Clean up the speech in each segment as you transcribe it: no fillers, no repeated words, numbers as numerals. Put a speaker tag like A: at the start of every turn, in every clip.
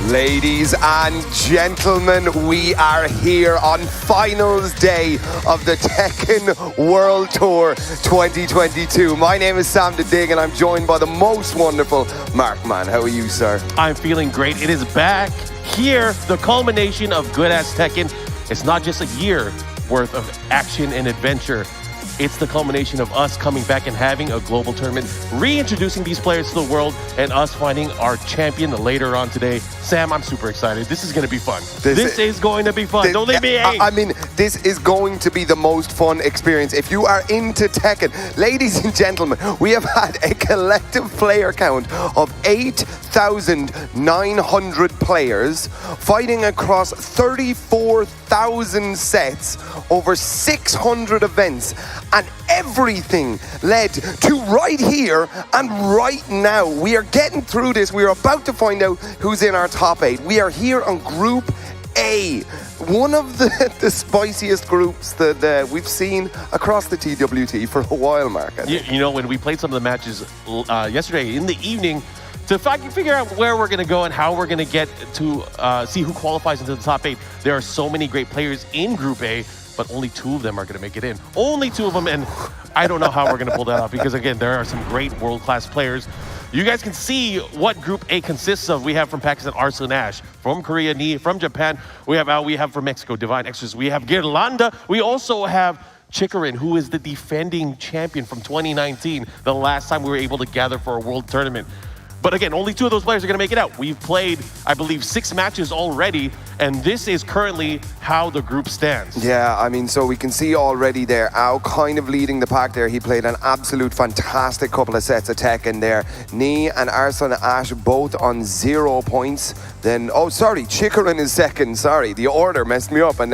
A: Ladies and gentlemen, we are here on finals day of the Tekken World Tour 2022. My name is Sam the Dig and I'm joined by the most wonderful Mark Man. How are you, sir?
B: I'm feeling great. It is back here, the culmination of good-ass Tekken. It's not just a year worth of action and adventure. It's the culmination of us coming back and having a global tournament, reintroducing these players to the world, and us finding our champion later on today. Sam, I'm super excited. This is going to be fun. This is going to be fun. Don't leave me hang.
A: I mean, this is going to be the most fun experience. If you are into Tekken, ladies and gentlemen, we have had a collective player count of 8,900 players fighting across 34,000 sets over 600 events. And everything led to right here and right now. We are getting through this. We are about to find out who's in our top 8. We are here on Group A, one of the spiciest groups that we've seen across the TWT for a while, Mark.
B: You know, when we played some of the matches yesterday in the evening, to figure out where we're going to go and how we're going to get to see who qualifies into the top 8, there are so many great players in Group A, but only 2 of them are going to make it in. Only 2 of them, and I don't know how we're going to pull that off because, again, there are some great world-class players. You guys can see what Group A consists of. We have from Pakistan, Arslan Ash. From Korea, Ni. From Japan, we have from Mexico, Divine Extras. We have Girlanda. We also have Chikarin, who is the defending champion from 2019, the last time we were able to gather for a world tournament. But again, only 2 of those players are going to make it out. We've played, I believe, 6 matches already, and this is currently how the group stands.
A: Yeah, I mean, so we can see already there, Ao kind of leading the pack there. He played an absolute fantastic couple of sets of Tekken there. Ni and Arslan Ash both on 0 points. Then, oh, sorry, Chikarin is second. Sorry, the order messed me up. And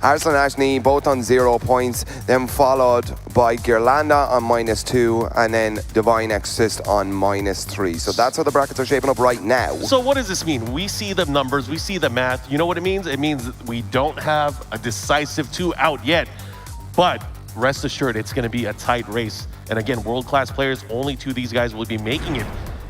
A: Arslan Ash, Ni both on 0 points. Then followed by Girlanda on -2, and then Divine Exorcist on -3. So that's how the brackets are shaping up right now.
B: So what does this mean? We see the numbers, we see the math. You know what it means? It means we don't have a decisive 2 out yet. But rest assured, it's going to be a tight race. And again, world-class players, only 2 of these guys will be making it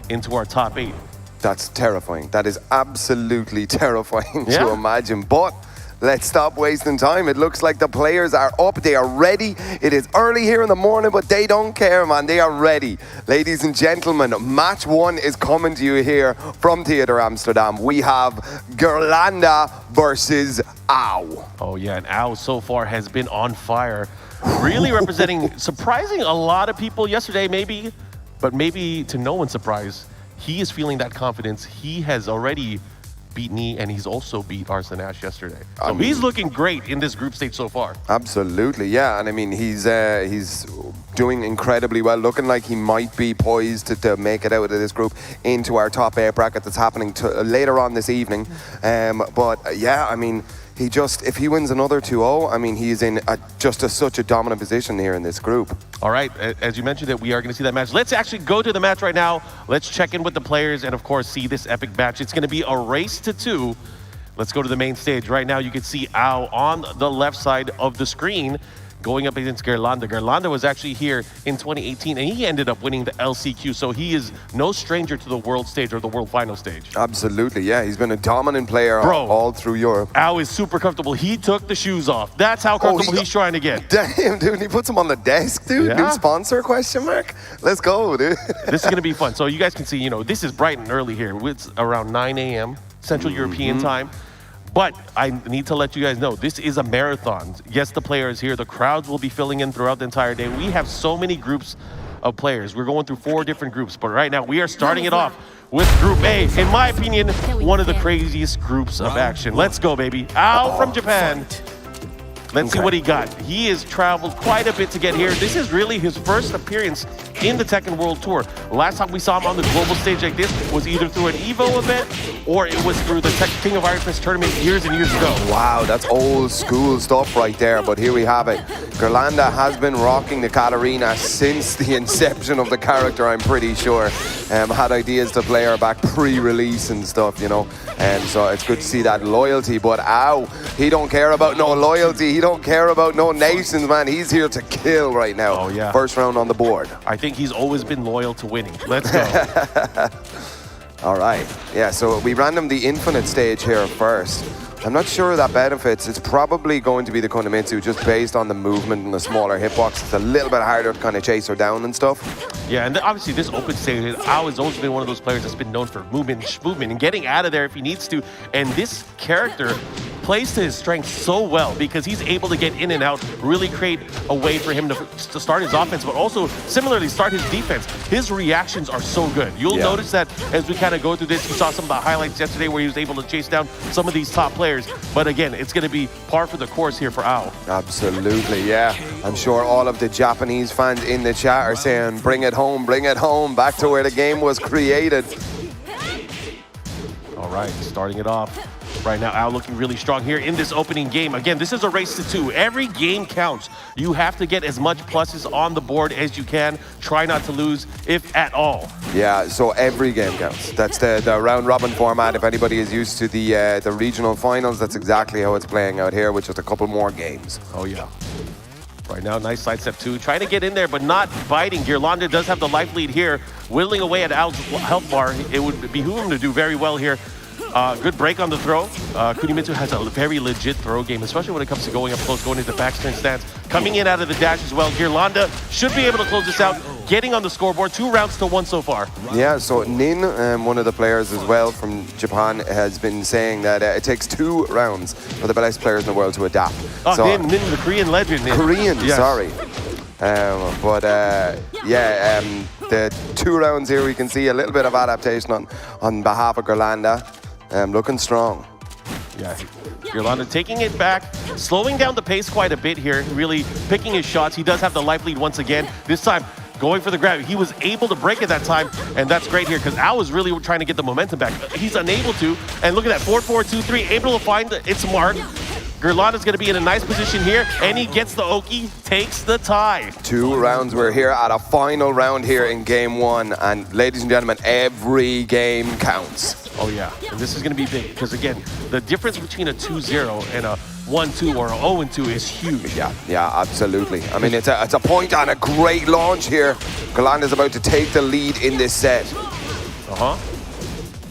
B: into our top 8.
A: That's terrifying. That is absolutely terrifying to imagine. But let's stop wasting time. It looks like the players are up. They are ready. It is early here in the morning, but they don't care, man. They are ready. Ladies and gentlemen, match 1 is coming to you here from Theater Amsterdam. We have Girlanda versus Ao.
B: Oh, yeah, and Ao so far has been on fire. Really representing, surprising a lot of people yesterday, maybe, but maybe to no one's surprise. He is feeling that confidence. He has already beat Ni, and he's also beat Arslan Ash yesterday. So he's looking great in this group stage so far.
A: Absolutely, yeah. And I mean, he's doing incredibly well, looking like he might be poised to make it out of this group into our top 8 bracket that's happening later on this evening. But yeah, I mean, if he wins another 2-0, I mean, he's in such a dominant position here in this group.
B: All right, as you mentioned that we are going to see that match. Let's actually go to the match right now. Let's check in with the players and, of course, see this epic match. It's going to be a race to 2. Let's go to the main stage. Right now, you can see Ao on the left side of the screen going up against Girlanda. Girlanda was actually here in 2018, and he ended up winning the LCQ, so he is no stranger to the world stage or the world final stage.
A: Absolutely, yeah. He's been a dominant player all through Europe.
B: Ao is super comfortable. He took the shoes off. That's how comfortable he's trying to get.
A: Damn, dude, he puts him on the desk, dude.
B: Yeah.
A: New sponsor, question mark? Let's go, dude.
B: This is going to be fun. So you guys can see, you know, this is bright and early here. It's around 9 a.m. Central European time. But I need to let you guys know, this is a marathon. Yes, the players here. The crowds will be filling in throughout the entire day. We have so many groups of players. We're going through 4 different groups. But right now, we are starting it off with Group A. In my opinion, one of the craziest groups of action. Let's go, baby. Ao from Japan. Let's see what he got. He has traveled quite a bit to get here. This is really his first appearance in the Tekken World Tour. Last time we saw him on the global stage like this was either through an EVO event or it was through the King of Iron Fist tournament years and years ago.
A: Wow, that's old school stuff right there, but here we have it. Girlanda has been rocking the Katarina since the inception of the character, I'm pretty sure. Had ideas to play her back pre-release and stuff, you know. And so it's good to see that loyalty, but Ao, he don't care about no loyalty. He don't care about no nations, man. He's here to kill right now.
B: Oh, yeah.
A: First round on the board.
B: I think he's always been loyal to winning. Let's go.
A: All right. Yeah, so we random the infinite stage here first. I'm not sure that benefits. It's probably going to be the Konomitsu just based on the movement and the smaller hitbox. It's a little bit harder to kind of chase her down and stuff.
B: Yeah, and obviously this open stage, Ao has always been one of those players that's been known for movement and getting out of there if he needs to. And this character plays to his strengths so well because he's able to get in and out, really create a way for him to start his offense, but also similarly start his defense. His reactions are so good. You'll notice that as we kind of go through this, you saw some of the highlights yesterday where he was able to chase down some of these top players. But again, it's going to be par for the course here for Ao.
A: Absolutely, yeah. I'm sure all of the Japanese fans in the chat are saying, bring it home, back to where the game was created.
B: All right, starting it off. Right now, Ao looking really strong here in this opening game. Again, this is a race to 2. Every game counts. You have to get as much pluses on the board as you can. Try not to lose, if at all.
A: Yeah, so every game counts. That's the round-robin format. If anybody is used to the regional finals, that's exactly how it's playing out here with just a couple more games.
B: Oh, yeah. Right now, nice sidestep 2. Trying to get in there, but not biting. Girlanda does have the life lead here. Whittling away at Ao's health bar. It would behoove him to do very well here. Good break on the throw. Kunimitsu has a very legit throw game, especially when it comes to going up close, going into backspin stance. Coming in out of the dash as well. Girlanda should be able to close this out. Getting on the scoreboard, 2 rounds to 1 so far.
A: Yeah, so Nin, one of the players as well from Japan, has been saying that it takes 2 rounds for the best players in the world to adapt.
B: Oh,
A: so,
B: Nin, the Korean legend.
A: Korean,
B: yes.
A: Sorry. The 2 rounds here, we can see a little bit of adaptation on behalf of Girlanda. Looking strong.
B: Yeah, Girlanda taking it back, slowing down the pace quite a bit here, really picking his shots. He does have the life lead once again. This time, going for the grab. He was able to break it that time, and that's great here because Ao was really trying to get the momentum back. He's unable to, and look at that, 4-4-2-3, able to find its mark. Girlanda's going to be in a nice position here, and he gets the Oki, takes the tie.
A: 2 rounds. We're here at a final round here in game 1, and ladies and gentlemen, every game counts.
B: Oh yeah, and this is going to be big because again, the difference between a 2-0 and a 1-2 or a 0-2 is huge.
A: Yeah, absolutely. I mean, it's a point on a great launch here. Girlanda's about to take the lead in this set.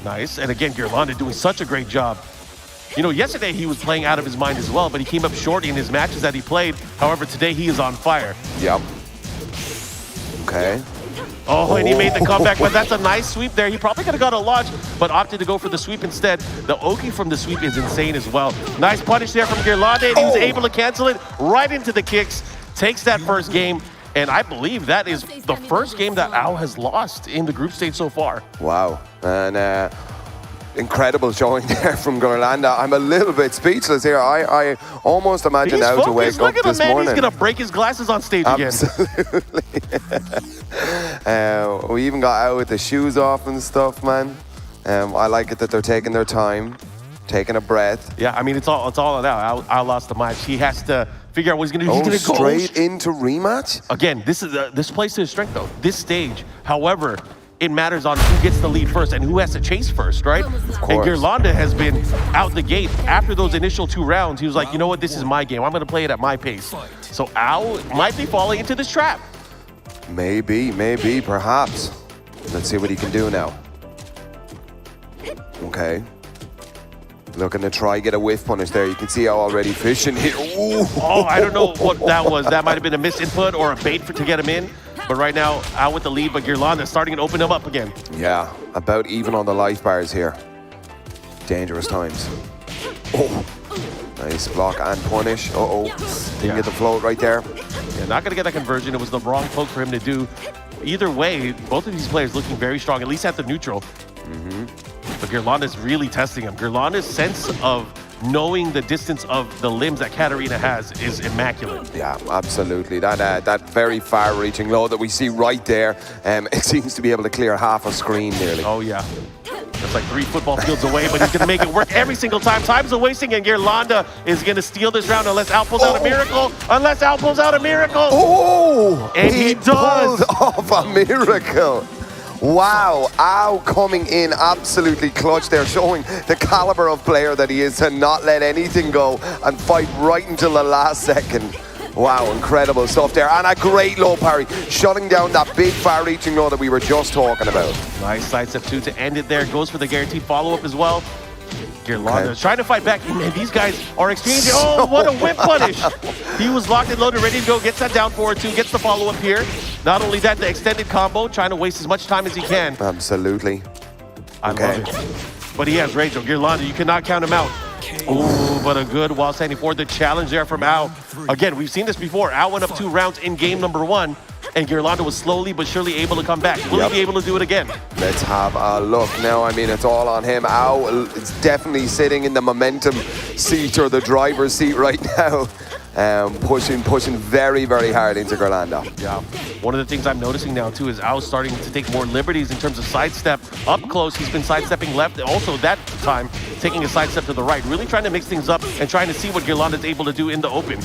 B: Nice, and again, Girlanda doing such a great job. You know, yesterday he was playing out of his mind as well, but he came up short in his matches that he played. However, today he is on fire.
A: Yep. Okay.
B: Oh, and he made the comeback, but that's a nice sweep there. He probably could have got a launch, but opted to go for the sweep instead. The Oki from the sweep is insane as well. Nice punish there from Girlanda, and he was able to cancel it right into the kicks. Takes that first game, and I believe that is the first game that Ao has lost in the group stage so far.
A: Wow. And incredible showing there from Girlanda. I'm a little bit speechless here. I almost imagined Ao to wake up this morning.
B: He's going to break his glasses on stage again.
A: Absolutely. We even got out with the shoes off and stuff, man. I like it that they're taking their time, taking a breath.
B: Yeah, I mean, it's all on Ao. Ao lost the match. He has to figure out what he's going to do. He's going to go
A: straight into rematch?
B: Again, this plays to his strength, though. This stage, however, it matters on who gets the lead first and who has to chase first, right?
A: Of course.
B: And Girlanda has been out the gate. After those initial 2 rounds, he was like, you know what, this is my game. I'm going to play it at my pace. So Ao might be falling into this trap.
A: Maybe, perhaps. Let's see what he can do now. Okay. Looking to try get a whiff punish there. You can see Ao already fishing here. Ooh.
B: Oh, I don't know what that was. That might have been a misinput or a bait to get him in. But right now, Ao with the lead, but Girlanda starting to open him up again.
A: Yeah, about even on the life bars here. Dangerous times. Oh, nice block and punish. Didn't get the float right there.
B: Yeah, not going to get that conversion. It was the wrong poke for him to do. Either way, both of these players looking very strong, at least at the neutral. But Girlanda's really testing him. Girlanda's sense of knowing the distance of the limbs that Katarina has is immaculate.
A: Yeah, absolutely. That very far-reaching low that we see right there, it seems to be able to clear half a screen nearly.
B: Oh, yeah. That's like 3 football fields away, but he's going to make it work every single time. Time's a wasting, and Girlanda is going to steal this round unless Ao pulls out a miracle. Unless Ao pulls out a miracle.
A: Oh!
B: And he does.
A: Pulled off a miracle. Wow, Ao coming in absolutely clutch there, showing the caliber of player that he is to not let anything go and fight right until the last second. Wow, incredible stuff there. And a great low parry, shutting down that big far-reaching low that we were just talking about.
B: Nice sidestep two to end it there. Goes for the guaranteed follow-up as well. Gearlanda trying to fight back. Man, these guys are exchanging. Oh, what a whip punish. He was locked and loaded, ready to go. Gets that down forward two. Gets the follow-up here. Not only that, the extended combo, trying to waste as much time as he can.
A: Absolutely.
B: I love it. But he has Rachel. Gearlanda, you cannot count him out. Ooh, but a good while standing forward. The challenge there from Ao. Again, we've seen this before. Ao went up 2 rounds in game number 1, and Gearlanda was slowly but surely able to come back. Will he be able to do it again?
A: Let's have a look now. I mean, it's all on him. Ao is definitely sitting in the momentum seat or the driver's seat right now. Pushing very, very hard into Gearlanda.
B: Yeah. One of the things I'm noticing now, too, is Ao starting to take more liberties in terms of sidestep. Up close, he's been sidestepping left. Also, that time, taking a sidestep to the right. Really trying to mix things up and trying to see what Gearlanda's able to do in the open.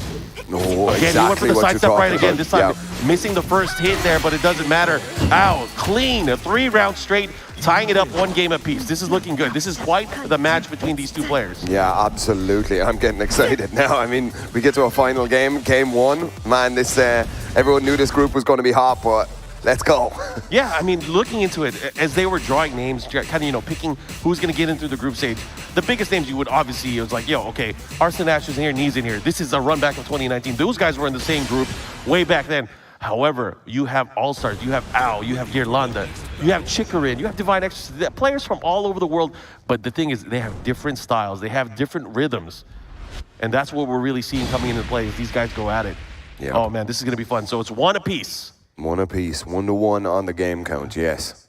A: Oh,
B: again,
A: exactly
B: he went for the sidestep right again. This time, missing the first hit there, but it doesn't matter. Ao, clean. A 3-round straight. Tying it up 1 game apiece. This is looking good. This is quite the match between these 2 players.
A: Yeah, absolutely. I'm getting excited now. I mean, we get to a final game, game 1. Man, this everyone knew this group was going to be hot, but let's go.
B: Yeah, I mean, looking into it, as they were drawing names, kind of, picking who's going to get in through the group stage, the biggest names you would obviously, it was like, yo, okay, Arslan Ash is in here, Knee's in here. This is a run back of 2019. Those guys were in the same group way back then. However, you have All-Stars, you have Ao, you have Gearlanda, you have Chikarin, you have Divine Exorcist, players from all over the world. But the thing is, they have different styles, they have different rhythms. And that's what we're really seeing coming into play as these guys go at it. Yeah. Oh man, this is gonna be fun. So it's 1 apiece.
A: 1 apiece, 1-1 on the game count, yes.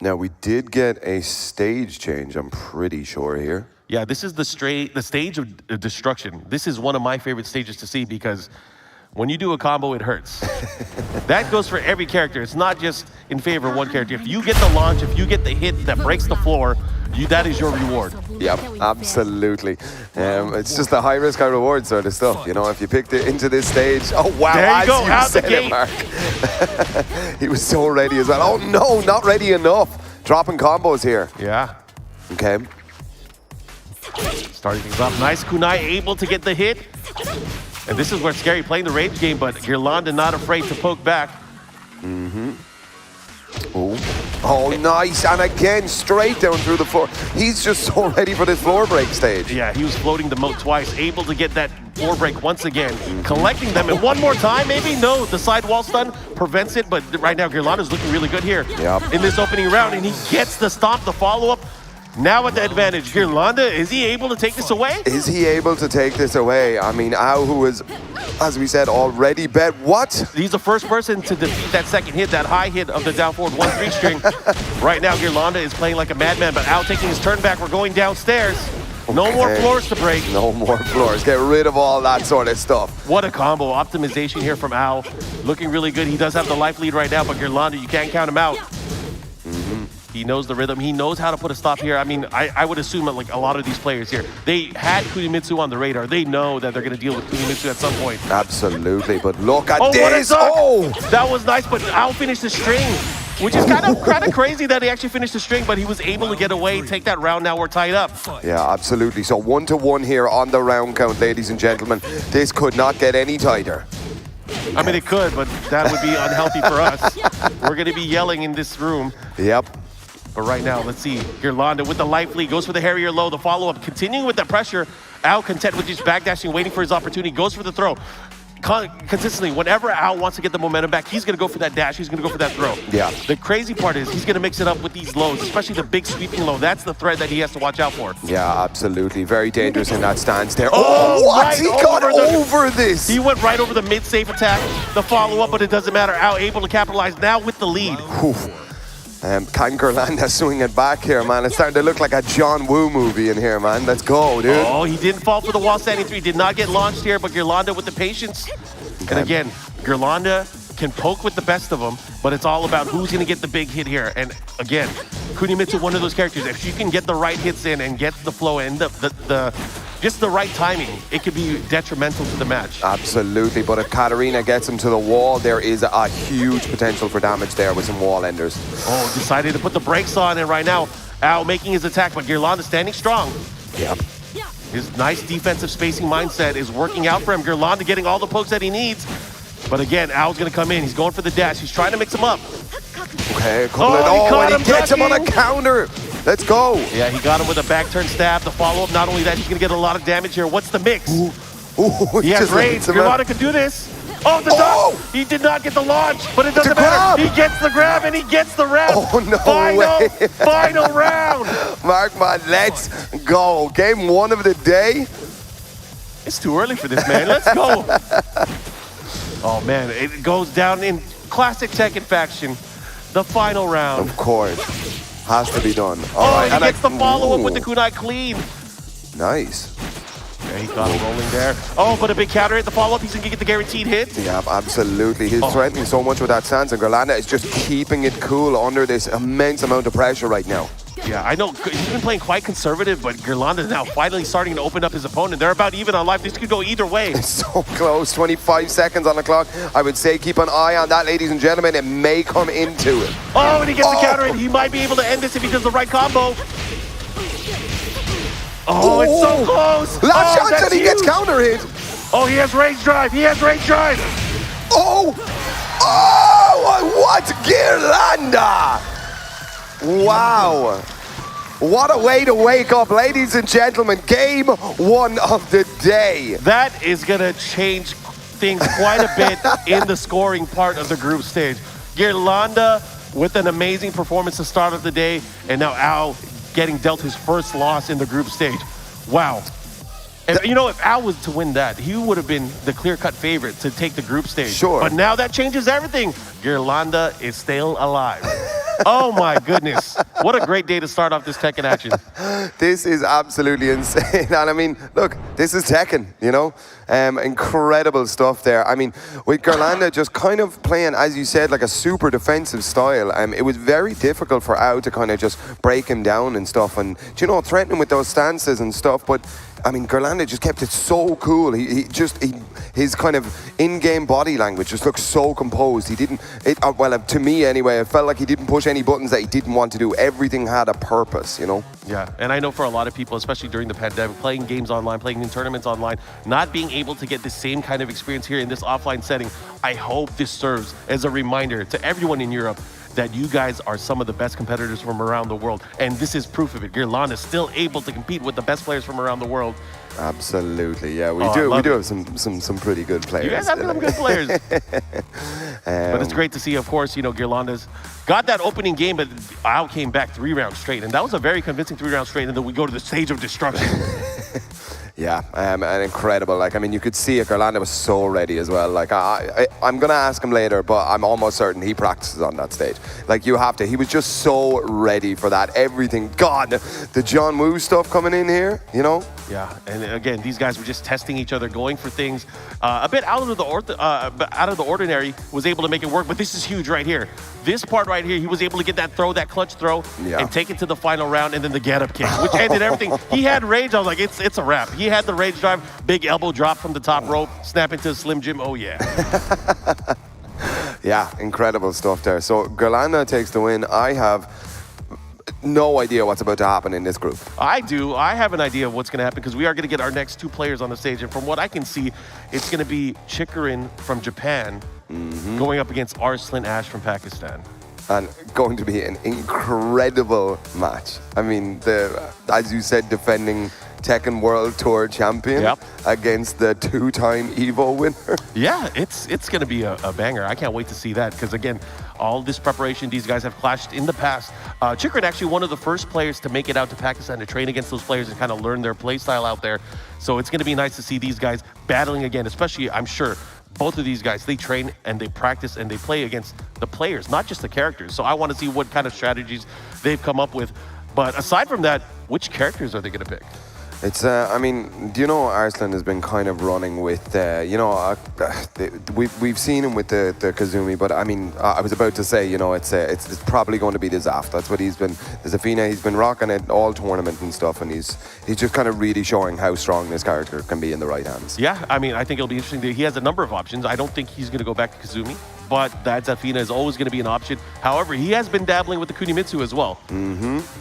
A: Now we did get a stage change, I'm pretty sure here.
B: Yeah, this is the stage of destruction. This is one of my favorite stages to see because when you do a combo, it hurts. That goes for every character. It's not just in favor of one character. If you get the launch, if you get the hit that breaks the floor, that is your reward.
A: Yep, absolutely. It's just a high risk, high reward sort of stuff. You know, if you picked it into this stage, oh wow,
B: there you go, out the
A: gate. Mark. He was so ready as well. Oh no, not ready enough. Dropping combos here.
B: Yeah.
A: Okay.
B: Starting things off. Nice kunai, able to get the hit. And this is where it's scary, playing the rage game, but Gearlanda not afraid to poke back.
A: Oh, nice. And again, straight down through the floor. He's just so ready for this floor break stage.
B: Yeah, he was floating the moat twice, able to get that floor break once again. Collecting them, and one more time, maybe? No, the side wall stun prevents it, but right now, Gearlanda's looking really good here in this opening round, and he gets the stomp, the follow-up. Now at the advantage, Gearlanda, is he able to take this away?
A: Is he able to take this away? I mean, Ao, who is, as we said, already bet. What?
B: He's the first person to defeat that second hit, that high hit of the down forward 1-3 string. Right now, Gearlanda is playing like a madman, but Ao taking his turn back. We're going downstairs. No more floors to break.
A: No more floors. Get rid of all that sort of stuff.
B: What a combo. Optimization here from Ao. Looking really good. He does have the life lead right now, but Gearlanda, you can't count him out. He knows the rhythm. He knows how to put a stop here. I mean, I would assume that like a lot of these players here, they had Kunimitsu on the radar. They know that they're going to deal with Kunimitsu at some point.
A: Absolutely, but look at
B: this.
A: Oh,
B: that was nice, but Ao finished the string, which is kind of crazy that he actually finished the string, but he was able to get away, take that round. Now we're tied up.
A: Yeah, absolutely. So 1-1 here on the round count, ladies and gentlemen. This could not get any tighter.
B: I mean, it could, but that would be unhealthy for us. We're going to be yelling in this room.
A: Yep.
B: But right now, let's see. Gearlanda with the life lead, goes for the Harrier low, the follow-up, continuing with the pressure. Ao content with just backdashing, waiting for his opportunity, goes for the throw. Consistently, whenever Ao wants to get the momentum back, he's going to go for that dash, he's going to go for that throw.
A: Yeah.
B: The crazy part is he's going to mix it up with these lows, especially the big sweeping low. That's the threat that he has to watch out for.
A: Yeah, absolutely. Very dangerous in that stance there. Oh, what?
B: Right,
A: he got over this.
B: He went right over the mid-safe attack, the follow-up, but it doesn't matter. Ao able to capitalize now with the lead.
A: Can Gearlanda swing it back here, man? It's starting to look like a John Woo movie in here, man. Let's go, dude.
B: Oh, he didn't fall for the wall standing 3. Did not get launched here, but Gearlanda with the patience. And again, Gearlanda can poke with the best of them, but it's all about who's going to get the big hit here. And again, Kunimitsu, one of those characters, if you can get the right hits in and get the flow and just the right timing, it could be detrimental to the match.
A: Absolutely, but if Katarina gets him to the wall, there is a huge potential for damage there with some wall enders.
B: Oh, decided to put the brakes on, and right now, Ao making his attack, but Gearlanda standing strong.
A: Yep.
B: His nice defensive spacing mindset is working out for him. Gerlanda getting all the pokes that he needs. But again, Al's going to come in. He's going for the dash. He's trying to mix him up.
A: Okay, and he gets him on a counter. Let's go.
B: Yeah, he got him with a back turn stab. The follow-up, not only that, he's going to get a lot of damage here. What's the mix?
A: Ooh,
B: he has range. Gerlanda can do this. Oh, the dodge! He did not get the launch, but it doesn't matter. He gets the grab and he gets the rep.
A: Oh, no way.
B: Final round.
A: Markman, let's go. Game 1 of the day.
B: It's too early for this, man. Let's go. Oh, man, it goes down in classic Tekken faction. The final round.
A: Of course. Has to be done.
B: And he gets the follow-up with the kunai clean.
A: Nice.
B: Yeah, he got him rolling there. Oh, but a big counter hit. The follow-up, he's going to get the guaranteed hit.
A: Yeah, absolutely. He's threatening so much with that stance, and Gerlanda is just keeping it cool under this immense amount of pressure right now.
B: Yeah, I know he's been playing quite conservative, but Gerlanda is now finally starting to open up his opponent. They're about even on life. This could go either way.
A: It's so close. 25 seconds on the clock. I would say keep an eye on that, ladies and gentlemen. It may come into it.
B: Oh, and he gets the counter in. He might be able to end this if he does the right combo. Oh, it's so close.
A: Last chance and he gets counter hit.
B: Oh, he has range drive. He has range drive.
A: Oh, what Gerlanda. Wow. What a way to wake up, ladies and gentlemen. Game 1 of the day.
B: That is going to change things quite a bit in the scoring part of the group stage. Gerlanda with an amazing performance to start of the day, and now Al getting dealt his first loss in the group stage. Wow. And you know, if Al was to win that, he would have been the clear-cut favorite to take the group stage.
A: Sure.
B: But now that changes everything. Gerlanda is still alive. Oh my goodness. What a great day to start off this Tekken action.
A: This is absolutely insane. And I mean, look, this is Tekken, you know? Incredible stuff there. I mean, with Gerlanda just kind of playing, as you said, like a super defensive style, it was very difficult for Ao to kind of just break him down and stuff. And, you know, threaten him with those stances and stuff. But, I mean, Gerlanda just kept it so cool. His kind of in-game body language just looked so composed. He didn't, to me anyway, it felt like he didn't push any buttons that he didn't want to do. Everything had a purpose, you know?
B: Yeah, and I know for a lot of people, especially during the pandemic, playing games online, playing in tournaments online, not being able to get the same kind of experience here in this offline setting, I hope this serves as a reminder to everyone in Europe that you guys are some of the best competitors from around the world. And this is proof of it. Gerlanda is still able to compete with the best players from around the world.
A: Absolutely, yeah, we do have some pretty good players.
B: You guys have some good players. But it's great to see, of course, you know, Gerlanda's got that opening game, but Ao came back 3 rounds straight, and that was a very convincing 3 rounds straight, and then we go to the stage of destruction.
A: Yeah, and incredible. Like, I mean, you could see it. Gerlanda was so ready as well. Like, I'm going to ask him later, but I'm almost certain he practices on that stage. Like, you have to. He was just so ready for that. Everything. God, the John Woo stuff coming in here, you know?
B: Yeah, and again, these guys were just testing each other, going for things a bit out of the ordinary, was able to make it work. But this is huge right here. This part right here, he was able to get that throw, that clutch throw, and take it to the final round, and then the get-up kick, which ended everything. He had range. I was like, it's a wrap. He had the rage drive, big elbow drop from the top rope, snap into a Slim Jim. Oh, yeah.
A: Yeah, incredible stuff there. So Gerlanda takes the win. I have no idea what's about to happen in this group.
B: I do. I have an idea of what's going to happen because we are going to get our next 2 players on the stage. And from what I can see, it's going to be Chikarin from Japan going up against Arslan Ash from Pakistan.
A: And going to be an incredible match. I mean, as you said, defending Tekken World Tour champion against the 2-time EVO winner.
B: Yeah, it's going to be a banger. I can't wait to see that because, again, all this preparation, these guys have clashed in the past. Chikrin actually one of the first players to make it out to Pakistan to train against those players and kind of learn their play style out there. So it's going to be nice to see these guys battling again, especially, I'm sure, both of these guys, they train and they practice and they play against the players, not just the characters. So I want to see what kind of strategies they've come up with. But aside from that, which characters are they going to pick?
A: It's, I mean, do you know Arslan has been kind of running with, you know, we've seen him with the Kazumi, but I mean, I was about to say, you know, it's probably going to be the Zaf. That's what he's been, the Zafina, he's been rocking it all tournament and stuff, and he's just kind of really showing how strong this character can be in the right hands.
B: Yeah, I mean, I think it'll be interesting. He has a number of options. I don't think he's going to go back to Kazumi, but that Zafina is always going to be an option. However, he has been dabbling with the Kunimitsu as well.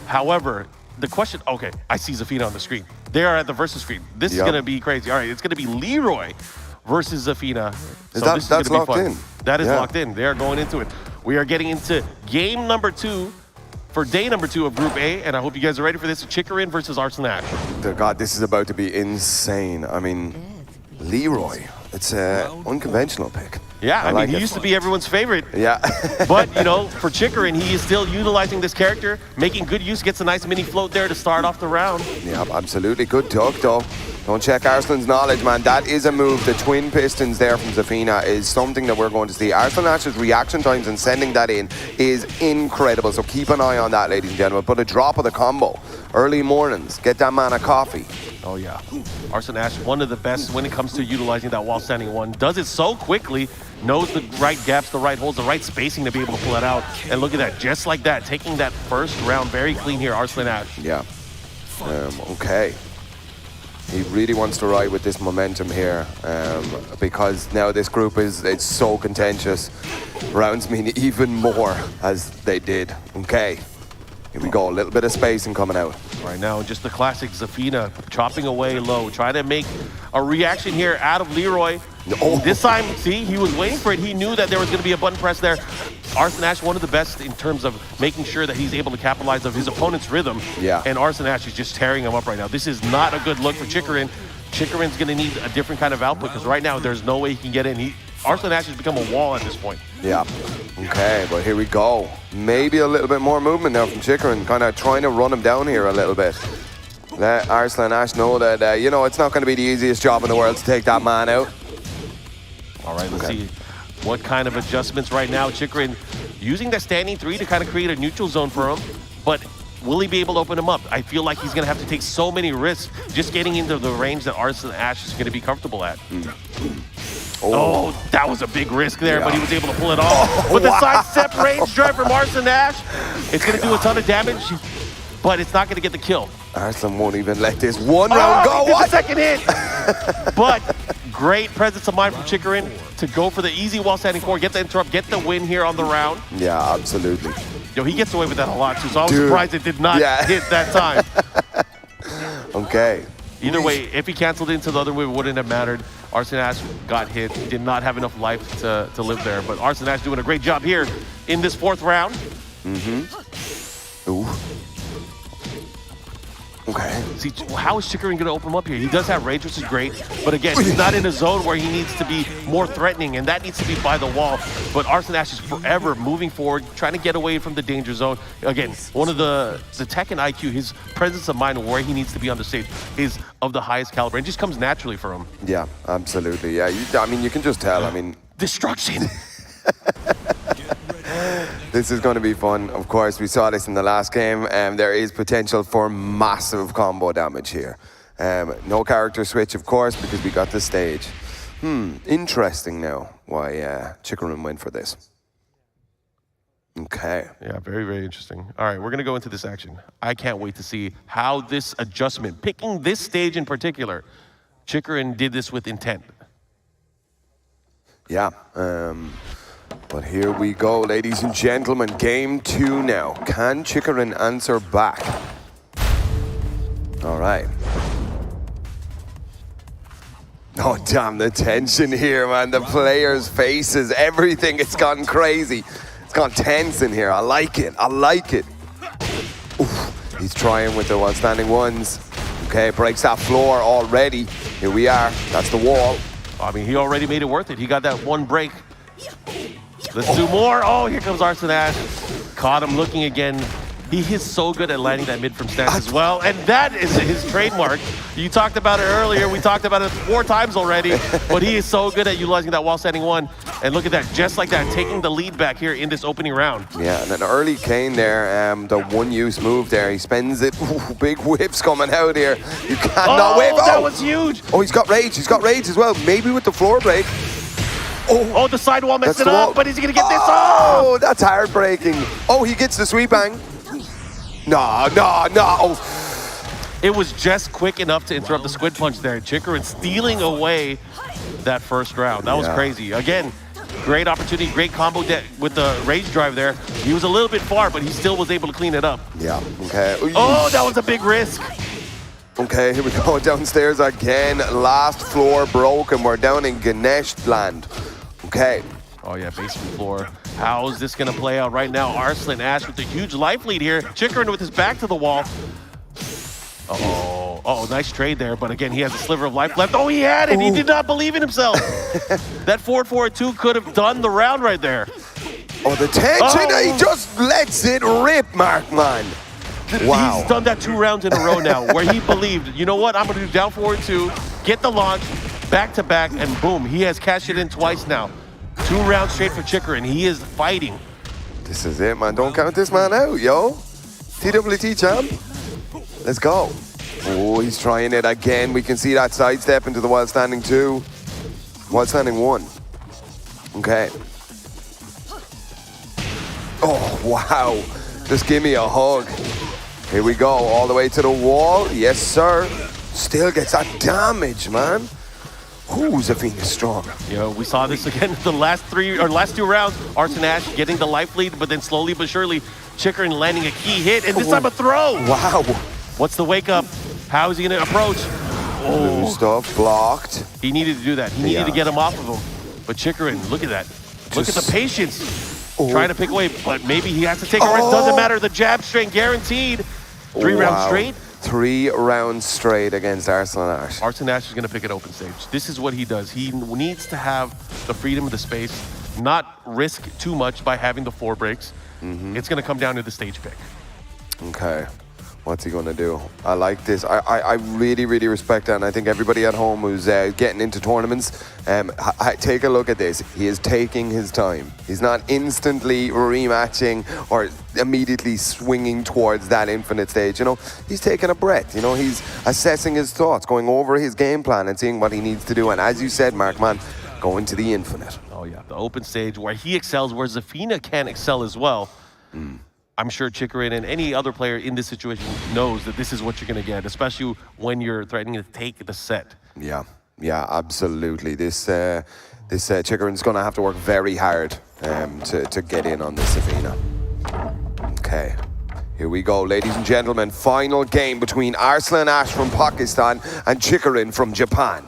B: However, the question, okay, I see Zafina on the screen. They are at the versus screen. This is
A: Yep.
B: going to be crazy. All right, it's going to be Leroy versus Zafina. So
A: That-
B: this is
A: that's
B: going to be
A: locked
B: fun.
A: in.
B: That is
A: Yeah.
B: locked in. They are going into it. We are getting into game number 2 for day number 2 of Group A, and I hope you guys are ready for this. Chikarin versus Arslan Ash.
A: Dear God, this is about to be insane. I mean, Leroy, it's an unconventional pick.
B: Yeah, I
A: like
B: mean, he
A: it.
B: used to be everyone's favorite.
A: Yeah.
B: But, you know, for Chikarin, he is still utilizing this character, making good use, gets a nice mini float there to start off the round.
A: Yeah, absolutely. Good duck, though. Don't check Arslan's knowledge, man. That is a move. The twin pistons there from Zafina is something that we're going to see. Arslan Ash's reaction times and sending that in is incredible. So keep an eye on that, ladies and gentlemen. But a drop of the combo. Early mornings. Get that man a coffee.
B: Oh, yeah. Arslan Ash, one of the best when it comes to utilizing that wall standing one. Does it so quickly, knows the right gaps, the right holes, the right spacing to be able to pull it out. And look at that, just like that, taking that first round very clean here, Arslan Ash.
A: Yeah. Okay. He really wants to ride with this momentum here because now this group it's so contentious. Rounds mean even more as they did. Okay. Here we go, a little bit of spacing coming out.
B: Right now, just the classic Zafina chopping away low, trying to make a reaction here out of Leroy.
A: Oh.
B: This time, see, he was waiting for it. He knew that there was going to be a button press there. Arslan Ash, one of the best in terms of making sure that he's able to capitalize of his opponent's rhythm.
A: Yeah.
B: And Arslan Ash is just tearing him up right now. This is not a good look for Chikarin. Chikarin's going to need a different kind of output because right now there's no way he can get in. Arslan Ash has become a wall at this point.
A: Yeah. Okay, but here we go. Maybe a little bit more movement now from Chikarin, kind of trying to run him down here a little bit. Let Arslan Ash know that, you know, it's not going to be the easiest job in the world to take that man out.
B: All right, let's see what kind of adjustments right now. Chikarin using that standing 3 to kind of create a neutral zone for him, but will he be able to open him up? I feel like he's going to have to take so many risks just getting into the range that Arslan Ash is going to be comfortable at. Oh, that was a big risk there, but he was able to pull it off. With the sidestep range drive from Arslan Ash, it's going to do a ton of damage, but it's not going to get the kill.
A: Arslan won't even let this one round go.
B: He did
A: What?
B: the second hit. But great presence of mind from Chikarin to go for the easy wall standing 4, get the interrupt, get the win here on the round.
A: Yeah, absolutely.
B: Yo, he gets away with that a lot too, so I was
A: Dude.
B: surprised it did not hit that time.
A: Okay.
B: Either way, if he canceled into the other move, it wouldn't have mattered. Arslan Ash got hit, did not have enough life to live there. But Arslan Ash doing a great job here in this 4th round.
A: Ooh. Okay.
B: See, how is Chikarin going to open him up here? He does have range, which is great. But again, he's not in a zone where he needs to be more threatening, and that needs to be by the wall. But Arslan Ash is forever moving forward, trying to get away from the danger zone. Again, one of the Tekken IQ, his presence of mind where he needs to be on the stage is of the highest caliber. It just comes naturally for him.
A: Yeah, absolutely. Yeah, I mean, you can just tell. I mean,
B: Destruction.
A: this is going to be fun. Of course, we saw this in the last game. There is potential for massive combo damage here. No character switch, of course, because we got the stage. Interesting now why Chikarin went for this. Okay.
B: Yeah, very, very interesting. All right, we're going to go into this action. I can't wait to see how this adjustment, picking this stage in particular, Chikarin did this with intent.
A: Yeah. But here we go, ladies and gentlemen. Game 2 now. Can Chikarin answer back? All right. Oh, damn, the tension here, man. The players' faces, everything. It's gone crazy. It's gone tense in here. I like it. I like it. Oof. He's trying with the one-standing ones. Okay, breaks that floor already. Here we are. That's the wall.
B: I mean, he already made it worth it. He got that one break. Let's do more. Oh, here comes Arslan Ash. Caught him looking again. He is so good at landing that mid from stance as well, and that is his trademark. You talked about it earlier. We talked about it 4 times already, but he is so good at utilizing that wall standing 1. And look at that, just like that, taking the lead back here in this opening round.
A: Yeah, and an early cane there, the one-use move there. He spends it. Ooh, big whips coming out here. You cannot whip.
B: Oh, that was huge.
A: Oh, he's got rage. He's got rage as well. Maybe with the floor break.
B: Oh, the sidewall messed it
A: the wall.
B: up, but is he going to get this
A: Oh,
B: off?
A: that's heartbreaking. Oh, he gets the sweep bang. No.
B: It was just quick enough to interrupt the squid punch there. Chikarin stealing away that first round. That was crazy. Again, Great opportunity, great combo with the rage drive there. He was a little bit far, but he still was able to clean it up.
A: Yeah, okay.
B: Oh, that was a big risk.
A: Okay, here we go, downstairs again. Last floor broken. We're down in Ganesh land. Okay.
B: Oh yeah, basement floor. How is this gonna play out right now? Arslan Ash with a huge life lead here. Chikarin with his back to the wall. Uh-oh, nice trade there, but again, he has a sliver of life left. Oh, he had it! Ooh. He did not believe in himself. That forward forward 2 could have done the round right there.
A: Oh, the tension, he just lets it rip, Mark, man. Wow.
B: He's done that 2 rounds in a row now, where he believed, you know what, I'm gonna do down forward 2, get the launch, back to back, and boom, he has cashed it in twice now. 2 rounds straight for Chikarin, he is fighting.
A: This is it, man, don't count this man out, yo. TWT champ. Let's go. Oh, he's trying it again. We can see that sidestep into the wild standing 2. Wild standing 1. Okay. Oh, wow. Just give me a hug. Here we go, all the way to the wall. Yes, sir. Still gets that damage, man. Ooh, Zafina's strong.
B: You know, we saw this again the last 2 rounds. Arslan Ash getting the life lead, but then slowly but surely, Chikarin landing a key hit, and this time a throw.
A: Wow.
B: What's the wake up? How is he gonna approach?
A: Blue stuff blocked.
B: He needed to do that. He needed to get him off of him. But Chikarin, look at that. Look at the patience. Trying to pick away, but maybe he has to take a risk. Doesn't matter. The jab strength guaranteed. 3 rounds straight.
A: 3 rounds straight against Arslan Ash.
B: Arslan Ash is going to pick it open stage. This is what he does. He needs to have the freedom of the space, not risk too much by having the 4 breaks. It's going to come down to the stage pick.
A: Okay. What's he going to do? I like this. I really, really respect that. And I think everybody at home who's getting into tournaments, take a look at this. He is taking his time. He's not instantly rematching or immediately swinging towards that infinite stage. You know, he's taking a breath. You know, he's assessing his thoughts, going over his game plan and seeing what he needs to do. And as you said, Mark, man, going to the infinite.
B: Oh, yeah. The open stage where he excels, where Zafina can excel as well. I'm sure Chikarin and any other player in this situation knows that this is what you're going to get, especially when you're threatening to take the set.
A: Yeah, absolutely. This Chikarin's going to have to work very hard to get in on this Zafina. Okay, here we go, ladies and gentlemen. Final game between Arslan Ash from Pakistan and Chikarin from Japan.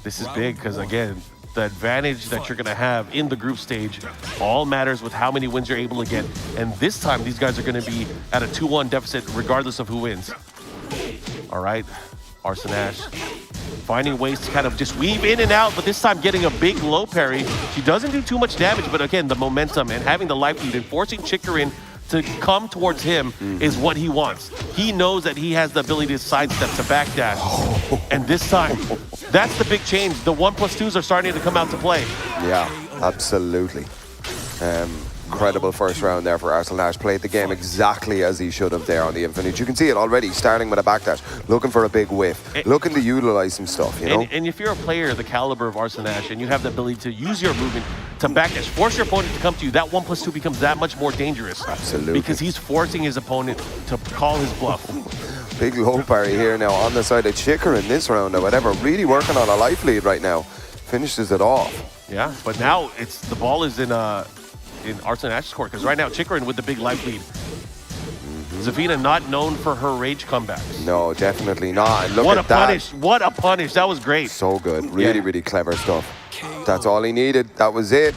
B: This is big because, again, the advantage that you're going to have in the group stage all matters with how many wins you're able to get. And this time, these guys are going to be at a 2-1 deficit regardless of who wins. All right, Arslan Ash finding ways to kind of just weave in and out, but this time getting a big low parry. She doesn't do too much damage, but again, the momentum and having the life lead and forcing Chikarin to come towards him is what he wants. He knows that he has the ability to sidestep, to backdash. And this time, that's the big change. The 1+2s are starting to come out to play.
A: Yeah, absolutely. Incredible first round there for Arslan Ash. Played the game exactly as he should have there on the Infinite. You can see it already, starting with a backdash, looking for a big whiff, looking to utilize some stuff, you know?
B: And if you're a player the caliber of Arslan Ash and you have the ability to use your movement to backdash, force your opponent to come to you, that 1+2 becomes that much more dangerous.
A: Absolutely.
B: Because he's forcing his opponent to call his bluff.
A: Big low parry here now on the side of Chikarin this round or whatever. Really working on a life lead right now. Finishes it off.
B: Yeah, but now the ball is in Arslan Ash's court, because right now Chikarin with the big life lead. Zafina not known for her rage comebacks.
A: No, definitely not. And look
B: what
A: at
B: a
A: that.
B: punish! What a punish! That was great.
A: So good. Really, really clever stuff. That's all he needed. That was it.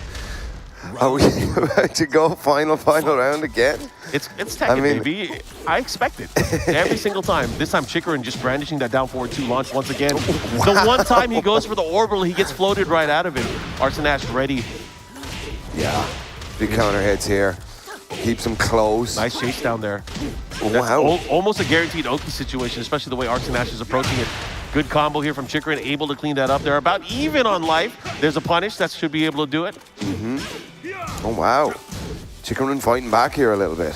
A: Are we about to go final round again?
B: It's Tekken, baby. I expect it every single time. This time Chikarin just brandishing that down forward 2 launch once again. Wow. The one time he goes for the orbital, he gets floated right out of it. Arslan Ash ready.
A: Yeah, big counter hits here. Keeps him close.
B: Nice chase down there.
A: Wow.
B: Almost a guaranteed Oki situation, especially the way Arslan Ash is approaching it. Good combo here from Chikarin, able to clean that up. They're about even on life. There's a punish that should be able to do it.
A: Oh, wow. Chikarin fighting back here a little bit.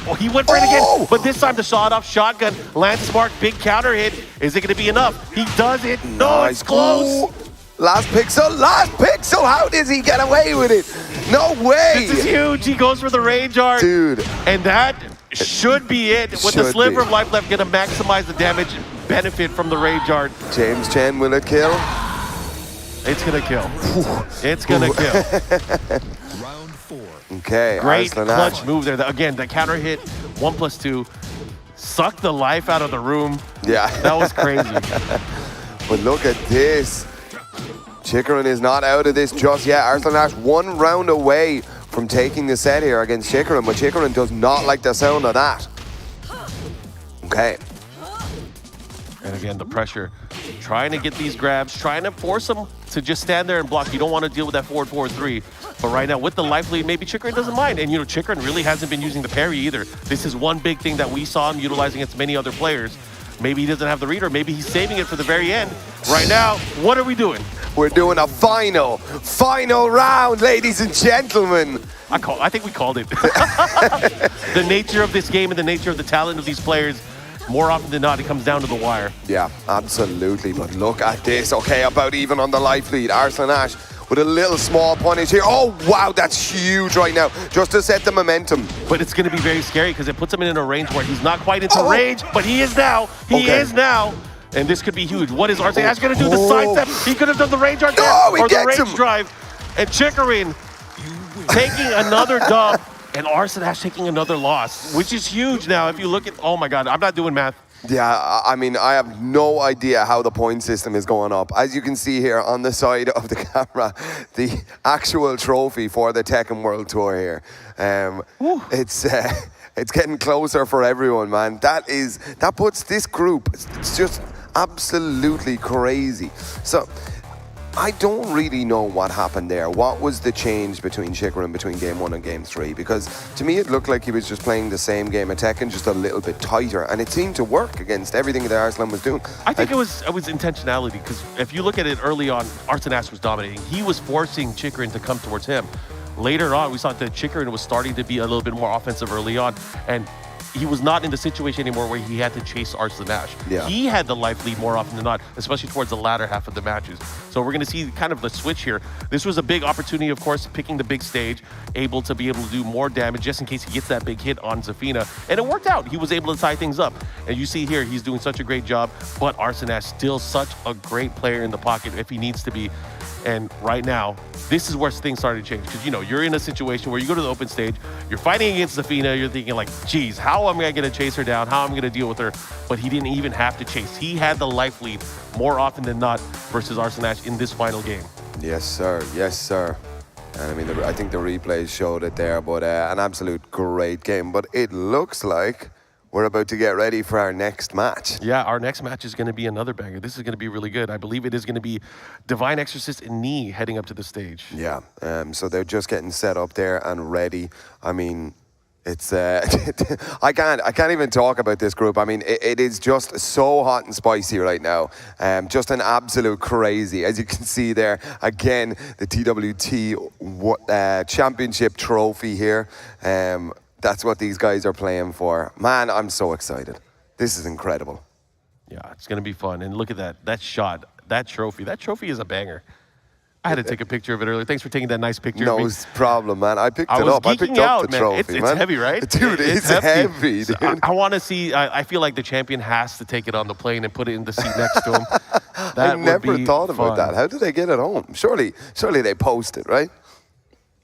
B: Oh, he went for it again, but this time the sawed-off shotgun, Lance Spark, big counter hit. Is it going to be enough? He does it.
A: Nice.
B: No, it's close.
A: Ooh. Last pixel. How does he get away with it? No way.
B: This is huge. He goes for the rage art.
A: Dude.
B: And that should be it. With the sliver of life left, going to maximize the damage benefit from the rage art.
A: James Chen, will it kill?
B: It's gonna kill. It's gonna kill.
C: Round 4.
A: Okay,
B: Great
A: Arslan
B: clutch
A: Ash.
B: move there. Again, the counter hit, 1+2, sucked the life out of the room.
A: Yeah.
B: That was crazy.
A: But look at this. Chikarin is not out of this just yet. Arslan Ash 1 round away from taking the set here against Chikarin, but Chikarin does not like the sound of that. Okay.
B: And again, the pressure, trying to get these grabs, trying to force him to just stand there and block. You don't want to deal with that forward-3. But right now, with the life lead, maybe Chikarin doesn't mind. And, you know, Chikarin really hasn't been using the parry either. This is one big thing that we saw him utilizing against many other players. Maybe he doesn't have the read, or maybe he's saving it for the very end. Right now, what are we doing?
A: We're doing a final round, ladies and gentlemen.
B: I think we called it. The nature of this game and the nature of the talent of these players, more often than not, it comes down to the wire.
A: Yeah, absolutely. But look at this. Okay, about even on the life lead. Arslan Ash with a little small punish here. Oh, wow, that's huge right now. Just to set the momentum.
B: But it's going to be very scary because it puts him in a range where he's not quite into range, but he is now. He is now. And this could be huge. What is Arslan Ash going to do? The sidestep. He could have done the range art there, or the range drive. And Chikarin taking another dub, and Arslan Ash taking another loss, which is huge now. If you look at, oh my God, I'm not doing math.
A: Yeah, I mean, I have no idea how the point system is going up. As you can see here on the side of the camera, the actual trophy for the Tekken World Tour here. It's getting closer for everyone, man. That puts this group, it's just absolutely crazy. So I don't really know what happened there. What was the change between Chikarin between game 1 and game 3? Because to me, it looked like he was just playing the same game of Tekken, just a little bit tighter, and it seemed to work against everything that Arslan was doing.
B: I think it was intentionality, because if you look at it early on, Arslan Ash was dominating. He was forcing Chikarin to come towards him. Later on, we saw that Chikarin was starting to be a little bit more offensive early on, and he was not in the situation anymore where he had to chase Arslan Ash.
A: Yeah.
B: He had the life lead more often than not, especially towards the latter half of the matches. So we're going to see kind of the switch here. This was a big opportunity, of course, picking the big stage, able to do more damage just in case he gets that big hit on Zafina. And it worked out. He was able to tie things up. And you see here, he's doing such a great job, but Arslan Ash still such a great player in the pocket if he needs to be. And right now, this is where things started to change. Because, you know, you're in a situation where you go to the open stage, you're fighting against Zafina, you're thinking like, geez, how am I going to chase her down? How am I going to deal with her? But he didn't even have to chase. He had the life lead more often than not versus Arslan Ash in this final game.
A: Yes, sir. Yes, sir. And I mean, I think the replays showed it there, but an absolute great game. But it looks like we're about to get ready for our next match.
B: Yeah, our next match is going to be another banger. This is going to be really good. I believe it is going to be Divine Exorcist and Knee heading up to the stage.
A: Yeah, so they're just getting set up there and ready. I mean, it's I can't even talk about this group. I mean, it is just so hot and spicy right now. Just an absolute crazy. As you can see there, again, the TWT championship trophy here. That's what these guys are playing for. Man, I'm so excited. This is incredible.
B: Yeah, it's going to be fun. And look at that shot, that trophy. That trophy is a banger. I had to take a picture of it earlier. Thanks for taking that nice picture.
A: No problem, man. I picked it up. I picked up the trophy, man.
B: It's heavy, right?
A: Dude, it's heavy, dude.
B: I want to see, I feel like the champion has to take it on the plane and put it in the seat next to him.
A: I never thought about that. How did they get it home? Surely they post it, right?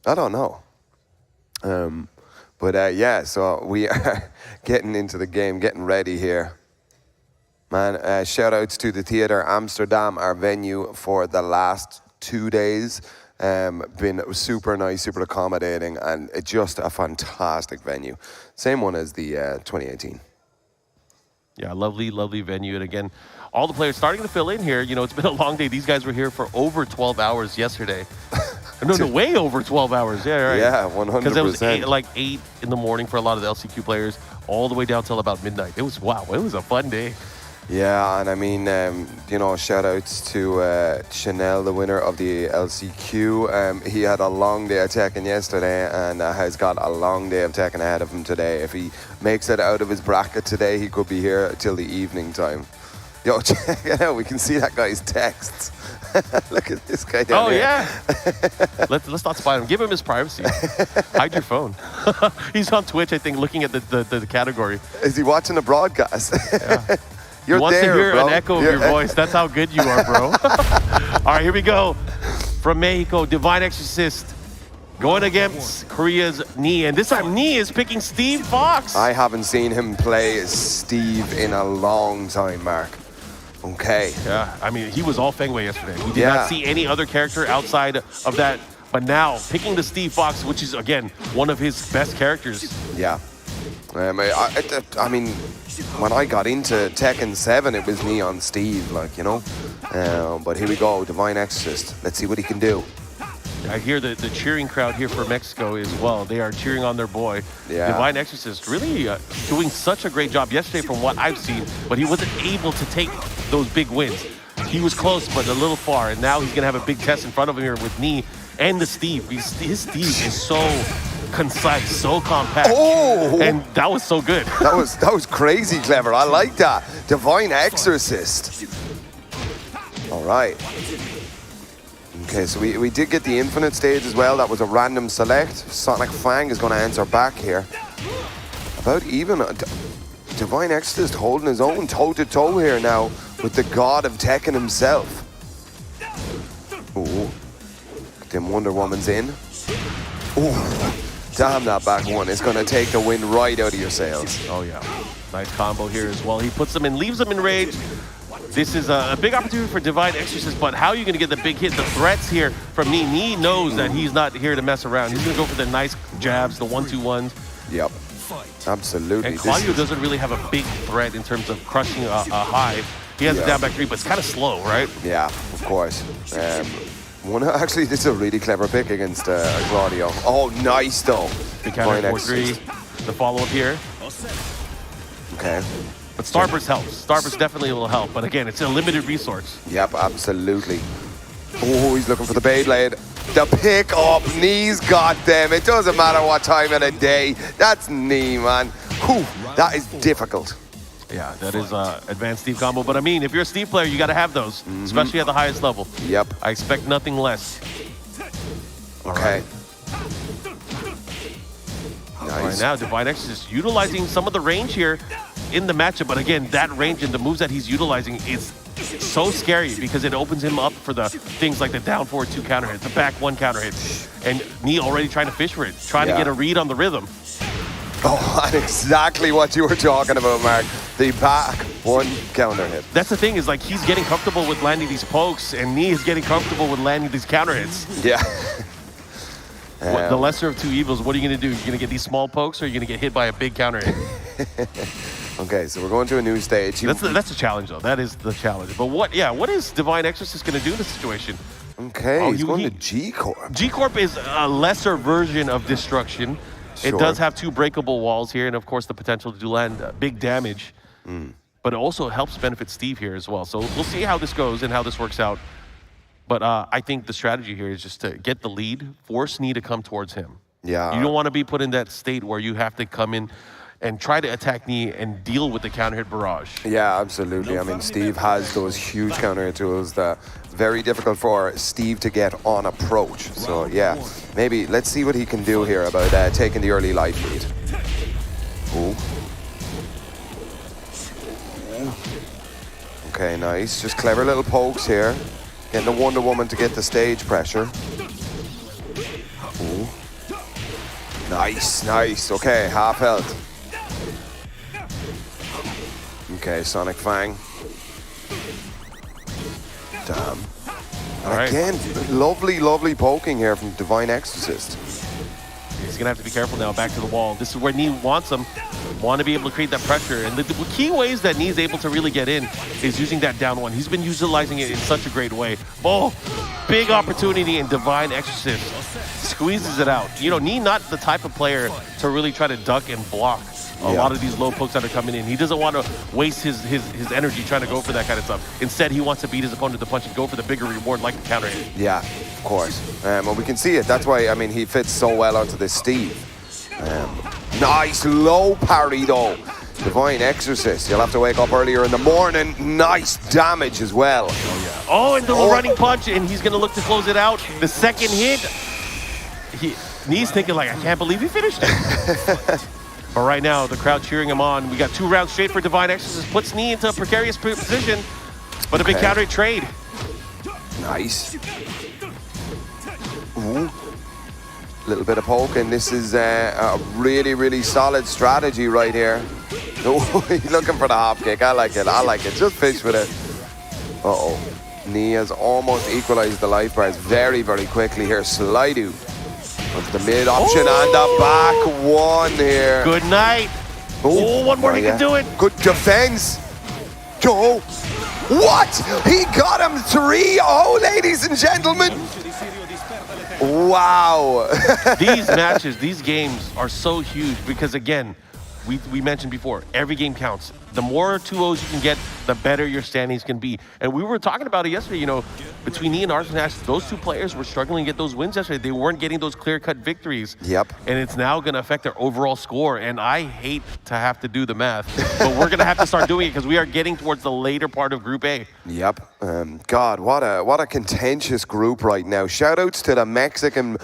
A: I don't know. But yeah, so we are getting into the game, getting ready here. Man, shout outs to the Theatre Amsterdam, our venue for the last 2 days. Been super nice, super accommodating, and it's just a fantastic venue. Same one as the 2018.
B: Yeah, lovely, lovely venue. And again, all the players starting to fill in here. You know, it's been a long day. These guys were here for over 12 hours yesterday. No, way over 12 hours. Yeah, right.
A: Yeah, 100%.
B: Because it was 8 in the morning for a lot of the LCQ players, all the way down till about midnight. It was, wow, it was a fun day.
A: Yeah, and I mean, you know, shout outs to Chanel, the winner of the LCQ. He had a long day of Tekken yesterday and has got a long day of Tekken ahead of him today. If he makes it out of his bracket today, he could be here till the evening time. Yo, check it out. We can see that guy's texts. Look at this guy down here.
B: Yeah. Let's not spy him. Give him his privacy. Hide your phone. He's on Twitch, I think, looking at the category.
A: Is he watching the broadcast?
B: Yeah.
A: You're
B: he wants
A: there,
B: to hear
A: bro.
B: an echo of your voice. That's how good you are, bro. All right, here we go. From Mexico, Divine Exorcist going against Korea's Knee. And this time, Knee is picking Steve Fox.
A: I haven't seen him play as Steve in a long time, Mark. Okay.
B: Yeah, I mean, he was all Fengwei yesterday. We did
A: Yeah.
B: not see any other character outside of that. But now, picking the Steve Fox, which is, again, one of his best characters.
A: Yeah. I mean, when I got into Tekken 7, it was me on Steve, like, you know. But here we go, Divine Exorcist. Let's see what he can do.
B: I hear the cheering crowd here for Mexico as well. They are cheering on their boy.
A: Yeah.
B: Divine Exorcist really doing such a great job yesterday from what I've seen, but he wasn't able to take those big wins. He was close, but a little far, and now he's going to have a big test in front of him here with Knee and the Steve. His Steve is so concise, so compact,
A: Oh!
B: and that was so good.
A: That was crazy clever. I like that. Divine Exorcist. All right. Okay, so we did get the Infinite stage as well. That was a random select. Sonic Fang is going to answer back here. About even. Divine Exorcist holding his own toe-to-toe here now with the god of Tekken himself. Ooh. Them Wonder Woman's in. Ooh. Damn, that back one is going to take the wind right out of your sails.
B: Oh, yeah. Nice combo here as well. He puts them in, leaves them in rage. This is a big opportunity for Divine Exorcist, but how are you going to get the big hit? The threats here from Knee. Knee knows that he's not here to mess around. He's going to go for the nice jabs, the 1-2-1s.
A: Yep. Absolutely.
B: And Claudio doesn't really have a big threat in terms of crushing a high. He has a down back 3, but it's kind of slow, right?
A: Yeah, of course. Actually, this is a really clever pick against Claudio. Oh, nice though.
B: Big counter
A: Divine
B: 4-3.
A: Exorcist.
B: The follow-up here.
A: Okay.
B: But Starburst helps. Starburst definitely will help. But again, it's a limited resource.
A: Yep, absolutely. Oh, he's looking for the Beyblade. The pick up, Knees got them. It doesn't matter what time of the day. That's Knee, man. Whew, that is difficult.
B: Yeah, that is advanced Steve combo. But I mean, if you're a Steve player, you got to have those, especially at the highest level.
A: Yep.
B: I expect nothing less.
A: Okay.
B: Right
A: Nice.
B: now, Divine Exorcist utilizing some of the range here in the matchup. But again, that range and the moves that he's utilizing is so scary because it opens him up for the things like the down forward 2 counter hit, the back 1 counter hit. And Knee already trying to fish for it, trying to get a read on the rhythm.
A: Oh, and exactly what you were talking about, Mark. The back 1 counter hit.
B: That's the thing, is like he's getting comfortable with landing these pokes, and Knee is getting comfortable with landing these counter hits.
A: Yeah.
B: The lesser of two evils, what are you going to do? You're going to get these small pokes, or are you going to get hit by a big counter hit?
A: Okay, so we're going to a new stage.
B: That's the challenge, though. That is the challenge. But what is Divine Exorcist going to do in this situation?
A: Okay, he's going to G-Corp.
B: G-Corp is a lesser version of Destruction.
A: Sure.
B: It does have 2 breakable walls here, and of course the potential to land big damage. But it also helps benefit Steve here as well. So we'll see how this goes and how this works out. But I think the strategy here is just to get the lead, force Knee to come towards him.
A: Yeah.
B: You don't want to be put in that state where you have to come in and try to attack Knee and deal with the counter hit barrage.
A: Yeah, absolutely. I mean, Steve has those huge counter hit tools that very difficult for Steve to get on approach. So yeah, maybe let's see what he can do here about taking the early life lead. Ooh. Okay, nice. Just clever little pokes here. Getting the Wonder Woman to get the stage pressure. Ooh. Nice, nice. Okay, half health. Okay, Sonic Fang. Damn.
B: All right.
A: Again, lovely, lovely poking here from Divine Exorcist.
B: He's going to have to be careful now, back to the wall. This is where Knee wants him. Want to be able to create that pressure. And the key ways that Knee is able to really get in is using that down 1. He's been utilizing it in such a great way. Oh, big opportunity, and Divine Exorcist squeezes it out. You know, Knee not the type of player to really try to duck and block a lot of these low pokes that are coming in. He doesn't want to waste his energy trying to go for that kind of stuff. Instead, he wants to beat his opponent to the punch and go for the bigger reward like the counter hit.
A: Yeah, of course. Well, we can see it. That's why, I mean, he fits so well onto this Steve. Nice low parry, though. Divine Exorcist. You'll have to wake up earlier in the morning. Nice damage as well.
B: Oh, and the running punch, and he's going to look to close it out. The second hit, Knee's thinking like, I can't believe he finished it. But right now, the crowd cheering him on. We got 2 rounds straight for Divine Exorcist. Puts Knee into a precarious position, but a big counter trade.
A: Nice. Ooh. Little bit of poking. This is a really, really solid strategy right here. Oh, he's looking for the hop kick. I like it. I like it. Just fish with it. Uh-oh. Knee has almost equalized the life bars very, very quickly here. Slido. Onto the mid option and the back one here.
B: Good night. Oh, one more, he can do it.
A: Good defense. Go. What? He got him 3-0, ladies and gentlemen. Wow.
B: These matches, these games are so huge because, again, we mentioned before, every game counts. The more 2-0s you can get, the better your standings can be. And we were talking about it yesterday, you know, between Knee and Arslan Ash, those 2 players were struggling to get those wins yesterday. They weren't getting those clear-cut victories.
A: Yep.
B: And it's now going to affect their overall score. And I hate to have to do the math, but we're going to have to start doing it because we are getting towards the later part of Group A.
A: Yep. God, what a contentious group right now. Shout-outs to the Mexican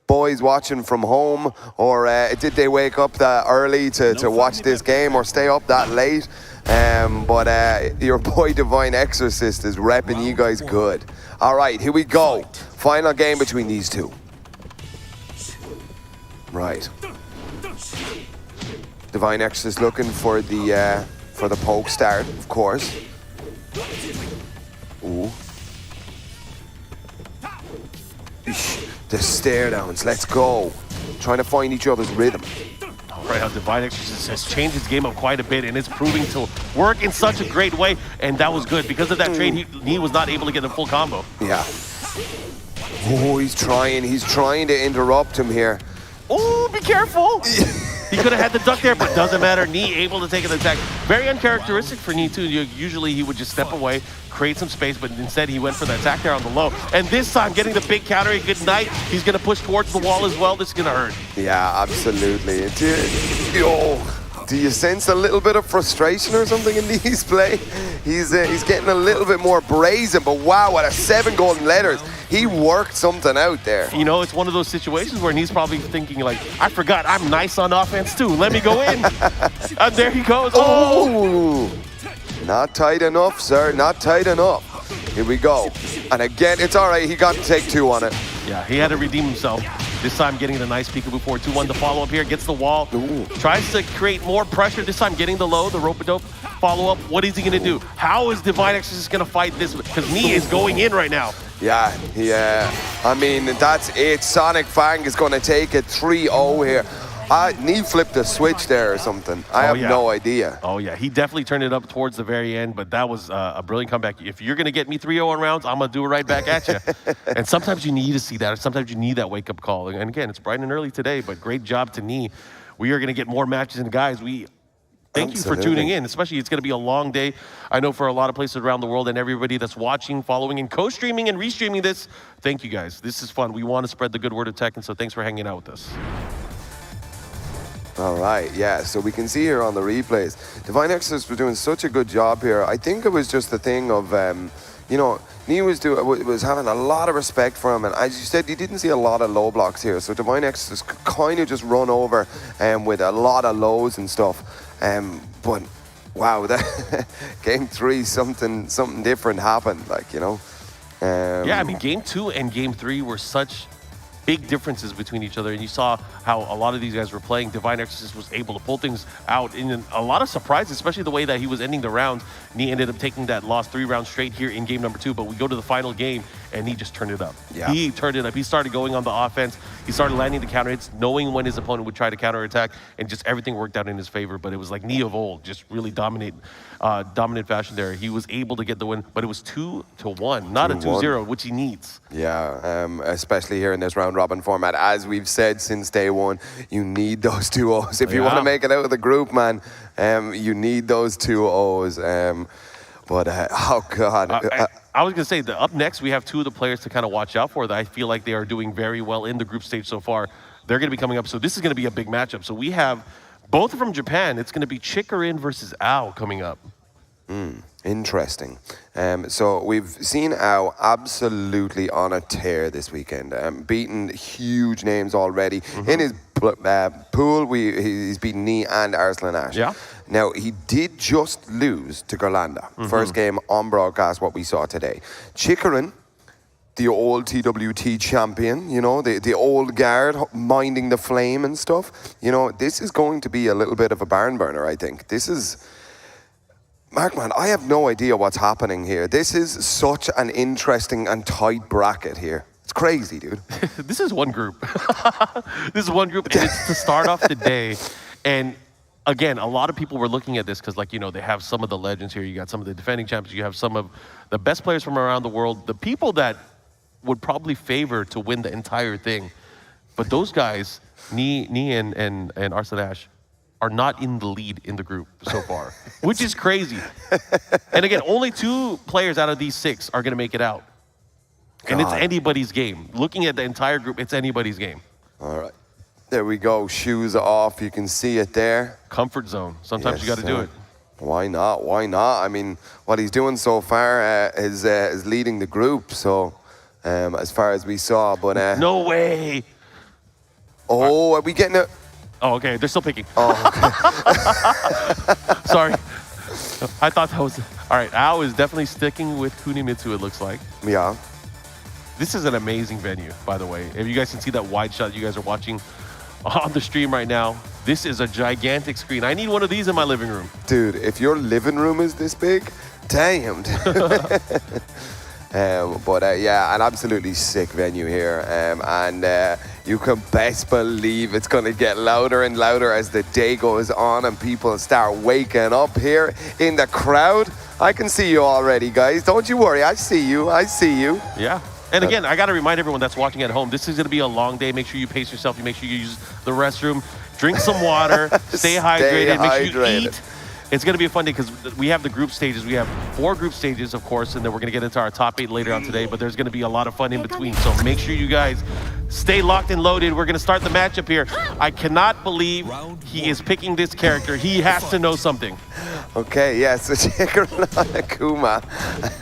A: boys watching from home, or did they wake up that early to watch this game or stay up that late? But your boy Divine Exorcist is repping you guys good. All right, here we go. Final game between these 2. Right. Divine Exorcist looking for the poke start, of course. Ooh. The stare downs, let's go. Trying to find each other's rhythm.
B: Right now, Divine Exorcist has changed his game up quite a bit, and it's proving to work in such a great way, and that was good. Because of that trade, he was not able to get a full combo.
A: Yeah. Oh, he's trying to interrupt him here.
B: Oh, be careful! He could have had the duck there, but doesn't matter. Knee able to take an attack. Very uncharacteristic for Knee, too. Usually he would just step away, create some space, but instead he went for the attack there on the low. And this time, getting the big counter, a good night. He's going to push towards the wall as well. This is going to hurt.
A: Yeah, absolutely. Do you sense a little bit of frustration or something in Knee's play? He's getting a little bit more brazen, but wow, what a 7 golden letters. He worked something out there.
B: You know, it's one of those situations where he's probably thinking like, I forgot I'm nice on offense too. Let me go in. And there he goes. Oh!
A: Not tight enough, sir. Not tight enough. Here we go. And again, it's all right. He got to take 2 on it.
B: Yeah, he had to redeem himself. This time getting the nice peekaboo forward 2-1. The follow-up here, gets the wall.
A: Ooh.
B: Tries to create more pressure. This time getting the low, the rope-a-dope follow-up. What is he going to do? How is Divine Exorcist going to fight this? Because Knee is going in right now.
A: Yeah. I mean, that's it. Sonic Fang is going to take it 3-0 here. Knee flipped a switch there or something. I have no idea.
B: Oh, yeah. He definitely turned it up towards the very end, but that was a brilliant comeback. If you're going to get me 3-0 in rounds, I'm going to do it right back at you. And sometimes you need to see that, or sometimes you need that wake-up call. And again, it's bright and early today, but great job to Knee. We are going to get more matches. And guys, thank you for tuning in, especially it's going to be a long day. I know for a lot of places around the world, and everybody that's watching, following, and co-streaming and restreaming this, thank you guys. This is fun. We want to spread the good word of Tekken, so thanks for hanging out with us.
A: All right, yeah, so we can see here on the replays, Divine Exorcist was doing such a good job here. I think it was just the thing of, you know, Knee was having a lot of respect for him, and as you said, you didn't see a lot of low blocks here, so Divine Exorcist kind of just run over with a lot of lows and stuff. But wow, that game 3, something different happened, like, you know.
B: Yeah, I mean, game 2 and game 3 were such big differences between each other, and you saw how a lot of these guys were playing. Divine Exorcist was able to pull things out in a lot of surprises, especially the way that he was ending the rounds. And he ended up taking that loss 3 rounds straight here in game number 2, but we go to the final game and he just turned it up.
A: Yeah.
B: He turned it up. He started going on the offense. He started landing the counter hits, knowing when his opponent would try to counterattack, and just everything worked out in his favor. But it was like Knee of old, just really dominant fashion there. He was able to get the win, but it was 2-1, not a 2-0, which he needs.
A: Yeah, especially here in this round robin format. As we've said since day one, you need those 2-0s. If you want to make it out of the group, man, you need those 2-0s. Oh, God.
B: I was going to say that up next, we have 2 of the players to kind of watch out for that I feel like they are doing very well in the group stage so far. They're going to be coming up, so this is going to be a big matchup. So we have both from Japan. It's going to be Chikarin versus Ao coming up.
A: Interesting. So we've seen Ao absolutely on a tear this weekend, beaten huge names already. In his pool, he's beaten Knee and Arslan Ash.
B: Yeah.
A: Now, he did just lose to Gerlanda. First game on broadcast, what we saw today. Chikarin, the old TWT champion, you know, the old guard minding the flame and stuff. You know, this is going to be a little bit of a barn burner, I think. This is... Markman, I have no idea what's happening here. This is such an interesting and tight bracket here. It's crazy, dude.
B: This is one group. This is one group, and it's to start off the day. And again, a lot of people were looking at this because, like, you know, they have some of the legends here. You got some of the defending champions. You have some of the best players from around the world. The people that would probably favor to win the entire thing. But those guys, Knee and Arslan Ash, are not in the lead in the group so far, which is crazy. And again, only 2 players out of these 6 are going to make it out. And it's anybody's game. Looking at the entire group, it's anybody's game.
A: All right. There we go. Shoes off. You can see it there.
B: Comfort zone. Sometimes you got to do it.
A: Why not? Why not? I mean, what he's doing so far is leading the group. So, as far as we saw, but
B: no way.
A: Oh, are we getting it?
B: Oh, okay. They're still picking.
A: Oh, okay.
B: Sorry. I thought that was... All right, Ao is definitely sticking with Kunimitsu, it looks like.
A: Yeah.
B: This is an amazing venue, by the way. If you guys can see that wide shot you guys are watching on the stream right now, this is a gigantic screen. I need one of these in my living room.
A: Dude, if your living room is this big, damn. Yeah, an absolutely sick venue here. And you can best believe it's going to get louder and louder as the day goes on and people start waking up here in the crowd. I can see you already, guys. Don't you worry. I see you. I see you.
B: Yeah. And again, I got to remind everyone that's watching at home, this is going to be a long day. Make sure you pace yourself. You make sure you use the restroom. Drink some water. Stay hydrated. Make sure you eat. It's going to be a fun day because we have the group stages. We have 4 group stages, of course, and then we're going to get into our top 8 later on today, but there's going to be a lot of fun in between. So make sure you guys stay locked and loaded. We're going to start the matchup here. I cannot believe he is picking this character. He has to know something.
A: Okay, yeah, so Chikarin on Akuma,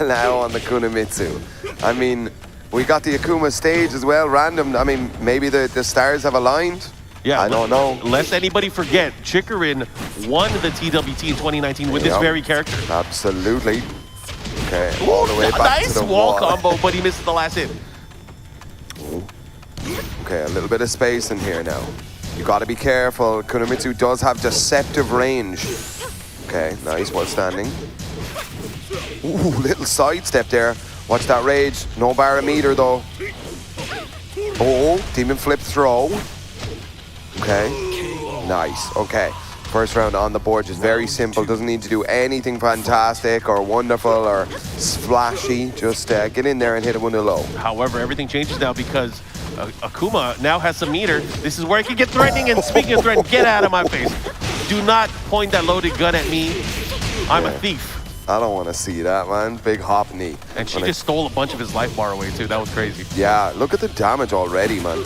A: now on the Kunimitsu. I mean, we got the Akuma stage as well, random. I mean, maybe the stars have aligned.
B: Yeah,
A: I don't know.
B: Lest anybody forget, Chikarin won the TWT in 2019 with this very character.
A: Absolutely. Okay, all the way back
B: nice
A: to the
B: wall combo, but he missed the last hit.
A: Ooh. Okay, a little bit of space in here now. You got to be careful. Kunimitsu does have deceptive range. Okay, nice, well standing. Ooh, little sidestep there. Watch that rage. No barometer though. Oh, demon flip throw. Okay, nice, okay. First round on the board, just very simple. Doesn't need to do anything fantastic or wonderful or splashy. Just get in there and hit it when they're low.
B: However, everything changes now because Akuma now has some meter. This is where he can get threatening, and speaking of threatening, get out of my face. Do not point that loaded gun at me. I'm a thief.
A: I don't want to see that, man. Big hop knee.
B: And she just stole a bunch of his life bar away, too. That was crazy.
A: Yeah, look at the damage already, man.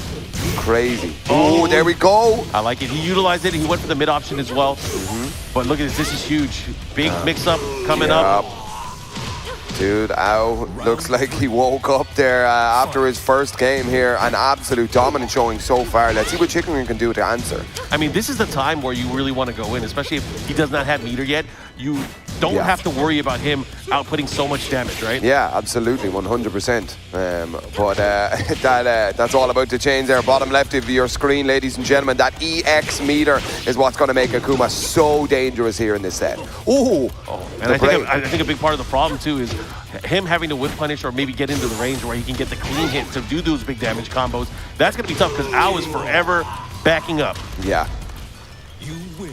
A: Crazy. Oh, there we go.
B: I like it. He utilized it. He went for the mid option as well. But look at this. This is huge. Big mix-up coming up.
A: Dude, Ao looks like he woke up there after his first game here. An absolute dominant showing so far. Let's see what Chikarin can do to answer.
B: I mean, this is the time where you really want to go in, especially if he does not have meter yet. You don't have to worry about him outputting so much damage, right?
A: Yeah, absolutely, 100%. That's all about to change there. Bottom left of your screen, ladies and gentlemen, that EX meter is what's going to make Akuma so dangerous here in this set. Ooh!
B: And I think a big part of the problem, too, is him having to whip punish or maybe get into the range where he can get the clean hit to do those big damage combos. That's going to be tough because Ao is forever backing up.
A: Yeah.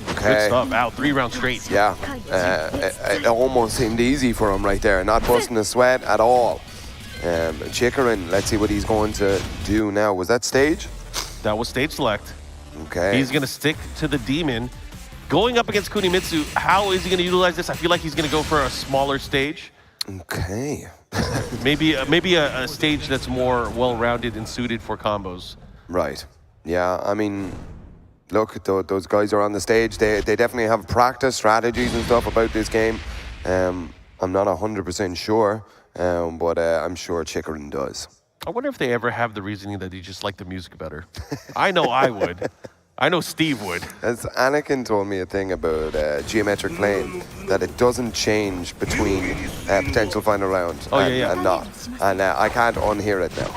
A: Okay.
B: Good stuff, Ao. 3 rounds straight.
A: Yeah, it almost seemed easy for him right there. Not busting a sweat at all. Chikarin, let's see what he's going to do now. Was that stage?
B: That was stage select.
A: Okay.
B: He's going to stick to the demon. Going up against Kunimitsu, how is he going to utilize this? I feel like he's going to go for a smaller stage.
A: Okay.
B: maybe a stage that's more well-rounded and suited for combos.
A: Right. Yeah, I mean, look, those guys are on the stage. They definitely have practice strategies and stuff about this game. I'm not 100% sure, but I'm sure Chikarin does.
B: I wonder if they ever have the reasoning that they just like the music better. I know I would. I know Steve would.
A: As Anakin told me a thing about geometric plane, that it doesn't change between potential final round and not. And I can't unhear it now.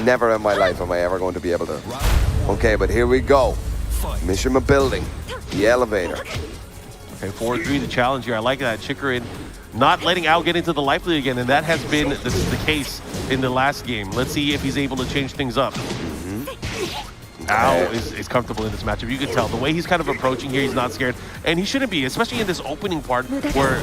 A: Never in my life am I ever going to be able to. Okay, but here we go. Mission of building, the elevator.
B: Okay, 4-3 the challenge here. I like that. Chikarin not letting Al get into the life lead again, and that has been the case in the last game. Let's see if he's able to change things up. Al is comfortable in this matchup. You can tell the way he's kind of approaching here, he's not scared. And he shouldn't be, especially in this opening part where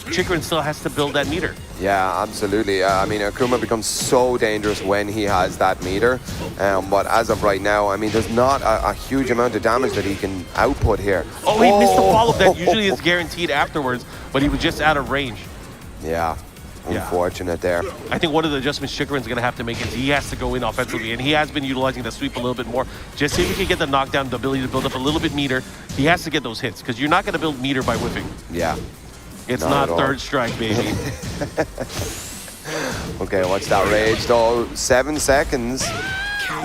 B: Chikarin still has to build that meter.
A: Yeah, absolutely. I mean, Akuma becomes so dangerous when he has that meter. But as of right now, I mean, there's not a huge amount of damage that he can output here.
B: Oh, he missed the follow-up that usually is guaranteed afterwards, but he was just out of range.
A: Yeah. Unfortunate there.
B: I think one of the adjustments Chikarin's going to have to make is he has to go in offensively, and he has been utilizing the sweep a little bit more. Just so he can get the knockdown, the ability to build up a little bit meter, he has to get those hits, because you're not going to build meter by whiffing.
A: Yeah.
B: It's not third strike, baby.
A: Okay, what's that rage though? 7 seconds.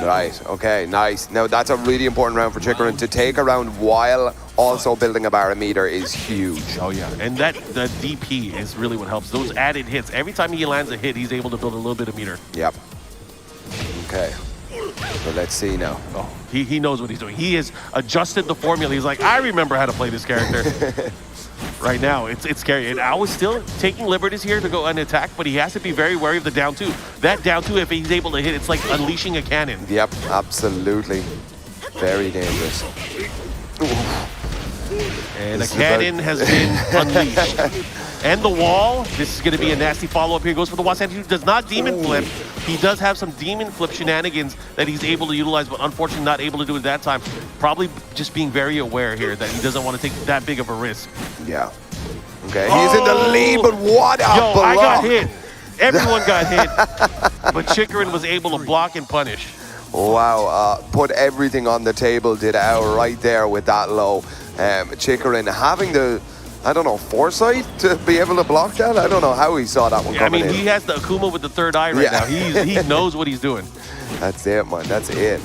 A: Right, okay, nice. Now that's a really important round for Chikarin. To take a round while also building a barometer is huge.
B: Oh yeah, and the DP is really what helps. Those added hits. Every time he lands a hit, he's able to build a little bit of meter.
A: Yep. Okay. So let's see now.
B: Oh, he knows what he's doing. He has adjusted the formula. He's like, I remember how to play this character. Right now, it's scary. And Al is still taking liberties here to go and attack, but he has to be very wary of the down two. That down two, if he's able to hit, it's like unleashing a cannon.
A: Yep, absolutely. Very dangerous.
B: And a cannon has been unleashed. And the wall, this is going to be a nasty follow-up here. Goes for the wall. He does not demon flip. He does have some demon flip shenanigans that he's able to utilize, but unfortunately not able to do it that time. Probably just being very aware here that he doesn't want to take that big of a risk.
A: Yeah. Okay, he's in the lead, but what a block.
B: I got hit. Everyone got hit. But Chikarin was able to block and punish.
A: Wow, put everything on the table, did Al right there with that low. Chikarin having the, I don't know, foresight to be able to block that? I don't know how he saw that one coming in.
B: He has the Akuma with the third eye right now. He knows what he's doing.
A: That's it, man. That's it.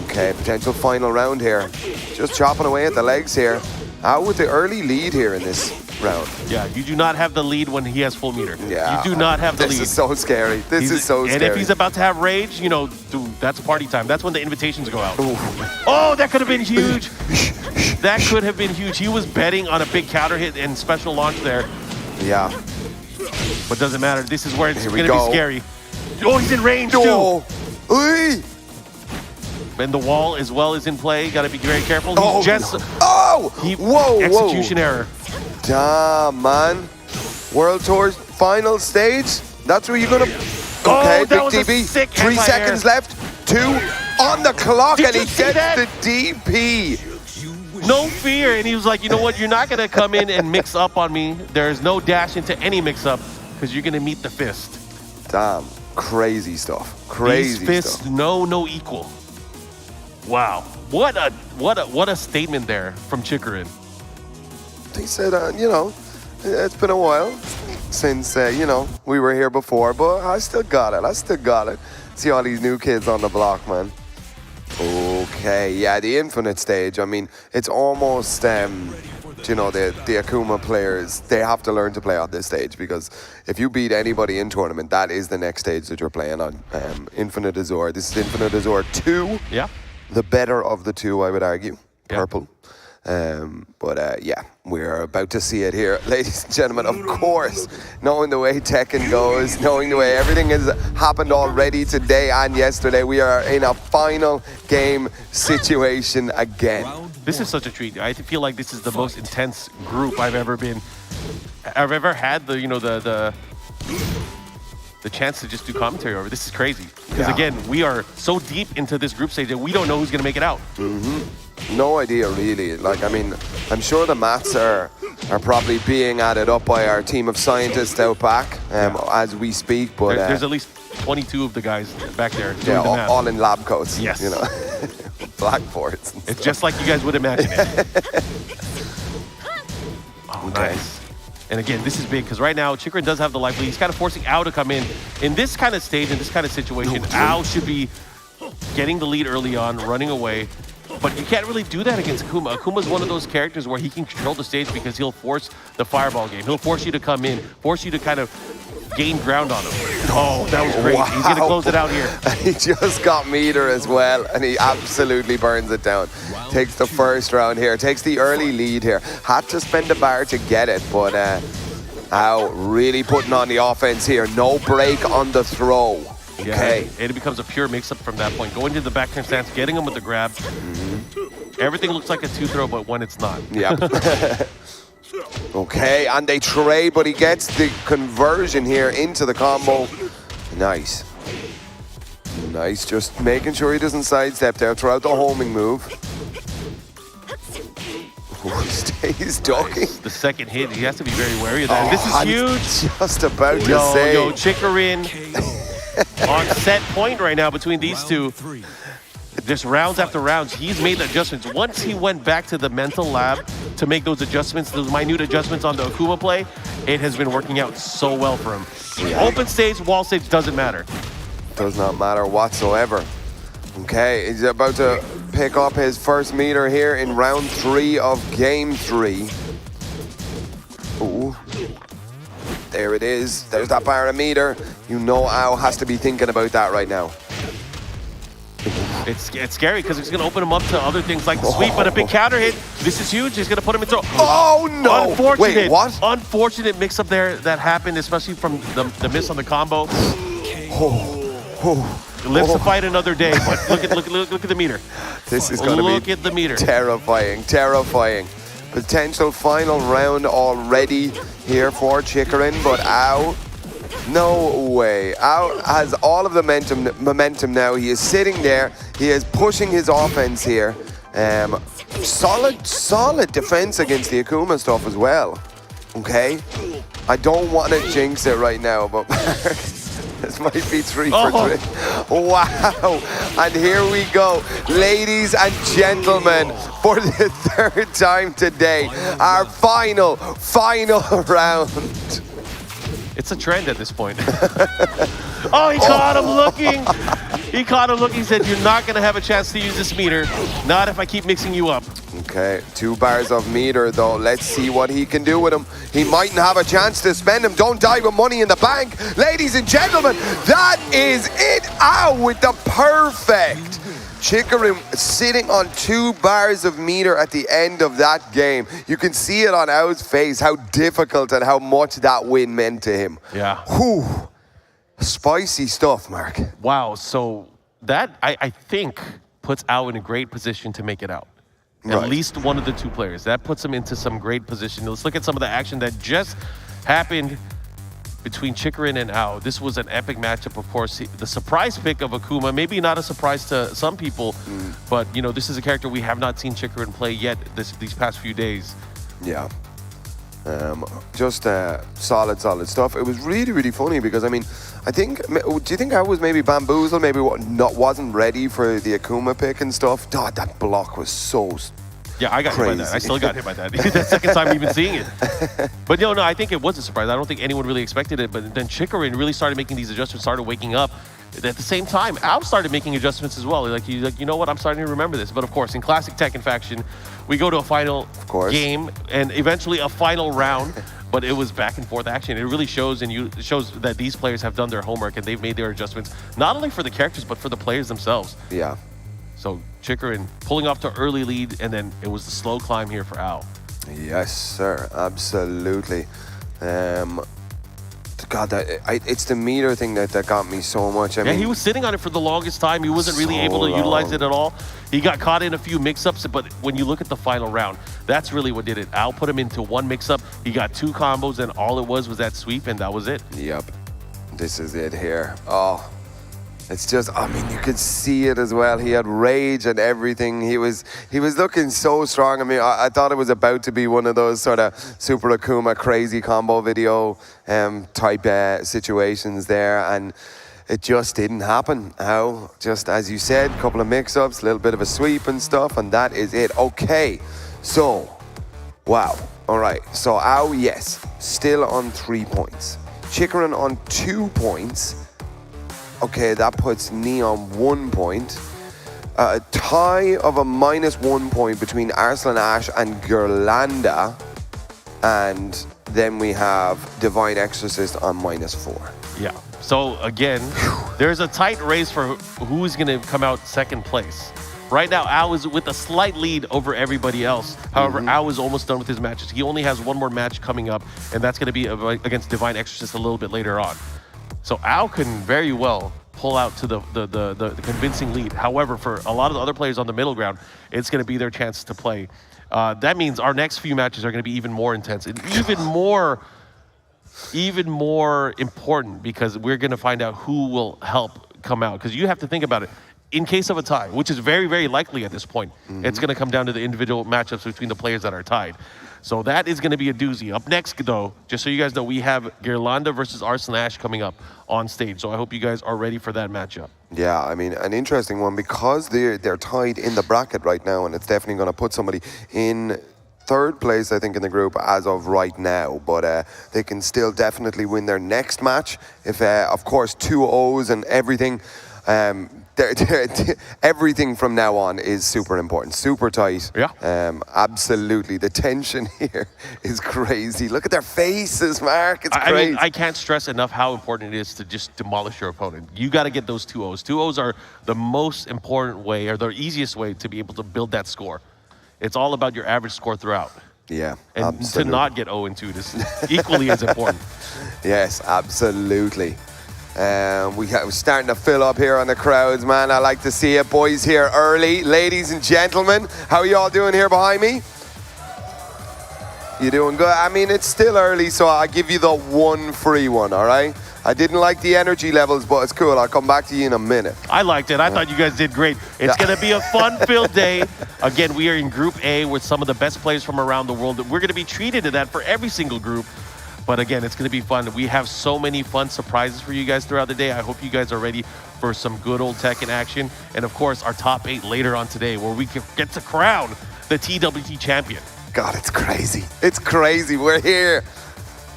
A: Okay, potential final round here. Just chopping away at the legs here. Out with the early lead here in this round.
B: Yeah, you do not have the lead when he has full meter.
A: Yeah.
B: You do not have the lead.
A: This is so scary. This is so scary.
B: And if he's about to have rage, you know, dude, that's party time. That's when the invitations go out. Ooh. Oh, that could have been huge. That could have been huge. He was betting on a big counter hit and special launch there.
A: Yeah.
B: But doesn't matter. This is where it's going to be scary. Oh, he's in range too.
A: Oy.
B: And the wall as well is in play. Got to be very careful. He's execution error.
A: Damn, man. World Tour final stage. That's where you're gonna. Okay, big DP. 3 seconds left. 2 on the clock, and he gets the DP.
B: No fear, and he was like, you know what? You're not gonna come in and mix up on me. There's no dash into any mix-up because you're gonna meet the fist.
A: Damn, crazy stuff. Crazy
B: These fists,
A: stuff.
B: no equal. Wow, what a statement there from Chikarin.
A: He said, you know, it's been a while since, you know, we were here before, but I still got it. I still got it. See all these new kids on the block, man. Okay, yeah, the Infinite stage. I mean, it's almost, you know, the Akuma players, they have to learn to play on this stage because if you beat anybody in tournament, that is the next stage that you're playing on. Infinite Azure. This is Infinite Azure 2.
B: Yeah.
A: The better of the two, I would argue.
B: Yeah.
A: Purple. Yeah, we're about to see it here. Ladies and gentlemen, of course, knowing the way Tekken goes, knowing the way everything has happened already today and yesterday, we are in a final game situation again.
B: This is such a treat. I feel like this is the most intense group I've ever had. The chance to just do commentary over. This is crazy. Because again, we are so deep into this group stage that we don't know who's going to make it out.
A: No idea, really. Like, I mean, I'm sure the maths are probably being added up by our team of scientists out back as we speak. But
B: there's at least 22 of the guys back there doing the math.
A: all in lab coats.
B: Yes.
A: You know, blackboards.
B: It's just like you guys would imagine it. Oh,
A: okay.
B: Nice. And again, this is big because right now, Chikrin does have the life lead. He's kind of forcing Ao to come in. In this kind of stage, in this kind of situation, Ao should be getting the lead early on, running away. But you can't really do that against Akuma. Akuma's one of those characters where he can control the stage because he'll force the fireball game. He'll force you to come in, force you to kind of gain ground on him. Oh, that was great. Wow. He's going to close it out here.
A: He just got meter as well, and he absolutely burns it down. Takes the first round here, takes the early lead here. Had to spend a bar to get it, but Ao really putting on the offense here. No break on the throw. Okay.
B: Yeah, it becomes a pure mix-up from that point. Going to the back turn stance, getting him with the grab. Everything looks like a two-throw, but when it's not.
A: Yeah. Okay, and they trade, but he gets the conversion here into the combo. Nice. Nice, just making sure he doesn't sidestep there throughout the homing move. Stays ducking.
B: The second hit, he has to be very wary of that. This is huge.
A: Just about to say.
B: Yo, Chikrin on set point right now between these two. Just rounds after rounds, he's made adjustments. Once he went back to the mental lab to make those adjustments, those minute adjustments on the Akuma play, it has been working out so well for him. Yeah. Open stage, wall stage, doesn't matter.
A: Does not matter whatsoever. Okay, he's about to pick up his first meter here in round 3 of game 3. Ooh. There it is. There's that barometer. You know Ao has to be thinking about that right now.
B: It's scary because it's going to open him up to other things like the sweep, but a big counter hit. This is huge. He's going to put him into...
A: Oh, no!
B: Unfortunate.
A: Wait, what?
B: Unfortunate mix-up there that happened, especially from the miss on the combo. Lives to fight another day, but look at the meter.
A: This is going to be
B: look at the meter.
A: Terrifying, terrifying. Potential final round already here for Chikrin, but Ao, no way. Ao has all of the momentum now. He is sitting there. He is pushing his offense here. Solid defense against the Akuma stuff as well. Okay, I don't want to jinx it right now, but this might be 3 for 3. Wow, and here we go, ladies and gentlemen, for the 3rd time today, our final round.
B: It's a trend at this point. Oh, he caught him looking. He caught him looking. He said, you're not going to have a chance to use this meter. Not if I keep mixing you up.
A: Okay, 2 bars of meter though. Let's see what he can do with him. He mightn't have a chance to spend him. Don't die with money in the bank. Ladies and gentlemen, that is it. Ao with the perfect. Chikrin sitting on 2 bars of meter at the end of that game. You can see it on Ao's face, how difficult and how much that win meant to him.
B: Yeah.
A: Whew. Spicy stuff, Mark.
B: Wow, so that, I think, puts Ao in a great position to make it out.
A: Right.
B: At least one of the 2 players. That puts him into some great position. Let's look at some of the action that just happened between Chikrin and Ao. This was an epic matchup, of course. The surprise pick of Akuma, maybe not a surprise to some people, but you know, this is a character we have not seen Chikrin play yet these past few days.
A: Yeah. Just solid stuff. It was really funny because, I mean, do you think I was maybe bamboozled, maybe wasn't ready for the Akuma pick and stuff? God, that block was so
B: Yeah, I got hit by that. I still got hit by that. That's the second time even seeing it. But no, I think it was a surprise. I don't think anyone really expected it, but then Chikrin really started making these adjustments, started waking up. At the same time, Ao started making adjustments as well. He's like, you know what, I'm starting to remember this. But of course, in classic Tekken fashion, we go to a final game and eventually a final round. But it was back and forth action. It really shows, shows that these players have done their homework and they've made their adjustments, not only for the characters, but for the players themselves.
A: Yeah.
B: So Chikrin pulling off to early lead, and then it was the slow climb here for Ao.
A: Yes, sir. Absolutely. God, it's the meter thing that got me so much. I mean,
B: he was sitting on it for the longest time. He wasn't really able to utilize it at all. He got caught in a few mix-ups, but when you look at the final round, that's really what did it. Ao put him into 1 mix-up. He got 2 combos, and all it was that sweep, and that was it.
A: Yep. This is it here. Oh, it's just, I mean, you could see it as well. He had rage and everything. He was looking so strong. I mean, I thought it was about to be one of those sort of Super Akuma crazy combo video type situations there, and it just didn't happen. How, just as you said, a couple of mix-ups, a little bit of a sweep and stuff, and that is it. Okay, so, wow. All right, so Ao, yes, still on 3 points. Chikaran on 2 points. Okay, that puts Nee on 1 point. A tie of a -1 point between Arslan Ash and Gerlanda. And then we have Divine Exorcist on -4.
B: Yeah. So again, there's a tight race for who's going to come out second place. Right now, Al is with a slight lead over everybody else. However, Al is almost done with his matches. He only has one more match coming up, and that's going to be against Divine Exorcist a little bit later on. So Al can very well pull out to the convincing lead. However, for a lot of the other players on the middle ground, it's going to be their chance to play. That means our next few matches are going to be even more intense and even more important, because we're going to find out who will help come out. Because you have to think about it. In case of a tie, which is very, very likely at this point, it's going to come down to the individual matchups between the players that are tied. So that is going to be a doozy. Up next, though, just so you guys know, we have Gerlanda versus Arslan Ash coming up on stage. So I hope you guys are ready for that matchup.
A: Yeah, I mean, an interesting one, because they're tied in the bracket right now, and it's definitely going to put somebody in third place, I think, in the group as of right now. But they can still definitely win their next match if, of course, 2-0s and everything. Everything from now on is super important, super tight.
B: Yeah.
A: Absolutely. The tension here is crazy. Look at their faces, Mark. It's crazy.
B: I mean, I can't stress enough how important it is to just demolish your opponent. You got to get those 2-0s. 2-0s are the most important way, or the easiest way, to be able to build that score. It's all about your average score throughout.
A: Yeah,
B: and
A: absolutely.
B: to not get 0-2 is equally as important.
A: Yes, absolutely. We're starting to fill up here on the crowds, man. I like to see it. Boys here early. Ladies and gentlemen, how are you all doing here behind me? You doing good? I mean, it's still early, so I'll give you the one free one, all right? I didn't like the energy levels, but it's cool. I'll come back to you in a minute.
B: I liked it. I thought you guys did great. It's going to be a fun-filled day. Again, we are in Group A with some of the best players from around the world. We're going to be treated to that for every single group. But again, it's going to be fun. We have so many fun surprises for you guys throughout the day. I hope you guys are ready for some good old Tekken action. And of course, our top 8 later on today, where we can get to crown the TWT champion.
A: God, it's crazy. It's crazy. We're here.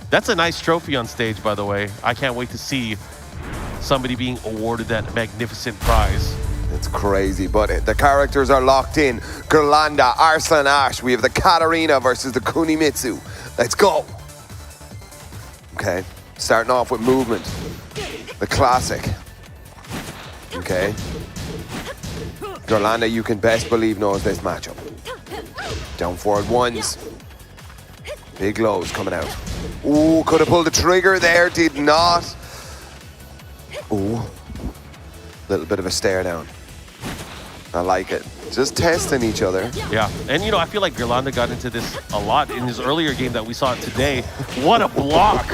B: That's a nice trophy on stage, by the way. I can't wait to see somebody being awarded that magnificent prize.
A: It's crazy, but the characters are locked in. Gerlanda, Arslan Ash. We have the Katarina versus the Kunimitsu. Let's go. Okay, starting off with movement. The classic. Okay. Gerlanda, you can best believe, knows this matchup. Down forward ones. Big lows coming out. Ooh, could have pulled the trigger there, did not. Ooh. Little bit of a stare down. I like it. Just testing each other.
B: Yeah, and you know, I feel like Gerlanda got into this a lot in his earlier game that we saw today. What a block!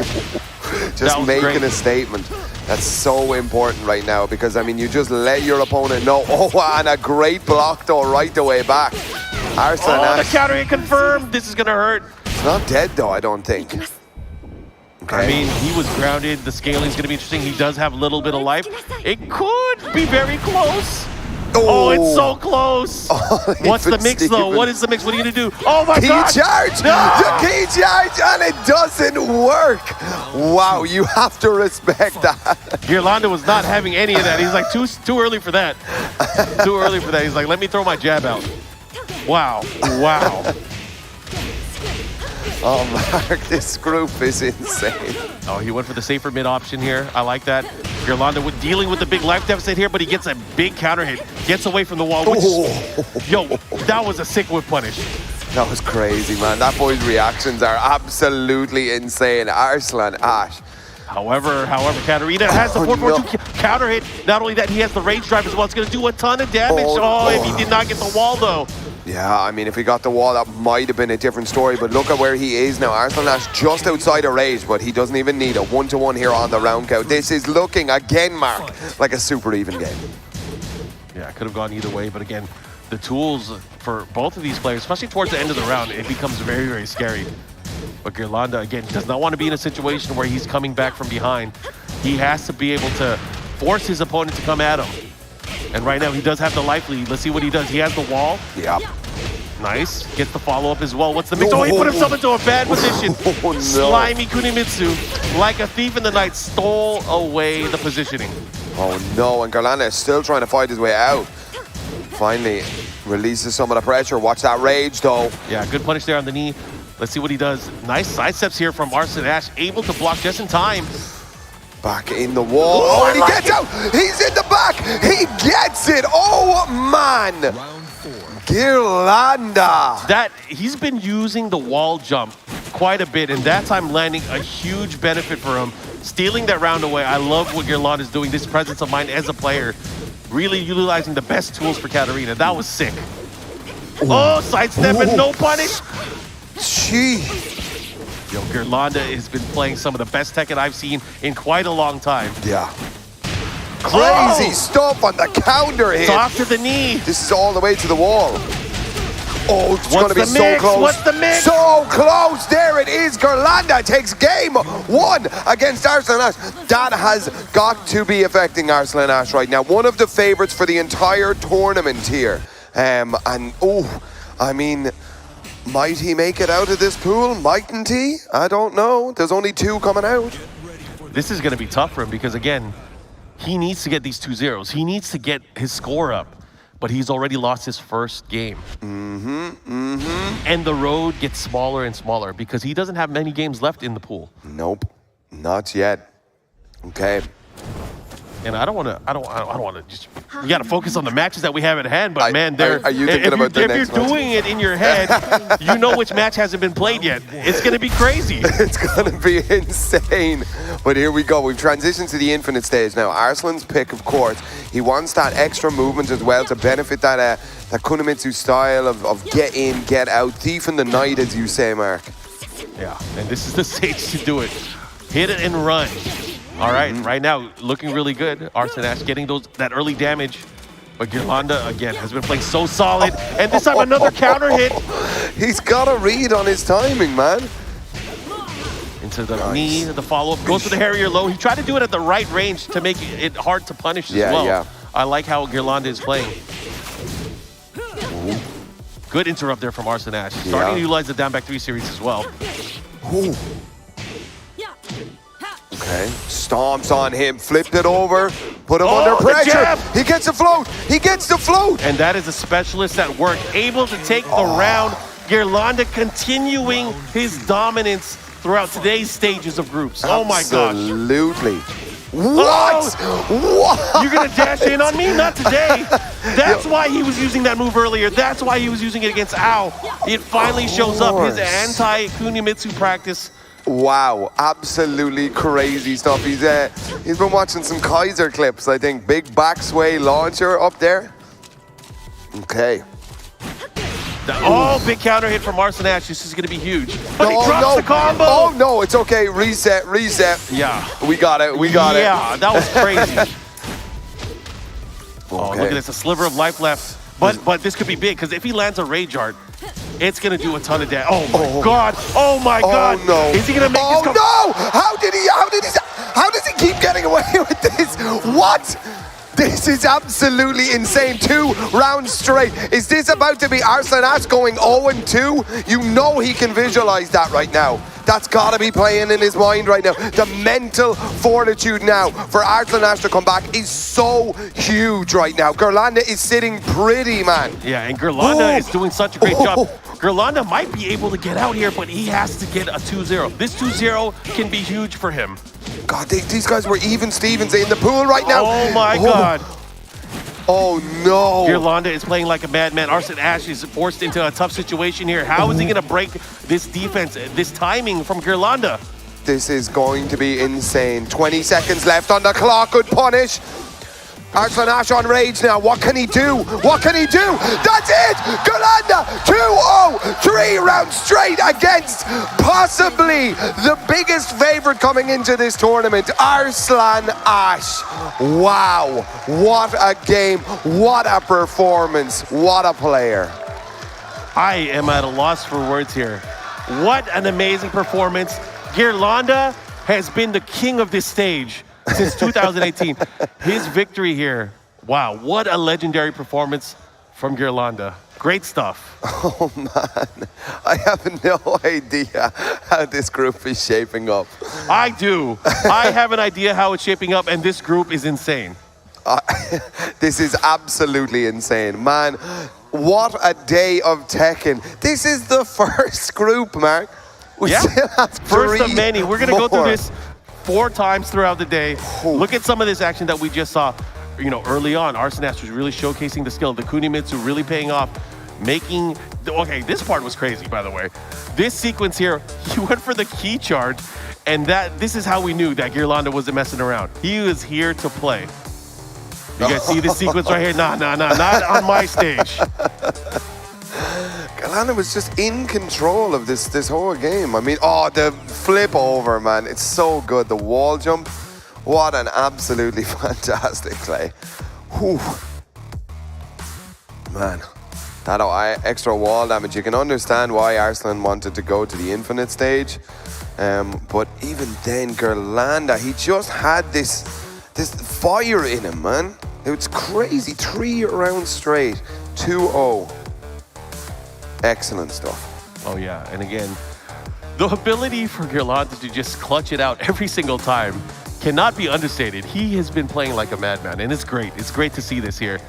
A: Just making a statement. That's so important right now, because I mean, you just let your opponent know. Oh, and a great block though, right the way back. Arslan Ash.
B: The counter hit confirmed. This is gonna hurt.
A: It's not dead though, I don't think. Okay.
B: I mean, he was grounded. The scaling's gonna be interesting. He does have a little bit of life. It could be very close. Oh, it's so close. Oh, what's the mix, though? What is the mix? What are you going to do? Oh, my God.
A: Key charge. No. The key charge, and it doesn't work. Wow, you have to respect that.
B: Gerlanda was not having any of that. He's like, too early for that. Too early for that. He's like, let me throw my jab out. Wow. Wow.
A: Oh, Mark, this group is insane.
B: Oh, he went for the safer mid option here. I like that. Gerlanda dealing with the big life deficit here, but he gets a big counter hit. Gets away from the wall. Yo, that was a sick whip punish.
A: That was crazy, man. That boy's reactions are absolutely insane. Arslan Ash.
B: However, Katarina has the 4-4-2 counter hit. Not only that, he has the range drive as well. It's going to do a ton of damage. Oh, if he did not get the wall, though.
A: Yeah, I mean, if he got the wall, that might have been a different story, but look at where he is now. Arslan Ash just outside of rage, but he doesn't even need a 1-to-1 here on the round count. This is looking, again, Mark, like a super even game.
B: Yeah, it could have gone either way, but again, the tools for both of these players, especially towards the end of the round, it becomes very, very scary. But Gerlanda, again, does not want to be in a situation where he's coming back from behind. He has to be able to force his opponent to come at him. And right now, he does have the life lead. Let's see what he does. He has the wall.
A: Yep.
B: Nice. Gets the follow-up as well. What's the mix? Oh, he put himself into a bad position.
A: Oh, no.
B: Slimy Kunimitsu, like a thief in the night, stole away the positioning.
A: Oh no, and Garlanda is still trying to fight his way out. Finally releases some of the pressure. Watch that rage though.
B: Yeah, good punish there on the knee. Let's see what he does. Nice side steps here from Arslan Ash, able to block just in time.
A: Back in the wall. Oh, and he gets out. He's in the back. He gets it. Oh man.
C: Round 4.
A: Girlanda.
B: That he's been using the wall jump quite a bit, and that time landing a huge benefit for him. Stealing that round away. I love what Girlanda is doing. This presence of mind as a player, really utilizing the best tools for Katarina. That was sick. Oh, sidestep and no punish.
A: Gee.
B: Yo, Girlanda has been playing some of the best Tekken I've seen in quite a long time.
A: Yeah. Crazy stuff on the counter hit.
B: Off to the knee.
A: This is all the way to the wall. Oh, it's going to be
B: What's the
A: so
B: mix?
A: close.
B: What's the mix?
A: So close. There it is. Girlanda takes game 1 against Arslan Ash. That has got to be affecting Arslan Ash right now. One of the favorites for the entire tournament here. And, oh, I mean, might he make it out of this pool? Mightn't he? I don't know. There's only 2 coming out.
B: This is going to be tough for him because, again, he needs to get these 2-0s. He needs to get his score up. But he's already lost his first game. And the road gets smaller and smaller because he doesn't have many games left in the pool.
A: Nope, not yet. Okay.
B: And I don't want to just, we got to focus on the matches that we have at hand, but man,
A: are you thinking about the next
B: if you're doing it in your head, you know which match hasn't been played yet. It's going to be crazy.
A: It's going to be insane. But here we go. We've transitioned to the infinite stage now. Arslan's pick, of course. He wants that extra movement as well to benefit that Kunimitsu style of get in, get out. Thief in the night, as you say, Mark.
B: Yeah, and this is the stage to do it. Hit it and run. All right, right now, looking really good. Arslan Ash getting that early damage. But Girlanda, again, has been playing so solid. And this time, another counter hit.
A: He's got a read on his timing, man.
B: Into the knee, the follow-up. Goes for the Harrier low. He tried to do it at the right range to make it hard to punish as well.
A: Yeah.
B: I like how Girlanda is playing. Good interrupt there from Arslan Ash. Starting to utilize the down back 3 series as well.
A: Ooh. Okay, stomps on him, flipped it over, put him under pressure. He gets the float, he gets the float.
B: And that is a specialist at work, able to take the round. Girlanda continuing his dominance throughout today's stages of groups. Oh my gosh.
A: Absolutely. What? What?
B: You're gonna dash in on me? Not today. That's why he was using that move earlier. That's why he was using it against Ao. It finally shows up, his anti-Kunimitsu practice.
A: Wow, absolutely crazy stuff. He's been watching some Kaiser clips, I think. Big back sway launcher up there. Okay.
B: Big counter hit from Arslan Ash. This is going to be huge. But he drops the combo.
A: Oh, no, it's okay. Reset.
B: Yeah.
A: We got it.
B: Yeah, that was crazy. Oh, look at this. A sliver of life left. But this could be big, because if he lands a Rage Art, it's going to do a ton of damage. Oh, my God. Oh, my God.
A: Oh, no.
B: Is he going to make this come?
A: Oh, no. How does he keep getting away with this? What? This is absolutely insane. 2 rounds straight. Is this about to be Arslan Ash going 0-2? You know he can visualize that right now. That's got to be playing in his mind right now. The mental fortitude now for Arslan Ash to come back is so huge right now. Girlanda is sitting pretty, man.
B: Yeah, and Girlanda is doing such a great job. Girlanda might be able to get out here, but he has to get a 2-0. This 2-0 can be huge for him.
A: God, these guys were even Stevens in the pool right now.
B: Oh, my God.
A: Oh, no.
B: Girlanda is playing like a madman. Arslan Ash is forced into a tough situation here. How is he going to break this defense, this timing from Girlanda?
A: This is going to be insane. 20 seconds left on the clock. Good punish. Arslan Ash on rage now. What can he do? What can he do? That's it! Girlanda 2-0! 3 rounds straight against possibly the biggest favorite coming into this tournament, Arslan Ash. Wow. What a game. What a performance. What a player.
B: I am at a loss for words here. What an amazing performance. Girlanda has been the king of this stage since 2018. His victory here, wow, what a legendary performance from Girlanda. Great stuff.
A: Oh man, I have no idea how this group is shaping up.
B: I do. I have an idea how it's shaping up, and this group is insane.
A: This is absolutely insane, man. What a day of Tekken. This is the first group, Mark. We still have
B: First of
A: three
B: many. We're going to go through
A: more.
B: this 4 times throughout the day. Look at some of this action that we just saw. You know, early on, Arsenash was really showcasing the skill. The Kunimitsu really paying off. Making, okay, this part was crazy, by the way. This sequence here, he went for the key charge, and this is how we knew that Girlanda wasn't messing around. He was here to play. You guys see this sequence right here? Nah, not on my stage.
A: Girlanda was just in control of this whole game. I mean, oh, the flip over, man. It's so good. The wall jump. What an absolutely fantastic play. Whew. Man, that extra wall damage. You can understand why Arslan wanted to go to the infinite stage. But even then, Girlanda, he just had this fire in him, man. It's crazy. 3 rounds straight. 2-0. Excellent stuff.
B: Oh, yeah. And again, the ability for Girlanda to just clutch it out every single time cannot be understated. He has been playing like a madman, and it's great. It's great to see this here,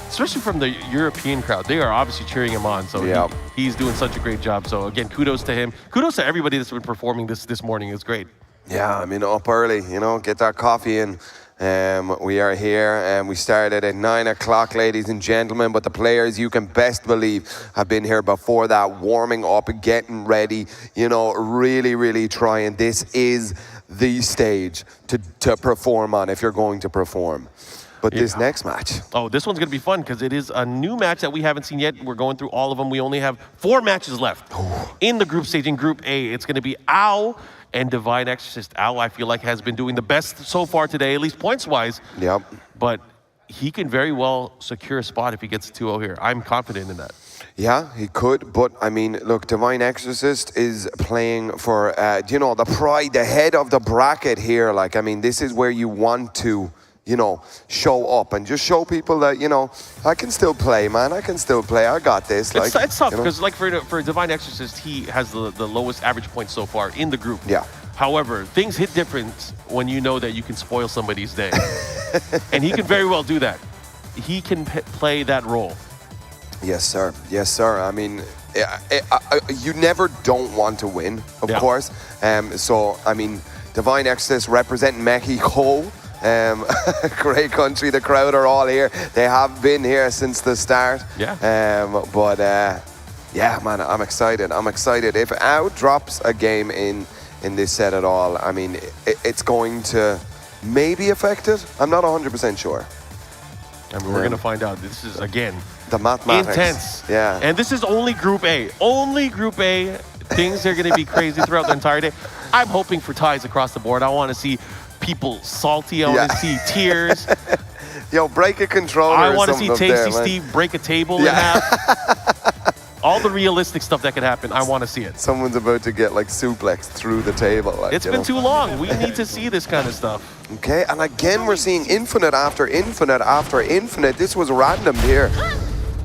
B: especially from the European crowd. They are obviously cheering him on, so he's doing such a great job. So again, kudos to him. Kudos to everybody that's been performing this morning. It's great.
A: Yeah, I mean, up early, you know, get that coffee in. We are here and we started at 9 o'clock, ladies and gentlemen, but the players, you can best believe, have been here before that, warming up and getting ready, you know, really trying. This is the stage to perform on if you're going to perform. But this next match.
B: Oh, this one's going to be fun because it is a new match that we haven't seen yet. We're going through all of them. We only have 4 matches left in the group stage. In Group A, it's going to be Ao and Divine Exorcist. Ao, I feel like, has been doing the best so far today, at least points-wise.
A: Yep.
B: But he can very well secure a spot if he gets a 2-0 here. I'm confident in that.
A: Yeah, he could, but I mean, look, Divine Exorcist is playing for, you know, the pride, the head of the bracket here. Like, I mean, this is where you want to, you know, show up and just show people that, you know, I can still play, man. I can still play. I got this. Like,
B: it's tough
A: you know?
B: because, like, for Divine Exorcist, he has the lowest average points so far in the group.
A: Yeah.
B: However, things hit different when you know that you can spoil somebody's day. And he can very well do that. He can play that role.
A: Yes, sir. Yes, sir. I mean, you never don't want to win, of course. So, I mean, Divine Exorcist representing Mexico. Great country. The crowd are all here. They have been here since the start.
B: Yeah.
A: Yeah, man, I'm excited. I'm excited. If Ao drops a game in this set at all, I mean, it's going to maybe affect it. I'm not 100% sure.
B: I mean, we're going to find out. This is, again,
A: the mathematics.
B: Intense.
A: Yeah.
B: And this is only Group A. Only Group A. Things are going to be crazy throughout the entire day. I'm hoping for ties across the board. I want to see people salty. I want to see tears.
A: Yo, break a controller.
B: I want to see Tasty Steve break a table in half. All the realistic stuff that could happen, I want to see it.
A: Someone's about to get like suplexed through the table. Like,
B: it's been too long. We need to see this kind of stuff.
A: Okay, and again, we're seeing infinite after infinite after infinite. This was random here.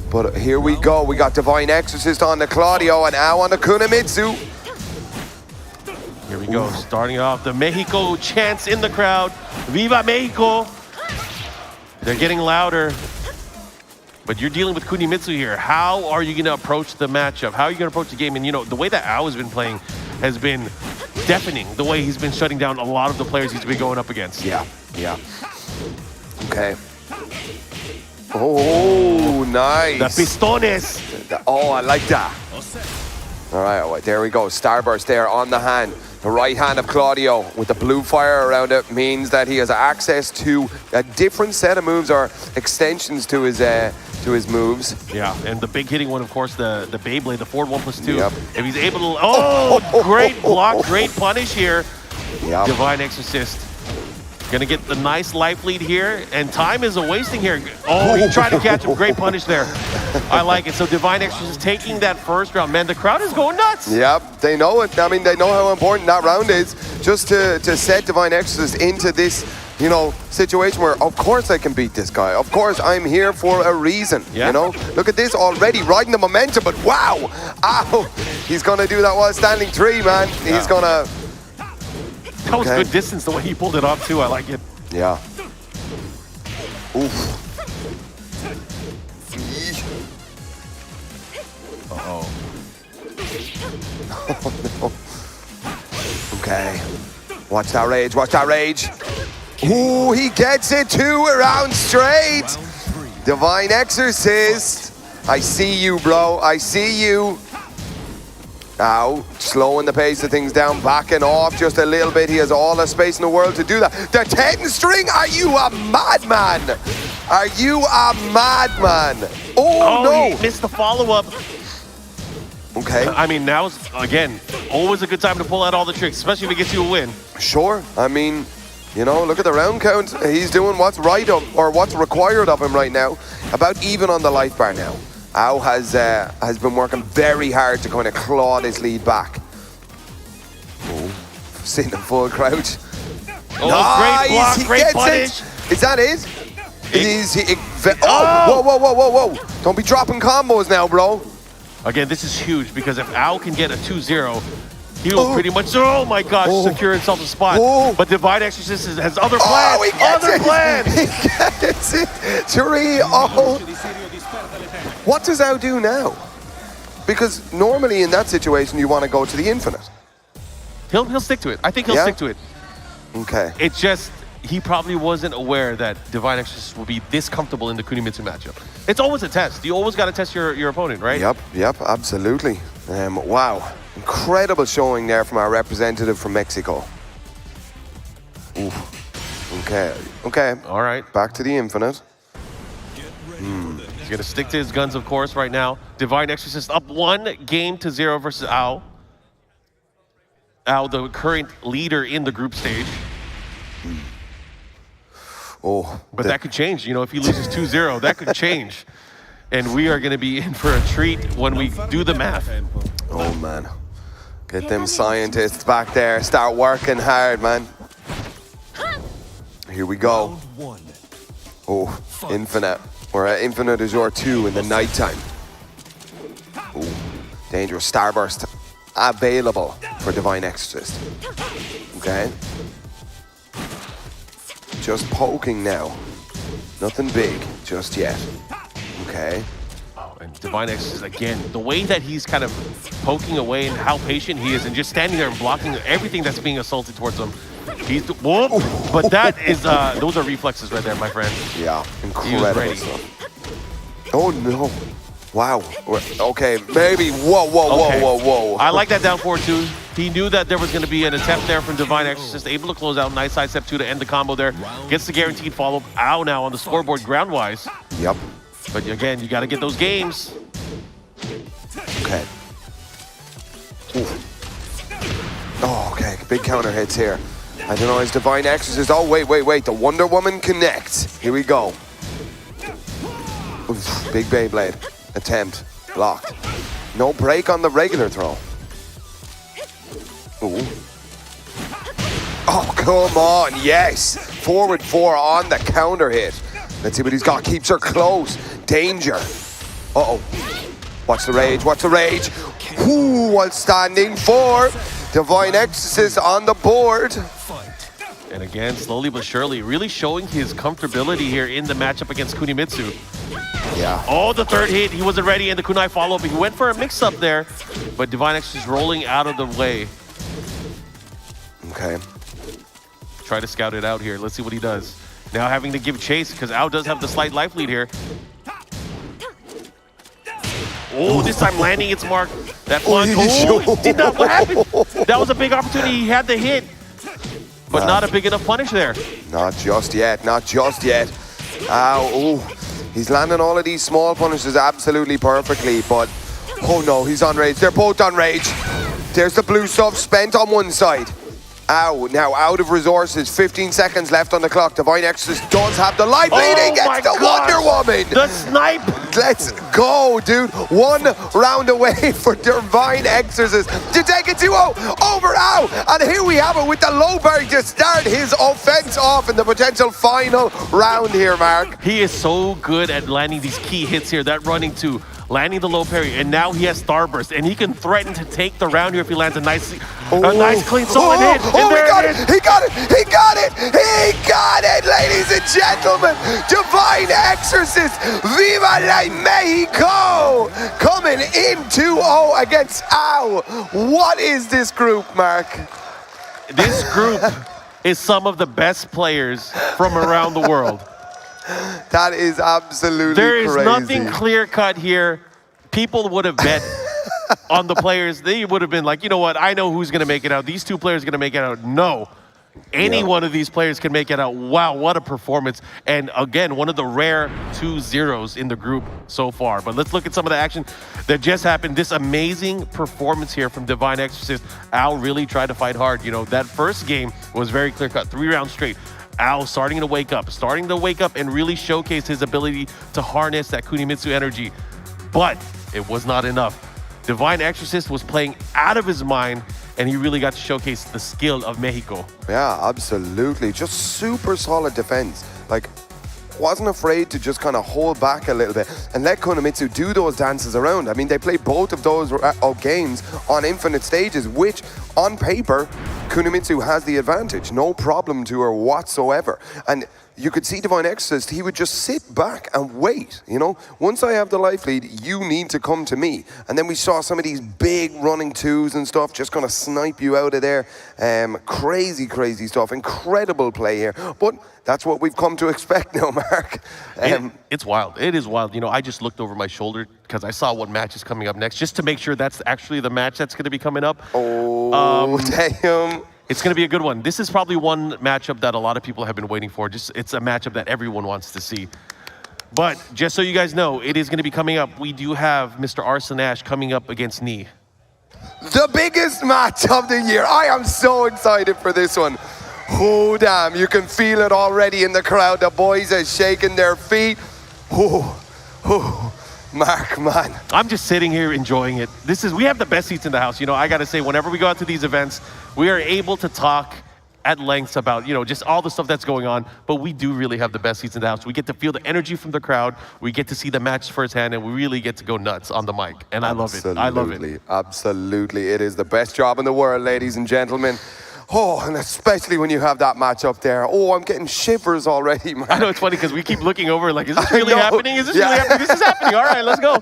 A: But here we go. We got Divine Exorcist on the Claudio and Ao on the Kunimitsu.
B: Here we go. Starting off, the Mexico chants in the crowd. Viva Mexico! They're getting louder. But you're dealing with Kunimitsu here. How are you going to approach the matchup? How are you going to approach the game? And, you know, the way that Ao has been playing has been deafening. The way he's been shutting down a lot of the players he's been going up against.
A: Yeah. Okay. Oh, nice.
B: The pistones.
A: Oh, I like that. All right, there we go. Starburst there on the hand. The right hand of Claudio with the blue fire around it means that he has access to a different set of moves or extensions to his moves.
B: Yeah, and the big hitting one, of course, the Beyblade, the forward 1+2.
A: Yep.
B: If he's able to... Oh, great block, great punish here.
A: Yep.
B: Divine Exorcist. Gonna get the nice life lead here, and time is wasting here. Oh, he tried to catch him. Great punish there. I like it. So Divine Exorcist taking that first round. Man, the crowd is going nuts.
A: Yep, they know it. I mean, they know how important that round is. Just to set Divine Exorcist into this you know, situation where, of course I can beat this guy. Of course, I'm here for a reason,
B: Yeah.
A: you know? Look at this already, riding the momentum, but wow! Ow! He's gonna do that while standing 3, man. He's gonna...
B: That was
A: Okay.
B: good distance the way he pulled it off too. I like it.
A: Yeah. Oof.
B: Uh-oh.
A: Oh, no. Okay. Watch that rage, watch that rage. Ooh, he gets it 2 rounds straight. Divine Exorcist. I see you, bro. I see you. Ow, slowing the pace of things down, backing off just a little bit. He has all the space in the world to do that. The 10 string, are you a madman? Are you a madman? Oh, no.
B: He missed the follow-up.
A: Okay,
B: I mean, now's, again, always a good time to pull out all the tricks, especially if it gets you a win.
A: sure. I mean, you know, look at the round count. He's doing what's right or what's required of him right now. About even on the life bar now. Ao has been working very hard to kind of claw this lead back. Oh, sitting in full crouch.
B: Oh,
A: Nice,
B: great block,
A: he
B: great
A: gets
B: punish.
A: it. Is that it? Oh, whoa, whoa, whoa, whoa, whoa. Don't be dropping combos now, bro.
B: Again, this is huge because if Ao can get a 2-0, he will pretty much, oh my gosh, secure himself a spot.
A: Oh.
B: But Divine Exorcist has other plans.
A: He gets
B: Other
A: it.
B: plans.
A: He gets it. 3-0. What does Ao do now? Because normally in that situation, you want to go to the infinite.
B: He'll stick to it. I think he'll
A: Yeah?
B: stick to it.
A: Okay.
B: It's just, he probably wasn't aware that Divine Exorcist will be this comfortable in the Kunimitsu matchup. It's always a test. You always got to test your opponent, right?
A: Yep, absolutely. Wow. Incredible showing there from our representative from Mexico. Oof. Okay.
B: All right.
A: Back to the infinite.
B: He's going to stick to his guns, of course, right now. Divine Exorcist up 1-0 versus Ao. Ao, the current leader in the group stage.
A: Oh,
B: But that could change. You know, if he loses 2-0, that could change. And we are going to be in for a treat when we do the math.
A: oh man. Get them scientists back there. Start working hard, man. Here we go.
C: Round 1.
A: Oh, infinite. We're at infinite azure 2 in the nighttime. Oh, dangerous starburst available for Divine Exorcist. Okay. Just poking now. Nothing big just yet. Okay.
B: Oh, and Divine Exorcist, again, the way that he's kind of poking away and how patient he is and just standing there and blocking everything that's being assaulted towards him. He's, whoop, but that is, those are reflexes right there, my friend.
A: Yeah,
B: He was
A: incredible
B: ready.
A: stuff. Oh no. Wow. Okay, maybe. Whoa, whoa,
B: Okay.
A: whoa, whoa, whoa.
B: I like that down forward too. He knew that there was going to be an attempt there from Divine Exorcist, able to close out. Nice side step 2 to end the combo there. Gets the guaranteed follow-up. Ow now on the scoreboard ground-wise.
A: Yep.
B: But again, you got to get those games.
A: Okay. Ooh. Oh, okay. Big counter hits here. I don't know, his Divine Exorcist. Oh, wait. The Wonder Woman connects. Here we go. Oof, big Beyblade. Attempt. Blocked. No break on the regular throw. Ooh. Oh, come on. Yes. Forward 4 on the counter hit. Let's see what he's got. Keeps her close. Danger. Uh-oh. Watch the rage. Watch the rage. Ooh, while standing 4. Divine Exorcist on the board.
B: And again, slowly but surely, really showing his comfortability here in the matchup against Kunimitsu.
A: Yeah.
B: Oh, the third hit, he wasn't ready, and the kunai follow-up. He went for a mix-up there, but Divine Exorcist rolling out of the way.
A: Okay.
B: Try to scout it out here. Let's see what he does. Now having to give chase, because Ao does have the slight life lead here. Oh, this time landing its mark. That plunge. Oh, did not. What happened? That was a big opportunity. He had the hit, but not a big enough punish there.
A: Not just yet. Not just yet. Ow. Ooh. He's landing all of these small punishes absolutely perfectly, but oh no, he's on rage. They're both on rage. There's the blue stuff spent on one side. Ow, now out of resources, 15 seconds left on the clock. Divine Exorcist does have the life lead. He gets the Wonder Woman.
B: The snipe.
A: Let's go, dude. 1 round away for Divine Exorcist to take it 2-0 over Ow. And here we have it with the low parry to start his offense off in the potential final round here, Mark.
B: He is so good at landing these key hits here. That running to landing the low parry, and now he has Starburst, and he can threaten to take the round here if he lands a nice clean solid hit.
A: Oh, he got it! He got it! He got it! He got it, ladies and gentlemen! Divine Exorcist, Viva la Mexico! Coming in 2-0 against Ow. What is this group, Mark?
B: This group is some of the best players from around the world.
A: That is absolutely
B: There is
A: crazy.
B: nothing clear-cut here. People would have bet on the players. They would have been like, you know what? I know who's going to make it out. These 2 players are going to make it out. No. Any one of these players can make it out. Wow, what a performance. And again, one of the rare 2-0s in the group so far. But let's look at some of the action that just happened. This amazing performance here from Divine Exorcist. Al really tried to fight hard. You know, that first game was very clear-cut. 3 rounds straight. Al starting to wake up and really showcase his ability to harness that Kunimitsu energy. But it was not enough. Divine Exorcist was playing out of his mind, and he really got to showcase the skill of Mexico.
A: Yeah, absolutely. Just super solid defense. Like, wasn't afraid to just kind of hold back a little bit and let Kunimitsu do those dances around. I mean, they played both of those games on infinite stages, which on paper, Kunimitsu has the advantage. No problem to her whatsoever. And you could see Divine Exorcist, he would just sit back and wait, you know? Once I have the life lead, you need to come to me. And then we saw some of these big running 2s and stuff, just gonna snipe you out of there. Crazy, crazy stuff. Incredible play here. But that's what we've come to expect now, Mark.
B: It's wild. It is wild. You know, I just looked over my shoulder because I saw what match is coming up next, just to make sure that's actually the match that's gonna be coming up.
A: Oh, damn.
B: It's going to be a good one. This is probably one matchup that a lot of people have been waiting for. It's a matchup that everyone wants to see. But just so you guys know, it is going to be coming up. We do have Mr. Arson Ash coming up against Nee.
A: The biggest match of the year. I am so excited for this one. Oh, damn. You can feel it already in the crowd. The boys are shaking their feet. Oh, Mark, man.
B: I'm just sitting here enjoying it. We have the best seats in the house. You know, I got to say, whenever we go out to these events, we are able to talk at length about, you know, just all the stuff that's going on, but we do really have the best seats in the house. We get to feel the energy from the crowd. We get to see the match firsthand, and we really get to go nuts on the mic. And I love it. I love it.
A: Absolutely. It is the best job in the world, ladies and gentlemen. Oh, and especially when you have that match up there. Oh, I'm getting shivers already, man.
B: I know, it's funny because we keep looking over like, is this really happening? Is this really happening? This is happening. All right, let's go.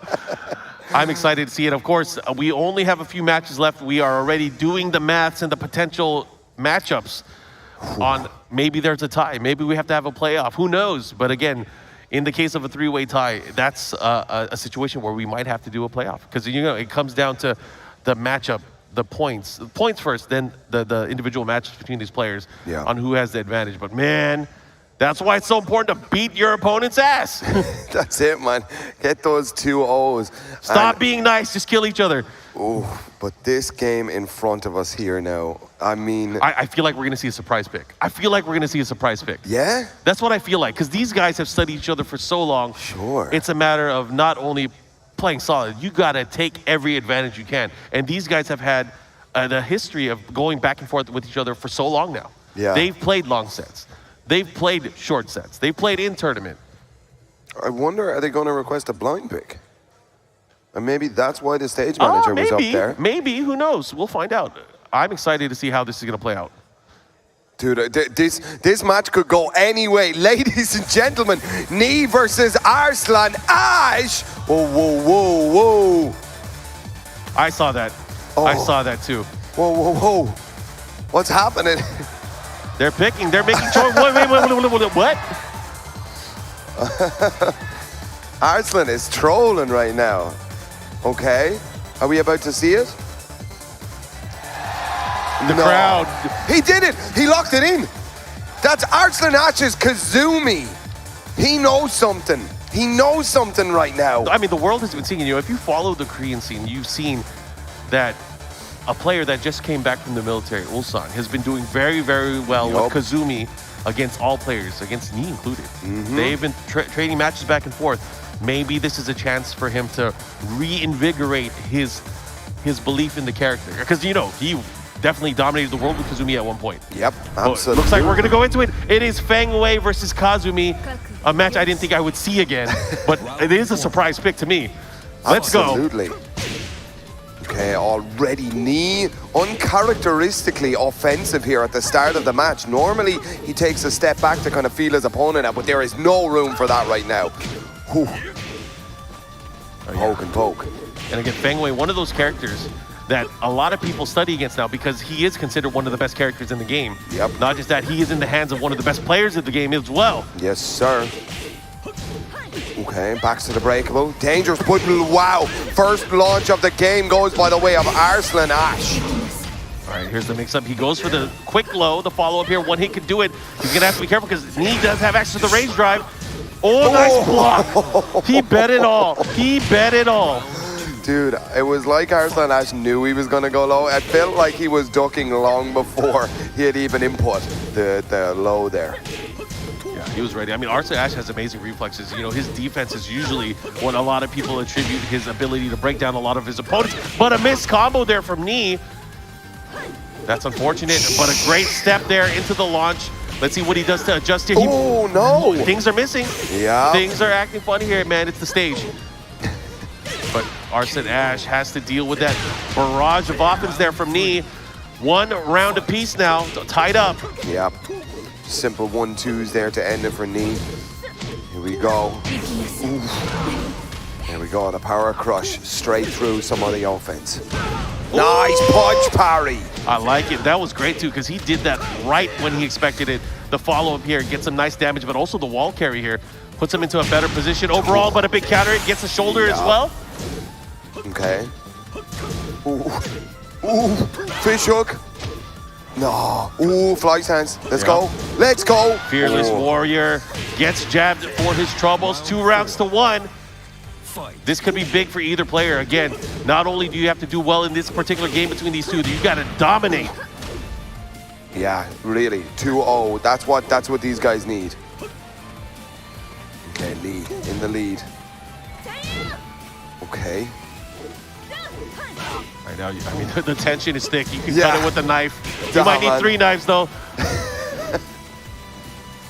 B: I'm excited to see it. Of course, we only have a few matches left. We are already doing the maths and the potential matchups on maybe there's a tie. Maybe we have to have a playoff. Who knows? But again, in the case of a 3-way tie, that's a situation where we might have to do a playoff. Because, you know, it comes down to the matchup. The points first, then the individual matches between these players on who has the advantage. But man, that's why it's so important to beat your opponent's ass.
A: That's it, man. Get those 2 O's.
B: Stop being nice, just kill each other.
A: Oh, but this game in front of us here now, I mean...
B: I feel like we're going to see a surprise pick.
A: Yeah?
B: That's what I feel like, because these guys have studied each other for so long.
A: Sure.
B: It's a matter of not only playing solid, you got to take every advantage you can. And these guys have had the history of going back and forth with each other for so long now.
A: Yeah.
B: They've played long sets. They've played short sets. They've played in tournament.
A: I wonder, are they going to request a blind pick? And maybe that's why the stage manager was up there.
B: Maybe, who knows? We'll find out. I'm excited to see how this is going to play out.
A: Dude, this match could go anyway. Ladies and gentlemen, Nee versus Arslan Ash. Whoa, whoa, whoa, whoa.
B: I saw that.
A: Oh.
B: I saw that too.
A: Whoa, whoa, whoa. What's happening?
B: They're picking. They're making choice. Wait, what?
A: Arslan is trolling right now. Okay. Are we about to see it?
B: The crowd.
A: He did it. He locked it in. That's Arslan Ash's Kazumi. He knows something. He knows something right now.
B: I mean, the world has been seeing, you know, if you follow the Korean scene, you've seen that a player that just came back from the military, Ulsan, has been doing very, very well with Kazumi against all players, against Nii included. They've been trading matches back and forth. Maybe this is a chance for him to reinvigorate his belief in the character. Because, you know, he definitely dominated the world with Kazumi at one point.
A: Yep, absolutely.
B: Looks like we're going to go into it. It is Feng Wei versus Kazumi, a match I didn't think I would see again, but it is a surprise pick to me. Let's go.
A: Absolutely. Okay, already Nii uncharacteristically offensive here at the start of the match. Normally, he takes a step back to kind of feel his opponent out, but there is no room for that right now. Whew. Poke and poke.
B: And again, Feng Wei, one of those characters that a lot of people study against now because he is considered one of the best characters in the game.
A: Yep.
B: Not just that, he is in the hands of one of the best players of the game as well.
A: Yes, sir. Okay, backs to the breakable. Dangerous, but wow. First launch of the game goes by the way of Arslan Ash.
B: All right, here's the mix-up. He goes for the quick low, the follow-up here. One hit could do it. He's going to have to be careful because Nii does have access to the range drive. Oh, nice block. He bet it all. He bet it all.
A: Dude, it was like Arslan Ash knew he was going to go low. It felt like he was ducking long before he had even input the low there.
B: Yeah, he was ready. I mean, Arslan Ash has amazing reflexes. You know, his defense is usually what a lot of people attribute his ability to break down a lot of his opponents. But a missed combo there from Nii. That's unfortunate, but a great step there into the launch. Let's see what he does to adjust here.
A: Oh, no.
B: Things are missing.
A: Yeah.
B: Things are acting funny here, man. It's the stage. But Arslan Ash has to deal with that barrage of offense there from Nii. One round apiece now, tied up.
A: Yep. Simple 1-2s there to end it for Nii. Here we go. Oof. There we go, the power crush straight through some of the offense. Nice punch parry.
B: I like it. That was great too, because he did that right when he expected it. The follow-up here gets some nice damage, but also the wall carry here puts him into a better position overall, but a big counter. It gets the shoulder as well.
A: Okay. Ooh. Ooh. Fish hook. No. Ooh, fly stance. Let's go. Let's go.
B: Fearless Warrior gets jabbed for his troubles. 2 rounds to 1. This could be big for either player. Again, not only do you have to do well in this particular game between these two, you got to dominate.
A: Yeah, really. 2-0. That's what these guys need. Okay, lead. In the lead. Okay.
B: Right now, I mean, the tension is thick. You can cut it with a knife. You might need 3 knives, though.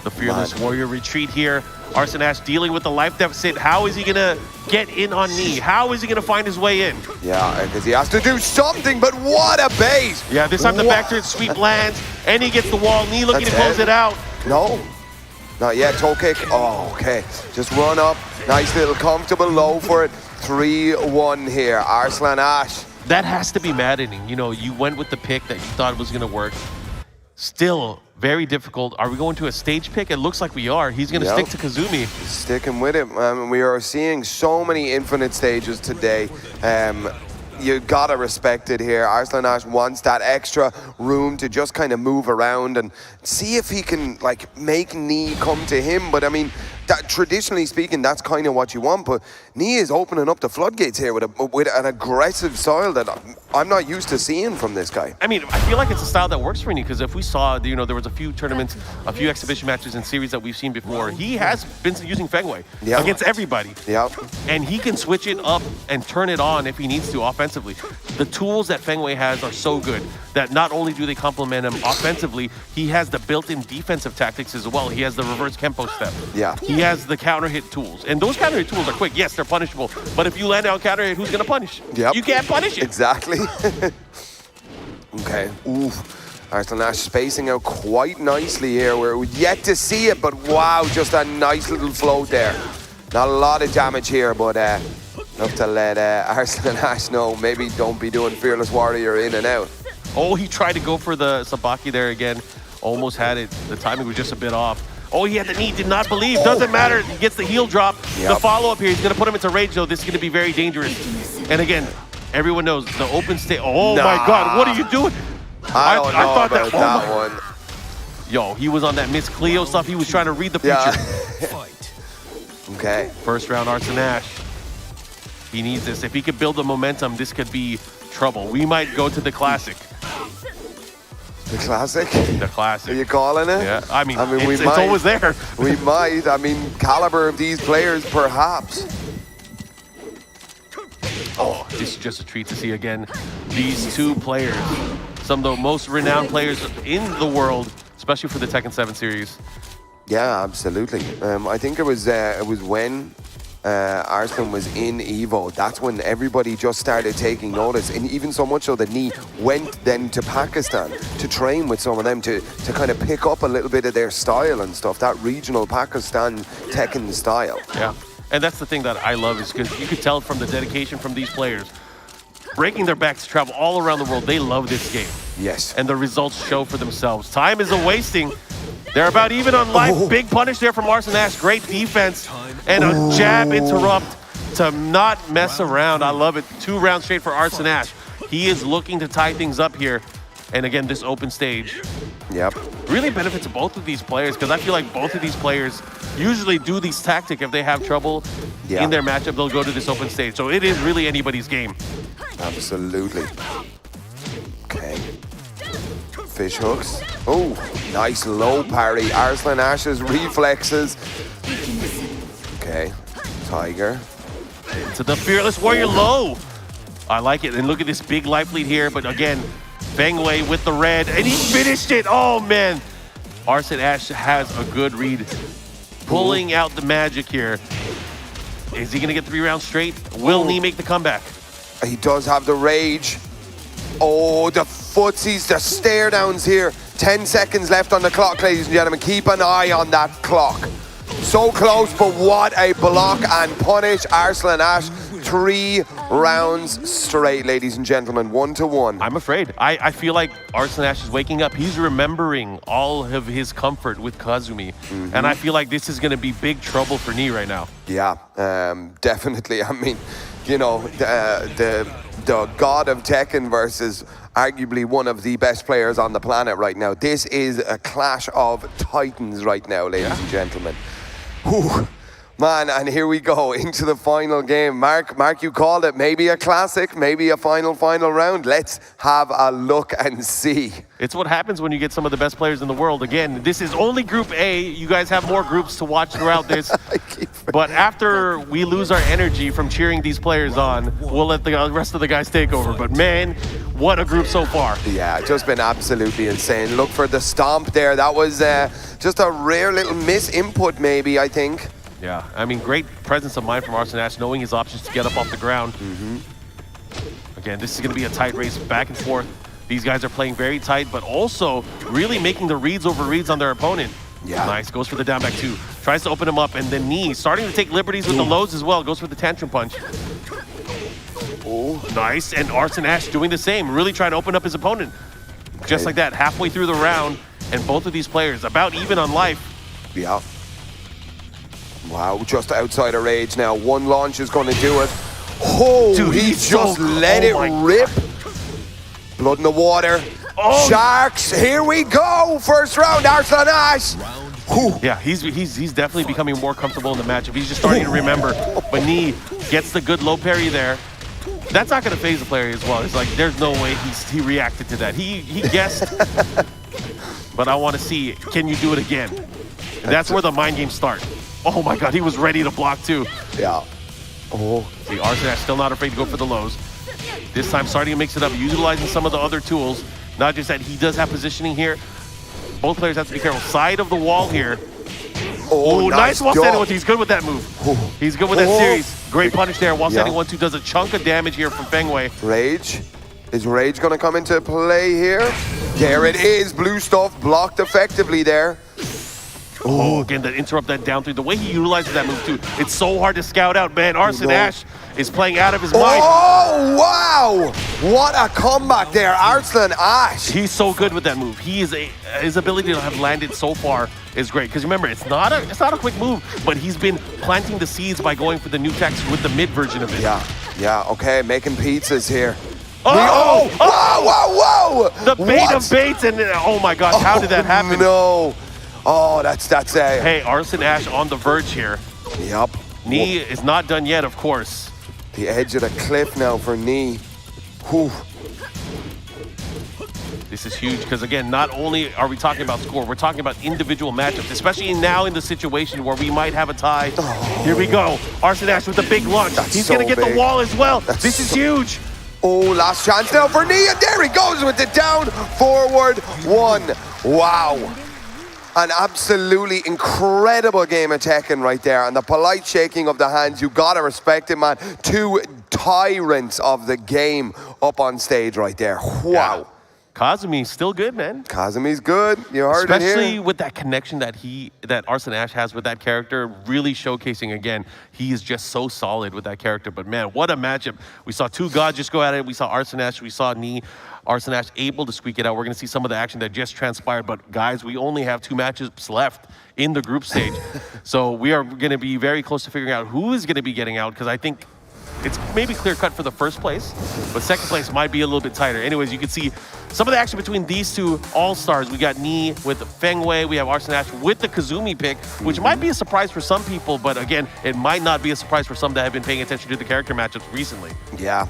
B: The Fearless Warrior retreat here. Arslan Ash dealing with the life deficit. How is he going to get in on Nii? How is he going to find his way in?
A: Yeah, because he has to do something, but what a bait!
B: Yeah, this time the backturn sweep lands, and he gets the wall. Nii looking to close it out.
A: No, not yet. Toe kick. Oh, okay. Just run up. Nice little comfortable low for it. 3-1 here. Arslan Ash.
B: That has to be maddening. You know, you went with the pick that you thought was going to work. Still very difficult. Are we going to a stage pick? It looks like we are. He's going to stick to Kazumi.
A: Sticking with it. We are seeing so many infinite stages today. You gotta respect it here. Arslan Ash wants that extra room to just kind of move around and see if he can like make Nii come to him. But I mean, that, traditionally speaking, that's kind of what you want. But Nii is opening up the floodgates here with an aggressive style that I'm not used to seeing from this guy.
B: I mean, I feel like it's a style that works for Nii because if we saw, you know, there was a few tournaments, a few exhibition matches and series that we've seen before. He has been using Feng Wei against everybody.
A: Yeah.
B: And he can switch it up and turn it on if he needs to offensively. The tools that Feng Wei has are so good that not only do they complement him offensively, he has the built-in defensive tactics as well. He has the reverse Kempo step.
A: Yeah.
B: He has the counter hit tools. And those counter hit tools are quick. Yes, they're punishable. But if you land on counter hit, who's going to punish?
A: Yep.
B: You can't punish it.
A: Exactly. Okay. Oof. Arslan Ash spacing out quite nicely here. We're yet to see it, but wow, just a nice little float there. Not a lot of damage here, but enough to let Arslan Ash know maybe don't be doing Fearless Warrior in and out.
B: Oh, he tried to go for the Sabaki there again. Almost had it. The timing was just a bit off. Oh, he had the knee, did not believe. Doesn't matter. He gets the heel drop. The follow-up here, he's going to put him into rage, though. This is going to be very dangerous. And again, everyone knows the open state. Oh, my God. What are you doing?
A: I don't know about that one.
B: Yo, he was on that Miss Cleo stuff. He was trying to read the future.
A: Okay.
B: First round, Arslan Ash. He needs this. If he could build the momentum, this could be trouble. We might go to the classic.
A: The classic?
B: The classic.
A: Are you calling it?
B: Yeah, I mean
A: we
B: it's
A: might.
B: always there.
A: We might. I mean, caliber of these players, perhaps.
B: Oh, this is just a treat to see again. These two players, some of the most renowned players in the world, especially for the Tekken 7 series.
A: Yeah, absolutely. I think it was when Arslan was in Evo. That's when everybody just started taking notice, and even so much so that Knee went then to Pakistan to train with some of them to kind of pick up a little bit of their style and stuff. That regional Pakistan Tekken style.
B: Yeah. And that's the thing that I love is because you could tell from the dedication from these players, breaking their backs to travel all around the world. They love this game.
A: Yes.
B: And the results show for themselves. Time isn't wasting. They're about even on life.
A: Oh.
B: Big punish there from Arslan Ash. Great defense. And a jab interrupt to not mess around. I love it. 2 rounds straight for Arslan Ash. He is looking to tie things up here. And again, this open stage
A: Yep.
B: really benefits both of these players because I feel like both of these players usually do these tactic. If they have trouble in their matchup, they'll go to this open stage. So it is really anybody's game.
A: Absolutely. Okay. Fish hooks. Oh, nice low parry. Arslan Ash's reflexes. Okay. Tiger.
B: To the Fearless Warrior low. I like it. And look at this big life lead here. But again, Feng Wei with the red. And he finished it. Oh, man. Arslan Ash has a good read. Pulling out the magic here. Is he going to get 3 rounds straight? Will Knee make the comeback?
A: He does have the rage. Oh, the footsies, the stare downs here. 10 seconds left on the clock, ladies and gentlemen. Keep an eye on that clock. So close, but what a block and punish. Arslan Ash, 3 rounds straight, ladies and gentlemen, 1-1.
B: I'm afraid. I feel like Arslan Ash is waking up. He's remembering all of his comfort with Kazumi. And I feel like this is going to be big trouble for Knee right now.
A: Yeah, definitely. I mean, you know, the god of Tekken versus arguably one of the best players on the planet right now. This is a clash of titans right now, ladies and gentlemen. Whew. Man, and here we go into the final game. Mark, you called it. Maybe a classic, maybe a final round. Let's have a look and see.
B: It's what happens when you get some of the best players in the world. Again, this is only Group A. You guys have more groups to watch throughout this. But after we lose our energy from cheering these players on, we'll let the rest of the guys take over. But man, what a group so far.
A: Yeah, just been absolutely insane. Look for the stomp there. That was just a rare little misinput maybe, I think.
B: Yeah, I mean, great presence of mind from Arslan Ash, knowing his options to get up off the ground. Again, this is going to be a tight race back and forth. These guys are playing very tight, but also really making the reads over reads on their opponent.
A: Yeah.
B: Nice, goes for the down back 2. Tries to open him up, and then Knee starting to take liberties with the lows as well. Goes for the tantrum punch.
A: Oh,
B: Nice, and Arslan Ash doing the same. Really trying to open up his opponent. Just like that, halfway through the round, and both of these players about even on life.
A: yeah. Wow, just outside of rage now. 1 launch is going to do it. Oh,
B: Dude,
A: he
B: he's
A: just
B: so-
A: let
B: oh
A: it
B: my
A: rip. Blood in the water.
B: Oh.
A: Sharks, here we go. First round, Arslan Ash. Whew.
B: Yeah, he's definitely becoming more comfortable in the matchup. He's just starting to remember. But Knee gets the good low parry there. That's not going to phase the player as well. It's like, there's no way he reacted to that. He guessed. But I want to see, can you do it again? And that's where the mind games start. Oh my God, he was ready to block too.
A: Yeah. Oh.
B: See, Arslan Ash still not afraid to go for the lows. This time starting to mix it up, utilizing some of the other tools. Not just that, he does have positioning here. Both players have to be careful. Side of the wall here.
A: Oh,
B: nice wall
A: dodge.
B: standing one. He's good with that move. He's good with that series. Great punish there. Wall standing 1-2 does a chunk of damage here from Feng Wei.
A: Rage. Is Rage going to come into play here? There it is. Blue stuff blocked effectively there.
B: Oh, again, that interrupt that down through. The way he utilizes that move too. It's so hard to scout out, man. Arslan Ash is playing out of his mind.
A: Oh, wow. What a comeback there. Arslan Ash.
B: He's so good with that move. His ability to have landed so far is great. Because remember, it's not a quick move, but he's been planting the seeds by going for the new tactics with the mid version of it.
A: Yeah, okay, making pizzas here.
B: Oh!
A: Whoa!
B: The bait of baits, and oh my gosh, how did that happen?
A: No. Oh, that's a...
B: Hey, Arslan Ash on the verge here.
A: Yep.
B: Knee is not done yet, of course.
A: The edge of the cliff now for Knee. Whew.
B: This is huge because, again, not only are we talking about score, we're talking about individual matchups, especially now in the situation where we might have a tie. Here we go. Arslan Ash with the big launch. He's
A: so
B: going to get
A: big.
B: the wall as well.
A: That's
B: This is
A: so-
B: huge.
A: Oh, last chance now for Knee, and there he goes with the down forward one. Wow. An absolutely incredible game of Tekken right there, and the polite shaking of the hands, you gotta respect it, man. Two tyrants of the game up on stage right there. Wow.
B: Yeah. Kazumi still good, man.
A: Kazumi's good. You heard
B: Especially
A: it here.
B: with that connection that Arslan Ash has with that character, really showcasing again, he is just so solid with that character. But man, what a matchup. We saw two gods just go at it. We saw Arslan Ash, we saw Knee. Arslan Ash able to squeak it out. We're gonna see some of the action that just transpired, but guys, we only have 2 matches left in the group stage. So we are gonna be very close to figuring out who is gonna be getting out, because I think it's maybe clear cut for the first place, but second place might be a little bit tighter. Anyways, you can see some of the action between these two all-stars. We got Knee with Feng Wei, we have Arslan Ash with the Kazumi pick, which might be a surprise for some people, but again, it might not be a surprise for some that have been paying attention to the character matchups recently.
A: Yeah,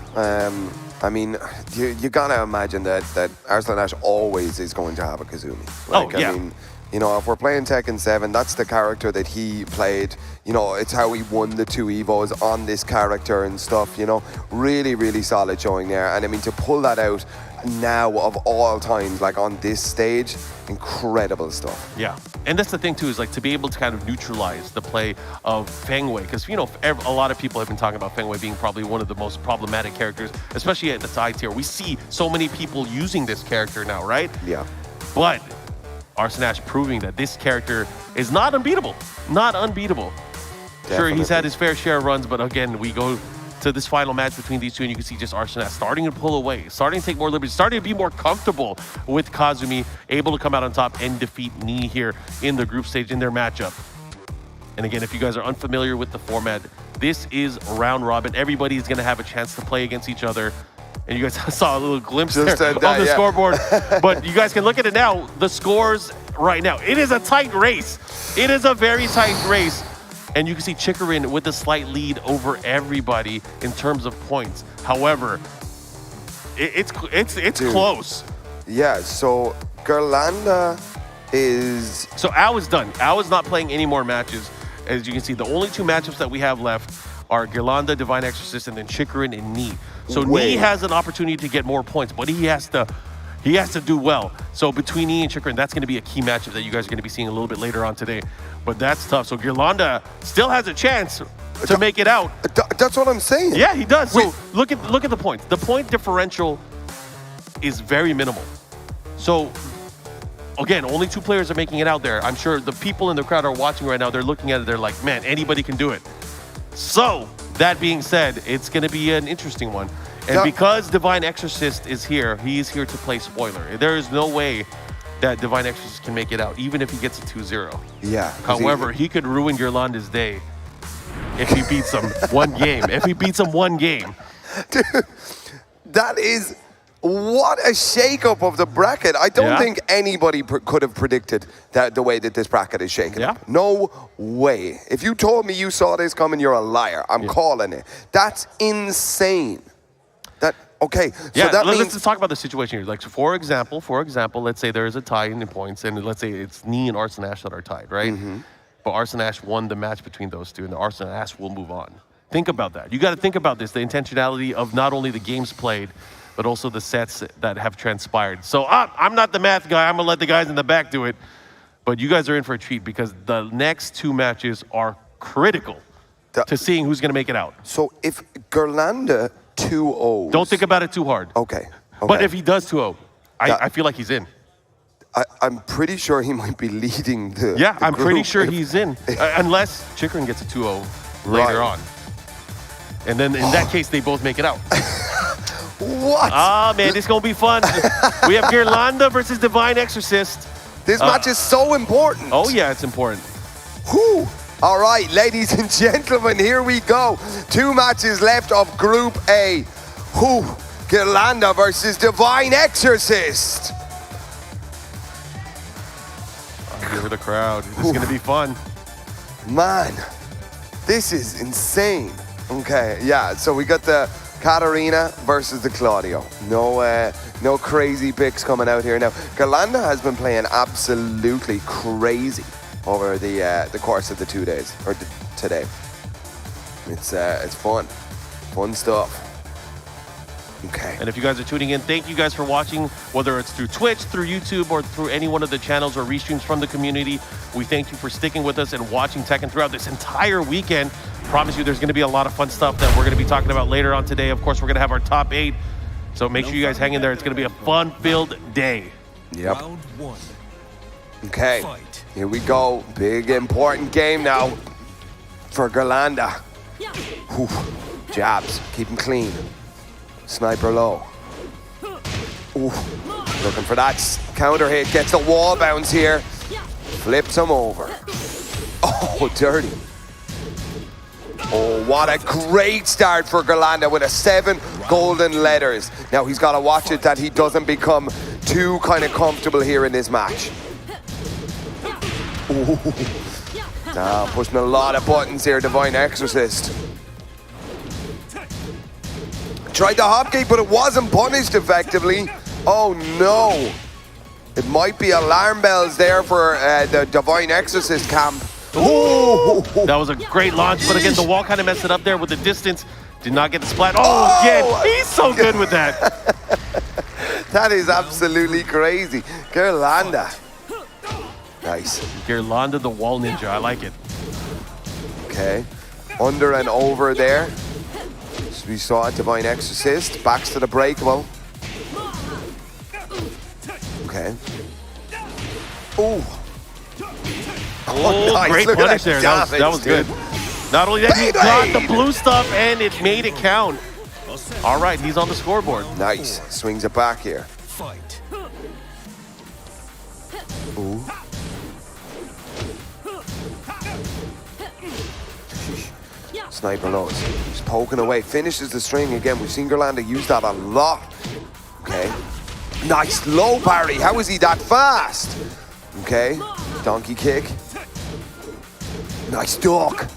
A: I mean, you gotta imagine that Arslan Ash always is going to have a Kazumi. Like,
B: Oh, yeah.
A: I mean, you know, if we're playing Tekken 7, that's the character that he played. You know, it's how he won the 2 Evos on this character and stuff, you know. Really, really solid showing there. And I mean, to pull that out now of all times, like on this stage, incredible stuff.
B: Yeah, and that's the thing too, is like to be able to kind of neutralize the play of Feng Wei, because you know a lot of people have been talking about Feng Wei being probably one of the most problematic characters, especially at the side tier. We see so many people using this character now, right?
A: Yeah.
B: But Arslan Ash proving that this character is not unbeatable, not unbeatable. Sure, he's had his fair share of runs, but again, we go to this final match between these two, and you can see just Arslan Ash starting to pull away, starting to take more liberties, starting to be more comfortable with Kazumi, able to come out on top and defeat Knee here in the group stage in their matchup. And again, if you guys are unfamiliar with the format, this is round robin. Everybody's gonna have a chance to play against each other. And you guys saw a little glimpse
A: Just
B: there
A: at
B: of
A: that,
B: the
A: yeah.
B: scoreboard. But you guys can look at it now. The scores right now. It is a tight race. It is a very tight race. And you can see Chikarin with a slight lead over everybody in terms of points. However, it's close.
A: Yeah, so Gerlanda is...
B: So Ao is done. Ao is not playing any more matches. As you can see, the only 2 matchups that we have left are Gerlanda, Divine Exorcist, and then Chikarin and Knee. So Knee has an opportunity to get more points, but he has to do well. So between Knee and Chikarin, that's going to be a key matchup that you guys are going to be seeing a little bit later on today. But that's tough. So Gerlanda still has a chance to make it out.
A: That's what I'm saying.
B: Yeah, he does. So look at the points. The point differential is very minimal. So again, only 2 players are making it out there. I'm sure the people in the crowd are watching right now. They're looking at it. They're like, man, anybody can do it. So that being said, it's going to be an interesting one. And because Divine Exorcist is here, he's here to play spoiler. There is no way that Divine Exorcist can make it out, even if he gets a 2-0.
A: Yeah.
B: However, he could ruin Gerlanda's day if he beats him one game. If he beats him one game.
A: Dude, that is... What a shakeup of the bracket. I don't think anybody could have predicted that the way that this bracket is shaken up. No way. If you told me you saw this coming, you're a liar. I'm calling it. That's insane. Okay, so that means...
B: Let's talk about the situation here. Like, so for example, let's say there is a tie in points, and let's say it's Knee and Arslan Ash that are tied, right? But Arslan Ash won the match between those two, and the Arslan Ash will move on. Think about that. You got to think about this, the intentionality of not only the games played, but also the sets that have transpired. So I'm not the math guy. I'm going to let the guys in the back do it. But you guys are in for a treat because the next 2 matches are critical to seeing who's going to make it out.
A: So if Gerlanda 2-0...
B: Don't think about it too hard.
A: Okay.
B: But if he does 2-0, I feel like he's in.
A: I'm pretty sure he might be leading the
B: Yeah,
A: the
B: I'm
A: group.
B: pretty sure he's in. Unless Chikarin gets a 2-0 later on. And then in that case, they both make it out.
A: What?
B: Ah, man, this is going to be fun. We have Gerlanda versus Divine Exorcist.
A: This match is so important.
B: Oh, yeah, it's important.
A: Whew. All right, ladies and gentlemen, here we go. 2 matches left of Group A. Whew. Gerlanda versus Divine Exorcist.
B: I'm here with the crowd. This is going to be fun.
A: Man, this is insane. Okay, yeah, so we got the Katarina versus the Claudio. No crazy picks coming out here now. Gerlanda has been playing absolutely crazy over the course of the 2 days, or today. It's fun stuff. Okay.
B: And if you guys are tuning in, thank you guys for watching, whether it's through Twitch, through YouTube, or through any one of the channels or restreams from the community. We thank you for sticking with us and watching Tekken throughout this entire weekend. Promise you there's going to be a lot of fun stuff that we're going to be talking about later on today. Of course, we're going to have our top 8. So make sure you guys hang in there. It's going to be a fun-filled day.
A: Yep.
C: Round 1.
A: Okay.
C: Fight.
A: Here we go. Big, important game now for Gerlanda. Whew. Jabs. Keep him clean. Sniper low. Ooh. Looking for that counter hit. Gets the wall bounce here. Flips him over. Oh, dirty. Oh, what a great start for Gerlanda with a 7 golden letters. Now he's got to watch it that he doesn't become too kind of comfortable here in this match. Ooh. Now pushing a lot of buttons here, Divine Exorcist. Tried the hop kick, but it wasn't punished effectively. Oh no. It might be alarm bells there for the Divine Exorcist camp.
B: Ooh. That was a great launch, but again, the wall kind of messed it up there with the distance. Did not get the splat. Oh, again, he's so good with that.
A: That is absolutely crazy. Gerlanda. Nice.
B: Gerlanda, the wall ninja. I like it.
A: Okay. Under and over there. So we saw it, Divine Exorcist. Backs to the breakable. Okay. Ooh.
B: Oh,
A: nice.
B: great
A: Look at
B: punish there. That was good. Not only that, he got the blue stuff and it made it count. All right, he's on the scoreboard.
A: Nice. Swings it back here.
C: Fight.
A: Ooh. Sniper lows. He's poking away. Finishes the string again. We've seen Gerlanda use that a lot. Okay. Nice low parry. How is he that fast? Okay. Donkey kick. Nice duck.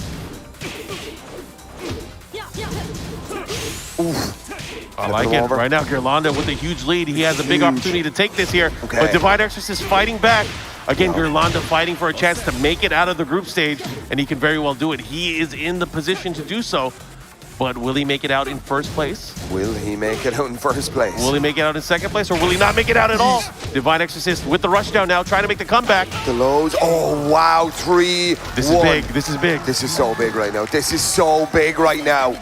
A: Oof.
B: I like it.
A: Over.
B: Right now, Gerlanda with a huge lead. He has a big opportunity to take this here.
A: Okay.
B: But Divine Exorcist fighting back. Again, Gerlanda fighting for a chance to make it out of the group stage, and he can very well do it. He is in the position to do so, but will he make it out in first place?
A: Will he make it out in first place?
B: Will he make it out in second place, or will he not make it out at all? Divine Exorcist with the rushdown now, trying to make the comeback.
A: The lows. Oh, wow. 3,
B: This
A: 1.
B: is big. This is big.
A: This is so big right now. This is so big right now.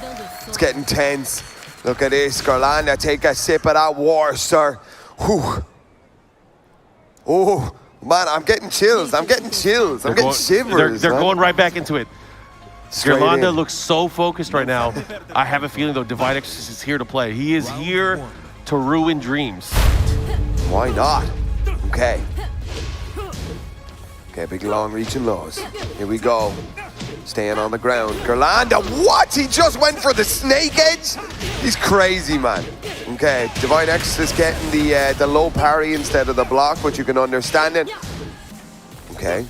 A: It's getting tense. Look at this. Gerlanda, take a sip of that water, sir. Whew. Oh, man, I'm getting chills. I'm getting chills. I'm getting shivers.
B: They're going right back into it.
A: Straight
B: Gerlanda
A: in.
B: looks so focused right now. I have a feeling, though, Divine Exorcist is here to play. He is here to ruin dreams.
A: Why not? Okay. Okay, big long reaching lows. Here we go. Staying on the ground. Gerlanda, what? He just went for the snake edge? He's crazy, man. Okay, Divine Exorcist getting the low parry instead of the block, but you can understand it. Okay.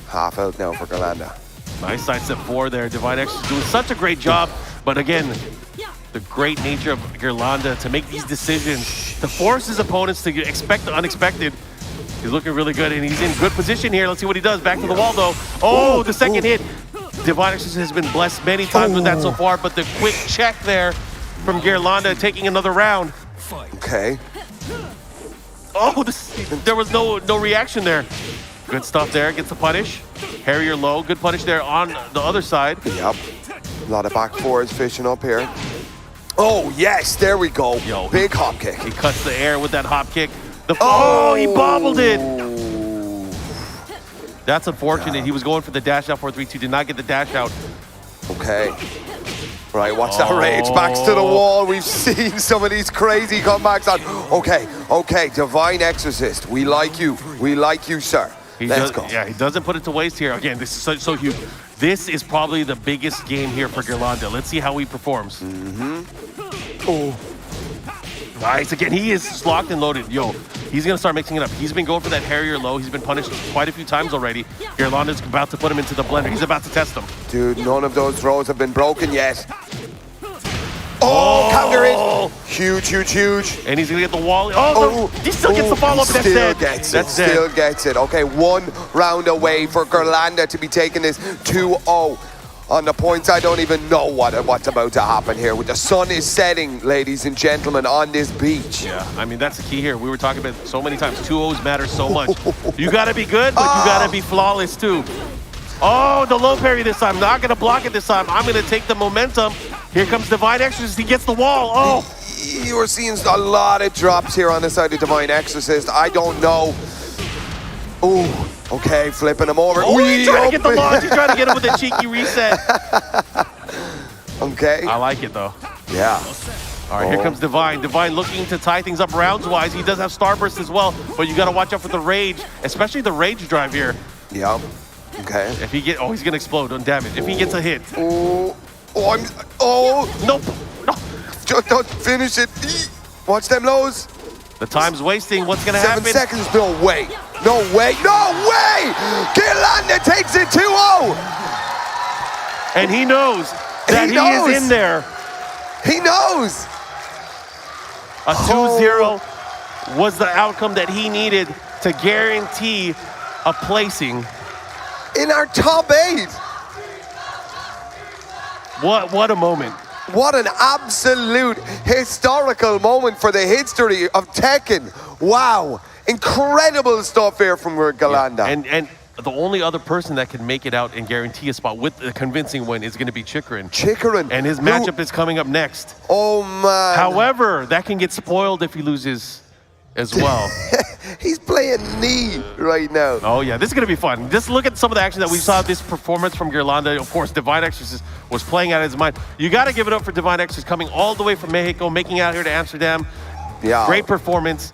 A: Half out now for Gerlanda.
B: Nice side step 4 there. Divine Exorcist doing such a great job. But again, the great nature of Gerlanda to make these decisions, to force his opponents to expect the unexpected. He's looking really good, and he's in good position here. Let's see what he does. Back to the wall, though. Oh, the second hit. Divine Exorcist has been blessed many times with that so far, but the quick check there from Gerlanda taking another round.
A: Okay.
B: Oh, there was no reaction there. Good stuff there. Gets the punish. Harrier low. Good punish there on the other side.
A: Yep. A lot of back fours fishing up here. Oh, yes. There we go.
B: Yo,
A: big hop kick.
B: He cuts the air with that hop kick. Oh, he bobbled it. That's unfortunate. He was going for the dash out 4-3-2. Did not get the dash out.
A: Okay. Right, watch that rage. Backs to the wall. We've seen some of these crazy comebacks on. Okay. Divine Exorcist. We like you. We like you, sir. Let's go.
B: Yeah, he doesn't put it to waste here. Again, this is so huge. This is probably the biggest game here for Gerlanda. Let's see how he performs.
A: Oh.
B: Nice. Again, he is locked and loaded. Yo, he's going to start mixing it up. He's been going for that Harrier low. He's been punished quite a few times already. Gerlanda's about to put him into the blender. He's about to test him.
A: Dude, none of those throws have been broken yet. Oh, counter it. Huge, huge, huge.
B: And he's going to get the wall. Oh, he still gets the follow-up. That's dead.
A: Still gets it. Okay, 1 round away for Gerlanda to be taking this 2-0. On the points, I don't even know what's about to happen here. The sun is setting, ladies and gentlemen, on this beach.
B: Yeah, I mean, that's the key here. We were talking about so many times, 2-0s matter so much. You got to be good, but you got to be flawless too. Oh, the low parry this time. Not going to block it this time. I'm going to take the momentum. Here comes Divine Exorcist. He gets the wall. Oh.
A: You are seeing a lot of drops here on the side of Divine Exorcist. I don't know. Ooh. Okay, flipping him over.
B: Oh, he's trying to get the launch. He's trying to get him with a cheeky reset.
A: Okay.
B: I like it, though.
A: Yeah.
B: All right, here comes Divine. Divine looking to tie things up rounds-wise. He does have Starburst as well, but you got to watch out for the Rage, especially the Rage drive here.
A: Yeah. Okay.
B: If he get, he's going to explode on damage. If he gets a hit.
A: Nope. No. Just don't finish it. Watch them lows.
B: The time's wasting. What's going to happen?
A: 7 seconds. No way. No way. No way. Gerlanda takes it 2-0.
B: And he knows that he is in there.
A: He knows.
B: A 2-0 was the outcome that he needed to guarantee a placing.
A: In our top 8.
B: What a moment.
A: What an absolute historical moment for the history of Tekken. Wow. Incredible stuff here from Gerlanda.
B: Yeah. And the only other person that can make it out and guarantee a spot with a convincing win is going to be Chikarin. And his matchup is coming up next.
A: Oh, man.
B: However, that can get spoiled if he loses as well.
A: He's playing knee right now.
B: Oh, yeah. This is going to be fun. Just look at some of the action that we saw this performance from Gerlanda. Of course, Divine Exorcist was playing out of his mind. You got to give it up for Divine Exorcist coming all the way from Mexico, making out here to Amsterdam.
A: Yeah.
B: Great performance.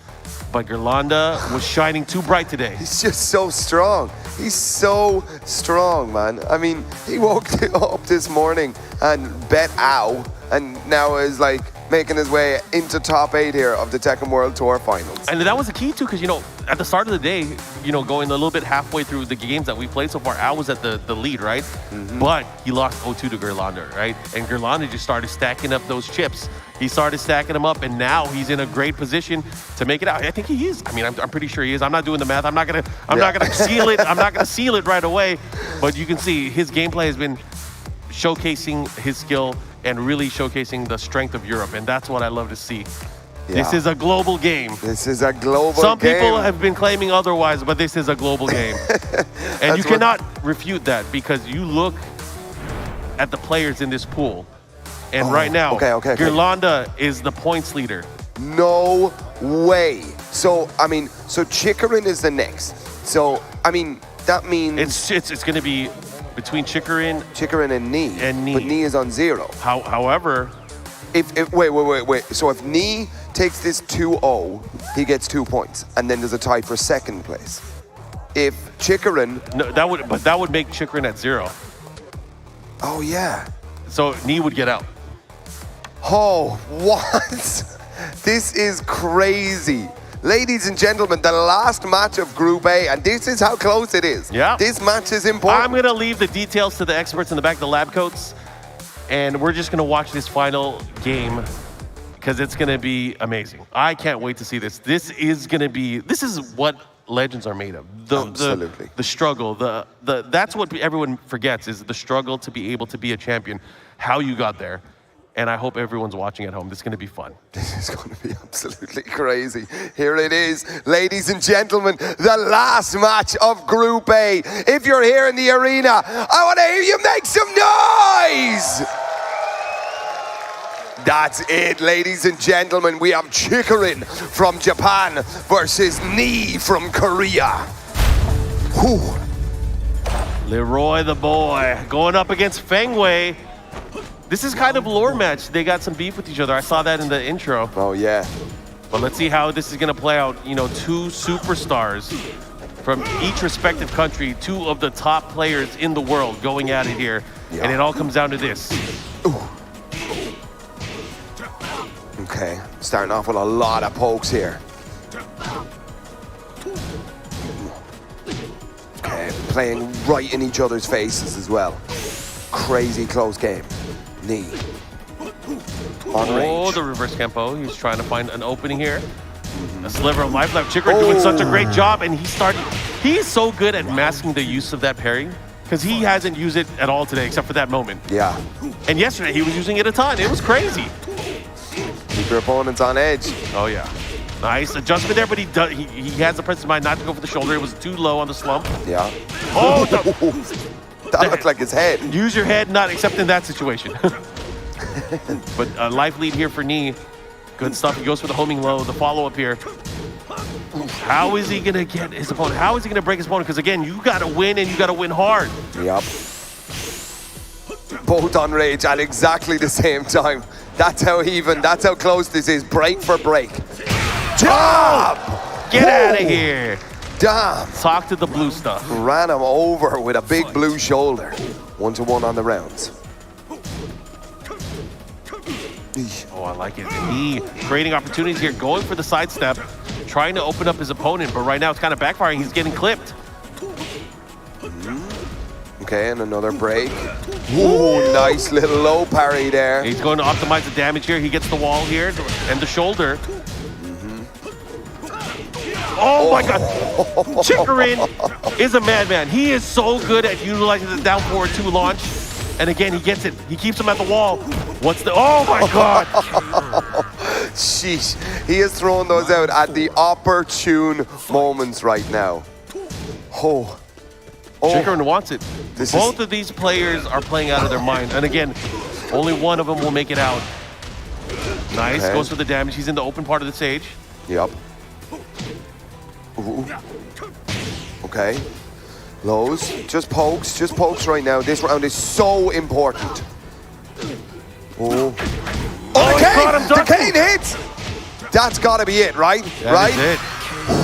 B: But Gerlanda was shining too bright today.
A: He's just so strong. He's so strong, man. I mean, he woke up this morning and bet ow, and now is like making his way into top 8 here of the Tekken World Tour Finals.
B: And that was the key too, because, you know, at the start of the day, you know, going a little bit halfway through the games that we played so far, Al was at the lead, right? But he lost 0-2 to Gerlanda, right? And Gerlanda just started stacking up those chips. He started stacking them up, and now he's in a great position to make it out. I think he is. I mean, I'm pretty sure he is. I'm not doing the math. I'm not gonna seal it. I'm not gonna seal it right away. But you can see his gameplay has been showcasing his skill and really showcasing the strength of Europe, and that's what I love to see. Yeah. This is a global game.
A: This is a global game.
B: Some people have been claiming otherwise, but this is a global game. And you cannot refute that, because you look at the players in this pool, and right now, Gerlanda is the points leader.
A: No way. So, I mean, Chikarin is the next. So, I mean, that means...
B: It's going to be between Chikarin
A: and Knee.
B: And Knee.
A: But Knee is on 0.
B: However...
A: Wait. So if Knee takes this 2-0, he gets 2 points. And then there's a tie for second place. If Chikarin...
B: No, that would make Chikarin at 0.
A: Oh, yeah.
B: So Knee would get out.
A: Oh, what? This is crazy. Ladies and gentlemen, the last match of Group A, and this is how close it is.
B: Yeah.
A: This match is important.
B: I'm going to leave the details to the experts in the back, the lab coats, and we're just going to watch this final game because it's going to be amazing. I can't wait to see this. This is what legends are made of.
A: Absolutely.
B: The struggle, that's what everyone forgets, is the struggle to be able to be a champion, how you got there. And I hope everyone's watching at home. This is going to be fun.
A: This is going to be absolutely crazy. Here it is, ladies and gentlemen, the last match of Group A. If you're here in the arena, I want to hear you make some noise. That's it, ladies and gentlemen. We have Chikarin from Japan versus Knee from Korea. Whew.
B: Leroy the boy going up against Feng Wei. This is kind of a lore match. They got some beef with each other. I saw that in the intro.
A: Oh, yeah.
B: But let's see how this is going to play out. You know, 2 superstars from each respective country, 2 of the top players in the world going at it here. Yeah. And it all comes down to this.
A: Ooh. Okay, starting off with a lot of pokes here. playing right in each other's faces as well. Crazy close game. Knee. On
B: Oh,
A: range.
B: the reverse Kempo. He's trying to find an opening here. A sliver of life left. Chikrin doing such a great job, and he's so good at masking the use of that parry, because he hasn't used it at all today except for that moment.
A: Yeah.
B: And yesterday he was using it a ton. It was crazy.
A: Keep your opponents on edge.
B: Oh yeah. Nice adjustment there, but he has the presence of mind not to go for the shoulder. It was too low on the slump.
A: Yeah.
B: Oh,
A: that looked like his head.
B: Use your head, not except in that situation. But a life lead here for Knee. Good stuff. He goes for the homing low, the follow-up here. How is he going to get his opponent? How is he going to break his opponent? Because again, you got to win, and you got to win hard.
A: Yep. Both on rage at exactly the same time. That's how close this is. Break for break. Jab!
B: Get out of here.
A: Damn.
B: Talk to the blue stuff.
A: Ran him over with a big blue shoulder. 1-1 on the rounds.
B: Oh, I like it. Knee creating opportunities here, going for the sidestep, trying to open up his opponent, but right now it's kind of backfiring. He's getting clipped.
A: Okay, and another break. Ooh, nice little low parry there.
B: He's going to optimize the damage here. He gets the wall here and the shoulder. Oh my God. Chikrin is a madman. He is so good at utilizing the down forward 2 launch. And again, he gets it. He keeps him at the wall. What's the... Oh my God.
A: Sheesh. He is throwing those out at the opportune moments right now. Oh.
B: Chikrin wants it. Both of these players are playing out of their mind. And again, only one of them will make it out. Nice.
A: Okay.
B: Goes for the damage. He's in the open part of the stage.
A: Yep. Ooh. Okay. Lows. Just pokes right now. This round is so important. Oh. Oh, the cane hits! That's gotta be it, right?
B: That is it.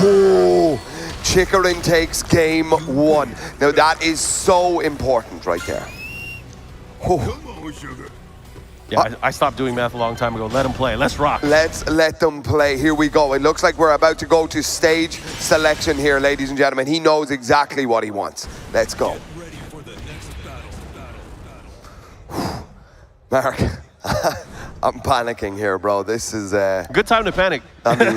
A: Oh. Chikrin takes game 1. Now that is so important right there. Oh.
B: Yeah, I stopped doing math a long time ago. Let him play. Let's rock.
A: Let's let them play. Here we go. It looks like we're about to go to stage selection here, ladies and gentlemen. He knows exactly what he wants. Let's go. Mark, I'm panicking here, bro. This is...
B: Good time to panic.
A: I mean...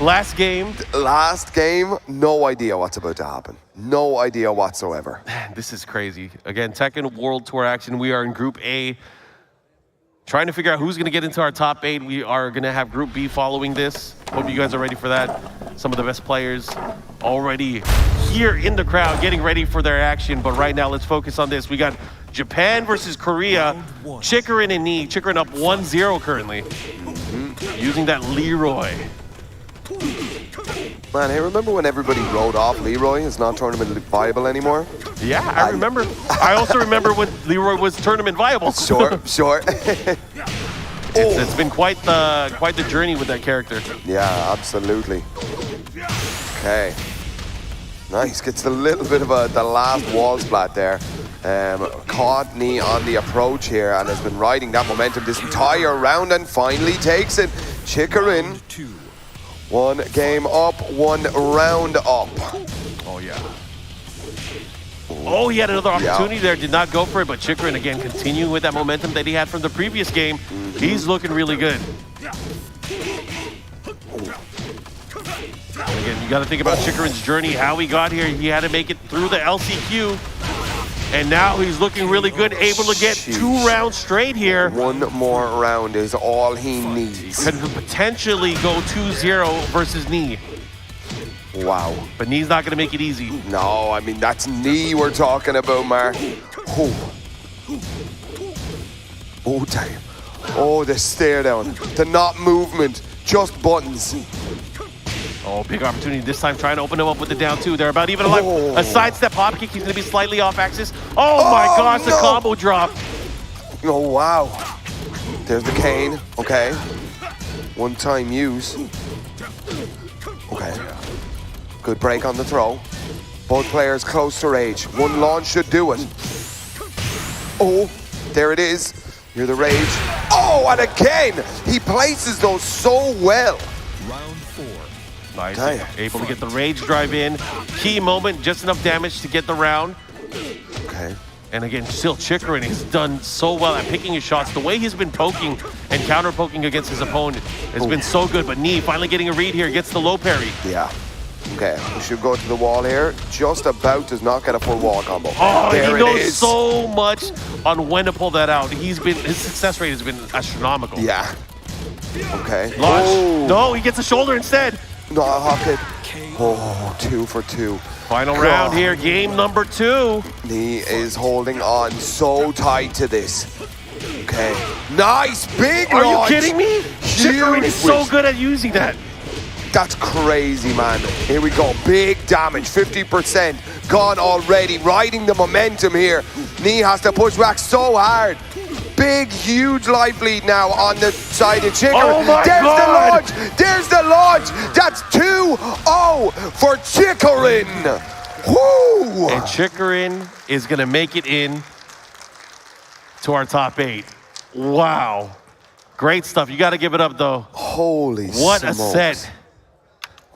B: Last game.
A: Last game, no idea what's about to happen. No idea whatsoever.
B: Man, this is crazy. Again, Tekken World Tour action. We are in Group A. Trying to figure out who's going to get into our top 8. We are going to have Group B following this. Hope you guys are ready for that. Some of the best players already here in the crowd getting ready for their action. But right now, let's focus on this. We got Japan versus Korea. Chikrin and Knee. Chikrin up 1-0 currently. Using that Leroy.
A: Man, hey, remember when everybody wrote off Leroy as not tournament viable anymore?
B: Yeah, I remember. I also remember when Leroy was tournament viable.
A: Sure.
B: It's been quite the journey with that character.
A: Yeah, absolutely. Okay. Nice. Gets a little bit of the last wall splat there. Caught Knee on the approach here and has been riding that momentum this entire round and finally takes it. Chikrin. 1 game up, 1 round up.
B: Oh, yeah. Oh, he had another opportunity there. Did not go for it, but Chikrin, again, continuing with that momentum that he had from the previous game. He's looking really good. And again, you got to think about Chikrin's journey, how he got here. He had to make it through the LCQ. And now he's looking really good, able to get 2 rounds straight here.
A: 1 more round is all he needs.
B: Could potentially go 2-0 versus Knee.
A: Wow.
B: But Knee's not going to make it easy.
A: No, I mean, that's Knee we're talking about, Mark. Oh. Oh, damn. Oh, the stare down. The not movement, just buttons.
B: Oh, big opportunity this time, trying to open him up with the down 2. They're about even alive.
A: Oh.
B: A sidestep hop kick. He's going to be slightly off axis. Oh my gosh, the combo drop.
A: Oh, wow. There's the cane. Okay. 1-time use. Okay. Good break on the throw. Both players close to rage. 1 launch should do it. Oh, there it is. You're the rage. Oh, and again, he places those so well.
C: Round 4.
B: Nice.
A: Damn.
B: Able to get the rage drive in. Key moment, just enough damage to get the round.
A: Okay.
B: And again, still Chikarin has done so well at picking his shots. The way he's been poking and counter poking against his opponent has been so good. But Knee finally getting a read here, gets the low parry.
A: Yeah. Okay, we should go to the wall here. Just about does not get a full wall combo.
B: Oh,
A: there
B: he
A: it
B: knows
A: is.
B: so much on when to pull that out. His success rate has been astronomical.
A: Yeah. Okay.
B: Launch.
A: Oh.
B: No, he gets a shoulder instead.
A: No, Hawk it. Oh, 2 for 2.
B: Final round here, game number 2.
A: Knee is holding on so tight to this. Okay. Nice, big
B: Are
A: launch.
B: you kidding me? Chikarin is so
A: Huge.
B: good at using that.
A: That's crazy, man. Here we go. Big damage, 50% gone already. Riding the momentum here. Knee has to push back so hard. Big, huge life lead now on the side of Chikarin.
B: Oh my
A: There's
B: God.
A: the launch. There's the launch. That's 2-0 for Chikarin. Woo!
B: And Chikarin is going to make it in to our top 8. Wow. Great stuff. You got to give it up, though.
A: Holy
B: What
A: smokes.
B: a set.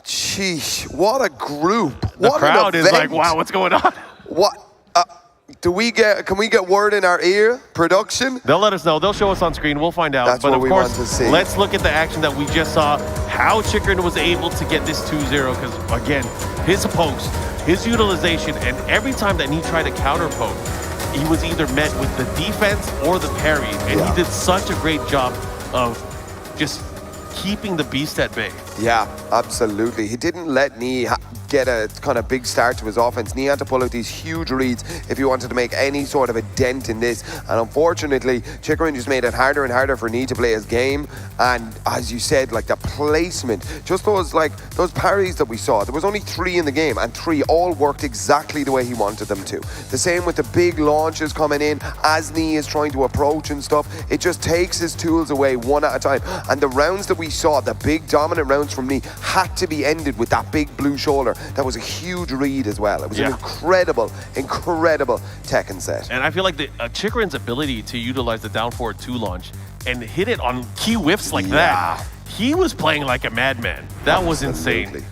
A: Sheesh, what a group.
B: The
A: What
B: crowd
A: an
B: is like,
A: event.
B: wow, what's going on?
A: What? Can we get word in our ear? Production?
B: They'll let us know. They'll show us on screen. We'll find out.
A: That's
B: but
A: what
B: of
A: we
B: course,
A: want to see.
B: let's look at the action that we just saw. How Chikarin was able to get this 2-0. Because, again, his pokes, his utilization, and every time that he tried to counter poke, he was either met with the defense or the parry. And
A: Yeah.
B: he did such a great job of just keeping the beast at bay.
A: Yeah, absolutely. He didn't let Knee get a kind of big start to his offense. Knee had to pull out these huge reads if he wanted to make any sort of a dent in this. And unfortunately, Chikarin just made it harder and harder for Knee to play his game. And as you said, like the placement, just those parries that we saw, there was only 3 in the game and 3 all worked exactly the way he wanted them to. The same with the big launches coming in as Knee is trying to approach and stuff. It just takes his tools away one at a time. And the rounds that we saw, the big dominant rounds from Knee, had to be ended with that big blue shoulder. That was a huge read as well. It was an incredible Tekken set.
B: And I feel like the Chikarin's ability to utilize the down forward 2 launch and hit it on key whiffs like that, he was playing like a madman. That was insane.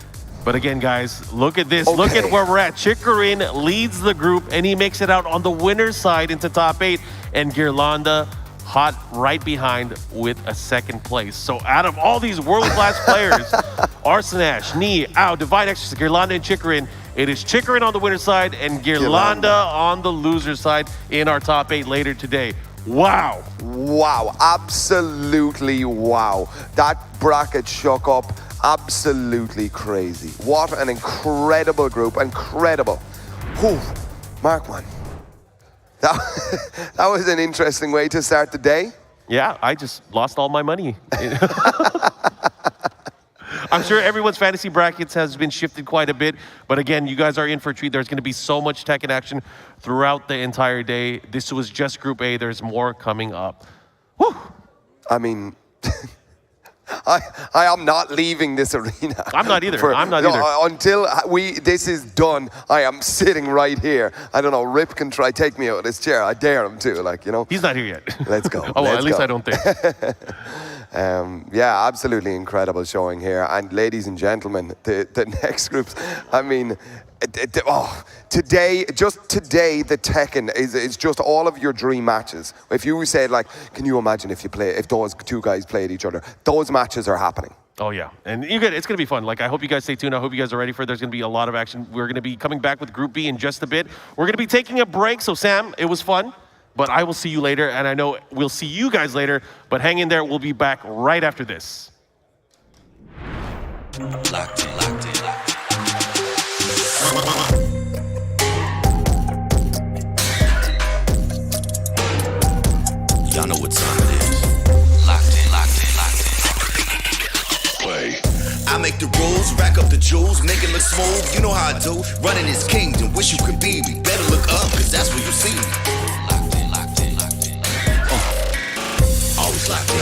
B: But again, guys, look at this. Look at where we're at. Chikarin leads the group, and he makes it out on the winner's side into top 8. And Girlanda hot right behind with a 2nd place. So out of all these world-class players, Arsenash, Knee, Ao, Divine Exorcist, Girlanda, and Chikarin, it is Chikarin on the winner's side and Girlanda on the loser's side in our top 8 later today. Wow.
A: Wow, absolutely wow. That bracket shook up. Absolutely crazy. What an incredible group, incredible. Whew, Markman. That was an interesting way to start the day.
B: Yeah, I just lost all my money. I'm sure everyone's fantasy brackets has been shifted quite a bit. But again, you guys are in for a treat. There's going to be so much Tekken action throughout the entire day. This was just Group A. There's more coming up. Whew.
A: I mean, I am not leaving this arena.
B: I'm not either. I'm not either.
A: Until this is done, I am sitting right here. I don't know, Rip can try take me out of this chair. I dare him to, like, you know.
B: He's not here yet.
A: Let's go.
B: Oh, well,
A: Let's
B: at least
A: go.
B: I don't think.
A: Yeah, absolutely incredible showing here. And ladies and gentlemen, the next groups, I mean, today, the Tekken is just all of your dream matches. If you said, like, can you imagine if those 2 guys played each other? Those matches are happening.
B: Oh, yeah. And it's going to be fun. Like, I hope you guys stay tuned. I hope you guys are ready for it. There's going to be a lot of action. We're going to be coming back with Group B in just a bit. We're going to be taking a break. So, Sam, it was fun. But I will see you later, and I know we'll see you guys later, but hang in there. We'll be back right after this.
C: Locked in, locked in, locked in. Y'all know what time it is. Locked in, locked in, locked in. Play. I make the rules, rack up the jewels, make it look smooth. You know how I do. Running this kingdom, wish you could be me. Better look up, cause that's where you see me. Always locked in.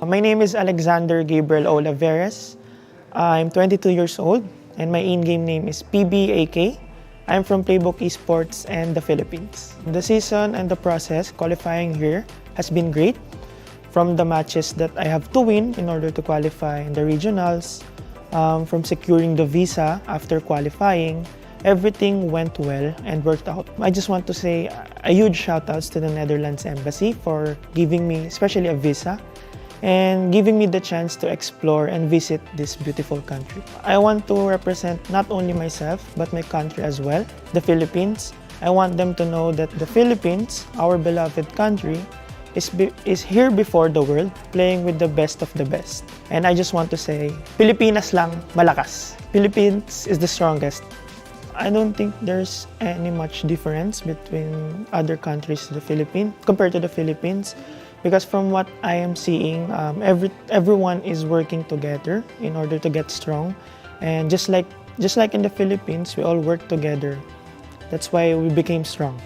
D: My name is Alexander Gabriel Olaveres. I'm 22 years old and my in-game name is PBAK. I'm from Playbook Esports and the Philippines. The season and the process qualifying here has been great. From the matches that I have to win in order to qualify in the regionals, from securing the visa after qualifying, everything went well and worked out. I just want to say a huge shout outs to the Netherlands Embassy for giving me especially a visa and giving me the chance to explore and visit this beautiful country. I want to represent not only myself but my country as well, the Philippines. I want them to know that the Philippines, our beloved country, is here before the world, playing with the best of the best. And I just want to say, Pilipinas lang malakas. Philippines is the strongest. I don't think there's any much difference between other countries to the Philippines compared to the Philippines, because from what I am seeing, everyone is working together in order to get strong. And just like in the Philippines, we all work together. That's why we became strong.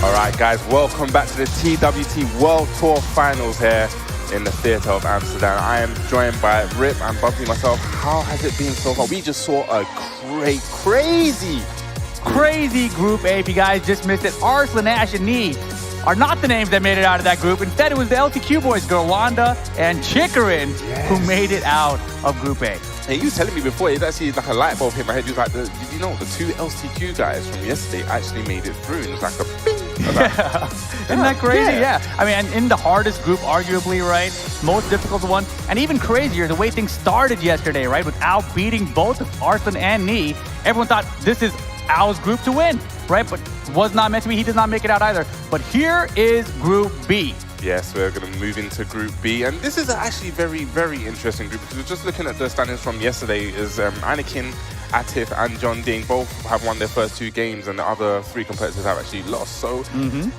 E: All right, guys, welcome back to the TWT World Tour Finals here in the Theatre of Amsterdam. I am joined by Rip and Bumpy myself. How has it been so far? We just saw a crazy
F: Group A. If you guys just missed it, Arslan, Ash, and Nee are not the names that made it out of that group. Instead, it was the LTQ boys, Gerwanda and Chikarin, who made it out of Group A.
E: Hey, you was telling me before, it's actually like a light bulb hit my head. He was like, did you know the 2 LTQ guys from yesterday actually made it through? And it was like a bing.
F: Isn't that crazy? Yeah. I mean, and in the hardest group, arguably, right? Most difficult one. And even crazier, the way things started yesterday, right? With Al beating both Arslan and Nee. Everyone thought this is Al's group to win, right? But was not meant to be. He did not make it out either. But here is Group B.
E: Yes, we're going to move into Group B, and this is actually very, very interesting group because we're just looking at the standings from yesterday. Is Anakin, Atif, and John Ding both have won their first 2 games, and the other 3 competitors have actually lost. So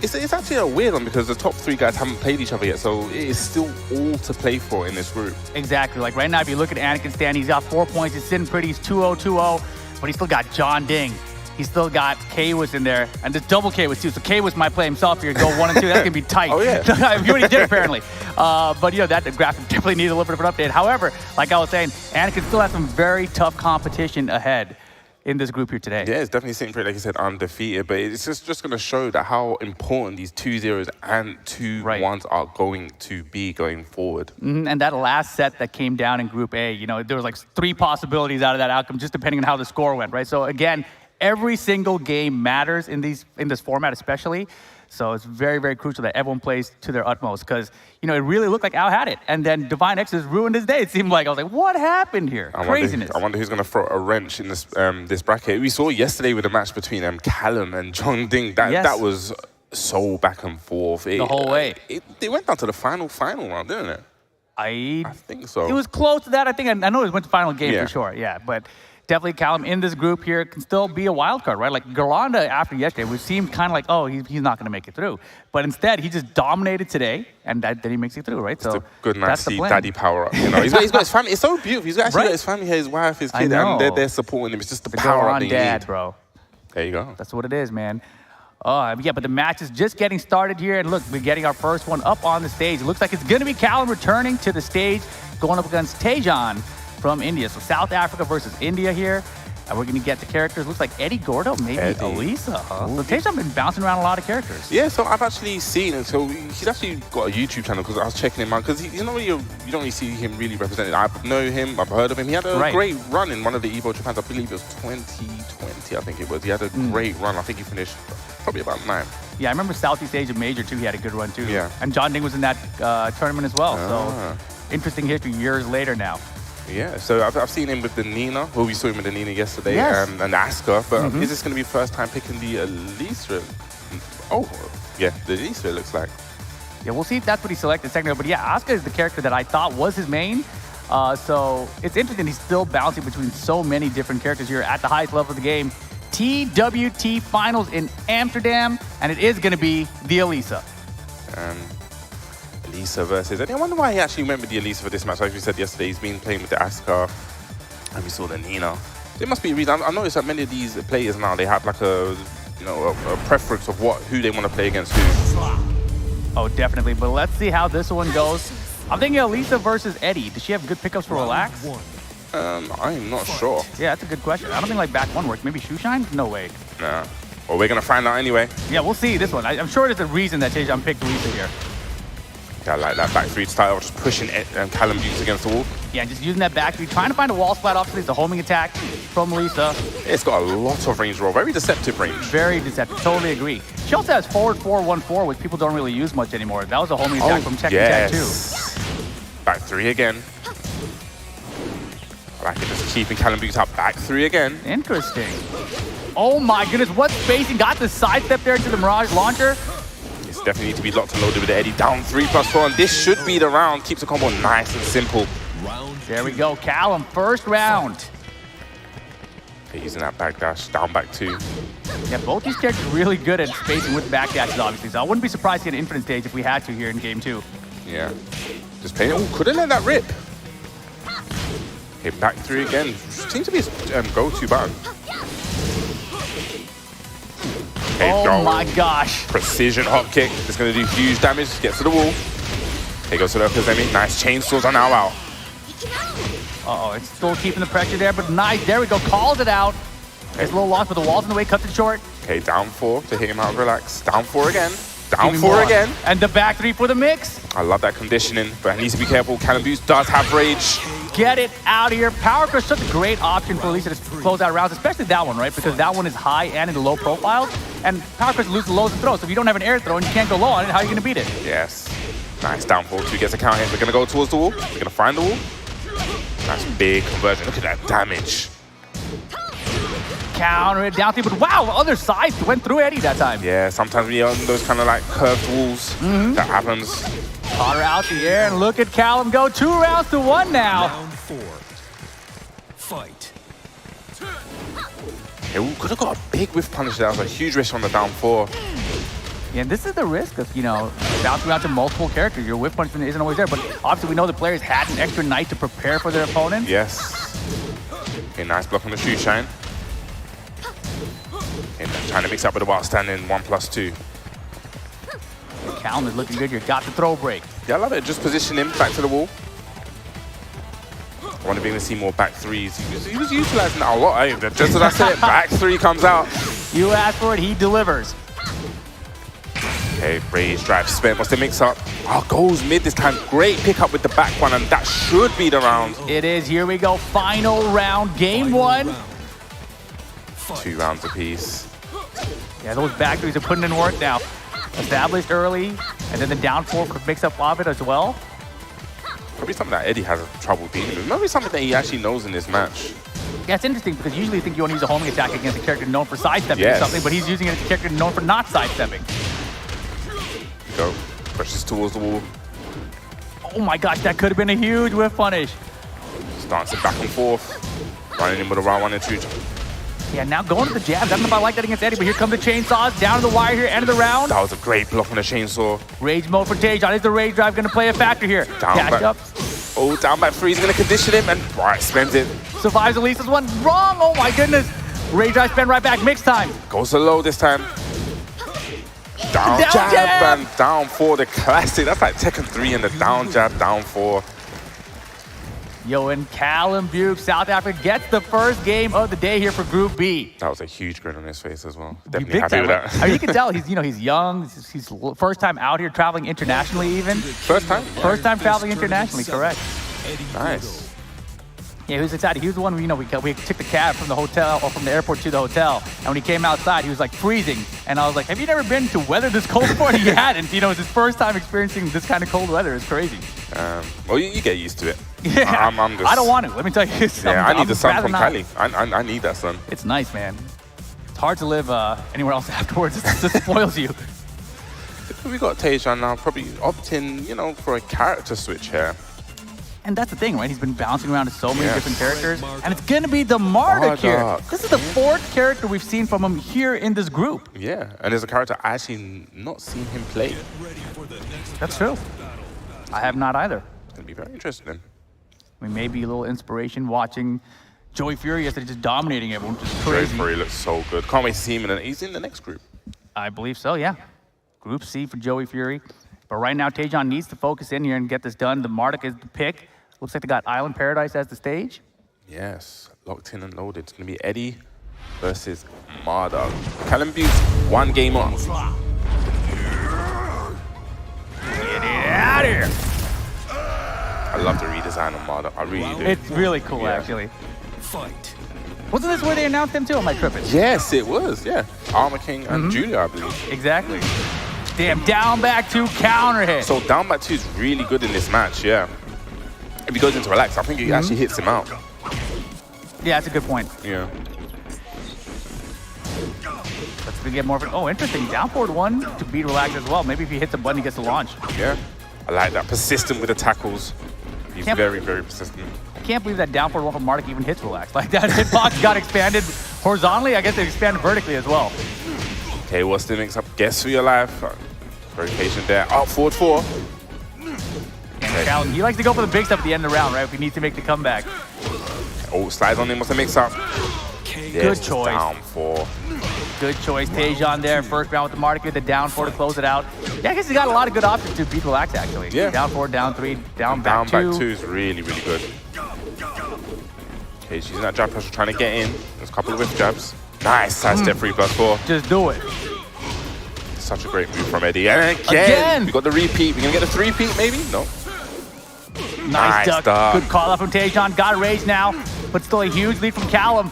E: it's actually a weird one because the top 3 guys haven't played each other yet, so it is still all to play for in this group.
F: Exactly. Like right now, if you look at Anakin's stand, he's got 4 points. He's sitting pretty. He's 2-0-2-0, but he's still got John Ding. He's still got K-Was in there, and this double K-Was too. So K-Was might play himself here, go 1 and 2. That's gonna be tight.
E: Oh yeah,
F: he already did apparently. But you know that the graphic definitely needs a little bit of an update. However, like I was saying, Anakin still has some very tough competition ahead in this group here today.
E: Yeah, it's definitely sitting pretty, like you said, undefeated. But it's just going to show that how important these 2 zeros and 2 1s are going to be going forward.
F: And that last set that came down in Group A, you know, there was like 3 possibilities out of that outcome, just depending on how the score went, right? So again, every single game matters in this format, especially. So it's very, very crucial that everyone plays to their utmost because, you know, it really looked like Al had it. And then Divine X has ruined his day. It seemed like, I was like, what happened here? Craziness.
E: I wonder who's going to throw a wrench in this this bracket. We saw yesterday with the match between Callum and John Ding. That was so back and forth.
F: The whole way.
E: It went down to the final round, didn't it? I think so.
F: It was close to that. I think I know it went to final game for sure. Yeah, but definitely Callum in this group here can still be a wild card, right? Like Gerwanda after yesterday, we seemed kind of like, oh, he's not going to make it through. But instead, he just dominated today, and then he makes it through, right?
E: So it's a good, nice see daddy power up. You know, he's got his family. It's so beautiful. He's actually got his family here, his wife, his kid, and they're supporting him. It's just the power up they need.
F: Bro.
E: There you go.
F: That's what it is, man. Yeah, but the match is just getting started here. And look, we're getting our first one up on the stage. It looks like it's going to be Callum returning to the stage, going up against Tejan from India. So South Africa versus India here. And we're going to get the characters. Looks like Eddie Gordo, maybe Elisa, huh? So Tejan been bouncing around a lot of characters.
E: Yeah, so I've actually seen it. So he's actually got a YouTube channel because I was checking him out because you don't really see him really represented. I know him, I've heard of him. He had a great run in one of the Evo Japans. I believe it was 2020, I think it was. He had a great run. I think he finished probably about 9th.
F: Yeah, I remember Southeast Asia Major too. He had a good run too.
E: Yeah.
F: And John Ding was in that tournament as well. So interesting history years later now.
E: Yeah, so I've seen him with the Nina. Well, we saw him with the Nina yesterday and Asuka. But is this going to be first time picking the Elisa? Oh, yeah, the Elisa, it looks like.
F: Yeah, we'll see if that's what he selected second. But yeah, Asuka is the character that I thought was his main. So it's interesting. He's still bouncing between so many different characters here at the highest level of the game. TWT Finals in Amsterdam, and it is going to be the Elisa.
E: Elisa versus... I wonder why he actually went with the Elisa for this match. Like we said yesterday, he's been playing with the Asuka, and we saw the Nina. There must be a reason. I noticed that many of these players now, they have like a preference of who they want to play against who.
F: Oh, definitely. But let's see how this one goes. I'm thinking Elisa versus Eddie. Does she have good pickups for Relax?
E: I'm not sure.
F: Yeah, that's a good question. I don't think like back 1 works. Maybe Shoeshine? No way.
E: Nah. Well, we're going to find out anyway.
F: Yeah, we'll see this one. I'm sure there's a reason that Tejan picked Elisa here.
E: Yeah, I like that back 3 style, just pushing Callum Dukes against the wall.
F: Yeah, just using that back 3, trying to find a wall splat. Obviously, it's a homing attack from Lisa.
E: It's got a lot of range roll, very deceptive range.
F: Very deceptive, totally agree. She also has forward 4-1-4, which people don't really use much anymore. That was a homing attack from Tekken Tag 2.
E: Back 3 again. I like it, just keeping Callum Dukes up. Back 3 again.
F: Interesting. Oh my goodness, what spacing? Got the sidestep there to the Mirage launcher.
E: Definitely need to be locked and loaded with the Eddie. Down 3+4, and this should be the round. Keeps the combo nice and simple.
F: There we go, Callum, first round.
E: Okay, using that back dash, down back 2.
F: Yeah, both these characters really good at spacing with back dashes, obviously. So I wouldn't be surprised to get an infinite stage if we had to here in game 2.
E: Yeah, just playing. Oh, couldn't let that rip. Okay, back 3 again. Seems to be his go-to button. Okay,
F: Oh my gosh.
E: Precision hop kick. It's going to do huge damage. Gets to the wall. Here goes to the Kazemi. Nice chainsaws are now out.
F: Uh-oh, it's still keeping the pressure there, but nice. There we go. Calls it out. It's a little lost, but the wall's in the way. Cuts it short.
E: Okay, down 4 to hit him out. Relax. Down 4 again. Down
F: Give me
E: 4
F: more.
E: again.
F: And the back 3 for the mix.
E: I love that conditioning, but he needs to be careful. Cannon Boost does have rage.
F: Get it out of here. Power Crush is such a great option for Elisa to close out rounds, especially that one, right? Because that one is high and in the low profiles. And Power Crush loses lows and throws. So if you don't have an air throw and you can't go low on it, how are you going to beat it?
E: Yes. Nice down 4. 2 gets a count hit. They're going to go towards the wall. They're going to find the wall. Nice big conversion. Look at that damage.
F: Counter it down 3, but wow, other side went through Eddie that time.
E: Yeah, sometimes when you're on those kind of like curved walls, that happens.
F: Caught her out the air, and look at Callum go. 2 rounds to 1 now.
C: Round 4. Fight.
E: He could have got a big whiff punish there. That was a huge risk on the down 4.
F: Yeah, and this is the risk of, bouncing out to multiple characters. Your whip punishment isn't always there, but obviously we know the players had an extra night to prepare for their opponent.
E: Yes. Okay, nice block on the shoe shine. And trying to mix up with the wild standing 1+2.
F: Callum is looking good here. Got the throw break.
E: Yeah, I love it. Just position him back to the wall. I want to be able to see more back 3s. He was utilizing that a lot. Eh? Just as I said, back 3 comes out.
F: You asked for it, he delivers.
E: Okay, rage drive spin. What's the mix up? Oh, goes mid this time. Great pickup with the back one, and that should be the round.
F: It is. Here we go. Final round. Game 1.
E: 2 rounds apiece.
F: Yeah, those back 3s are putting in work now. Established early, and then the down 4 could mix up of it as well.
E: Probably something that Eddie has trouble dealing with. Maybe something that he actually knows in this match.
F: Yeah, it's interesting because usually you think you want to use a homing attack against a character known for sidestepping or something, but he's using it as a character known for not sidestepping.
E: Go. Pushes towards the wall.
F: Oh my gosh, that could have been a huge whiff punish.
E: Just dancing back and forth. Running in with a round 1 and 2.
F: Yeah, now going to the jabs. I don't know if I like that against Eddie, but here come the chainsaws. Down to the wire here, end of the round.
E: That was a great block on the chainsaw.
F: Rage mode for Tajon. Is the rage drive going to play a factor here?
E: Down
F: Dash
E: back.
F: up.
E: Oh, down back 3 is going to condition him, and right, spends it.
F: Survives Elisa's one. Wrong. Oh my goodness. Rage drive spin right back. Mix time.
E: Goes to low this time. Down jab and down 4, the classic. That's like Tekken 3 and the down jab, down 4.
F: Yo, and Callum Buke, South Africa, gets the first game of the day here for Group B.
E: That was a huge grin on his face as well. Definitely
F: Big
E: happy
F: time,
E: with
F: right?
E: that.
F: I mean, you can tell he's young. He's first time out here traveling internationally even.
E: First time?
F: First time traveling internationally, correct.
E: Nice.
F: Yeah, he was excited. He was the one, we took the cab from the hotel, or from the airport to the hotel. And when he came outside, he was like freezing. And I was like, have you never been to weather this cold before? And he hadn't. It's his first time experiencing this kind of cold weather. It's crazy.
E: Well, you get used to it.
F: Yeah,
E: I'm just,
F: I don't want it. Let me tell you.
E: Yeah, I need the sun
F: rather
E: from
F: not.
E: Cali. I need that sun.
F: It's nice, man. It's hard to live anywhere else afterwards. It just spoils you.
E: We got Tajon now probably opting, for a character switch here.
F: And that's the thing, right? He's been bouncing around to so many
E: Yes.
F: different characters. And it's going to be the Marduk here.
E: Marduk.
F: This is the 4th character we've seen from him here in this group.
E: Yeah, and there's a character I actually not seen him play.
F: That's true. I have not either.
E: It's gonna be very interesting.
F: I mean, maybe a little inspiration watching Joey Fury yesterday just dominating everyone, which is
E: Joey
F: crazy.
E: Fury looks so good. Can't wait to see him he's in the next group.
F: I believe so, yeah. Group C for Joey Fury. But right now, Tajon needs to focus in here and get this done. The Marduk is the pick. Looks like they got Island Paradise as the stage.
E: Yes, locked in and loaded. It's gonna be Eddie versus Marduk. Callum Butte, 1 game on.
F: Get it out of here.
E: I love the redesign on Marduk. I really do.
F: It's really cool, actually.
C: Fight.
F: Wasn't this where they announced him too? Am I tripping?
E: Yes, it was. Yeah, Armor King and Julia, I believe.
F: Exactly. Damn, down back 2 counter hit.
E: So down back 2 is really good in this match. Yeah. If he goes into relax, I think he actually hits him out.
F: Yeah, that's a good point.
E: Yeah.
F: Let's get more of it. Oh, interesting. Down forward 1 to beat relax as well. Maybe if he hits a button, he gets the launch.
E: Yeah. I like that. Persistent with the tackles. He's
F: Can't-
E: very, very persistent.
F: I can't believe that down forward 1 from Marduk even hits relax. Like that hitbox got expanded horizontally. I guess it expanded vertically as well.
E: Okay, what's the mix up? Guess for your life. Very patient there. Up forward 4.
F: And Callum, he likes to go for the big stuff at the end of the round, right? If he needs to make the comeback.
E: Oh, slides on him. What's the mix up?
F: Good choice.
E: Down 4.
F: Good choice, Tejan there. First round with the Marduk, the down 4 to close it out. Yeah, I guess he's got a lot of good options to beat Relax, actually.
E: Yeah.
F: Down 4, down 3, down
E: Down
F: back
E: back
F: 2.
E: 2 is really, really good. Okay, she's using that jab pressure, trying to get in. There's a couple of whiff jabs. Nice, side step 3+4.
F: Just do it.
E: Such a great move from Eddie. And again, we got the repeat. We're gonna get the 3-peat, maybe? No.
F: Nice duck. Good call out from Tejan. Got a raise now, but still a huge lead from Callum.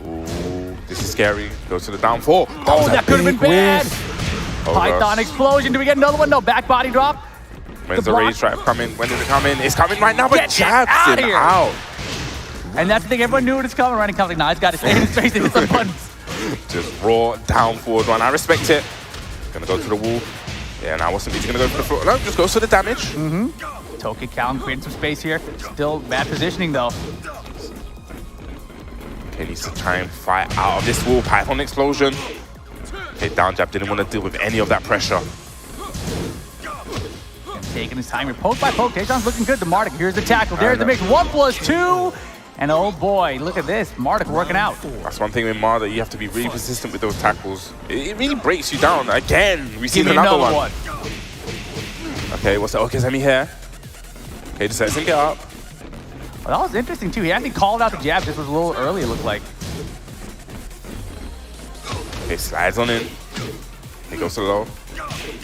E: Ooh, this is scary. Goes to the down 4.
F: Oh, that could have been bad.
E: Oh,
F: Python
E: gosh.
F: explosion. Do we get another one? No, back body drop.
E: When's the
F: block.
E: rage drive coming? When does it come in? It's coming right now, but
F: Get that
E: jabs
F: outta
E: him
F: here.
E: out.
F: And that's the thing, everyone knew it was coming, right? And Calum's like, nah, it's got to stay in his face and hit some buttons.
E: Just raw down forward one. I respect it. Gonna go to the wall. Yeah, now what's he's gonna go for the foot. No, just goes for the damage.
F: Toki Callum creating some space here. Still bad positioning though.
E: Okay, needs to try and fight out of this wall. Python explosion. Okay, down jab didn't want to deal with any of that pressure.
F: And taking his time here, poke by poke. Tejan's looking good. The Marduk, here's the tackle. There's the mix. 1+2. And oh boy, look at this. Marduk working out.
E: That's one thing with Marder, you have to be really persistent with those tackles. It really breaks you down. Again, we've seen
F: Give me
E: another one.
F: one.
E: Okay, what's that? Okay, send me here. Okay, just lets him get up.
F: Well, that was interesting too. He actually called out the jab. This was a little early, it looked like.
E: Okay, slides on in. He goes to the low.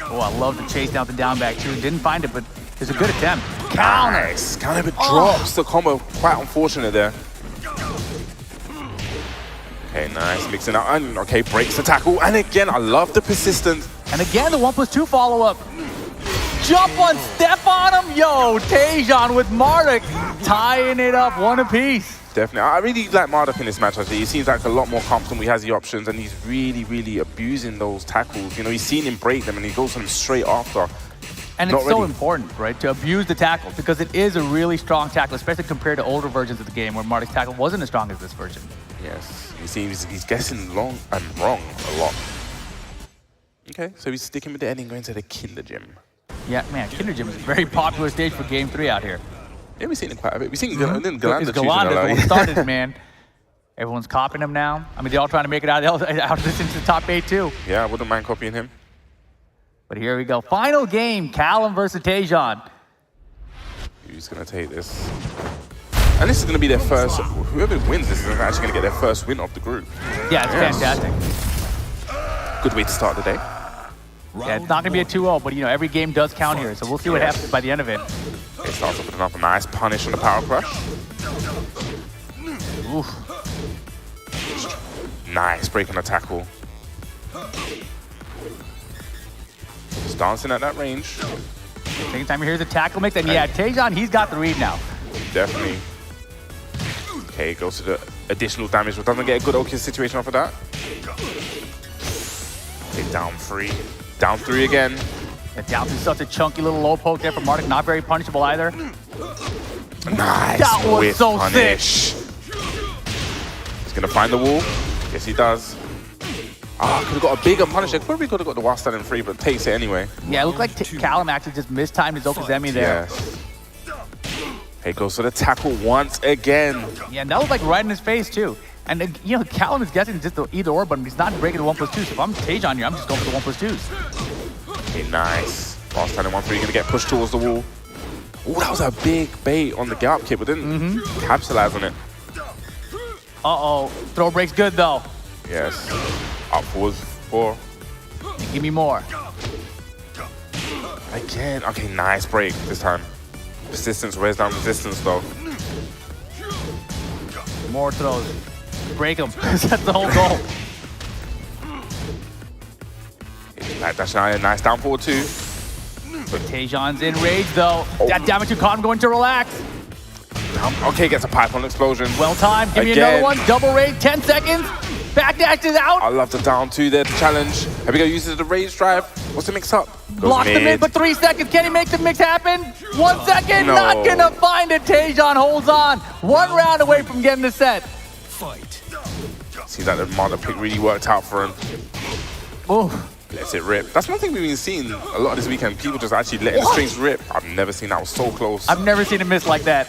F: Oh, I love the chase down the down back too. Didn't find it, but it's a good attempt. Counter.
E: Nice. Counter, but drops the combo. Quite unfortunate there. Okay, nice. Mixing out. And okay, breaks the tackle. And again, I love the persistence.
F: And again, the 1+2 follow-up. Jump on, step on him. Yo, Tejan with Marduk tying it up, one apiece.
E: Definitely. I really like Marduk in this match, actually. He seems like a lot more comfortable. He has the options, and he's really, really abusing those tackles. You know, he's seen him break them, and he goes for them straight after.
F: And
E: Not
F: it's so
E: ready.
F: important, right, to abuse the tackle, because it is a really strong tackle, especially compared to older versions of the game where Marduk's tackle wasn't as strong as this version.
E: Yes. You see, he's guessing long and wrong a lot. Okay, so he's sticking with the ending, going to the Kinder Gym.
F: Yeah, man, Kinder Gym is a very popular stage for Game 3 out here.
E: Yeah, we've seen it quite a bit. We've seen
F: Because
E: Galanda
F: Galanda's the one started it, man. Everyone's copying him now. I mean, they're all trying to make it out of this into the top 8 too.
E: Yeah, I wouldn't mind copying him.
F: But here we go. Final game, Callum versus Tejan.
E: Who's going to take this? And this is going to be their first, whoever wins this is actually going to get their first win of the group.
F: Yeah, it's fantastic.
E: Good way to start the day.
F: Yeah, it's not going to be a 2-0, but you know, every game does count here, so we'll see what happens by the end of it.
E: It starts off with another nice punish on the power crush.
F: Oof.
E: Nice break on the tackle. Just dancing at that range.
F: Taking time here's a tackle mix, and yeah, Tejan, he's got the read now.
E: Definitely. Okay, goes to the additional damage, but doesn't get a good OK situation off of that. Okay, down 3. Down 3 again.
F: And down to such a chunky little low poke there from Marduk, not very punishable either.
E: Nice.
F: That was
E: whiff
F: so
E: punish. He's gonna find the wall. Yes, he does. Ah, could have got a bigger punish. Probably could have got the while standing free, but takes it anyway.
F: Yeah, it looked like Callum actually just mistimed his Okazemi there.
E: Yes. Hey, goes for the tackle once again.
F: Yeah, and that was like right in his face too. And you know, Callum is guessing just the either or button. He's not breaking the 1+2. So if I'm Tejan here, I'm just going for the 1+2s.
E: Okay, nice. While standing 1-3, gonna get pushed towards the wall. Oh, that was a big bait on the gallop kick, but didn't capitalize on it.
F: Uh-oh, throw breaks good though.
E: Yes. Up forwards 4.
F: Give me more.
E: Again. Okay, nice break this time. Persistence wears down resistance though.
F: More throws. Break them. That's the whole goal.
E: Like that's a nice down forward 2.
F: But Tejan's in rage though. That damage to caught him going to relax.
E: Okay, gets a Python explosion.
F: Well timed. Give me
E: Again.
F: another one. Double rage. 10 seconds. Backdash is out.
E: I love the down 2 there, the challenge. Here we go, uses the rage drive. What's the mix up? Goes
F: Blocks the mid for 3 seconds. Can he make the mix happen? 1 second.
E: No.
F: Not gonna find it. Tejan holds on. 1 round away from getting the set.
E: Seems like the Marduk pick really worked out for him.
F: Ooh.
E: Lets it rip. That's one thing we've been seeing a lot this weekend. People just actually letting the strings rip. I've never seen that. Was so close.
F: I've never seen a miss like that.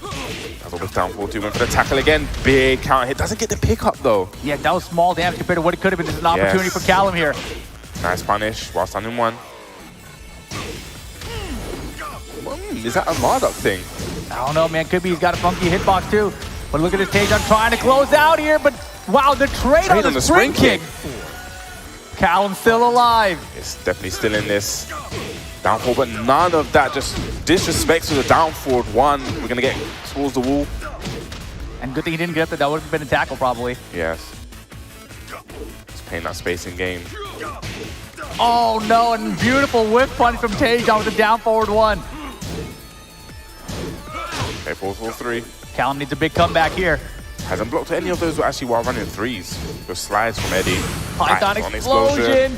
E: That's a with down 4-2, went for the tackle again. Big counter hit. Doesn't get the pickup though.
F: Yeah, that was small damage compared to what it could have been. This is an opportunity for Callum here.
E: Nice punish while standing one. Is that a Marduk thing?
F: I don't know, man. Could be he's got a funky hitbox too. But look at this Taejon trying to close out here. But wow, the trade on the spring kick. Callum still alive.
E: It's definitely still in this. Down forward, but none of that. Just disrespect to the down forward one. We're going to get towards the wall.
F: And good thing he didn't get up there. That would have been a tackle probably.
E: Yes. Just playing that space in game.
F: Oh no, and beautiful whip punch from Taejon with the down forward one.
E: Okay, 4-4-3.
F: Callum needs a big comeback here.
E: Hasn't blocked any of those actually while running threes. Those slides from Eddie.
F: Python explosion.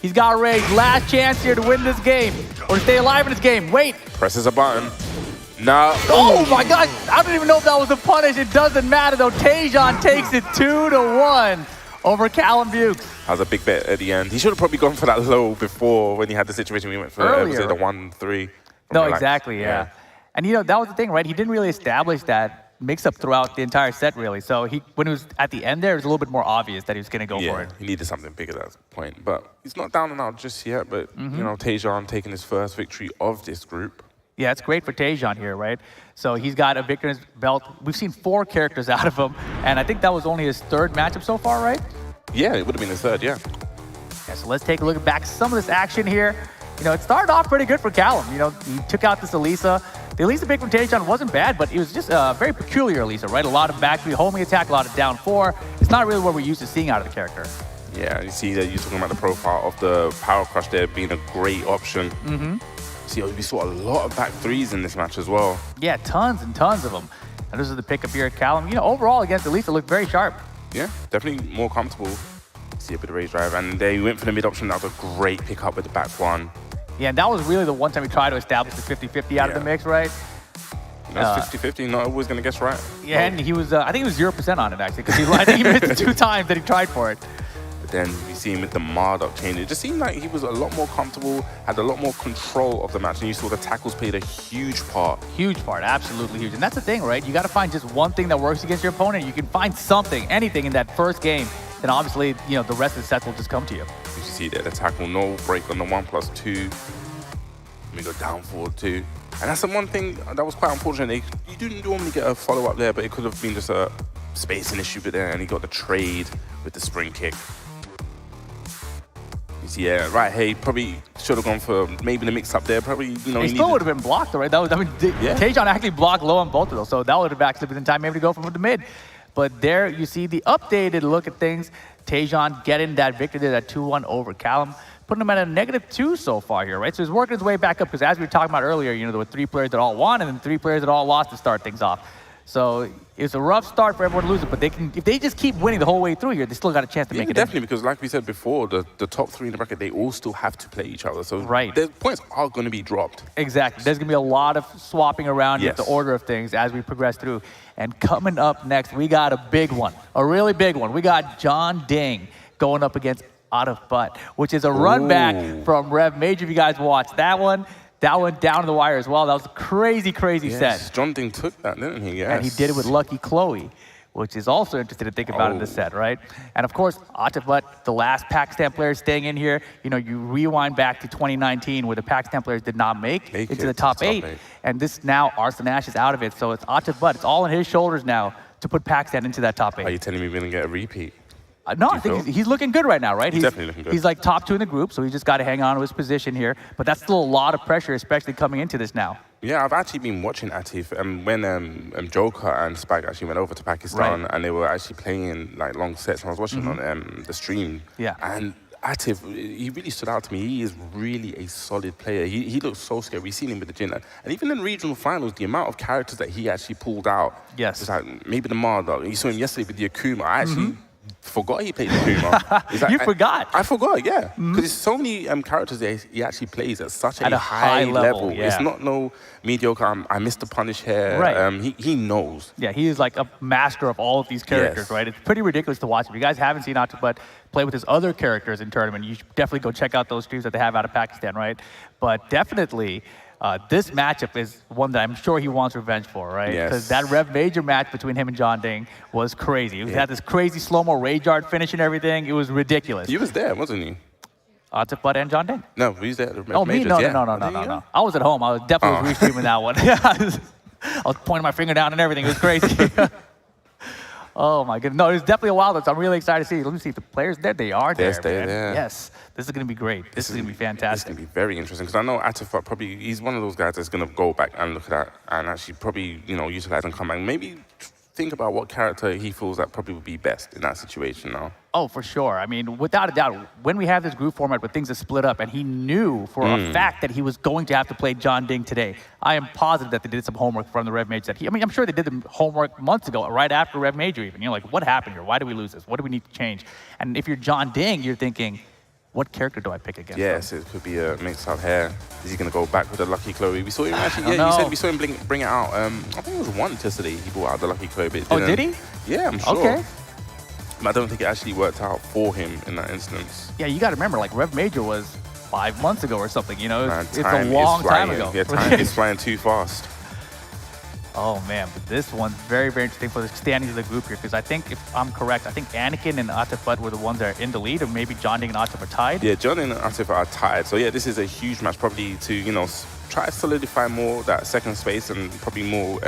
F: He's got rage. Last chance here to win this game or to stay alive in this game. Wait.
E: Presses a button. No.
F: Oh my God. I don't even know if that was a punish. It doesn't matter though. Taejon takes it 2-1 over Callum Bukes.
E: That was a big bet at the end. He should have probably gone for that low before when he had the situation we went for. Was it the 1-3?
F: No, exactly. Yeah. And you know, that was the thing, right? He didn't really establish that mix-up throughout the entire set, really. So when it was at the end there, it was a little bit more obvious that he was going to go for it.
E: He needed something big at that point. But he's not down and out just yet. But, you know, Taejon taking his first victory of this group.
F: Yeah, it's great for Taejon here, right? So he's got a victory in his belt. We've seen 4 characters out of him. And I think that was only his 3rd matchup so far, right?
E: Yeah, it would have been his 3rd, yeah.
F: So let's take a look back at some of this action here. You know, it started off pretty good for Callum. You know, he took out this Elisa. The Elisa pick from Taejon wasn't bad, but it was just a very peculiar Elisa, right? A lot of back 3 homing attack, a lot of down 4. It's not really what we're used to seeing out of the character.
E: Yeah, you see that you're talking about the profile of the Power Crush there being a great option. See, we saw a lot of back 3s in this match as well.
F: Yeah, tons and tons of them. And this is the pickup here at Callum. You know, overall against Elisa looked very sharp.
E: Yeah, definitely more comfortable. See a bit of rage drive, and they went for the mid option. That was a great pickup with the back 1.
F: Yeah, and that was really the one time we tried to establish the 50-50 out of the mix, right?
E: That's 50-50, not always going to guess right.
F: Yeah, and he was, I think he was 0% on it, actually, because I think he missed it 2 times that he tried for it.
E: But then we see him with the Marduk chain. It just seemed like he was a lot more comfortable, had a lot more control of the match, and you saw the tackles played a huge part.
F: Huge part, absolutely huge. And that's the thing, right? You got to find just one thing that works against your opponent. You can find something, anything in that first game, then obviously, you know, the rest of the sets will just come to you.
E: You see there, the tackle, no break on the 1+2. We go down forward 2. And that's the one thing that was quite unfortunate. You didn't normally get a follow-up there, but it could have been just a spacing issue but there, and he got the trade with the spring kick. You see, yeah, right, hey, probably should have gone for maybe the mix-up there. Probably, you know,
F: he still would have been blocked, right? That was, I mean, Taejon actually blocked low on both of those, so that would have actually been time maybe to go from the mid. But there you see the updated look at things. Taejon getting that victory there, that 2-1 over Callum, putting him at a -2 so far here, right? So he's working his way back up because as we were talking about earlier, you know, there were 3 players that all won and then 3 players that all lost to start things off. So it's a rough start for everyone to lose it, but they can, if they just keep winning the whole way through here, they still got a chance to make it
E: definitely, because like we said before, the top 3 in the bracket, they all still have to play each other. So the points are going to be dropped.
F: Exactly. There's going to be a lot of swapping around with the order of things as we progress through. And coming up next, we got a big one, a really big one. We got John Ding going up against Out of Butt, which is a run back from Rev Major. If you guys watched that one down to the wire as well. That was a crazy, crazy set.
E: John Ding took that, didn't he? Yes.
F: And he did it with Lucky Chloe, which is also interesting to think about in this set, right? And of course, Out of Butt, the last Pakistan player staying in here. You know, you rewind back to 2019 where the Pakistan players did not make it to the top 8. And this now, Arslan Ash is out of it. So it's Out of Butt. It's all on his shoulders now to put Pakistan into that top 8.
E: Are you telling me we're going to get a repeat?
F: No, I think he's looking good right now, right?
E: He's definitely looking good.
F: He's like top 2 in the group, so he's just got to hang on to his position here. But that's still a lot of pressure, especially coming into this now.
E: Yeah, I've actually been watching Atif when Joker and Spike actually went over to Pakistan and they were actually playing like long sets. And I was watching on the stream.
F: Yeah.
E: And Atif, he really stood out to me. He is really a solid player. He looks so scary. We've seen him with the Jin. And even in regional finals, the amount of characters that he actually pulled out.
F: Yes.
E: It's like maybe the Marduk. You saw him yesterday with the Akuma. I actually forgot he played Akuma. Like,
F: you forgot?
E: I forgot, yeah. Because there's so many characters that he actually plays at such a high level.
F: Yeah.
E: It's not no mediocre, I missed the punish here.
F: Right.
E: He knows.
F: Yeah, he is like a master of all of these characters, right? It's pretty ridiculous to watch. If you guys haven't seen Out of Butt play with his other characters in tournament, you should definitely go check out those streams that they have out of Pakistan, right? But definitely, This matchup is one that I'm sure he wants revenge for, right?
E: Yes.
F: Because that Rev Major match between him and John Ding was crazy. He had this crazy slow-mo rage art finish and everything. It was ridiculous.
E: You was there, wasn't you?
F: Atif Butt and John Ding.
E: No, we was there. At the
F: Oh, me?
E: Majors,
F: No,
E: yeah.
F: no. I was at home. I was definitely restreaming that one. I was pointing my finger down and everything. It was crazy. Oh my goodness. No, it was definitely a wild one. So I'm really excited to see. Let me see if the players there. They are there.
E: Yes, they're
F: man.
E: there.
F: Yes. This is going to be great. This is going to be
E: It's
F: fantastic.
E: going to be very interesting because I know Atif probably, he's one of those guys that's going to go back and look at that and actually probably, you know, utilize and come back. Maybe think about what character he feels that probably would be best in that situation now.
F: Oh, for sure. I mean, without a doubt, when we have this group format where things are split up and he knew for a fact that he was going to have to play John Ding today, I am positive that they did some homework from the Rev Major. I mean, I'm sure they did the homework months ago, right after Rev Major even. You know, like, what happened here? Why did we lose this? What do we need to change? And if you're John Ding, you're thinking, what character do I pick against
E: Yes,
F: him?
E: it could be a mix-up here. Is he going to go back with the Lucky Chloe? We saw him actually, yeah, you said we saw him bring it out. I think it was once yesterday he brought out the Lucky Chloe. But
F: Oh, did he?
E: Yeah, I'm sure.
F: Okay.
E: But I don't think it actually worked out for him in that instance.
F: Yeah, you got to remember, like, Rev Major was 5 months ago or something, you know?
E: Man,
F: It's a long time ago.
E: Yeah, time is flying too fast.
F: Oh man, but this one's very, very interesting for the standings of the group here, because I think, if I'm correct, I think Anakin and Atif Butt were the ones that are in the lead, or maybe John Ding and Atif are tied.
E: Yeah, John and Atif are tied. So yeah, this is a huge match probably to, you know, try to solidify more that second space and probably more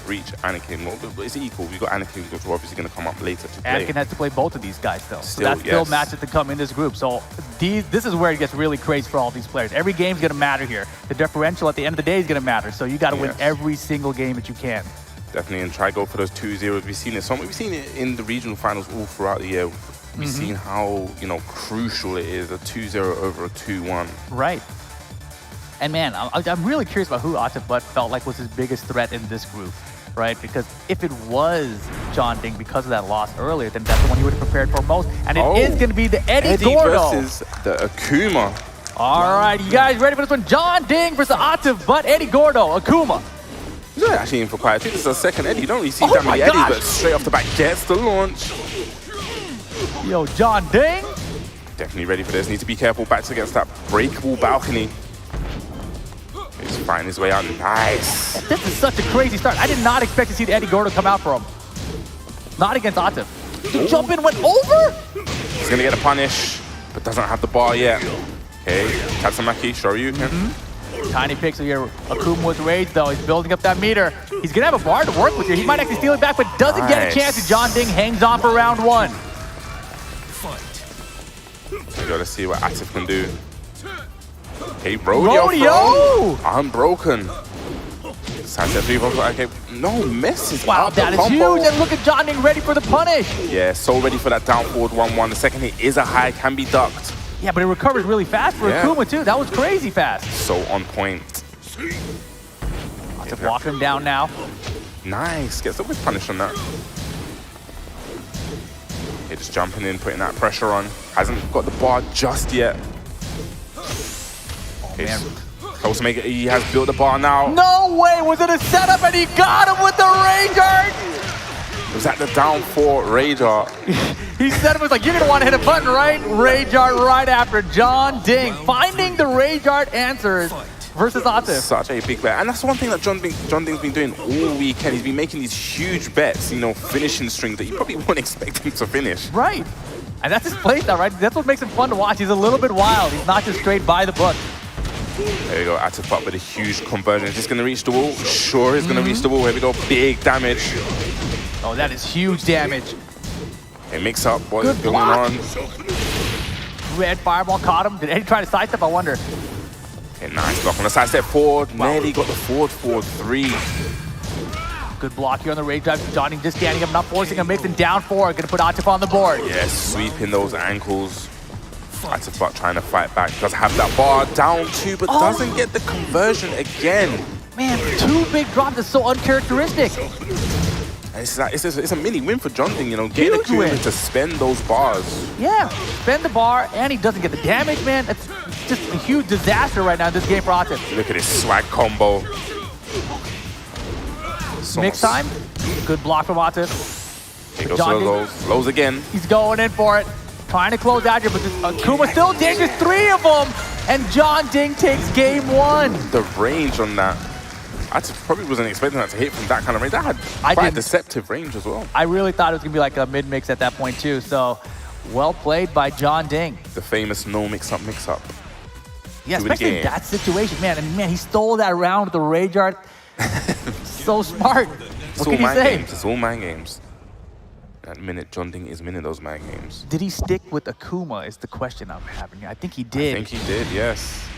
E: reach Anakin more. But it's equal. We've got Anakin, who's obviously going to come up later to play.
F: Anakin has to play both of these guys still. So
E: Still,
F: that's still
E: yes.
F: matches to come in this group. So this is where it gets really crazy for all these players. Every game's going to matter here. The differential at the end of the day is going to matter. So you got to win
E: Yes.
F: every single game that you can.
E: Definitely, and try go for those 2-0s. We've seen it. We've seen it in the regional finals all throughout the year. We've seen how, you know, crucial it is, a 2-0 over a 2-1.
F: Right. And man, I'm really curious about who Atif Butt felt like was his biggest threat in this group, right? Because if it was John Ding because of that loss earlier, then that's the one he would have prepared for most. And it is going to be the Eddie Gordo
E: versus the Akuma.
F: All right, you guys ready for this one? John Ding versus Atif Butt, Eddie Gordo, Akuma.
E: He's not actually in for quite a few. This is a second Eddie. You don't really see
F: Oh
E: that many
F: my
E: Eddies,
F: gosh.
E: but straight off the back gets the launch.
F: Yo, John Ding.
E: Definitely ready for this. Needs to be careful. Backs against that breakable balcony. He's fighting his way out. Nice.
F: This is such a crazy start. I did not expect to see the Eddie Gordo come out for him. Not against Atif. The jump in went over?
E: He's going to get a punish, but doesn't have the bar yet. Okay, Tatsumaki, Shoryuken.
F: Tiny pixel here. Akuma with rage, though. He's building up that meter. He's going to have a bar to work with here. He might actually steal it back, but doesn't get a chance. And John Ding hangs on for round one.
E: We got to see what Atif can do. Hey, Rodeo!
F: Rodeo!
E: Unbroken. Sunset 3 okay. No misses.
F: Wow,
E: out the
F: that is
E: combo.
F: huge. And look at John Ding ready for the punish.
E: Yeah, so ready for that down forward 1-1. The second hit is a high, can be ducked.
F: Yeah, but it recovers really fast for Akuma, too. That was crazy fast.
E: So on point.
F: Atif walking him down now.
E: Nice. Gets a whip punish on that. Okay, just jumping in, putting that pressure on. Hasn't got the bar just yet.
F: Oh,
E: Okay,
F: man.
E: close to make it. He has built the bar now.
F: No way! Was it a setup and he got him with the rage art?
E: It was at the down 4 rage art.
F: He said it was like, you're going to want to hit a button, right? Rage art right after John Ding. Finding the rage art answers versus Atif.
E: Such a big bet. And that's one thing that John Ding's been doing all weekend. He's been making these huge bets, you know, finishing strings that you probably wouldn't expect him to finish.
F: Right. And that's his playstyle, right? That's what makes him fun to watch. He's a little bit wild. He's not just straight by the book.
E: There you go, Atif up with a huge conversion. Is this going to reach the wall? Sure, he's going to reach the wall. Here we go, big damage.
F: Oh, that is huge damage.
E: Hey, mix up what is
F: Good
E: going
F: block.
E: on.
F: Red fireball caught him. Did Eddie try to sidestep? I wonder.
E: Okay, nice block on the side step forward. Nearly got the forward 3.
F: Good block here on the rage drive. Johnny just standing up, not forcing him, mixing down 4. Gonna put Atif on the board.
E: Yes, sweeping those ankles. Atif trying to fight back. Does have that bar down 2, but doesn't get the conversion again.
F: Man, 2 big drops is so uncharacteristic.
E: It's a mini win for John Ding, you know, getting
F: Huge win.
E: Akuma to spend those bars.
F: Yeah, spend the bar, and he doesn't get the damage, man. It's just a huge disaster right now in this game for Atif.
E: Look at this swag combo. So
F: Mix
E: much-
F: time. Good block from Atif.
E: Here goes
F: John
E: to the
F: Ding.
E: lows. Lows again.
F: He's going in for it. Trying to close out here, but Akuma still dangerous. 3 of them. and John Ding takes game 1.
E: The range on that, I probably wasn't expecting that to hit from that kind of range. That had quite a deceptive range as well.
F: I really thought it was going to be like a mid-mix at that point too, so well played by John Ding.
E: The famous no mix-up, mix-up.
F: Yeah, especially in that situation, man. And man, he stole that round with the Rage Art. So smart. What can you say?
E: It's all mind games. That minute, John Ding is winning those mind games.
F: Did he stick with Akuma is the question I'm having. I think he did.
E: I think he did, yes.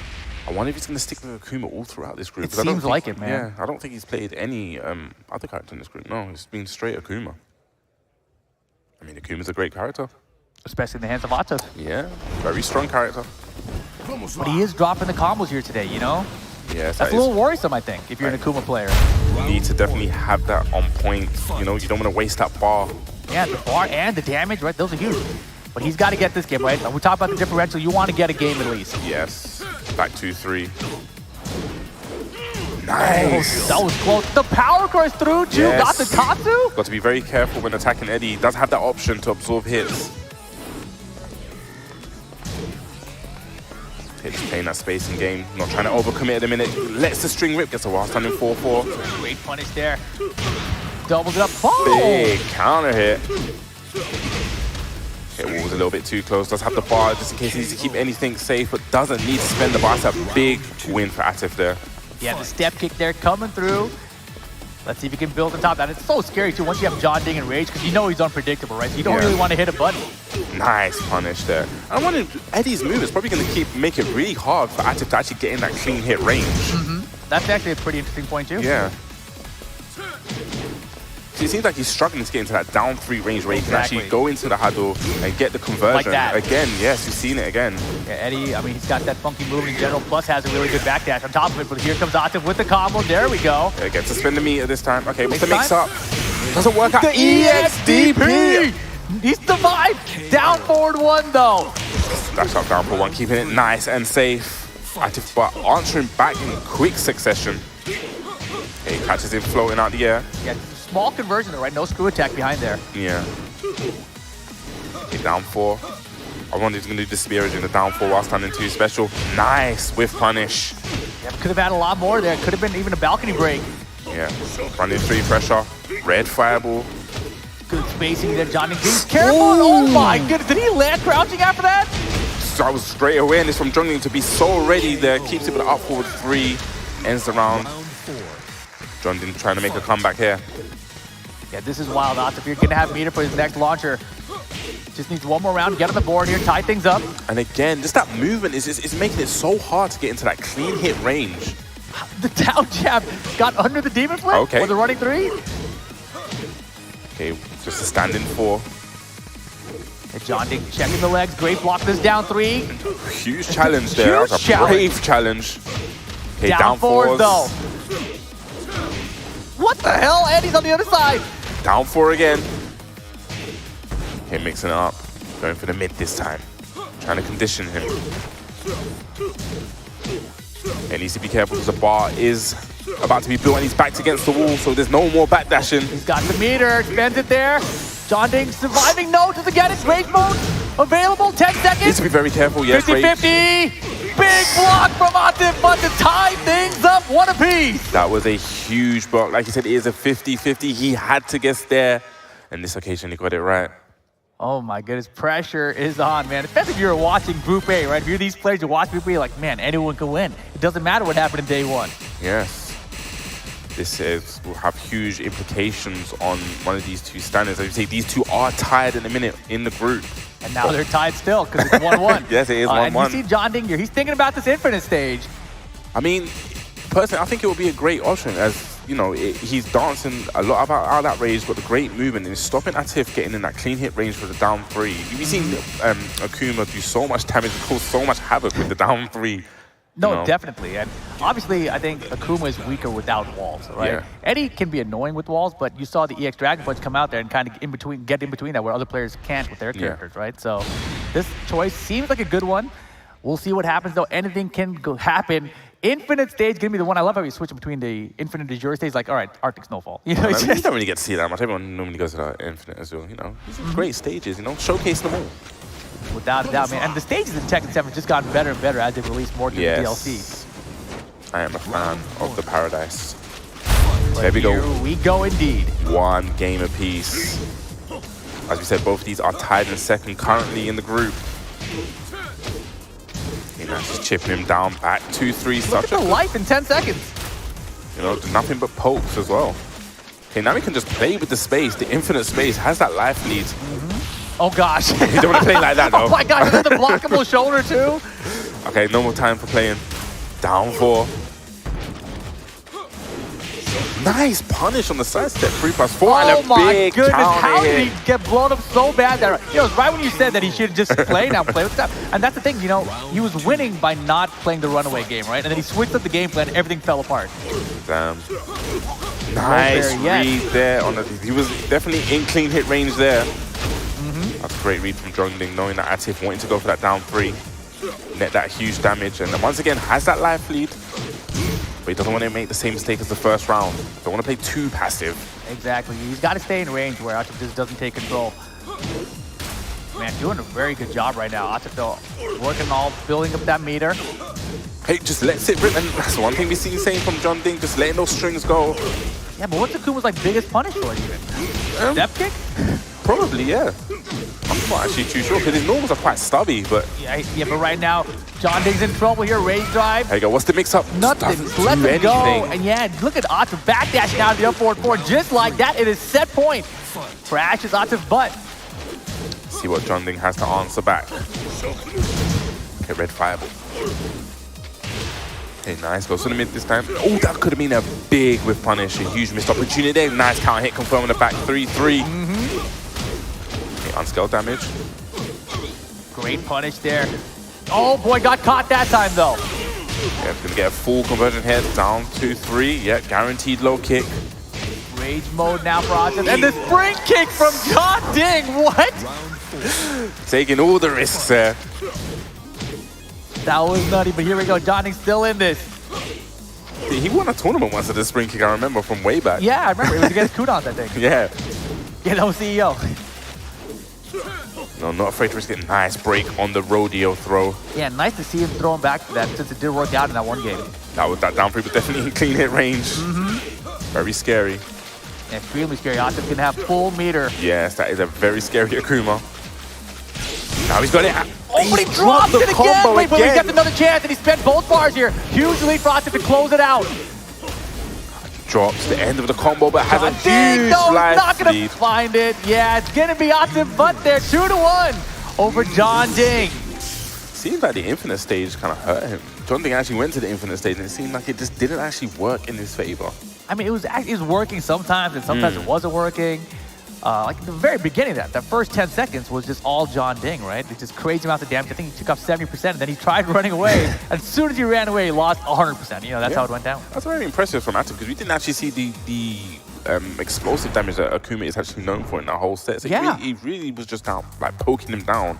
E: I wonder if he's going to stick with Akuma all throughout this group.
F: It seems like it, man.
E: Yeah, I don't think he's played any other character in this group. No, it's been straight Akuma. I mean, Akuma's a great character.
F: Especially in the hands of Atif.
E: Yeah, very strong character.
F: But he is dropping the combos here today, you know?
E: Yes,
F: that's a little worrisome, I think, if you're an Akuma player.
E: You need to definitely have that on point. You know, you don't want to waste that bar.
F: Yeah, the bar and the damage, right? Those are huge. But he's got to get this game, right? We talk about the differential. You want to get a game at least.
E: Yes. Back 2-3. Nice.
F: That was close. The power crush through, too.
E: Yes.
F: Got the Tatsu.
E: Got to be very careful when attacking Eddie. He does have that option to absorb hits. It's playing that spacing game, not trying to overcommit at the minute. Lets the string rip, gets a wild standing 4-4.
F: Great punish there. Doubles it up. Oh!
E: Big counter hit. It was a little bit too close. Does have the bar just in case he needs to keep anything safe, but doesn't need to spend the bar. It's a big win for Atif there.
F: Yeah, the step kick there coming through. Let's see if he can build on top of that. It's so scary too once you have John Ding and Rage because you know he's unpredictable, right? So you don't really want to hit a button.
E: Nice punish there. I wonder Eddie's move is probably going to make it really hard for Atif to actually get in that clean hit range.
F: That's actually a pretty interesting point too.
E: Yeah. So it seems like he's struggling to get into that down 3 range where he can actually go into the huddle and get the conversion.
F: Like that.
E: Again, yes, you've seen it again.
F: Yeah, Eddie, I mean, he's got that funky move in general, plus has a really good backdash on top of it, but here comes Atif with the combo. There we go.
E: Yeah, gets to spin the meter this time. Okay, what's the mix-up? Doesn't work out.
F: The EXDP! He survived! Down forward 1, though.
E: Dash up down for 1, keeping it nice and safe. Atif, but answering back in quick succession. Okay, he catches him floating out the air.
F: Yeah, small conversion though, right? No screw attack behind there.
E: Yeah. Okay, down 4. I wonder if he's going to do the spearage in the down 4 while standing 2 special. Nice with punish.
F: Yeah, could have had a lot more there. Could have been even a balcony break.
E: Yeah, running 3 pressure. Red fireball.
F: Good spacing there, John Ding. Careful! Oh my goodness, did he land crouching after that?
E: So that was great awareness from Jungling to be so ready there. Keeps it with an up forward 3. Ends the round. John Ding trying to make a comeback here.
F: Yeah, this is wild, Atif. You're going to have meter for his next launcher. Just needs one more round, get on the board here, tie things up.
E: And again, just that movement is making it so hard to get into that clean hit range.
F: The down jab got under the demon flip.
E: Okay.
F: Or the running 3.
E: Okay, just a standing 4.
F: And John Ding checking the legs. Great block this down 3.
E: Huge challenge there.
F: Huge
E: That's a brave challenge. Okay,
F: down forward
E: 4s.
F: though. What the hell? Eddie's on the other side.
E: Down 4 again. Okay, mixing it up. Going for the mid this time. Trying to condition him. He needs to be careful because the bar is about to be built and he's backed against the wall, so there's no more backdashing.
F: He's got the meter, spends it there. John Ding surviving, no, doesn't get it. Rage mode available, 10 seconds.
E: Needs to be very careful, yes,
F: 50-50. Big block from Atif, but to tie things up, one apiece.
E: That was a huge block. Like you said, it is a 50-50. He had to guess there. And this occasion, he got it right.
F: Oh my goodness, pressure is on, man. Especially if you're watching Group A, right? If you're these players, you watch Group A, you're like, man, anyone can win. It doesn't matter what happened in day 1.
E: Yes. This will have huge implications on one of these 2 standards. As you say, these 2 are tied in a minute in the group.
F: And now they're tied still because it's 1-1.
E: Yes, it is 1-1.
F: And you see John Ding here. He's thinking about this infinite stage.
E: I mean, personally, I think it would be a great option as, you know, he's dancing a lot about out that range, but the great movement is stopping Atif getting in that clean hit range for the down 3. You've seen Akuma do so much damage, cause so much havoc with the down 3.
F: No, definitely. And obviously, I think Akuma is weaker without walls, right?
E: Yeah.
F: Eddie can be annoying with walls, but you saw the EX Dragon Punch come out there and kind of get in between that where other players can't with their characters, right? So this choice seems like a good one. We'll see what happens, though. Anything can happen. Infinite stage gonna be the one. I love how you switch between the Infinite de jure stage. Like, all right, Arctic Snowfall. You know,
E: I
F: it's
E: mean, you
F: just,
E: don't really get to see that much. Everyone normally goes to the Infinite as well, you know. These are great stages, you know, showcase them all.
F: without a doubt, man. And the stages in Tekken 7 have just gotten better and better as they release more to the DLC.
E: I am a fan of the Paradise. There we go.
F: Here we go indeed.
E: One game apiece. As we said, both of these are tied in second currently in the group. Just chipping him down back 2-3.
F: Look at the life in 10 seconds.
E: You know, nothing but pokes as well. Okay, now we can just play with the space. The infinite space has that life lead.
F: Oh gosh.
E: You don't want to play like that though.
F: Oh my gosh, there's the blockable shoulder too.
E: Okay, no more time for playing. Down 4. Nice punish on the side step. 3+4 and a big
F: goodness,
E: counter
F: how
E: hit.
F: did he get blown up so bad there? You know, it's right when you said that he should just play with stuff. And that's the thing, you know, he was winning by not playing the runaway game, right? And then he switched up the game plan and everything fell apart.
E: Damn. Nice read there. He was definitely in clean hit range there. That's a great read from Jongding, knowing that Atif wanting to go for that down 3. Net that huge damage, and then once again has that life lead. But he doesn't want to make the same mistake as the first round. Don't want to play too passive.
F: Exactly. He's got to stay in range where Atif just doesn't take control. Man, doing a very good job right now. Atif though, working all, building up that meter.
E: Hey, just let it rip, and that's one thing we see saying from Jongding, just letting those strings go.
F: Yeah, but what's Akuma's like biggest punish for it even? Step kick?
E: Probably, yeah. I'm not actually too sure, because his normals are quite stubby, but...
F: Yeah, but right now, Jongding's in trouble here. Rage drive.
E: There you go, what's the mix-up?
F: Nothing. Let them go. And yeah, look at Atif backdashing out of the up forward 4 just like that. It is set point for Ash's Atif's butt.
E: See what Jongding has to answer back. Okay, red fireball. Okay, nice. Goes to the mid this time. Oh, that could have been a big whiff punish. A huge missed opportunity there. Nice counter hit confirming the back 3-3. Okay, unscaled damage.
F: Great punish there. Oh boy, got caught that time though.
E: Yeah, it's gonna get a full conversion hit. Down 2-3. Yeah, guaranteed low kick.
F: Rage mode now for Atif. And the spring kick from Jongding. What?
E: Taking all the risks there.
F: That was nutty, but here we go. Jongding's still in this.
E: He won a tournament once at the spring kick, I remember, from way back.
F: Yeah, I remember. It was against Kudans, I think.
E: Yeah.
F: Yeah, that was CEO.
E: No, not afraid to risk it. Nice break on the rodeo throw.
F: Yeah, nice to see him throwing back to that since it did work out in that one game.
E: That down 3 was definitely in clean hit range. Very scary.
F: Yeah, extremely scary. Atif can have full meter.
E: Yes, that is a very scary Akuma. Now he's got it.
F: Oh, but he dropped it again! Wait, but he gets another chance, and he spent both bars here. Huge lead for Atif to close it out.
E: Drops the end of the combo, but has a huge
F: no,
E: life
F: not gonna
E: lead.
F: find it. Yeah, it's gonna be Atif butt there. 2-1 over Jongding.
E: Seems like the infinite stage kind of hurt him. Jongding actually went to the infinite stage, and it seemed like it just didn't actually work in his favor.
F: I mean, it was working sometimes, and sometimes it wasn't working. Like at the very beginning of that first 10 seconds was just all Jongding, right? It's just crazy amounts of damage. I think he took off 70%, and then he tried running away. As soon as he ran away, he lost 100%. You know, that's how it went down.
E: That's very impressive from Atif, because we didn't actually see the explosive damage that Akuma is actually known for in that whole set. So he really was just down, like poking him down.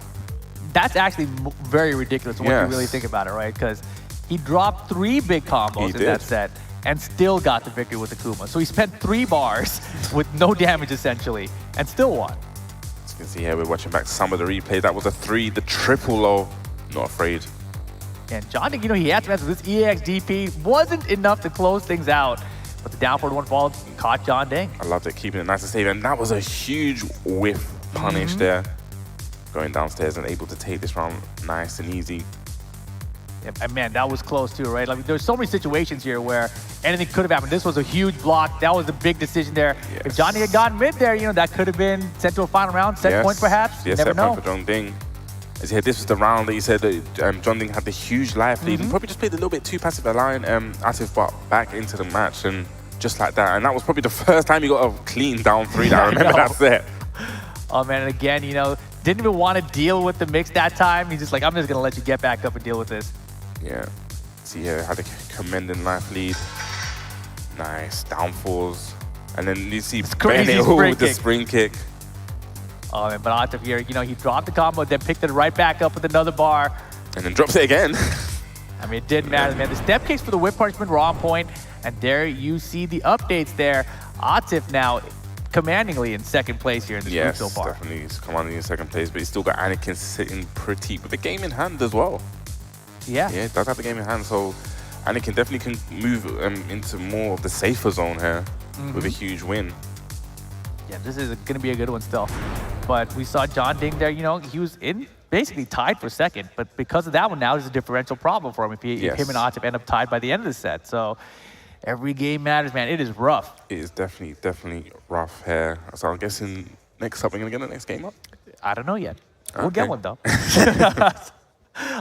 F: That's actually very ridiculous when you really think about it, right? Because he dropped 3 big combos in that set and still got the victory with Akuma. So he spent 3 bars with no damage essentially and still won.
E: As you can see here, we're watching back some of the replays. That was a 3, the triple low. Not afraid.
F: And Jongding, you know, he had to mess with this EXDP. Wasn't enough to close things out. But the down forward 1 fall caught Jongding.
E: I loved it, keeping it nice and safe. And that was a huge whiff punish there. Going downstairs and able to take this round nice and easy.
F: Yeah, and man, that was close too, right? Like, there's so many situations here where anything could have happened. This was a huge block. That was a big decision there.
E: Yes.
F: If Jongding had gotten mid there, you know, that could have been sent to a final round, set point perhaps.
E: Yes,
F: never
E: set
F: know.
E: point for Jongding. As this was the round that you said that Jongding had the huge life lead and probably just played a little bit too passive, allowing Atif back into the match, and just like that. And that was probably the first time he got a clean down 3 that I remember that set.
F: Oh man, and again, you know, didn't even want to deal with the mix that time. He's just like, I'm just gonna let you get back up and deal with this.
E: Yeah. See here, had a commanding life lead. Nice downfalls. And then you see Bennett with the spring kick.
F: Oh man, but Atif here, you know, he dropped the combo, then picked it right back up with another bar.
E: And then drops it again.
F: I mean, it didn't matter, man. The step kicks for the whip punishment were on point, and there you see the updates there. Atif now commandingly in second place here in this group so far.
E: Yes, definitely. He's commanding in second place, but he's still got Anakin sitting pretty with the game in hand as well.
F: Yeah.
E: Yeah, he does have the game in hand, so Anakin definitely can move into more of the safer zone here with a huge win.
F: Yeah, this is going to be a good one still. But we saw John Ding there, you know, he was basically tied for second, but because of that one now, there's a differential problem for him if him and Atif end up tied by the end of the set. So every game matters, man. It is rough.
E: It is definitely rough here. So I'm guessing next up, we're going to get the next game up?
F: I don't know yet. We'll
E: Okay.
F: get one, though.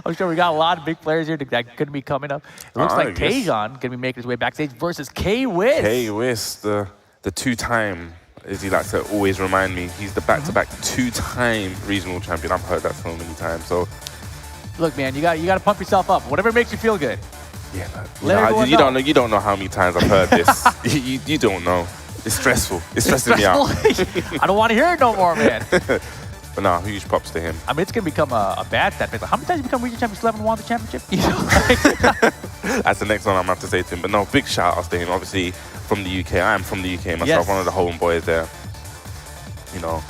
F: I'm sure we got a lot of big players here that could be coming up. It looks like Tejan going to be making his way backstage versus K-Wiz.
E: K-Wiz, the two-time, as he likes to always remind me, he's the back-to-back two-time regional champion. I've heard that so many times. So,
F: look, man, you got to pump yourself up. Whatever makes you feel good.
E: yeah,
F: You
E: don't know how many times I've heard this. you don't know. It's stressful. It's stressing me out.
F: I don't want to hear it no more, man.
E: But no, huge props to him.
F: I mean, it's going to become a bad stat. Like, how many times you become regional champion? 11 won the championship? You know, like,
E: That's the next one I'm going to have to say to him. But no, big shout-outs to him. Obviously, from the UK. I am from the UK myself,
F: Yes.
E: one of the homeboys there. You know,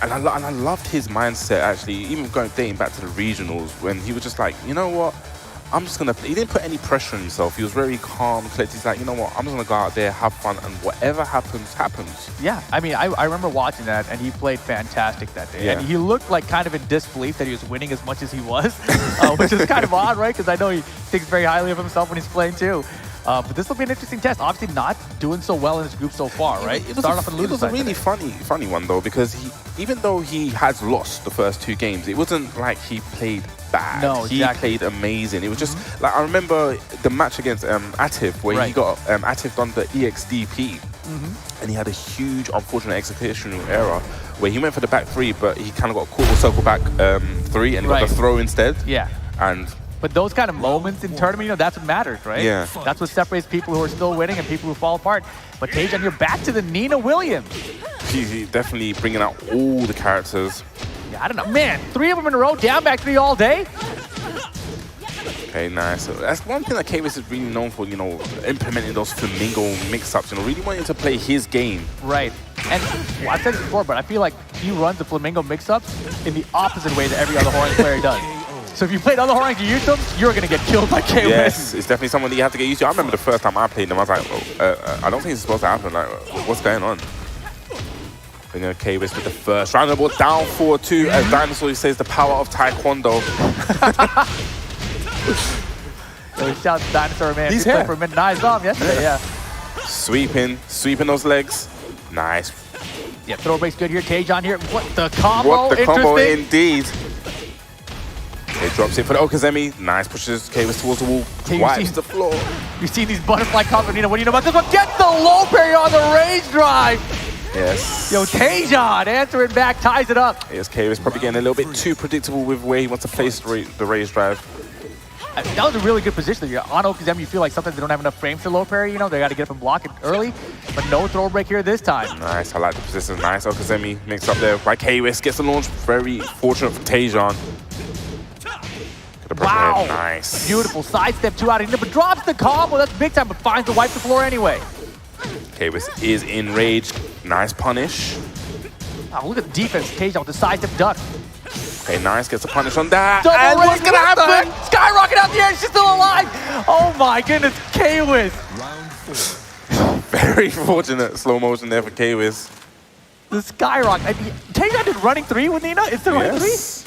E: and I loved his mindset, actually, even dating back to the regionals, when he was just like, you know what? I'm just going to play. He didn't put any pressure on himself. He was very calm, collected. He's like, you know what? I'm just going to go out there, have fun, and whatever happens, happens.
F: yeah, I mean, I remember watching that, and he played fantastic that day.
E: Yeah.
F: And he looked like kind of in disbelief that he was winning as much as he was, which is kind of odd, right? Because I know he thinks very highly of himself when he's playing, too. But this will be an interesting test. Obviously not doing so well in his group so far, right?
E: It was a really
F: today.
E: funny one, though, because even though he has lost the first two games, it wasn't like he played bad.
F: No,
E: he
F: exactly.
E: played amazing. It was just like, I remember the match against Atif, where he got Atif done the EXDP, and he had a huge, unfortunate executional error where he went for the back three, but he kind of got caught with circle back three and got the throw instead.
F: Yeah.
E: And
F: But those kind of moments in tournament, you know, that's what matters, right?
E: Yeah.
F: That's what separates people who are still winning and people who fall apart. But Tejan, you're back to the Nina Williams.
E: he's definitely bringing out all the characters.
F: Yeah, I don't know. Man, 3 of them in a row, down back 3 all day.
E: Okay, nice. So that's one thing that K-Wiz is really known for, you know, implementing those flamingo mix-ups, you know, really wanting to play his game.
F: Right. And well, I've said this before, but I feel like he runs the flamingo mix-ups in the opposite way that every other Horns player does. So if you played other Horns and you used them, you're going to get killed by K-Wiz.
E: Yes, it's definitely someone that you have to get used to. I remember the first time I played them, I was like, I don't think it's supposed to happen. Like, what's going on? You know, K-Wiz with the first round of the ball, down 4-2. As Dinosaur says, the power of Taekwondo.
F: So shout out to Dinosaur, man.
E: He's
F: He played
E: here.
F: for Midnight Bomb yesterday, yeah.
E: Sweeping those legs. Nice.
F: Yeah, throw break's good here. Tejan here. What the combo?
E: What the combo
F: Interesting.
E: indeed. He drops it for the Okazemi. Nice, pushes K-Wiz towards the wall.
F: Hey, you
E: Wipes
F: see-
E: the floor.
F: You see these butterfly combos, Nina. What do you know about this one? Get the low parry on the rage drive.
E: Yes.
F: Yo, Tejan answering back, ties it up.
E: Yes, K-Wiz probably getting a little bit too predictable with where he wants to place the raised drive.
F: That was a really good position. You're on Okazemi, you feel like sometimes they don't have enough frames to low parry, you know, they got to get up and block it early, but no throw break here this time.
E: Nice, I like the position. Nice, Okazemi mixed up there by K-Wiz. Gets the launch. Very fortunate for Tejan.
F: Wow.
E: Nice.
F: Beautiful sidestep 2 out of Nina, but drops the combo. That's big time, but finds to wipe the floor anyway.
E: K-Wiz is in rage. Nice punish.
F: Wow, look at the defense. Tejan with the sidestep duck.
E: Okay, nice. Gets a punish on that.
F: Double
E: And
F: rage,
E: what's going to
F: what the
E: happen?
F: heck? Skyrocket out the air, she's still alive. Oh my goodness, K-Wiz.
E: Very fortunate slow motion there for K-Wiz.
F: The skyrocket. Tejan did running 3 with Nina? It's the running 3?
E: Yes.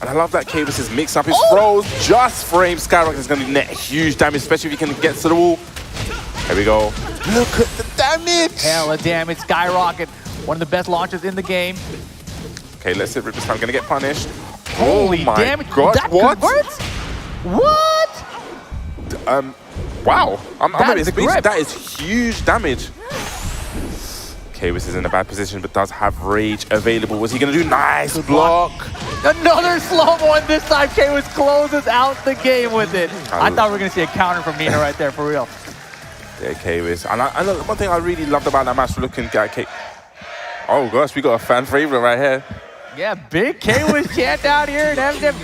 E: And I love that K-Wiz is mix up his throws. Just frame Skyrocket is going to net huge damage, especially if he can get to the wall. There we go. Look at the damage.
F: Hella damage, Skyrocket. One of the best launchers in the game.
E: Okay, let's see. Ripper's going to get punished.
F: Holy
E: oh my
F: damage.
E: God,
F: That
E: what?
F: converts? What?
E: Wow. I'm a
F: That
E: bit
F: is a
E: speechless.
F: grip.
E: That is huge damage. K-Wiz is in a bad position, but does have rage available. What's he going to do? Nice block.
F: Another slow-mo, and this time K-Wiz closes out the game with it. I thought we were going to see a counter from Nina right there, for real.
E: Yeah, K-Wiz. And one thing I really loved about that match, looking at K. Oh gosh, we got a fan favorite right here.
F: Yeah, big K-Wiz chant out here in MDM.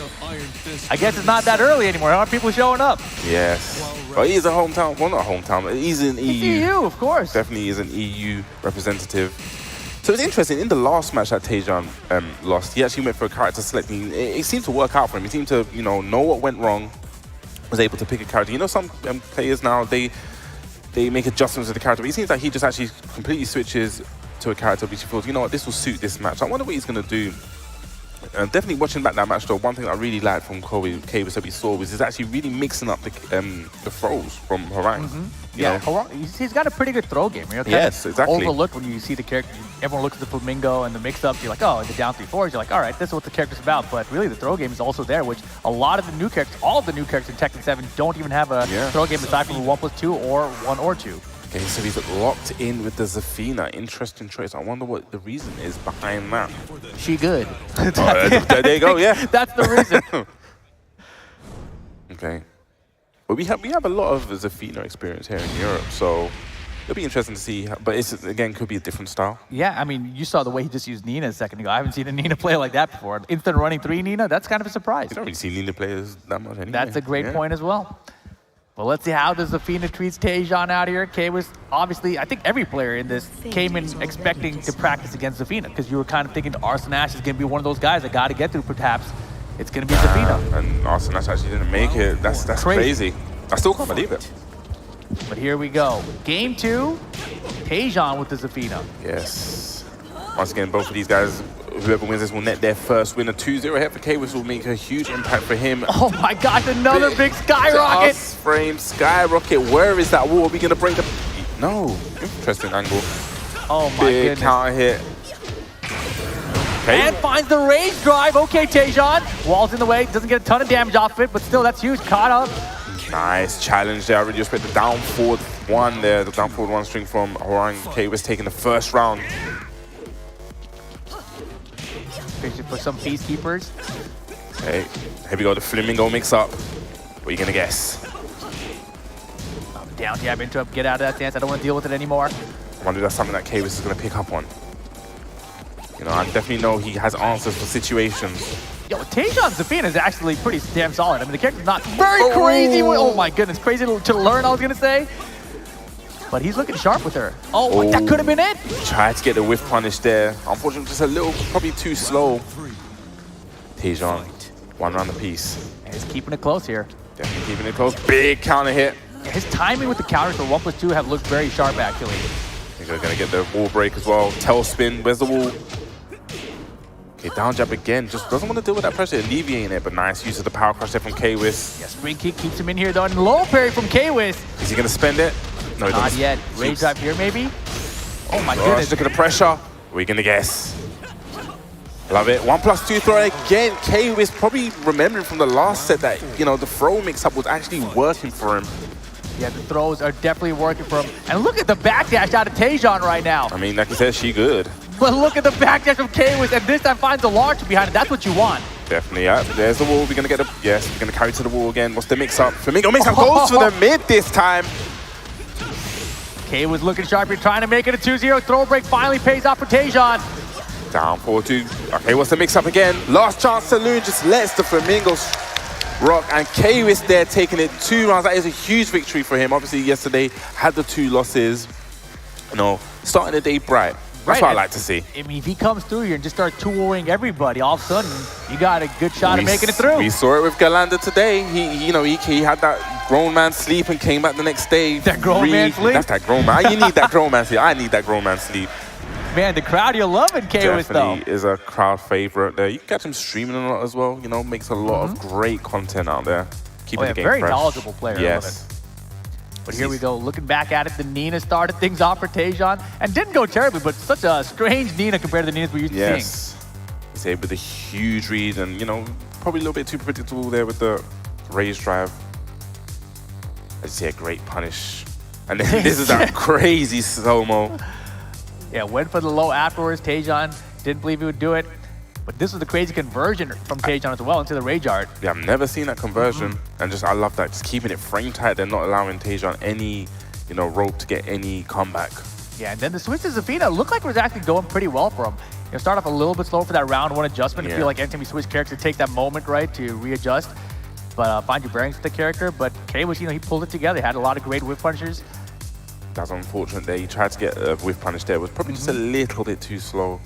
F: I guess it's not that early anymore. Aren't people showing up?
E: Yes. But he's a hometown, well, not hometown, he's an EU.
F: EU, of course.
E: Definitely is an EU representative. So it's interesting, in the last match that Tejan lost, he actually went for a character selecting. It seemed to work out for him. He seemed to, know what went wrong, was able to pick a character. You know, some players now, they make adjustments to the character, but it seems like he just actually completely switches to a character which he feels, you know what, this will suit this match. I wonder what he's going to do. Definitely watching back that match though, one thing I really liked from Kayvis that we saw was he's actually really mixing up the throws from Harang.
F: Yeah, he's got a pretty good throw game.
E: Yes, exactly.
F: Overlooked when you see the character. Everyone looks at the Flamingo and the mix-ups. You're like, oh, the down 3-4s. You're like, all right, this is what the character's about. But really, the throw game is also there, which a lot of the new characters, all of the new characters in Tekken 7 don't even have a throw game aside from 1+2 or 1 or 2.
E: Okay, so he's locked in with the Zafina. Interesting choice. I wonder what the reason is behind that.
F: She good.
E: There you go, yeah.
F: That's the reason.
E: Okay. But we have a lot of Zafina experience here in Europe, so it'll be interesting to see. But it's, again, could be a different style.
F: Yeah, I mean, you saw the way he just used Nina a second ago. I haven't seen a Nina play like that before. Instant running 3 Nina, that's kind of a surprise.
E: You don't really see Nina players that much anyway.
F: That's a great point as well. But let's see how the Zafina treats Tejan out here. Kay was obviously, I think every player in this came in expecting to practice against Zafina because you were kind of thinking Arslan Ash is going to be one of those guys that got to get through perhaps. It's going to be Zafina.
E: And Arslan Ash actually didn't make it. That's crazy. I still can't believe it.
F: But here we go. Game 2, Tejan with the Zafina.
E: Yes. Once again, both of these guys, whoever wins this will net their first win. A 2-0 hit for K, which will make a huge impact for him.
F: Oh my gosh, another big skyrocket!
E: Frame skyrocket. Where is that wall? Are we going to break the... No. Interesting angle.
F: Oh my goodness.
E: Big counter hit. Okay.
F: And finds the rage drive. Okay, Tejan. Wall's in the way. Doesn't get a ton of damage off it, but still, that's huge. Caught up.
E: Nice challenge there. I really respect the down forward 1 there. The down forward 1 string from Harang. K was taking the first round.
F: For some peacekeepers.
E: Okay, here we go, the Flamingo mix-up. What are you gonna guess?
F: Down jab interrupt, get out of that stance. I don't want to deal with it anymore.
E: I wonder if that's something that Kayvis is gonna pick up on. You know, I definitely know he has answers for situations.
F: Yo, Tejan Zafina is actually pretty damn solid. I mean, the character's not very crazy. Oh my goodness, crazy to learn, I was gonna say. But he's looking sharp with her. Oh, that could have been it.
E: Tried to get the whiff punish there. Unfortunately, just a little, probably too slow. Tejan, 1 round apiece.
F: He's keeping it close here.
E: Definitely keeping it close. Big counter hit.
F: His timing with the counters for 1+2 have looked very sharp, actually.
E: I think they're gonna get the wall break as well. Tail spin, where's the wall? Okay, down jab again. Just doesn't want to deal with that pressure, alleviating it, but nice use of the power crush there from Kwis.
F: Yeah, spring kick keeps him in here though, and low parry from Kwis.
E: Is he gonna spend it? No, he
F: not yet. Rage drive here, maybe? Oh my goodness.
E: Look at the pressure. What are we gonna guess? Love it. 1+2 throw again. Kwis probably remembering from the last set that, you know, the throw mix-up was actually working for him.
F: Yeah, the throws are definitely working for him. And look at the backdash out of Tejan right now.
E: I mean, like you said, she good.
F: But look at the backdash from Kwis, and this time finds the launch behind it. That's what you want.
E: Definitely, yeah. There's the wall. We're gonna get the... Yes, we're gonna carry to the wall again. What's the mix-up? Flamingo mix-up goes for the mid this time.
F: K was looking sharp here, trying to make it a 2-0. Throw break finally pays off for Tejan.
E: Down 4-2. Okay, what's the mix-up again? Last chance saloon just lets the Flamingos rock. And Kwis there taking it 2 rounds. That is a huge victory for him. Obviously, yesterday had the 2 losses. You know, starting the day bright. That's what I like to see.
F: I mean, if he comes through here and just starts 2-0ing everybody, all of a sudden, you got a good shot at making it through.
E: We saw it with Galanda today. He had that grown man sleep and came back the next day.
F: That grown man sleep?
E: That's that grown man. You need that grown man sleep. I need that grown man sleep.
F: Man, the crowd, you're loving Kwis though.
E: Definitely is a crowd favorite there. You can catch him streaming a lot as well. You know, makes a lot of great content out there. Keeping the game
F: very
E: fresh.
F: knowledgeable player.
E: Yes.
F: But here we go, looking back at it, the Nina started things off for Tejan and didn't go terribly, but such a strange Nina compared to the Ninas we're used to seeing.
E: Yes. He's able with a huge read and, you know, probably a little bit too predictable there with the raise drive. I just see a great punish. And then this is that crazy slow-mo.
F: Yeah, went for the low afterwards. Tejan didn't believe he would do it. But this was the crazy conversion from Tejan as well into the rage art.
E: Yeah, I've never seen that conversion. And just, I love that. Just keeping it frame tight. They're not allowing Tejan any, you know, rope to get any comeback.
F: Yeah, and then the switch to Zafina looked like it was actually going pretty well for him. You know, start off a little bit slow for that round 1 adjustment. I feel like anytime you switch characters, take that moment, right, to readjust. But find your bearings with the character. But K was, he pulled it together. He had a lot of great whip punishers.
E: That's unfortunate there. He tried to get a whiff punish there. It was probably just a little bit too slow.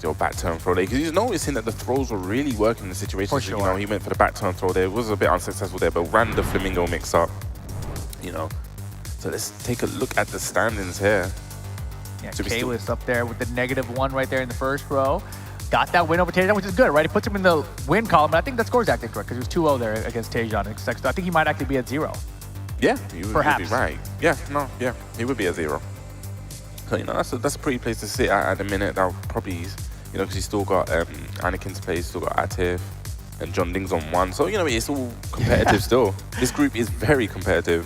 E: Your back turn throw there. Because he's noticing that the throws were really working in the situation.
F: For sure.
E: He went for the back turn throw there. It was a bit unsuccessful there, but ran the flamingo mix up. So let's take a look at the standings here.
F: Yeah, K was up there with the -1 right there in the first row. Got that win over Tejan, which is good, right? It puts him in the win column, but I think that score is actually correct because he was 2-0 there against Tejan. So I think he might actually be at 0.
E: Yeah, you would
F: Perhaps.
E: be right. Yeah, he would be at 0. So that's a pretty place to sit at the minute. That'll probably, because he's still got Anakin to play, he's still got Atif, and John Ding's on 1. So, it's all competitive still. This group is very competitive.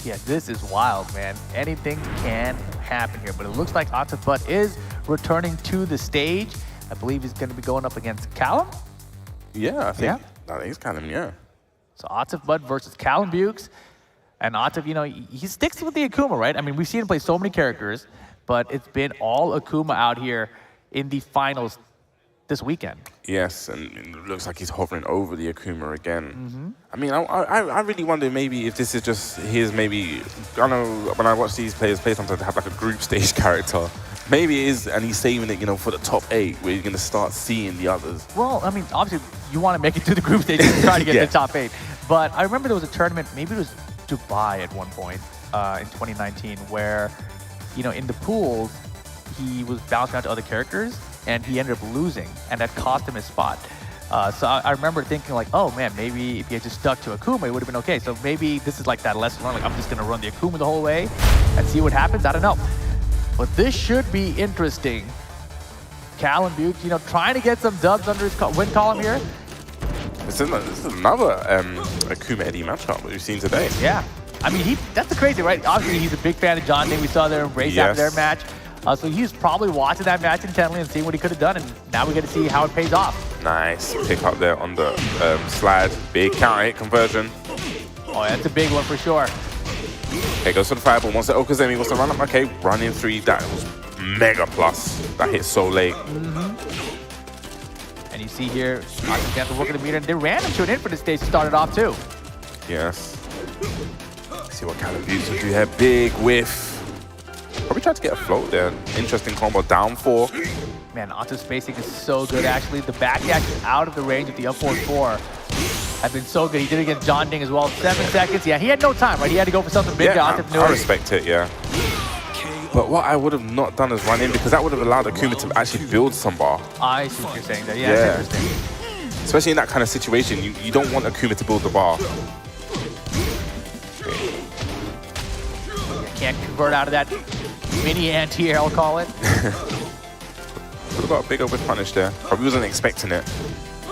F: Yeah, this is wild, man. Anything can happen here, but it looks like Atif Butt is returning to the stage. I believe he's going to be going up against Callum.
E: Yeah, I think it's Callum, yeah.
F: So Atif Butt versus Callum Bukes. And Atif, he sticks with the Akuma, right? I mean, we've seen him play so many characters, but it's been all Akuma out here in the finals this weekend.
E: Yes, and it looks like he's hovering over the Akuma again. I mean, I really wonder maybe if this is just his maybe, I know when I watch these players play sometimes they have like a group stage character. Maybe it is, and he's saving it, for the top 8 where you're going to start seeing the others.
F: Well, I mean, obviously you want to make it through the group stage and try to get to the top 8. But I remember there was a tournament, maybe it was Dubai at one point in 2019 where, in the pools, he was bouncing out to other characters and he ended up losing, and that cost him his spot. So I remember thinking like, oh man, maybe if he had just stuck to Akuma, it would have been okay. So maybe this is like that lesson learned, like I'm just gonna run the Akuma the whole way and see what happens. I don't know. But this should be interesting. Callum Bukes, trying to get some dubs under his win column here.
E: This is another Akuma Eddie matchup that we've seen today.
F: Yeah. I mean, that's the crazy, right? Obviously, he's a big fan of John Ding. We saw their embrace after their match. So he's probably watching that match intently and seeing what he could have done, and now we get to see how it pays off.
E: Nice pick up there on the slide. Big counter hit conversion.
F: Oh, that's a big one for sure.
E: Okay, goes for the fireball. Wants to Okazemi, wants to run up. Okay, running 3. That was mega plus. That hit so late.
F: And you see here, Atif got to work at the meter, and they ran him to an infinite stage to start it off too.
E: Yes. Let's see what Callum Bukes will do here. Big whiff. Probably tried to get a float there. Interesting combo. Down 4.
F: Man, Atif's spacing is so good actually. The back dash is out of the range of the up 4-4. Have been so good. He did it against John Ding as well. 7 seconds. Yeah, he had no time, right? He had to go for something big.
E: Yeah, I respect it, yeah. But what I would have not done is run in, because that would have allowed Akuma to actually build some bar.
F: I see what you're saying there. Yeah, that's interesting.
E: Especially in that kind of situation, you don't want Akuma to build the bar.
F: Can't convert out of that mini anti-air, I'll call it.
E: Could have got a bigger whip punish there. Probably wasn't expecting it.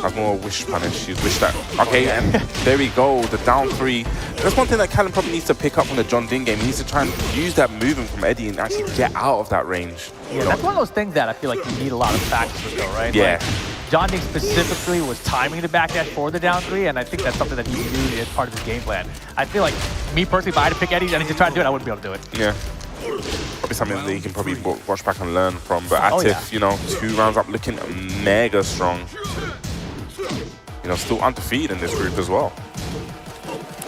E: Have more wish punish. You'd wish that. Okay, and there we go. The down 3. That's one thing that Callum probably needs to pick up from the John Ding game. He needs to try and use that movement from Eddie and actually get out of that range.
F: Yeah, that's one of those things that I feel like you need a lot of practice with, though, right?
E: Yeah.
F: Like, John Ding specifically was timing the backdash for the down 3, and I think that's something that he knew as part of his game plan. I feel like, me personally, if I had to pick Eddie and he just tried to do it, I wouldn't be able to do it.
E: Yeah. Probably something that you can probably watch back and learn from. But Atif, 2 rounds up, looking mega strong. Still undefeated in this group as well.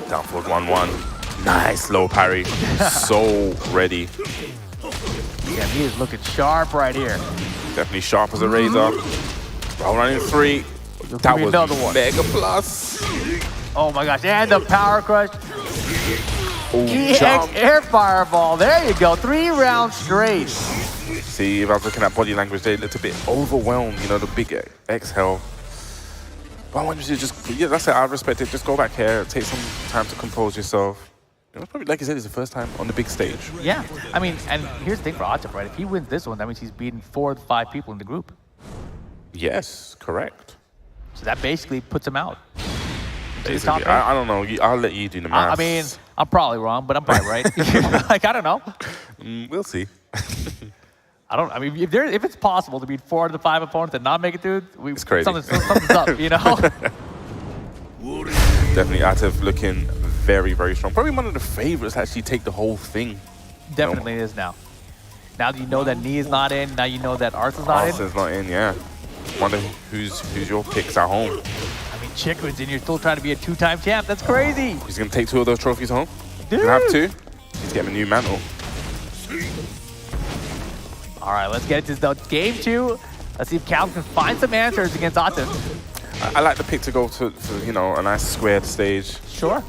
E: Down forward 1-1. Nice low parry. So ready.
F: Yeah, he is looking sharp right here.
E: Definitely sharp as a razor. Roll running 3. That was
F: another one.
E: Mega plus.
F: Oh my gosh, and the power crush. EX air fireball. There you go. 3 rounds straight.
E: See, if I was looking at body language, they looked a bit overwhelmed. The big exhale. But I want you to just, that's it. I respect it. Just go back here. Take some time to compose yourself. Probably, like you said, it's the first time on the big stage.
F: Yeah. I mean, and here's the thing for Atif, right? If he wins this one, that means he's beaten 4 of the 5 people in the group.
E: Yes, correct.
F: So that basically puts him out.
E: Basically, I don't know. I'll let you do the math.
F: I mean, I'm probably wrong, but I'm probably right. Like, I don't know.
E: We'll see.
F: I mean, if it's possible to beat 4 out of the 5 opponents and not make it through,
E: it's crazy.
F: Something's up,
E: Definitely Atif looking very, very strong. Probably one of the favorites to actually take the whole thing.
F: Definitely is now. Now that you know that Knee is not in, now you know that Arsenal's not in.
E: Arsenal's not in, yeah. Wonder who's your picks at home.
F: I mean, chickens and you're still trying to be a 2-time champ. That's crazy.
E: He's going to take 2 of those trophies home.
F: Dude.
E: You have to. He's getting a new mantle.
F: All right, let's get into the game 2. Let's see if Cal can find some answers against Atif.
E: I like the pick to go to you know, a nice squared stage.
F: Sure.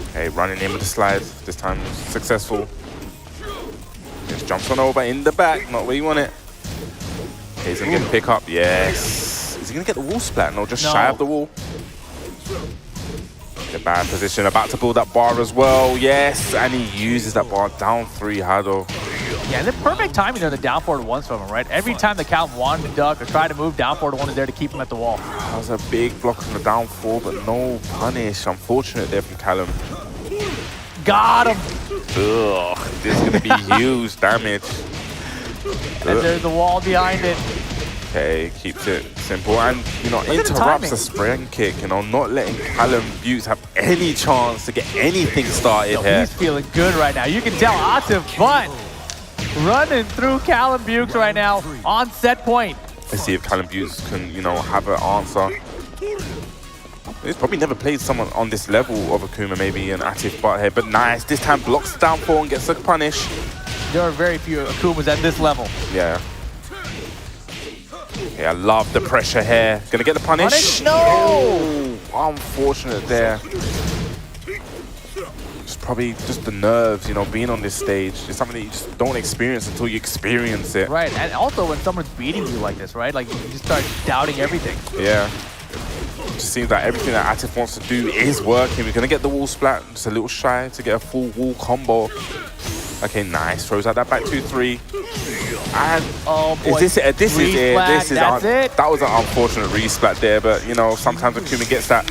E: Okay, running in with the slides. This time successful. Just jumps on over in the back. Not where you want it. Okay, he's going to get the pick up. Yes. Is he going to get the wall splat? No, just shy of the wall. The bad position. About to build that bar as well. Yes. And he uses that bar. Down 3 Hado.
F: Yeah, the perfect timing there, the down forward ones from him, right? Every time the Cal wanted to duck or try to move, down forward one is there to keep him at the wall.
E: That was a big block on the down 4, but no punish. Unfortunate there from Callum.
F: Got him.
E: Ugh, this is going to be huge damage.
F: And there's the wall behind it.
E: Okay, keeps it simple and, you know, interrupts the spring kick, you know, not letting Callum Buttes have any chance to get anything started here.
F: He's feeling good right now. You can tell Atif, but running through Callum Buttes right now on set point.
E: Let's see if Callum Buttes can, you know, have an answer. He's probably never played someone on this level of Akuma, maybe an Atif butthead, but nice. This time blocks the down 4 and gets a punish.
F: There are very few Akumas at this level.
E: Yeah. Yeah, I love the pressure here. Gonna get the punish.
F: No!
E: Unfortunate there. It's probably just the nerves, you know, being on this stage. It's something that you just don't experience until you experience it.
F: Right, and also when someone's beating you like this, right? Like you just start doubting everything.
E: Yeah. It just seems like everything that Atif wants to do is working. We're gonna get the wall splat, just a little shy to get a full wall combo. Okay, nice. Throws out that back 2-3. And
F: oh boy,
E: this is it. This is
F: it.
E: That was an unfortunate resplat there, but you know, sometimes Akuma gets that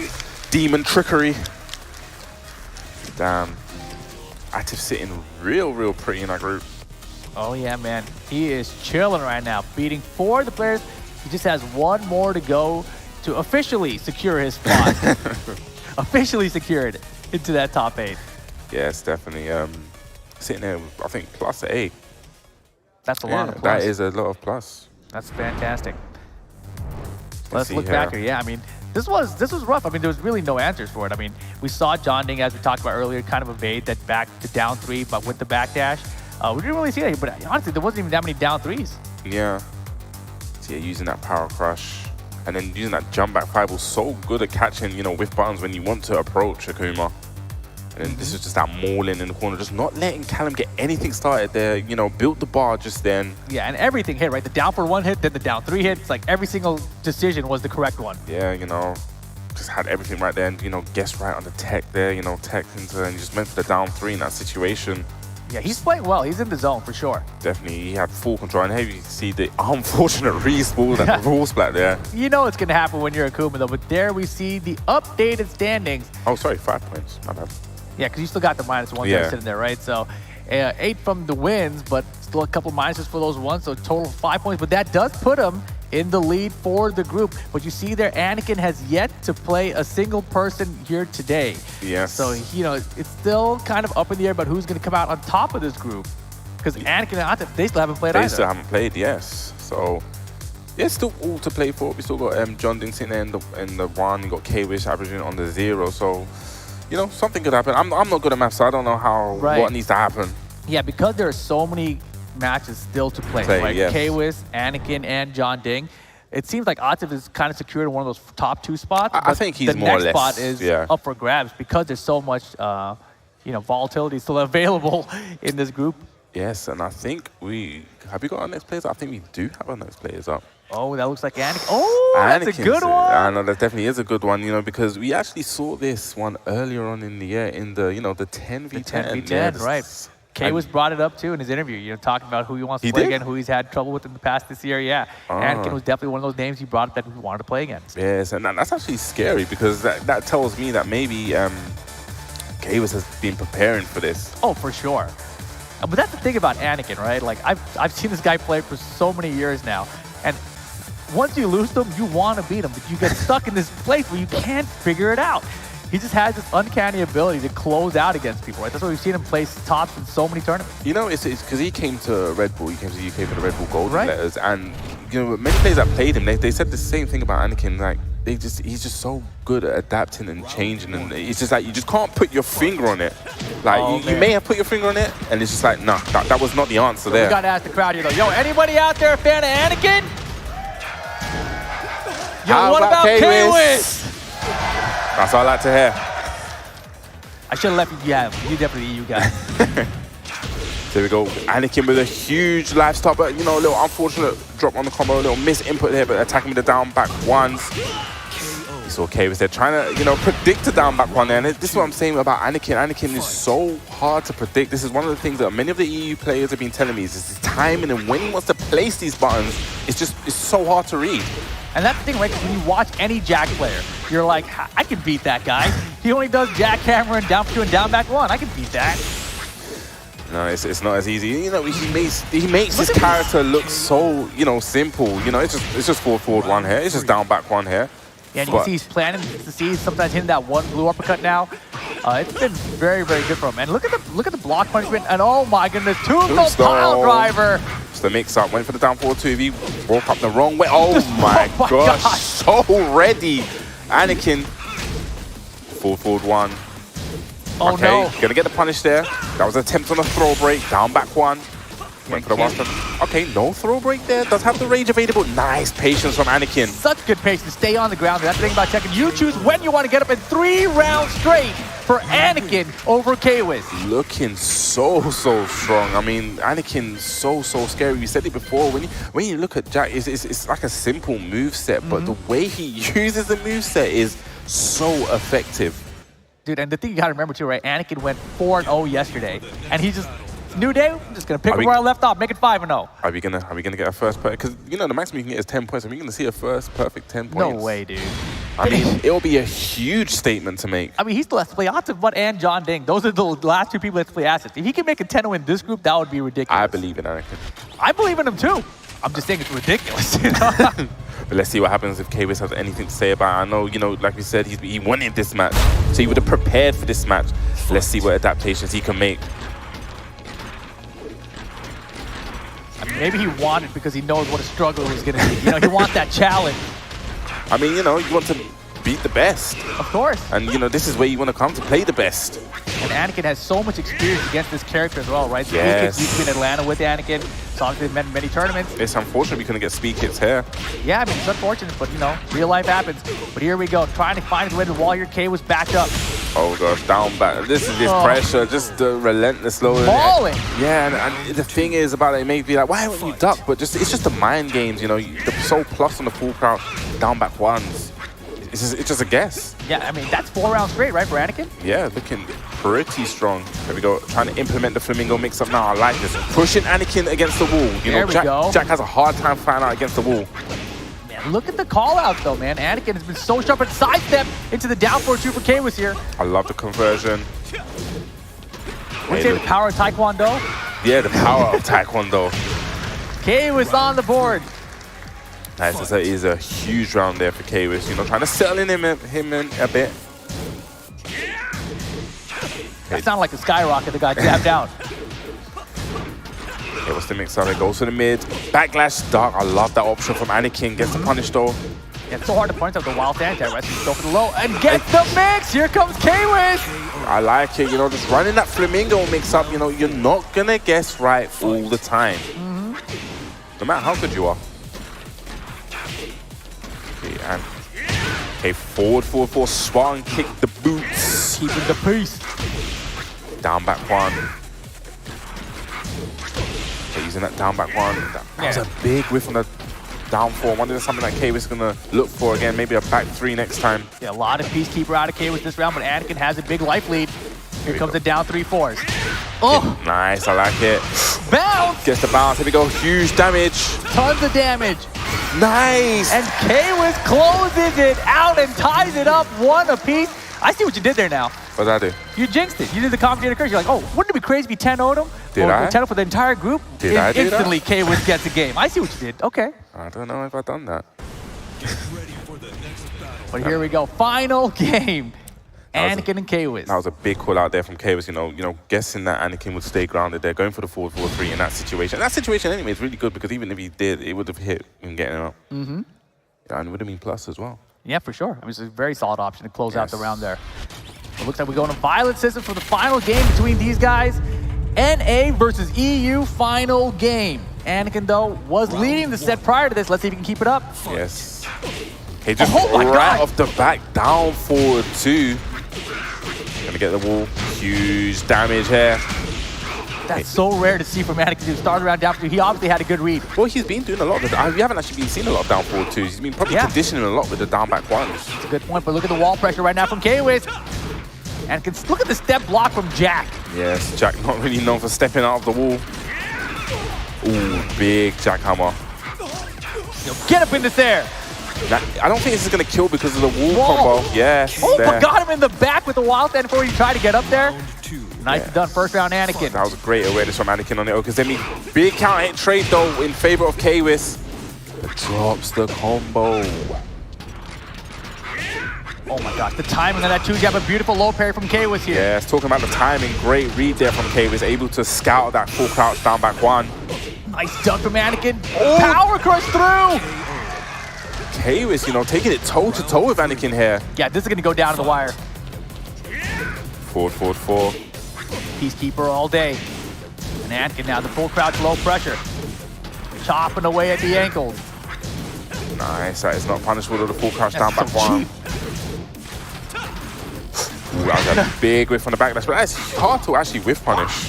E: demon trickery. Damn. Atif sitting real pretty in that group.
F: Oh yeah, man. He is chilling right now, beating 4 of the players. He just has 1 more to go to officially secure his spot. Officially secured into that top 8.
E: Yes, definitely. Sitting there, I think, plus 8.
F: That's a lot of plus.
E: That is a lot of plus.
F: That's fantastic. Let's look back here. Yeah, I mean, this was rough. I mean, there was really no answers for it. I mean, we saw John Ding, as we talked about earlier, kind of evade that back to down 3, but with the backdash. We didn't really see that, but honestly, there wasn't even that many down 3s.
E: Yeah. So yeah, using that power crush and then using that jump back 5 was so good at catching, you know, with buttons when you want to approach Akuma. And then this is just that mauling in the corner, just not letting Callum get anything started there. You know, built the bar just then.
F: Yeah, and everything hit, right? The down for 1 hit, then the down 3 hit. It's like every single decision was the correct one.
E: Yeah, you know, just had everything right there and, you know, guessed right on the tech there, you know, tech into, and just went for the down 3 in that situation.
F: Yeah, he's playing well. He's in the zone for sure.
E: Definitely, he had full control. And here you see the unfortunate respawn and the wall splat there.
F: You know it's going to happen when you're Akuma, though. But there we see the updated standings.
E: Oh, sorry, 5 points. My bad.
F: Yeah, because you still got the -1 sitting there, right? So 8 from the wins, but still a couple of minuses for those ones. So total 5 points. But that does put him in the lead for the group. But you see there, Anakin has yet to play a single person here today.
E: Yes.
F: So, you know, it's still kind of up in the air about who's going to come out on top of this group. Because Anakin and Atif, they still haven't played either.
E: They still haven't played, yes. So, yeah, still all to play for. We still got John Ding sitting there in the 1. You got K-Wish averaging on the 0. So, you know, something could happen. I'm not good at maths, so I don't know what needs to happen.
F: Yeah, because there are so many matches still to play. Like
E: yes.
F: K-Wiz, Anakin, and John Ding. It seems like Atif is kind of secured in one of those top 2 spots.
E: I think he's more or less.
F: The next spot is up for grabs because there's so much, you know, volatility still available in this group.
E: Yes, and I think have we got our next players? I think we do have our next players up.
F: Oh, that looks like Anakin. Oh, that's a good one.
E: I know, that definitely is a good one, you know, because we actually saw this one earlier on in the year in the, you know, the 10v10.
F: The 10v10, right. K-Wiz brought it up too in his interview, you know, talking about who he wants to play again, who he's had trouble with in the past this year. Yeah, Anakin was definitely one of those names he brought up that he wanted to play against.
E: Yes, and that's actually scary because that tells me that maybe K-Wiz has been preparing for this.
F: Oh, for sure. But that's the thing about Anakin, right? Like, I've seen this guy play for so many years now, and once you lose them, you want to beat them, but you get stuck in this place where you can't figure it out. He just has this uncanny ability to close out against people, right? That's why we've seen him place tops in so many tournaments.
E: You know, it's because he came to Red Bull, he came to the UK for the Red Bull Golden Letters, and, you know, many players that played him, they said the same thing about Anakin, like, he's just so good at adapting and changing, and it's just like you just can't put your finger on it. Like you may have put your finger on it, and it's just like, nah, that was not the answer there.
F: We gotta ask the crowd here though. Yo, anybody out there a fan of Anakin? Yo,
E: How
F: what about
E: K-Wiz? That's all I like to hear.
F: I should have left you. Yeah, you definitely you guys.
E: There we go. Anakin with a huge life stop, but you know, a little unfortunate drop on the combo, a little misinput here, but attacking with the down back ones. It's okay with they're trying to, you know, predict the down back one there. And this is what I'm saying about Anakin. Anakin is so hard to predict. This is one of the things that many of the EU players have been telling me is his timing and when he wants to place these buttons. It's so hard to read.
F: And that's the thing, right? 'Cause when you watch any Jack player, you're like, I can beat that guy. He only does jackhammer and down 2 and down back 1. I can beat that.
E: No, it's not as easy. You know, he makes his character look so, you know, simple. You know, it's just forward 1 here. It's just down back 1 here.
F: Yeah, and you can see he's planning to see sometimes hitting that 1 blue uppercut now. It's been very, very good for him. And look at the block punishment. And oh my goodness, tombstone pile driver.
E: Just the mix up, went for the down forward 2. He woke up the wrong way. Oh my gosh, so ready. Anakin, forward 1.
F: Oh
E: okay,
F: no.
E: Gonna get the punish there. That was an attempt on a throw break. Down back 1. Went for the one. Okay, no throw break there. Does have the range available. Nice patience from Anakin.
F: Such good patience to stay on the ground. That's the thing about Tekken. You choose when you want to get up in 3 rounds straight for Anakin over K-Wiz.
E: Looking so strong. I mean, Anakin so scary. We said it before. When you look at Jack, it's like a simple moveset, but the way he uses the moveset is so effective.
F: Dude, and the thing you gotta remember too, right? Anakin went 4-0 yesterday, and he just new day. I'm just gonna pick up where I left off, make it 5-0.
E: Are we gonna get a first perfect? Because you know the maximum you can get is 10 points. Are we gonna see a first perfect 10 points?
F: No way, dude.
E: I mean, it'll be a huge statement to make.
F: I mean, he still has to play Ottawa and John Ding. Those are the last 2 people that have to play assets. If he can make a 10-0 in this group, that would be ridiculous.
E: I believe in Anakin.
F: I believe in him too. I'm just saying it's ridiculous. You know?
E: But let's see what happens if K-Wiz has anything to say about it. I know, you know, like we said, he wanted this match. So he would have prepared for this match. Let's see what adaptations he can make.
F: I mean, maybe he wanted because he knows what a struggle is going to be. You know, he wants that challenge.
E: I mean, you know, you want to beat the best.
F: Of course.
E: And, you know, this is where you want to come to play the best.
F: And Anakin has so much experience against this character as well, right?
E: Yes.
F: He's been in Atlanta with Anakin. So obviously many tournaments.
E: It's unfortunate we couldn't get speed kits here.
F: Yeah, I mean, it's unfortunate, but, you know, real life happens. But here we go, trying to find his way to the wall. Your K was backed up.
E: Oh, gosh, down back. This is this pressure, just the relentless low.
F: Falling.
E: Yeah, and the thing is about it, it may be like, why won't you duck? But it's just the mind games, you know. They're so plus on the full crowd, down back 1s. It's just a guess.
F: Yeah, I mean, that's 4 rounds straight, right, for Anakin?
E: Yeah, looking pretty strong. There we go, trying to implement the Flamingo mix-up now. I like this. Pushing Anakin against the wall. You know, Jack has a hard time fighting out against the wall.
F: Man, look at the call-outs, though, man. Anakin has been so sharp at sidestep into the down 4-2 for K-Wiz here.
E: I love the conversion.
F: Would you say the power of Taekwondo?
E: Yeah, the power of Taekwondo.
F: K-Wiz on the board.
E: Nice, this is a huge round there for K-Wiz, you know, trying to settle in him in a bit.
F: That sounded like a skyrocket that got jabbed out.
E: Okay, what's the mix up? It goes to the mid. Backlash, dark. I love that option from Anakin. Gets the punish though.
F: Yeah, it's so hard to punish out the wild anti-rest. Go for the low and get the mix. Here comes K-Wiz.
E: I like it, you know, just running that Flamingo mix up, you know, you're not gonna guess right all the time. No matter how good you are. Okay, forward, swan, kick the boots.
F: Keeping the peace.
E: Down back 1. Okay, using that down back 1. That was a big whiff on the down 4. I wonder if something that K-Wiz is gonna look for again, maybe a back 3 next time.
F: Yeah, a lot of Peacekeeper out of K-Wiz this round, but Anakin has a big life lead. Here comes the down 3-4s. Oh!
E: Nice, I like it.
F: Bounce!
E: Gets the bounce, here we go, huge damage.
F: Tons of damage.
E: Nice!
F: And K-Wiz closes it out and ties it up 1 apiece. I see what you did there now.
E: What did I do?
F: You jinxed it. You did the commentator curse. You're like, oh, wouldn't it be crazy if you 10-0'd him?
E: Did I?
F: 10-0 for the entire group?
E: Did I do
F: Instantly,
E: that?
F: K-Wiz gets a game. I see what you did. Okay.
E: I don't know if I've done that.
F: But here we go. Final game. Anakin and K-Wiz.
E: That was a big call out there from K-Wiz, you know, guessing that Anakin would stay grounded there, going for the 4-4-3 in that situation. That situation anyway is really good because even if he did, it would have hit him getting him up. Yeah, and it would have been plus as well.
F: Yeah, for sure. I mean, it's a very solid option to close out the round there. It looks like we're going to Violet System for the final game between these guys. NA versus EU final game. Anakin, though, was leading the set prior to this. Let's see if he can keep it up.
E: Yes. He just
F: my
E: right
F: God.
E: off the back, down forward 2. Gonna get the wall. Huge damage here.
F: That's so rare to see from Anakin to start around down 2. He obviously had a good read.
E: Well, he's been doing a lot of the, we haven't actually been seeing a lot of down forward 2s. He's been probably conditioning a lot with the down back 1s.
F: That's a good point, but look at the wall pressure right now from K-Wiz. Anakin, look at the step block from Jack.
E: Yes, Jack not really known for stepping out of the wall. Ooh, big jackhammer.
F: Get up in this air.
E: Now, I don't think this is going to kill because of the wall combo. Yes,
F: Oh,
E: there.
F: but got him in the back with the wild stand before he tried to get up there. Nice done, first round Anakin.
E: That was a great awareness from Anakin on it. Because then big counter hit trade though in favor of K-Wiz. Drops the combo.
F: Oh my gosh, the timing of that 2-jab, a beautiful low parry from K-Wiz here.
E: Yes, talking about the timing, great read there from K-Wiz, able to scout that full crouch down back 1.
F: Nice dunk from Anakin. Power crush through.
E: K-Wiz, you know, taking it toe-to-toe with Anakin here.
F: Yeah, this is going to go down to the wire.
E: Forward, forward, 4.
F: Peacekeeper all day. And Anakin now, the full crouch, low pressure. Chopping away at the ankles.
E: Nice, that is not punishable with the full crouch
F: That's
E: down back
F: so
E: 1.
F: cheap.
E: Ooh, that was a big whiff from the back. That's hard to actually whiff punish.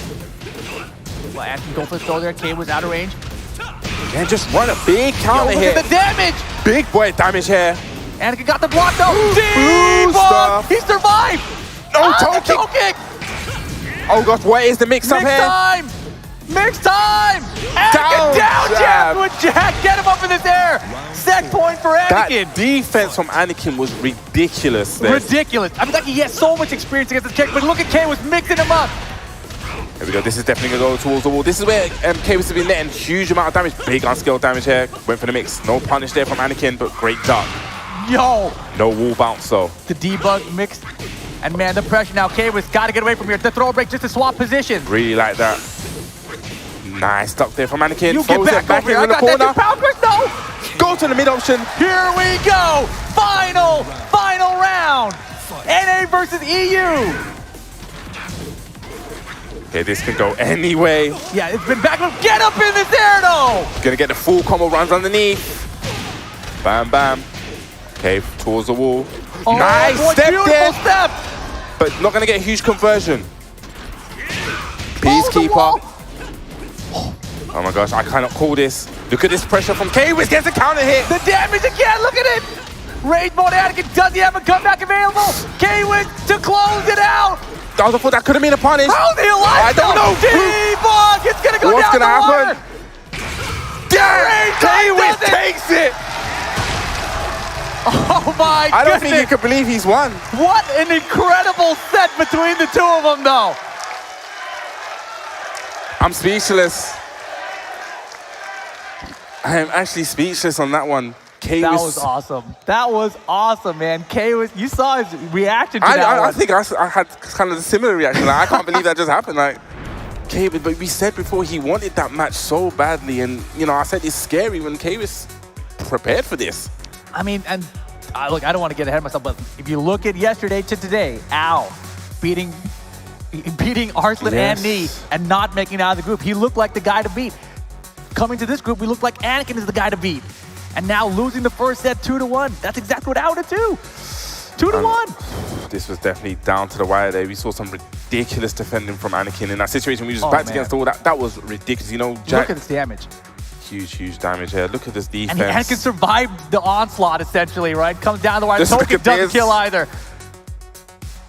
F: Well, Anakin go for the throw there. K was out of range.
E: And just run a big counter
F: Look
E: hit.
F: at the damage.
E: Big boy damage here.
F: Anakin got the block though.
E: Booster.
F: He survived.
E: No, toe kick. Oh gosh, what is the mix-up
F: Mix
E: here?
F: time. Mix time. Anakin down jab with Jack. Get him up in this air. Set point for Anakin.
E: That defense from Anakin was ridiculous there.
F: Ridiculous. I mean, like he has so much experience against the Czech, but look at K was mixing him up.
E: Here we go. This is definitely going to go towards the wall. This is where K-Wiz has been letting huge amount of damage. Big unscaled damage here. Went for the mix. No punish there from Anakin, but great duck.
F: Yo.
E: No wall bounce though.
F: The debug mixed. And man, the pressure now. K-Wiz got to get away from here. The throw break just to swap positions.
E: Really like that. Nice duck there from Anakin.
F: You get back over here. I got that power push, no.
E: Go to the mid option.
F: Here we go. Final round. NA versus EU.
E: Okay, this can go any way.
F: Yeah, it's been back. Get up in this air, though.
E: Gonna get the full combo runs underneath. Bam, bam. Okay, towards the wall.
F: Oh,
E: Nice
F: what
E: step
F: beautiful
E: there.
F: step.
E: But not gonna get a huge conversion.
F: the wall.
E: Peacekeeper. Oh my gosh, I cannot call this. Look at this pressure from K-Wiz. Gets a counter hit.
F: The damage again. Look at it. Rage mode Anakin. Does he have a comeback available? K-Wiz to close it out.
E: I thought that could have been a punish.
F: How's he alive?
E: I don't know.
F: Debug. It's gonna go
E: What's
F: down
E: gonna
F: the
E: happen?
F: wire.
E: Damn! K-Wiz
F: does it.
E: takes it.
F: Oh my
E: I don't
F: goodness.
E: think you can believe he's won.
F: What an incredible set between the two of them, though.
E: I'm speechless. I am actually speechless on that one.
F: That was awesome. That was awesome, man. K was, you saw his reaction to that
E: I
F: one.
E: think I had kind of a similar reaction. Like, I can't believe that just happened. Like, K-Wiz, but we said before he wanted that match so badly, and you know, I said it's scary when K-Wiz prepared for this.
F: I mean, and look, I don't want to get ahead of myself, but if you look at yesterday to today, Al beating Arslan and Nee and not making it out of the group, he looked like the guy to beat. Coming to this group, we look like Anakin is the guy to beat. And now losing the first set 2-1. That's exactly what I would do. 2-1.
E: This was definitely down to the wire there. We saw some ridiculous defending from Anakin in that situation. We just backed against the wall. That was ridiculous. You know, Jack.
F: Look at this damage.
E: Huge damage here. Look at this defense.
F: And Anakin survived the onslaught, essentially, right? Comes down the wire.
E: Just look
F: Token
E: at
F: doesn't
E: this.
F: kill either.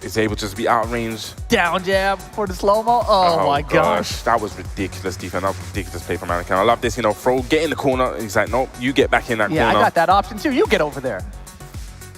E: Is able to just be out of range.
F: Down jab for the slow-mo. Oh my gosh.
E: That was ridiculous defense. That was ridiculous play from Anakin. I love this, you know, get in the corner. He's like, nope, you get back in that corner.
F: Yeah, I got that option too. You get over there.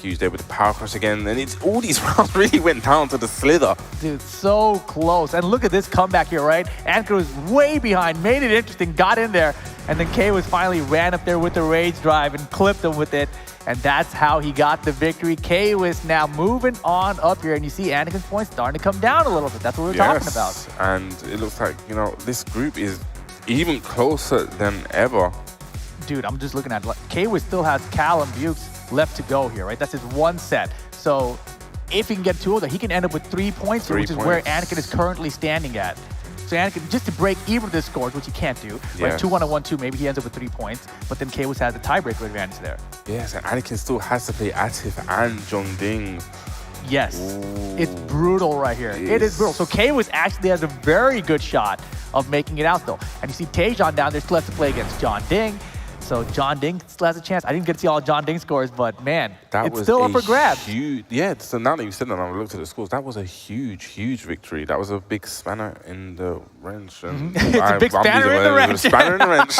E: Huge there with the power crush again. And it's all these rounds really went down to the slither.
F: Dude, so close. And look at this comeback here, right? Anakin was way behind, made it interesting, got in there. And then K was finally ran up there with the rage drive and clipped him with it. And that's how he got the victory. K was now moving on up here. And you see Anakin's points starting to come down a little bit. That's what we're talking about.
E: And it looks like, you know, this group is even closer than ever.
F: Dude, I'm just looking at it. K still has Cal and Bukes. left to go here, right? That's his one set. So if he can get 2 of them, he can end up with 3 points, which is where Anakin is currently standing at. So Anakin, just to break even with his scores, which he can't do, right? 2-1 and 1-2, maybe he ends up with 3 points, but then Kayus has a tiebreaker advantage there.
E: Yes, and Anakin still has to play Atif and Jongding.
F: Yes,
E: Ooh.
F: it's brutal right here. It is brutal. So Kayus actually has a very good shot of making it out though. And you see Taejon down there still has to play against John Ding. So John Ding still has a chance. I didn't get to see all John Ding scores, but man, it's still up for grabs.
E: Yeah, so now that you said that, I looked at the scores. That was a huge, huge victory. That was a big spanner in the wrench. And
F: It's a big spanner in the wrench.
E: Spanner in the wrench.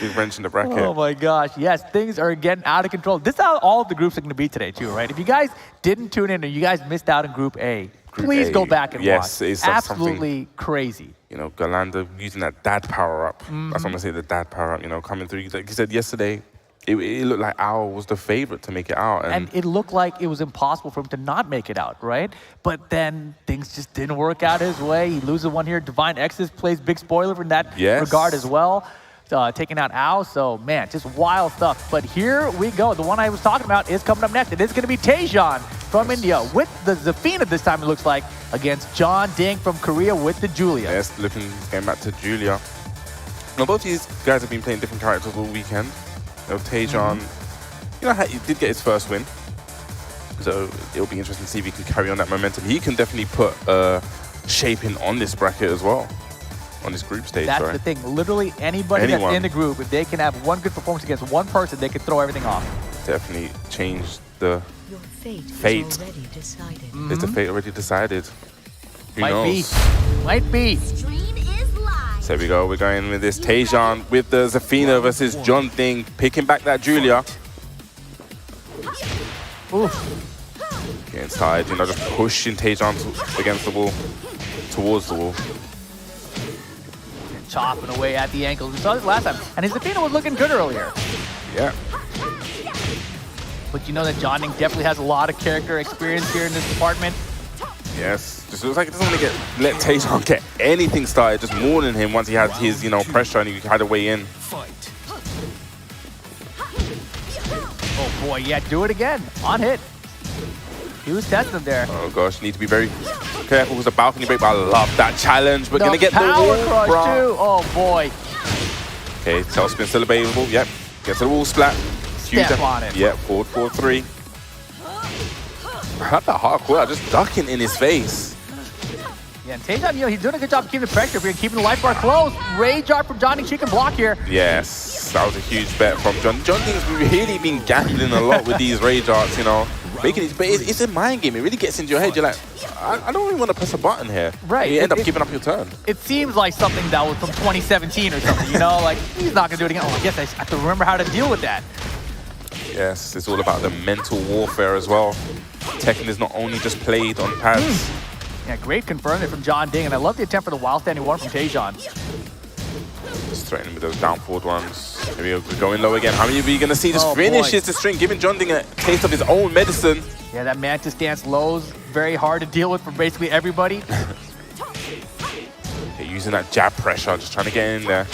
E: Big wrench in the bracket.
F: Oh my gosh, yes, things are getting out of control. This is how all of the groups are going to be today too, right? If you guys didn't tune in or you guys missed out on Group A, please go back and watch.
E: It's
F: absolutely crazy.
E: You know, Galanda using that dad power up. That's what I'm gonna say, the dad power up, you know, coming through. Like you said yesterday, it looked like Owl was the favorite to make it out.
F: And it looked like it was impossible for him to not make it out, right? But then things just didn't work out his way. He loses one here. Divine X's plays big spoiler in that regard as well. Taking out Ao, so man, just wild stuff. But here we go. The one I was talking about is coming up next. It is going to be Taejon from India with the Zafina this time, it looks like, against John Ding from Korea with the Julia.
E: Yes, going back to Julia. Now, both these guys have been playing different characters all weekend. You know, Taejon, you know, he did get his first win. So it'll be interesting to see if he can carry on that momentum. He can definitely put shaping on this bracket as well. On this group stage,
F: That's the thing. Literally anybody that's in the group, if they can have one good performance against one person, they can throw everything off.
E: Definitely change the fate. Is already decided. Is the fate already decided? Who knows?
F: Might be.
E: So there we go. We're going with this Taejon with the Zafina versus John Ding, picking back that Julia.
F: Oof.
E: Getting started, you know, just pushing Taejon against the wall, towards the wall.
F: Chopping away at the ankles. We saw this last time. And his Zafina was looking good earlier.
E: Yeah.
F: But you know that John Ding definitely has a lot of character experience here in this department.
E: Yes. Just looks like he doesn't want to let Taejon get anything started, just more than him once he had his, you know, pressure and he had a way in.
F: Oh boy, yeah, do it again. On hit. He was testing him there.
E: Oh gosh, need to be very careful with the balcony break, but I love that challenge. We're gonna get the
F: power
E: wall
F: crush too. Oh boy.
E: Okay, tailspin still available. Yep. Gets the wall splat.
F: Step on it.
E: Yep, forward, 4-3. I love that hardcore, just ducking in his face.
F: Yeah, and Taejon, you know, he's doing a good job keeping the pressure here and keeping the life bar close. Rage art from John Ding, she can block here.
E: Yes, that was a huge bet from John. John Ding's really been gambling a lot with these rage arts, you know. Making it, but it's a mind game. It really gets into your head. You're like, I don't even want to press a button here.
F: Right.
E: You end up giving up your turn.
F: It seems like something that was from 2017 or something, you know? Like, he's not going to do it again. Oh, I guess I have to remember how to deal with that.
E: Yes, it's all about the mental warfare as well. Tekken is not only just played on pads.
F: Yeah, great confirmation from John Ding, and I love the attempt for the wild standing one from Taejon.
E: Just threatening with those down forward ones. Here we go, going low again. How many of you are going to see this finishes the string, giving John Ding a taste of his own medicine?
F: Yeah, that Mantis dance lows, very hard to deal with for basically everybody.
E: Okay, using that jab pressure, just trying to get in there.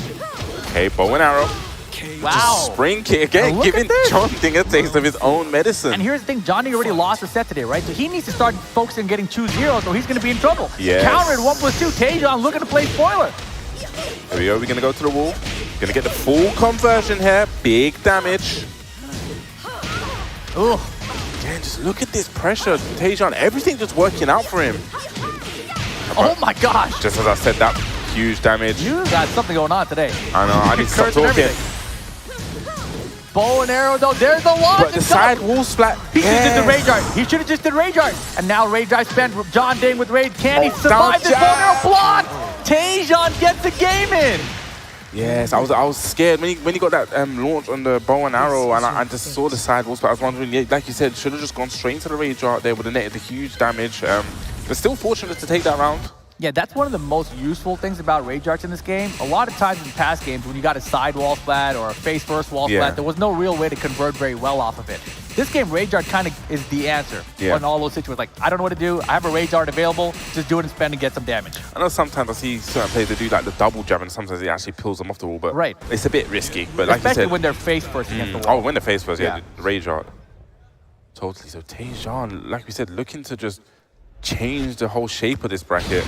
E: Okay, bow and arrow.
F: Wow.
E: Just spring kick again, giving John Ding a taste of his own medicine.
F: And here's the thing, John Ding already lost a set today, right? So he needs to start focusing on getting 2-0, or he's going to be in trouble.
E: Yes.
F: Countered 1+2, Taejon looking to play spoiler.
E: There we go, we're going to go to the wall. Going to get the full conversion here. Big damage.
F: Ooh.
E: Man, just look at this pressure. Taejon, everything just working out for him.
F: Oh my gosh.
E: Just as I said that, huge damage.
F: You got something going on today.
E: I know, I need to stop talking.
F: Bow and arrow though, there's the launch.
E: But the side wall splat.
F: He should have did the rage art. He should have just did rage art. And now rage art spent John Ding with rage. Can he survive this bow and arrow block? Taejon gets the game in.
E: Yes, I was scared when he got that launch on the bow and arrow, and I just saw the side walls, but I was wondering, yeah, like you said, should have just gone straight into the rage art there, would have netted the huge damage. But still fortunate to take that round.
F: Yeah, that's one of the most useful things about rage arts in this game. A lot of times in past games, when you got a side wall splat or a face first wall splat, there was no real way to convert very well off of it. This game, rage art kind of is the answer in all those situations. Like, I don't know what to do. I have a rage art available. Just do it and spend and get some damage.
E: I know sometimes I see certain players that do like the double jab, and sometimes it actually pulls them off the wall. But it's a bit risky. But like
F: especially
E: you said,
F: when they're face first against the wall.
E: Oh, when they're face first, the rage art. Totally. So Tejan, like we said, looking to just change the whole shape of this bracket.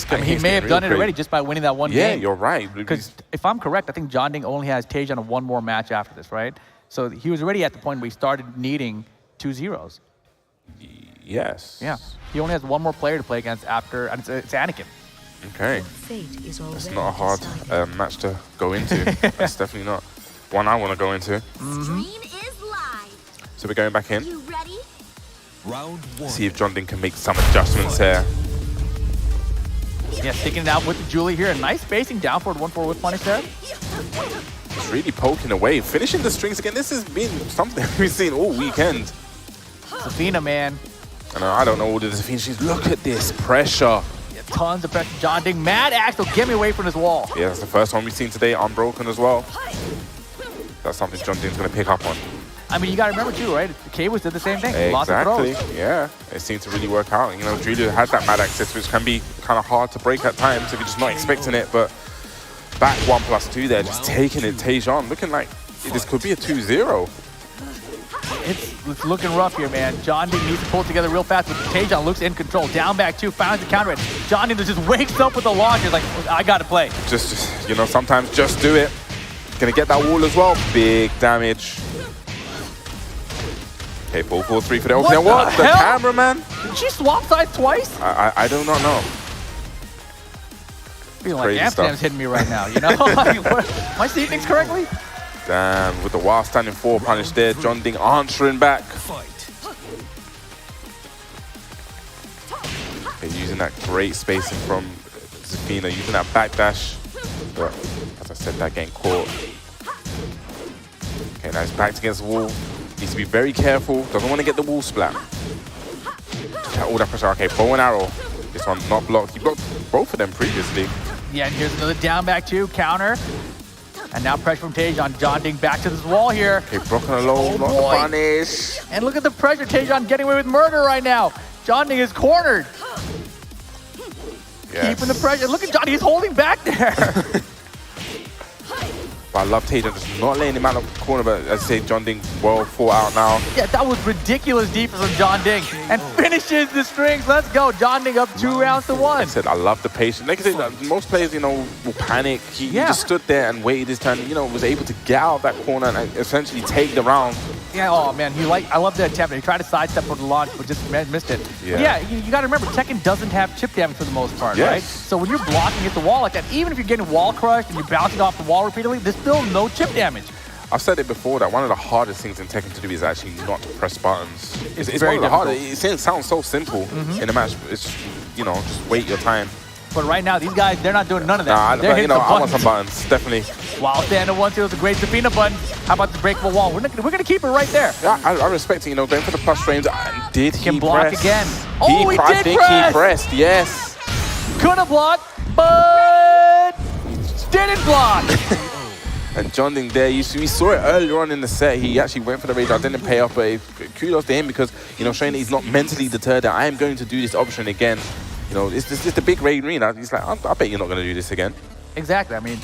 F: I mean, he may have done it already just by winning that one game.
E: Yeah, you're right.
F: Because if I'm correct, I think John Ding only has Tejan on one more match after this, right? So he was already at the point where he started needing 2 zeros.
E: Yes.
F: Yeah. He only has one more player to play against after, and it's Anakin.
E: Okay. That's not a hard match to go into. That's definitely not one I want to go into. So we're going back in.
C: You ready? Round 1.
E: See if John Ding can make some adjustments here.
F: Yeah, sticking it out with the Julie here. A nice spacing down forward 1-4 with punish there.
E: Just really poking away, finishing the strings again. This has been something we've seen all weekend.
F: Zafina, man.
E: And I don't know all the Zafina. She's look at this pressure.
F: Yeah, tons of pressure. John Ding, mad Axel, get me away from this wall.
E: Yeah, that's the first one we've seen today, unbroken as well. That's something John Ding's going to pick up on.
F: I mean, you got to remember too, right? K-Was did the same thing. Lots of
E: Exactly,
F: throws.
E: yeah. It seemed to really work out. You know, Julia has that mad access, which can be kind of hard to break at times if you're just not expecting it. But back 1+2 there, just taking it. Tejan looking like this could be a 2-0.
F: It's looking rough here, man. John Ding needs to pull it together real fast, but Tejan looks in control. Down back 2, finds the counter it. John Ding just wakes up with the launch. He's like, I got to play.
E: Just, you know, sometimes just do it. Gonna get that wall as well. Big damage. Okay, 4-4-3 for the opening. What the cameraman?
F: Did she swap sides twice?
E: I do not know.
F: Feeling like
E: Crazy
F: Amsterdam's
E: stuff.
F: hitting me right now, you know? Like, what, am I seeing things correctly?
E: Damn, with the wild standing 4 punish there. John Ding answering back. Okay, using that great spacing from Zafina, using that backdash. But as I said, that getting caught. Okay, now he's backed against the wall. Needs to be very careful. Doesn't want to get the wall splat. All that pressure. Okay, bow and arrow. This one not blocked. He blocked both of them previously.
F: Yeah, and here's another down back 2, counter. And now pressure from Tejan. John Ding back to this wall here.
E: Okay, blocking a low, not the punish.
F: And look at the pressure. Tejan getting away with murder right now. John Ding is cornered.
E: Yes.
F: Keeping the pressure. Look at John, he's holding back there.
E: But I love Tejan just not letting him out of the corner, but as I say, John Ding well fought out now.
F: Yeah, that was ridiculous defense from John Ding. And finishes the strings. Let's go. John Ding up 2 rounds to 1.
E: Like I said, I love the patience. Like I said, most players, you know, will panic. He just stood there and waited his turn, you know, was able to get out of that corner and essentially take the round.
F: Yeah, oh man, I love the attempt. He tried to sidestep for the launch, but just missed it.
E: Yeah.
F: But yeah, you got to remember, Tekken doesn't have chip damage for the most part,
E: Yes.
F: right? So when you're blocking at the wall like that, even if you're getting wall crushed and you're bouncing off the wall repeatedly, there's still no chip damage.
E: I've said it before that one of the hardest things in Tekken to do is actually not to press buttons. It's
F: very
E: one of the hardest.
F: difficult.
E: It sounds so simple in a match. It's just, you know, just wait your time.
F: But right now, these guys, they're not doing none of that.
E: Nah,
F: They're
E: but,
F: hitting
E: you know,
F: the
E: I want
F: buttons.
E: some buttons, definitely.
F: Wild stand 1-2 is a great Zafina button. How about the breakable wall? We're gonna keep it right there.
E: Yeah, I respect it, you know, going for the plus frames. And did he
F: Can block
E: press?
F: again. Oh, he
E: I
F: did
E: think
F: press!
E: he pressed, yes.
F: Could have blocked, but didn't block.
E: And John Ding there, we saw it earlier on in the set. He actually went for the radar, didn't pay off, but kudos to him because, you know, showing that he's not mentally deterred that I am going to do this option again. You know, it's the big raid arena. He's like, I bet you're not going to do this again.
F: Exactly. I mean,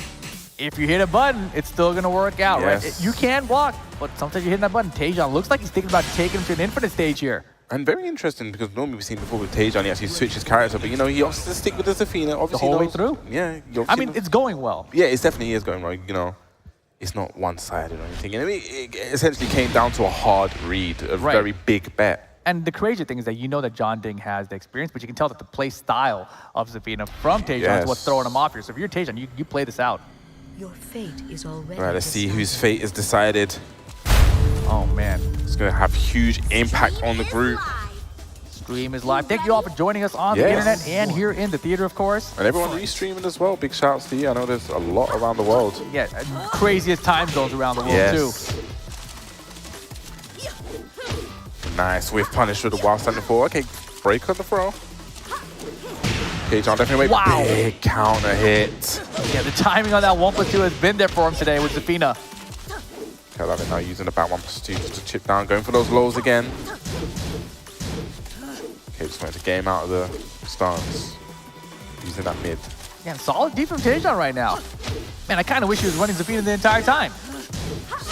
F: if you hit a button, it's still going to work out,
E: Yes.
F: right? You can block, but sometimes you're hitting that button. Tejan looks like he's thinking about taking him to an infinite stage here.
E: And very interesting because normally we've seen before with Tejan, he actually switches character, but you know, he opts to stick with the Zafina. Obviously,
F: The whole way
E: knows-
F: through?
E: Yeah.
F: I mean, it's going well.
E: Yeah, it definitely is going right. You know, it's not one-sided or anything. And I mean, it essentially came down to a hard read, a
F: Right.
E: very big bet.
F: And the crazy thing is that you know that John Ding has the experience, but you can tell that the play style of Zafina from Tejan is what's throwing him off here. So if you're Tejan, you play this out.
G: Your fate is already
E: Right, let's see whose
G: decided.
E: fate is decided.
F: Oh, man.
E: It's going to have huge impact on the group.
F: Stream is live. Thank you all for joining us on the
E: Yes.
F: internet and here in the theater, of course.
E: And everyone restreaming as well. Big shouts to you. I know there's a lot around the world.
F: Yeah, craziest time zones around the world,
E: Yes.
F: too.
E: Nice whiff punish with the wild standing 4. Okay, break on the throw. Okay, John definitely wait.
F: Wow.
E: Big counter hit.
F: Yeah, the timing on that 1+2 has been there for him today with Zafina.
E: Okay, I love it now using the back 1+2 just to chip down, going for those lows again. Okay, just wanted to game out of the stance. Using that mid.
F: Yeah, solid deep from Tejan right now. Man, I kind of wish he was running Zafina the entire time.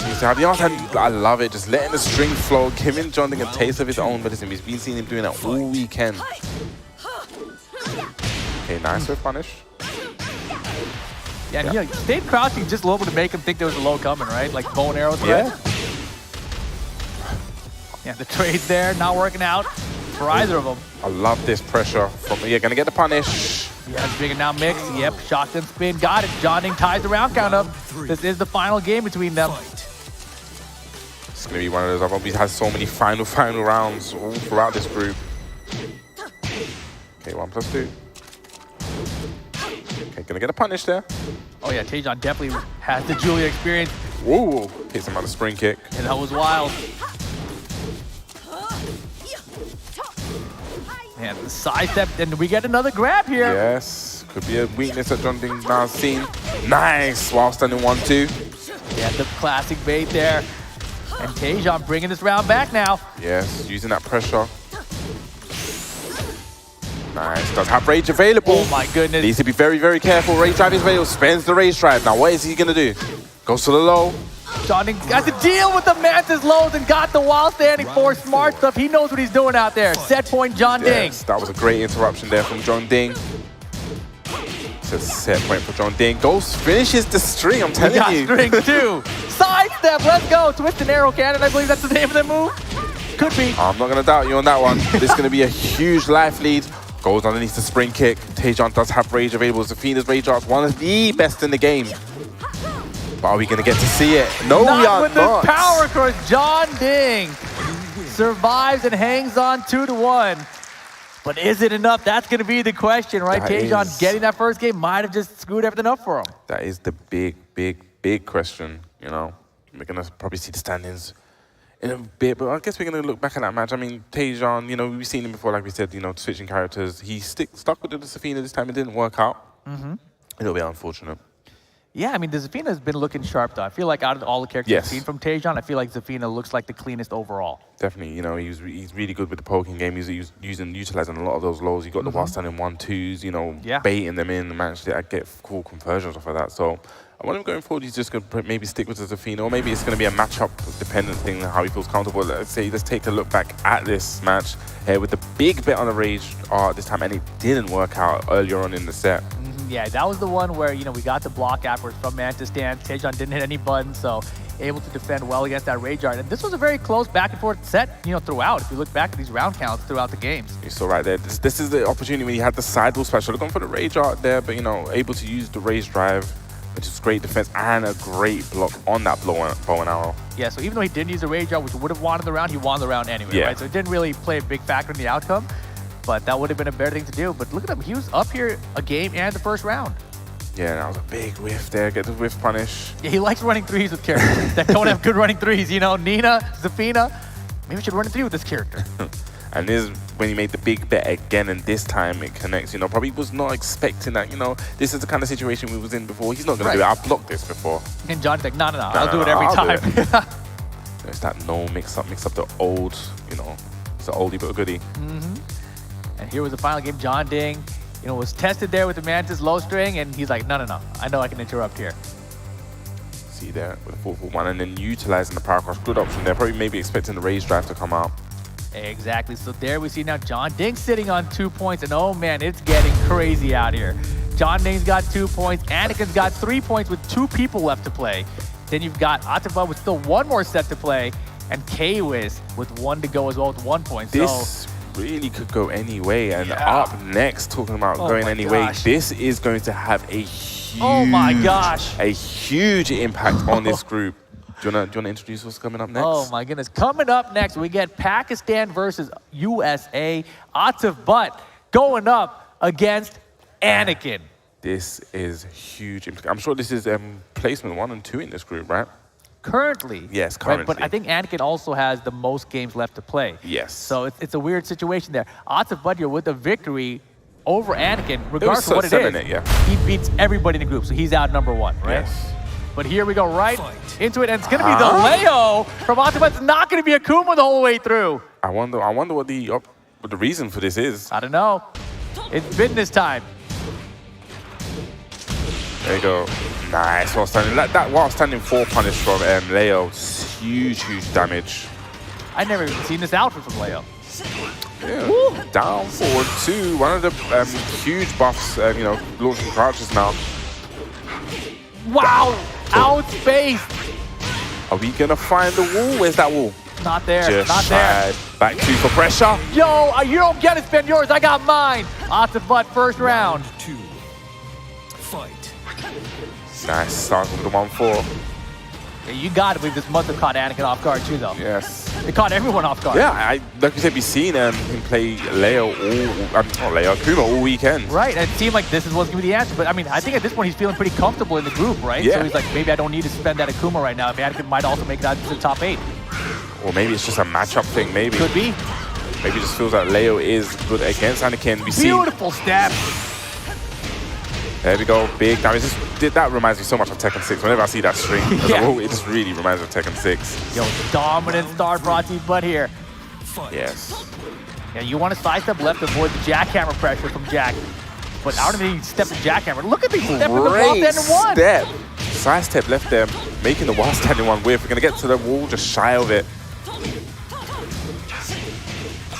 E: continues to have the answer. I love it. Just letting the string flow, giving John Ding a taste of his own medicine. We've been seeing him doing that all weekend. Okay, nice with punish.
F: Yeah, and he stayed crouching just a little bit to make him think there was a low coming, right? Like bow and arrows.
E: Yeah.
F: Yeah, the trades there, not working out for either of them.
E: I love this pressure from, gonna get the punish.
F: Yeah, it's big and now mix. Yep, shotgun spin, got it. John Ding ties the round count up. This is the final game between them.
E: It's gonna be one of those. I've always had so many final rounds all throughout this group. Okay, 1+2. Okay, gonna get a punish there.
F: Oh yeah, Taejon definitely has the Julia experience.
E: Whoa, hits him on the spring kick.
F: And that was wild. And the side step, and we get another grab here.
E: Yes, could be a weakness that John Ding now has seen. Nice, while standing 1-2.
F: Yeah, the classic bait there. And Taejon bringing this round back now.
E: Yes, using that pressure. Nice, does have rage available.
F: Oh my goodness.
E: Needs to be very, very careful. Rage drive is available, spends the rage drive. Now what is he gonna do? Goes to the low.
F: John Ding got to deal with the Mantis lows and got the while standing for smart stuff. He knows what he's doing out there. Set point John Ding.
E: Yes, that was a great interruption there from John Ding. It's a set point for John Ding. Goes, finishes the string, I'm telling you.
F: String too. Side step, let's go. Twist and arrow cannon, I believe that's the name of the move. Could be.
E: I'm not gonna doubt you on that one. This is gonna be a huge life lead. Goes underneath the spring kick. Taejon does have rage available. Zafina's rage art, one of the best in the game. But are we going to get to see it? No, we are
F: with
E: not.
F: this power course. John Ding survives and hangs on 2-1. But is it enough? That's going to be the question, right? Taejon getting that first game might have just screwed everything up for him.
E: That is the big question, you know. We're going to probably see the standings in a bit, but I guess we're going to look back at that match. I mean, Taejon, you know, we've seen him before, like we said, you know, switching characters. He stuck with the Zafina this time. It didn't work out. A little bit unfortunate.
F: Yeah, I mean, the Zafina has been looking sharp, though. I feel like out of all the characters I've seen from Taejon, I feel like Zafina looks like the cleanest overall.
E: Definitely, you know, he's really good with the poking game. He's utilizing a lot of those lows. He got the while standing 1-2s, you know, baiting them in and managed to get cool conversions off of that. So I wonder if going forward, he's just going to maybe stick with the Zafina, or maybe it's going to be a matchup dependent thing, how he feels comfortable. Let's take a look back at this match with the big bet on the rage this time, and it didn't work out earlier on in the set.
F: Yeah, that was the one where, you know, we got the block afterwards from Mantis stance. Taejon didn't hit any buttons, so able to defend well against that rage art. And this was a very close back and forth set, you know, throughout. If you look back at these round counts throughout the games.
E: You saw right there. This is the opportunity when he had the sidewall splash. Should have gone for the rage art there, but, you know, able to use the rage drive, which is great defense and a great block on that bow and arrow.
F: Yeah, so even though he didn't use the rage art, which would have won the round, he won the round anyway, right? So it didn't really play a big factor in the outcome, but that would have been a better thing to do. But look at him, he was up here a game and the first round.
E: Yeah, that was a big whiff there. Get the whiff punish.
F: Yeah, he likes running threes with characters that don't have good running threes. You know, Nina, Zafina, maybe we should run a three with this character.
E: And this is when he made the big bet again, and this time it connects. You know, probably was not expecting that. You know, this is the kind of situation we was in before. He's not going to do it. I've blocked this before.
F: And John's like, no, I'll do it every time.
E: There's that no mix up the old, you know, it's an oldie but a goodie.
F: And here was the final game. John Ding, you know, was tested there with the Mantis low string, and he's like, no, I know I can interrupt here.
E: See there with the 4-1, and then utilizing the power cross. Good option there. Probably maybe expecting the rage drive to come out.
F: Exactly. So there we see now John Ding sitting on 2 points, and oh man, it's getting crazy out here. John Ding's got 2 points. Anakin's got 3 points with 2 people left to play. Then you've got Atiba with still 1 more set to play, and K-Wiz with 1 to go as well with 1 point.
E: This really could go any way, and up next, talking about going any way, this is going to have a huge, a huge impact on this group. Do you want to introduce what's coming up next?
F: Oh my goodness. Coming up next, we get Pakistan versus USA. Atif Butt going up against Anakin.
E: This is huge. I'm sure this is placement 1 and 2 in this group, right?
F: Currently.
E: Yes, currently.
F: Right? But I think Anakin also has the most games left to play.
E: Yes.
F: So it's a weird situation there. Atif Butt with a victory over Anakin, regardless of what it is, he beats everybody in the group. So he's out number 1, right?
E: Yes.
F: But here we go right into it, and it's going to be the Leo from Atif Butt. It's not going to be Akuma the whole way through.
E: I wonder what the reason for this is.
F: I don't know. It's been this time.
E: There you go. Nice, while standing. That while standing 4 punish from Leo. Huge damage.
F: I never even seen this outfit from Leo.
E: Yeah. Down forward 2. One of the huge buffs, you know, launching crouches now.
F: Wow! Outspaced!
E: Are we gonna find the wall? Where's that wall?
F: Not there.
E: Just
F: Not there.
E: Back 2 for pressure.
F: Yo, you don't get it, spend yours. I got mine. Atifut first round.
C: 2. Fight.
E: Nice, starting with the 1-4.
F: Yeah, you gotta believe this must have caught Anakin off guard too, though.
E: Yes.
F: It caught everyone off guard.
E: Yeah, like you said, we've seen him play Leo not Leo, Akuma all weekend.
F: Right, and it seemed like this is what's gonna be the answer. But I mean, I think at this point he's feeling pretty comfortable in the group, right?
E: Yeah.
F: So he's like, maybe I don't need to spend that Akuma right now. Maybe Anakin might also make it out to the top 8.
E: Or maybe it's just a matchup thing, maybe.
F: Could be.
E: Maybe it just feels like Leo is good against Anakin. We see.
F: Beautiful step.
E: There we go, big damage. That reminds me so much of Tekken 6. Whenever I see that string,
F: Yeah.
E: it just really reminds me of Tekken 6.
F: Yo, dominant start brought to you, but here.
E: Yes.
F: Yeah, you want to sidestep left to avoid the jackhammer pressure from Jack. But I don't even step the jackhammer. Look at me step with the wall
E: Great
F: standing 1.
E: step. Side step left there, making the wall standing 1 whiff. We're going to get to the wall just shy of it.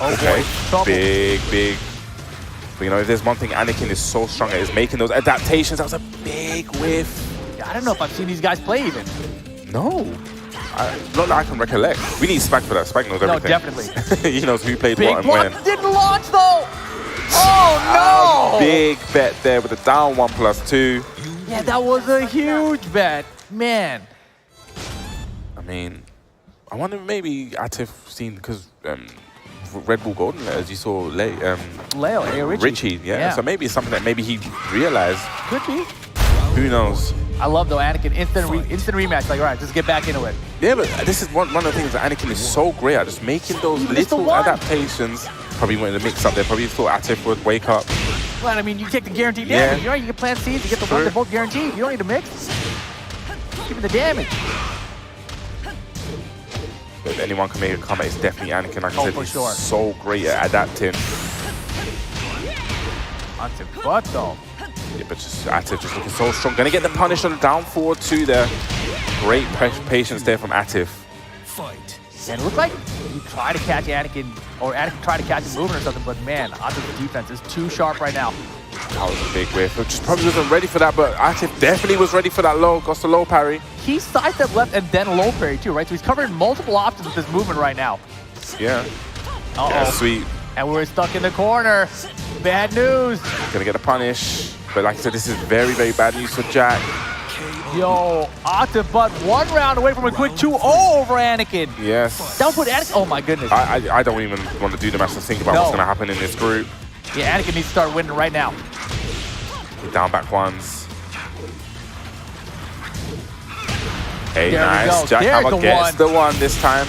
F: Oh
E: Okay,
F: boy, trouble.
E: big. But you know, if there's one thing Anakin is so strong at, is making those adaptations. That was a big whiff.
F: I don't know if I've seen these guys play even.
E: No. Not that I can recollect. We need Spike for that. Spike knows everything.
F: No, definitely.
E: He knows who played
F: Big
E: what and
F: block
E: when.
F: didn't launch though. Oh no!
E: Big bet there with the down 1+2.
F: Yeah, that was a huge bet, man.
E: I mean, I wonder if maybe Atif seen because Red Bull Golden Letters, you saw
F: Leo,
E: Richie, yeah. So maybe it's something that maybe he realized.
F: Could be.
E: Who knows?
F: I love though Anakin instant rematch. Like, all right, just get back into it.
E: Yeah, but this is one of the things that Anakin is so great at, just making those little adaptations. Probably wanted to mix up there. Probably thought Atif would wake up.
F: Well, I mean, you take the guaranteed
E: Yeah.
F: damage. You know, you can plant seeds, you get the one, they're both guaranteed. You don't need to mix. Give me the damage.
E: If anyone can make a comeback, it's definitely Anakin. Like I said,
F: for
E: he's
F: sure.
E: so great at adapting.
F: Onto butt though.
E: Yeah, but just Atif just looking so strong. Gonna get the punish on the down forward 2 there. Great patience there from Atif.
C: Fight.
F: And it looked like you try to catch Anakin, or Anakin tried to catch him moving or something, but man, Atif's defense is too sharp right now.
E: That was a big whiff. Just probably wasn't ready for that, but Atif definitely was ready for that low. Got the low parry.
F: He sidestepped left and then low parry too, right? So he's covering multiple options with this movement right now.
E: Yeah.
F: Uh-oh.
E: Yeah, sweet.
F: And we're stuck in the corner. Bad news.
E: Gonna get a punish. But like I said, this is very bad news for Jack.
F: Yo, Atif but 1 round away from a quick 2-0 over Anakin.
E: Yes.
F: That would put Anakin, oh my goodness.
E: I don't even want to do the match to think about what's gonna happen in this group.
F: Yeah, Anakin needs to start winning right now.
E: Down back 1s. Hey,
F: There we
E: nice.
F: go.
E: Jackhammer
F: There's the
E: gets
F: 1.
E: the 1 this time.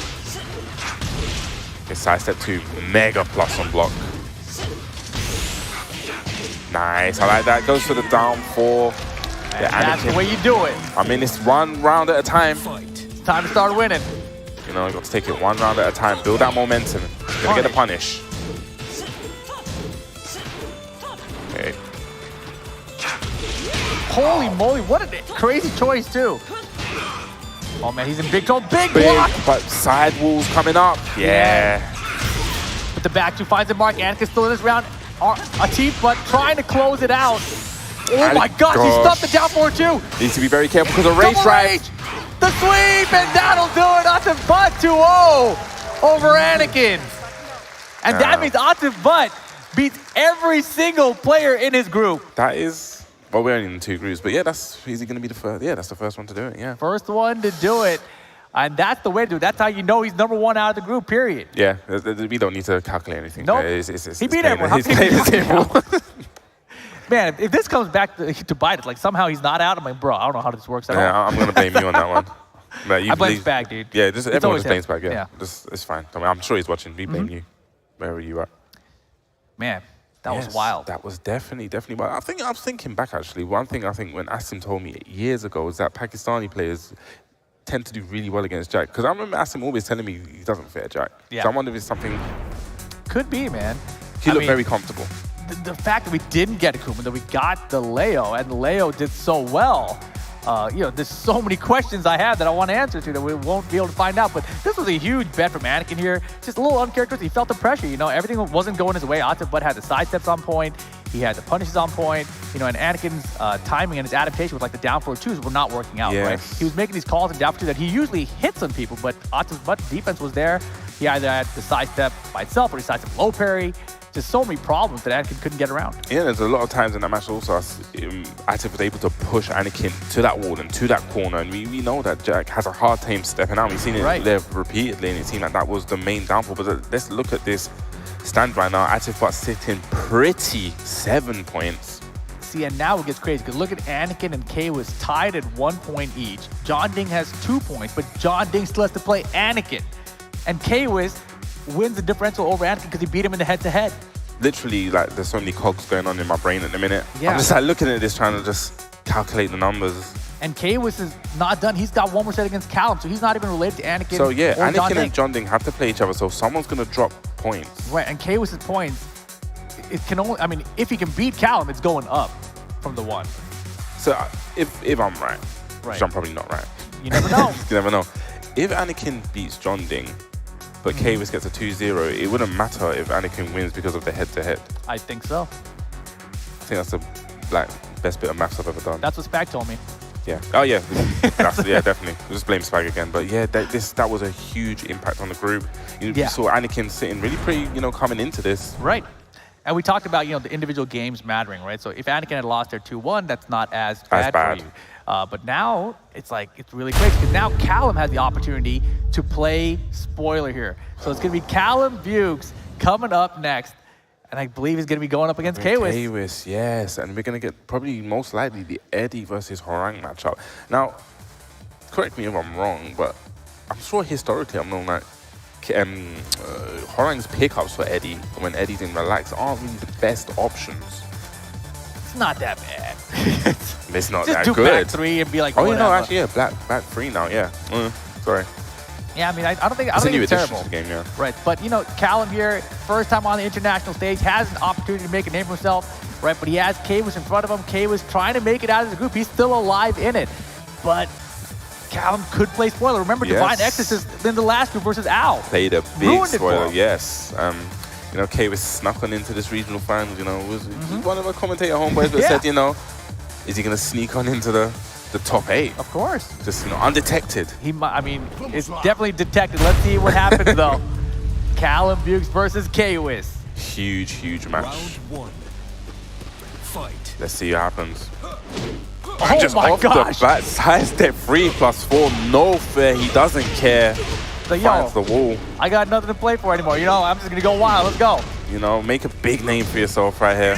E: His side step 2, mega plus on block. Nice, I like that. Goes for the down 4.
F: And that's the way you do it.
E: I mean, it's 1 round at a time.
F: It's time to start winning.
E: You know, you got to take it 1 round at a time. Build that momentum. Gonna get a punish. Okay.
F: Holy moly, what a crazy choice too. Oh man, he's in big trouble. Big block!
E: But side walls coming up. Yeah.
F: With the back 2 finds the mark. Anakin's still in this round. Atif, but trying to close it out. Oh my gosh, he stuffed the down 4-2.
E: Needs to be very careful because of race
F: Double
E: drive.
F: rage. The sweep, and that'll do it. Atif Butt 2-0 over Anakin. And that means Atif Butt beats every single player in his group.
E: That is, well, we're only in 2 groups, but yeah, is he going to be the first? Yeah, that's the first one to do it, yeah.
F: First one to do it. And that's the way to do it. That's how you know he's #1 out of the group, period.
E: Yeah, we don't need to calculate anything.
F: Nope. He beat everyone. How can he beat everyone? Man, if this comes back to bite it, like somehow he's not out, I'm like, bro, I don't know how this works at all.
E: Yeah, I'm going to blame you on that one.
F: I blame Spag, dude.
E: Yeah, everyone just blames
F: him.
E: Spag, yeah. It's fine. I mean, I'm sure he's watching. We blame you, wherever you are.
F: Man, that was wild.
E: That was definitely wild. I was thinking back, actually. One thing I think when Asim told me years ago is that Pakistani players tend to do really well against Jack. Because I remember Asim always telling me he doesn't fear Jack.
F: Yeah.
E: So I wonder if it's something...
F: Could be, man.
E: He looked very comfortable.
F: The fact that we didn't get Akuma, that we got the Leo, and Leo did so well, there's so many questions I have that I want to answer to that we won't be able to find out. But this was a huge bet from Anakin here. Just a little uncharacteristic. He felt the pressure. Everything wasn't going his way. Atif Butt had the side steps on point. He had the punishes on point. And Anakin's timing and his adaptation with like the down forward twos were not working out.
E: Yes.
F: Right? He was making these calls in down forward twos that he usually hits on people, but Atif Butt's defense was there. He either had the side step by itself or he side step low parry. Just so many problems that Anakin couldn't get around.
E: Yeah, there's a lot of times in that match also Atif was able to push Anakin to that wall and to that corner, and we know that Jack has a hard time stepping out. We've seen it live repeatedly, and it seemed like that was the main downfall. But let's look at this stand right now. Atif Butt sitting pretty, 7 points.
F: See, and now it gets crazy, because look at Anakin and Kay was tied at 1 point each. John Ding has 2 points, but John Ding still has to play Anakin. And K-Wiz wins the differential over Anakin because he beat him in the head-to-head.
E: Literally, like, there's so many cogs going on in my brain at the minute.
F: Yeah.
E: I'm just like looking at this, trying to just calculate the numbers.
F: And K-Wiz is not done. He's got 1 more set against Callum, so he's not even related to Anakin.
E: So yeah,
F: or
E: Anakin and John Ding have to play each other, so someone's going to drop points.
F: Right, and K-Wiz's points, it can only, if he can beat Callum, it's going up from the 1.
E: So if I'm right, which I'm probably not right.
F: You never know.
E: You never know. If Anakin beats John Ding, but K-Wiz gets a 2-0, it wouldn't matter if Anakin wins because of the head-to-head.
F: I think so.
E: I think that's the best bit of maths I've ever done.
F: That's what Spag told me.
E: Yeah. Oh yeah. Yeah, definitely. We'll just blame Spag again. But yeah, that was a huge impact on the group. You saw Anakin sitting really pretty, coming into this.
F: Right. And we talked about, the individual games mattering, right? So if Anakin had lost their 2-1, that's not as bad for you. But now, it's really crazy, because now Callum has the opportunity to play spoiler here. So it's going to be Callum Bukes coming up next. And I believe he's going to be going up against K-Wiz.
E: K-Wiz, yes. And we're going to get probably most likely the Eddie versus Horang matchup. Now, correct me if I'm wrong, but I'm sure historically I've known that Horang's pickups for Eddie, when Eddie's in relax, aren't really the best options.
F: It's not that bad.
E: It's not
F: just
E: that
F: do
E: good.
F: back 3 and be like,
E: oh,
F: whatever.
E: Actually, yeah, back 3 now, yeah. Sorry.
F: Yeah, I don't think it's terrible.
E: To the game, yeah.
F: Right, but Callum here, first time on the international stage, has an opportunity to make a name for himself, right? But he has K-Wiz in front of him. K-Wiz trying to make it out of the group. He's still alive in it, but Callum could play spoiler. Remember, Divine Exorcist in the last group versus Al.
E: Played a big spoiler,
F: him.
E: yes. K-Wiz snuck on into this regional finals. Was one of our commentator homeboys that said, is he going to sneak on into the top 8?
F: Of course.
E: Just, undetected.
F: It's definitely detected. Let's see what happens, though. Callum Bukes versus K-Wiz.
E: Huge match.
C: Round 1. Fight.
E: Let's see what happens.
F: Oh
E: just
F: my
E: off
F: gosh.
E: the bat, side step 3+4, no fair. He doesn't care.
F: So,
E: Finds the wall.
F: I got nothing to play for anymore. I'm just going to go wild. Let's go.
E: Make a big name for yourself right here.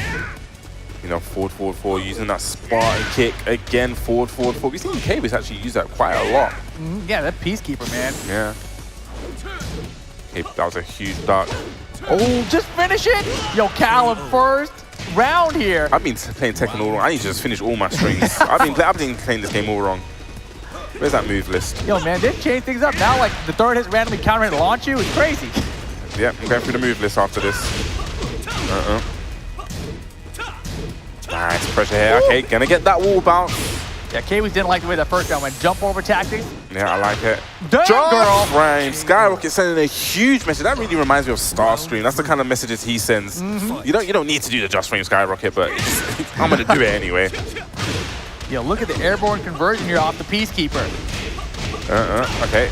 E: Forward, using that Spartan kick again, forward. We've seen K-Wiz actually use that quite a lot.
F: Yeah, that Peacekeeper, man.
E: Yeah. Okay, that was a huge duck.
F: Oh, just finish it. Yo, Callum, first round here.
E: I've been playing Tekken all wrong. I need to just finish all my strings. I've been playing this game all wrong. Where's that move list?
F: Yo, man, they've changed things up. Now, the third hit randomly counter and launch you is crazy.
E: Yeah, I'm going through the move list after this. Nice pressure here. Okay, gonna get that wall bounce.
F: Yeah, K-Wiz didn't like the way that first round went. Jump over tactics.
E: Yeah, I like it.
F: Damn, girl.
E: Frame. Skyrocket sending a huge message. That really reminds me of Starscream. That's the kind of messages he sends. You don't need to do the Just Frame Skyrocket, but I'm gonna do it anyway.
F: Yo, look at the airborne conversion here off the Peacekeeper.
E: Okay.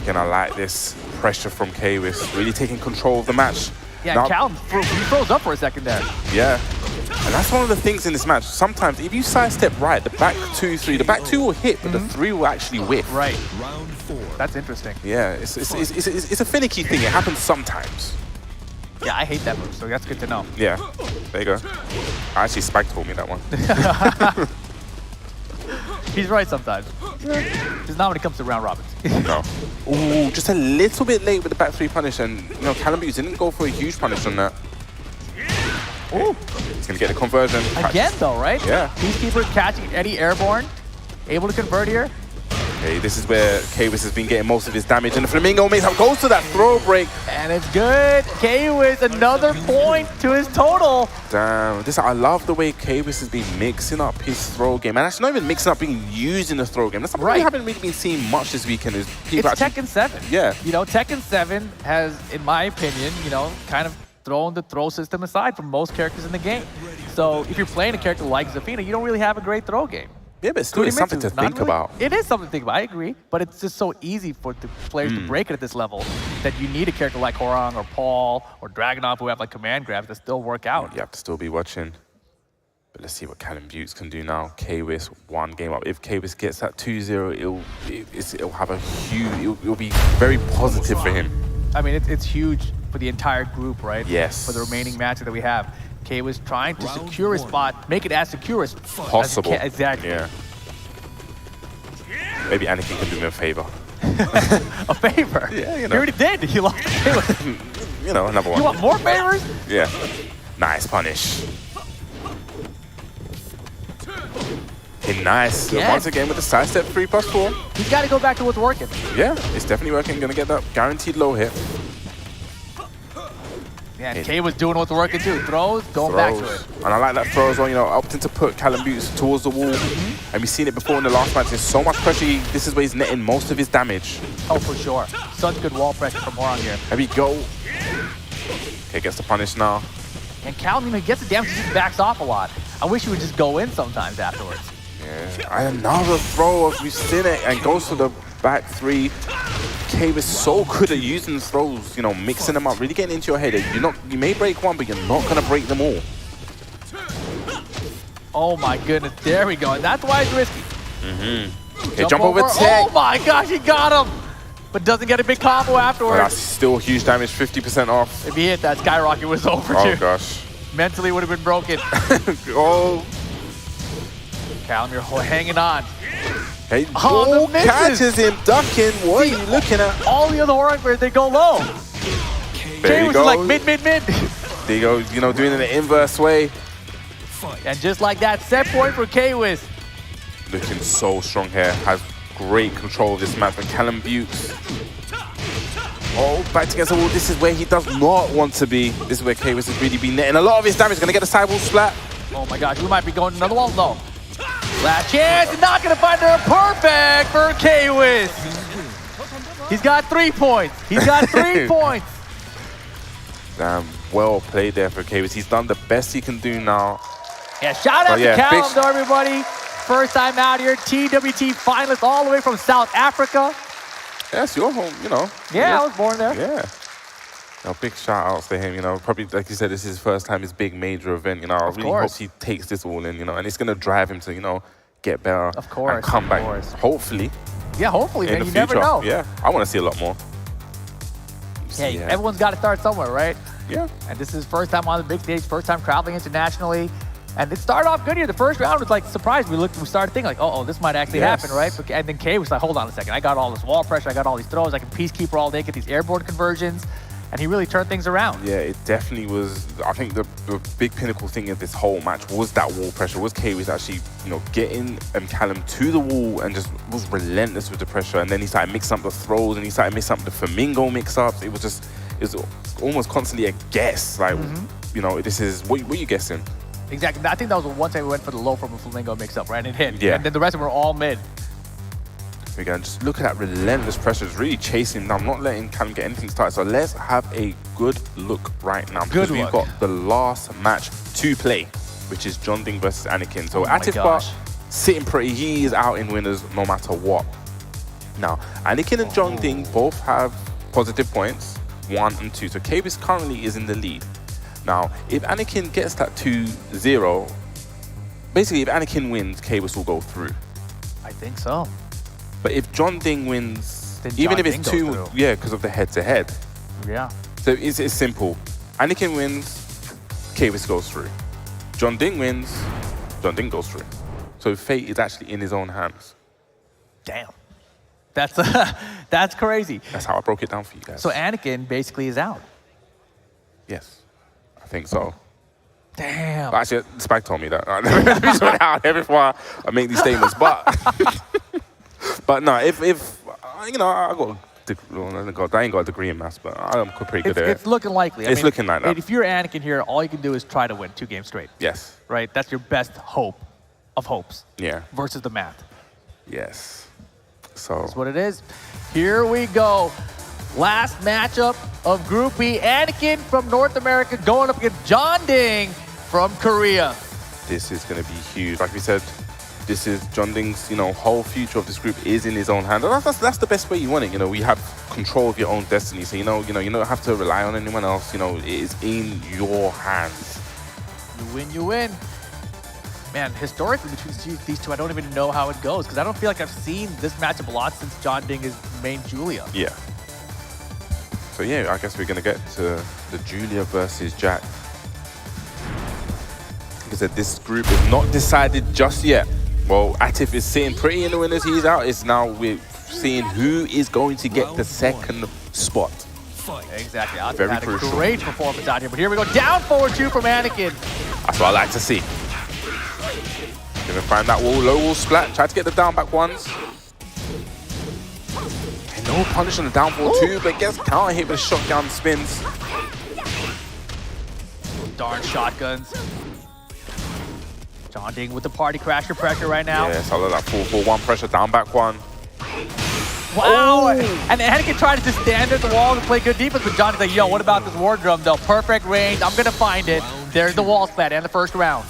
E: Again, I like this pressure from K-Wiz. Really taking control of the match.
F: Yeah,
E: now,
F: Callum, he froze up for a second there.
E: Yeah. And that's one of the things in this match. Sometimes, if you sidestep right, the back 2, 3, the back 2 will hit, but the 3 will actually whiff.
F: Right.
C: Round 4.
F: That's interesting.
E: Yeah, it's a finicky thing. It happens sometimes.
F: Yeah, I hate that move, so that's good to know.
E: Yeah, there you go. Actually, Spike told me that one.
F: He's right sometimes. Just not when it comes to round robins.
E: No. Ooh, just a little bit late with the back 3 punish, and Callum Bukes didn't go for a huge punish on that.
F: Ooh.
E: He's gonna get the conversion.
F: Again, though, right?
E: Yeah.
F: Peacekeeper catching Eddie airborne. Able to convert here.
E: Okay, this is where Kwis has been getting most of his damage, and the Flamingo makes up, goes to that throw break.
F: And it's good. Kwis, another point to his total.
E: Damn, I love the way Kwis has been mixing up his throw game, and actually not even mixing up, being used in the throw game. That's something we haven't really been seeing much this weekend. Is people
F: it's Tekken 7.
E: Yeah.
F: You know, Tekken 7 has, in my opinion, you know, kind of thrown the throw system aside from most characters in the game. So if you're playing a character like Zafina, you don't really have a great throw game.
E: Yeah, but still, it's something to think about.
F: It is something to think about, I agree. But it's just so easy for the players to break it at this level that you need a character like Horang or Paul or Dragunov who have like command grabs that still work out.
E: You have to still be watching. But let's see what Callum Buttes can do now. Kwis, one game up. If Kwis gets that 2-0, it'll have a huge, it'll be very positive for him.
F: I mean, it's huge for the entire group, right?
E: Yes.
F: For the remaining matches that we have. Kwis trying to secure his spot, make it as secure as
E: possible.
F: Exactly.
E: Yeah. Maybe Anakin can do me a favor.
F: A favor?
E: Yeah, you know.
F: You already did. You lost Kwis.
E: You know, another one.
F: You want more favors?
E: Yeah. Nice punish. Okay, nice.
F: Yes.
E: Once again with the sidestep 3+4.
F: He's got to go back to what's working.
E: Yeah, it's definitely working. Gonna get that guaranteed low hit.
F: Yeah, and Kwis doing what's working too. Throws, going back to it.
E: And I like that throw as well, you know, opting to put Callum Buttes towards the wall. And we've seen it before in the last match. There's so much pressure. This is where he's netting most of his damage.
F: Oh, for sure. Such good wall pressure from Horang here.
E: There we go. Okay, gets the punish now.
F: And Callum, you know, he gets the damage, he just backs off a lot. I wish he would just go in sometimes afterwards.
E: Yeah, and another throw, we've seen it, and goes for the back three. Kwis so good at using the throws, you know, mixing them up, really getting into your head. You may break one, but you're not gonna break them all.
F: Oh my goodness, there we go. And that's why it's risky.
E: Okay, jump over tech.
F: Oh my gosh, he got him! But doesn't get a big combo afterwards.
E: Well, that's still huge damage, 50% off.
F: If he hit that, Skyrocket was over
E: Oh
F: too.
E: gosh.
F: Mentally would have been broken.
E: Oh.
F: Callum, you're hanging on.
E: Hey,
F: Oh, the misses.
E: catches him ducking. What are you looking at?
F: All the other Horang players, they go low.
E: There he
F: was
E: goes.
F: like mid.
E: There you go, you know, doing it in the inverse way.
F: And just like that, set point for Kwis.
E: Looking so strong here. Has great control of this match. But Callum Buttes. Oh, back against the wall. This is where he does not want to be. This is where Kwis has really been netting a lot of his damage. Gonna get the sidewall splat.
F: Oh my gosh, we might be going another wall. No. Last chance, not gonna find her. Perfect for Kwis. He's got 3 points. He's got 3 points.
E: Damn, well played there for Kwis. He's done the best he can do now.
F: Yeah, shout out
E: yeah,
F: to Callum, though, everybody. First time out here, TWT finalist all the way from South Africa.
E: That's your home, you know.
F: Yeah, I was born there.
E: Yeah. No, big shout outs to him, you know. Probably, like you said, this is his first time, his big major event, you know. I really hope he takes this all in, you know, and it's going to drive him to, you know, get better and come back. Hopefully.
F: Yeah, hopefully,
E: in
F: man.
E: the
F: You
E: future.
F: never know.
E: Yeah, I want to see a lot more.
F: Hey, everyone's got to start somewhere, right?
E: Yeah.
F: And this is his first time on the big stage, first time traveling internationally. And it started off good here. The first round was like surprised. We started thinking like, oh, this might actually happen, right? And then Kay was like, hold on a second. I got all this wall pressure. I got all these throws. I can peacekeeper all day, get these airborne conversions. And he really turned things around.
E: Yeah, it definitely was. I think the big pinnacle thing of this whole match was that wall pressure. Was Kay was actually, you know, getting Callum to the wall and just was relentless with the pressure. And then he started mixing up the throws and he started mixing up the flamingo mix-ups. It was almost constantly a guess. Like, you know, this is, what are you guessing?
F: Exactly. I think that was the one time we went for the low from a flamingo mix-up, right? And it hit.
E: Yeah.
F: And then the rest of them were all mid.
E: Again, just look at that relentless pressure. It's really chasing him down, not letting Callum get anything started. So let's have a good look right now. Because we've got the last match to play, which is John Ding versus Anakin. So Atifbar sitting pretty. He is out in winners no matter what. Now, Anakin and John Ding both have positive points, 1 and 2. So Kavis currently is in the lead. Now, if Anakin gets that 2-0, basically if Anakin wins, Kavis will go through.
F: I think so.
E: But if John Ding wins,
F: then
E: even
F: John
E: if it's
F: Ding
E: 2, yeah, because of the head-to-head.
F: Yeah.
E: So it's simple. Anakin wins, Kavis goes through. John Ding wins, John Ding goes through. So fate is actually in his own hands.
F: Damn. That's crazy.
E: That's how I broke it down for you guys.
F: So Anakin basically is out.
E: Yes, I think so.
F: Damn.
E: Actually, Spike told me that. Before I make these statements, but But no, if you know, I ain't got a degree in maths, but I'm pretty good at it.
F: It's looking likely.
E: It's looking like that.
F: If you're Anakin here, all you can do is try to win 2 games straight.
E: Yes.
F: Right? That's your best hope of hopes.
E: Yeah.
F: Versus the math.
E: Yes. So.
F: That's what it is. Here we go. Last matchup of Group B. Anakin from North America going up against John Ding from Korea.
E: This is going to be huge. Like we said, this is John Ding's, you know, whole future of this group is in his own hands. And that's the best way you want it. You know, you have control of your own destiny. So, you don't have to rely on anyone else. You know, it is in your hands.
F: You win, you win. Man, historically between these two, I don't even know how it goes because I don't feel like I've seen this matchup a lot since John Ding is main Julia.
E: Yeah. So yeah, I guess we're gonna get to the Julia versus Jack. Like I said, this group is not decided just yet. Well, Atif is sitting pretty in the winners. He's out. It's now we're seeing who is going to get the second spot.
F: Exactly. Atif
E: Very
F: had
E: crucial.
F: a great performance out here, but here we go. Down forward 2 from Anakin.
E: That's what I like to see. Gonna find that wall, low wall splat. Try to get the down back ones. And no punish on the down forward 2, but gets counter hit with shotgun spins.
F: Darn shotguns. John Ding with the party crasher pressure right now.
E: Yes, I love that 4-4-1 pressure, down back 1.
F: Wow! And Anakin tried to just stand at the wall and play good defense, but Johnny's like, yo, what about this war drum though? Perfect range, I'm gonna find it. There's the wall splat and the first round.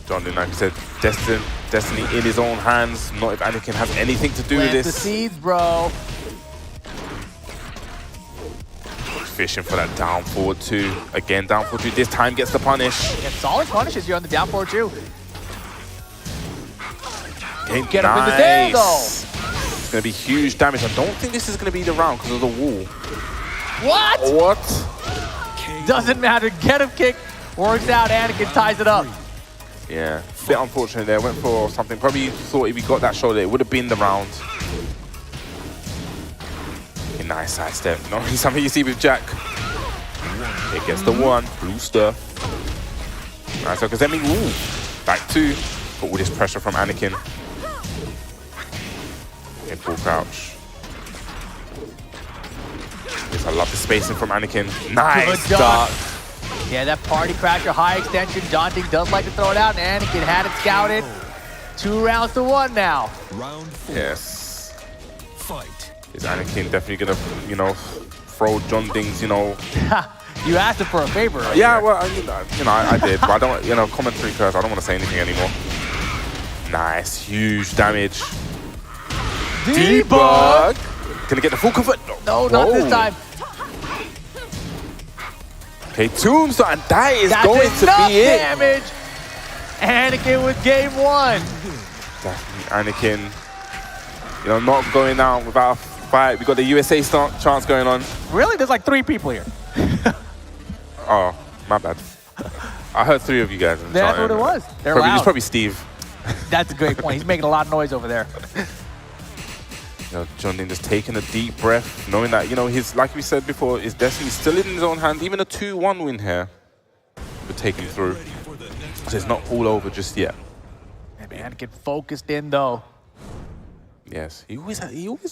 E: John Ding, like I said, destiny in his own hands. Not if Anakin has anything to do with
F: Plant
E: this.
F: the seeds, bro.
E: Fishing for that down forward 2. Again, down forward 2. This time gets the punish.
F: Yeah, solid punishes here on the down forward 2.
E: Okay,
F: Get up in the air though.
E: It's going to be huge damage. I don't think this is going to be the round because of the wall.
F: What?
E: What?
F: Doesn't matter. Get him kick. Works out. Anakin ties it up.
E: Yeah, bit unfortunate there. Went for something. Probably thought if he got that shoulder, it would have been the round. Okay, nice side step. Not really something you see with Jack. It gets the 1. Booster. Nice, because then we back 2. But with this pressure from Anakin. In full crouch. Yes, I love the spacing from Anakin. Nice
F: Good
E: dart.
F: Yeah, that party crasher, high extension. John Ding does like to throw it out, and Anakin had it scouted. 2 rounds to 1 now.
C: Round 4.
E: Yes.
C: Fight.
E: Is Anakin definitely gonna, you know, throw John Ding's, you know?
F: You asked him for a favor. Right
E: Yeah,
F: here.
E: well, I did, but I don't, you know, commentary curse. I don't want to say anything anymore. Nice, huge damage. Debug. Gonna get the full convert.
F: No, not this time.
E: Okay, Tombstone, and that is
F: That's
E: going to
F: enough
E: be it.
F: damage. Anakin with game 1.
E: Anakin, you know, not going down without a fight. We got the USA chance going on.
F: Really? There's like 3 people here.
E: Oh, my bad. I heard 3 of you guys.
F: That's what it was. They're
E: It's
F: loud.
E: probably Steve.
F: That's a great point. He's making a lot of noise over there.
E: You know, John Ding just taking a deep breath, knowing that, you know, his, like we said before, his destiny's still in his own hand. Even a 2-1 win here would take him through. So it's not all over just yet.
F: Man, Anakin focused in though.
E: Yes, he always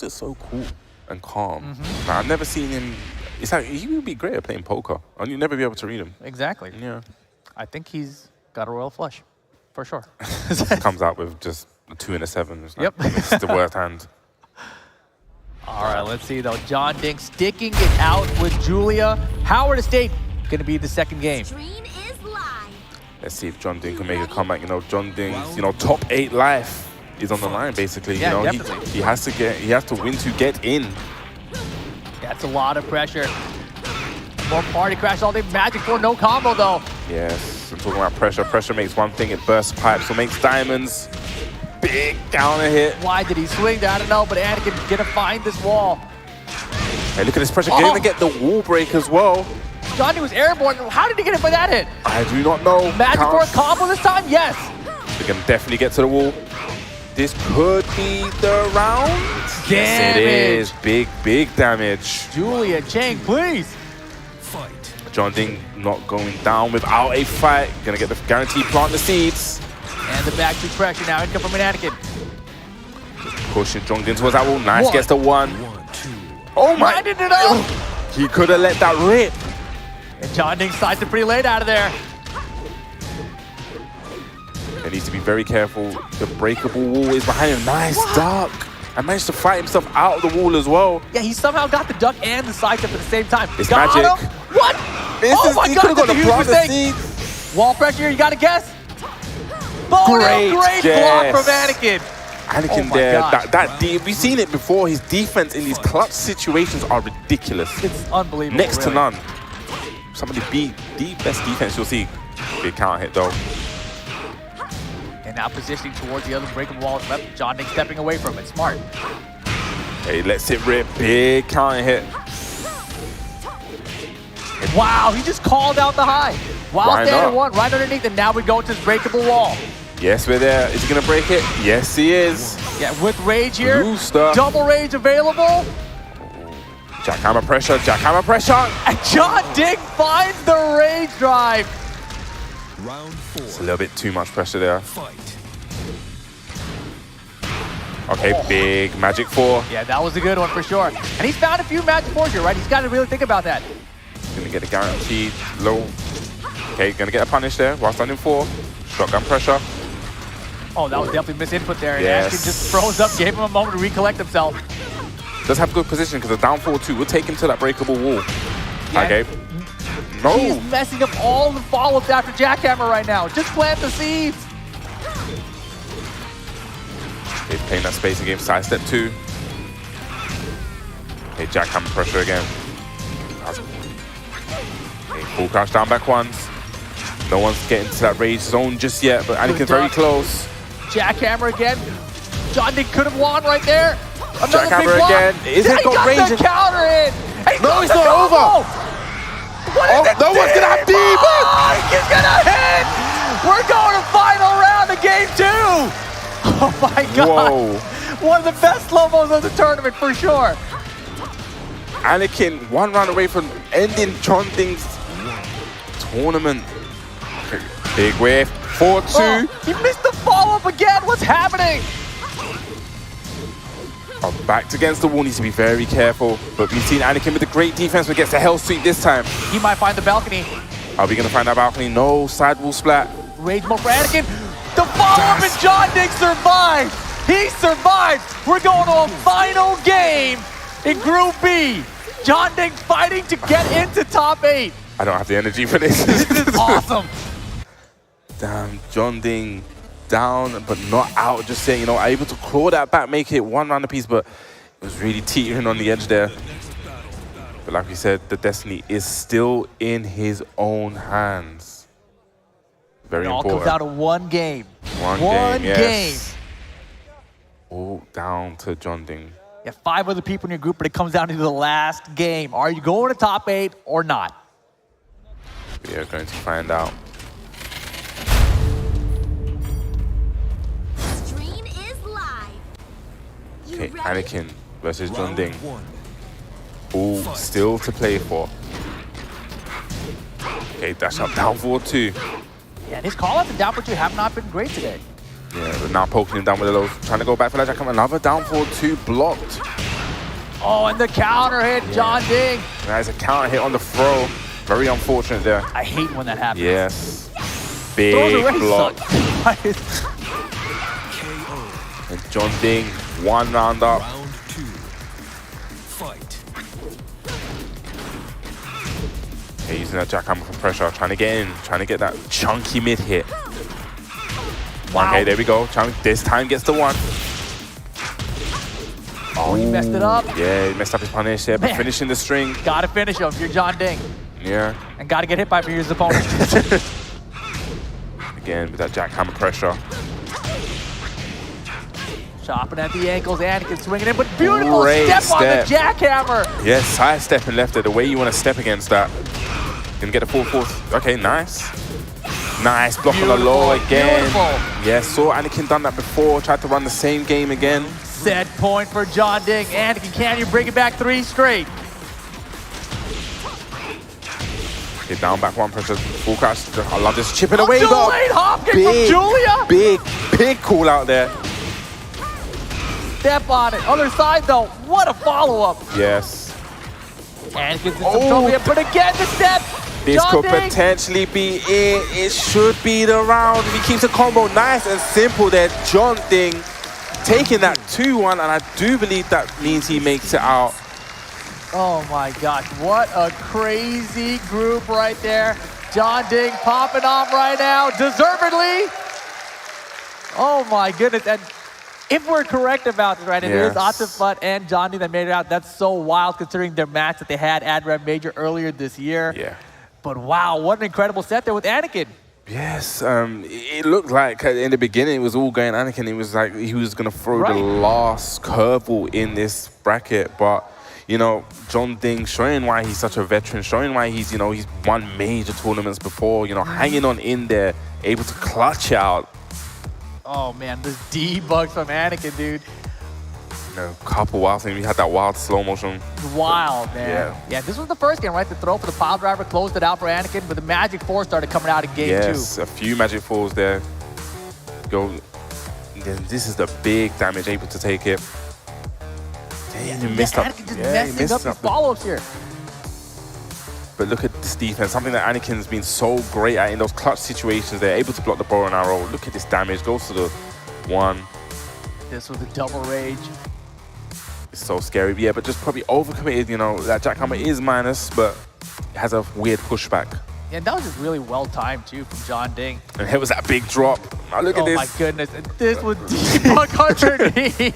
E: is so cool and calm. Now, I've never seen him. It's like he would be great at playing poker, and you'd never be able to read him.
F: Exactly.
E: Yeah,
F: I think he's got a royal flush, for sure.
E: comes out with just a 2 and a 7. It's like,
F: Yep.
E: It's the worst hand.
F: All right, let's see though. John Ding sticking it out with Julia. Howard Estate going to be the second game.
G: Stream is live.
E: Let's see if John Ding can make a comeback. You know, John Ding's, you know, top 8 life is on the line basically.
F: Yeah,
E: you know,
F: definitely.
E: he has to win to get in.
F: That's a lot of pressure. More party crash all day. Magic 4, no combo though.
E: Yes, I'm talking about pressure. Pressure makes one thing, it bursts pipes, so makes diamonds. Big counter hit.
F: Why did he swing there? I don't know, but Anakin's going to find this wall.
E: Hey, look at this pressure.
F: Oh.
E: Gonna get the wall break as well.
F: John Ding was airborne. How did he get it for that hit?
E: I do not know.
F: Magic 4 combo this time? Yes.
E: They can definitely get to the wall. This could be the round. Yes, it is. Big damage.
F: Julia Chang, please.
C: Fight.
E: John Ding not going down without a fight. Gonna get the guaranteed plant the seeds.
F: And the back two pressure now. Income from an Anakin.
E: Pushing Jongdin towards that wall. Nice,
F: One.
E: gets the one. Oh my!
F: Minded it up.
E: He could have let that rip.
F: And John Ding slides it pretty late out of there.
E: He needs to be very careful. The breakable wall is behind him. Nice duck. And managed to fight himself out of the wall as well.
F: Yeah, he somehow got the duck and the side step at the same time.
E: It's
F: got
E: magic.
F: him. What? Oh my
E: he
F: God,
E: could have got
F: that's a
E: the
F: huge
E: plot
F: mistake.
E: seed.
F: Wall pressure, you gotta guess. Oh,
E: Great
F: no, great
E: guess.
F: block from Anakin.
E: Anakin
F: Oh my
E: there,
F: gosh.
E: we've seen it before. His defense in these clutch situations are ridiculous.
F: It's unbelievable.
E: Next to
F: really.
E: none. Some of the best defense you'll see. Big counter hit though.
F: And now positioning towards the other breakable wall. John Ding stepping away from it. Smart.
E: Hey, lets it rip. Big counter hit.
F: Wow, he just called out the high. While
E: Why
F: standing
E: not?
F: one right underneath, and now we go to this breakable wall.
E: Yes, we're there. Is he gonna break it? Yes, he is.
F: Yeah, with rage here.
E: Blue stuff.
F: Double rage available.
E: Jackhammer pressure. Jackhammer pressure.
F: And John Ding finds the rage drive.
C: Round 4.
E: It's a little bit too much pressure there.
C: Fight.
E: Okay, big magic 4.
F: Yeah, that was a good one for sure. And he's found a few magic fours here, right? He's got to really think about that.
E: Gonna get a guaranteed low. Okay, gonna get a punish there while standing 4. Shotgun pressure.
F: Oh, that was definitely misinput there. And
E: Yes.
F: Ashton just froze up, gave him a moment to recollect himself.
E: Does have good position because the down 4-2 will take him to that breakable wall.
F: Yeah.
E: Okay. No.
F: He's messing up all the follow-ups after Jackhammer right now. Just plant the seeds.
E: He's playing that space again. Side step 2. Okay, jackhammer pressure again. Okay, full crouch down back ones. No one's getting to that rage zone just yet, but Anakin's very
F: duck.
E: close.
F: Jackhammer again. John Ding could have won right there. Another
E: Jackhammer
F: big block.
E: again. Is it
F: He
E: got
F: got
E: range?
F: the counter in. And he
E: No,
F: got
E: it's
F: the
E: not
F: combo.
E: over.
F: What is
E: Oh,
F: it?
E: no one's gonna have demon.
F: He's gonna hit. We're going to final round of game 2. Oh my God.
E: Whoa.
F: One of the best slow-mos of the tournament for sure.
E: Anakin 1 round away from ending John Ding's tournament. Okay, big wave. 4-2.
F: Oh, he missed the follow-up again. What's happening?
E: Our backs against the wall, needs to be very careful. But we've seen Anakin with a great defense, but gets the hell sweep this time.
F: He might find the balcony.
E: Are we gonna find that balcony? No, side wall splat.
F: Rage mode for Anakin. The follow-up and John Ding survived. He survived. We're going to a final game in Group B. John Ding fighting to get into top 8.
E: I don't have the energy for this.
F: This is awesome.
E: Damn, John Ding down, but not out just yet. You know, able to claw that back, make it 1 round apiece, but it was really teetering on the edge there. But like we said, the destiny is still in his own hands. Very
F: It all
E: important.
F: comes out of one game.
E: One game, yes. All down to John Ding.
F: You have 5 other people in your group, but it comes down to the last game. Are you going to top 8 or not?
E: We are going to find out.
G: Stream is live. You
E: Okay,
G: ready?
E: Anakin versus John
C: Round
E: Ding.
C: 1.
E: All still to play for. Okay, dash up down 4-2.
F: Yeah, and his call-outs and down for 2 have not been great today.
E: Yeah, but now poking him down with the lows. Trying to go back for that jackhammer. Another down 4-2 blocked.
F: Oh, and the counter hit, John Ding.
E: There's a counter hit on the throw. Very unfortunate there.
F: I hate when that happens.
E: Yes.
F: Throws
E: Big
F: already
E: block.
F: suck.
E: And John Ding, 1 round up.
C: Round 2. Fight.
E: Okay, using that jackhammer for pressure. Trying to get in. Trying to get that chunky mid hit.
F: Wow.
E: Okay, there we go. This time gets the 1.
F: Oh, he messed it up.
E: Yeah, he messed up his punish there, but
F: Man.
E: finishing the string.
F: Gotta finish him if you're John Ding.
E: Yeah.
F: And gotta get hit by previous opponent.
E: Again, with that jackhammer pressure.
F: Chopping at the ankles, Anakin swinging in, but beautiful
E: Great
F: step on the
E: step.
F: jackhammer.
E: Yes, side stepping left there, the way you want to step against that. Gonna get a 4-4. Okay, nice. Nice block on the low
F: Beautiful,
E: again.
F: beautiful.
E: Yeah, saw Anakin done that before, tried to run the same game again.
F: Set point for John Ding. Anakin, can you bring it back 3 straight?
E: Get down back 1 pressure, full crash. I love this chipping away.
F: Delayed hop kick from Julia.
E: Big call out there.
F: step on it. Other side though, what a follow-up.
E: Yes.
F: And gets in some trouble here, but again the step.
E: This
F: John
E: could
F: Ding.
E: potentially be it. It should be the round. He keeps the combo nice and simple there. John Ding taking that 2-1, and I do believe that means he makes it out.
F: Oh my gosh, what a crazy group right there. John Ding popping off right now, deservedly. Oh my goodness, and if we're correct about this, right, it is Atif Butt and John Ding that made it out. That's so wild considering their match that they had at Red Major earlier this year.
E: Yeah.
F: But wow, what an incredible set there with Anakin.
E: Yes, it looked like in the beginning it was all going Anakin. It was like he was going to throw the last curveball in this bracket, but you know, John Ding showing why he's such a veteran, showing why he's, you know, he's won major tournaments before, you know, hanging on in there, able to clutch out.
F: Oh man, this debugs from Anakin, dude.
E: You know, couple wild things. We had that wild slow motion.
F: Wild, man. Yeah, this was the first game, right? The throw for the pile driver closed it out for Anakin, but the Magic 4 started coming out in game 2.
E: Yes, a few Magic 4s there. Go. Then this is the big damage, able to take it. Dang, he missed up.
F: Anakin just messing up his follow-ups here.
E: But look at this defense, something that Anakin's been so great at in those clutch situations. They're able to block the bow and arrow. Look at this damage, goes to the 1.
F: This was a double rage.
E: It's so scary. Yeah, but just probably overcommitted, you know. That jackhammer is minus, but it has a weird pushback.
F: Yeah, and that was just really well-timed, too, from John Ding.
E: And here was that big drop. Now look at this.
F: Oh, my goodness. And this was debug underneath.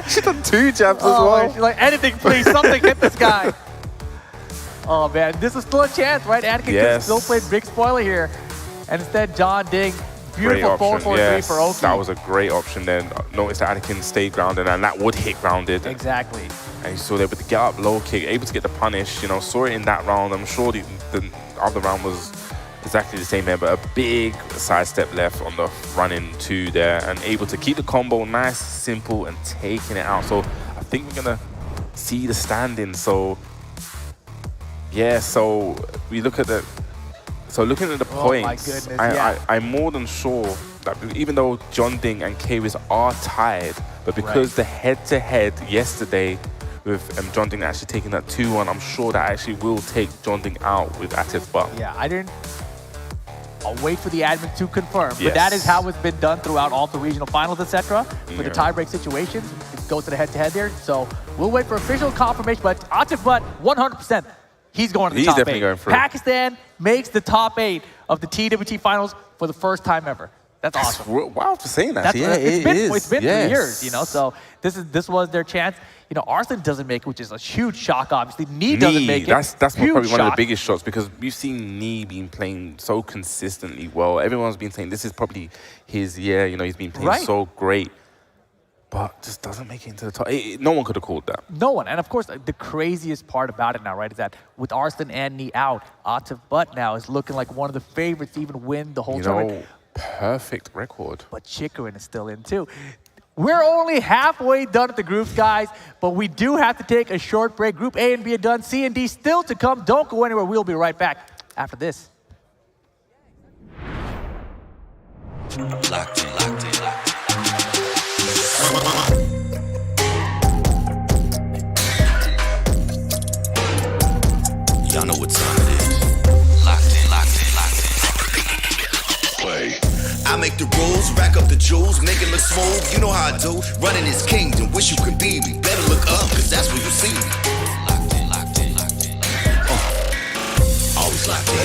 E: She's done 2 jabs as well.
F: She's like, anything, please. Something hit this guy. Oh, man. This is still a chance, right? Anakin could still play big spoiler here. And instead, John Ding, beautiful 4-4-3 for Oki.
E: That was a great option then. Notice that Anakin stayed grounded, and that would hit grounded.
F: Exactly.
E: And you saw they able to get up low kick, able to get the punish, you know, saw it in that round. I'm sure the other round was exactly the same there, but a big sidestep left on the run-in 2 there, and able to keep the combo nice, simple, and taking it out. So I think we're gonna see the standing. So yeah, so we look at the looking at the points,
F: my goodness,
E: I'm more than sure that even though John Ding and Kwiz are tied, but because the head-to-head yesterday with John Ding actually taking that 2-1, I'm sure that actually will take John Ding out with Atif Butt.
F: Yeah, I'll wait for the admin to confirm, but that is how it's been done throughout all the regional finals, etc. For the tiebreak situations, it goes to the head-to-head there. So we'll wait for official confirmation, but Atif Butt, 100%. He's going to the top 8. He's definitely going through. Pakistan makes the top 8 of the TWT finals for the first time ever. That's awesome.
E: Wow for saying that.
F: It's been 3 years, you know, so this was their chance. You know, Arslan doesn't make it, which is a huge shock, obviously. Nee doesn't make it.
E: That's probably one of the biggest shocks, because we've seen Nee being playing so consistently well. Everyone's been saying this is probably his year, you know, he's been playing so great. But just doesn't make it into the top. No one could have called that.
F: No one. And of course, the craziest part about it now, right, is that with Arslan and Nee out, Atif Butt now is looking like one of the favorites to even win the whole tournament.
E: Perfect record.
F: But Chikarin is still in too. We're only halfway done with the groups, guys, but we do have to take a short break. Group A and B are done. C and D still to come. Don't go anywhere. We'll be right back after this.
C: Locked in, locked in, locked in. Y'all know what time it is. Locked in, locked in, locked in. Play. I make the rules, rack up the jewels, make it look smooth. You know how I do. Running this kingdom, wish you could be me. Better look up, cause that's where you see me. Locked in, locked in, locked in. Always locked in.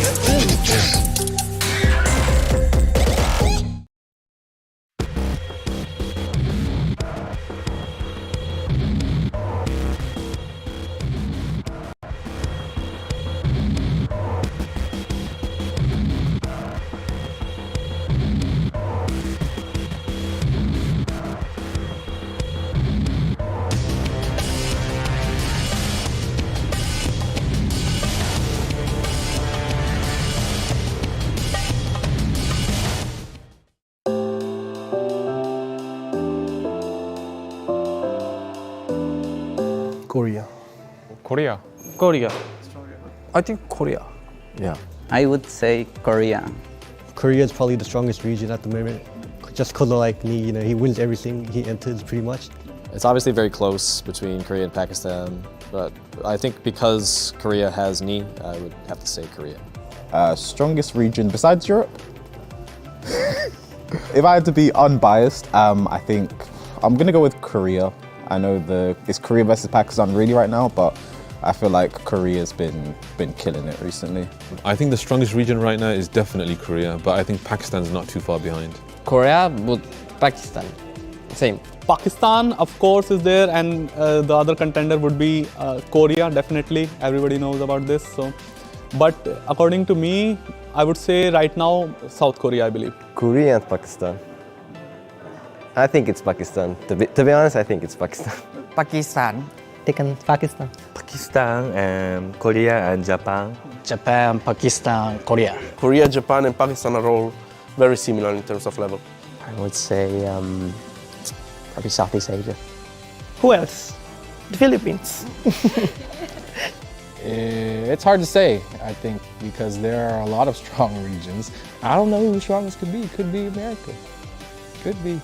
H: Korea. I think Korea.
I: Yeah. I would say Korea.
J: Korea is probably the strongest region at the moment. Just because of like Nee, you know, he wins everything he enters pretty much. It's obviously very close between Korea and Pakistan, but I think because Korea has knee, I would have to say Korea.
K: Strongest region besides Europe? If I had to be unbiased, I think I'm gonna go with Korea. I know it's Korea versus Pakistan really right now, but I feel like Korea's been killing it recently.
L: I think the strongest region right now is definitely Korea, but I think Pakistan's not too far behind.
H: Korea, but Pakistan. Same. Pakistan, of course, is there, and the other contender would be Korea, definitely. Everybody knows about this. So, but according to me, I would say right now, South Korea, I believe.
M: Korea and Pakistan. I think it's Pakistan. To be honest, I think it's Pakistan.
H: Pakistan.
I: Tekken, Pakistan.
N: Pakistan, Korea and Japan.
H: Japan, Pakistan, Korea.
N: Korea, Japan and Pakistan are all very similar in terms of level.
I: I would say probably Southeast Asia.
D: Who else? The Philippines.
H: It's hard to say, I think, because there are a lot of strong regions. I don't know who the strongest could be. Could be America. Could be.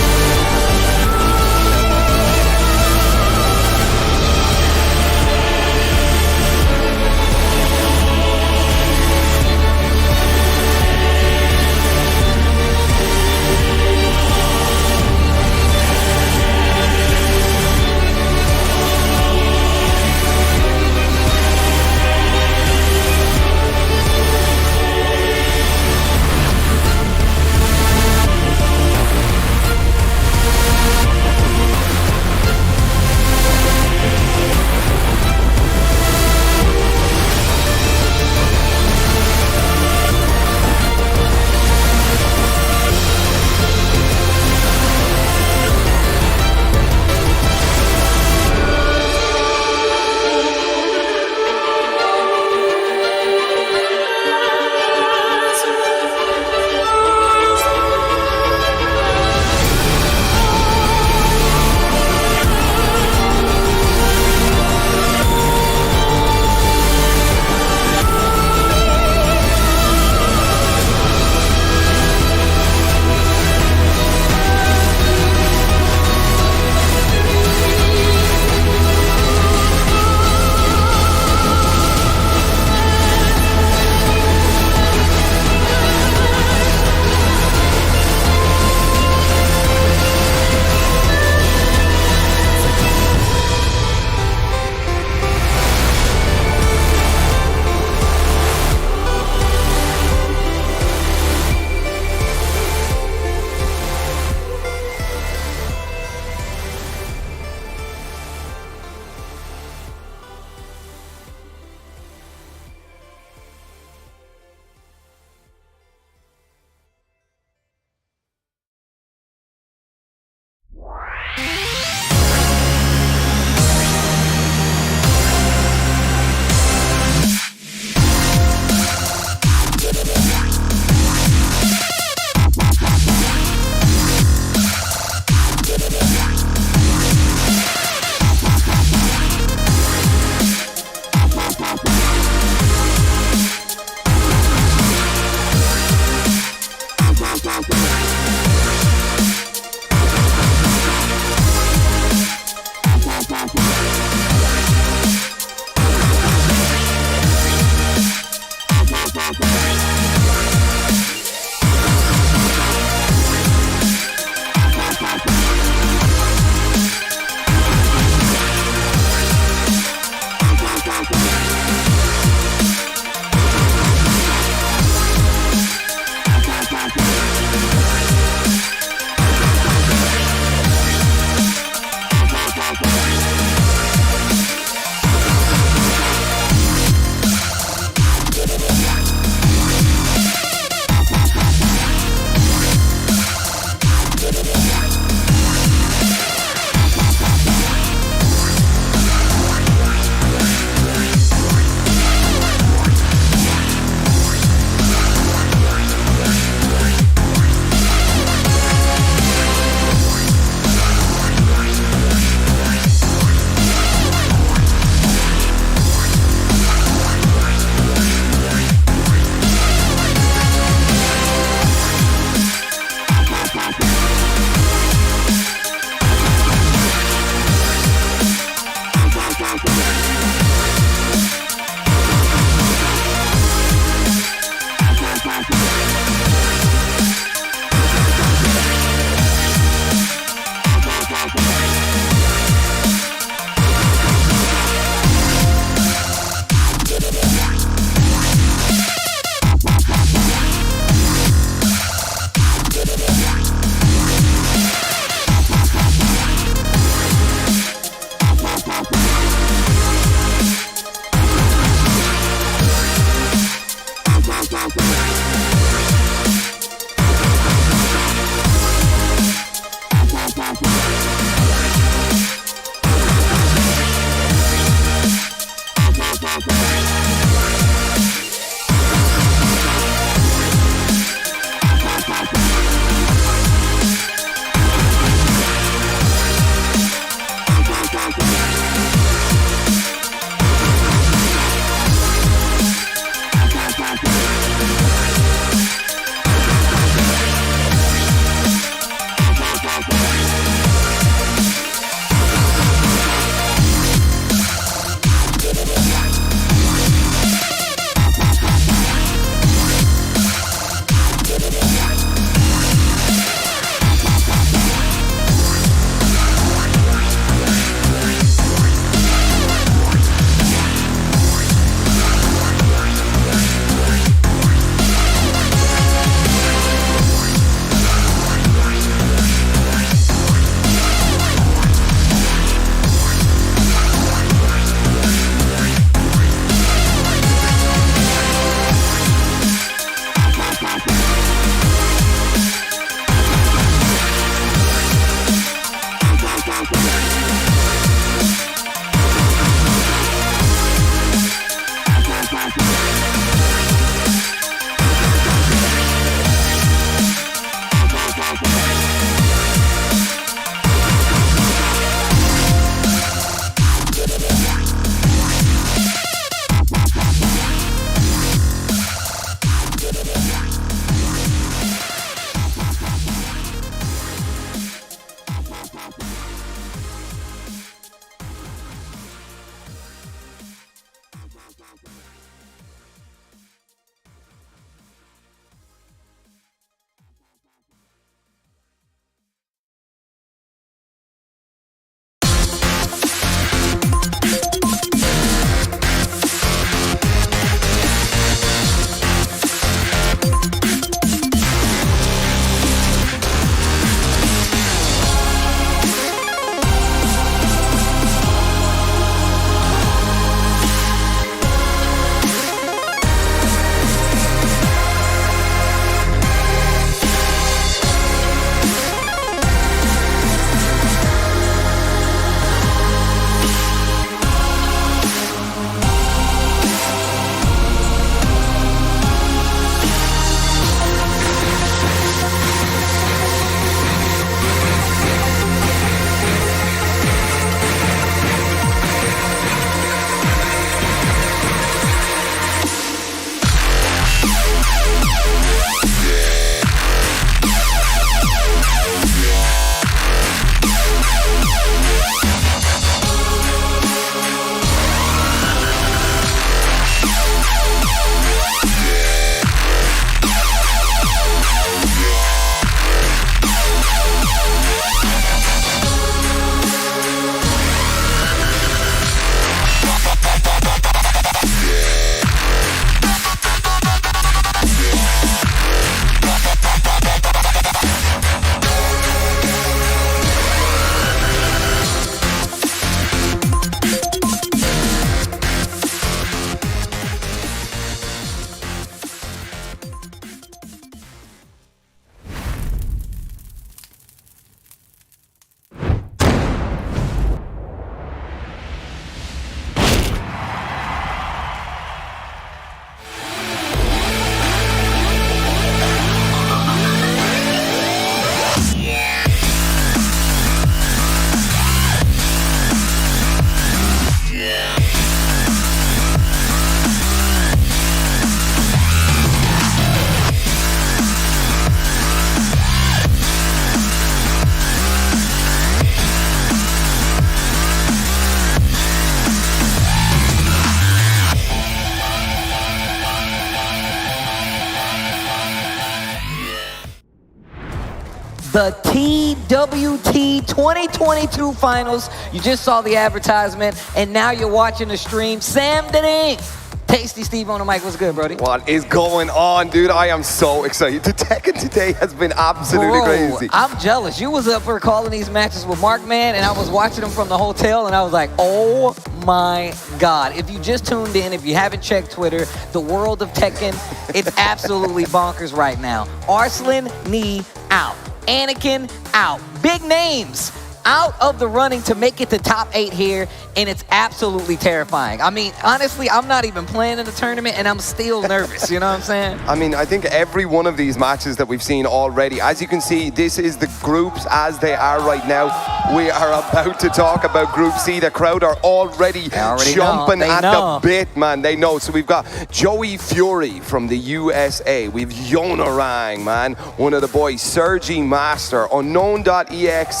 O: the TWT 2022 finals. You just saw the advertisement, and now you're watching the stream. Sam Denning, Tasty Steve on the mic. What's good, Brody?
A: What is going on, dude? I am so excited. The Tekken today has been absolutely crazy.
O: I'm jealous. You was up for calling these matches with Mark, man, and I was watching them from the hotel, and I was like, oh my God. If you just tuned in, if you haven't checked Twitter, the world of Tekken, it's absolutely bonkers right now. Arslan, knee out. Anakin, out. Big names out of the running to make it to top 8 here, and it's absolutely terrifying. I mean, honestly, I'm not even playing in the tournament, and I'm still nervous, you know what I'm saying?
A: I mean, I think every one of these matches that we've seen already, as you can see, this is the groups as they are right now. We are about to talk about Group C. The crowd are already jumping at the bit, man. They know. So we've got Joey Fury from the USA. We've Yonorang, man, one of the boys. Sergi Master, Unknown.exe,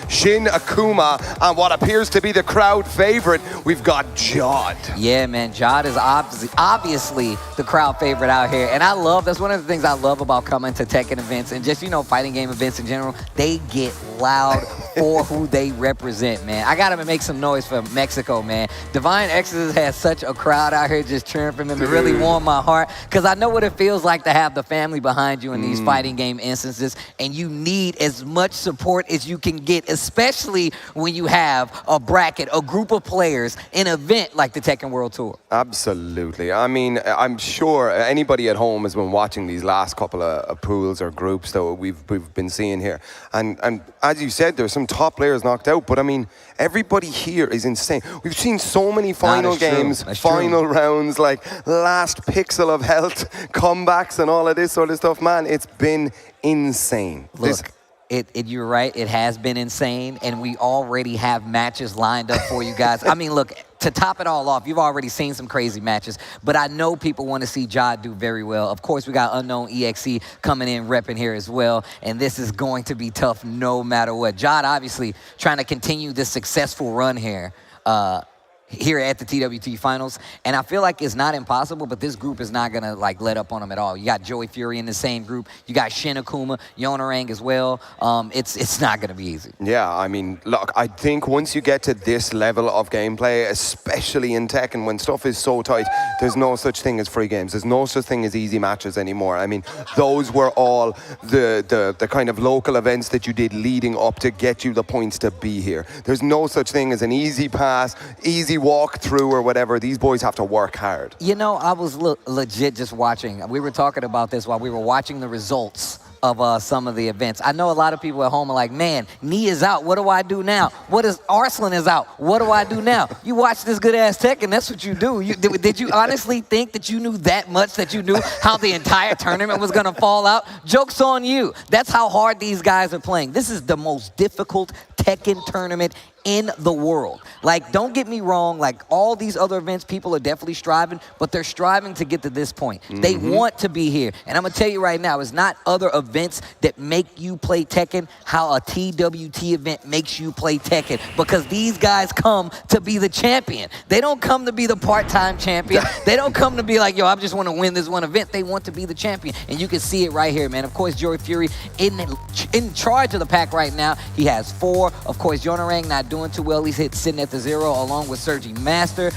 A: Shin Akuma, and what appears to be the crowd favorite, we've got Jod.
O: Yeah, man, Jod is obviously the crowd favorite out here. And I love, that's one of the things I love about coming to Tekken events and just, you know, fighting game events in general. They get loud for who they represent, man. I gotta make some noise for Mexico, man. Divine Exodus has such a crowd out here just cheering for them. It really warmed my heart, because I know what it feels like to have the family behind you in these fighting game instances, and you need as much support as you can get, especially when you have a bracket, a group of players, an event like the Tekken World Tour.
A: Absolutely. I mean, I'm sure anybody at home has been watching these last couple of pools or groups that we've been seeing here. And as you said, there's some top players knocked out, but I mean, everybody here is insane. We've seen so many final games, final rounds, like last pixel of health, comebacks and all of this sort of stuff. Man, it's been insane.
O: Look, you're right, it has been insane, and we already have matches lined up for you guys. I mean, look, to top it all off, you've already seen some crazy matches, but I know people want to see Jod do very well. Of course, we got Unknown EXE coming in, repping here as well, and this is going to be tough no matter what. Jod obviously trying to continue this successful run here. Here at the TWT Finals, and I feel like it's not impossible, but this group is not gonna like let up on them at all. You got Joey Fury in the same group, you got Shin Akuma, Yonorang as well. It's not gonna be easy.
A: Yeah, I mean, look, I think once you get to this level of gameplay, especially in Tekken, when stuff is so tight, there's no such thing as free games. There's no such thing as easy matches anymore. I mean, those were all the kind of local events that you did leading up to get you the points to be here. There's no such thing as an easy pass, easy walk through or whatever. These boys have to work hard.
O: You know, I was legit just watching. We were talking about this while we were watching the results of some of the events. I know a lot of people at home are like, man, Knee is out. What do I do now? What is Arslan is out? What do I do now? You watch this good-ass Tekken, that's what you do. Did you honestly think that you knew that much, that you knew how the entire tournament was going to fall out? Joke's on you. That's how hard these guys are playing. This is the most difficult Tekken tournament in the world. Like, don't get me wrong, like all these other events, people are definitely striving, but they're striving to get to this point. They want to be here. And I'm gonna tell you right now, it's not other events that make you play Tekken how a TWT event makes you play Tekken, because these guys come to be the champion. They don't come to be the part-time champion. They don't come to be like, yo, I just want to win this one event. They want to be the champion. And you can see it right here, man. Of course, Joey Fury in charge of the pack right now. He has 4. Of course, Yonorang not doing too well. He's sitting at the 0 along with Sergi Master.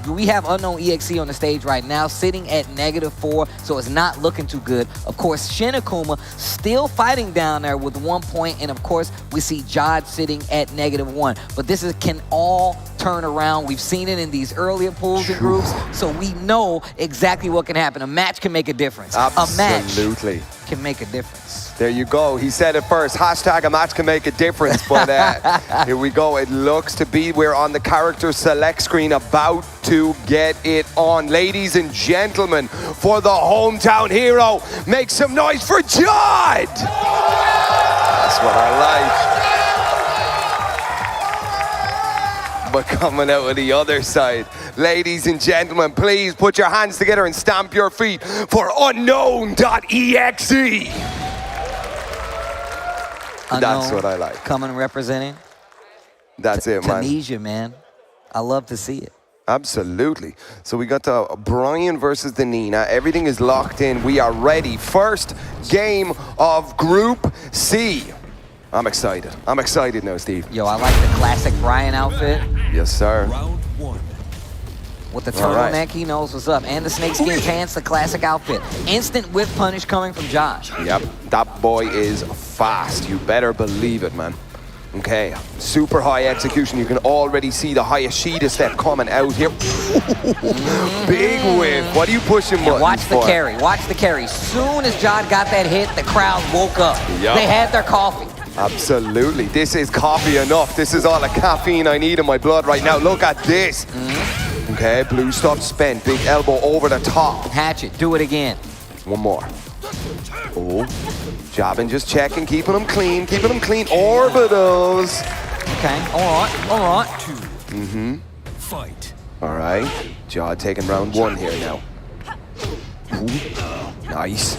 O: We have Unknown EXE on the stage right now sitting at -4, so it's not looking too good. Of course, Shin Akuma still fighting down there with 1 point, and of course, we see Jod sitting at -1. But this can all turn around. We've seen it in these earlier pools and groups, so we know exactly what can happen. A match can make a difference.
A: Absolutely.
O: A match can make a difference.
A: There you go. He said it first. Hashtag a match can make a difference. But here we go. It looks to be we're on the character select screen about to get it on. Ladies and gentlemen, for the hometown hero, make some noise for Jod! That's what I like. But coming out of the other side, ladies and gentlemen, please put your hands together and stamp your feet for Unknown.exe. That's what I like.
O: Coming representing.
A: That's it, man.
O: Tunisia, man. I love to see it.
A: Absolutely. So we got Brian versus the Nina. Everything is locked in. We are ready. First game of Group C. I'm excited. I'm excited now, Steve.
O: Yo, I like the classic Brian outfit.
A: Yes, sir.
O: With the turtleneck, he knows what's up. And the snakeskin pants, the classic outfit. Instant whip punish coming from Josh.
A: Yep, that boy is fast. You better believe it, man. Okay, super high execution. You can already see the Hayashida step coming out here. Big whiff. What are you pushing buttons
O: watch the
A: for?
O: carry. Watch the carry. Soon as Jod got that hit, the crowd woke up.
A: Yep.
O: They had their coffee.
A: Absolutely. This is coffee enough. This is all the caffeine I need in my blood right now. Look at this. Okay, blue stuff spent. Big elbow over the top.
O: Hatchet, do it again.
A: One more. Oh, jabbing, just checking, keeping them clean, Orbitals.
O: Okay, all right.
C: Fight.
A: All right, Jod taking round 1 here now. Ooh. Nice.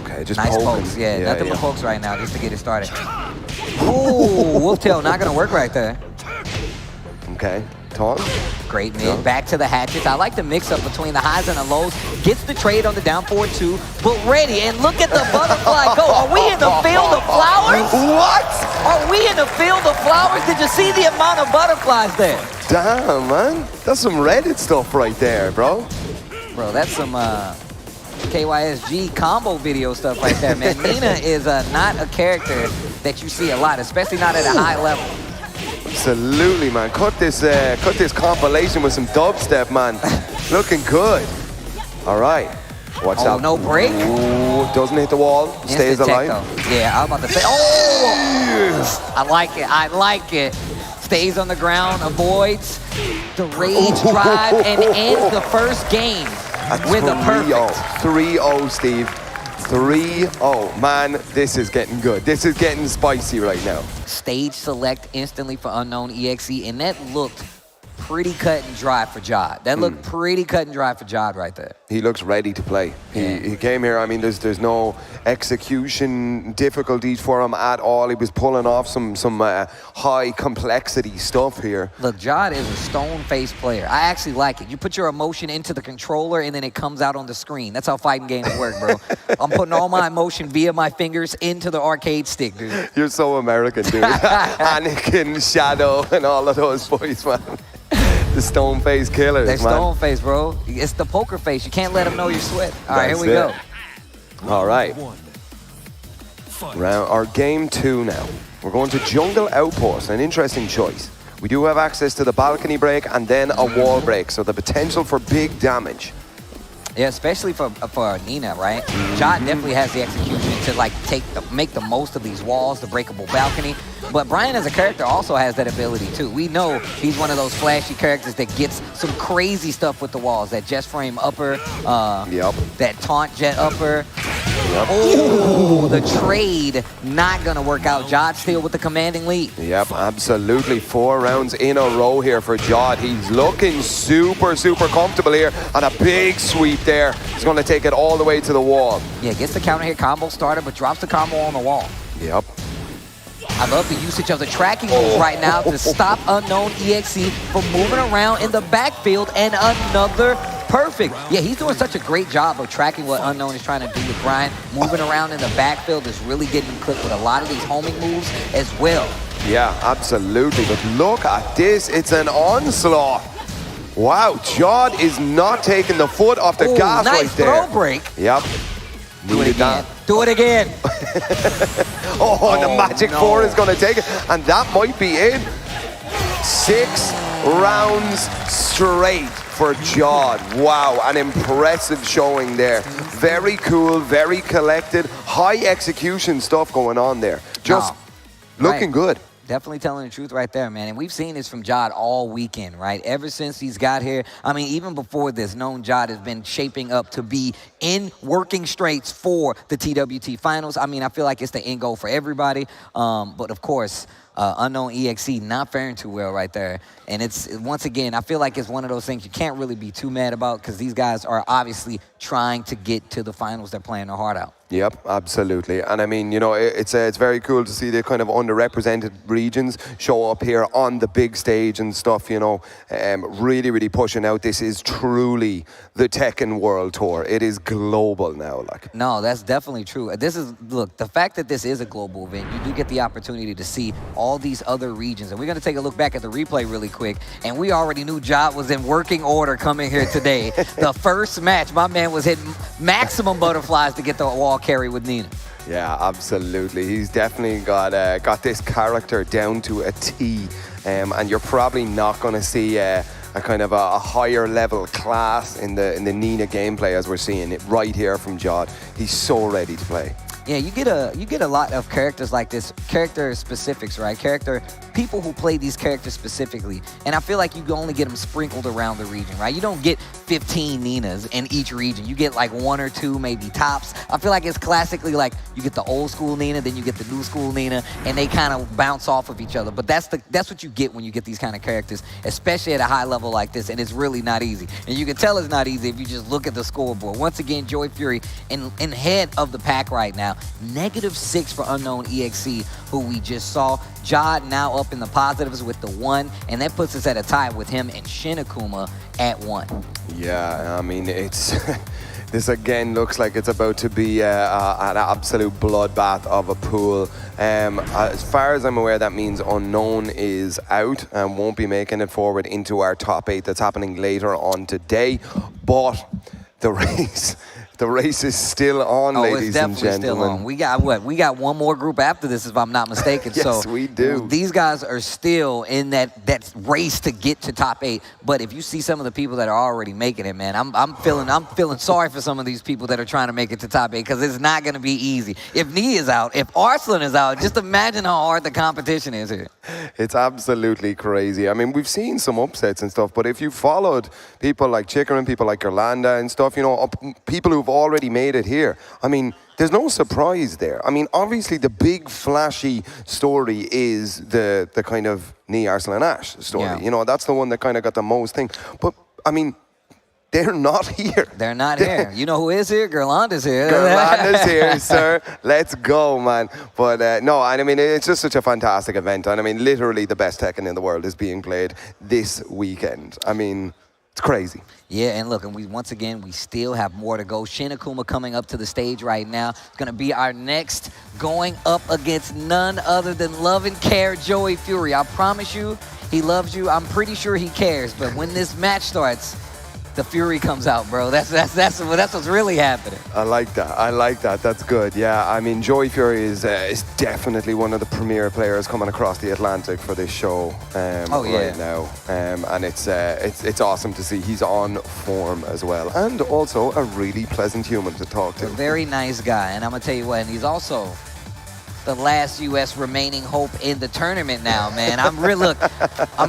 A: Okay, just
O: nice
A: poking.
O: pokes, nothing but pokes right now just to get it started. Ooh, wolf tail not gonna work right there.
A: Okay, taunt.
O: Great mid, back to the hatchets. I like the mix up between the highs and the lows. Gets the trade on the down forward 2, but ready, and look at the butterfly go. Are we in the field of flowers?
A: What?
O: Are we in the field of flowers? Did you see the amount of butterflies there?
A: Damn, man. That's some Reddit stuff right there, bro.
O: Bro, that's some KYSG combo video stuff right there, man. Nina is not a character that you see a lot, especially not at a high level.
A: Absolutely, man. Cut this compilation with some dubstep, man. Looking good. All right. Watch out.
O: No break.
A: Ooh, doesn't hit the wall. Stays alive.
O: Yeah, I was about to say. Oh! I like it. Stays on the ground, avoids the rage drive, and ends the first game with a perfect.
A: 3-0, Steve. 3-0. Man, this is getting good. This is getting spicy right now.
O: Stage select instantly for Unknown EXE, and that looked pretty cut and dry for Jod. That looked pretty cut and dry for Jod right there.
A: He looks ready to play. He came here, I mean, there's no execution difficulties for him at all. He was pulling off some high complexity stuff here.
O: Look, Jod is a stone-faced player. I actually like it. You put your emotion into the controller and then it comes out on the screen. That's how fighting games work, bro. I'm putting all my emotion via my fingers into the arcade stick, dude.
A: You're so American, dude. Anakin, Shadow, and all of those boys, man. The stone face killers,
O: They're
A: man.
O: stone face, bro. It's the poker face. You can't let them know you sweat. All right, here we go.
A: All right. Our game 2 now. We're going to Jungle Outpost, an interesting choice. We do have access to the balcony break and then a wall break, so the potential for big damage.
O: Yeah, especially for Nina, right? Jod definitely has the execution to like make the most of these walls, the breakable balcony. But Brian as a character also has that ability too. We know he's one of those flashy characters that gets some crazy stuff with the walls. That jet frame upper, that taunt jet upper. Oh, the trade not gonna work out. Jod still with the commanding lead.
A: Yep, absolutely. 4 rounds in a row here for Jod. He's looking super, super comfortable here, and a big sweep there. He's gonna take it all the way to the wall.
O: Yeah, gets the counter hit combo started, but drops the combo on the wall.
A: Yep.
O: I love the usage of the tracking moves right now to stop Unknown EXE from moving around in the backfield, and another perfect. Yeah, he's doing such a great job of tracking what Unknown is trying to do with Brian. Moving around in the backfield is really getting him clipped with a lot of these homing moves as well.
A: Yeah, absolutely. But look at this. It's an onslaught. Wow, Jod is not taking the foot off the gas
O: nice
A: right there.
O: throw break.
A: Yep.
O: Do it again. Do it again.
A: Oh, and the Magic 4 is going to take it. And that might be it. 6 rounds straight for Jod. Wow, an impressive showing there. Very cool, very collected, high execution stuff going on there. Just looking good.
O: Definitely telling the truth right there, man. And we've seen this from Jod all weekend, right? Ever since he's got here. I mean, even before this, known Jod has been shaping up to be in working straights for the TWT finals. I mean, I feel like it's the end goal for everybody. But of course, Unknown EXE not faring too well right there. And it's, once again, I feel like it's one of those things you can't really be too mad about because these guys are obviously trying to get to the finals. They're playing their heart out.
A: Yep, absolutely. And I mean, you know, it's very cool to see the kind of underrepresented regions show up here on the big stage and stuff, you know, really, really pushing out. This is truly the Tekken World Tour. It is global now, like.
O: No, that's definitely true. This is, look, the fact that this is a global event, you do get the opportunity to see all these other regions. And we're going to take a look back at the replay really quick. And we already knew Ja was in working order coming here today. The first match, my man was hitting maximum butterflies to get the wall carry with Nina.
A: Yeah, absolutely. He's definitely got this character down to a T. And you're probably not going to see a kind of a higher level class in the Nina gameplay as we're seeing it right here from Jod. He's so ready to play.
O: Yeah, you get a lot of characters like this, character specifics, right? People who play these characters specifically, and I feel like you can only get them sprinkled around the region, right? You don't get 15 Ninas in each region. You get like 1 or 2, maybe tops. I feel like it's classically like you get the old school Nina, then you get the new school Nina, and they kind of bounce off of each other. But that's what you get when you get these kind of characters, especially at a high level like this, and it's really not easy. And you can tell it's not easy if you just look at the scoreboard. Once again, Joy Fury in head of the pack right now. -6 for Unknown EXE, who we just saw. Jod now up in the positives with the 1, and that puts us at a tie with him and Shinakuma at 1.
A: Yeah, I mean, it's this again looks like it's about to be an absolute bloodbath of a pool. As far as I'm aware, that means Unknown is out and won't be making it forward into our top 8 that's happening later on today. But the race is still on, ladies and gentlemen.
O: It's definitely still on. We got what? We got one more group after this, if I'm not mistaken.
A: Yes, we do.
O: These guys are still in that race to get to top 8. But if you see some of the people that are already making it, man, I'm feeling sorry for some of these people that are trying to make it to top 8 because it's not going to be easy. If Nee is out, if Arslan is out, just imagine how hard the competition is here.
A: It's absolutely crazy. I mean, we've seen some upsets and stuff, but if you followed people like Chikarin, people like Yolanda and stuff, you know, people who've already made it here, I mean, there's no surprise there. I mean, obviously the big flashy story is the kind of Nee, Arslan, Ash story. Yeah. You know, that's the one that kind of got the most thing. But, I mean, they're not here.
O: They're not here. You know who is here? Gerlanda's here.
A: Gerlanda's here, sir. Let's go, man. But no, I mean, it's just such a fantastic event. And I mean, literally the best Tekken in the world is being played this weekend. I mean, it's crazy.
O: Yeah, and look, and once again, we still have more to go. Shinakuma coming up to the stage right now. It's going to be our next, going up against none other than Love and Care Joey Fury. I promise you, he loves you. I'm pretty sure he cares. But when this match starts, the Fury comes out, bro. That's what's really happening.
A: I like that. I like that. That's good. Yeah, I mean, Joey Fury is definitely one of the premier players coming across the Atlantic for this show right now. And it's awesome to see he's on form as well, and also a really pleasant human to talk to.
O: A very nice guy, and I'm gonna tell you what, and he's also the last U.S. remaining hope in the tournament now, man. I'm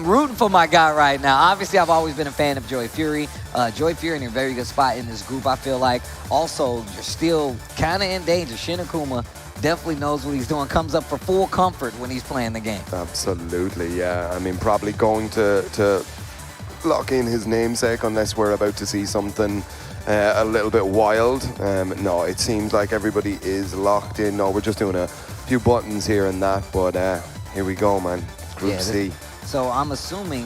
O: rooting for my guy right now. Obviously, I've always been a fan of Joy Fury. Joy Fury in a very good spot in this group, I feel like. Also, you're still kind of in danger. Shinakuma definitely knows what he's doing, comes up for full comfort when he's playing the game.
A: Absolutely, yeah. I mean, probably going to lock in his namesake unless we're about to see something a little bit wild. No, it seems like everybody is locked in. No, we're just doing a few buttons here and that, but here we go, man. It's Group C.
O: So I'm assuming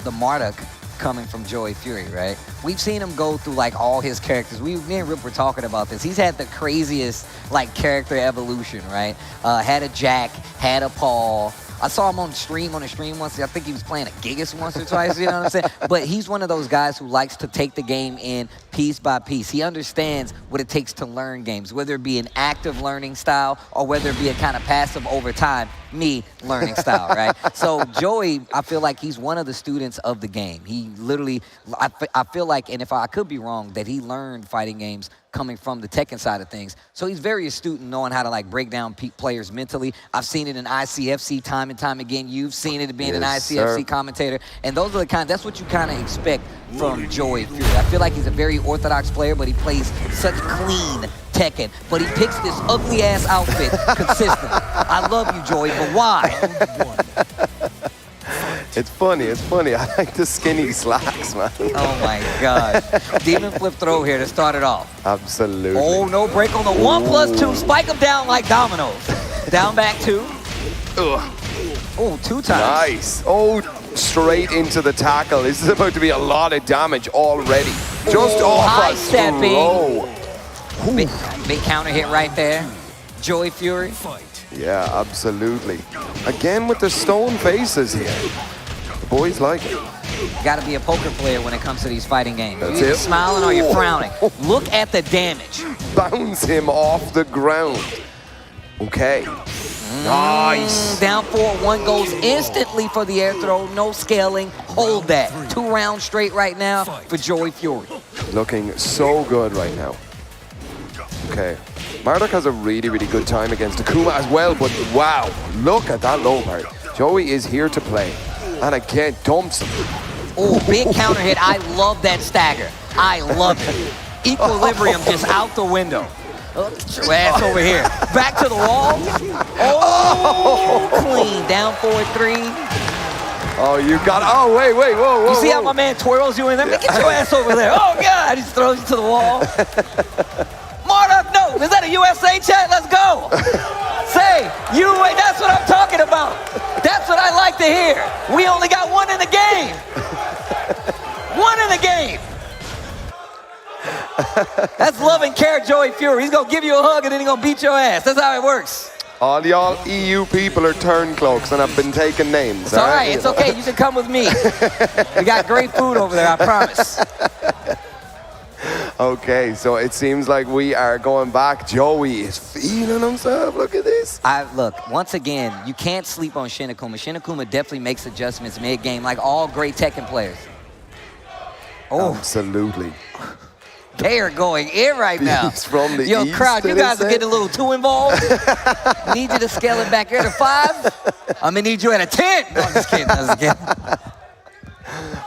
O: the Marduk coming from Joey Fury, right? We've seen him go through like all his characters. Me and Rip were talking about this. He's had the craziest like character evolution, right? Had a Jack, had a Paul. I saw him on a stream once. I think he was playing a Gigas once or twice, you know what I'm saying? But he's one of those guys who likes to take the game in piece by piece. He understands what it takes to learn games, whether it be an active learning style or whether it be a kind of passive over time, me learning style, right? So Joey, I feel like he's one of the students of the game. He literally, I feel like, and if I could be wrong, that he learned fighting games coming from the Tekken side of things. So he's very astute in knowing how to like break down players mentally. I've seen it in ICFC time and time again. You've seen it being an ICFC commentator. And those are the that's what you kind of expect from Joey Fury. I feel like he's a very orthodox player, but he plays such clean Tekken, but he picks this ugly-ass outfit consistently. I love you, Joey, but why?
A: It's funny. I like the skinny slacks, man.
O: Oh my God. Demon flip throw here to start it off.
A: Absolutely.
O: Oh, no break on the 1+2. Spike him down like dominoes. Down back 2.
A: Ugh.
O: Oh, 2 times.
A: Nice. Oh, straight into the tackle. This is about to be a lot of damage already. Just off
O: high
A: a
O: stepping. Big counter hit right there. Joey Fury.
A: Yeah, absolutely. Again with the stone faces here. The boys like it.
O: You gotta be a poker player when it comes to these fighting games.
A: That's
O: You're either
A: it.
O: smiling or you're frowning. Look at the damage.
A: Bounce him off the ground. Okay. Nice.
O: Down 4-1 goes instantly for the air throw. No scaling. Hold that. 2 rounds straight right now for Joey Fury.
A: Looking so good right now. Okay. Marduk has a really, really good time against Akuma as well, but wow, look at that low parry. Joey is here to play. And again, dumps him.
O: Oh, big counter hit. I love that stagger. I love it. Equilibrium just out the window. Get your ass over here. Back to the wall. Oh, clean. Down 4-3.
A: Oh, you got, oh, wait, whoa.
O: You see how my man twirls you in there? Get your ass over there. Oh, God. He just throws you to the wall. Marduk, no. Is that a USA chat? Let's go. Say, that's what I'm talking about. That's what I like to hear. We only got one in the game. One in the game. That's love and care, Joey Fury. He's going to give you a hug and then he's going to beat your ass. That's how it works.
A: All y'all EU people are turncloaks and have been taking names.
O: It's all right. It's okay. You can come with me. We got great food over there, I promise.
A: Okay, so it seems like we are going back. Joey is feeling himself. Look at this.
O: Look, once again, you can't sleep on Shin Akuma. Shin Akuma definitely makes adjustments mid-game, like all great Tekken players. Oh.
A: Absolutely.
O: They are going in right now.
A: He's from the
O: Yo,
A: east,
O: crowd, you guys are getting a little too involved. Need you to scale it back here to 5. I'm going to need you at a 10. No, I'm just kidding.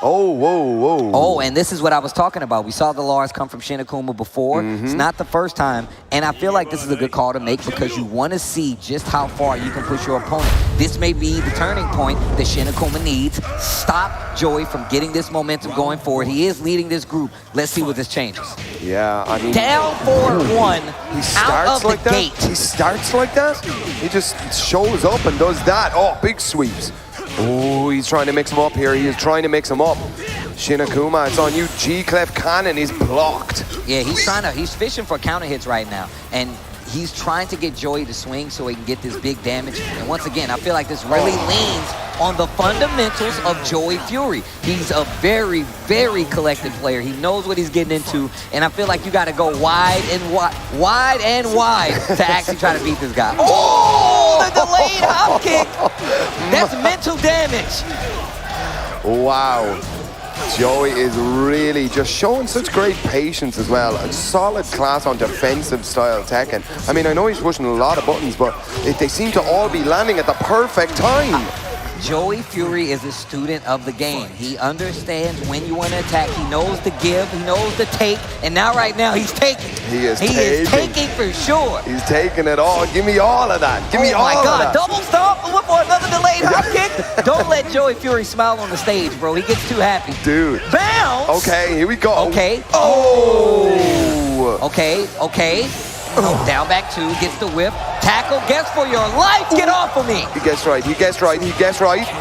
A: Oh, whoa.
O: Oh, and this is what I was talking about. We saw the Lars come from Shin Akuma before. It's not the first time. And I feel like this is a good call to make because you want to see just how far you can push your opponent. This may be the turning point that Shin Akuma needs. Stop Joey from getting this momentum going forward. He is leading this group. Let's see what this changes.
A: Yeah, I mean...
O: Down 4-1
A: He starts like that?
O: gate.
A: He starts like that? He just shows up and does that. Oh, big sweeps. Oh, he's trying to mix him up here. He is trying to mix him up. Shin Akuma, it's on you. G-Clef Cannon is blocked.
O: Yeah, he's fishing for counter hits right now. And he's trying to get Joey to swing so he can get this big damage. And once again, I feel like this really leans on the fundamentals of Joey Fury. He's a very, very collected player. He knows what he's getting into. And I feel like you got to go wide and wide to actually try to beat this guy. Oh, the delayed hop kick. That's mental damage.
A: Wow. Joey is really just showing such great patience as well. A solid class on defensive style Tekken. I mean, I know he's pushing a lot of buttons, but they seem to all be landing at the perfect time.
O: Joey Fury is a student of the game. He understands when you want to attack. He knows the give. He knows the take. And now, right now, he's taking.
A: He is
O: taking for sure.
A: He's taking it all. Give me all of that. Give me all of that.
O: Oh, my God. Double stomp. Look for another delayed hop kick. Don't let Joey Fury smile on the stage, bro. He gets too happy.
A: Dude.
O: Bounce.
A: Okay, here we go.
O: Okay.
A: Oh.
O: Okay. Down back 2, gets the whip. Tackle, guess for your life. Get off of me.
A: He gets right.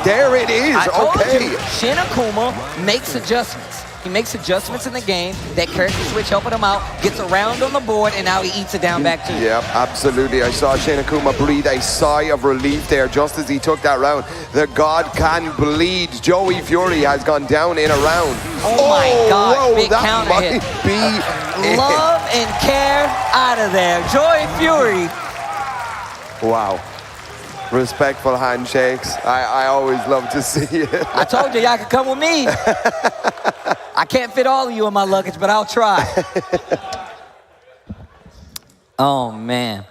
A: There it is.
O: I told you, Shin Akuma makes adjustments. He makes adjustments in the game. That character switch helping him out. Gets around on the board, and now he eats it down back 2.
A: Yep, absolutely. I saw Shin Akuma breathe a sigh of relief there just as he took that round. The God can bleed. Joey Fury has gone down in a round.
O: Oh my God,
A: whoa,
O: big
A: that
O: counter
A: might
O: hit.
A: be
O: Love and care out of there. Joey Fury.
A: Wow. Respectful handshakes. I always love to see it.
O: I told you, y'all could come with me. I can't fit all of you in my luggage, but I'll try. Oh, man.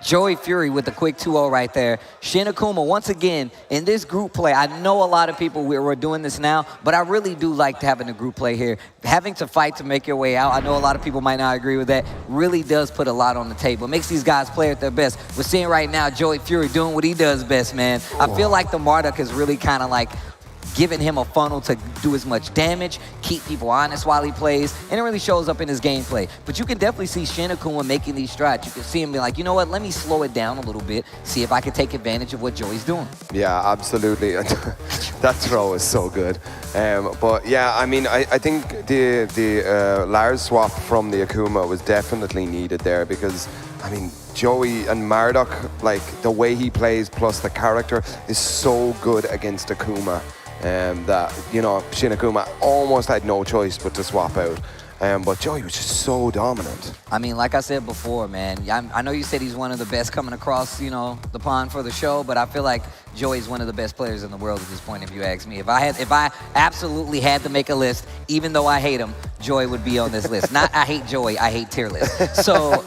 O: Joey Fury with the quick 2-0 right there. Shin Akuma, once again, in this group play, I know a lot of people, we're doing this now, but I really do like having a group play here. Having to fight to make your way out, I know a lot of people might not agree with that, really does put a lot on the table. It makes these guys play at their best. We're seeing right now Joey Fury doing what he does best, man. I feel like the Marduk is really kind of like giving him a funnel to do as much damage, keep people honest while he plays, and it really shows up in his gameplay. But you can definitely see Shin Akuma making these strides. You can see him be like, you know what, let me slow it down a little bit, see if I can take advantage of what Joey's doing.
A: Yeah, absolutely. That throw is so good. But yeah, I mean, I think the Lars swap from the Akuma was definitely needed there because, I mean, Joey and Marduk, like the way he plays plus the character is so good against Akuma. That, you know, Shin Akuma almost had no choice but to swap out. But Joey was just so dominant.
O: I mean, like I said before, man, I know you said he's one of the best coming across, you know, the pond for the show, but I feel like Joey's one of the best players in the world at this point, if you ask me. If I absolutely had to make a list, even though I hate him, Joey would be on this list. Not I hate Joey, I hate tier list. So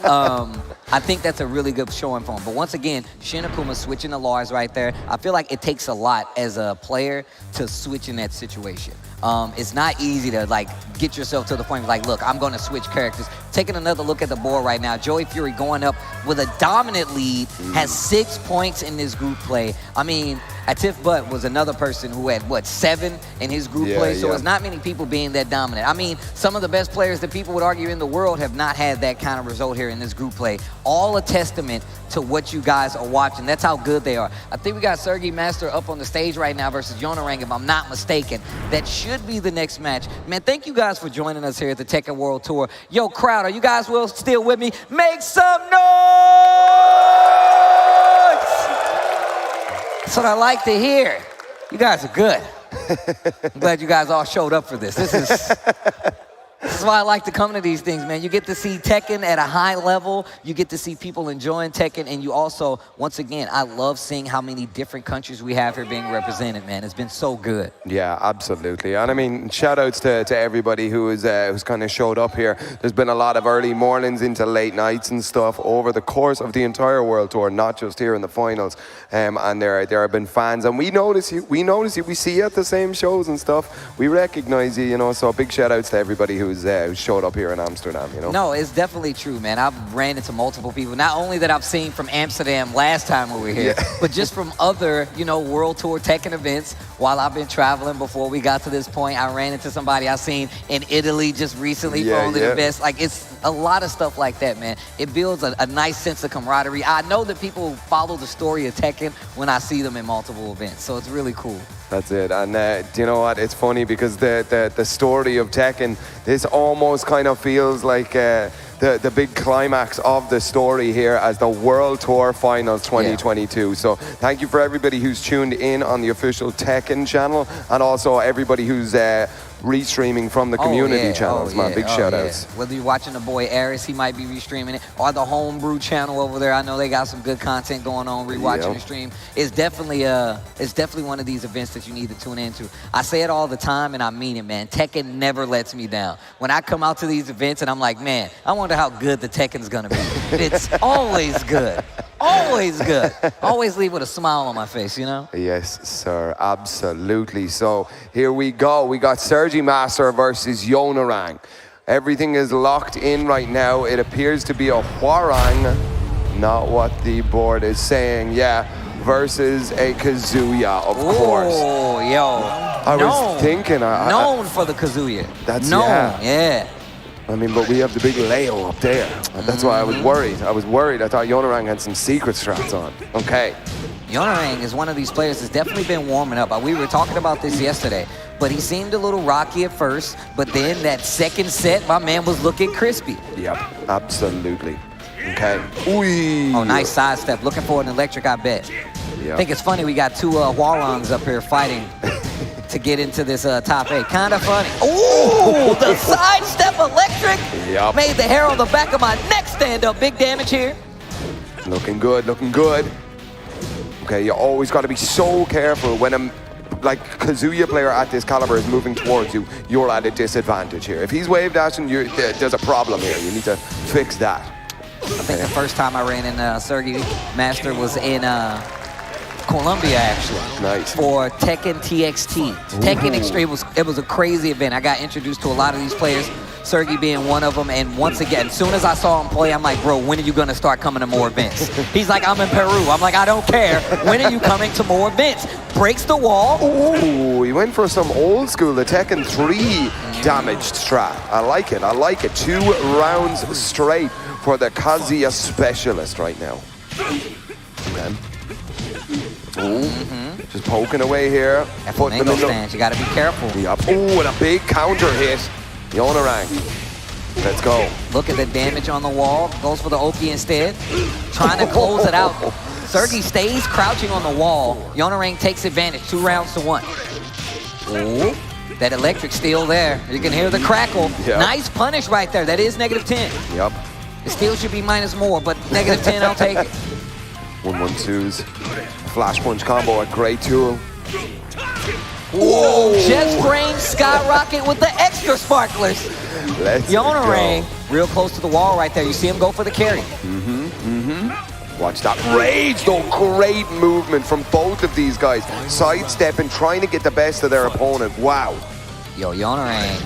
O: I think that's a really good showing for him. But once again, Shin Akuma switching to Lars right there. I feel like it takes a lot as a player to switch in that situation. It's not easy to like get yourself to the point of like, look, I'm going to switch characters. Taking another look at the board right now, Joey Fury going up with a dominant lead, has 6 points in this group play. I mean, Atif Butt was another person who had, what, 7 in his group play? So it's not many people being that dominant. I mean, some of the best players that people would argue in the world have not had that kind of result here in this group play. All a testament to what you guys are watching. That's how good they are. I think we got Sergey Master up on the stage right now versus Yonorang, if I'm not mistaken. That should be the next match. Man, thank you guys for joining us here at the Tekken World Tour. Yo, crowd, are you guys still with me? Make some noise! That's what I like to hear. You guys are good. I'm glad you guys all showed up for this. This is why I like to come to these things, man. You get to see Tekken at a high level. You get to see people enjoying Tekken. And you also, once again, I love seeing how many different countries we have here being represented, man. It's been so good.
A: Yeah, absolutely. And I mean, shout outs to everybody who's kind of showed up here. There's been a lot of early mornings into late nights and stuff over the course of the entire World Tour, not just here in the finals. And there have been fans. And we notice you. We see you at the same shows and stuff. We recognize you, you know. So big shout outs to everybody who showed up here in Amsterdam, you know?
O: No, it's definitely true, man. I've ran into multiple people, not only that I've seen from Amsterdam last time we were here, but just from other, you know, World Tour Tekken events while I've been traveling before we got to this point. I ran into somebody I've seen in Italy just recently for only the best. Like, it's a lot of stuff like that, man. It builds a nice sense of camaraderie. I know that people follow the story of Tekken when I see them in multiple events, so it's really cool.
A: That's it. And do you know what? It's funny because the story of Tekken, this almost kind of feels like the big climax of the story here as the World Tour Finals 2022. So thank you for everybody who's tuned in on the official Tekken channel and also everybody who's restreaming from the community channels, man. Big shout outs.
O: Whether you're watching the boy Aris, he might be restreaming it, or the Homebrew channel over there. I know they got some good content going on, rewatching the stream. It's definitely one of these events that you need to tune into. I say it all the time and I mean it, man. Tekken never lets me down. When I come out to these events and I'm like, man, I wonder how good the Tekken's gonna be. It's always good. Always good. Always leave with a smile on my face, you know?
A: Yes, sir. Absolutely. So here we go. We got Sergi Master versus Yonorang. Everything is locked in right now. It appears to be a Hwarang, not what the board is saying. Yeah, versus a Kazuya, of course.
O: Oh, yo.
A: I was thinking.
O: Known for the Kazuya.
A: That's
O: known, yeah.
A: I mean, but we have the big Leo up there. That's why I was worried. I thought Yonorang had some secret strats on. Okay.
O: Yonorang is one of these players that's definitely been warming up. We were talking about this yesterday, but he seemed a little rocky at first, but then that second set, my man was looking crispy.
A: Yep, absolutely. Okay. Ooh.
O: Oh, nice sidestep. Looking for an electric, I bet.
A: Yep.
O: I think it's funny we got two Hwarangs up here fighting to get into this top 8. Kind of funny. Ooh, the sidestep electric made the hair on the back of my neck stand up. Big damage here.
A: Looking good, looking good. Okay, you always got to be so careful when a Kazuya player at this caliber is moving towards you. You're at a disadvantage here. If he's wave dashing, there's a problem here. You need to fix that.
O: I think the first time I ran in Sergey Master was in Colombia, actually.
A: Nice.
O: For Tekken TXT. Tekken Extreme, it was a crazy event. I got introduced to a lot of these players, Sergey being one of them. And once again, as soon as I saw him play, I'm like, bro, when are you going to start coming to more events? He's like, I'm in Peru. I'm like, I don't care. When are you coming to more events? Breaks the wall.
A: Ooh, he went for some old school, the Tekken 3 damaged strat. I like it. I like it. 2 rounds straight for the Kazuya specialist right now. Okay. Ooh, just poking away here.
O: Flamingo stance, you got to be careful.
A: Yep. Ooh, and a big counter hit. Yonarang. Let's go.
O: Look at the damage on the wall. Goes for the Oki instead. Trying to close it out. Sergey stays crouching on the wall. Yonarang takes advantage. 2 rounds to 1. Ooh, that electric still there. You can hear the crackle.
A: Yep.
O: Nice punish right there. That is -10.
A: Yep.
O: It still should be minus more, but -10, I'll take it.
A: 1-1-2s. Flash punch combo, a great tool.
O: Whoa! Just brain skyrocket with the extra sparklers.
A: Let's
O: Yonarang, real close to the wall right there. You see him go for the carry.
A: Watch that rage, though. Great movement from both of these guys. Sidestepping, trying to get the best of their opponent. Wow.
O: Yo, Yonarang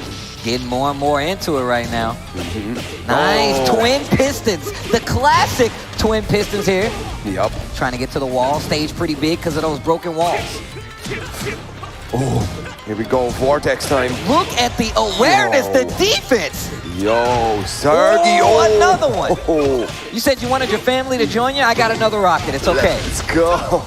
O: getting more and more into it right now. Nice twin pistons. The classic twin pistons here.
A: Yep.
O: Trying to get to the wall. Stage pretty big because of those broken walls.
A: Oh, here we go. Vortex time.
O: Look at the awareness, the defense.
A: Yo, Sergey.
O: Oh, another one. You said you wanted your family to join you? I got another rocket. It's okay.
A: Let's go.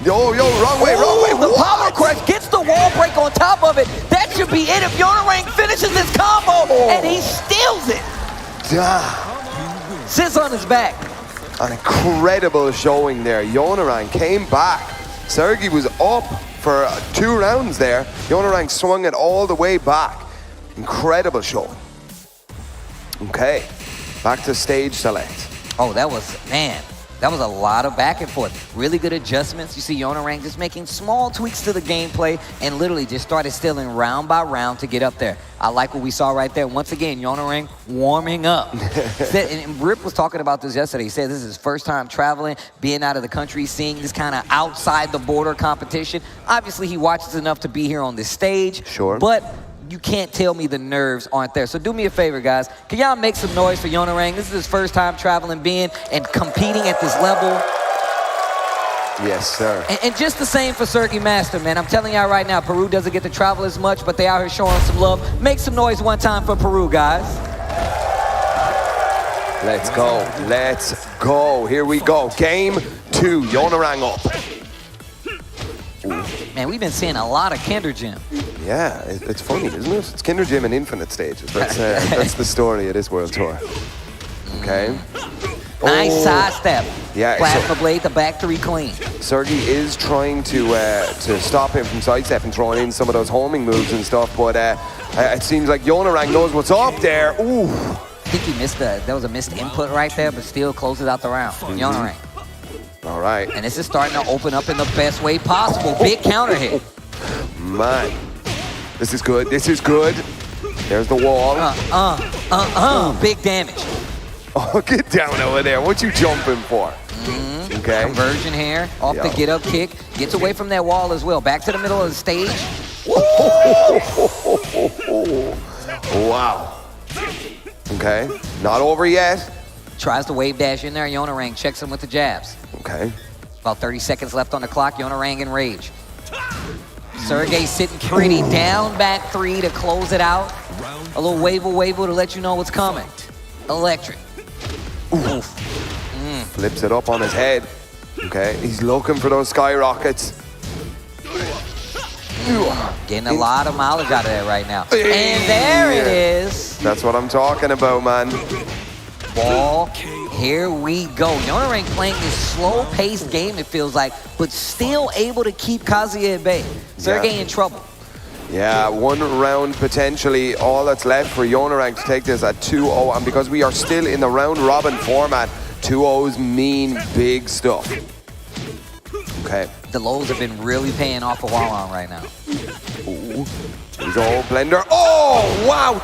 A: Yo, wrong way.
O: The power crush gets the wall break on top of it. That should be it if Yonarang finishes this combo, and he steals it. Sits on his back.
A: An incredible showing there. Yonarang came back. Sergey was up for 2 rounds there. Yonarang swung it all the way back. Incredible showing. Okay, back to stage select.
O: Oh, that was a lot of back and forth. Really good adjustments. You see Yonarang just making small tweaks to the gameplay and literally just started stealing round by round to get up there. I like what we saw right there. Once again, Yonarang warming up. And Rip was talking about this yesterday. He said this is his first time traveling, being out of the country, seeing this kind of outside the border competition. Obviously, he watches enough to be here on this stage.
A: Sure.
O: But you can't tell me the nerves aren't there. So do me a favor, guys. Can y'all make some noise for Yonarang? This is his first time traveling, being and competing at this level.
A: Yes, sir.
O: And just the same for Sergey Master, man. I'm telling y'all right now, Peru doesn't get to travel as much, but they out here showing some love. Make some noise one time for Peru, guys.
A: Let's go. Let's go. Here we go. Game 2. Yonarang up.
O: Man, we've been seeing a lot of Kinder Gym.
A: Yeah, it's funny, isn't it? It's Kinder Gym and Infinite stages. That's the story of this World Tour. Okay.
O: Nice sidestep.
A: Yeah.
O: Plasma blade, the back 3 clean.
A: Sergey is trying to stop him from sidestepping, throwing in some of those homing moves and stuff, but it seems like Yonarang knows what's up there. Ooh.
O: I think he missed there was a missed input right there, but still closes out the round. Yonarang.
A: All right.
O: And this is starting to open up in the best way possible. Big counter hit.
A: Man. This is good. This is good. There's the wall.
O: Big damage.
A: Oh, get down over there. What you jumping for? Okay.
O: Conversion here. Off the get up kick. Gets away from that wall as well. Back to the middle of the stage.
A: Wow. Okay. Not over yet.
O: Tries to wave dash in there. Yonarang checks him with the jabs.
A: Okay.
O: About 30 seconds left on the clock. Yonarang in rage. Sergey sitting pretty. Down back 3 to close it out. A little wave to let you know what's coming. Electric. Oof.
A: Flips it up on his head. Okay. He's looking for those skyrockets.
O: Getting a lot of mileage out of that right now. And there it is.
A: That's what I'm talking about, man.
O: Ball. Here we go. Yonarang playing this slow-paced game, it feels like, but still able to keep Kazuya at bay. Sergey in trouble.
A: Yeah, 1 round potentially. All that's left for Yonarang to take this at 2-0. And because we are still in the round-robin format, 2-0s mean big stuff. Okay.
O: The lows have been really paying off for Wallon right now.
A: Ooh. Oh, Blender. Oh, wow.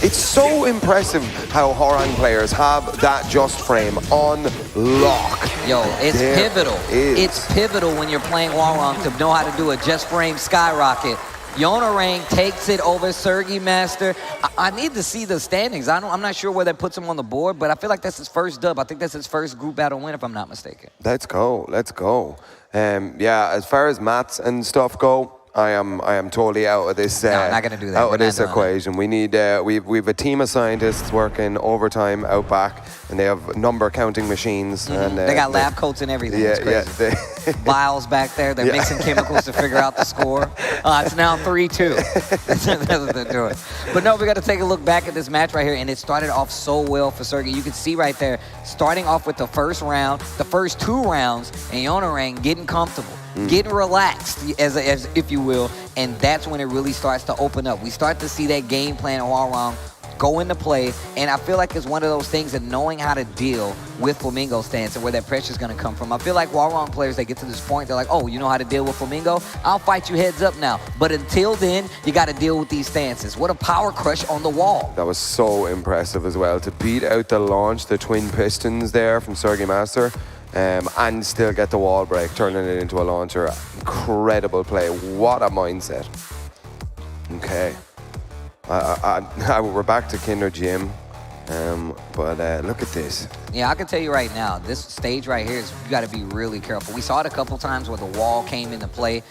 A: It's so impressive how Horang players have that just frame on lock.
O: Yo, it's pivotal. It's pivotal when you're playing Warong to know how to do a just frame skyrocket. Yonarang takes it over Sergi Master. I need to see the standings. I'm not sure where that puts him on the board, but I feel like that's his first dub. I think that's his first group battle win, if I'm not mistaken.
A: Let's go. Let's go. Yeah, as far as maths and stuff go, I am totally out of this.
O: No, I'm not gonna do that.
A: Out of this equation. We need. We've a team of scientists working overtime out back, and they have number counting machines. And
O: they got lab coats and everything. Yeah, it's crazy. Vials back there. They're mixing chemicals to figure out the score. It's now 3-2. That's what they're doing. But no, we got to take a look back at this match right here, and it started off so well for Sergi. You can see right there, starting off with the first round, the first 2 rounds, and Yonarang getting comfortable. Getting relaxed, as if you will, and that's when it really starts to open up. We start to see that game plan of Warong go into play, and I feel like it's one of those things of knowing how to deal with Flamingo's stance and where that pressure is going to come from. I feel like Warong players, they get to this point, they're like, oh, you know how to deal with Flamingo? I'll fight you heads up now. But until then, you got to deal with these stances. What a power crush on the wall.
A: That was so impressive as well. To beat out the launch, the twin pistons there from Sergi Master, and still get the wall break, turning it into a launcher. Incredible play. What a mindset. Okay. We're back to Kinder Gym. But look at this.
O: Yeah, I can tell you right now, this stage right here, you got to be really careful. We saw it a couple times where the wall came into play,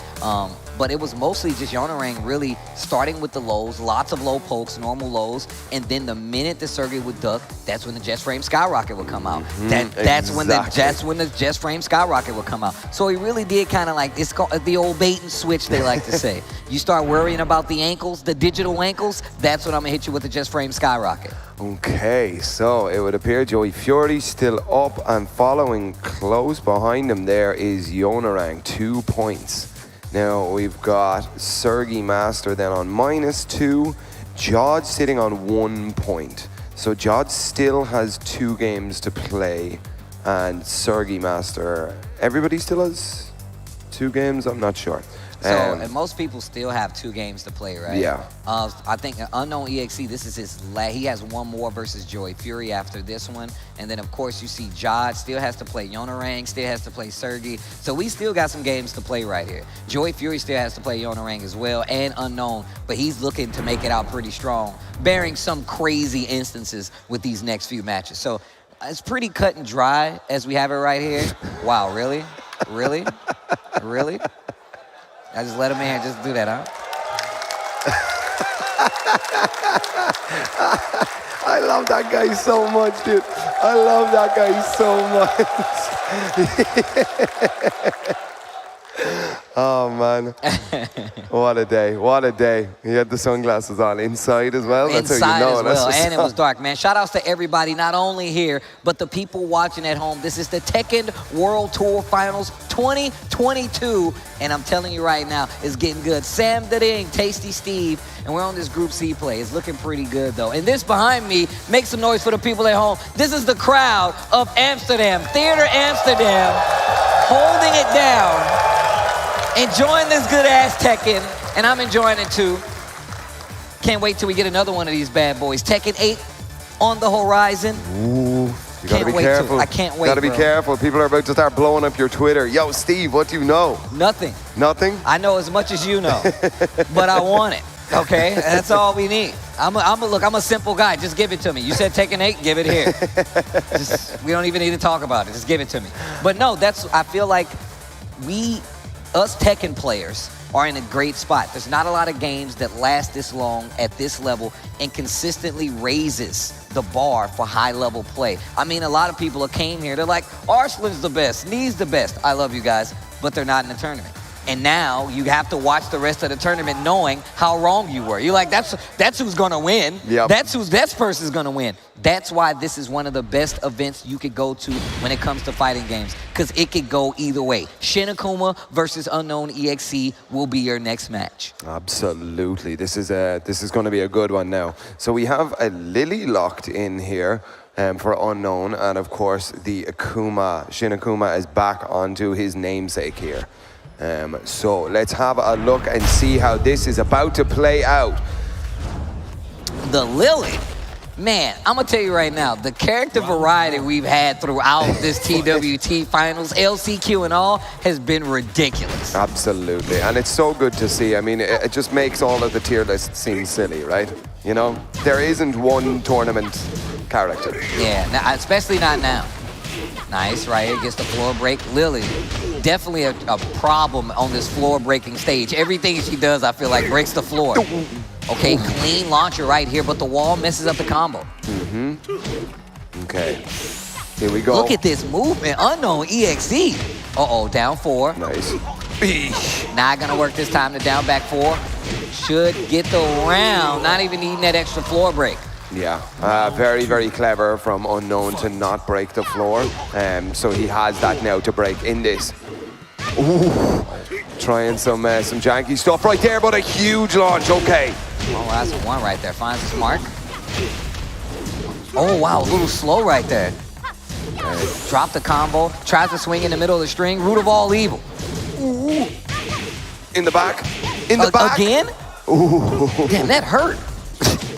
O: but it was mostly just Yonarang really starting with the lows, lots of low pokes, normal lows, and then the minute the Sergi would duck, that's when the Just Frame Skyrocket would come out. That's when the Just Frame Skyrocket would come out. So he really did kind of like, it's called the old bait and switch, they like to say. You start worrying about the ankles, the digital ankles, that's when I'm going to hit you with the Just Frame Skyrocket.
A: Okay, so it would appear Joey Fury still up, and following close behind him there is Yonarang, 2 points. Now we've got Sergi Master then on -2, Jod sitting on 1 point. So Jod still has 2 games to play, and Sergi Master, everybody still has 2 games? I'm not sure.
O: So, and most people still have 2 games to play, right?
A: Yeah.
O: I think Unknown EXE, this is his he has 1 more versus Joey Fury after this one. And then, of course, you see Jod still has to play Yonarang, still has to play Sergi. So we still got some games to play right here. Joey Fury still has to play Yonarang as well, and Unknown, but he's looking to make it out pretty strong, bearing some crazy instances with these next few matches. So it's pretty cut and dry as we have it right here. Wow, really? Really? Really? I just let him in, just do that, huh?
A: I love that guy so much, dude. I love that guy so much. Oh, man. What a day. What a day. He had the sunglasses on inside as well. That's
O: Inside
A: how you know.
O: as well, and it was dark, man. Shout outs to everybody, not only here, but the people watching at home. This is the Tekken World Tour Finals 2022, and I'm telling you right now, it's getting good. Sam Dading, Tasty Steve, and we're on this Group C play. It's looking pretty good, though. And this behind me, make some noise for the people at home. This is the crowd of Amsterdam, Theater Amsterdam, holding it down. Enjoying this good-ass Tekken, and I'm enjoying it too. Can't wait till we get another one of these bad boys. Tekken 8 on the horizon.
A: Ooh, you gotta be careful.
O: I can't wait,
A: Gotta be careful. People are about to start blowing up your Twitter. Yo, Steve, what do you know?
O: Nothing.
A: Nothing?
O: I know as much as you know, but I want it, okay? That's all we need. I'm a simple guy. Just give it to me. You said Tekken 8, give it here. We don't even need to talk about it. Just give it to me. But no, I feel like us Tekken players are in a great spot. There's not a lot of games that last this long at this level and consistently raises the bar for high-level play. I mean, a lot of people that came here, they're like, Arslan's the best, Knee's the best. I love you guys, but they're not in the tournament. And now you have to watch the rest of the tournament knowing how wrong you were. You're like, that's who's going to win.
A: Yep.
O: That person's going to win. That's why this is one of the best events you could go to when it comes to fighting games, because it could go either way. Shinakuma versus Unknown EXE will be your next match.
A: Absolutely. This is going to be a good one now. So we have a Lily locked in here for Unknown, and of course the Shin Akuma is back onto his namesake here. So let's have a look and see how this is about to play out.
O: The Lily. Man, I'm gonna tell you right now, the character variety we've had throughout this TWT finals, LCQ and all, has been ridiculous.
A: Absolutely, and it's so good to see. I mean, it just makes all of the tier lists seem silly, right? You know, there isn't one tournament character.
O: Yeah, especially not now. Nice, right here, gets the floor break. Lily, definitely a problem on this floor breaking stage. Everything she does, I feel like, breaks the floor. Okay, clean launcher right here, but the wall messes up the combo.
A: Okay, here we go.
O: Look at this movement, unknown EXE. Uh-oh, down 4.
A: Nice.
O: Not gonna work this time to down back 4. Should get the round, not even needing that extra floor break.
A: Yeah, very, very clever from Unknown to not break the floor. So he has that now to break in this. Ooh, trying some janky stuff right there, but a huge launch, okay.
O: Oh, that's a 1 right there, finds his mark. Oh, wow, a little slow right there. Drop the combo, tries to swing in the middle of the string, root of all evil.
A: Ooh. In the back, in the back.
O: Again?
A: Ooh.
O: Damn, that hurt.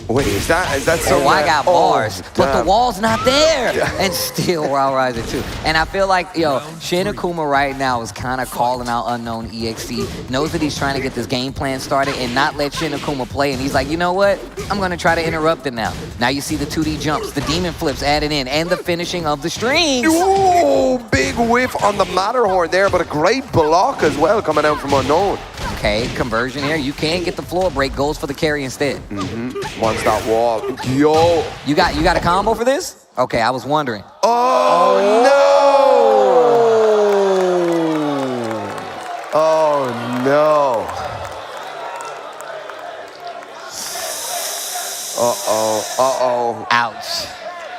A: Wait, is that so?
O: Oh, I got bars, but the wall's not there.
A: Yeah.
O: And still Wild Riser 2. And I feel like, Shin Akuma right now is kind of calling out Unknown EXE, knows that he's trying to get this game plan started and not let Shin Akuma play. And he's like, you know what? I'm going to try to interrupt it now. Now you see the 2D jumps, the demon flips added in, and the finishing of the strings.
A: Ooh, big whiff on the Matterhorn there, but a great block as well coming out from Unknown.
O: Okay, conversion here. You can get the floor break, goes for the carry instead.
A: Wants that wall. Yo.
O: You got a combo for this? Okay, I was wondering.
A: Oh, no! Oh, no. Uh-oh.
O: Ouch.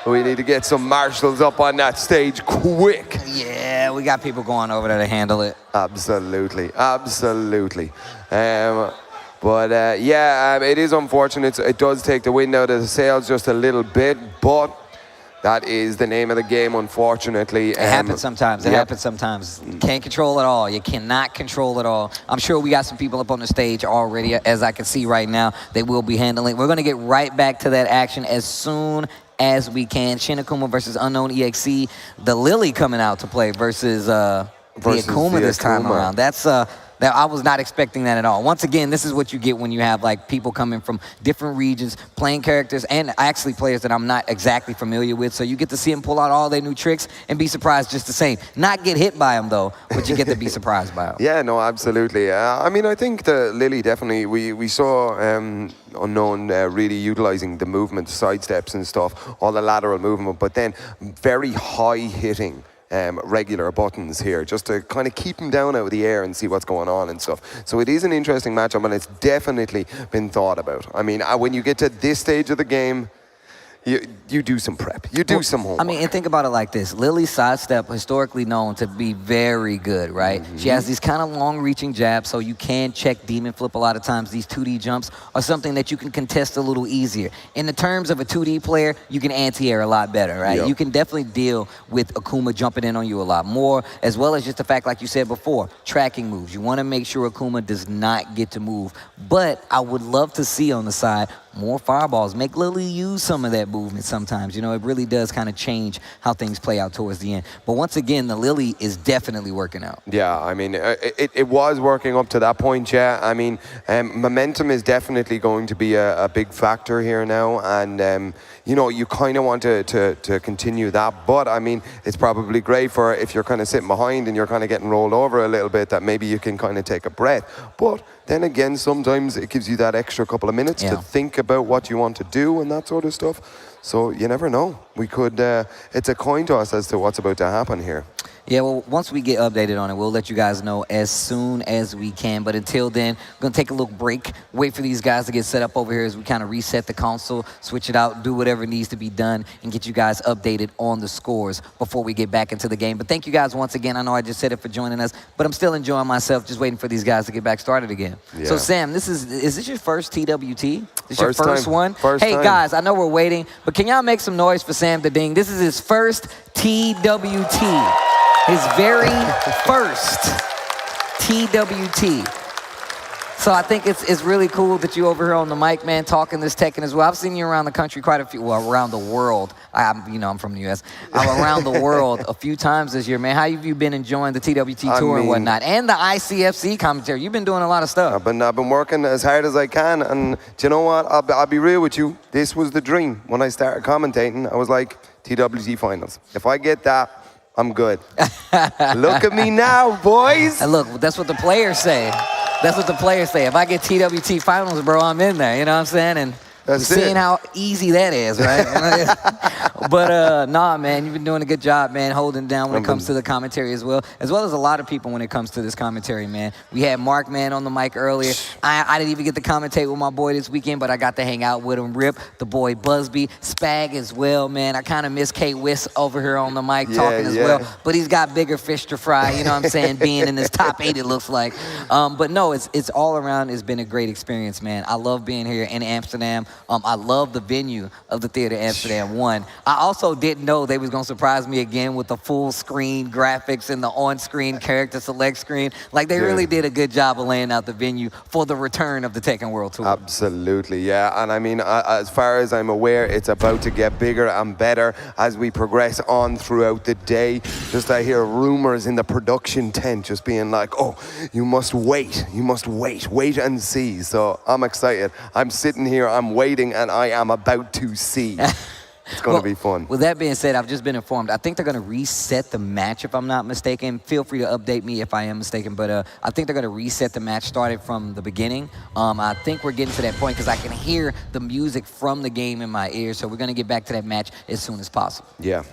A: We need to get some marshals up on that stage quick.
O: Yeah, we got people going over there to handle it.
A: Absolutely. It is unfortunate. It does take the wind out of the sails just a little bit, but that is the name of the game, unfortunately.
O: It happens sometimes. It happens sometimes. Can't control it all. You cannot control it all. I'm sure we got some people up on the stage already, as I can see right now. They will be handling. We're going to get right back to that action as soon as we can. Shin Akuma versus Unknown EXE. The Lily coming out to play versus the Akuma this time around. I was not expecting that at all. Once again, this is what you get when you have like people coming from different regions, playing characters, and actually players that I'm not exactly familiar with. So you get to see them pull out all their new tricks and be surprised just the same. Not get hit by them though, but you get to be surprised by them.
A: Yeah, no, absolutely. I mean, I think the Lily definitely, we saw Unknown really utilizing the movement, side steps and stuff, all the lateral movement, but then very high hitting. Regular buttons here just to kind of keep him down out of the air and see what's going on and stuff. So it is an interesting matchup and it's definitely been thought about. I mean, when you get to this stage of the game, you do some prep. You do some homework.
O: I mean, and think about it like this. Lily's sidestep, historically known to be very good, right? She has these kind of long-reaching jabs, so you can check demon flip a lot of times. These 2D jumps are something that you can contest a little easier. In the terms of a 2D player, you can anti-air a lot better, right?
A: Yep.
O: You can definitely deal with Akuma jumping in on you a lot more, as well as just the fact, like you said before, tracking moves. You want to make sure Akuma does not get to move. But I would love to see on the side more fireballs. Make Lily use some of that movement sometimes. You know, it really does kind of change how things play out towards the end. But once again, the Lily is definitely working out.
A: Yeah, I mean, it was working up to that point, yeah. I mean, momentum is definitely going to be a big factor here now. And, you know, you kind of want to continue that. But, I mean, it's probably great for if you're kind of sitting behind and you're kind of getting rolled over a little bit, that maybe you can kind of take a breath. But then again, sometimes it gives you that extra couple of minutes to think about what you want to do and that sort of stuff. So you never know. We could, it's a coin toss as to what's about to happen here.
O: Yeah, well, once we get updated on it, we'll let you guys know as soon as we can. But until then, we're going to take a little break, wait for these guys to get set up over here as we kind of reset the console, switch it out, do whatever needs to be done, and get you guys updated on the scores before we get back into the game. But thank you guys once again. I know I just said it for joining us, but I'm still enjoying myself just waiting for these guys to get back started again. Yeah. So, Sam, is this your first TWT? This your first one? Hey, guys, I know we're waiting, but can y'all make some noise for Sam the Ding? This is his first TWT. His very first. TWT. So I think it's really cool that you over here on the mic, man, talking this Tekken as well. I've seen you around the country quite a few, well, around the world. I'm from the U.S. I'm around the world a few times this year, man. How have you been enjoying the TWT tour and whatnot, and the ICFC commentary? You've been doing a lot of stuff.
A: I've been working as hard as I can, and do you know what? I'll be real with you. This was the dream when I started commentating. I was like, TWT finals. If I get that, I'm good. Look at me now, boys.
O: And look, that's what the players say. That's what the players say. If I get TWT finals, bro, I'm in there. You know what I'm saying? And seeing how easy that is, right? But nah, man, you've been doing a good job, man, holding down when it comes to the commentary as well as a lot of people when it comes to this commentary, man. We had Mark, man, on the mic earlier. I didn't even get to commentate with my boy this weekend, but I got to hang out with him. Rip, the boy Busby, Spag as well, man. I kind of miss K Wiss over here on the mic talking as well, but he's got bigger fish to fry, you know what I'm saying, being in this top 8, it looks like. But no, it's all around. It's been a great experience, man. I love being here in Amsterdam. I love the venue of the Theater Amsterdam 1. I also didn't know they was going to surprise me again with the full screen graphics and the on-screen character select screen. Like, they really did a good job of laying out the venue for the return of the Tekken World Tour.
A: Absolutely, yeah. And I mean, as far as I'm aware, it's about to get bigger and better as we progress on throughout the day. Just I hear rumors in the production tent just being like, oh, you must wait and see. So I'm excited. I'm sitting here, I'm waiting, and I am about to see. It's going to be fun.
O: With that being said, I've just been informed. I think they're going to reset the match, if I'm not mistaken. Feel free to update me if I am mistaken. But I think they're going to reset the match, started from the beginning. I think we're getting to that point because I can hear the music from the game in my ears. So we're going to get back to that match as soon as possible.
A: Yeah.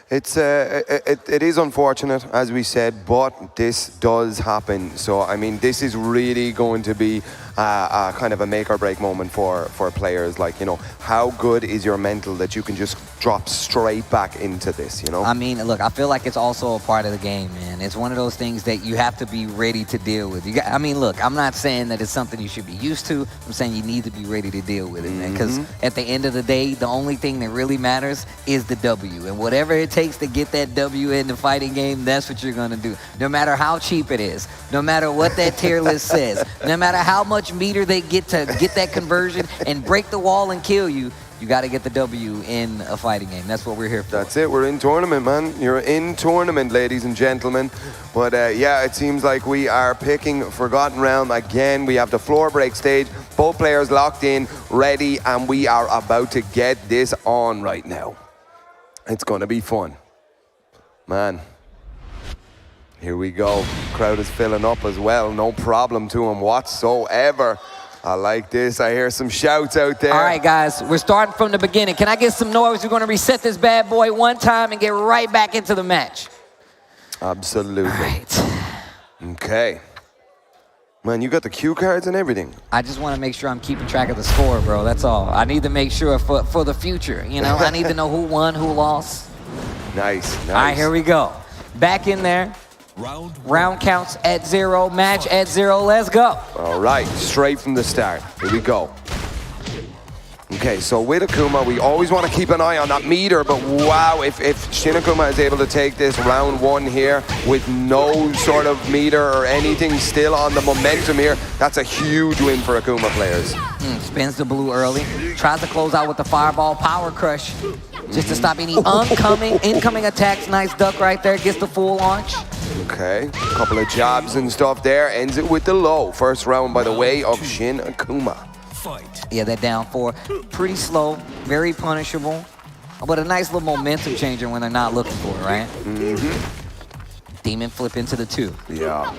A: It is unfortunate, as we said, but this does happen. So, I mean, this is really going to be a kind of a make or break moment for players. Like, you know, how good is your mental that you can just drop straight back into this, you know?
O: I mean, look, I feel like it's also a part of the game, man. It's one of those things that you have to be ready to deal with. I mean, look, I'm not saying that it's something you should be used to. I'm saying you need to be ready to deal with it, man. Because at the end of the day, the only thing that really matters is the W. And whatever it takes to get that W in the fighting game, that's what you're going to do. No matter how cheap it is, no matter what that tier list says, no matter how much meter they get to get that conversion and break the wall and kill you, you got to get the W in a fighting game. That's what we're here for.
A: That's it. We're in tournament, man. You're in tournament, ladies and gentlemen. But yeah, it seems like we are picking Forgotten Realm again. We have the floor break stage. Both players locked in, ready, and we are about to get this on right now. It's going to be fun. Man. Here we go. Crowd is filling up as well. No problem to him whatsoever. I like this. I hear some shouts out there.
O: All right, guys, we're starting from the beginning. Can I get some noise? We're going to reset this bad boy one time and get right back into the match.
A: Absolutely.
O: All right.
A: Okay. Man, you got the cue cards and everything.
O: I just want to make sure I'm keeping track of the score, bro. That's all. I need to make sure for the future, you know? I need to know who won, who lost.
A: Nice.
O: All right, here we go. Back in there. Round counts at 0, match at 0, let's go.
A: All right, straight from the start. Here we go. Okay, so with Akuma, we always want to keep an eye on that meter, but wow, if Shin Akuma is able to take this round 1 here with no sort of meter or anything still on the momentum here, that's a huge win for Akuma players.
O: Spins the blue early, tries to close out with the fireball power crush, just to stop any incoming attacks. Nice duck right there, gets the full launch.
A: Okay, a couple of jabs and stuff there, ends it with the low. First round, by the way, of Shin Akuma.
O: Yeah, that down 4, pretty slow, very punishable, but a nice little momentum changer when they're not looking for it, right? Demon flip into the 2.
A: Yeah.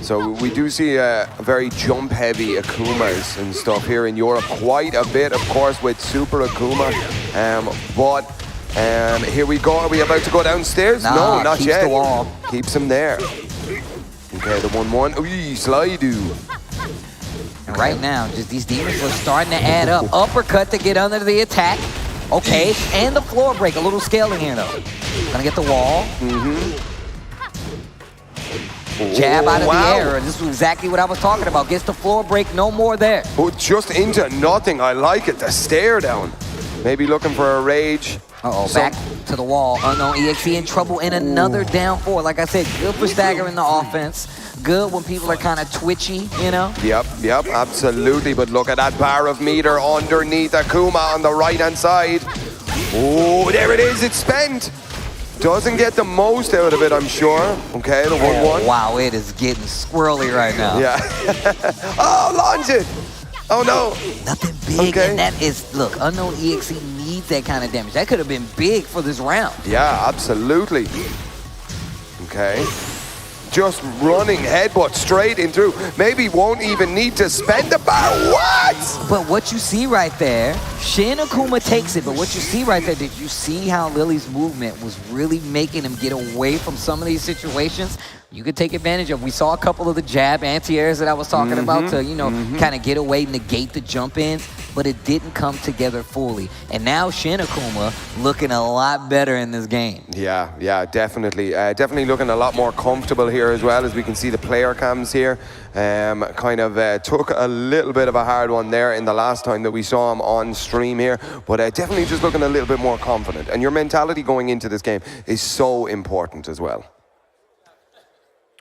A: So we do see a very jump-heavy Akumas and stuff here in Europe. Quite a bit, of course, with Super Akuma. But here we go. Are we about to go downstairs?
O: Nah,
A: no, not
O: keeps
A: yet.
O: The wall.
A: Keeps him there. Okay, the 1-1. Ooh, slide-do.
O: And right now, just these demons are starting to add up. Uppercut to get under the attack. Okay, and the floor break. A little scaling here, though. Gonna get the wall. Jab out of the air. This was exactly what I was talking about. Gets the floor break, no more there.
A: Oh, just into nothing. I like it. The stare down. Maybe looking for a rage.
O: Back to the wall. Unknown EXE in trouble and another down 4. Like I said, good for staggering the offense. good when people are kind of twitchy, you know?
A: Yep, absolutely. But look at that bar of meter underneath Akuma on the right-hand side. Oh, there it is. It's spent. Doesn't get the most out of it, I'm sure. Okay, the 1-1.
O: Wow, it is getting squirrely right now.
A: Yeah. Oh, launch it. Oh, no.
O: Nothing big, and that is, look, Unknown EXE needs that kind of damage. That could have been big for this round.
A: Yeah, absolutely. Okay. Just running headbutt straight in through. Maybe won't even need to spend the bar. What?
O: But what you see right there, Shin Akuma takes it, but what you see right there, did you see how Lily's movement was really making him get away from some of these situations? You could take advantage of. We saw a couple of the jab anti-airs that I was talking about to, you know, kind of get away, negate the jump ins, but it didn't come together fully. And now Shin Akuma looking a lot better in this game.
A: Yeah, definitely. Definitely looking a lot more comfortable here as well, as we can see the player cams here. Kind of took a little bit of a hard one there in the last time that we saw him on stream here, but definitely just looking a little bit more confident. And your mentality going into this game is so important as well.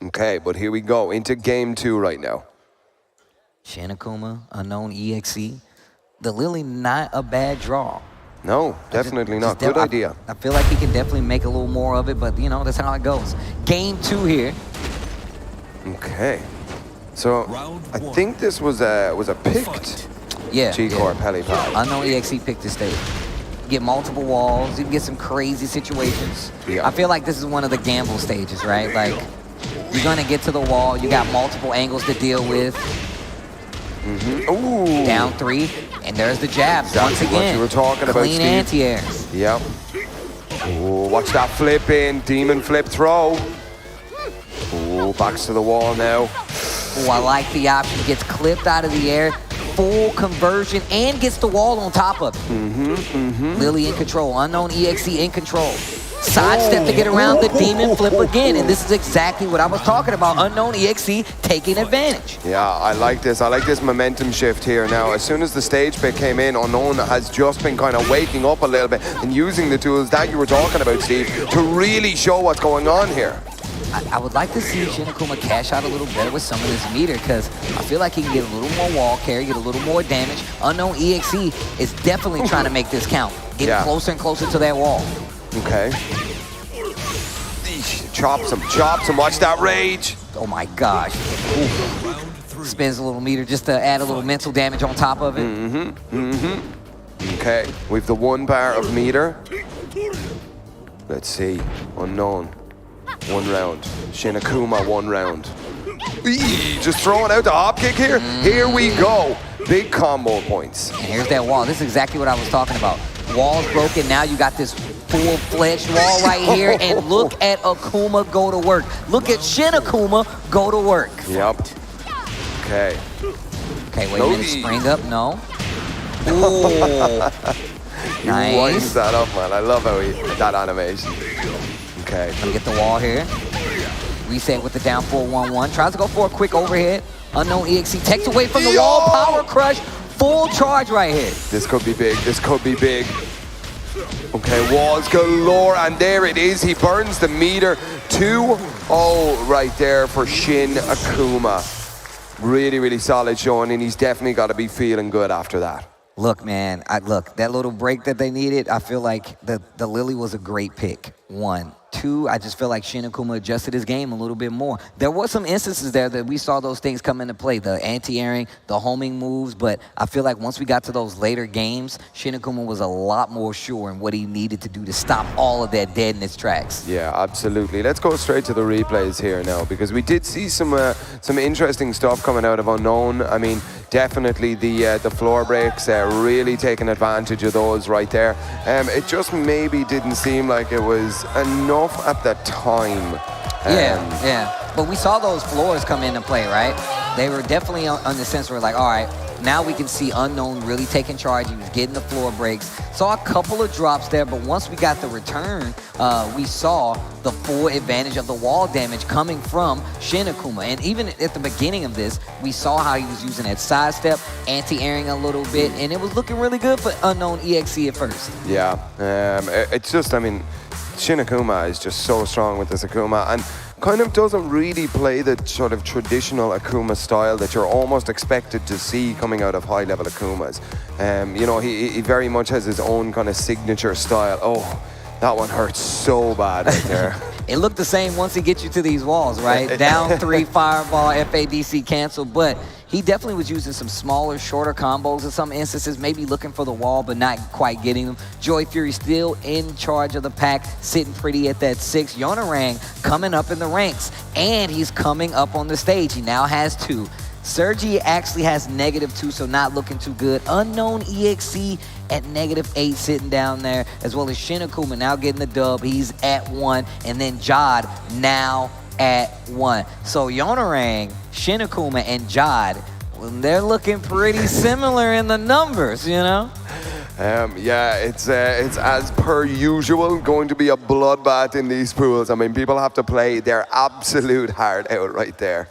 A: Okay, but here we go into game 2 right now.
O: Shin Akuma, Unknown EXE. The Lily, not a bad draw.
A: No, definitely not. Good idea.
O: I feel like he can definitely make a little more of it, but you know, that's how it goes. Game 2 here.
A: Okay. So I think this was a picked G-Corp helipad.
O: Unknown EXE picked this stage. Get multiple walls, you can get some crazy situations.
A: Yeah.
O: I feel like this is one of the gamble stages, right? Like, you're gonna get to the wall, you got multiple angles to deal with.
A: Ooh.
O: Down 3, and there's the jabs.
A: That's
O: once again,
A: what you were talking about,
O: clean
A: Steve.
O: anti-airs.
A: Yep. Ooh, watch that flip in, demon flip throw. Ooh, backs to the wall now.
O: Ooh, I like the option. Gets clipped out of the air, full conversion, and gets the wall on top of it. Lily in control, Unknown EXE in control. Sidestep to get around the demon flip again, and this is exactly what I was talking about. Unknown EXE taking advantage.
A: Yeah, I like this. I like this momentum shift here. Now, as soon as the stage pick came in, Unknown has just been kind of waking up a little bit and using the tools that you were talking about, Steve, to really show what's going on here.
O: I would like to see Shin Akuma cash out a little better with some of this meter, because I feel like he can get a little more wall carry, get a little more damage. Unknown EXE is definitely trying to make this count. Getting closer and closer to that wall.
A: Okay. Chops him, watch that rage.
O: Oh my gosh. Ooh. Spins a little meter just to add a little mental damage on top of it.
A: Okay, we've the 1 bar of meter. Let's see, Unknown, 1 round. Shin Akuma, 1 round. Just throwing out the hop kick here. Here we go, big combo points.
O: And here's that wall. This is exactly what I was talking about. Wall's broken, now you got this full-fledged wall right here, and look at Akuma go to work. Look at Shin Akuma go to work.
A: Yep. Okay.
O: Okay, wait a minute, spring up, no. Ooh.
A: He winds that up, man. I love how that animation. Okay.
O: Gonna get the wall here. Reset with the down 4-1-1. Tries to go for a quick overhead. Unknown EXE takes away from the wall. Power crush. Full charge right here.
A: This could be big. This could be big. Okay, walls galore, and there it is. He burns the meter. 2-0 right there for Shin Akuma. Really, really solid showing, and he's definitely got to be feeling good after that.
O: Look, man, look, that little break that they needed, I feel like the Lily was a great pick. 1. 2, I just feel like Shin Akuma adjusted his game a little bit more. There were some instances there that we saw those things come into play, the anti-airing, the homing moves, but I feel like once we got to those later games, Shin Akuma was a lot more sure in what he needed to do to stop all of that dead in its tracks.
A: Yeah, absolutely. Let's go straight to the replays here now, because we did see some interesting stuff coming out of Unknown. I mean, definitely the floor breaks, really taking advantage of those right there. It just maybe didn't seem like it was enough at the time.
O: Yeah. But we saw those floors come into play, right? They were definitely on the sense where like, all right, now we can see Unknown really taking charge. He was getting the floor breaks. Saw a couple of drops there, but once we got the return, we saw the full advantage of the wall damage coming from Shin Akuma. And even at the beginning of this, we saw how he was using that sidestep, anti-airing a little bit, and it was looking really good for Unknown EXE at first.
A: Yeah, it's just, I mean, Shin Akuma is just so strong with this Akuma, and kind of doesn't really play the sort of traditional Akuma style that you're almost expected to see coming out of high-level Akumas. You know, he very much has his own kind of signature style. Oh, that one hurts so bad right there.
O: It looked the same once he gets you to these walls, right? Down 3, fireball, FADC cancel, but he definitely was using some smaller, shorter combos in some instances, maybe looking for the wall, but not quite getting them. Joy Fury still in charge of the pack, sitting pretty at that 6. Yonarang coming up in the ranks, and he's coming up on the stage. He now has 2. Sergi actually has -2, so not looking too good. Unknown EXC at -8 sitting down there, as well as Shin Akuma now getting the dub. He's at 1, and then Jod now at 1. So Yonarang, Shin Akuma, and Jod, well, they're looking pretty similar in the numbers, you know?
A: Yeah, it's as per usual going to be a bloodbath in these pools. I mean, people have to play their absolute heart out right there.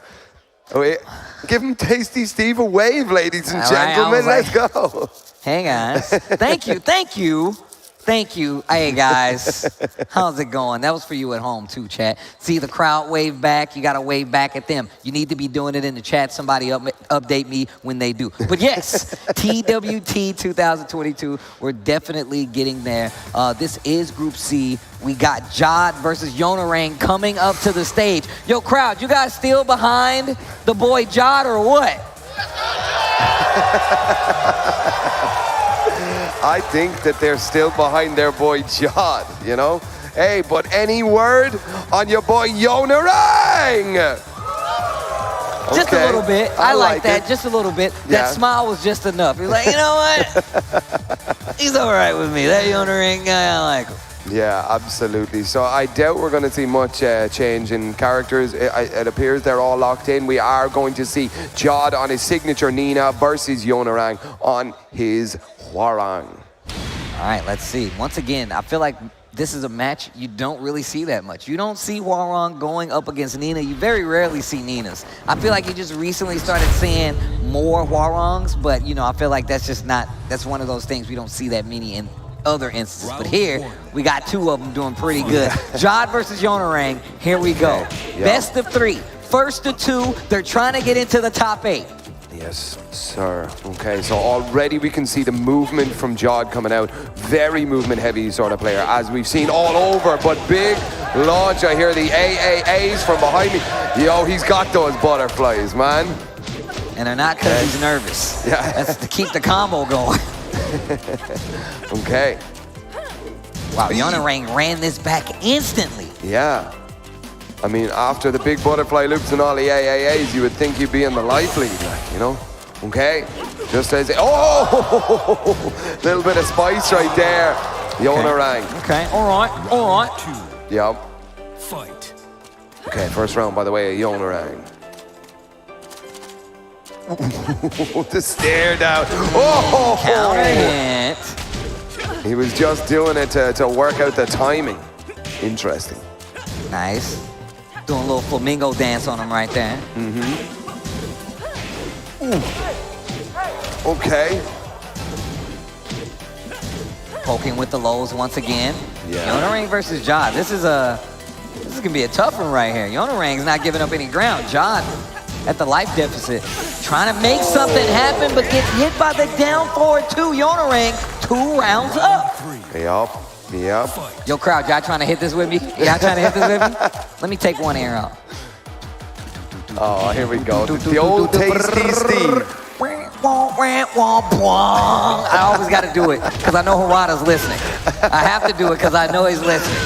A: Oh, wait. Give him Tasty Steve a wave, ladies and gentlemen. Let's go.
O: Hang on. Thank you, thank you. Thank you. Hey, guys. How's it going? That was for you at home, too, chat. See the crowd wave back. You got to wave back at them. You need to be doing it in the chat. Somebody update me when they do. But yes, TWT 2022, we're definitely getting there. This is Group C. We got Jod versus Yonarang coming up to the stage. Yo, crowd, you guys still behind the boy Jod or what?
A: I think that they're still behind their boy Jod, you know? Hey, but any word on your boy Yonarang?
O: Just a little bit. I like that,
A: it.
O: just a little bit.
A: Yeah.
O: That smile was just enough. He's like, you know what? He's all right with me. That Yonarang guy, I like him.
A: Yeah, absolutely. So I doubt we're going to see much change in characters. It appears they're all locked in. We are going to see Jod on his signature Nina versus Yonarang on his Hwarang.
O: All right, let's see. Once again, I feel like this is a match you don't really see that much. You don't see Hwarang going up against Nina. You very rarely see Ninas. I feel like you just recently started seeing more Hwarangs, but you know, I feel like that's just not, that's one of those things we don't see that many in other instances. But here, we got 2 of them doing pretty good. Jod versus Yonarang, here we go.
A: Yep.
O: Best of 3, first to 2, they're trying to get into the top 8.
A: Yes, sir. Okay, so already we can see the movement from Jod coming out. Very movement heavy sort of player, as we've seen all over, but big launch. I hear the AAAs from behind me. Yo, he's got those butterflies, man.
O: And they're not because he's nervous.
A: Yeah.
O: That's to keep the combo going.
A: Okay.
O: Wow, Yonarang ran this back instantly.
A: Yeah. I mean, after the big butterfly loops and all the AAAs, you would think you'd be in the life lead, like, you know? Okay. Just as, oh, little bit of spice right there. Yonarang.
O: Okay, all right.
A: Yep. Fight. Okay, first round, by the way, Yonarang. The stare down. Oh!
O: Counter hit.
A: He was just doing it to work out the timing. Interesting.
O: Nice. Doing a little flamingo dance on him right there.
A: Okay.
O: Poking with the lows once again.
A: Yeah.
O: Yonarang versus Jod. This is gonna be a tough one right here. Yonarang's not giving up any ground. Jod at the life deficit, trying to make something happen, but gets hit by the down forward 2. Yonarang 2 rounds up.
A: Yep.
O: Yo, crowd, y'all trying to hit this with me? Y'all trying to hit this with me? Let me take one air out.
A: Oh, here we go. The old Tasty Steve.
O: I always got to do it because I know Harada's listening. I have to do it because I know he's listening.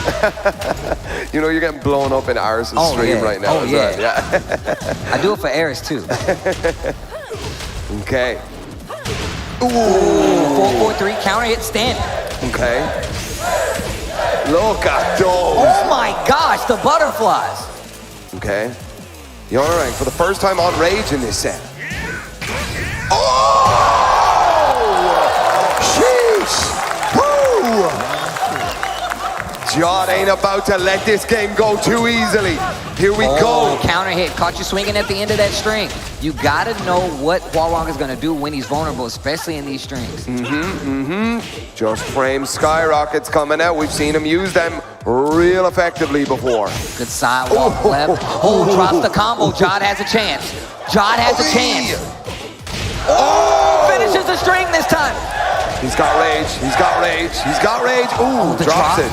A: You know, you're getting blown up in Aris's stream right now.
O: Oh, yeah. I do it for Aris, too.
A: Okay.
O: Ooh. 4-4-3, counter hit, stand.
A: Okay. Look at those.
O: Oh, my gosh, the butterflies.
A: Okay. Yonarang for the first time on Rage in this set. Oh! Sheesh! Woo! Jod ain't about to let this game go too easily. Here we go.
O: Counter hit, caught you swinging at the end of that string. You gotta know what Hwarang is gonna do when he's vulnerable, especially in these strings.
A: Just frame skyrockets coming out. We've seen him use them real effectively before.
O: Good sidewalk left. Oh, drops the combo. Jod has a chance. Jod has a chance. Oh! Finishes the string this time.
A: He's got rage. He's got rage. He's got rage. Ooh,
O: the
A: drops
O: drop.
A: it.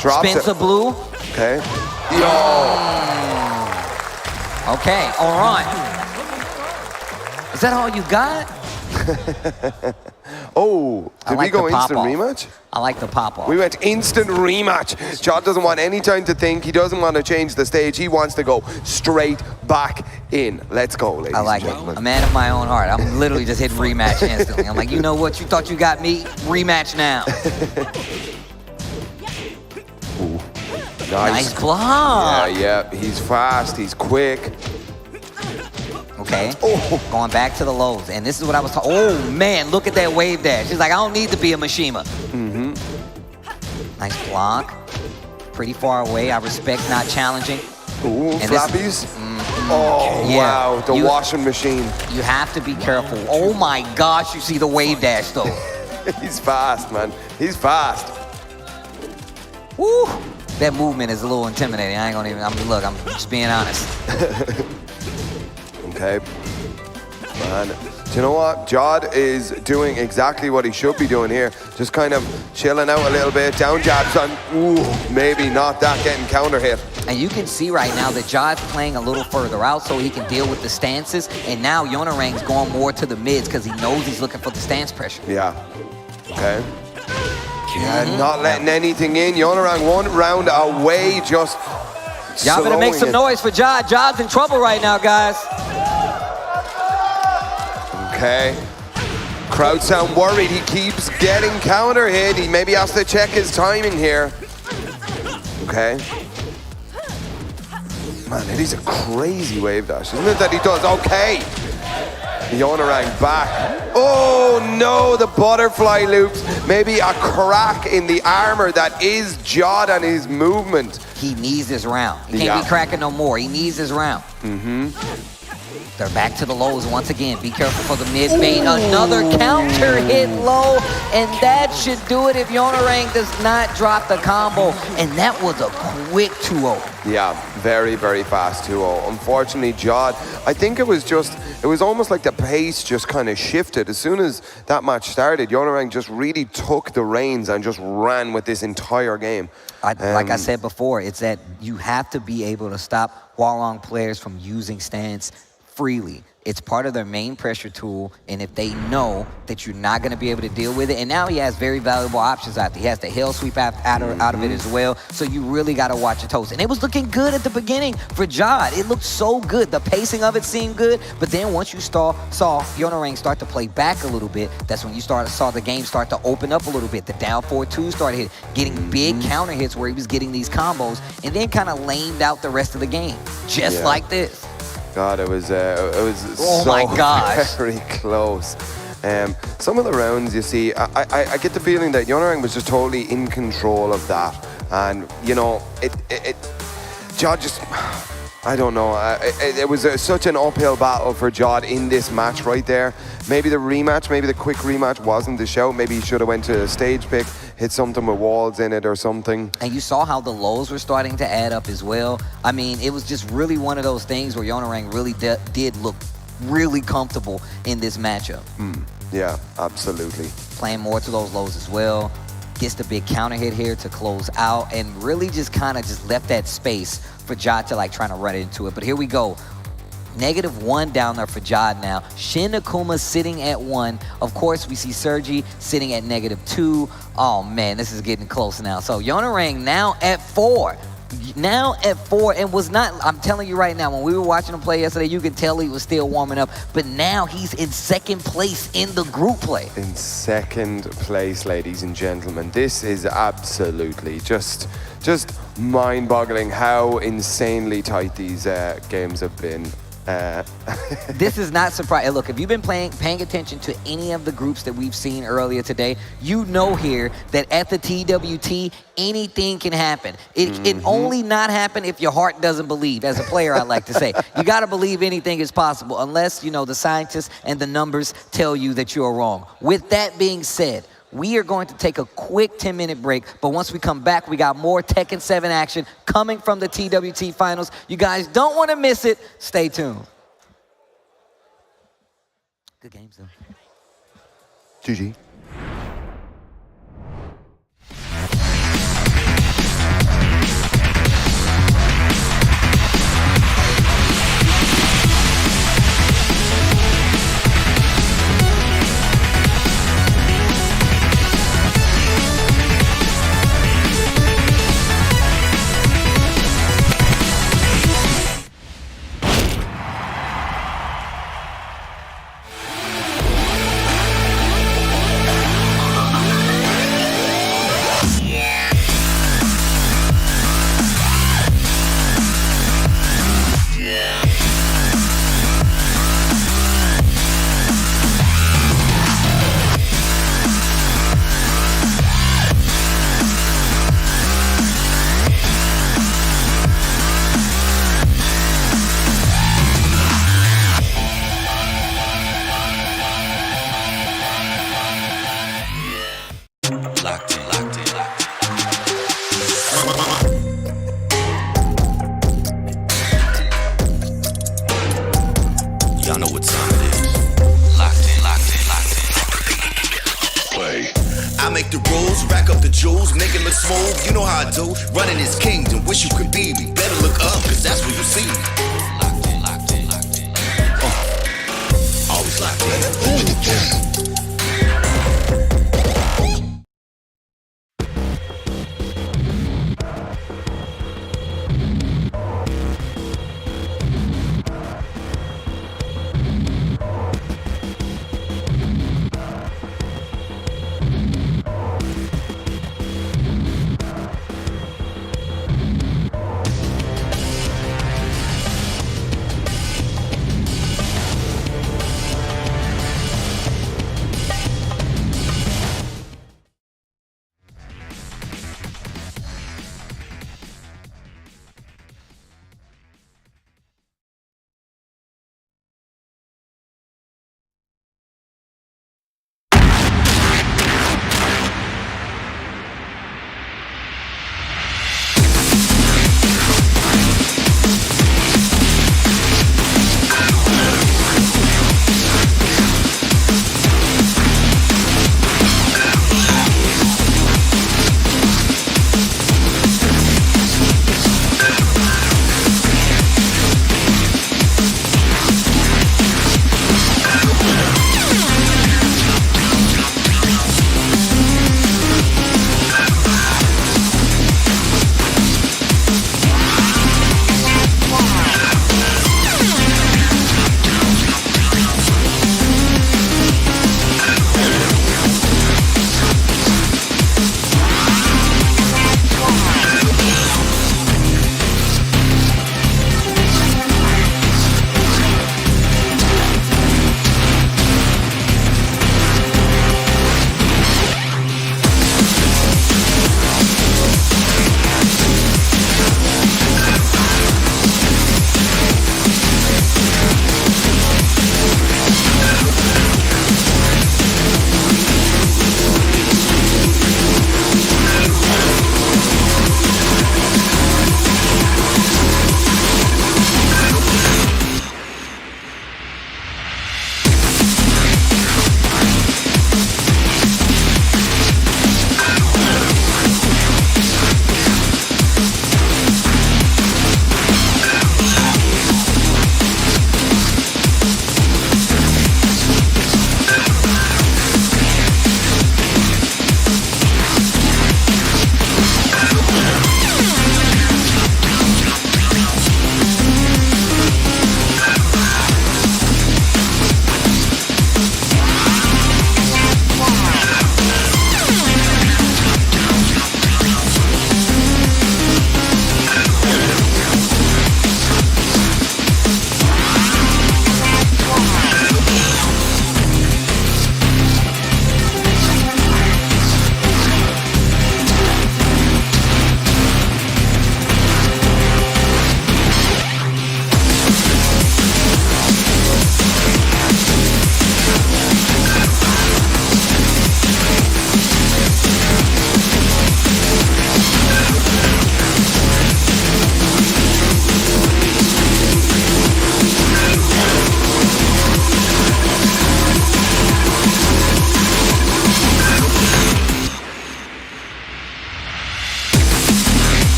A: Drops
O: Spins
A: it.
O: the blue.
A: Okay. Yo.
O: Okay, all right. Is that all you got?
A: Oh, did we go instant rematch?
O: I like the pop-off.
A: We went instant rematch. Jod doesn't want any time to think. He doesn't want to change the stage. He wants to go straight back in. Let's go, ladies
O: I like
A: and
O: it.
A: gentlemen.
O: A man of my own heart. I'm literally just hitting rematch instantly. I'm like, you know what? You thought you got me? Rematch now. Nice block.
A: Yeah. He's fast. He's quick.
O: Okay. Going back to the lows. And this is what I was talking. Oh, man, look at that wave dash. She's like, I don't need to be a Mishima. Nice block. Pretty far away. I respect not challenging.
A: Ooh,
O: and
A: flappies. Oh,
O: yeah.
A: wow. The washing machine.
O: You have to be careful. Oh, my gosh. You see the wave dash, though.
A: He's fast, man. He's fast.
O: Woo. That movement is a little intimidating. I ain't gonna even, look, I'm just being honest.
A: Okay. Man, do you know what? Jod is doing exactly what he should be doing here. Just kind of chilling out a little bit. Down jabs on, ooh, maybe not that getting counter hit.
O: And you can see right now that Jod's playing a little further out so he can deal with the stances. And now Yonorang's going more to the mids because he knows he's looking for the stance pressure.
A: Yeah. Okay. Yeah, not letting anything in. Yonorang 1 round away, just
O: Y'all better make some noise for Jod. Jod's in trouble right now, guys.
A: Okay. Crowd sound worried. He keeps getting counter hit. He maybe has to check his timing here. Okay. Man, it is a crazy wave dash, isn't it, that he does? Okay. Yonorang back. Oh no, the butterfly loops. Maybe a crack in the armor that is Jod and his movement.
O: He needs this round. He can't be cracking no more. He needs this round. They're back to the lows once again. Be careful for the mid bait. Another counter hit low, and that should do it if Yonorang does not drop the combo. And that was a quick 2-0.
A: Yeah, very, very fast 2-0. Unfortunately, Jod, I think it was almost like the pace just kind of shifted. As soon as that match started, Yonorang just really took the reins and just ran with this entire game.
O: Like I said before, it's that you have to be able to stop Huarong players from using stance freely. It's part of their main pressure tool, and if they know that you're not going to be able to deal with it, and now he has very valuable options out there. He has the hell sweep out of it as well, so you really got to watch your toes. And it was looking good at the beginning for Jod. It looked so good. The pacing of it seemed good, but then once you saw Yonorang start to play back a little bit, that's when you saw the game start to open up a little bit. The down 4-2 started getting big counter hits where he was getting these combos, and then kind of lamed out the rest of the game, just like this.
A: God, it was
O: oh
A: so
O: my gosh.
A: very close. Some of the rounds, you see, I get the feeling that Yonorang was just totally in control of that, and you know, Jod just, I don't know. It was such an uphill battle for Jod in this match right there. Maybe the rematch, maybe the quick rematch wasn't the shout. Maybe he should have went to a stage pick, hit something with walls in it or something.
O: And you saw how the lows were starting to add up as well. I mean, it was just really one of those things where Yonorang really did look really comfortable in this matchup.
A: Yeah, absolutely.
O: Playing more to those lows as well. Gets the big counter hit here to close out and really just kind of just left that space for Jod to like trying to run into it. But here we go. -1 down there for Jod now. Shin Akuma sitting at 1. Of course, we see Sergi sitting at -2. Oh man, this is getting close now. So Yonorang now at 4. Now at 4, and was not, I'm telling you right now, when we were watching him play yesterday, you could tell he was still warming up, but now he's in 2nd place in the group play.
A: In 2nd place, ladies and gentlemen. This is absolutely just mind-boggling how insanely tight these games have been.
O: This is not surprising. Look, if you've been paying attention to any of the groups that we've seen earlier today, you know here that at the TWT, anything can happen. It can only not happen if your heart doesn't believe. As a player, I like to say, you got to believe anything is possible, unless, you know, the scientists and the numbers tell you that you're wrong. With that being said, We are going to take a quick 10-minute break, but once we come back, we got more Tekken 7 action coming from the TWT Finals. You guys don't want to miss it. Stay tuned. Good games, though.
A: GG.
C: Y'all know what time it is. Locked in, locked in, locked in. Play. I make the rules, rack up the jewels, make it look smooth. You know how I do. Running this kingdom, wish you could be me. Better look up, cause that's where you see me. Locked in, locked in, locked in. Always locked in.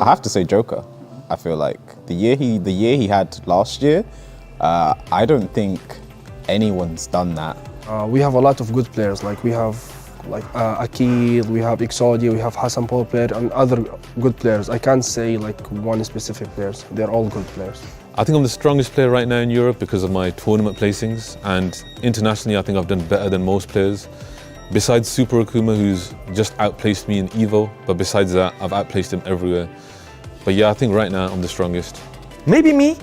K: have to say Joker. I feel like the year he had last year, I don't think anyone's done that.
N: We have a lot of good players. Like we have Akil, we have Exodia, we have Hassan Popper, and other good players. I can't say like one specific players. They're all good players.
L: I think I'm the strongest player right now in Europe because of my tournament placings, and internationally I think I've done better than most players. Besides Super Akuma, who's just outplaced me in Evo, but besides that, I've outplaced him everywhere. But yeah, I think right now I'm the strongest.
P: Maybe me.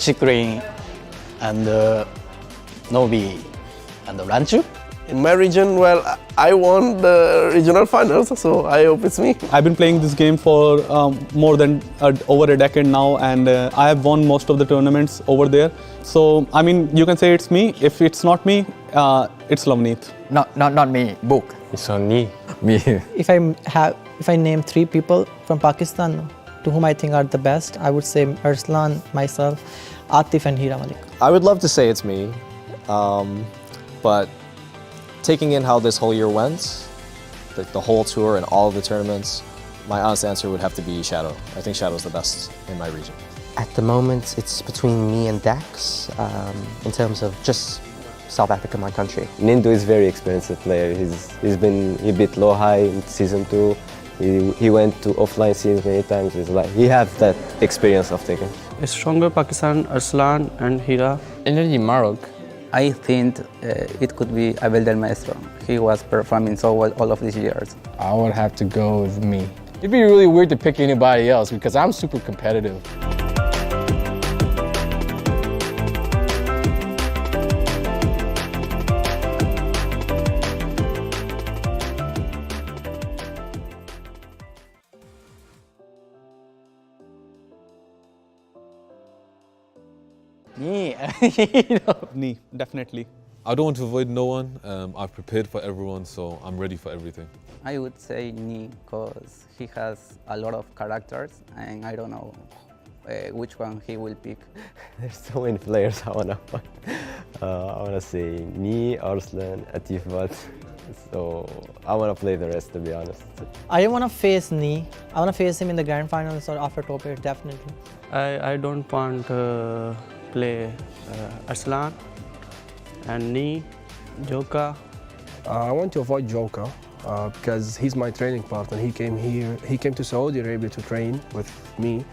P: Chikri and Nobi and Ranchu.
N: In my region, well, I won the regional finals, so I hope it's me.
H: I've been playing this game for more than over a decade now, and I have won most of the tournaments over there. So, I mean, you can say it's me. If it's not me, it's Lavneet.
P: Not me. Book.
I: It's on me.
Q: If I name 3 people from Pakistan to whom I think are the best, I would say Arslan, myself, Atif, and Hira Malik.
J: I would love to say it's me, but taking in how this whole year went, the whole tour and all of the tournaments, my honest answer would have to be Shadow. I think Shadow's the best in my region.
I: At the moment, it's between me and Dax in terms of just South Africa, my country.
M: Nindo is very experienced player. He beat low high in season 2. He went to offline scenes many times. It's like he has that experience of Tekken.
R: A stronger Pakistan, Arslan and Hira.
S: Energy Maroc. I think it could be Abel Del Maestro. He was performing so well all of these years.
T: I would have to go with me. It'd be really weird to pick anybody else because I'm super competitive.
H: Me, definitely.
L: I don't want to avoid no one. I've prepared for everyone, so I'm ready for everything.
S: I would say Ni because he has a lot of characters and I don't know which one he will pick.
M: There's so many players I wanna fight. I wanna say Ni, Arslan, Atif, but so I wanna play the rest, to be honest.
Q: I don't want to face Ni. I want to face him in the grand finals or after top 8, definitely.
R: I don't want to play Arslan and Ni, Joka.
N: I want to avoid Joka because he's my training partner. He came to Saudi Arabia to train with me.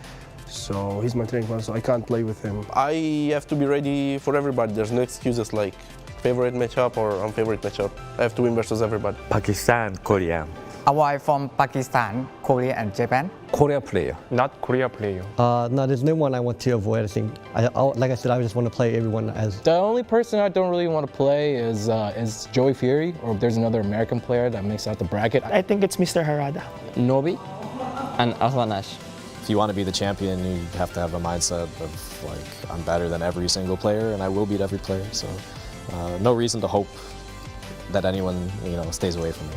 N: So he's my training partner, so I can't play with him. I have to be ready for everybody. There's no excuses like favorite matchup or unfavorite matchup. I have to win versus everybody.
P: Pakistan, Korea.
S: Avoid from Pakistan, Korea and Japan.
P: Korea player.
T: Not Korea player.
U: No, there's no one I want to avoid. I think, like I said, I just want to play everyone as.
T: The only person I don't really want to play is Joey Fury, or if there's another American player that makes out the bracket.
D: I think it's Mr. Harada.
S: Nobi and Arslan Ash.
J: If you want to be the champion, you have to have a mindset of like, I'm better than every single player and I will beat every player. So no reason to hope that anyone, stays away from me.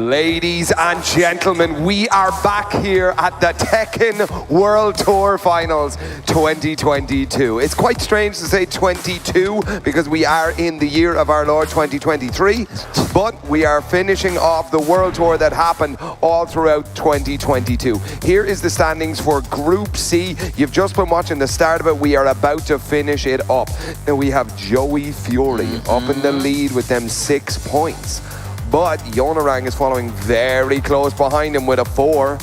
A: Ladies and gentlemen, we are back here at the Tekken World Tour Finals 2022. It's quite strange to say 22 because we are in the year of our Lord 2023, but we are finishing off the World Tour that happened all throughout 2022. Here is the standings for Group C. You've just been watching the start of it. We are about to finish it up. Now we have Joey Fury up in the lead with them 6 points. But Yonorang is following very close behind him with a 4.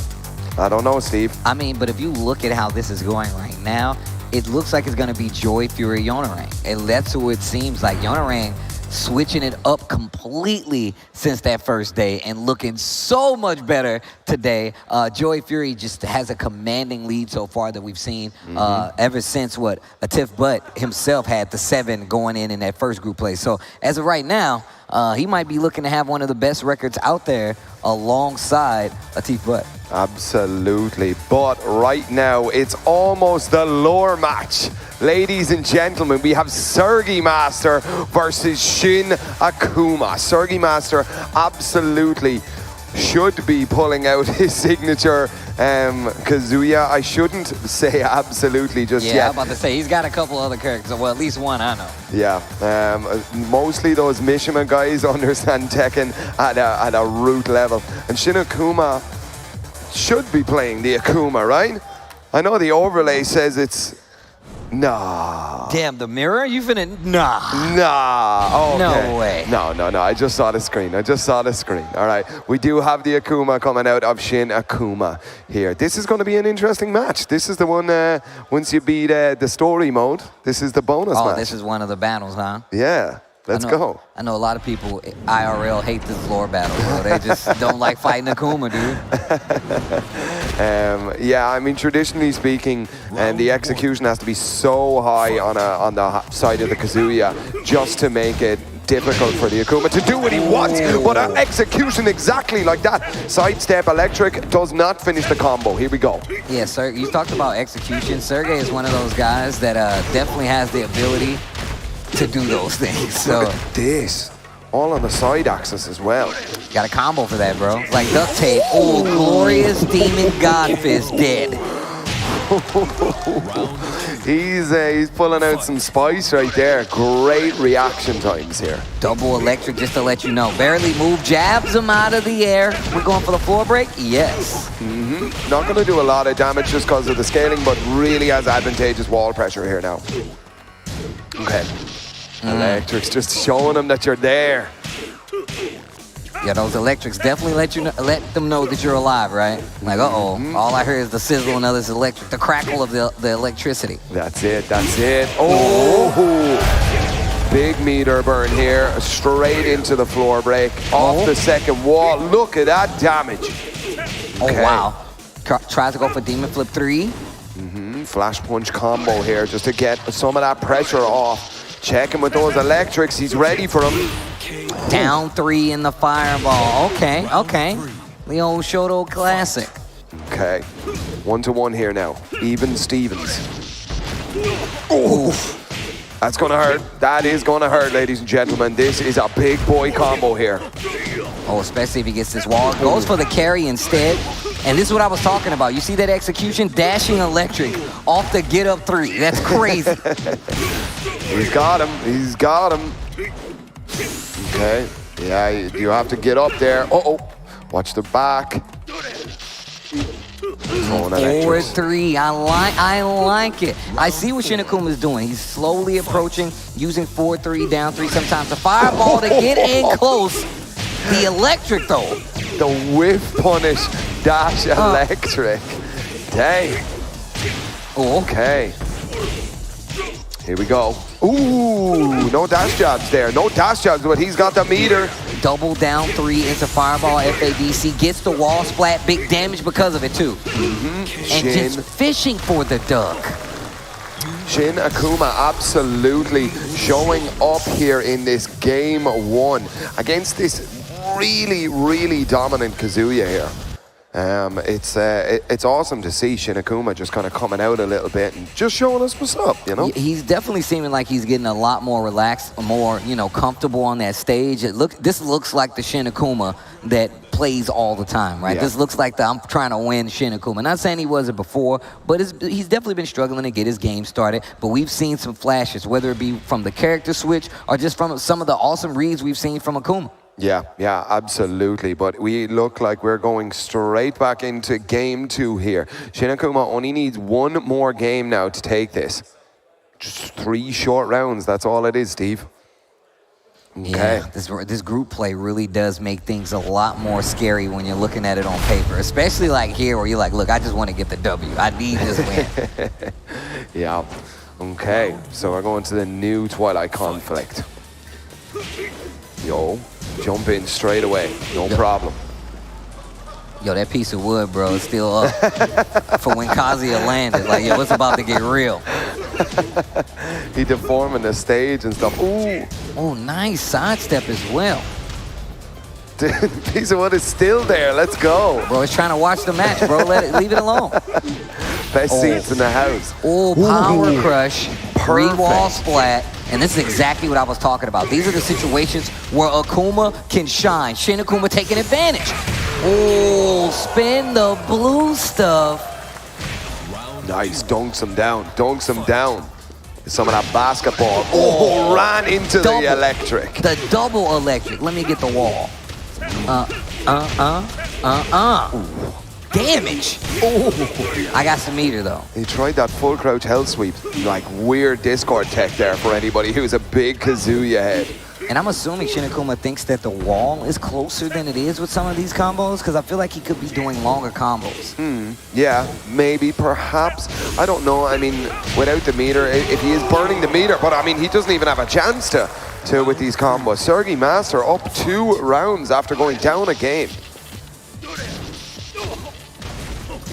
A: I don't know, Steve.
O: I mean, but if you look at how this is going right now, it looks like it's going to be Joy Fury Yonorang. And that's who it seems like. Yonorang switching it up completely since that first day and looking so much better today. Joy Fury just has a commanding lead so far that we've seen ever since Atif Butt himself had the 7 going in that first group play. So as of right now, he might be looking to have one of the best records out there alongside Atif Butt.
A: Absolutely. But right now, it's almost the lore match. Ladies and gentlemen, we have Sergi Master versus Shin Akuma. Sergi Master absolutely should be pulling out his signature Kazuya. I shouldn't say absolutely just yet.
O: Yeah, I'm about to say, he's got a couple other characters. Well, at least one I know.
A: Yeah, mostly those Mishima guys understand Tekken at a root level. And Shin Akuma should be playing the Akuma, right? I know the overlay says it's... Nah.
O: Damn, the mirror? You finna... Nah.
A: Nah. Okay.
O: No way.
A: No. I just saw the screen. All right. We do have the Akuma coming out of Shin Akuma here. This is going to be an interesting match. This is the one, once you beat the story mode, this is the bonus match.
O: Oh, this is one of the battles, huh?
A: Yeah. Let's go.
O: I know a lot of people IRL hate this lore battle, bro. They just don't like fighting Akuma, dude.
A: Yeah, I mean, traditionally speaking, the execution has to be so high on the side of the Kazuya just to make it difficult for the Akuma to do what he wants, but an execution exactly like that. Sidestep electric does not finish the combo. Here we go.
O: Yeah, sir, you talked about execution. Sergey is one of those guys that definitely has the ability to do those things. So
A: look at this. All on the side axis as well.
O: Got a combo for that, bro. Like duct tape. Oh, glorious demon god fist dead.
A: He's pulling out some spice right there. Great reaction times here.
O: Double electric, just to let you know. Barely move, jabs him out of the air. We're going for the floor break? Yes.
A: Not going to do a lot of damage just because of the scaling, but really has advantageous wall pressure here now. Okay. Electrics just showing them that you're there.
O: Yeah, those electrics definitely let them know that you're alive, right? Like, all I hear is the sizzle and others electric, the crackle of the electricity.
A: That's it. Oh, big meter burn here, straight into the floor break, off the second wall. Look at that damage.
O: Okay. Oh, wow. Tries to go for Demon Flip 3.
A: Flash punch combo here just to get some of that pressure off. Checking with those electrics. He's ready for them.
O: Down 3 in the fireball. Okay. The old Shoto classic.
A: Okay. 1-1 here now. Even Stevens. That's going to hurt. That is going to hurt, ladies and gentlemen. This is a big boy combo here.
O: Oh, especially if he gets this wall. Goes for the carry instead. And this is what I was talking about. You see that execution? Dashing electric off the get up 3. That's crazy.
A: He's got him. Okay. Yeah, you have to get up there. Watch the back.
O: 4-3. I like it. I see what Shin Akuma is doing. He's slowly approaching, using 4-3, down 3 sometimes. The fireball to get in close. The electric, though.
A: The whiff punish dash electric. Dang. Okay. Here we go. Ooh, no dash jabs there. No dash jabs, but he's got the meter.
O: Double down 3 into fireball FADC. Gets the wall splat. Big damage because of it, too. And just fishing for the duck.
A: Shin Akuma absolutely showing up here in this game 1 against this really dominant Kazuya here. It's awesome to see Shin Akuma just kind of coming out a little bit and just showing us what's up, you know?
O: He's definitely seeming like he's getting a lot more relaxed, more, comfortable on that stage. This looks like the Shin Akuma that plays all the time, right?
A: Yeah.
O: This looks like I'm trying to win Shin Akuma. Not saying he wasn't before, but he's definitely been struggling to get his game started. But we've seen some flashes, whether it be from the character switch or just from some of the awesome reads we've seen from Akuma.
A: Yeah, absolutely. But we look like we're going straight back into game 2 here. Shin Akuma only needs one more game now to take this. Just 3 short rounds, that's all it is, Steve. Okay.
O: Yeah, this group play really does make things a lot more scary when you're looking at it on paper, especially like here where you're like, look, I just want to get the W. I need this win.
A: Yeah. Okay, so we're going to the new Twilight conflict. Yo, jump in straight away, no problem.
O: Yo, that piece of wood, bro, is still up for when Kazuya landed. Like, yo, it's about to get real.
A: He deforming the stage and stuff. Ooh.
O: Oh, nice sidestep as well.
A: Dude, piece of wood is still there. Let's go.
O: Bro, he's trying to watch the match, bro. Leave it alone.
A: Best seats in the house.
O: Oh, power crush, re-wall splat. And this is exactly what I was talking about. These are the situations where Akuma can shine. Shin Akuma taking advantage. Oh, spin the blue stuff.
A: Nice, dunks him down, Some of that basketball. Oh, ran into the electric.
O: The double electric. Let me get the wall. Damage. Oh, I got some meter though.
A: He tried that full crouch hell sweep. Like weird Discord tech there for anybody who's a big Kazuya head.
O: And I'm assuming Shin Akuma thinks that the wall is closer than it is with some of these combos, because I feel like he could be doing longer combos.
A: Yeah, maybe, perhaps. I don't know. I mean, without the meter, if he is burning the meter, but I mean, he doesn't even have a chance to with these combos. Sergi Master up 2 rounds after going down a game.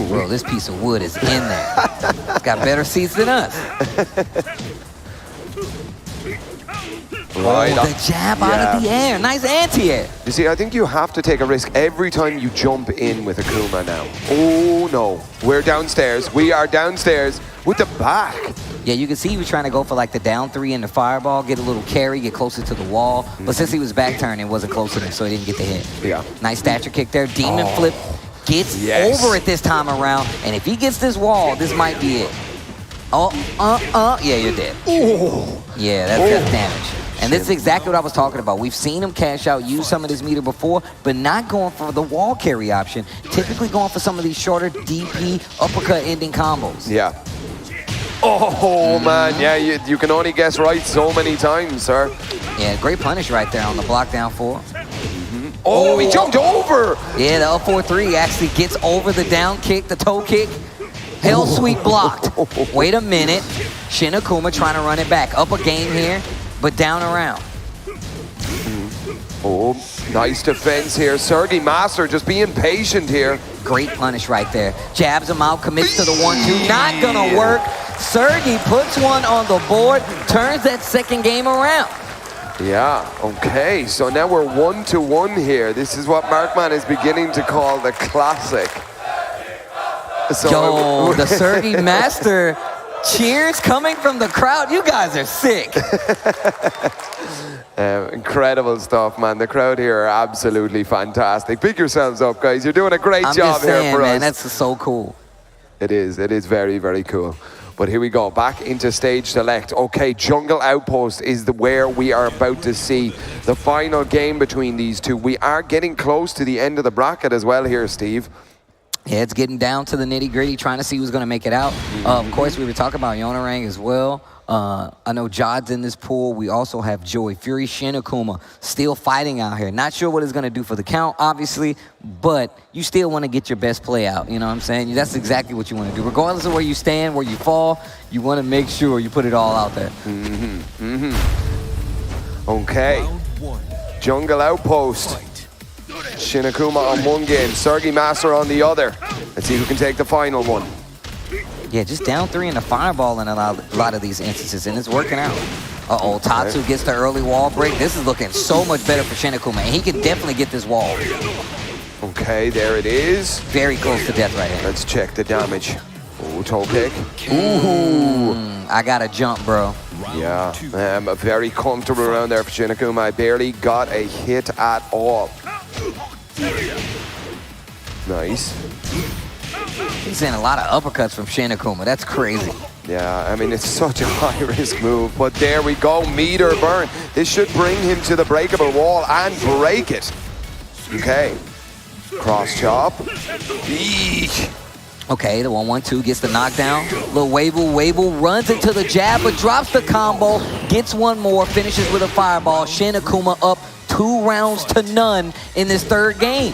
O: Bro, this piece of wood is in there. It's got better seats than us.
A: Right
O: the jab out of the air. Nice anti-air.
A: You see, I think you have to take a risk every time you jump in with Akuma now. Oh, no. We're downstairs. We are downstairs with the back.
O: Yeah, you can see he was trying to go for like the down 3 and the fireball, get a little carry, get closer to the wall. But since he was back turning, it wasn't close enough, so he didn't get the hit.
A: Yeah.
O: Nice stature kick there. Demon flip gets over it this time around. And if he gets this wall, this might be it. Yeah, you're dead. Yeah, that's damage. And this is exactly what I was talking about. We've seen him cash out, use some of this meter before, but not going for the wall carry option. Typically going for some of these shorter DP uppercut ending combos.
A: Yeah. Oh, man. Yeah, you can only guess right so many times, sir.
O: Yeah, great punish right there on the block down 4.
A: Oh, he jumped over.
O: Yeah, the up 4-3 actually gets over the down kick, the toe kick. Hell sweep blocked. Wait a minute. Shin Akuma trying to run it back. Up a game here, but down around.
A: Oh, nice defense here. Sergi Master just being patient here.
O: Great punish right there. Jabs him out, commits to the 1-2. Not gonna work. Sergi puts one on the board, turns that second game around.
A: Yeah, okay. So now we're 1-1 here. This is what Markman is beginning to call the classic. So
O: yo, the Sergi Master cheers coming from the crowd. You guys are sick.
A: Incredible stuff, man. The crowd here are absolutely fantastic. Pick yourselves up, guys. You're doing a great job
O: saying,
A: here for
O: man,
A: us.
O: That's so cool.
A: It is very, very cool. But here we go, back into stage select. Okay, Jungle Outpost is where we are about to see the final game between these two. We are getting close to the end of the bracket as well here, Steve.
O: Yeah, it's getting down to the nitty-gritty, trying to see who's going to make it out. Of course, we were talking about Yonorang as well. I know Jod's in this pool. We also have Joey Fury, Shin Akuma still fighting out here. Not sure what it's going to do for the count, obviously, but you still want to get your best play out. You know what I'm saying? That's exactly what you want to do. Regardless of where you stand, where you fall, you want to make sure you put it all out there.
A: Okay. Jungle Outpost. Shin Akuma on one game, Sergi Master on the other. Let's see who can take the final one.
O: Yeah, just down 3 in the fireball in a lot of these instances, and it's working out. Uh-oh, Tatsu gets the early wall break. This is looking so much better for Shin Akuma, and he can definitely get this wall.
A: Okay, there it is.
O: Very close to death right here.
A: Let's check the damage. Ooh, toe kick.
O: Ooh, I got to jump, bro.
A: Yeah, very comfortable around there for Shin Akuma. I barely got a hit at all. Nice.
O: He's seeing a lot of uppercuts from Shin Akuma. That's crazy.
A: Yeah, I mean, it's such a high-risk move, but there we go, meter burn. This should bring him to the breakable wall and break it. Okay, cross chop. Eek.
O: Okay, the 1-1-2 gets the knockdown. Little Wavell runs into the jab, but drops the combo, gets one more, finishes with a fireball. Shin Akuma up 2 rounds to none in this third game.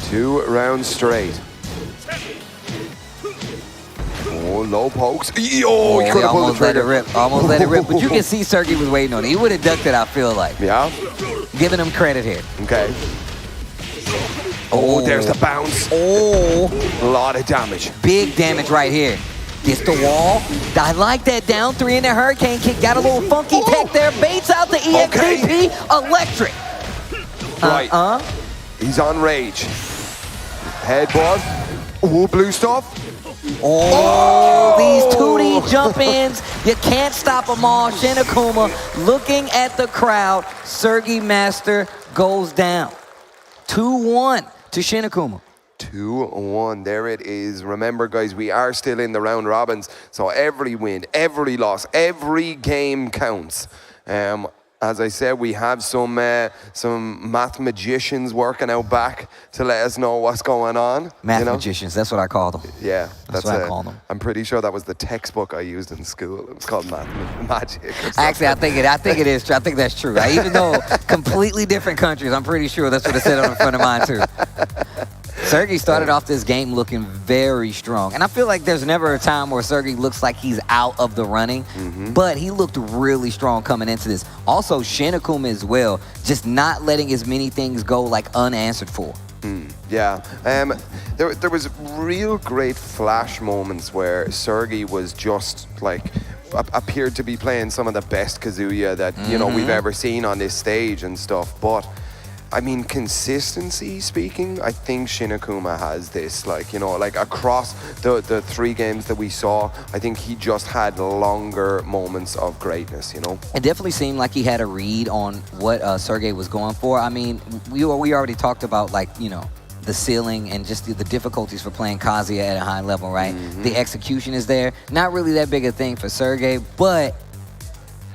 A: 2 rounds straight. Oh, low pokes. Oh, he could have pulled the trigger.
O: Almost let it rip. But you can see Sergey was waiting on it. He would have ducked it, I feel like.
A: Yeah.
O: Giving him credit here.
A: Okay. Oh, there's the bounce.
O: Oh.
A: A lot of damage.
O: Big damage right here. Gets the wall. I like that down 3 in the hurricane kick. Got a little funky tech there. Baits out the EXP. Electric.
A: Right. He's on rage. Headbutt. Oh, blue stuff.
O: Oh, these 2D jump-ins. You can't stop them all. Shin Akuma looking at the crowd. Sergey Master goes down. 2-1 to Shin Akuma.
A: 2-1, there it is. Remember, guys, we are still in the round robins, so every win, every loss, every game counts. As I said, we have some math magicians working out back to let us know what's going on.
O: Math magicians, that's what I call them.
A: Yeah,
O: that's what I call them.
A: I'm pretty sure that was the textbook I used in school. It was called magic.
O: Actually, I think it is true. I think that's true. Even though completely different countries, I'm pretty sure that's what it said on the front of mine too. Sergey started off this game looking very strong. And I feel like there's never a time where Sergey looks like he's out of the running, but he looked really strong coming into this. Also, Shin Akuma as well, just not letting as many things go like unanswered for.
A: Yeah, there was real great flash moments where Sergey was just like, appeared to be playing some of the best Kazuya that, we've ever seen on this stage and stuff, but I mean, consistency speaking, I think Shin Akuma has this, like across the 3 games that we saw, I think he just had longer moments of greatness, It
O: definitely seemed like he had a read on what Sergey was going for. I mean, we already talked about, the ceiling and just the difficulties for playing Kazuya at a high level, right? The execution is there. Not really that big a thing for Sergey, but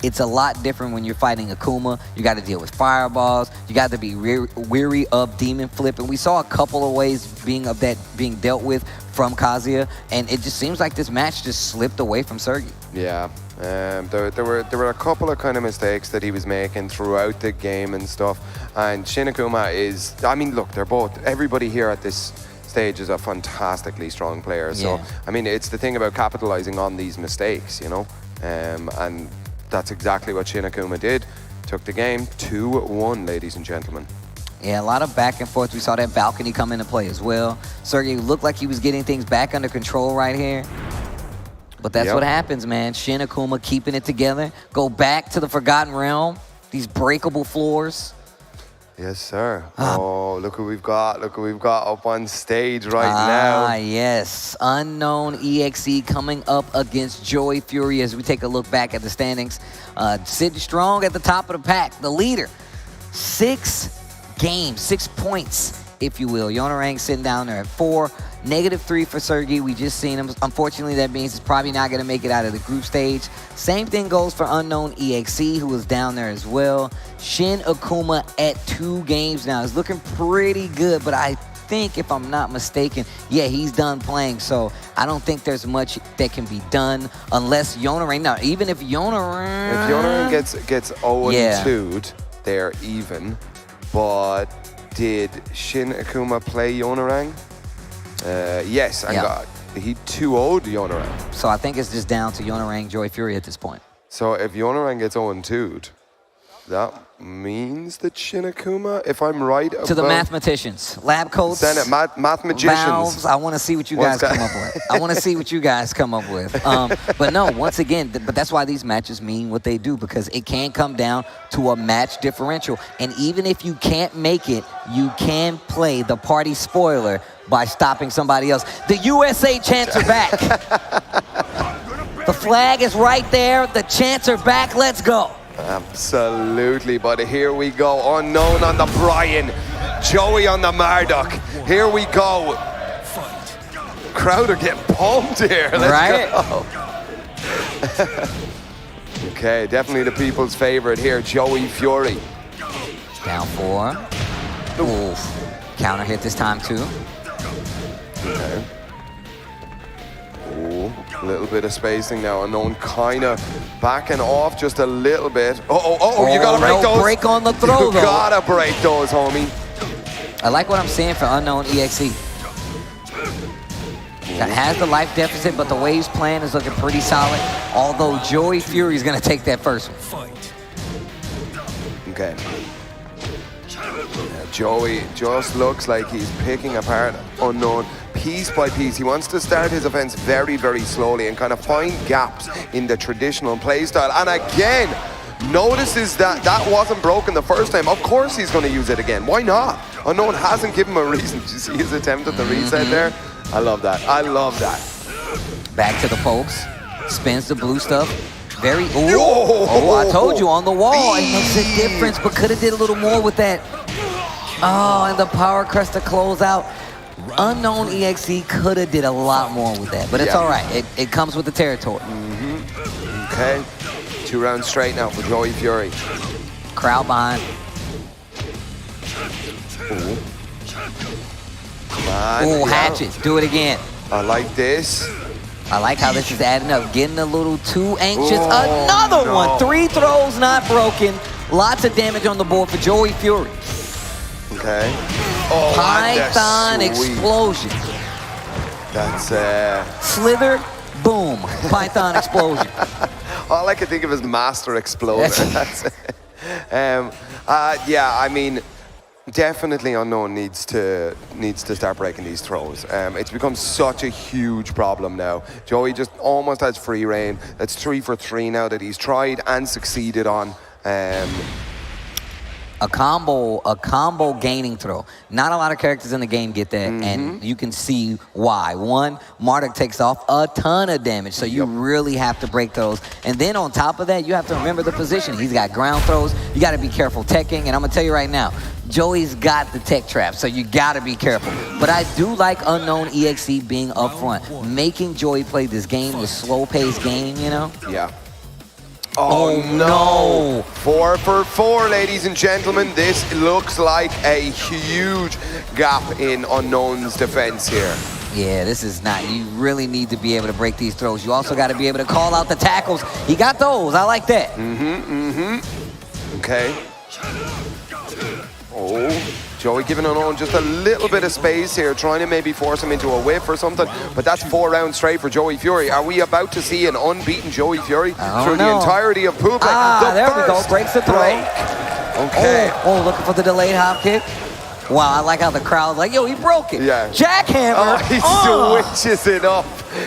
O: it's a lot different when you're fighting Akuma. You got to deal with fireballs. You got to be weary of demon flip. And we saw a couple of ways being dealt with from Kazuya. And it just seems like this match just slipped away from Sergey.
A: Yeah. There were a couple of kind of mistakes that he was making throughout the game and stuff. And Shin Akuma is, I mean, look, everybody here at this stage is a fantastically strong player. So, I mean, it's the thing about capitalizing on these mistakes, and that's exactly what Shin Akuma did. Took the game 2-1, ladies and gentlemen.
O: Yeah, a lot of back and forth. We saw that balcony come into play as well. Sergey looked like he was getting things back under control right here. But that's what happens, man. Shin Akuma keeping it together. Go back to the Forgotten Realm. These breakable floors.
A: Yes, sir. Oh, look who we've got. Look who we've got up on stage right now.
O: Ah, yes. Unknown EXE coming up against Joy Fury as we take a look back at the standings. Sitting strong at the top of the pack. The leader. 6 games, 6 points, if you will. Yonorang sitting down there at 4. -3 for Sergey. We just seen him. Unfortunately, that means he's probably not going to make it out of the group stage. Same thing goes for Unknown EXE, who was down there as well. Shin Akuma at 2 games now. It's looking pretty good, but I think, if I'm not mistaken, he's done playing. So I don't think there's much that can be done unless Yonorang. Now, even if Yonorang
A: gets 0-2'd, they're even. But did Shin Akuma play Yonorang? Yes, and he 2-0'd Yonorang.
O: So I think it's just down to Yonorang, Joy Fury at this point.
A: So if Yonorang gets 0-2'd, that means that Shin Akuma, if I'm right about...
O: To the mathematicians, lab coats,
A: mathematicians.
O: Valves, I want to see what you guys come up with. I want to see what you guys come up with. But no, once again, but that's why these matches mean what they do, because it can come down to a match differential. And even if you can't make it, you can play the party spoiler by stopping somebody else. The USA chants are back. The flag is right there. The chants are back. Let's go.
A: Absolutely, but here we go. Unknown on the Brian. Joey on the Marduk. Here we go. Crowd are getting pumped here. Let's go. Okay, definitely the people's favorite here, Joey Fury.
O: Down 4. Oof. Counter hit this time too.
A: Okay. Ooh, a little bit of spacing now. Unknown kind of backing off just a little bit. You gotta break those.
O: Break on the throw,
A: You
O: though.
A: gotta break those, homie.
O: I like what I'm seeing for Unknown EXE. That has the life deficit, but the way he's playing is looking pretty solid. Although Joey Fury is gonna take that first one.
A: Okay. Joey just looks like he's picking apart Unknown piece by piece. He wants to start his offense very, very slowly and kind of find gaps in the traditional playstyle. And again, notices that that wasn't broken the first time. Of course he's going to use it again. Why not? Unknown hasn't given him a reason. Did you see his attempt at the reset there? I love that. I love that.
O: Back to the folks. Spins the blue stuff. Very, I told you, on the wall. It makes a difference, but could have did a little more with that. Oh, and the power crest to close out. Unknown EXE could have did a lot more with that, but it's all right. It comes with the territory.
A: Okay. 2 rounds straight now for Joey Fury.
O: Crowd behind. Ooh, hatchet. Do it again.
A: I like this.
O: I like how this is adding up. Getting a little too anxious. Another one. 3 throws not broken. Lots of damage on the board for Joey Fury.
A: Okay.
O: Python explosion.
A: That's
O: Slither, boom. Python explosion.
A: all I can think of is Master Exploder. That's it. Yeah, I mean, definitely Unknown needs to start breaking these throws. It's become such a huge problem now. Joey just almost has free reign. That's 3 for 3 now that he's tried and succeeded on.
O: A combo gaining throw. Not a lot of characters in the game get that, and you can see why. One, Marduk takes off a ton of damage, so you really have to break those. And then on top of that, you have to remember the position. He's got ground throws. You got to be careful teching, and I'm going to tell you right now, Joey's got the tech trap, so you got to be careful. But I do like Unknown EXE being up front, making Joey play this game, this slow-paced game, you know?
A: Yeah. Oh no! 4 for 4, ladies and gentlemen. This looks like a huge gap in Unknown's defense here.
O: Yeah, this is not, you really need to be able to break these throws. You also got to be able to call out the tackles. He got those, I like that.
A: Okay. Oh, Joey giving Unknown just a little bit of space here, trying to maybe force him into a whiff or something, but that's 4 rounds straight for Joey Fury. Are we about to see an unbeaten Joey Fury through the entirety of pool play?
O: There we go, breaks the throw.
A: Okay.
O: Oh, looking for the delayed hop kick. Wow, I like how the crowd's like, yo, he broke it.
A: Yeah.
O: Jackhammer.
A: Oh, he switches it up.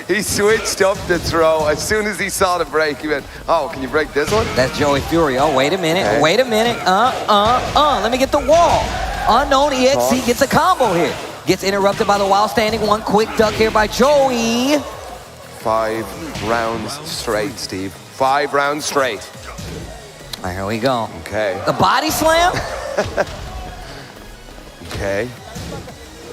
A: He switched up the throw. As soon as he saw the break, he went, oh, can you break this one?
O: That's Joey Fury. Oh, wait a minute. Wait a minute. Let me get the wall. Unknown EXE gets a combo here. Gets interrupted by the while standing one. Quick duck here by Joey.
A: 5 rounds straight, Steve. 5 rounds straight.
O: All right, here we go.
A: Okay.
O: The body slam.
A: Okay.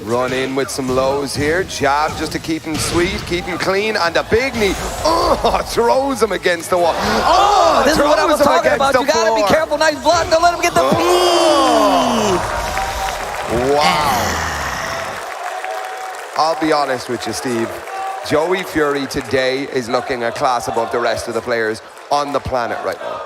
A: Run in with some lows here. Jab just to keep him sweet, keep him clean, and a big knee. Oh, throws him against the wall.
O: Oh, this is what I was talking about. You gotta be careful. Nice block. Don't let him get the
A: Wow. I'll be honest with you, Steve. Joey Fury today is looking a class above the rest of the players on the planet right now.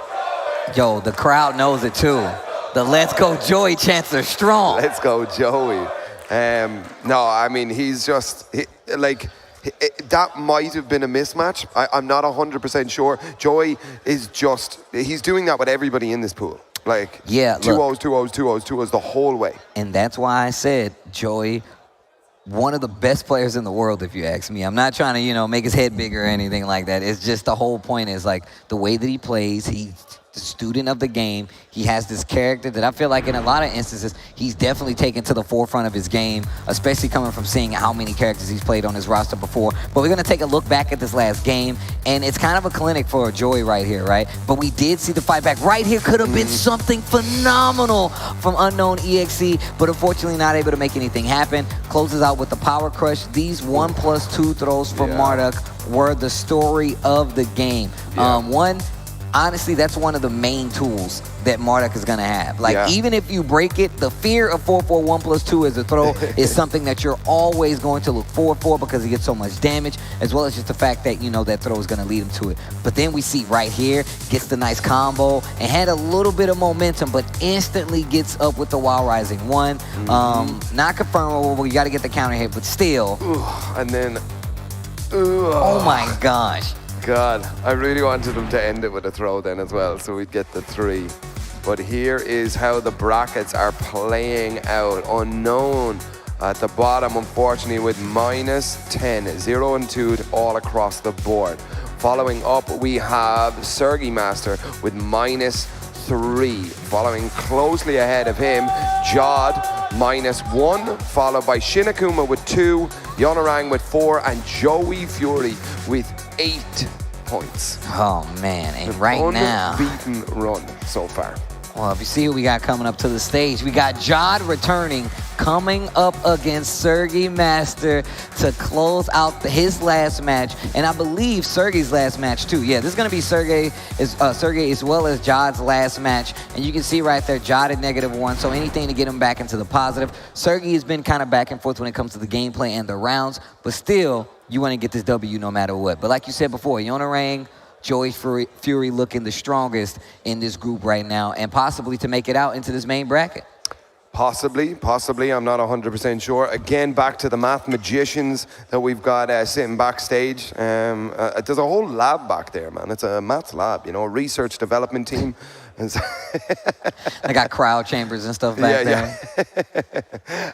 O: Yo, the crowd knows it too. The Let's Go Joey chants are strong.
A: Let's go, Joey. No, I mean, he's just, that might have been a mismatch. I'm not 100% sure. Joey is just, he's doing that with everybody in this pool. Like,
O: yeah,
A: 2-0s, 2-0s, 2-0s, 2-0s the whole way.
O: And that's why I said Joey, one of the best players in the world, if you ask me. I'm not trying to, make his head bigger or anything like that. It's just the whole point is, like, the way that he plays, he's the student of the game. He has this character that I feel like in a lot of instances, he's definitely taken to the forefront of his game, especially coming from seeing how many characters he's played on his roster before. But we're going to take a look back at this last game, and it's kind of a clinic for Joey right here, right? But we did see the fight back. Right here could have been something phenomenal from Unknown EXE, but unfortunately not able to make anything happen. Closes out with the Power Crush. These 1+2 throws from Marduk were the story of the game. Honestly, that's one of the main tools that Marduk is going to have. Like, even if you break it, the fear of 4-4 1+2 as a throw is something that you're always going to look forward for because he gets so much damage, as well as just the fact that, you know, that throw is going to lead him to it. But then we see right here, gets the nice combo and had a little bit of momentum, but instantly gets up with the Wild Rising 1. Not confirmable, we got to get the counter hit, but still.
A: And then,
O: oh my gosh.
A: God, I really wanted them to end it with a throw then as well, so we'd get the 3. But here is how the brackets are playing out. Unknown at the bottom, unfortunately, with -10, 0 and 2 all across the board. Following up, we have Sergi Master with -3. Following closely ahead of him, Jod -1, followed by Shinakuma with 2, Yonorang with 4, and Joey Fury with 8 points.
O: Oh man, and right now,
A: unbeaten run so far.
O: Well, if you see what we got coming up to the stage, we got Jod returning, coming up against Sergi Master to close out his last match, and I believe Sergey's last match too. Yeah, this is going to be Sergey as well as Jod's last match, and you can see right there, Jod at -1, so anything to get him back into the positive. Sergey has been kind of back and forth when it comes to the gameplay and the rounds, but still, you want to get this W no matter what. But like you said before, Yonorang, Joey Fury looking the strongest in this group right now, and possibly to make it out into this main bracket.
A: Possibly. I'm not 100% sure. Again, back to the math magicians that we've got sitting backstage. There's a whole lab back there, man. It's a maths lab, you know, a research development team.
O: They got crowd chambers and stuff back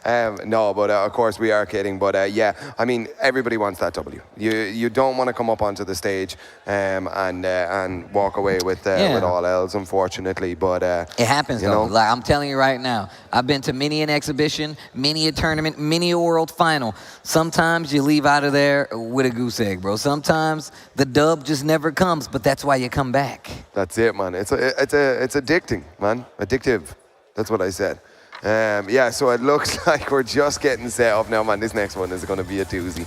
O: there.
A: No, but of course we are kidding. But yeah, I mean, everybody wants that W. You don't want to come up onto the stage and walk away with all else, unfortunately. But
O: it happens though. Like I'm telling you right now, I've been to many an exhibition, many a tournament, many a world final. Sometimes you leave out of there with a goose egg, bro. Sometimes the dub just never comes, but that's why you come back.
A: That's it, man. It's addicting, man. Addictive. That's what I said. Yeah, so it looks like we're just getting set up now, man. This next one is going to be a doozy.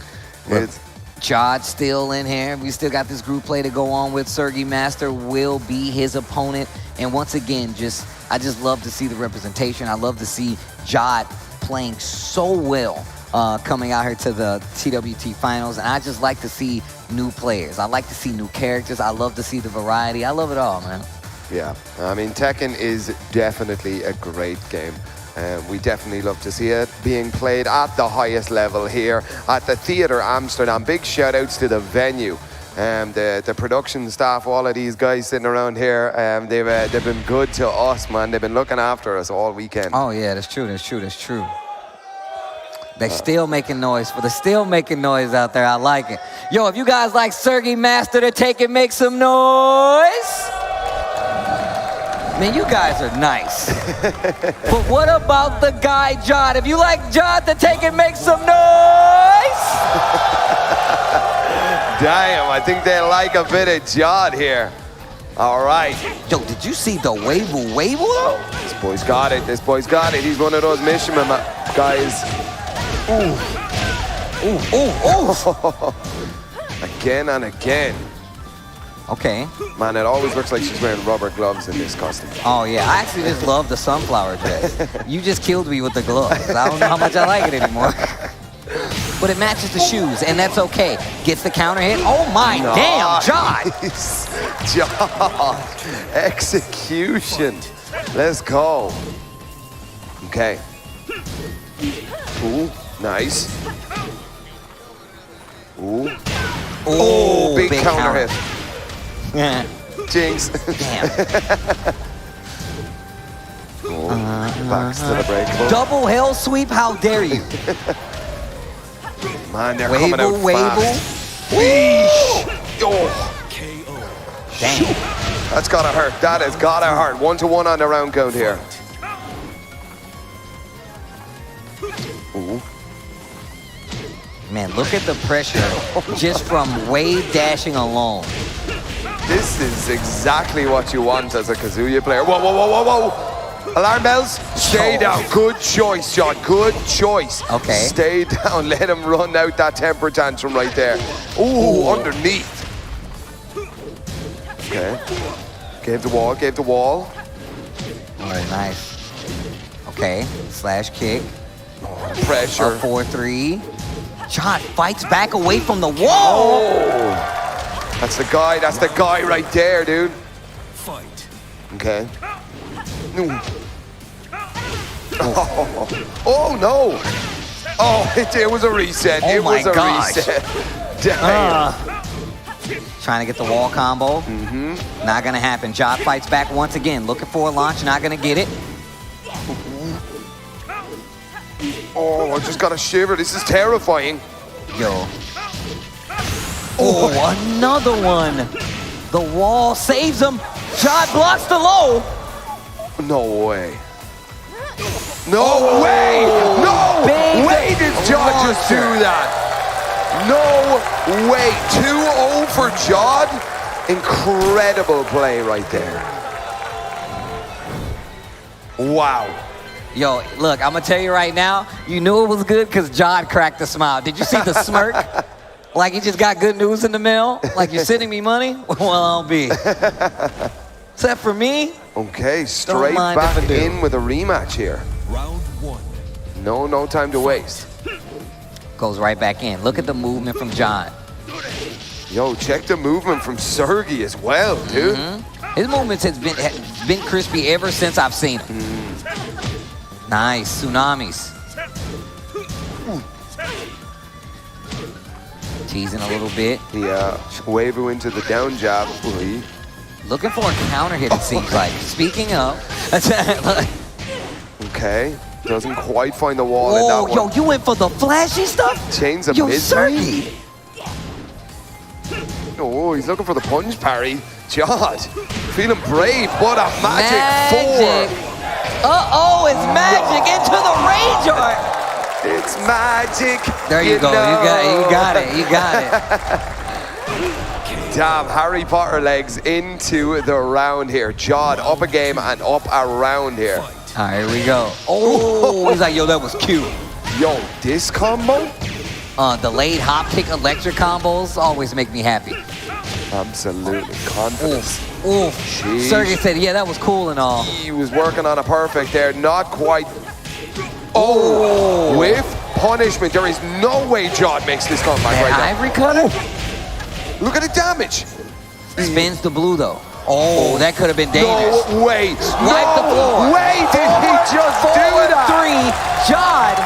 A: It's
O: Jod still in here. We still got this group play to go on with. Sergi Master will be his opponent. And once again, I just love to see the representation. I love to see Jod playing so well coming out here to the TWT finals. And I just like to see new players. I like to see new characters. I love to see the variety. I love it all, man.
A: Yeah, I mean, Tekken is definitely a great game. We definitely love to see it being played at the highest level here at the Theatre Amsterdam. Big shout outs to the venue. The production staff, all of these guys sitting around here, they've been good to us, man. They've been looking after us all weekend.
O: Oh yeah, that's true. They still making noise, but they're still making noise out there. I like it. Yo, if you guys like Sergi Master to Tekken, make some noise. Man, you guys are nice. But what about the guy, Jod? If you like Jod to Tekken, make some noise.
A: Damn, I think they like a bit of Jod here. All right.
O: Yo, did you see the Wavle though?
A: This boy's got it. He's one of those Mishima guys. Ooh. Again and again.
O: Okay.
A: Man, it always looks like she's wearing rubber gloves in this costume.
O: Oh, yeah. I actually just love the sunflower dress. You just killed me with the gloves. I don't know how much I like it anymore. But it matches the shoes, and that's okay. Gets the counter hit. Oh, my damn, Jod.
A: Jod. Execution. Let's go. Okay. Ooh, nice. Ooh. Oh, big counter hit.
O: Yeah.
A: Jinx.
O: Damn.
A: Backs to the break.
O: Double hell sweep, how dare you?
A: Man, they're coming out fast.
O: Oh.
A: Damn. That's gotta hurt. That has gotta hurt. 1-1 on the round count here. Ooh.
O: Man, look at the pressure just from Wade dashing alone.
A: This is exactly what you want as a Kazuya player. Whoa, whoa, whoa, whoa, whoa. Alarm bells, stay down. Good choice, John, good choice.
O: Okay.
A: Stay down, let him run out that temper tantrum right there. Ooh, underneath. Okay. Gave the wall, gave the wall.
O: Very nice. Okay, slash kick.
A: Pressure.
O: Up 4-3. John fights back away from the wall.
A: Oh. That's the guy right there, dude.
C: Fight.
A: Okay. Oh no! Oh, it was a reset.
O: Oh
A: it
O: my
A: was a
O: gosh.
A: reset. Damn.
O: Trying to get the wall combo. Not gonna happen. Jod fights back once again. Looking for a launch, not gonna get it.
A: Oh, I just got a shiver. This is terrifying.
O: Yo. Oh, another one. The wall saves him. Jod blocks the low.
A: No way. No way! No way did Jod just do that! No way! 2-0 for Jod. Incredible play right there. Wow.
O: Yo, look, I'm gonna tell you right now, you knew it was good because Jod cracked a smile. Did you see the smirk? Like he just got good news in the mail? Like you're sending me money? Well, I'll be. Except for me.
A: Okay, straight back in with a rematch here.
C: Round 1.
A: No time to waste.
O: Goes right back in. Look at the movement from John.
A: Yo, check the movement from Sergey as well, dude.
O: His movements has been crispy ever since I've seen him. Nice, tsunamis. Teasing a little bit.
A: Yeah, wave into the down jab. Ooh.
O: Looking for a counter hit, it seems like. Speaking of.
A: Okay, doesn't quite find the wall in that one.
O: Yo, you went for the flashy stuff?
A: Chains of misery.
O: Sergey.
A: Oh, he's looking for the punch parry. Jod, feeling brave. What a magic 4.
O: Uh-oh, it's magic into the range art.
A: It's magic.
O: There you go. You got it.
A: Damn, Harry Potter legs into the round here. Jod up a game and up a round here.
O: All right, here we go. Oh, he's like, yo, that was cute.
A: Yo, this combo?
O: Delayed hop kick electric combos always make me happy.
A: Absolutely. Confidence.
O: Ooh. Sergey said, yeah, that was cool and all.
A: He was working on a perfect there. Not quite. Oh, with punishment. There is no way Jod makes this comeback right now.
O: Ivory cutter?
A: Look at the damage.
O: Spins the blue, though. Oh, that could have been dangerous.
A: No way.
O: Wipe the floor.
A: Way did he just do that?
O: 3, Jod.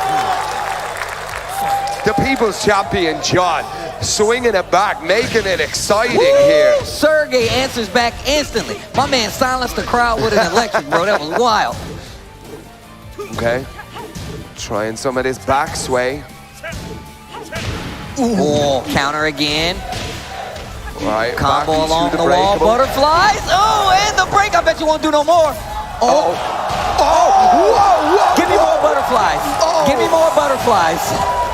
A: The people's champion, Jod, swinging it back, making it exciting here.
O: Sergey answers back instantly. My man silenced the crowd with an electric, bro. That was wild.
A: Okay. Trying some of this back sway.
O: Oh, counter again.
A: Right.
O: Combo along the wall. Butterflies. Oh, and the break. I bet you won't do no more.
A: Oh. Whoa.
O: Give me more butterflies. Give me more butterflies.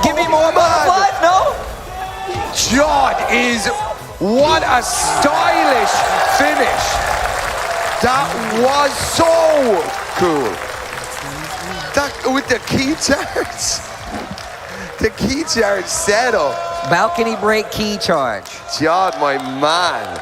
O: Give me more butterflies. No?
A: Jod is, what a stylish finish. That was so cool. That with the key charge. The key charge setup.
O: Balcony break key charge.
A: Jod, my man.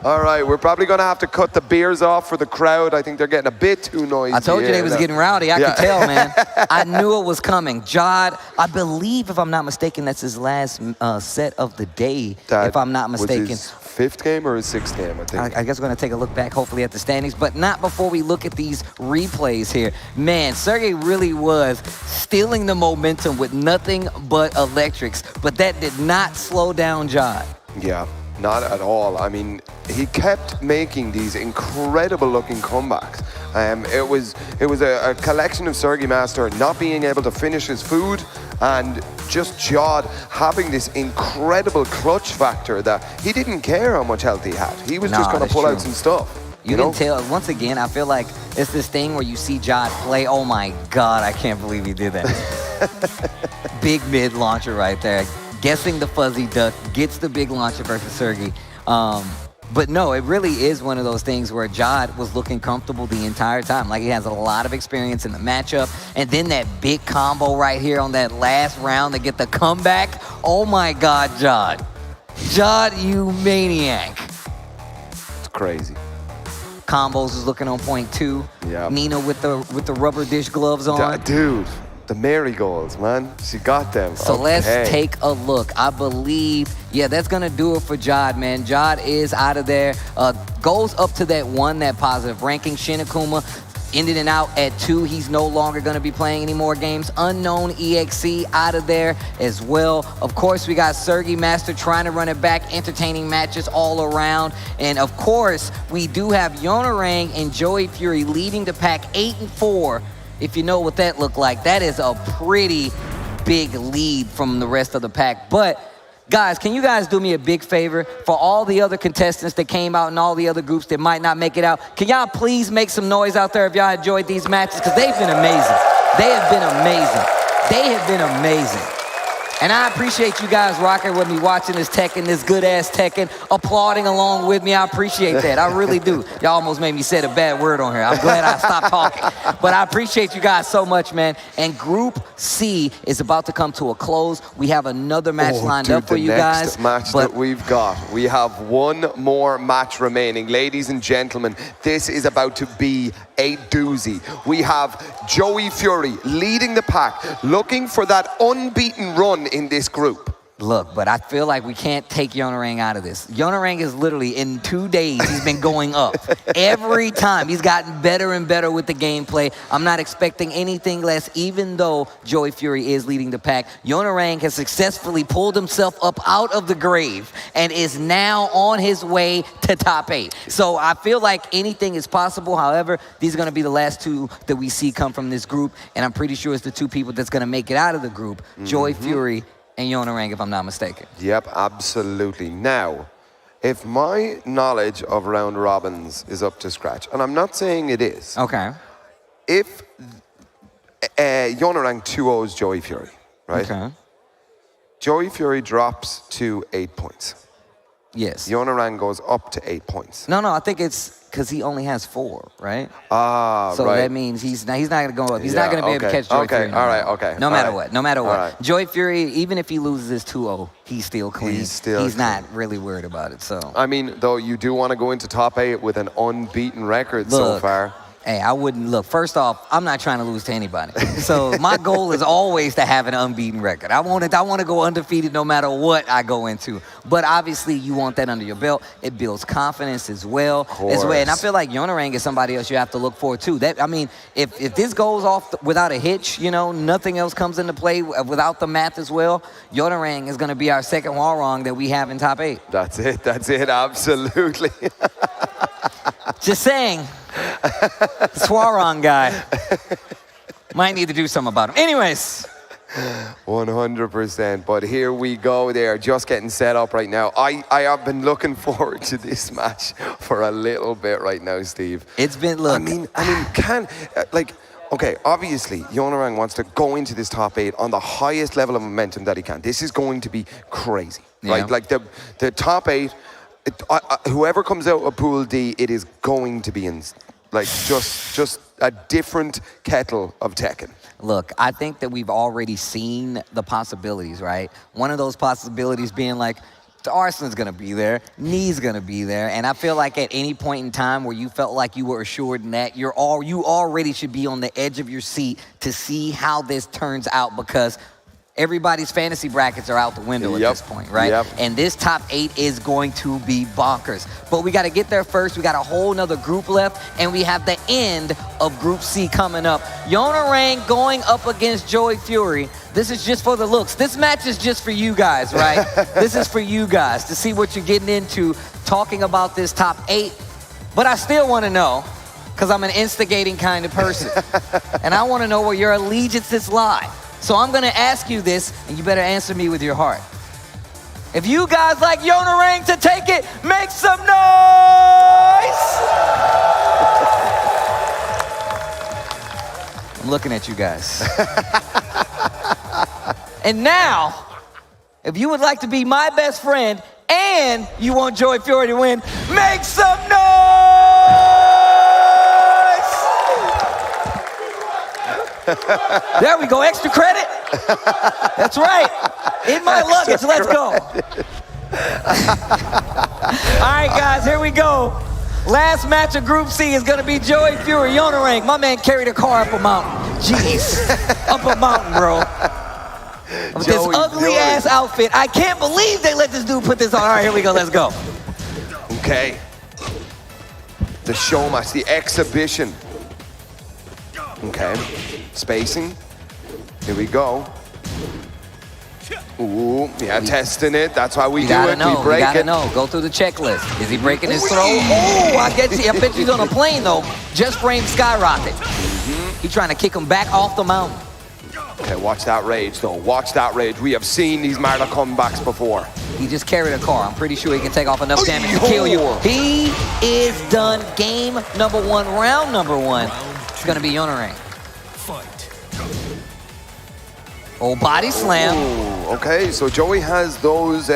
A: All right, we're probably going to have to cut the beers off for the crowd. I think they're getting a bit too noisy.
O: I told you they was getting rowdy. I could tell, man. I knew it was coming. Jod, I believe, if I'm not mistaken, that's his last set of the day, if I'm not mistaken.
A: Was his 5th game or his 6th game, I think.
O: I guess we're going to take a look back, hopefully, at the standings, but not before we look at these replays here. Man, Sergey really was stealing the momentum with nothing but electrics, but that did not slow down Jod.
A: Yeah. Not at all. I mean, he kept making these incredible looking comebacks. It was a collection of Sergey Master not being able to finish his food, and just Jod having this incredible clutch factor that he didn't care how much health he had. He was just going to pull out some stuff.
O: You can tell, once again, I feel like it's this thing where you see Jod play, oh my God, I can't believe he did that. Big mid launcher right there. Guessing the fuzzy duck, gets the big launcher versus Sergey. But no, it really is one of those things where Jod was looking comfortable the entire time. Like, he has a lot of experience in the matchup. And then that big combo right here on that last round to get the comeback. Oh my God, Jod. Jod, you maniac.
A: It's crazy.
O: Combos is looking on point too.
A: Yeah.
O: Nina with the rubber dish gloves on.
A: Dude, the marigolds, man. She got them.
O: So let's take a look. I believe, yeah, that's going to do it for Jod, man. Jod is out of there. Goes up to that positive ranking. Shinakuma ended it out at 2. He's no longer going to be playing any more games. Unknown EXE out of there as well. Of course, we got Sergey Master trying to run it back, entertaining matches all around. And of course, we do have Yonerang and Joey Fury leading the pack 8-4. If you know what that looked like, that is a pretty big lead from the rest of the pack. But guys, can you guys do me a big favor for all the other contestants that came out and all the other groups that might not make it out? Can y'all please make some noise out there if y'all enjoyed these matches? Because they've been amazing. They have been amazing. They have been amazing. And I appreciate you guys rocking with me, watching this Tekken, this good-ass Tekken, applauding along with me. I appreciate that. I really do. Y'all almost made me say a bad word on here. I'm glad I stopped talking. But I appreciate you guys so much, man. And Group C is about to come to a close. We have another match lined up for you guys.
A: The next match that we've got, we have one more match remaining. Ladies and gentlemen, this is about to be a doozy. We have Joey Fury leading the pack, looking for that unbeaten run in this group.
O: Look, but I feel like we can't take Yonerang out of this. Yonerang is literally, in 2 days, he's been going up. Every time, he's gotten better and better with the gameplay. I'm not expecting anything less, even though Joey Fury is leading the pack. Yonerang has successfully pulled himself up out of the grave and is now on his way to top 8. So I feel like anything is possible. However, these are going to be the last 2 that we see come from this group, and I'm pretty sure it's the 2 people that's going to make it out of the group, Joey Fury and Yonerang, if I'm not mistaken.
A: Yep, absolutely. Now, if my knowledge of round robins is up to scratch, and I'm not saying it is.
O: Okay.
A: If Yonerang 2-0s Joey Fury, right?
O: Okay.
A: Joey Fury drops to 8 points.
O: Yes.
A: Yonerang goes up to 8 points.
O: No, I think it's because he only has 4, right?
A: So
O: that means he's not going to go up. He's not going to be able to catch Joey Fury. No matter what.
A: Right.
O: Joey Fury, even if he loses his 2-0, he's still clean. He's not really worried about it. So
A: I mean, though, you do want to go into top 8 with an unbeaten record so far.
O: Hey, I wouldn't look. First off, I'm not trying to lose to anybody. So my goal is always to have an unbeaten record. I want to go undefeated no matter what I go into. But obviously, you want that under your belt. It builds confidence as well. And I feel like Yonerang is somebody else you have to look for too. If this goes off without a hitch, nothing else comes into play without the math as well, Yonerang is going to be our second Hwarang that we have in top 8.
A: That's it, absolutely.
O: Just saying. Hwarang guy. Might need to do something about him. Anyways.
A: 100%. But here we go. They're just getting set up right now. I have been looking forward to this match for a little bit right now, Steve.
O: It's been, look.
A: Okay, obviously, Yonerang wants to go into this top 8 on the highest level of momentum that he can. This is going to be crazy, right?
O: Yeah.
A: Like the top 8, whoever comes out of Pool D, it is going to be just a different kettle of Tekken.
O: Look, I think that we've already seen the possibilities, right? One of those possibilities being like, Arslan's going to be there, Knee's going to be there, and I feel like at any point in time where you felt like you were assured in that, you already should be on the edge of your seat to see how this turns out, because Everybody's fantasy brackets are out the window at this point, right?
A: Yep.
O: And this top 8 is going to be bonkers. But we got to get there first. We got a whole nother group left, and we have the end of Group C coming up. Yonarang going up against Joey Fury. This is just for the looks. This match is just for you guys, right? This is for you guys to see what you're getting into, talking about this top 8. But I still want to know, because I'm an instigating kind of person, and I want to know where your allegiances lie. So I'm gonna ask you this, and you better answer me with your heart. If you guys like Yonarang to take it, make some noise! I'm looking at you guys. And now, if you would like to be my best friend and you want Joey Fury to win, make some noise! There we go, extra credit. That's right. In my luggage, let's go. All right, guys, here we go. Last match of Group C is gonna be Joey Fury, Yonarang. My man carried a car up a mountain. Jeez, up a mountain, bro. With this ugly-ass outfit. I can't believe they let this dude put this on. All right, here we go, let's go.
A: Okay. The show match, the exhibition. Okay. Spacing. Here we go. Ooh, yeah, testing it. That's why we do it. We break it.
O: You gotta know. Go through the checklist. Is he breaking his throw? Oh, I bet he's on a plane though. Just frame skyrocket. He's trying to kick him back off the mountain.
A: Okay, watch that rage though. Watch that rage. We have seen these Marta comebacks before.
O: He just carried a car. I'm pretty sure he can take off enough damage to kill you. He is done. Game number 1, round number 1. It's gonna be Yonarang. Oh, body slam.
A: Ooh, okay, so Joey has those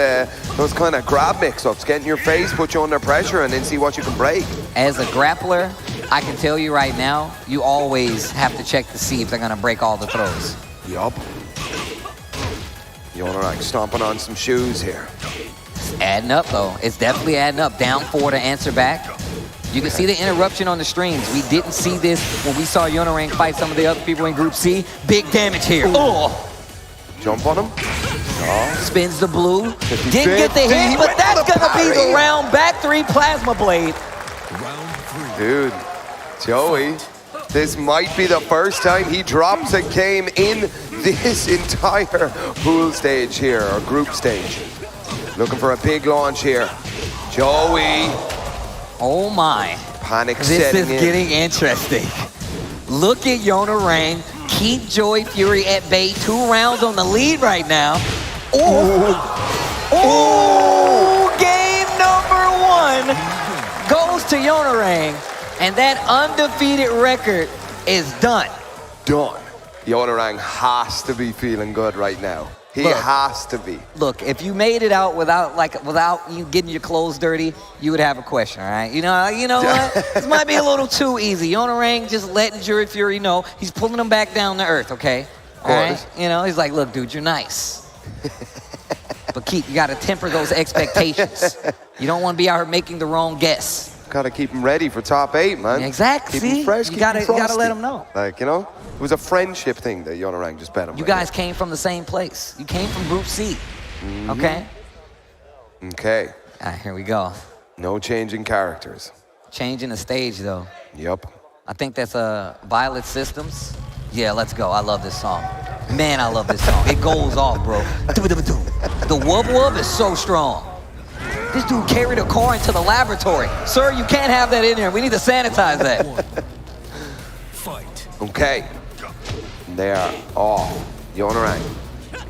A: kind of grab mix-ups. Get in your face, put you under pressure, and then see what you can break.
O: As a grappler, I can tell you right now, you always have to check to see if they're gonna break all the throws.
A: Yup. Yonarang stomping on some shoes here.
O: It's adding up though. It's definitely adding up. Down 4 to answer back. You can see the interruption on the streams. We didn't see this when we saw Yonarang fight some of the other people in Group C. Big damage here. Oh!
A: Jump on him. Oh.
O: Spins the blue. Didn't get the hit, but that's gonna be the round. Back 3 plasma blade.
A: Dude, Joey, this might be the first time he drops a game in this entire pool stage here, or group stage. Looking for a big launch here. Joey.
O: Oh my.
A: Panic
O: This
A: setting
O: is
A: in.
O: getting interesting. Look at Yonarang. Keep Joey Fury at bay. 2 rounds on the lead right now. Oh! Oh! Game number 1 goes to Yonarang, and that undefeated record is done.
A: Done. Yonarang has to be feeling good right now. He has to be.
O: Look, if you made it out without you getting your clothes dirty, you would have a question, all right? You know what? This might be a little too easy. Yonarang just letting Joey Fury know he's pulling him back down to earth, okay? All right? You know, he's like, look, dude, you're nice. But you gotta temper those expectations. You don't want to be out here making the wrong guess.
A: Gotta keep him ready for top 8, man.
O: Exactly.
A: Keep him fresh,
O: You gotta let him know.
A: Like, it was a friendship thing that Yonarang just bet him.
O: You guys came from the same place. You came from Group C, okay?
A: Okay.
O: All right, here we go.
A: No changing characters.
O: Changing the stage, though.
A: Yup.
O: I think that's Violet Systems. Yeah, let's go. I love this song. Man, I love this song. It goes off, bro. The wub is so strong. This dude carried a car into the laboratory. Sir, you can't have that in here. We need to sanitize that.
A: Okay. They are off. Yonarang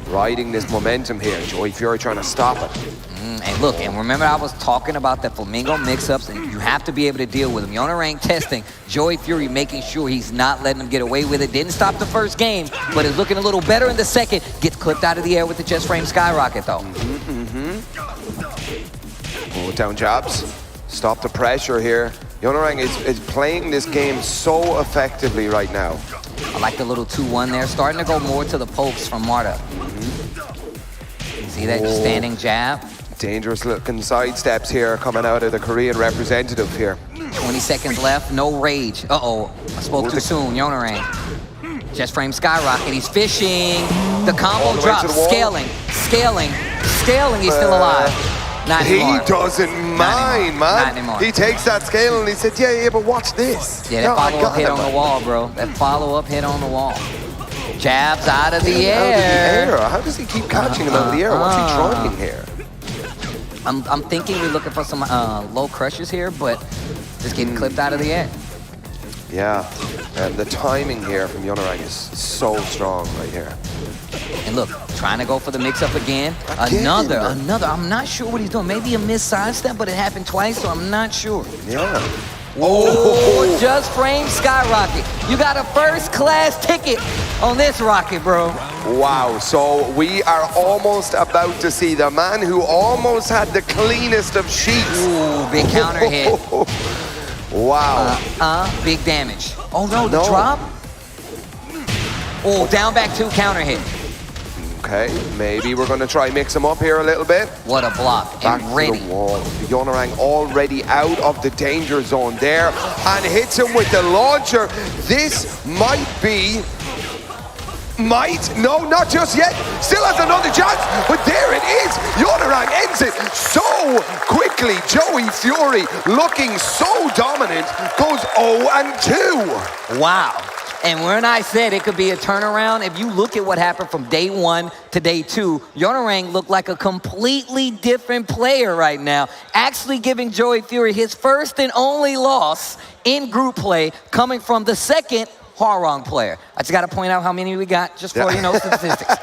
A: riding this momentum here. Joey Fury trying to stop it.
O: And look, and remember I was talking about the Flamingo mix-ups, and you have to be able to deal with them. Yonarang testing, Joey Fury making sure he's not letting him get away with it. Didn't stop the first game, but is looking a little better in the second. Gets clipped out of the air with the chest frame skyrocket, though.
A: Pull down jabs. Stop the pressure here. Yonarang is playing this game so effectively right now.
O: I like the little 2-1 there. Starting to go more to the pokes from Marta. See that standing jab?
A: Dangerous looking side steps here coming out of the Korean representative here.
O: 20 seconds left, no rage. Uh-oh, I spoke too soon, Yonarang. Chest frame skyrocket, he's fishing. The combo
A: All the way to
O: drops,
A: the wall.
O: scaling. He's still alive. Not
A: He
O: anymore.
A: doesn't mind, man.
O: Not anymore.
A: He takes that scale and he said, yeah, but watch this.
O: Yeah, that
A: No, I
O: follow-up
A: got
O: hit
A: him,
O: on the
A: man.
O: wall, bro. That follow-up hit on the wall. Jabs out of the
A: Out of the
O: air.
A: air. How does he keep catching him out of the air? What's he trying here?
O: I'm thinking we're looking for some low crushes here, but just getting clipped out of the air.
A: Yeah, and the timing here from Yonorang is so strong right here.
O: And look, trying to go for the mix-up again. Another. I'm not sure what he's doing. Maybe a missed sidestep, but it happened twice, so I'm not sure.
A: Yeah.
O: Oh, just frame skyrocket. You got a first-class ticket on this rocket, bro.
A: Wow, so we are almost about to see the man who almost had the cleanest of sheets.
O: Ooh, big counter hit.
A: Wow.
O: Big damage. Oh no, the drop? Oh, down back 2 counter hit.
A: Okay, maybe we're going to try mix him up here a little bit.
O: What a block,
A: Back
O: and ready.
A: to the wall. Yonorang already out of the danger zone there and hits him with the launcher. This might be... No, not just yet. Still has another chance, but there it is. Yonorang ends it so quickly. Joey Fury looking so dominant, goes 0-2.
O: Wow. And when I said it could be a turnaround, if you look at what happened from day 1 to day 2, Yonorang looked like a completely different player right now, actually giving Joey Fury his first and only loss in group play, coming from the second Hwarang player. I just got to point out how many we got, just for, statistics.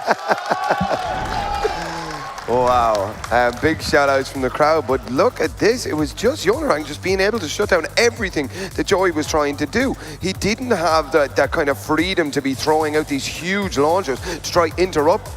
A: Wow, big shout outs from the crowd, but look at this. It was just Yonorang just being able to shut down everything that Joey was trying to do. He didn't have that kind of freedom to be throwing out these huge launchers to try interrupt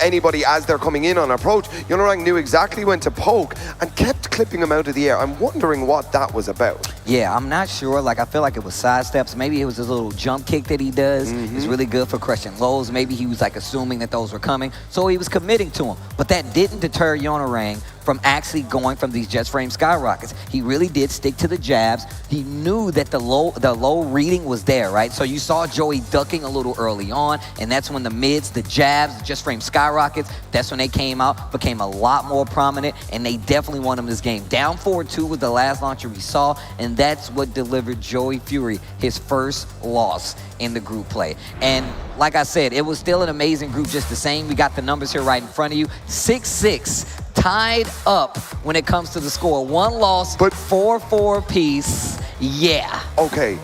A: anybody as they're coming in on approach. Yonorang knew exactly when to poke and kept clipping him out of the air. I'm wondering what that was about.
O: Yeah, I'm not sure. I feel like it was sidesteps. Maybe it was his little jump kick that he does. It's really good for crushing lows. Maybe he was assuming that those were coming, so he was committing to them. But that didn't deter Yonorang from actually going from these just frame skyrockets. He really did stick to the jabs. He knew that the low reading was there, right? So you saw Joey ducking a little early on, and that's when the mids, the jabs, the just frame skyrockets, that's when they came out, became a lot more prominent, and they definitely won him this game. Down 4-2 was the last launcher we saw, and that's what delivered Joey Fury his first loss in the group play. And like I said, it was still an amazing group just the same. We got the numbers here right in front of you. 6-6, tied up when it comes to the score. 1 loss, but 4-4 apiece. Yeah.
A: Okay.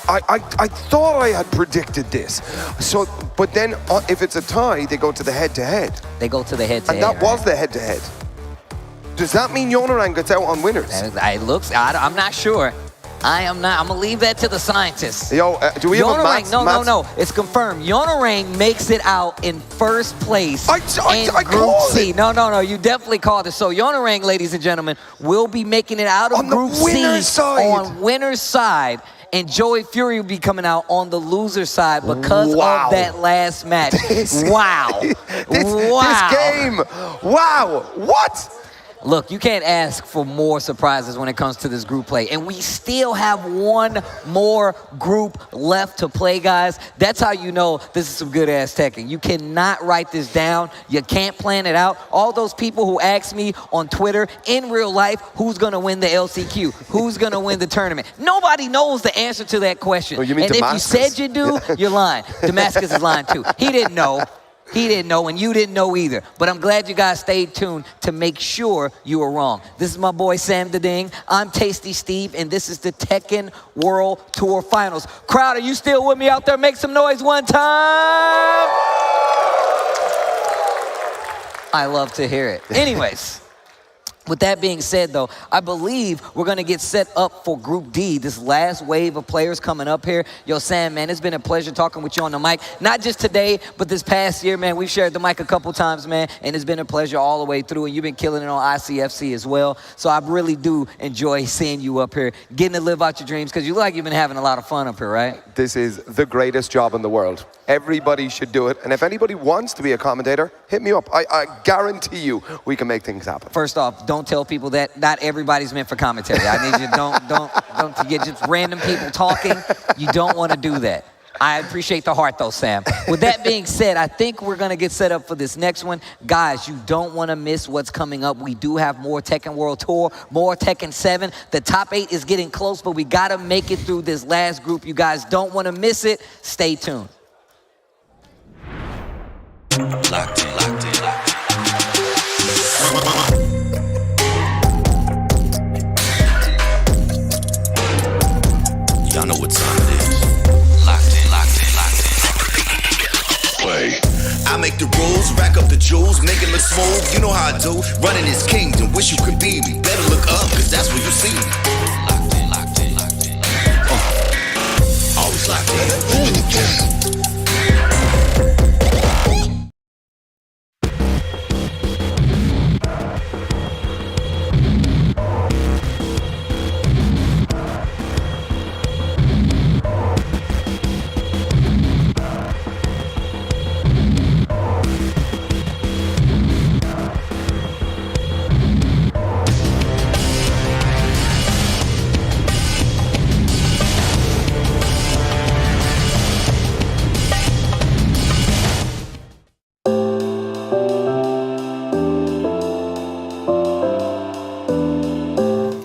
A: I thought I had predicted this. So, but then if it's a tie, they go to the head-to-head.
O: They go to the head-to-head.
A: And that was the head-to-head. Does that mean Yonorang gets out on winners?
O: It looks, I'm not sure. I am not. I'm going to leave that to the scientists.
A: Yo, do we have a Matt's?
O: No. It's confirmed. Yonorang makes it out in first place in Group
A: called
O: C.
A: it.
O: No. You definitely called it. So Yonorang, ladies and gentlemen, will be making it out of
A: on
O: Group
A: the winner's
O: C
A: side.
O: on winner's side. And Joey Fury will be coming out on the loser side because of that last match.
A: This game. Wow. What?
O: Look, you can't ask for more surprises when it comes to this group play. And we still have 1 more group left to play, guys. That's how you know this is some good-ass Tekken. You cannot write this down. You can't plan it out. All those people who ask me on Twitter, in real life, who's going to win the LCQ? Who's going to win the tournament? Nobody knows the answer to that question.
A: Oh, you mean
O: and
A: Damascus?
O: If you said you do, you're lying. Damascus is lying, too. He didn't know. He didn't know, and you didn't know either. But I'm glad you guys stayed tuned to make sure you were wrong. This is my boy, Sam the Ding. I'm Tasty Steve, and this is the Tekken World Tour Finals. Crowd, are you still with me out there? Make some noise one time. I love to hear it. Anyways. With that being said, though, I believe we're going to get set up for Group D, this last wave of players coming up here. Yo, Sam, man, it's been a pleasure talking with you on the mic. Not just today, but this past year, man. We've shared the mic a couple times, man, and it's been a pleasure all the way through, and you've been killing it on ICFC as well. So I really do enjoy seeing you up here, getting to live out your dreams, because you look like you've been having a lot of fun up here, right?
A: This is the greatest job in the world. Everybody should do it. And if anybody wants to be a commentator, hit me up. I guarantee you we can make things happen.
O: First off, don't tell people that not everybody's meant for commentary. I need you don't get just random people talking. You don't want to do that. I appreciate the heart though, Sam. With that being said, I think we're gonna get set up for this next one. Guys, you don't wanna miss what's coming up. We do have more Tekken World Tour, more Tekken 7. The top 8 is getting close, but we gotta make it through this last group. You guys don't wanna miss it. Stay tuned.
C: Locked in, locked in, locked in. Y'all know what time it is. Locked in, locked in, locked in. Play. I make the rules, rack up the jewels, make it look smooth. You know how I do. Running this kingdom, wish you could be me. Better look up, cause that's where you see me. Locked in, locked in, locked in. Always locked in.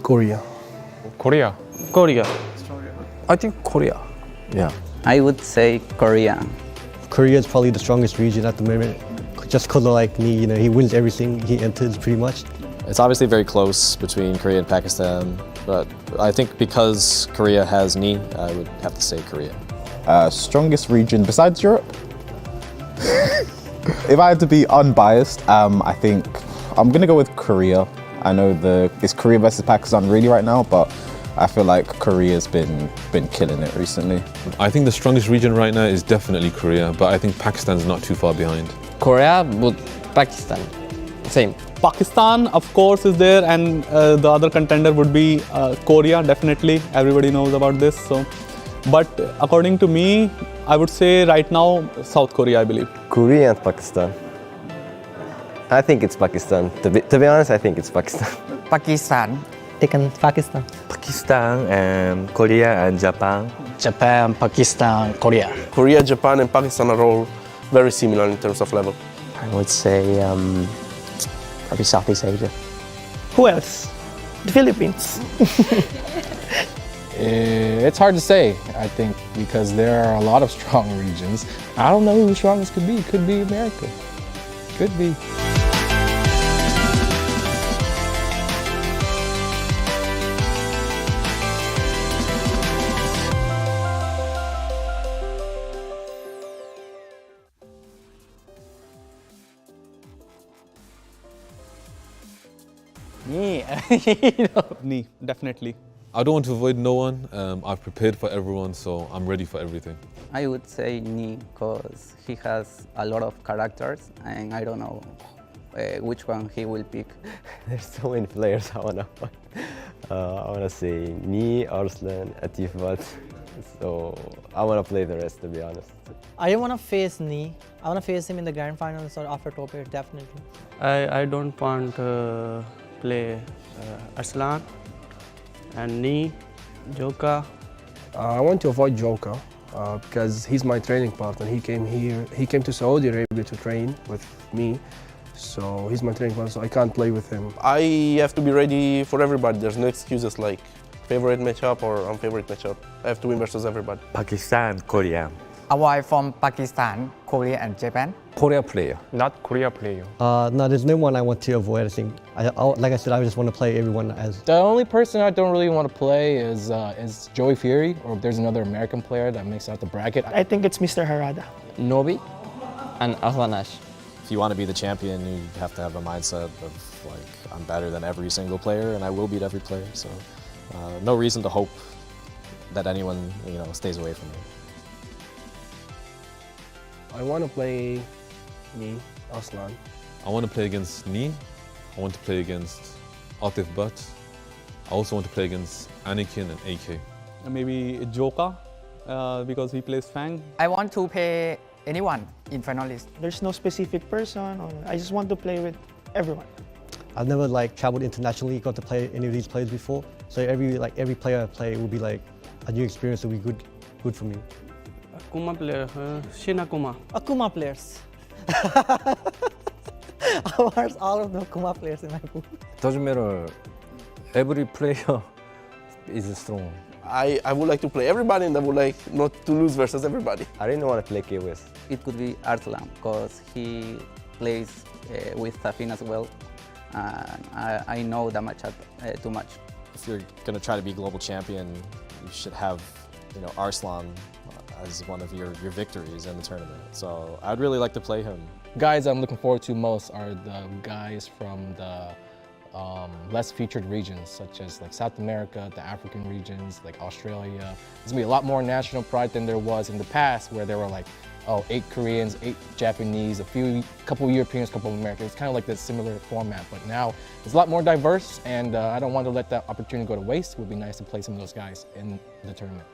N: Korea.
T: Korea.
R: Korea.
N: I think Korea.
T: Yeah.
S: I would say Korea.
U: Korea is probably the strongest region at the moment. Just because of like me, he wins everything he enters pretty much.
J: It's obviously very close between Korea and Pakistan, but I think because Korea has Ni, I would have to say Korea.
K: Strongest region besides Europe? If I had to be unbiased, I think I'm gonna go with Korea. I know it's Korea versus Pakistan really right now, but I feel like Korea's been killing it recently.
L: I think the strongest region right now is definitely Korea, but I think Pakistan's not too far behind.
P: Korea, but Pakistan. Same.
H: Pakistan, of course, is there, and the other contender would be Korea, definitely. Everybody knows about this. So, but according to me, I would say right now, South Korea, I believe.
M: Korea and Pakistan. I think it's Pakistan. To be honest, I think it's Pakistan.
Q: Pakistan. Taken Pakistan.
P: Pakistan and Korea and Japan.
Q: Japan, Pakistan, Korea.
N: Korea, Japan, and Pakistan are all very similar in terms of level.
I: I would say probably Southeast Asia.
D: Who else? The Philippines.
T: It's hard to say, I think, because there are a lot of strong regions. I don't know who the strongest could be. Could be America. Could be.
H: Ni, definitely.
L: I don't want to avoid no one. I've prepared for everyone, so I'm ready for everything.
S: I would say Ni, because he has a lot of characters, and I don't know which one he will pick.
M: There's so many players I wanna fight. I wanna say Ni, Arslan, Atif, but so I wanna play the rest, to be honest.
Q: I don't want to face Ni. I want to face him in the grand finals or after top 8, definitely.
R: I don't want to play Arslan and Ni, Joka.
N: I want to avoid Joka because he's my training partner. He came to Saudi Arabia to train with me. So he's my training partner, so I can't play with him.
B: I have to be ready for everybody. There's no excuses like favorite matchup or unfavorite matchup. I have to win versus everybody.
P: Pakistan, Korea.
Q: Avoid from Pakistan, Korea, and Japan.
T: Korea player.
U: Not Korea player. No, there's no one I want to avoid. I think, like I said, I just want to play everyone as.
T: The only person I don't really want to play is Joey Fury, or if there's another American player that makes out the bracket.
D: I think it's Mr. Harada.
P: Nobi and Aslanash.
J: If you want to be the champion, you have to have a mindset of like, I'm better than every single player and I will beat every player. So no reason to hope that anyone stays away from me.
N: I want to play Ni, Aslan.
L: I want to play against Ni. I want to play against Atif Butt. I also want to play against Anakin and AK.
H: Maybe Joka, because he plays Fang.
Q: I want to play anyone in finalist.
D: There's no specific person. I just want to play with everyone.
U: I've never traveled internationally, got to play any of these players before. So every player I play will be like a new experience. Will be good for me.
R: Akuma player, Shin Akuma.
Q: Akuma players. Ours, all of the Akuma players in my pool.
G: Doesn't matter. Every player is strong.
B: I would like to play everybody and I would like not to lose versus everybody.
M: I didn't want to play KOS.
S: It could be Arslan because he plays with Safin as well. And I know that matchup too much.
J: If you're going to try to be global champion, you should have, you know, Arslan as one of your victories in the tournament. So I'd really like to play him.
T: Guys I'm looking forward to most are the guys from the less featured regions, such as like South America, the African regions, like Australia. There's gonna be a lot more national pride than there was in the past, where there were like, 8 Koreans, 8 Japanese, couple Europeans, couple Americans. It's kind of like this similar format, but now it's a lot more diverse, and I don't want to let that opportunity go to waste. It would be nice to play some of those guys in the tournament.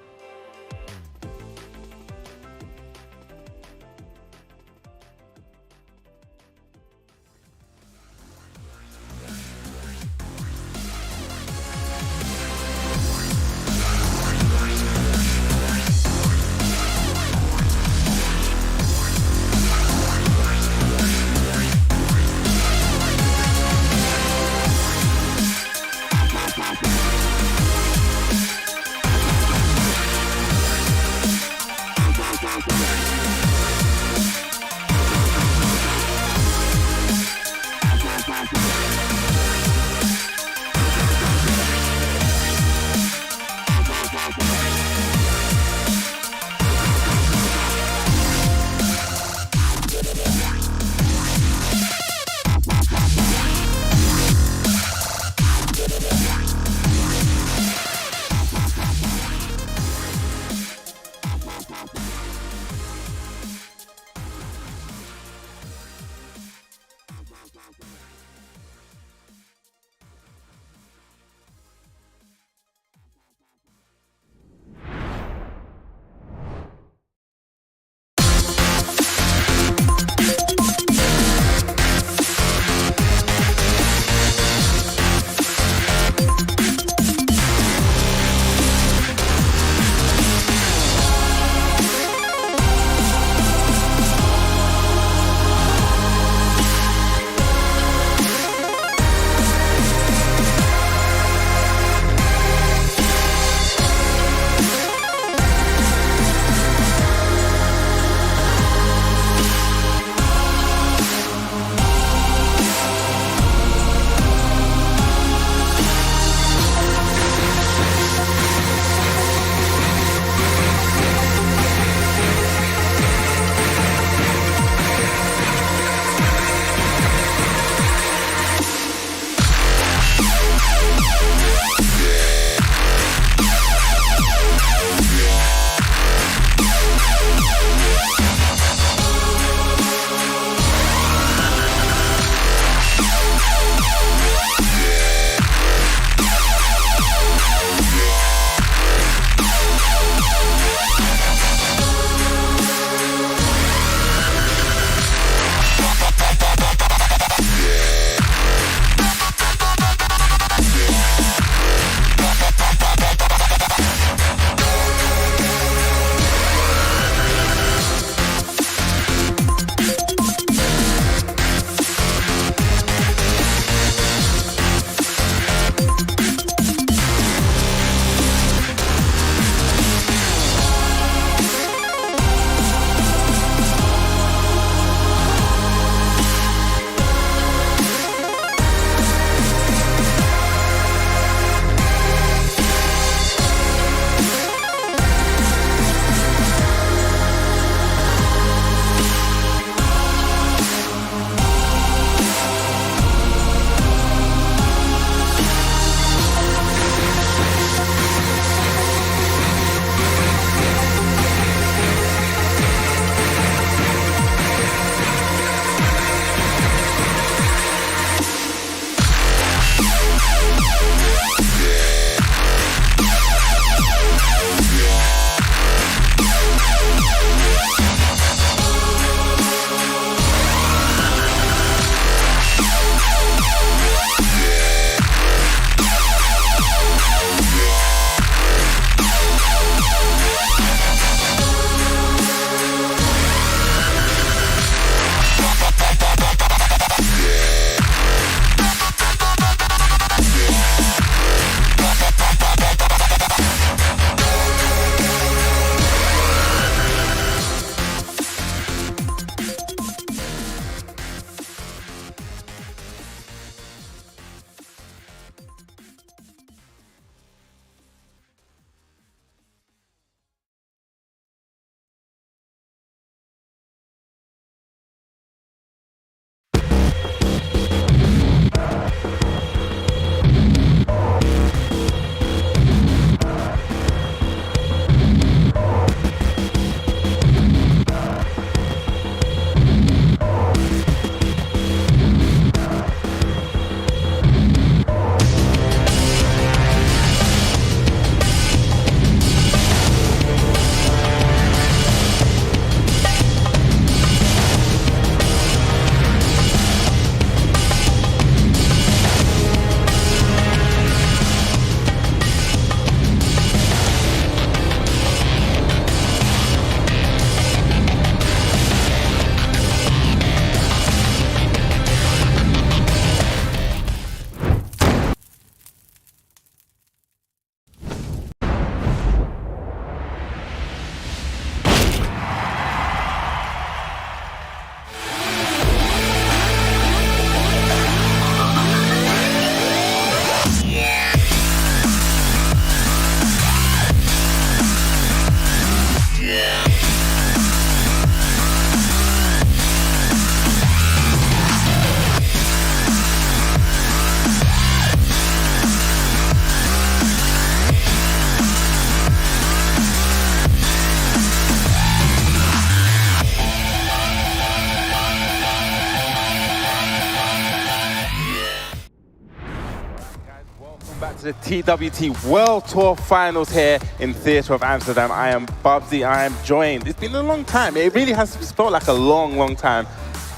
E: Welcome back to the TWT World Tour Finals here in Theatre of Amsterdam. I am Bubsy. I am joined. It's been a long time. It really has felt like a long, long time.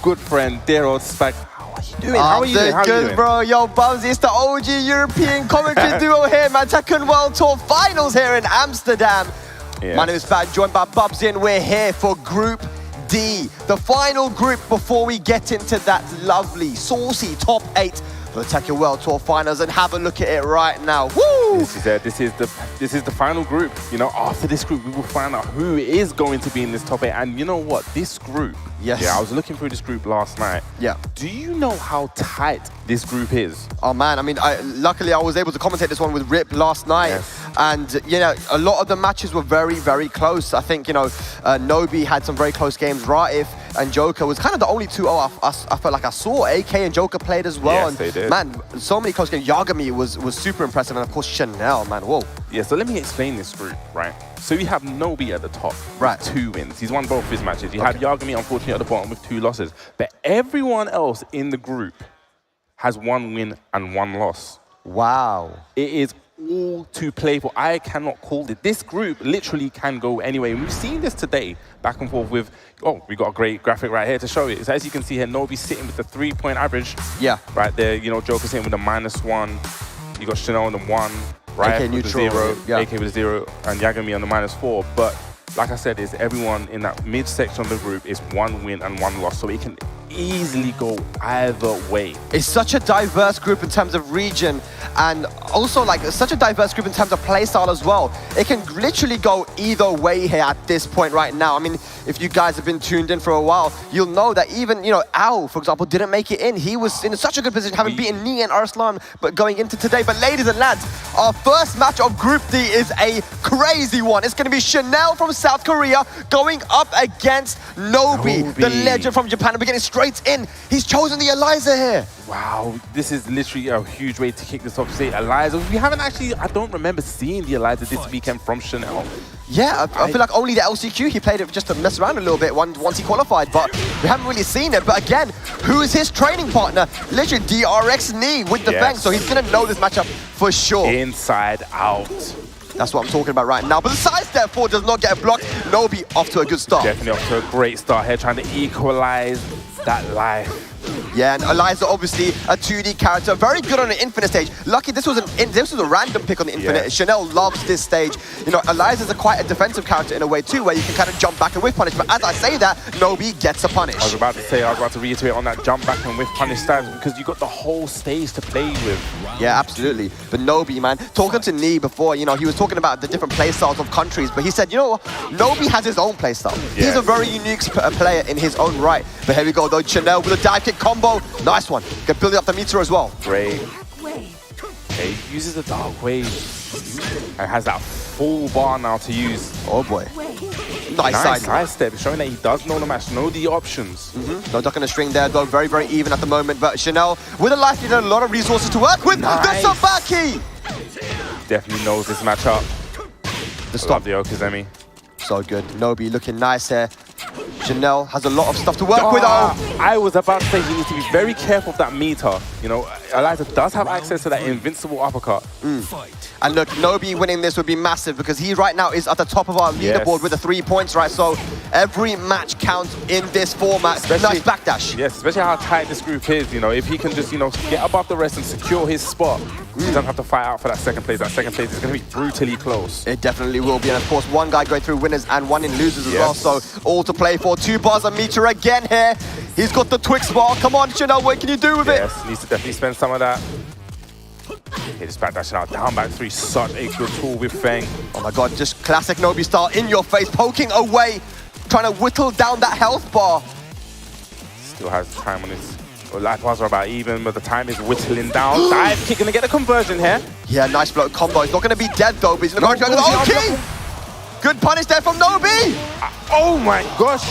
E: Good friend, dear old Spag. How are you doing? How are you doing? How are you doing?
V: Bro. Yo, Bubsy, it's the OG European commentary duo here, man. Tekken World Tour Finals here in Amsterdam.
E: Yeah.
V: My name is Spag, joined by Bubsy, and we're here for Group D, the final group before we get into that lovely, saucy top 8 for the Tekken World Tour Finals, and have a look at it right now. Woo!
E: This is the final group. You know, after this group, we will find out who is going to be in this top 8. And you know what? This group.
V: Yes.
E: Yeah, I was looking through this group last night.
V: Yeah.
E: Do you know how tight this group is?
V: Oh man, I mean, luckily I was able to commentate this one with Rip last night.
E: Yes.
V: And, you know, a lot of the matches were very, very close. I think, you know, Nobi had some very close games. Raif and Joker was kind of the only two I felt like I saw. AK and Joker played as well.
E: Yes,
V: and
E: they did.
V: Man, so many close games. Yagami was super impressive. And of course, Chanel, man, whoa.
E: Yeah, so let me explain this group, right? So you have Nobi at the top,
V: right?
E: 2 wins. He's won both of his matches. You have Yagami, unfortunately, at the bottom with 2 losses. But everyone else in the group has 1 win and 1 loss.
V: Wow.
E: It is all to play for. I cannot call it. This group literally can go anyway. We've seen this today, back and forth with, we got a great graphic right here to show it. So as you can see here, Nobi sitting with the 3-point average.
V: Yeah.
E: Right there, you know, Joker sitting with a -1. You got Chanel on the 1. Right,
V: AK neutral,
E: with a 0,
V: yeah.
E: AK with a 0, and Yagami on the -4. But like I said, is everyone in that mid section of the group is 1 win and 1 loss, so it can easily go either way.
V: It's such a diverse group in terms of region, and also like such a diverse group in terms of playstyle as well. It can literally go either way here at this point right now. I mean, if you guys have been tuned in for a while, you'll know that even, you know, Ao, for example, didn't make it in. He was in such a good position, having beaten Ni and Arslan, but going into today. But ladies and lads, our first match of Group D is a crazy one. It's going to be Chanel from South Korea going up against Nobi, the legend from Japan. And we're getting straight in. He's chosen the Eliza here.
E: Wow, this is literally a huge way to kick this off. Say Eliza. We haven't actually, I don't remember seeing the Eliza this weekend from Chanel.
V: Yeah, I feel like only the LCQ, he played it just to mess around a little bit once he qualified, but we haven't really seen it. But again, who is his training partner? Literally DRX Ni with the Fang, so he's going to know this matchup for sure.
E: Inside out.
V: That's what I'm talking about right now. But the side step 4 does not get blocked. Nobi off to a good start.
E: Definitely off to a great start here, trying to equalize that life.
V: Yeah, and Eliza obviously a 2D character, very good on the Infinite stage. Lucky this was a random pick on the Infinite.
E: Yeah.
V: Chanel loves this stage. You know, Eliza's quite a defensive character in a way too, where you can kind of jump back and whiff punish. But as I say that, Nobi gets a punish.
E: I was about to reiterate on that jump back and whiff punish stance, because you got the whole stage to play with.
V: Yeah, absolutely. But Nobi, man, talking to Ni before, you know, he was talking about the different play styles of countries, but he said, you know what, Nobi has his own play style.
E: Yeah.
V: He's a very unique player in his own right. But here we go though, Chanel with a dive kick combo. Nice one. Can build it up the meter as well.
E: Great. Okay, he uses the dark wave and has that full bar now to use.
V: Oh boy.
E: Nice side step, showing that he does know the match, know the options.
V: No duck in the string there though, very, very even at the moment. But Chanel with a life leader, a lot of resources to work with.
E: Nice.
V: The Sabaki!
E: Definitely knows this matchup.
V: The
E: stop. The Okazemi.
V: So good. Nobi looking nice here. Chanel has a lot of stuff to work with. Oh,
E: I was about to say he needs to be very careful of that meter. You know, Eliza does have access to that invincible uppercut.
V: And look, Nobi winning this would be massive because he right now is at the top of our leaderboard with the 3 points, right? So every match counts in this format. Nice backdash.
E: Yes, especially how tight this group is. You know, if he can just, you know, get above the rest and secure his spot, he doesn't have to fight out for that second place. That second place is going to be brutally close.
V: It definitely will be. And of course, one guy going through winners and one in losers as well. So all to play for. 2 bars a meter again here. He's got the Twix bar. Come on, Chanel, what can you do with it?
E: Yes, needs to definitely spend some of that. Hit his backdash now, down back 3, such a good tool with Feng.
V: Oh my god, just classic Nobi style, in your face, poking away, trying to whittle down that health bar.
E: Still has time on his... Well, life bars are about even, but the time is whittling down. Dive kick, gonna get a conversion here.
V: Yeah, nice float combo. He's not gonna be dead though, but he's gonna go okay! Good punish there from Nobi!
E: Oh my gosh!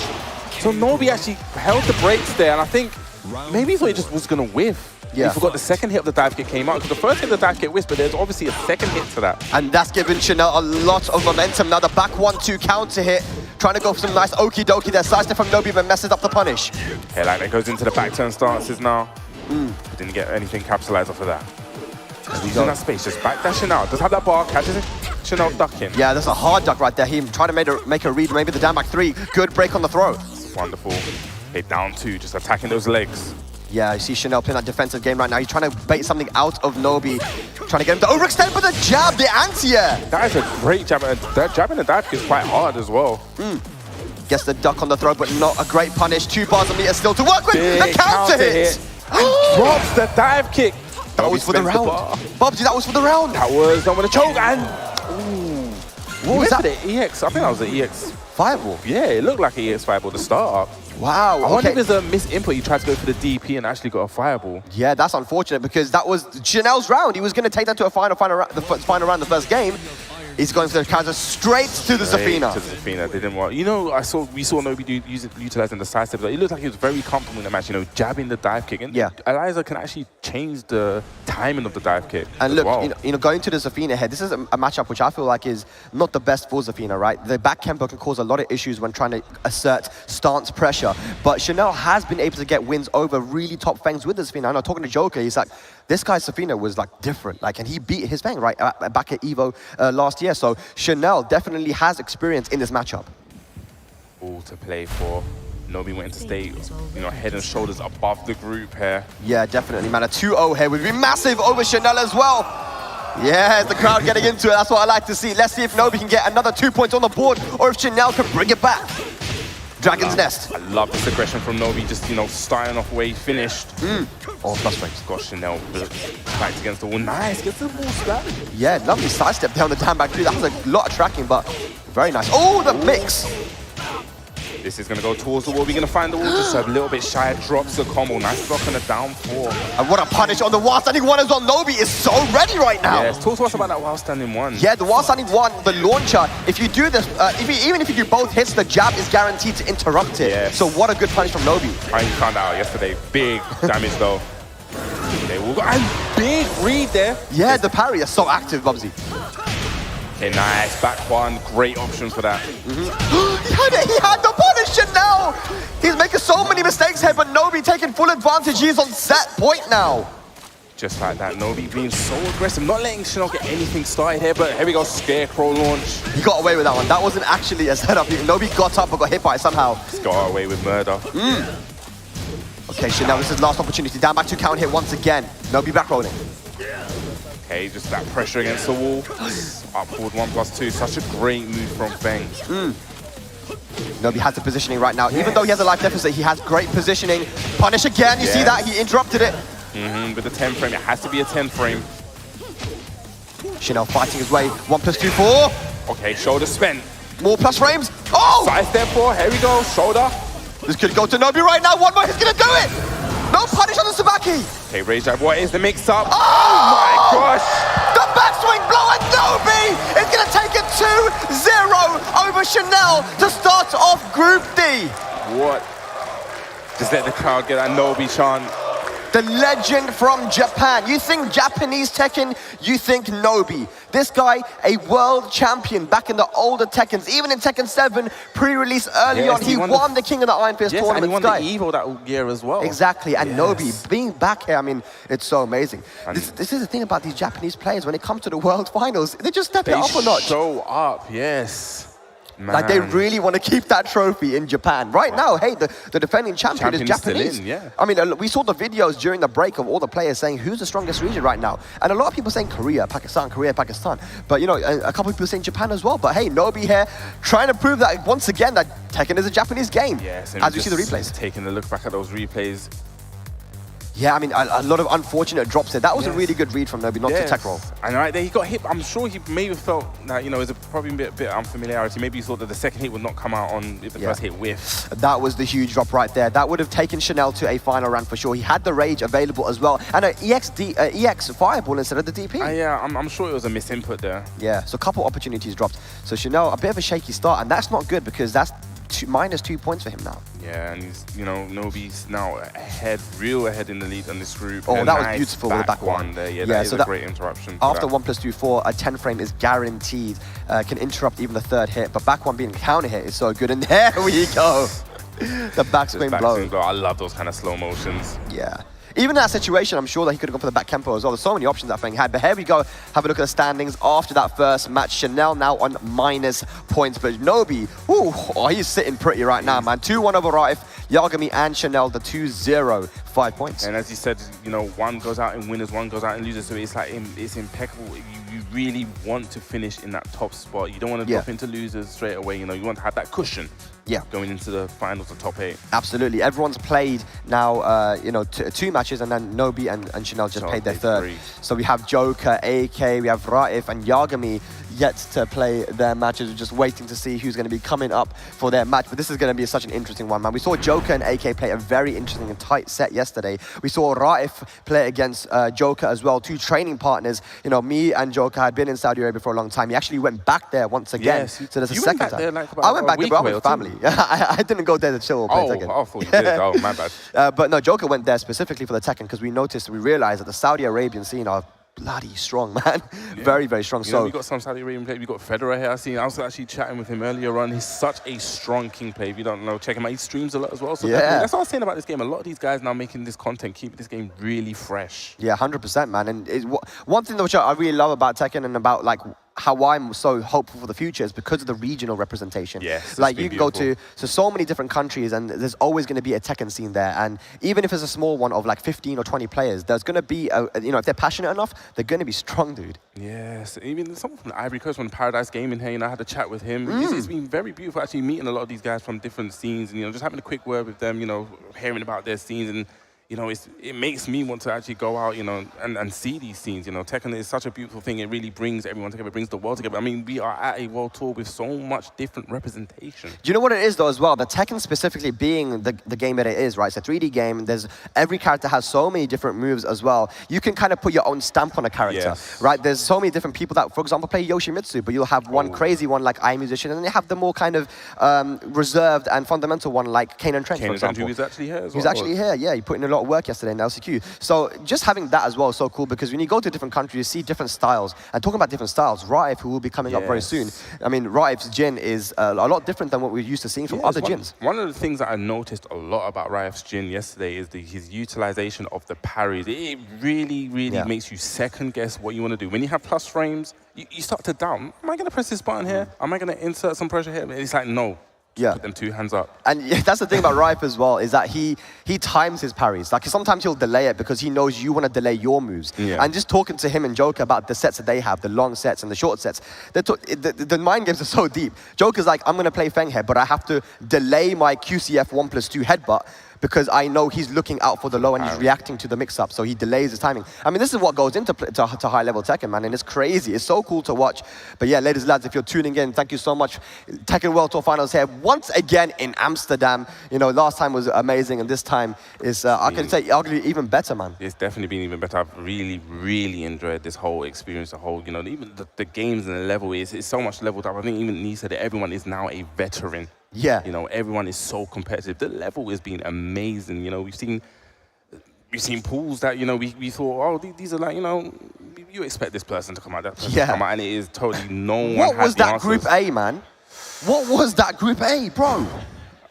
E: So Nobi actually held the brakes there, and I think maybe he thought he just was gonna whiff.
V: Yeah.
E: He forgot the second hit of the dive kick came out, because the first hit of the dive kick whiffed, but there's obviously a second hit to that.
V: And that's given Chanel a lot of momentum. Now the back 1-2 counter hit, trying to go for some nice okie dokie there. Side step from Nobi, but messes up the punish.
E: Like that goes into the back turn stances now. Didn't get anything capitalized off of that. He's in that space, just backdashing out. Does have that bar, catches it. Chanel ducking.
V: Yeah, that's a hard duck right there. He tried to make a read, maybe the down back 3. Good break on the throw.
E: Wonderful. Okay, down 2, just attacking those legs.
V: Yeah, you see Chanel playing that defensive game right now. He's trying to bait something out of Nobi. Trying to get him to overextend, but the jab, the anti-air.
E: That is a great jab. That jab in the dive kick is quite hard as well.
V: Gets the duck on the throw, but not a great punish. 2 bars of meter still to work with.
E: Big
V: The counter hit.
E: Drops the dive kick.
V: That was for the round. Bobsy, that was for the round.
E: That was done with a choke and... Ooh. What was that? The EX. I think that was the EX
V: Fireball.
E: Yeah, it looked like an EX Fireball to start up.
V: Wow.
E: I wonder if there's a misinput. He tried to go for the DP and actually got a Fireball.
V: Yeah, that's unfortunate because that was Chanel's round. He was going to take that to a final round, the first game. He's going for the counter straight to the Zafina.
E: To the Zafina, they didn't want. You know, we saw Nobi utilizing the side step. It looked like he was very comfortable in the match. You know, jabbing the dive kick. And
V: yeah,
E: Eliza can actually change the timing of the dive kick.
V: And look,
E: well.
V: you know, going to the Zafina head, this is a matchup which I feel like is not the best for Zafina, right? The back tempo can cause a lot of issues when trying to assert stance pressure. But Chanel has been able to get wins over really top Fangs with the Zafina. I know, talking to Joker, he's like, this guy's Zafina was like different, like, and he beat his Fang right back at Evo last year. So Chanel definitely has experience in this matchup.
E: All to play for. Nobi wanting to stay, you know, head and shoulders above the group here.
V: Yeah, definitely, man. A 2-0 here would be massive over Chanel as well. Yeah, the crowd getting into it. That's what I like to see. Let's see if Nobi can get another 2 points on the board or if Chanel can bring it back. Dragon's Nest.
E: I love this aggression from Nobi, just, you know, starting off where he finished.
V: Oh, plus frames.
E: Got Chanel backed against the wall. Nice, gets the wall slap.
V: Yeah, lovely sidestep down the down back too. That was a lot of tracking, but very nice. Oh, the mix.
E: This is going to go towards the wall. We're going to find the wall just a little bit shy. Drops the combo. Nice block on the down 4.
V: And what a punish on the while standing 1 as well. Nobi is so ready right now.
E: Yes, talk to us about that while standing 1.
V: Yeah, the while standing 1, the launcher. If you do this, even if you do both hits, the jab is guaranteed to interrupt it.
E: Yes.
V: So what a good punish from Nobi.
E: I found that out yesterday. Big damage though. They will go. And big read there.
V: Yeah, the parry is so active, Bubsy.
E: Okay, nice. Back 1. Great option for that.
V: He had the punish, Chanel! He's making so many mistakes here, but Nobi taking full advantage. He's on set point now.
E: Just like that, Nobi being so aggressive, not letting Chanel get anything started here, but here we go, Scarecrow launch.
V: He got away with that one. That wasn't actually a setup. Nobi got up but got hit by it somehow.
E: He's got away with murder.
V: Okay, Chanel, this is last opportunity. Down back to count hit once again. Nobi back rolling.
E: Okay, just that pressure against the wall. Upward 1+2, such a great move from Feng.
V: Nobi has the positioning right now. Even though he has a life deficit, he has great positioning. Punish again, you see that? He interrupted it.
E: With the 10 frame, it has to be a 10 frame.
V: Chanel fighting his way. 1+2, 4.
E: Okay, shoulder spent.
V: More plus frames. Oh!
E: Side step 4, here we go, shoulder.
V: This could go to Nobi right now. One more, he's gonna do it! No punish on the Sabaki.
E: Okay, rage drive, what is the mix up?
V: Oh
E: my gosh!
V: The backswing blow, and Nobi is gonna take it 2-0 over Chanel to start off Group D.
E: What? Just let the crowd get that Nobi chant.
V: The legend from Japan. You think Japanese Tekken, you think Nobi. This guy, a world champion back in the older Tekkens, even in Tekken 7, pre-release early on, he won the King of the Iron Fist tournament.
E: And he won the Evo that year as well.
V: Exactly, and Nobi being back here, I mean, it's so amazing. This is the thing about these Japanese players, when it comes to the World Finals, they just step it up a notch.
E: They show up, yes. Man.
V: Like, they really want to keep that trophy in Japan. Right now, hey, the defending champion is Japanese.
E: Still in, yeah.
V: I mean, we saw the videos during the break of all the players saying who's the strongest region right now. And a lot of people saying Korea, Pakistan. But, you know, a couple of people saying Japan as well. But, hey, Nobi here trying to prove that, once again, that Tekken is a Japanese game.
E: Yes,
V: as we see the replays.
E: Taking a look back at those replays.
V: Yeah, I mean, a lot of unfortunate drops there. That was a really good read from Nobi, not to tech roll.
E: And right there, he got hit. I'm sure he maybe felt that, you know, there's probably a bit unfamiliarity. Maybe he thought that the second hit would not come out on if the first hit whiffed.
V: That was the huge drop right there. That would have taken Chanel to a final round for sure. He had the rage available as well. And an EX Fireball instead of the DP.
E: Yeah, I'm sure it was a misinput there.
V: Yeah, so a couple opportunities dropped. So Chanel, a bit of a shaky start, and that's not good because that's -2 points for him now.
E: Yeah, and he's, you know, Nobi's now ahead, real ahead in the lead on this group.
V: Oh, that was beautiful with the back one
E: there. Yeah, that is a great interruption.
V: After 1+2, 4, a 10 frame is guaranteed. Can interrupt even the third hit, but back one being a counter hit is so good. And there we go. The backswing blow.
E: I love those kind of slow motions.
V: Yeah. even in that situation, I'm sure that he could have gone for the back tempo as well. There's so many options that Feng had. But here we go. Have a look at the standings after that first match. Chanel now on minus points, but Nobi, he's sitting pretty right now, man. 2-1 over Raif, Yagami and Chanel, the 2-0, 5 points.
E: And as you said, you know, one goes out in winners, one goes out in losers, so it's like, it's impeccable. You really want to finish in that top spot. You don't want to drop into losers straight away, you know, you want to have that cushion. Yeah, going into the finals of top 8.
V: Absolutely. Everyone's played now, you know, 2 matches, and then Nobi and Chanel just played their third. 3. So we have Joker, AK, we have Raif and Yagami yet to play their matches. We're just waiting to see who's going to be coming up for their match. But this is going to be such an interesting one, man. We saw Joker and AK play a very interesting and tight set yesterday. We saw Raif play against Joker as well, 2 training partners. You know, me and Joker had been in Saudi Arabia for a long time. He actually went back there once again.
E: Yes,
V: so there's a
E: you
V: second
E: went back
V: time.
E: there like about
V: I went back there, but I
E: away
V: was family. I didn't go there to chill or play Tekken.
E: I thought you did. Oh, my bad.
V: But no, Joker went there specifically for the Tekken because we realized that the Saudi Arabian scene are bloody strong, man. Yeah. Very, very strong.
E: You know, we got some Saudi Arabian players. We got Federer here. I was actually chatting with him earlier on. He's such a strong king player. If you don't know, check him out. He streams a lot as well. So that's what I was saying about this game. A lot of these guys now making this content, keeping this game really fresh.
V: Yeah, 100%, man. And one thing which I really love about Tekken and about like how I'm so hopeful for the future is because of the regional representation.
E: Yes,
V: like you can go to so many different countries and there's always going to be a Tekken scene there. And even if it's a small one of like 15 or 20 players, there's going to be, you know, if they're passionate enough, they're going to be strong, dude.
E: Yes, even someone from the Ivory Coast, from Paradise Gaming here, you know, I had a chat with him. It's been very beautiful actually meeting a lot of these guys from different scenes and, you know, just having a quick word with them, you know, hearing about their scenes and, you know, it makes me want to actually go out, you know, and see these scenes. You know, Tekken is such a beautiful thing. It really brings everyone together, brings the world together. I mean, we are at a world tour with so much different representation.
V: Do you know what it is, though, as well? The Tekken specifically being the game that it is, right? It's a 3D game. Every character has so many different moves as well. You can kind of put your own stamp on a character, right? There's so many different people that, for example, play Yoshimitsu, but you'll have one crazy one like iMusician, and then you have the more kind of reserved and fundamental one like Kane and Trent, for example.
E: Who's actually here as well.
V: He's actually here, yeah. He put in a lot of work yesterday in LCQ. So just having that as well is so cool because when you go to different countries, you see different styles. And talking about different styles, Raif, who will be coming up very soon, I mean, Raif's Jin is a lot different than what we're used to seeing from other Jins.
E: One of the things that I noticed a lot about Raif's Jin yesterday is his utilization of the parries. It really, really makes you second guess what you want to do. When you have plus frames, you start to doubt, am I going to press this button here? Am I going to insert some pressure here? And it's like, no. Put them 2 hands up.
V: And that's the thing about Raif as well, is that he times his parries. Like sometimes he'll delay it because he knows you want to delay your moves. And just talking to him and Joker about the sets that they have, the long sets and the short sets, the mind games are so deep. Joker's like, I'm going to play Feng here, but I have to delay my QCF 1+2 headbutt because I know he's looking out for the low and he's reacting to the mix-up, so he delays his timing. I mean, this is what goes into high-level Tekken, man, and it's crazy. It's so cool to watch. But yeah, ladies and lads, if you're tuning in, thank you so much. Tekken World Tour Finals here once again in Amsterdam. You know, last time was amazing, and this time is, I can say, arguably even better, man.
E: It's definitely been even better. I've really, really enjoyed this whole experience, you know, even the games and the level it's so much leveled up. I think even Nee said that everyone is now a veteran.
V: Yeah.
E: You know, everyone is so competitive. The level has been amazing. You know, we've seen pools that, you know, we thought, oh, these are like, you know, you expect this person to come out, that person to come out, and it is totally no one has the answers.
V: What was that Group A, man? What was that Group A, bro?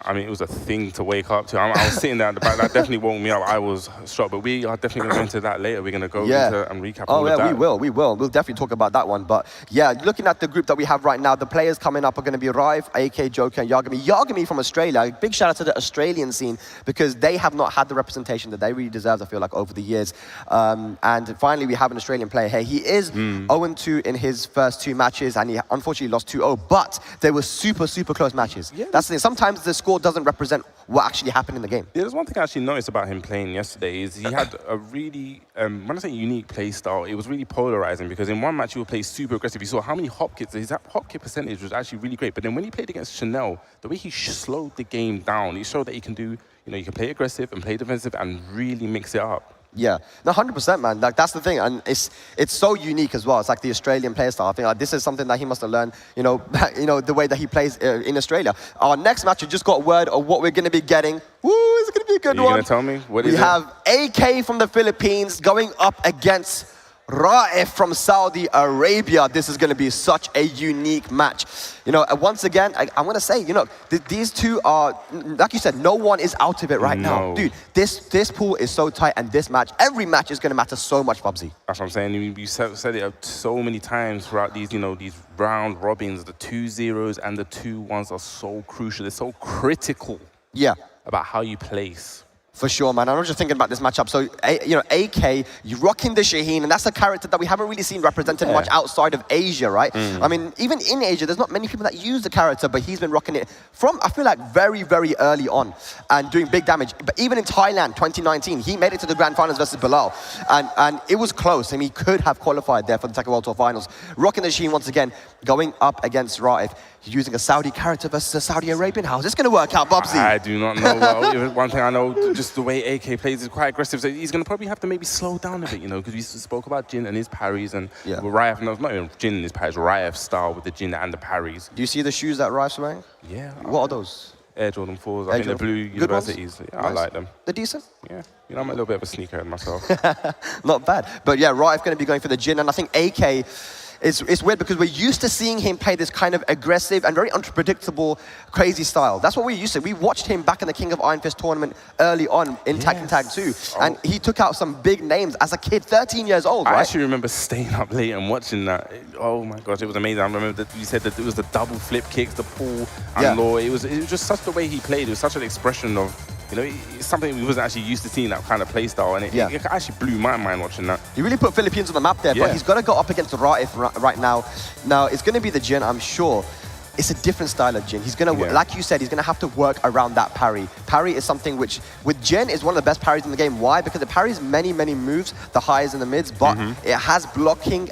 E: I mean, it was a thing to wake up to. I was sitting there at the back. That definitely woke me up. I was shocked. But we are definitely going to go into that later. We're going to go into and recap all of that.
V: We will. We'll definitely talk about that one. But yeah, looking at the group that we have right now, the players coming up are going to be Raif, AK, Joker, and Yagami. Yagami from Australia. Big shout out to the Australian scene because they have not had the representation that they really deserve, I feel like, over the years. And finally, we have an Australian player here. He is 0-2 in his first 2 matches, and he unfortunately lost 2-0. But they were super, super close matches. Yeah. That's the thing. Sometimes the score doesn't represent what actually happened in the game.
E: Yeah, there's one thing I actually noticed about him playing yesterday is he had a really, when I say unique play style, it was really polarizing because in one match he would play super aggressive. You saw how many hop kits, his hop kit percentage was actually really great. But then when he played against Chanel, the way he slowed the game down, he showed that he can do, you know, you can play aggressive and play defensive and really mix it up.
V: Yeah, no, 100%, man. Like that's the thing, and it's so unique as well. It's like the Australian play style. I think like this is something that he must have learned. You know, the way that he plays in Australia. Our next match, we just got word of what we're going to be getting. Woo, it's going to be a good one.
E: Are you going to tell me what
V: we have AK from the Philippines going up against Raif from Saudi Arabia. This is going to be such a unique match. You know, once again, I'm going to say, you know, these two are, like you said, no one is out of it right now. Dude, this pool is so tight, and this match, every match is going to matter so much, Bubsy.
E: That's what I'm saying. You said it so many times throughout these, you know, these round robins. The 2-0s and the 2-1s are so crucial. They're so critical.
V: Yeah.
E: About how you place.
V: For sure, man. I'm just thinking about this matchup. So, you know, AK, you're rocking the Shaheen, and that's a character that we haven't really seen represented much outside of Asia, right? I mean, even in Asia, there's not many people that use the character, but he's been rocking it from, I feel like, very, very early on and doing big damage. But even in Thailand, 2019, he made it to the Grand Finals versus Bilal, and it was close, and he could have qualified there for the Tekken World Tour Finals. Rocking the Shaheen once again, going up against Raif. Using a Saudi character versus a Saudi Arabian. How's this going to work out, Bubsy?
E: I do not know. Well, one thing I know, just the way AK plays is quite aggressive. So he's going to probably have to maybe slow down a bit, you know, because we spoke about Jin and his parries, and Raif, no, not even Jin and his parries, Raif's style with the Jin and the parries.
V: Do you see the shoes that Raif's wearing?
E: Yeah.
V: What are those?
E: Air Jordan 4s. I think they're blue universities. Yeah, I like them.
V: They're decent?
E: Yeah. You know, I'm a little bit of a sneakerhead myself.
V: Not bad. But yeah, Raif going to be going for the Jin, and I think AK, it's weird because we're used to seeing him play this kind of aggressive and very unpredictable, crazy style. That's what we're used to. We watched him back in the King of Iron Fist tournament early on in Tekken Tag 2, and he took out some big names as a kid, 13 years old, right?
E: I actually remember staying up late and watching that. Oh my gosh, it was amazing. I remember that you said that it was the double flip kicks, the pull and law. It was just such the way he played. It was such an expression of, you know, it's something we wasn't actually used to seeing, that kind of play style, and it actually blew my mind watching that.
V: He really put Philippines on the map there, but he's got to go up against Raif right now. Now, it's going to be the Jin, I'm sure. It's a different style of Jin. He's going to, like you said, he's going to have to work around that parry. Parry is something which, with Jin, is one of the best parries in the game. Why? Because it parries many, many moves, the highs and the mids, but it has blocking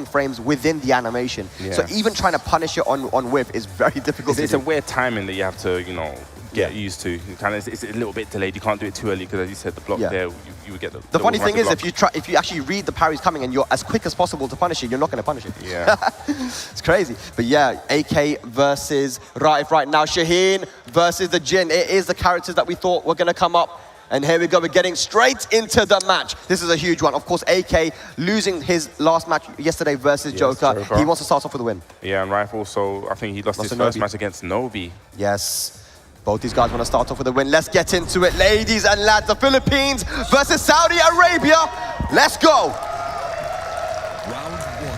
V: frames within the animation. So even trying to punish it on whip is very difficult.
E: It's a weird timing that you have to, you know, get used to. It's a little bit delayed. You can't do it too early because, as you said, the block there, you would get the
V: funny thing is, if you actually read the parries coming and you're as quick as possible to punish it, you're not going to punish it.
E: Yeah.
V: It's crazy. But yeah, AK versus Raif right now. Shaheen versus the Jin. It is the characters that we thought were going to come up. And here we go, we're getting straight into the match. This is a huge one. Of course, AK losing his last match yesterday versus Joker. He wants to start off with a win.
E: Yeah, and Raif also, I think he lost his first match against Novi.
V: Yes. Both these guys want to start off with a win. Let's get into it, ladies and lads. The Philippines versus Saudi Arabia. Let's go.
C: Round 1.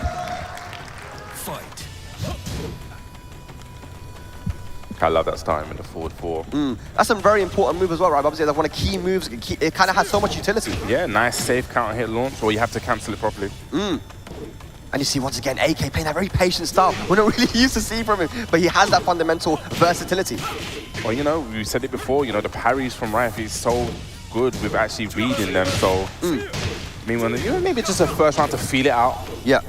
C: Fight.
E: I love that starting in the forward 4.
V: That's a very important move as well, right? Obviously, that's one of the key moves. It kind of has so much utility.
E: Yeah, nice, safe counter hit launch, or you have to cancel it properly.
V: And you see, once again, AK playing that very patient style. We're not really used to seeing from him, but he has that fundamental versatility.
E: Well, you know, we said it before, you know, the parries from Raif is so good with actually reading them, so... I mean, when, you know, maybe just a first round to feel it out.
V: Yeah.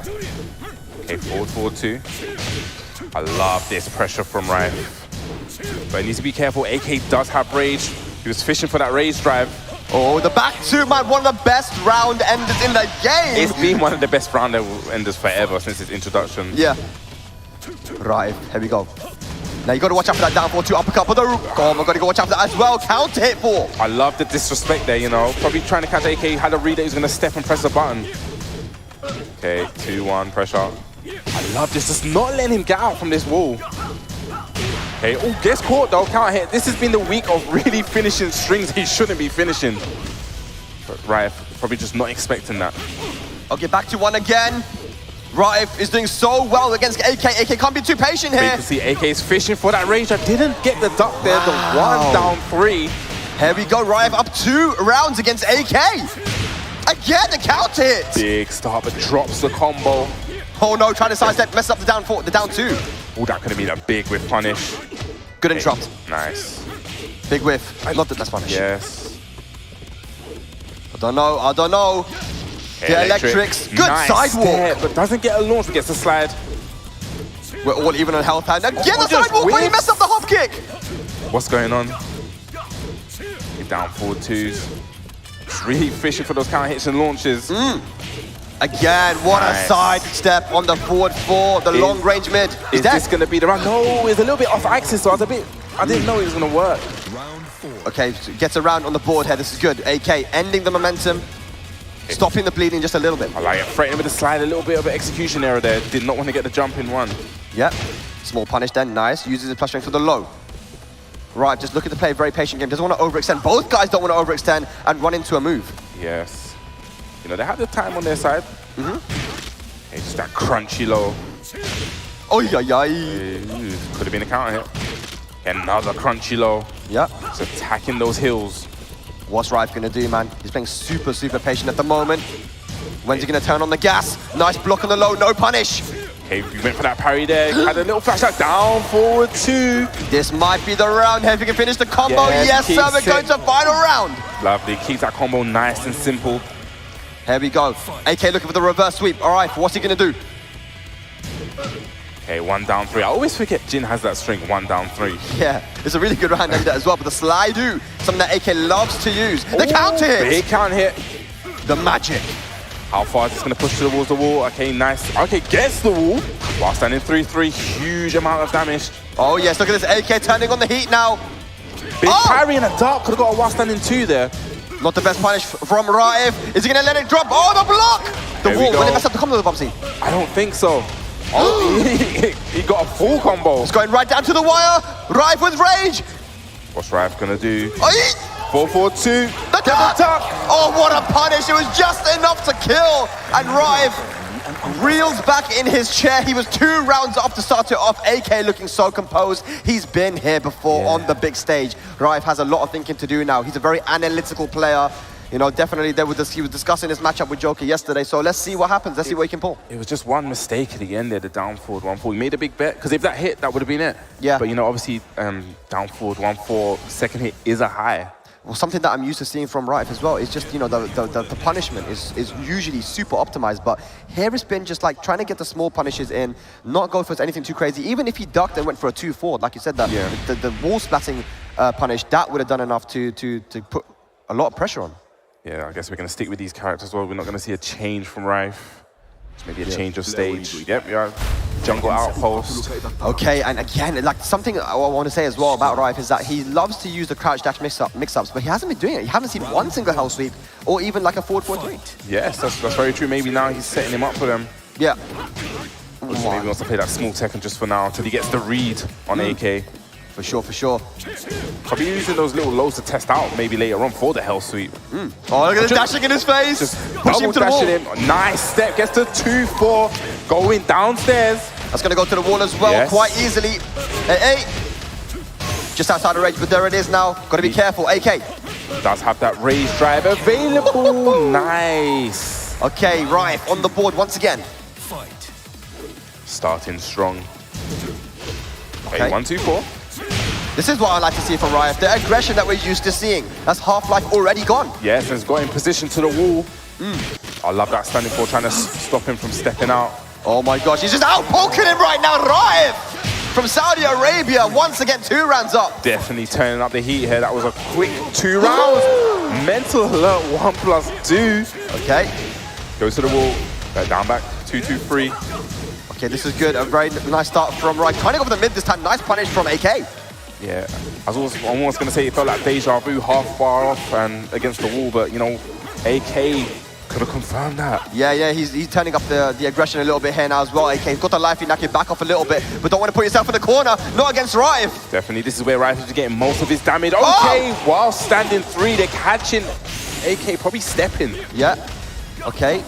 E: Okay, forward 2. I love this pressure from Raif. But he needs to be careful. AK does have rage. He was fishing for that rage drive.
V: Oh, the back 2, man, one of the best round enders in the game.
E: It's been one of the best round enders forever since its introduction.
V: Yeah. Right, here we go. Now you got to watch out for that down 4-2 uppercut for the root. Oh my god, you got to watch out for that as well. Counter hit 4.
E: I love the disrespect there, you know. Probably trying to catch AK, had a read that he was going to step and press the button. Okay, 2-1 pressure. I love this, just not letting him get out from this wall. Okay, oh, gets caught though, counter hit. This has been the week of really finishing strings he shouldn't be finishing. But Raif probably just not expecting that.
V: Okay, back to 1 again. Raif is doing so well against AK. AK can't be too patient here.
E: But you can see AK is fishing for that range. I didn't get the duck there, the 1 down 3.
V: Here we go, Raif up 2 rounds against AK. Again, the counter hit.
E: Big start, but drops the combo.
V: Oh no, trying to sidestep, messes up the down 4, the down 2.
E: Oh, that could have been a big whiff punish.
V: Good interrupt.
E: Nice.
V: Big whiff. I love that that's punish.
E: Yes.
V: I don't know. The electrics. Good
E: nice
V: sidewalk.
E: Step, but doesn't get a launch, but gets a slide.
V: We're all even on health. And again, the sidewalk, but he messed up the hop kick.
E: What's going on? He's down 4-2s. Just really fishing for those counter hits and launches.
V: Again, what a side step on the forward 4, the long range mid.
E: Is this going to be the round? No, it's a little bit off axis, so I didn't know it was going to work.
V: Okay, so gets around on the board here. This is good. AK ending the momentum. Stopping the bleeding just a little bit.
E: I like it. Threatening with the slide, a little bit of an execution error there. Did not want to get the jump in one.
V: Yep. Small punish then, nice. Uses his plus strength for the low. Right, just looking to play a very patient game. Doesn't want to overextend. Both guys don't want to overextend and run into a move.
E: Yes. You know, they have the time on their side. Hey, just that crunchy low.
V: Oh, yeah.
E: Could have been a counter hit. Another crunchy low.
V: Yep.
E: Just attacking those hills.
V: What's Rife gonna do, man? He's playing super, super patient at the moment. When's he gonna turn on the gas? Nice block on the low, no punish.
E: Okay, we went for that parry there. Had a little flash out, down, forward 2.
V: This might be the round here if he can finish the combo. Yes, sir, we're going to final round.
E: Lovely, keeps that combo nice and simple.
V: Here we go. AK looking for the reverse sweep. All right, what's he gonna do?
E: Okay, 1 down 3. I always forget Jin has that string, 1 down 3.
V: Yeah, it's a really good round ender as well, but the slide do, something that AK loves to use. The counter hit!
E: Big counter hit.
V: The magic.
E: How far is this going to push towards the wall? Okay, nice. Okay, gets the wall. While standing 3-3, huge amount of damage.
V: Oh yes, look at this AK turning on the heat now.
E: Big parry in a dark, could have got a while standing 2 there.
V: Not the best punish from Raif. Is he going to let it drop? Oh, the block! The wall, will it mess up the combo, Bubsy?
E: I don't think so. Oh, he got a full combo.
V: It's going right down to the wire. Raif with rage.
E: What's Raif gonna do?
V: 4-4-2. The tuck. Oh, what a punish. It was just enough to kill. And Raif reels back in his chair. He was 2 rounds up to start it off. AK looking so composed. He's been here before on the big stage. Raif has a lot of thinking to do now. He's a very analytical player. You know, definitely he was discussing his matchup with Joker yesterday, so let's see what happens. Let's see what he can pull.
E: It was just one mistake at the end there, the down forward 1-4. He made a big bet, because if that hit, that would have been it.
V: Yeah.
E: But, you know, obviously, down forward 1-4, second hit is a high.
V: Well, something that I'm used to seeing from Raif as well is just, you know, the punishment is usually super optimized, but here it's been just like trying to get the small punishes in, not go for anything too crazy. Even if he ducked and went for a 2-4, like you said, the wall splatting punish, that would have done enough to put a lot of pressure on.
E: Yeah, I guess we're going to stick with these characters as well. We're not going to see a change from Raif. It's maybe a change of stage. Yep, yeah. Jungle outpost.
V: Okay, and again, like something I want to say as well about Raif is that he loves to use the crouch dash mix-ups, but he hasn't been doing it. You haven't seen one single hell sweep or even like a forward 4-3.
E: Yes, that's very true. Maybe now he's setting him up for them.
V: Yeah.
E: Maybe he wants to play that small Tekken just for now until he gets the read on AK.
V: For sure, for sure.
E: I'll be using those little lows to test out maybe later on for the hell sweep.
V: Oh, look at this dashing in his face.
E: Just
V: pushing him to the wall.
E: him. Nice step, gets to 2-4, going downstairs.
V: That's going to go to the wall as well, quite easily. Hey. Just outside of range, but there it is now. Got to be careful, AK.
E: Does have that raise drive available. Nice.
V: Okay, Raif on the board once again.
E: Starting strong.
V: Okay.
E: 1-2-4.
V: This is what I like to see from Raif, the aggression that we're used to seeing. That's Half-Life already gone.
E: Yes, and it's got in position to the wall. I love that standing for trying to stop him from stepping out.
V: Oh my gosh, he's just out poking him right now, Raif! From Saudi Arabia, once again, 2 rounds up.
E: Definitely turning up the heat here. That was a quick 2 rounds. Mental alert, 1+2.
V: Okay.
E: Goes to the wall, down back, 2-2-3.
V: Okay, this is good. A very nice start from Raif. Trying to go for the mid this time. Nice punish from AK.
E: Yeah, I was almost going to say it felt like deja vu, half bar off and against the wall, but, you know, AK could have confirmed that.
V: Yeah, he's turning up the aggression a little bit here now as well. AK's got the life, you knock it back off a little bit, but don't want to put yourself in the corner, not against Raif.
E: Definitely, this is where Raif is getting most of his damage. Okay, while standing 3, they're catching AK, probably stepping.
V: Yeah, okay.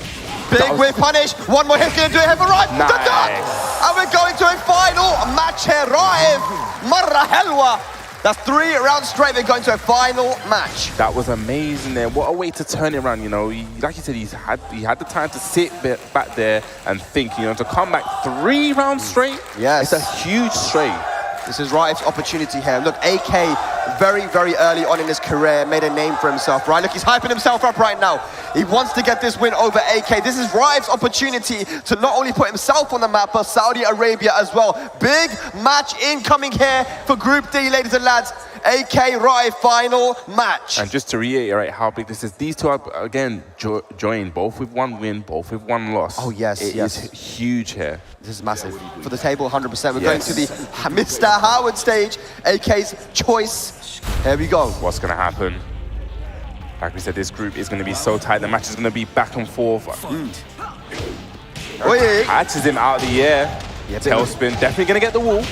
V: Big whip punish, one more hit's going to do it here for Raif.
E: Nice.
V: And we're going to a final match here, Raif. Marra helwa. That's 3 rounds straight, they're going to a final match.
E: That was amazing there. What a way to turn it around, you know. Like you said, he had the time to sit back there and think, you know, to come back 3 rounds straight.
V: Yes.
E: It's a huge straight.
V: This is Raif's opportunity here. Look, AK, very, very early on in his career, made a name for himself, right? Look, he's hyping himself up right now. He wants to get this win over AK. This is Raif's opportunity to not only put himself on the map, but Saudi Arabia as well. Big match incoming here for Group D, ladies and lads. AK Raif final match.
E: And just to reiterate how big this is, these two are, again, joined, both with 1 win, both with 1 loss.
V: Oh, yes,
E: It is huge here.
V: This is massive. For the table, 100%. We're going to the Mr. Howard stage, AK's choice. Here we go.
E: What's going to happen? Like we said, this group is going to be so tight. The match is going to be back and forth. Catches him out of the air. Tailspin, definitely going to get the wall.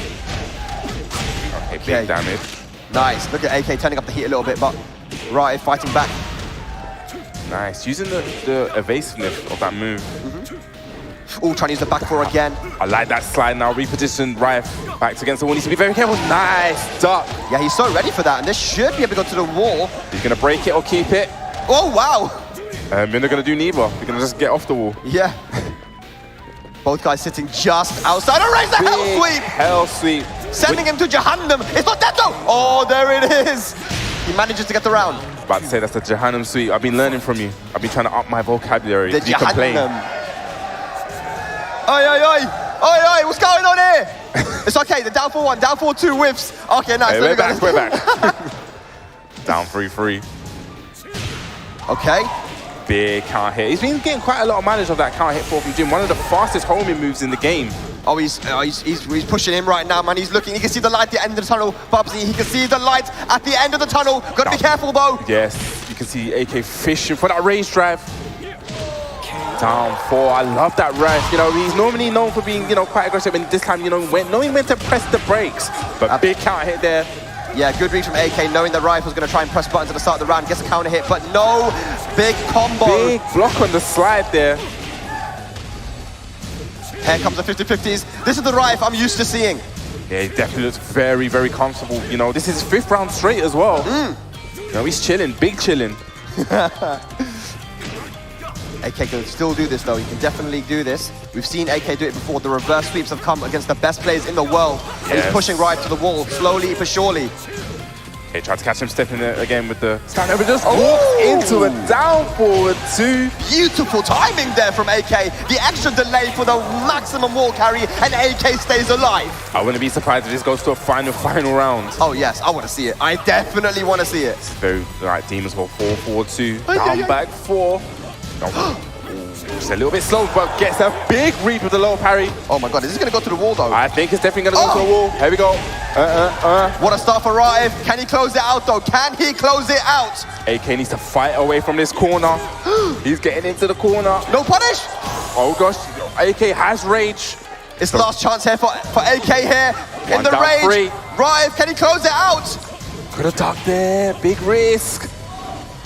E: Okay, big damage.
V: Nice. Look at AK turning up the heat a little bit, but Raif fighting back.
E: Nice. Using the evasiveness of that move.
V: Oh, trying to use the back four again.
E: I like that slide now. Reposition Raif back against the wall. Needs to be very careful. Nice duck.
V: Yeah, he's so ready for that, and this should be able to go to the wall.
E: He's going to break it or keep it.
V: Oh, wow.
E: They're going to do neither. They're going to just get off the wall.
V: Yeah. Both guys sitting just outside. Oh, raise the hell sweep!
E: Hell sweep.
V: Sending him to Jahannam. It's not that though. Oh, there it is. He manages to get the round.
E: About to say that's the Jahannam sweep. I've been learning from you. I've been trying to up my vocabulary.
V: The
E: you complain.
V: Oi, oi, oi. Oi, oi, what's going on here? It's okay, the down 4-1, down 4-2 whiffs. Okay, nice.
E: Hey, we're back. Down 3-3.
V: Okay.
E: Big counter hit. He's been getting quite a lot of mileage of that counter hit for from Jim. One of the fastest homing moves in the game.
V: Oh, he's pushing him right now, man. He's looking. He can see the light at the end of the tunnel. Bubsy, he can see the light at the end of the tunnel. Got to be careful, though.
E: Yes, you can see AK fishing for that range drive. Down 4. I love that Raif. You know, he's normally known for being, quite aggressive, and this time, knowing when to press the brakes. But big counter hit there.
V: Yeah, good read from AK, knowing that Raif was going to try and press buttons at the start of the round, gets a counter hit, but no big combo.
E: Big block on the slide there.
V: Here comes the 50-50s. This is the Raif I'm used to seeing.
E: Yeah, he definitely looks very, very comfortable. This is his 5th round straight as well. He's chilling, big chilling.
V: AK can still do this though, he can definitely do this. We've seen AK do it before, the reverse sweeps have come against the best players in the world. Yes. And he's pushing Raif to the wall, slowly but surely.
E: Okay, tried to catch him stepping there again with the stand over, just walks into a down forward 2.
V: Beautiful timing there from AK. The extra delay for the maximum wall carry, and AK stays alive.
E: I wouldn't be surprised if this goes to a final round.
V: Oh yes, I want to see it. I definitely want to see it.
E: Very right, Demons Ball 4-4-2, down back 4. Just a little bit slow, but gets a big read with the low parry.
V: Oh my god, is this going to go to the wall though?
E: I think it's definitely going to go to the wall. Here we go.
V: What a start for Raif. Can he close it out though? Can he close it out?
E: AK needs to fight away from this corner. He's getting into the corner.
V: No punish.
E: Oh gosh, AK has rage.
V: It's the last chance here for AK here. In the rage. Raif, can he close it out?
E: Could have ducked there. Big risk.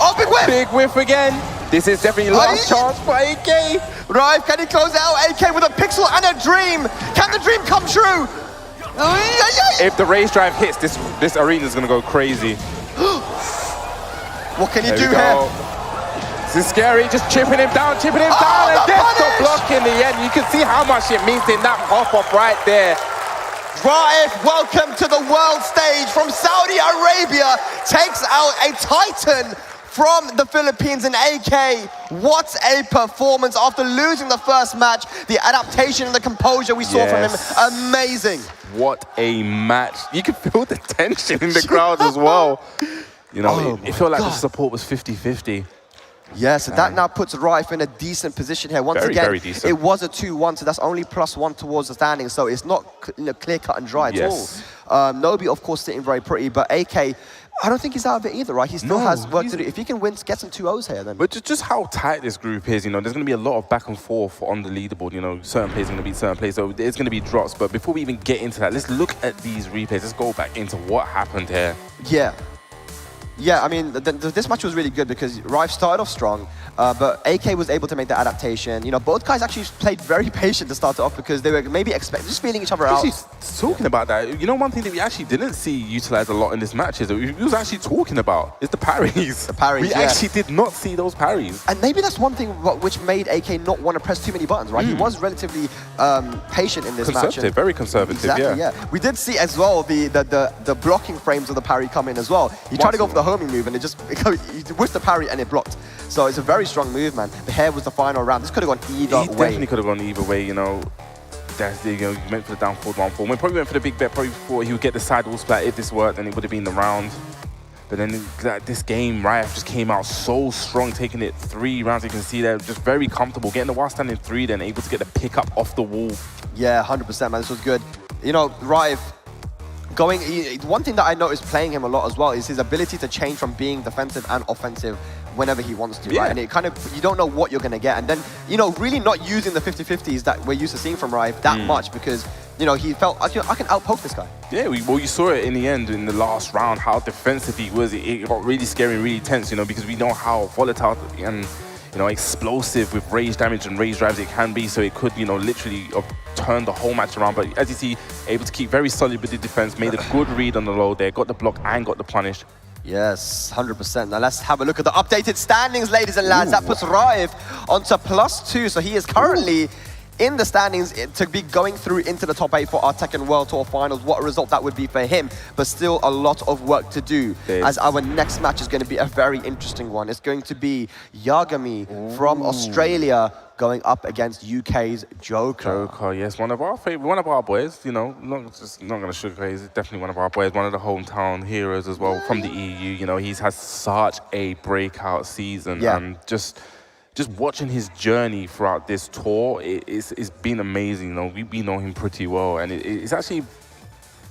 V: Oh, big whiff.
E: Big whiff again. This is definitely last chance for AK.
V: Raif, can he close it out? AK with a pixel and a dream. Can the dream come true?
E: If the race drive hits, this arena is going to go crazy.
V: What can he do here?
E: This is scary. Just chipping him down, and gets the block in the end. You can see how much it means in that pop-up right there.
V: Raif, welcome to the world stage from Saudi Arabia. Takes out a titan from the Philippines in AK. What a performance after losing the first match. The adaptation and the composure we saw from him, amazing.
E: What a match. You can feel the tension in the crowd as well. It felt like the support was 50-50.
V: Yeah, so that now puts Raif in a decent position here. Once again, it was a 2-1, so that's only +1 towards the standing, so it's not clear cut and dry at all. Nobi, of course, sitting very pretty, but AK, I don't think he's out of it either, right? He still has work to do. If he can win, get some 2-0s here, then.
E: But just how tight this group is, there's going to be a lot of back and forth on the leaderboard. Certain players are going to beat certain players, so there's going to be drops. But before we even get into that, let's look at these replays. Let's go back into what happened here.
V: Yeah, I mean, this match was really good because Raif started off strong, but AK was able to make the adaptation. Both guys actually played very patient to start it off because they were maybe just feeling each other out.
E: Talking about that, one thing that we actually didn't see utilized a lot in this match is that we was actually talking about is the parries.
V: The parries,
E: We actually did not see those parries.
V: And maybe that's one thing which made AK not want to press too many buttons, right? He was relatively patient in this match.
E: Very conservative,
V: exactly, yeah. We did see as well the blocking frames of the parry come in as well. He tried to go for the homing move and he whiffed the parry and it blocked. So it's a very strong move, man. The hair was the final round. This could have gone either way.
E: He definitely could have gone either way, That's you went for the down forward 1-4. We probably went for the big bet, probably thought he would get the side wall splat. If this worked, then it would have been the round. But then this game, Raif just came out so strong, taking it 3 rounds. You can see there, just very comfortable, getting the while standing 3, then able to get the pick up off the wall.
V: Yeah, 100%, man. This was good. Raif one thing that I noticed playing him a lot as well is his ability to change from being defensive and offensive whenever he wants to, right? And it kind of, you don't know what you're going to get. And then, you know, really not using the 50-50s that we're used to seeing from Rive that much because, you know, he felt, I can outpoke this guy.
E: Yeah, well, you saw it in the end, in the last round, how defensive he was. It got really scary and really tense, you know, because we know how volatile and, you know, explosive with rage damage and rage drives it can be. So it could, you know, literally turn the whole match around. But as you see, able to keep very solid with the defense, made a good read on the low there, got the block and got the punish.
V: Yes, 100%. Now let's have a look at the updated standings, ladies and lads. That puts Rive onto +2. So he is currently in the standings to be going through into the top 8 for our Tekken World Tour Finals. What a result that would be for him, but still a lot of work to do. As our next match is going to be a very interesting one. It's going to be Yagami from Australia going up against UK's Joker.
E: Joker, yes, one of our favorite, one of our boys, you know, not going to sugarcoat, he's definitely one of our boys, one of the hometown heroes as well from the EU. You know, he's had such a breakout season, and just watching his journey throughout this tour, it's been amazing. You know, we know him pretty well, and it's actually,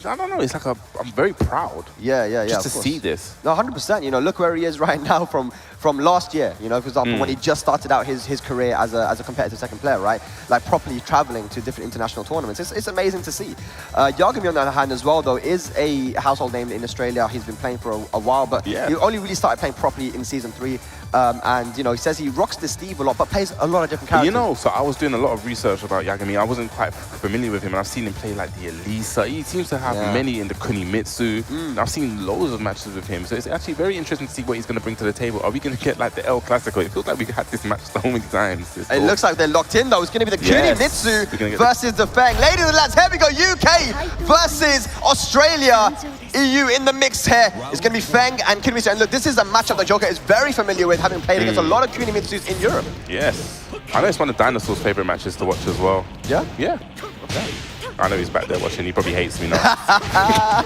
E: I don't know, it's like I'm very proud. Just to see this.
V: No, 100%. You know, look where he is right now from last year. You know, for example, when he just started out his career as a competitive Tekken player, right? Like properly traveling to different international tournaments. It's amazing to see. Yagami, on the other hand, as well, though, is a household name in Australia. He's been playing for a while, but he only really started playing properly in Season 3. And, you know, he says he rocks the Steve a lot, but plays a lot of different characters.
E: You know, so I was doing a lot of research about Yagami. I wasn't quite familiar with him, and I've seen him play like the Elisa. He seems to have many in the Kunimitsu. I've seen loads of matches with him, so it's actually very interesting to see what he's going to bring to the table. Are we going to get like the El Clasico? It feels like we had this match so many times.
V: It looks like they're locked in, though. It's going to be the Kunimitsu versus the Feng. Ladies and lads, here we go. UK versus Australia. EU in the mix here. It's going to be Feng and Kunimitsu. And look, this is a matchup that Joker is very familiar with, having played against a lot of Kunimitsus in Europe.
E: Yes. I know it's one of Dinosaur's favorite matches to watch as well.
V: Yeah?
E: Yeah. Okay. I know he's back there watching. He probably hates me now.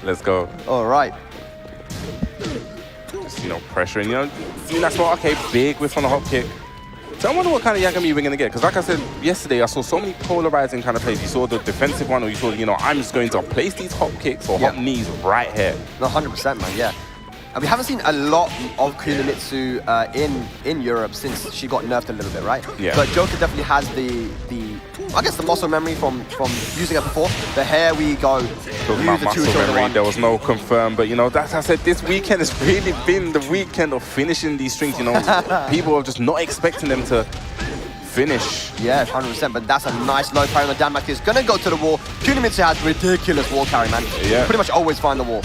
E: Let's go.
V: All right.
E: Just, you know, pressuring. You know, seeing that spot, okay, big whiff on the hop kick. So I wonder what kind of Yagami we're going to get, because like I said yesterday, I saw so many polarizing kind of plays. You saw the defensive one, or you saw, you know, I'm just going to place these hop kicks or hop knees right here.
V: No, 100%, man, yeah. And we haven't seen a lot of Kunimitsu in Europe since she got nerfed a little bit, right?
E: Yeah.
V: But Joker definitely has the I guess the muscle memory from using it before. The here we go.
E: Talking about muscle memory, there was no confirm, but you know, that's, I said, this weekend has really been the weekend of finishing these strings. You know, people are just not expecting them to finish.
V: Yeah, 100%, but that's a nice low carry on the Danmark. He's gonna go to the wall. Kunimitsu has ridiculous wall carry, man.
E: Yeah.
V: Pretty much always find the wall.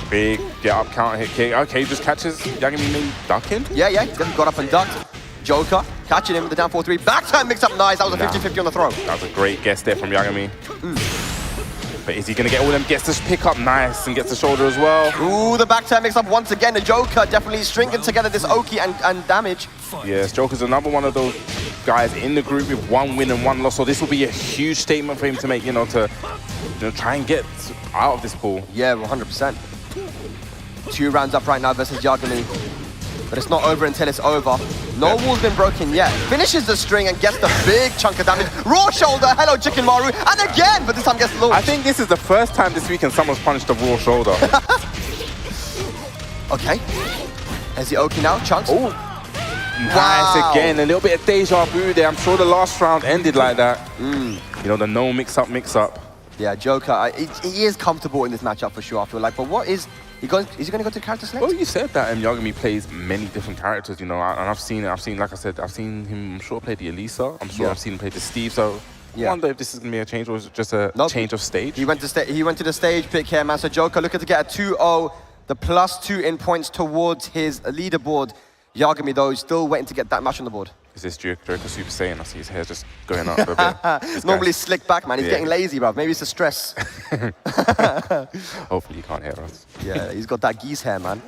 E: Big get up, counter hit kick. Okay, just catches Yagami maybe ducking.
V: Yeah, he got up and ducked. Joker catching him with the down 4-3. Back time mix up nice. That was a 50-50 on the throw.
E: That was a great guess there from Yagami. But is he going to get all them? Gets this pick up nice and gets the shoulder as well.
V: Ooh, the back time mix up once again. The Joker definitely stringing together this Oki and damage.
E: Yes, Joker's another one of those guys in the group with 1 win and 1 loss. So this will be a huge statement for him to make, you know, to try and get out of this pool.
V: Yeah, 100%. 2 rounds up right now versus Yagami. But it's not over until it's over. No wall's been broken yet. Finishes the string and gets the big chunk of damage. Raw shoulder, hello Chicken Maru, and again, but this time gets launched.
E: I think this is the first time this weekend someone's punched a raw shoulder.
V: Okay. There's the Oki now, chunks.
E: Oh, nice again. A little bit of deja vu there. I'm sure the last round ended like that. You know, the no mix up.
V: Yeah, Joker, he is comfortable in this matchup for sure, I feel like. But what is he going to go to character select?
E: Well, you said that Yagami plays many different characters, you know, and I've seen, like I said, I've seen him, I'm sure, play the Elisa. I'm sure I've seen him play the Steve, so I wonder if this is going to be a change or is it just a change of stage?
V: He went to the stage pick here, man. So Joker looking to get a 2-0, the +2 in points towards his leaderboard. Yagami, though, is still waiting to get that match on the board.
E: Is this Joker Super Saiyan? I see his hair just going up a bit.
V: Normally slick back, man. He's getting lazy, bruv. Maybe it's the stress.
E: Hopefully you can't hear us.
V: Yeah, he's got that geese hair, man.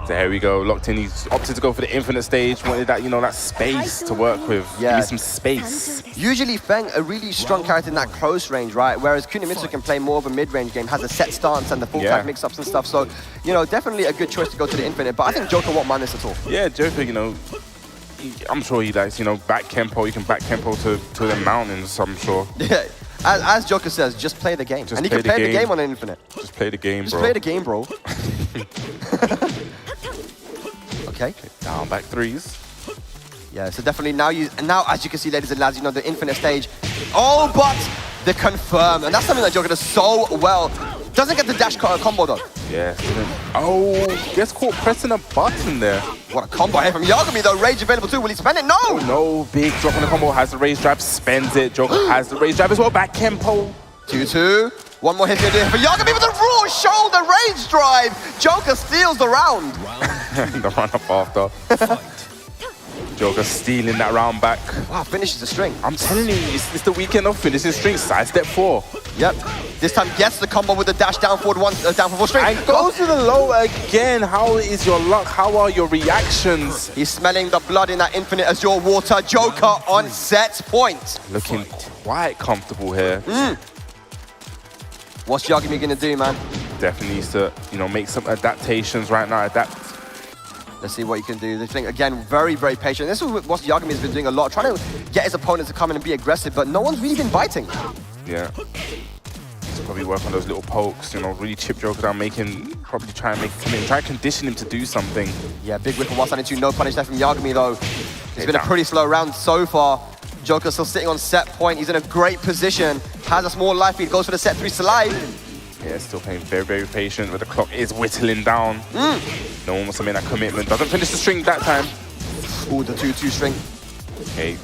E: So here we go, locked in. He's opted to go for the infinite stage. Wanted that, you know, that space to work with. Yeah. Give me some space.
V: Usually Feng, a really strong character in that close range, right? Whereas Kunimitsu can play more of a mid-range game, has a set stance and the full tag mix-ups and stuff. So, you know, definitely a good choice to go to the infinite. But I think Joker won't mind this at all.
E: Yeah, Joker, you know, I'm sure he likes, you know, back Kempo. You can back Kempo to the mountains, I'm sure.
V: Yeah. As Joker says, just play the game. And you can play the game on Infinite.
E: Just play the game, bro.
V: Just play the game, bro. Okay.
E: Down back threes.
V: Yeah, so definitely now as you can see, ladies and lads, you know, the Infinite stage. Oh, but the confirm. And that's something that Joker does so well. Doesn't get the dash combo though.
E: Yeah. Oh, gets caught pressing a button there.
V: What a combo here from Yagami though. Rage available too. Will he spend it? No!
E: Oh, no, big drop on the combo. Has the rage drive, spends it. Joker has the rage drive as well. Back Kempo.
V: 2-2. One more hit here for Yagami with a raw shoulder rage drive. Joker steals the round.
E: The run up after. Joker stealing that round back.
V: Wow, finishes the string.
E: I'm telling you, it's the weekend of finishing strings. Side step 4.
V: Yep. This time gets the combo with the dash down forward down for 4 string.
E: And goes to the low again. How is your luck? How are your reactions?
V: He's smelling the blood in that Infinite Azure water. Joker on set point.
E: Looking quite comfortable here.
V: What's Yagami gonna do, man?
E: Definitely needs to, you know, make some adaptations right now.
V: Let's see what he can do. This thing, again, very, very patient. This is what Yagami has been doing a lot, trying to get his opponents to come in and be aggressive, but no one's really been biting.
E: Yeah. So probably work on those little pokes, you know, really chip Joker down, probably try and make him commit, try and condition him to do something.
V: Yeah, big whip for 172, no punish there from Yagami though. It's been a pretty slow round so far. Joker still sitting on set point. He's in a great position. Has a small life lead, goes for the set 3 slide.
E: Yeah, still playing very, very patient, but the clock is whittling down. No one wants to make that commitment. Doesn't finish the string that time.
V: Ooh, the 2-2 string.
E: Okay.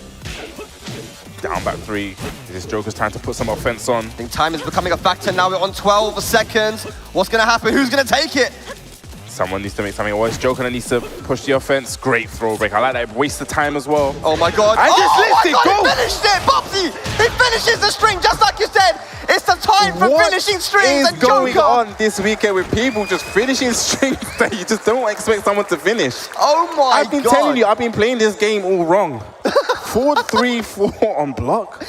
E: Down back 3. This Joker's trying to put some offense on.
V: I think time is becoming a factor now. We're on 12 seconds. What's going to happen? Who's going to take it?
E: Someone needs to make something worse. Joker that needs to push the offense. Great throw break. I like that. Waste the time as well.
V: Oh my god.
E: And
V: he finished it! Bubsy! He finishes the string just like you said. It's the time for finishing strings.
E: What is going on this weekend with people just finishing strings that you just don't expect someone to finish?
V: Oh my god.
E: I've been telling you, I've been playing this game all wrong. 4-3-4 on block.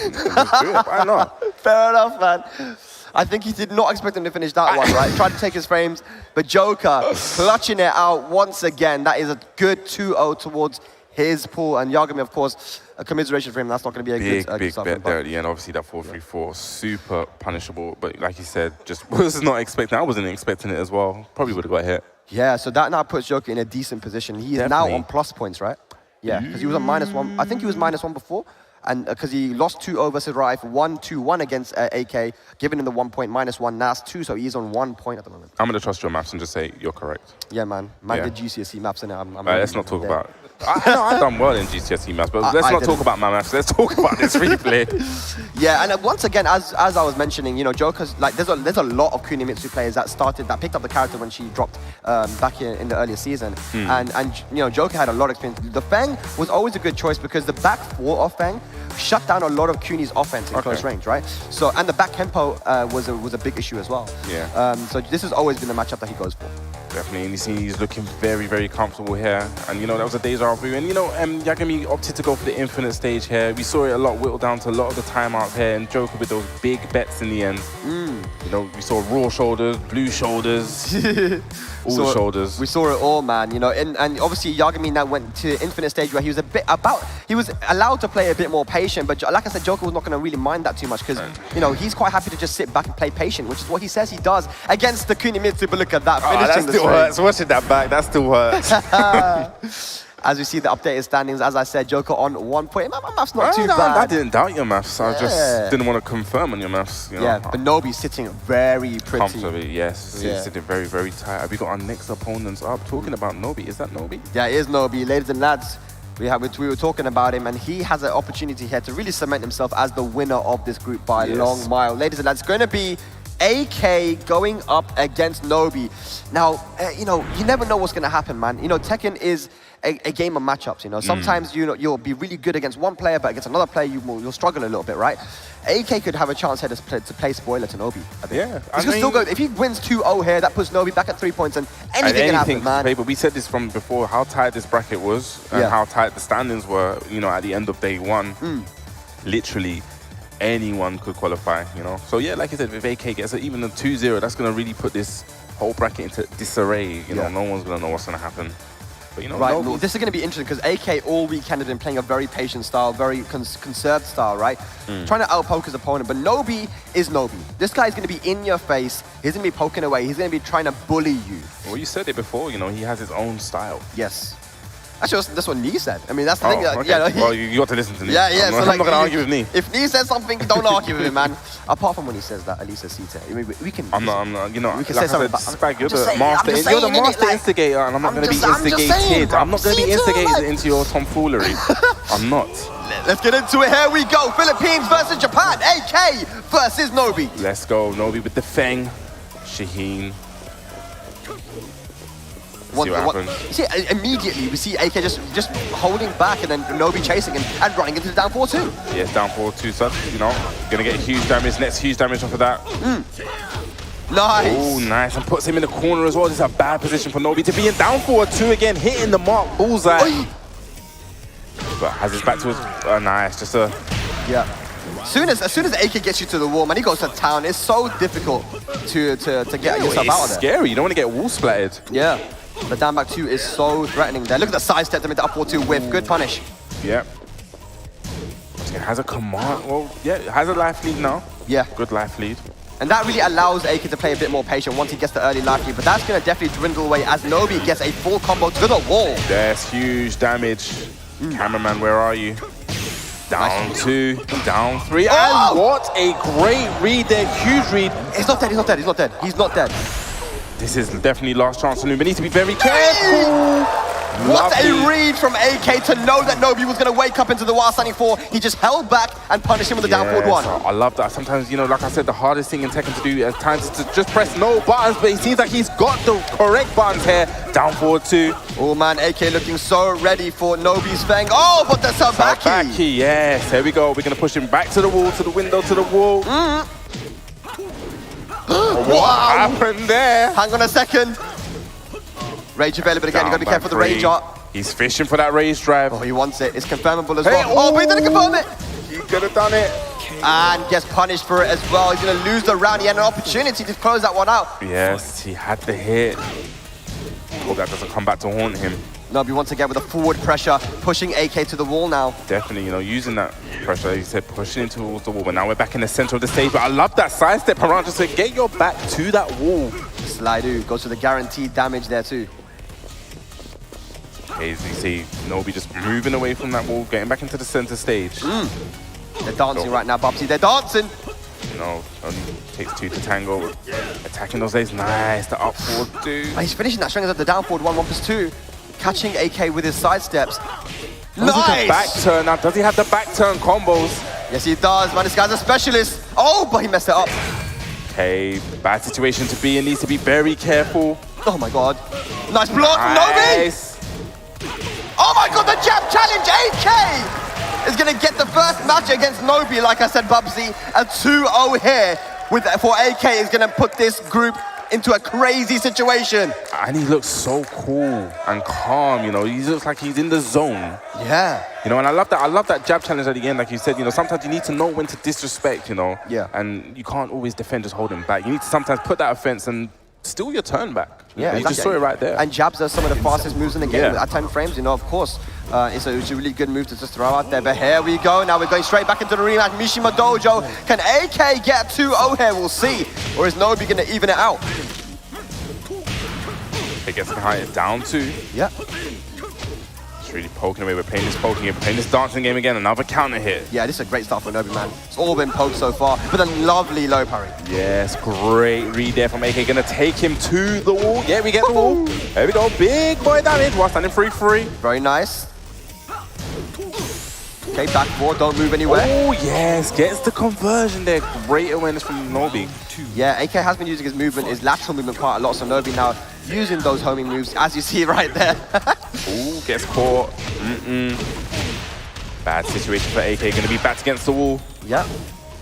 E: Why not?
V: Fair enough, man. I think he did not expect him to finish that one, right? Tried to take his frames, but Joker clutching it out once again. That is a good 2-0 towards his pool. And Yagami, of course, a commiseration for him. That's not going to be a
E: big bet there at the end. Obviously, that 4-3-4, super punishable. But like you said, just was not expecting. I wasn't expecting it as well. Probably would have got hit.
V: Yeah, so that now puts Joker in a decent position. He is now on plus points, right? Yeah, because he was on -1. I think he was -1 before. And because he lost 2-0 versus Raif, 1-2-1 against AK, giving him the 1 point, -1, Nas 2, so he's on 1 point at the moment.
E: I'm going to trust your maths and just say you're correct.
V: Yeah, man. Did GCSE maths in it.
E: Let's not talk about it. I know I've done well in GCSE maths, but let's not talk about my maths. Let's talk about this replay.
V: Yeah, and once again, as I was mentioning, you know, Joker's like there's a lot of Kunimitsu players that picked up the character when she dropped back in the earlier season, and you know, Joker had a lot of experience. The Fang was always a good choice because the back 4 of Fang shut down a lot of Kuni's offense in close range, right? So and the back tempo was a big issue as well.
E: Yeah.
V: So this has always been the matchup that he goes for.
E: Definitely, and he's looking very, very comfortable here. And you know, that was a deja vu. And you know, Yagami opted to go for the Infinite stage here. We saw it a lot whittled down to a lot of the timeouts here, and Joker with those big bets in the end. You know, we saw raw shoulders, blue shoulders, all the shoulders.
V: We saw it all, man. You know, and obviously Yagami now went to Infinite stage where he was allowed to play a bit more patient. But like I said, Joker was not going to really mind that too much because you know he's quite happy to just sit back and play patient, which is what he says he does against the Kunimitsu. But look at that, finishing the
E: still hurts. Watching that back, that still hurts.
V: As we see the updated standings, as I said, Joker on 1 point. My math's not too bad.
E: I didn't doubt your maths. I just didn't want to confirm on your maths. You know?
V: Yeah, but Nobi's sitting very pretty.
E: Comfortably, yes. Sitting very, very tight. Have we got our next opponents up? Talking about Nobi. Is that Nobi?
V: Yeah, it is Nobi. Ladies and lads, we were talking about him, and he has an opportunity here to really cement himself as the winner of this group by a long mile. Ladies and lads, it's going to be AK going up against Nobi. Now, you know, you never know what's going to happen, man. You know, Tekken is a game of matchups, you know. Sometimes you'll be really good against one player, but against another player, you'll struggle a little bit, right? AK could have a chance here to play spoiler to Nobi, I think.
E: Yeah.
V: He can still go. If he wins 2-0 here, that puts Nobi back at 3 points, and anything can happen, man.
E: But we said this from before, how tight this bracket was, and how tight the standings were, you know, at the end of day 1. Literally, anyone could qualify, you know. So yeah, like I said, if AK gets even a 2-0, that's going to really put this whole bracket into disarray. You know, no one's going to know what's going to happen. But, you know,
V: Right,
E: Nobi-
V: well, this is going to be interesting because AK all weekend has been playing a very patient style, very conserved style, right? Trying to outpoke his opponent, but Nobi is Nobi. This guy is going to be in your face. He's going to be poking away. He's going to be trying to bully you.
E: Well, you said it before, you know, he has his own style.
V: Yes. Actually, that's what Nee said. I mean, that's the thing.
E: Okay.
V: Yeah,
E: Well, you got to listen to Nee.
V: Yeah, yeah.
E: I'm
V: so
E: not,
V: like,
E: going to argue with Nee.
V: If Nee says something, don't argue with him, man. Apart from when he says that, Elisa Sita. I mean, we can.
E: I'm not, you know,
V: We can
E: like
V: say
E: I said,
V: something.
E: Spag, you're
V: just
E: the
V: saying,
E: master,
V: I'm just
E: you're the
V: saying, innit,
E: master
V: like,
E: instigator, and I'm not going to be
V: I'm just saying,
E: instigated.
V: bro.
E: I'm not going to be
V: See,
E: instigated
V: like-
E: into your tomfoolery. I'm not.
V: Let's get into it. Here we go. Philippines versus Japan. AK versus Nobi.
E: Let's go, Nobi with the Feng. Shaheen. See what happens.
V: See, immediately we see AK just holding back and then Nobi chasing him and running into the down 4-2.
E: Yes, down 4-2, so, you know, going to get huge damage. Next huge damage off of that.
V: Nice.
E: Oh, nice. And puts him in the corner as well. This is a bad position for Nobi to be in down 4-2 again, hitting the mark, bullseye. But has his back to his... nice, just a...
V: Yeah. As soon as AK gets you to the wall, man, he goes to town. It's so difficult to get yourself out of there.
E: It's scary. You don't want to get wall splattered.
V: Yeah. The down back 2 is so threatening there. Look at the sidestep them into up 4-2 with. Good punish.
E: Yep. Has a command. Well, yeah, has a life lead now.
V: Yeah.
E: Good life lead.
V: And that really allows AK to play a bit more patient once he gets the early life lead. But that's going to definitely dwindle away as Nobi gets a full combo to the wall.
E: That's huge damage. Cameraman, where are you? Down 2, down 3.
V: Oh!
E: And what a great read there. Huge read.
V: He's not dead. He's not dead. He's not dead. He's not dead.
E: This is definitely last chance for Nobi. Need to be very careful.
V: What
E: Lovely.
V: a read from AK to know that Nobi was going to wake up into the while standing 4. He just held back and punished him with the down forward 1.
E: I love that. Sometimes, you know, like I said, the hardest thing in Tekken to do at times is to just press no buttons, but it seems like he's got the correct buttons here. Down forward 2.
V: Oh man, AK looking so ready for Nobi's Fang. Oh, but the Sabaki.
E: Sabaki, yes. Here we go. We're going to push him back to the wall, to the window, to the wall. What happened there?
V: Hang on a second. Rage available again. You got to be careful of the rage art.
E: He's fishing for that rage drive.
V: Oh, he wants it. It's confirmable as well. Oh, but he didn't confirm it.
E: He could have done it.
V: And gets punished for it as well. He's going to lose the round. He had an opportunity to close that one out.
E: Yes, he had the hit. Hope that doesn't come back to haunt him.
V: Nobi once again with a forward pressure, pushing AK to the wall now.
E: Definitely, you know, using that pressure, like you said, pushing into towards the wall. But now we're back in the center of the stage. But I love that sidestep around just to get your back to that wall.
V: Slidu goes for the guaranteed damage there too.
E: Okay, as you see, Nobi just moving away from that wall, getting back into the center stage.
V: They're dancing right now, Bubsy. They're dancing.
E: You know, only takes 2 to tango. Attacking those legs, nice. The up forward 2.
V: He's finishing that string as the down forward 1/1+2. Catching AK with his side steps.
E: Does he have back turn now? Does he have the back turn combos?
V: Yes, he does, man. This guy's a specialist. Oh, but he messed it up.
E: Okay, bad situation to be in. Needs to be very careful.
V: Oh my god. Nice block,
E: Nice.
V: Nobi. Oh my god, the jab challenge. AK is going to get the first match against Nobi. Like I said, Bubsy, a 2-0 here for AK is going to put this group into a crazy situation.
E: And he looks so cool and calm, you know. He looks like he's in the zone.
V: Yeah.
E: You know, and I love that jab challenge at the end, like you said, you know, sometimes you need to know when to disrespect, you know.
V: Yeah.
E: And you can't always defend just holding back. You need to sometimes put that offense and steal your turn back.
V: Yeah,
E: You just saw it right there.
V: And jabs are some of the fastest moves in the game
E: Yeah.
V: at 10 frames, you know, of course. It's a really good move to just throw out there. But here we go. Now we're going straight back into the rematch. Mishima Dojo. Can AK get 2-0 here? We'll see. Or is Nobi going to even it out?
E: It gets higher down 2.
V: Yeah.
E: It's really poking away. We're playing this dancing game again. Another counter hit.
V: Yeah, this is a great start for Nobi, man. It's all been poked so far, with a lovely low parry.
E: Yes, great read there from AK. Gonna take him to the wall. Yeah, we get the wall. There we go. Big boy damage while standing 3-3.
V: Very nice. Okay, back 4, don't move anywhere.
E: Oh, yes, gets the conversion there. Great awareness from Nobi.
V: Yeah, AK has been using his movement, his lateral movement quite a lot, so Nobi now using those homing moves, as you see right there.
E: Ooh, gets caught. Bad situation for AK. Gonna be backed against the wall.
V: Yeah.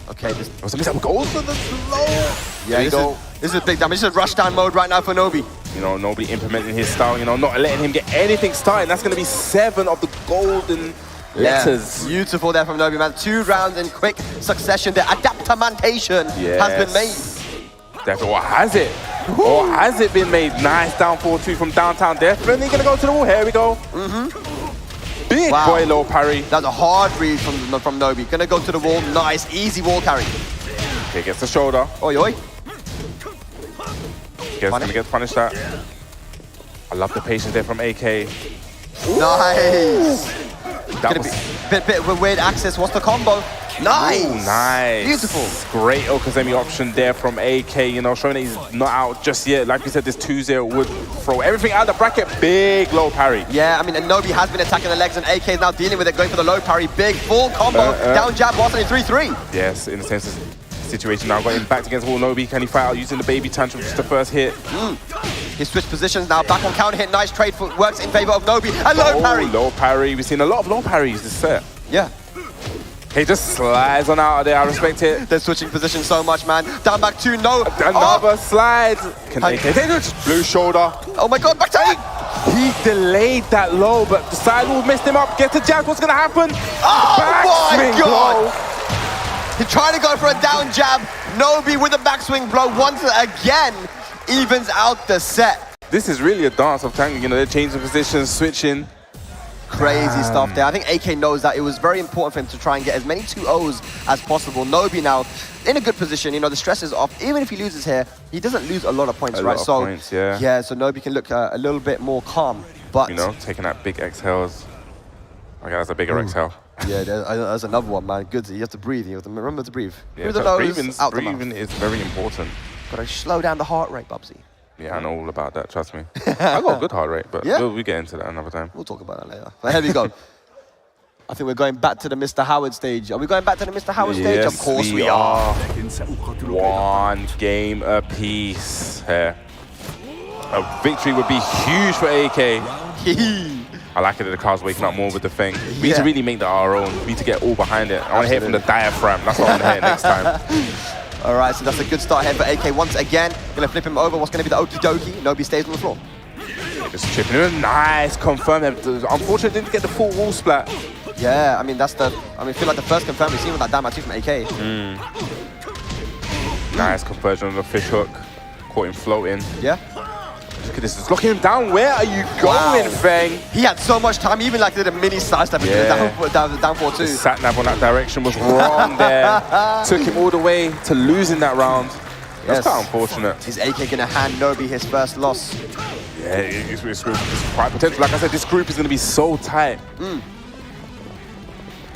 V: Okay, this
E: was a mix-up. Goes for the slow.
V: Yeah, this is big damage. This is rushdown mode right now for Nobi.
E: You know, Nobi implementing his style, you know, not letting him get anything started. That's gonna be 7 of the golden letters.
V: Yeah, beautiful there from Nobi, man. 2 rounds in quick succession. The adaptamentation has been made.
E: Definitely. What has it? Or has it been made? Nice down 4-2 from downtown. Definitely gonna go to the wall. Here we go. Big boy low parry.
V: That was a hard read from Nobi. Gonna go to the wall. Nice, easy wall carry.
E: Okay, gets the shoulder.
V: Oi, oi.
E: Gonna get punished that. I love the patience there from AK.
V: Nice. That was bit with weird access. What's the combo? Nice.
E: Ooh, nice.
V: Beautiful.
E: Great Okazemi option there from AK, you know, showing that he's not out just yet. Like we said, this 2-0 would throw everything out of the bracket. Big low parry.
V: Yeah, I mean, and Nobi has been attacking the legs, and AK is now dealing with it, going for the low parry. Big full combo. Down jab, Boston in 3-3.
E: Yes, in the sense of situation now, got him backed against wall. Nobi, can he fight out using the baby tantrum, just the first hit?
V: He switched positions now, back on counter hit. Nice trade foot works in favor of Nobi. And low parry.
E: Low parry. We've seen a lot of low parries this set.
V: Yeah.
E: He just slides on out of there. I respect it.
V: They're switching position so much, man. Down back 2, no.
E: Another slide. Can AK take it? Blue shoulder.
V: Oh my God, back take.
E: He delayed that low, but the side wall messed him up. Get to jab. What's going to happen?
V: Oh my God.
E: Blow.
V: He's trying to go for a down jab. Nobi with a backswing blow once again evens out the set.
E: This is really a dance of tanking. You know, they're changing positions, switching.
V: Crazy stuff there. I think AK knows that it was very important for him to try and get as many 2-0s as possible. Nobi now in a good position. You know, the stress is off. Even if he loses here, he doesn't lose a lot of points, right?
E: So points, yeah.
V: Yeah, so Nobi can look a little bit more calm. But
E: you know, taking that big exhales. Okay, that's a bigger exhale.
V: Yeah, there's another one, man. Good. You have to breathe. You have to remember to breathe.
E: Yeah,
V: Through the nose, out the mouth.
E: breathing is very important.
V: Gotta slow down the heart rate, Bubsy.
E: Yeah, I know all about that, trust me. I got a good heart rate, but we'll get into that another time.
V: We'll talk about that later. But here we go. I think we're going back to the Mr. Howard stage. Are we going back to the Mr. Howard stage?
E: Yes,
V: Of course we are.
E: One game apiece here. A victory would be huge for AK. I like it that the crowd's waking up more with the thing. We need to really make that our own. We need to get all behind it. I want to hear from the diaphragm. That's what I want to hear next time.
V: All right, so that's a good start here for AK once again. Gonna flip him over. What's gonna be the okie dokie? Nobi stays on the floor.
E: Just chipping him. Nice, confirm. Unfortunately, didn't get the full wall splat.
V: Yeah, I mean, that's the. I mean, I feel like the first confirm we've seen with that damage from AK.
E: Nice conversion on the fish hook. Caught him floating.
V: Yeah.
E: Look at this. It's locking him down. Where are you going, Feng?
V: He had so much time. He even like did a mini sidestep into the down 4-2.
E: The sat nav on that direction was wrong there. Took him all the way to losing that round. That's quite unfortunate.
V: Is AK gonna hand Nobi his first loss?
E: Yeah, it's quite potential. Like I said, this group is gonna be so tight. There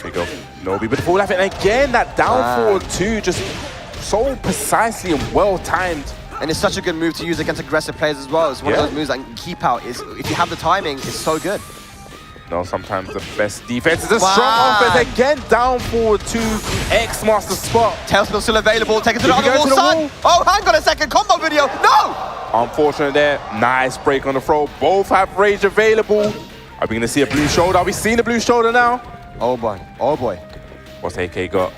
E: you go, Nobi. But the full life, and again, that down 4-2 just so precisely and well timed.
V: And it's such a good move to use against aggressive players as well. It's one of those moves that can keep out. If you have the timing, it's so good.
E: No, sometimes the best defense is a strong offense. Again, down forward to X-Master spot.
V: Tailspin still available. Take it to the other wall side. Oh, hang on a second. Combo video. No!
E: Unfortunate there. Nice break on the throw. Both have rage available. Are we going to see a blue shoulder? Are we seeing the blue shoulder now?
V: Oh, boy. Oh, boy.
E: What's AK got?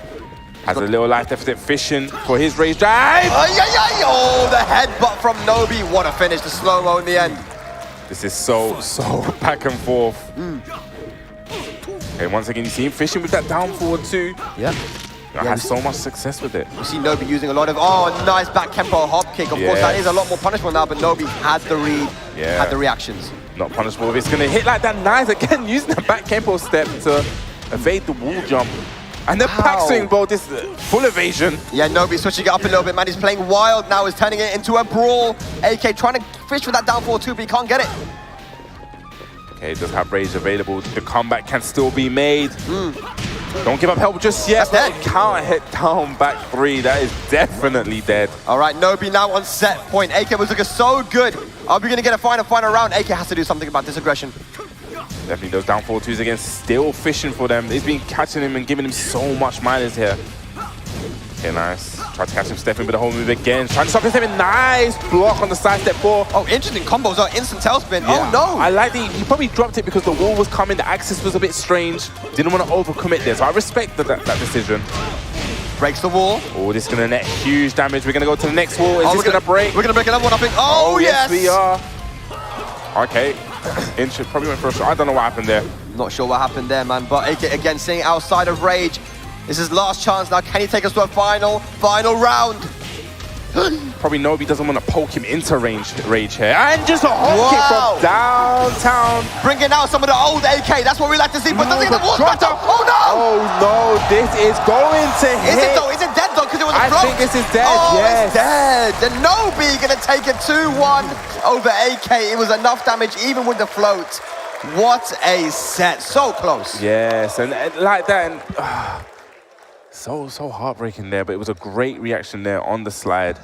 E: Has a little life deficit fishing for his rage drive.
V: Oh, the headbutt from Nobi. What a finish. The slow-mo in the end.
E: This is so back and forth. Okay, once again, you see him fishing with that down forward too.
V: Yeah.
E: I had so much success with it.
V: You see Nobi using a lot of, nice back tempo hop kick. Of course, that is a lot more punishable now, but Nobi had the read, had the reactions.
E: Not punishable if it's going to hit like that. Nice, again, using the back tempo step to evade the wall jump. And the back swing, bro, this full evasion.
V: Yeah, Nobi switching it up a little bit, man. He's playing wild now. He's turning it into a brawl. AK trying to fish for that down 4-2, but he can't get it.
E: Okay, does have rage available. The comeback can still be made. Don't give up help just yet.
V: That's dead.
E: Counter hit down back 3. That is definitely dead.
V: All right, Nobi now on set point. AK was looking so good. Are we going to get a final round? AK has to do something about this aggression.
E: Definitely those down 4-2s again, still fishing for them. He's been catching him and giving him so much mileage here. Okay, nice. Try to catch him stepping with the whole move again. Trying to stop him stepping. Nice block on the side step 4.
V: Oh, interesting combos. Instant tailspin.
E: Yeah.
V: Oh, no.
E: I like that. He probably dropped it because the wall was coming. The axis was a bit strange. Didn't want to overcommit there. So I respect that decision.
V: Breaks the wall.
E: Oh, this is going to net huge damage. We're going to go to the next wall. Is this going to break?
V: We're going to break another one, I think. Oh, yes.
E: We are. Okay. Inch probably went for a shot. I don't know what happened there.
V: Not sure what happened there, man. But AK again staying outside of rage. This is last chance now. Can he take us to a final round?
E: Probably Nobi doesn't want to poke him into rage here. And just a hop kick from downtown.
V: Bringing out some of the old AK. That's what we like to see. But doesn't get the wall batter. Oh no!
E: Oh no, this is going to hit.
V: Is it though? Is it dead though? Because it was a block.
E: I think this is dead,
V: oh,
E: yes.
V: It's dead. The Nobi gonna take it 2-1 over AK. It was enough damage even with the float. What a set. So close.
E: Yes, and like that. And, so heartbreaking there, but it was a great reaction there on the slide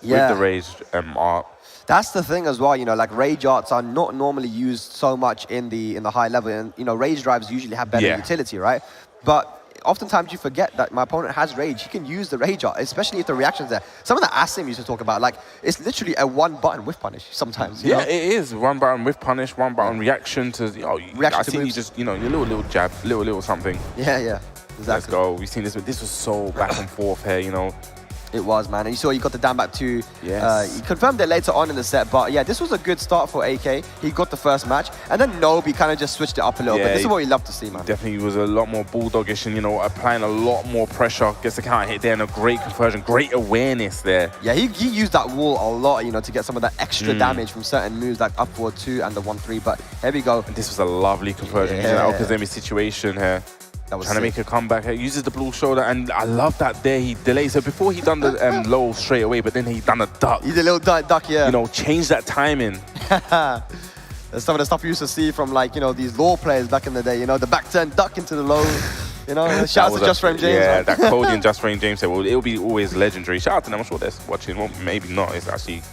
E: with the rage art.
V: That's the thing as well, you know, like rage arts are not normally used so much in the high level, and you know, rage drives usually have better utility, right? But oftentimes you forget that my opponent has rage. He can use the rage art, especially if the reaction's there. Some of the Asim used to talk about, like, it's literally a one-button whiff punish sometimes. You know?
E: It is one button whiff punish, one button reaction to, I think you just, your little jab, little something.
V: Yeah. Exactly.
E: Let's go. We've seen this, but this was so back and forth here, you know.
V: It was, man. And you saw he got the down back too.
E: Yes.
V: He confirmed it later on in the set, but yeah, this was a good start for AK. He got the first match, and then Nobi kind of just switched it up a little bit. This is what we love to see, man.
E: Definitely was a lot more bulldoggish and, you know, applying a lot more pressure. Gets the counter hit there and a great conversion, great awareness there.
V: Yeah, he used that wall a lot, you know, to get some of that extra damage from certain moves like up forward 2 and the 1-3, but here we go.
E: And this was a lovely conversion. Using that Okazemi situation here.
V: That was
E: trying to make a comeback here. Uses the blue shoulder, and I love that there he delays. So before he done the low straight away, but then he done a duck.
V: He did a little duck, yeah.
E: You know, change that timing.
V: That's some of the stuff we used to see from, like, you know, these law players back in the day, you know, the back turn duck into the low. You know, shout out to Just Frame James.
E: Yeah,
V: right?
E: that Cody and Just Frame James said, well, it'll be always legendary. Shout out to them. I'm sure they're watching. Well, maybe not. It's actually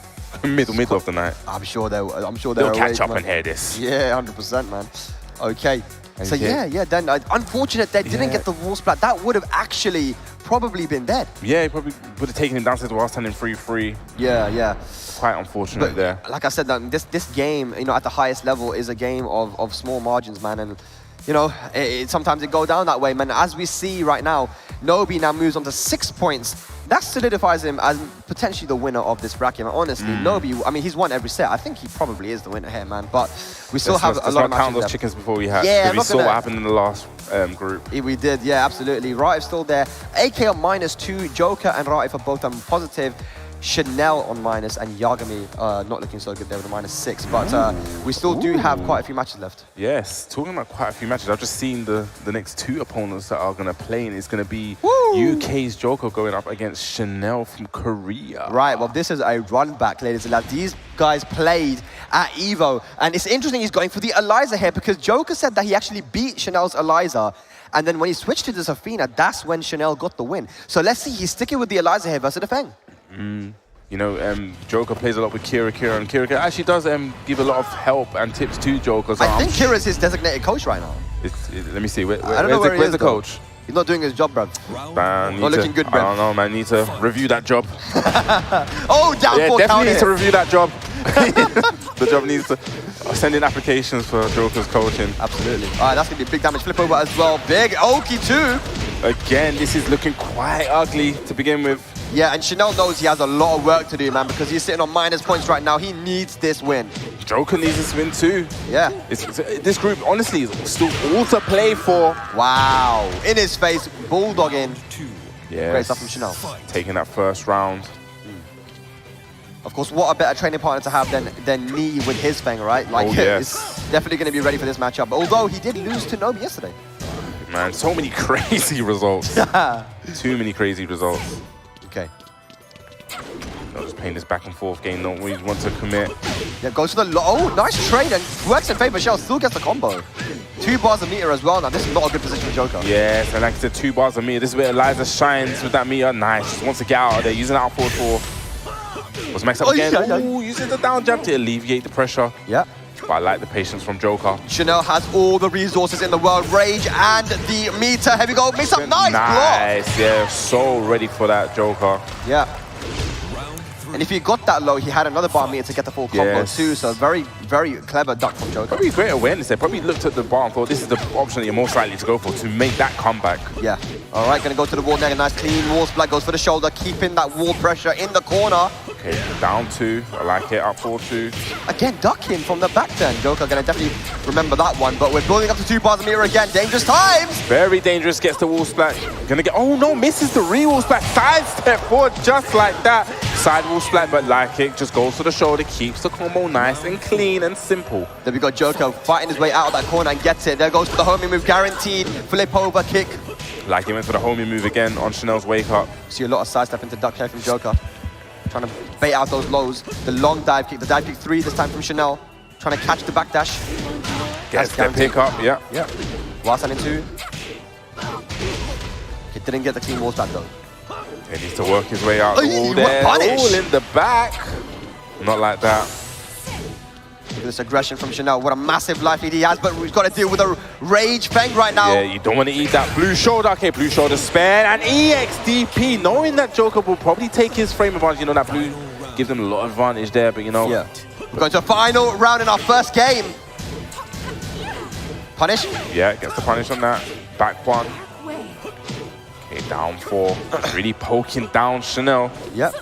E: middle of the night.
V: I'm sure they'll
E: catch up and hear this.
V: Yeah, 100%, man. Okay. So yeah, then unfortunate they didn't get the wall splat. That would have actually probably been dead.
E: Yeah, he probably would have taken him downstairs while standing 3-3.
V: Yeah.
E: Quite unfortunate there.
V: Like I said, this game, you know, at the highest level is a game of small margins, man. And, you know, sometimes it go down that way, man. As we see right now, Nobi now moves on to 6 points. That solidifies him as potentially the winner of this bracket. And honestly, Nobi, I mean, he's won every set. I think he probably is the winner here, man. But we still have a lot of matches.
E: Let's not count those chickens before we have.
V: Yeah,
E: we saw what happened in the last group.
V: We did, yeah, absolutely. Raif still there. AK on -2. Joker and Raif are both on positive. Chanel on minus, and Yagami not looking so good there with a -6. But we still do have quite a few matches left.
E: Yes, talking about quite a few matches, I've just seen the next 2 opponents that are going to play, and it's going to be UK's Joker going up against Chanel from Korea.
V: Right, well, this is a run back, ladies and lads. These guys played at EVO, and it's interesting he's going for the Eliza here, because Joker said that he actually beat Chanel's Eliza, and then when he switched to the Safina, that's when Chanel got the win. So let's see, he's sticking with the Eliza here versus the Feng.
E: You know, Joker plays a lot with Kira, and Kira actually does give a lot of help and tips to Joker. So
V: I think Kira's his designated coach right now.
E: Let me see,
V: where's
E: the coach?
V: He's not doing his job, bruv. Not looking good, bruv.
E: I don't know, man. Need to review that job.
V: Oh, down
E: yeah,
V: for
E: definitely need to review that job. The job needs to send in applications for Joker's coaching.
V: Absolutely. All right, that's going to be a big damage flip over as well. Big Oki too.
E: Again, this is looking quite ugly to begin with.
V: Yeah, and Chanel knows he has a lot of work to do, man, because he's sitting on minus points right now. He needs this win.
E: Joker needs this win too.
V: Yeah.
E: This group, honestly, is still all to play for.
V: Wow. In his face, bulldogging.
E: Yeah.
V: Great stuff from Chanel.
E: Taking that first round.
V: Of course, what a better training partner to have than Ni with his Feng, right? Like,
E: yes.
V: He's definitely going to be ready for this matchup. Although he did lose to Nobi yesterday.
E: Man, so many crazy results. Too many crazy results.
V: Okay.
E: I'm just playing this back and forth game. Don't really want to commit.
V: Yeah, goes for the oh, nice trade and works in favor. Shell still gets the combo. 2 bars of meter as well. Now this is not a good position for Joker.
E: Yes, and like I said, 2 bars of meter. This is where Eliza shines with that meter. Nice. Just wants to get out of there. Using out forward 4. Was maxed up again. Ooh, using the down jab to alleviate the pressure.
V: Yeah.
E: But I like the patience from Joker.
V: Chanel has all the resources in the world. Rage and the meter. Here we go. Mix up. Nice block.
E: Nice. Yeah, so ready for that Joker.
V: Yeah. And if he got that low, he had another bar meter to get the full combo too. So very, very clever duck from Joker.
E: Probably great awareness there. Probably looked at the bar and thought this is the option that you're most likely to go for to make that comeback.
V: Yeah. All right, gonna go to the wall neck. A nice clean wall splat, goes for the shoulder, keeping that wall pressure in the corner.
E: Okay, down 2. I like it. Up 4-2.
V: Again, ducking from the back turn. Joker gonna definitely remember that one, but we're building up to 2 bars of meter again. Dangerous times.
E: Very dangerous. Gets the wall splat. Gonna get. Oh no! Misses the re-wall splat. Side step forward just like that. sidewall splat, but live kick just goes to the shoulder, keeps the combo nice and clean and simple.
V: There we go, Joker fighting his way out of that corner and gets it. There goes for the homing move, guaranteed flip over kick.
E: Like he went for the homie move again on Chanel's wake up.
V: See a lot of sidestep into duck here from Joker. Trying to bait out those lows. The long dive kick, the dive kick 3 this time from Chanel. Trying to catch the backdash.
E: Gets the pick up, yeah.
V: While standing 2. He didn't get the clean walls back though.
E: He needs to work his way out the wall
V: what
E: there.
V: punish?
E: All in the back. Not like that.
V: Look at this aggression from Chanel. What a massive life lead he has, but we've got to deal with a Rage Fang right now.
E: Yeah, you don't want to eat that blue shoulder. Okay, blue shoulder spare and EXDP, knowing that Joker will probably take his frame advantage. You know, that blue gives him a lot of advantage there, but you know.
V: Yeah. We're going to a final round in our first game. Punish?
E: Yeah, gets the punish on that. Back 1. Okay, down 4. Really poking down Chanel.
V: Yep.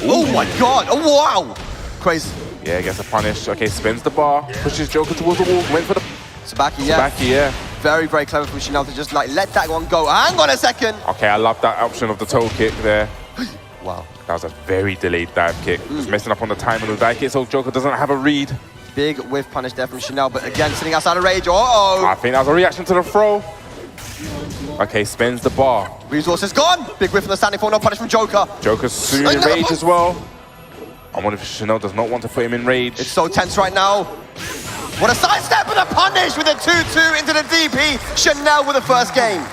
V: Oh my god! Oh wow! Crazy.
E: Yeah, gets a punish. Okay, spins the bar, pushes Joker towards the wall, went for the
V: Sabaki, yeah.
E: Sabaki, yeah.
V: Very, very clever from Chanel to just like let that one go. Hang on a second.
E: Okay, I love that option of the toe kick there.
V: Wow.
E: That was a very delayed dive kick. Just messing up on the timing of the dive kick, so Joker doesn't have a read.
V: Big whiff punish there from Chanel, but again, sitting outside of Rage. Uh-oh.
E: I think that was a reaction to the throw. Okay, spins the bar.
V: Resources gone. Big whiff from the standing 4, no punish from Joker.
E: Joker's soon in rage as well. I wonder if Chanel does not want to put him in rage.
V: It's so tense right now. What a sidestep and a punish with a 2-2 into the DP. Chanel with the first game.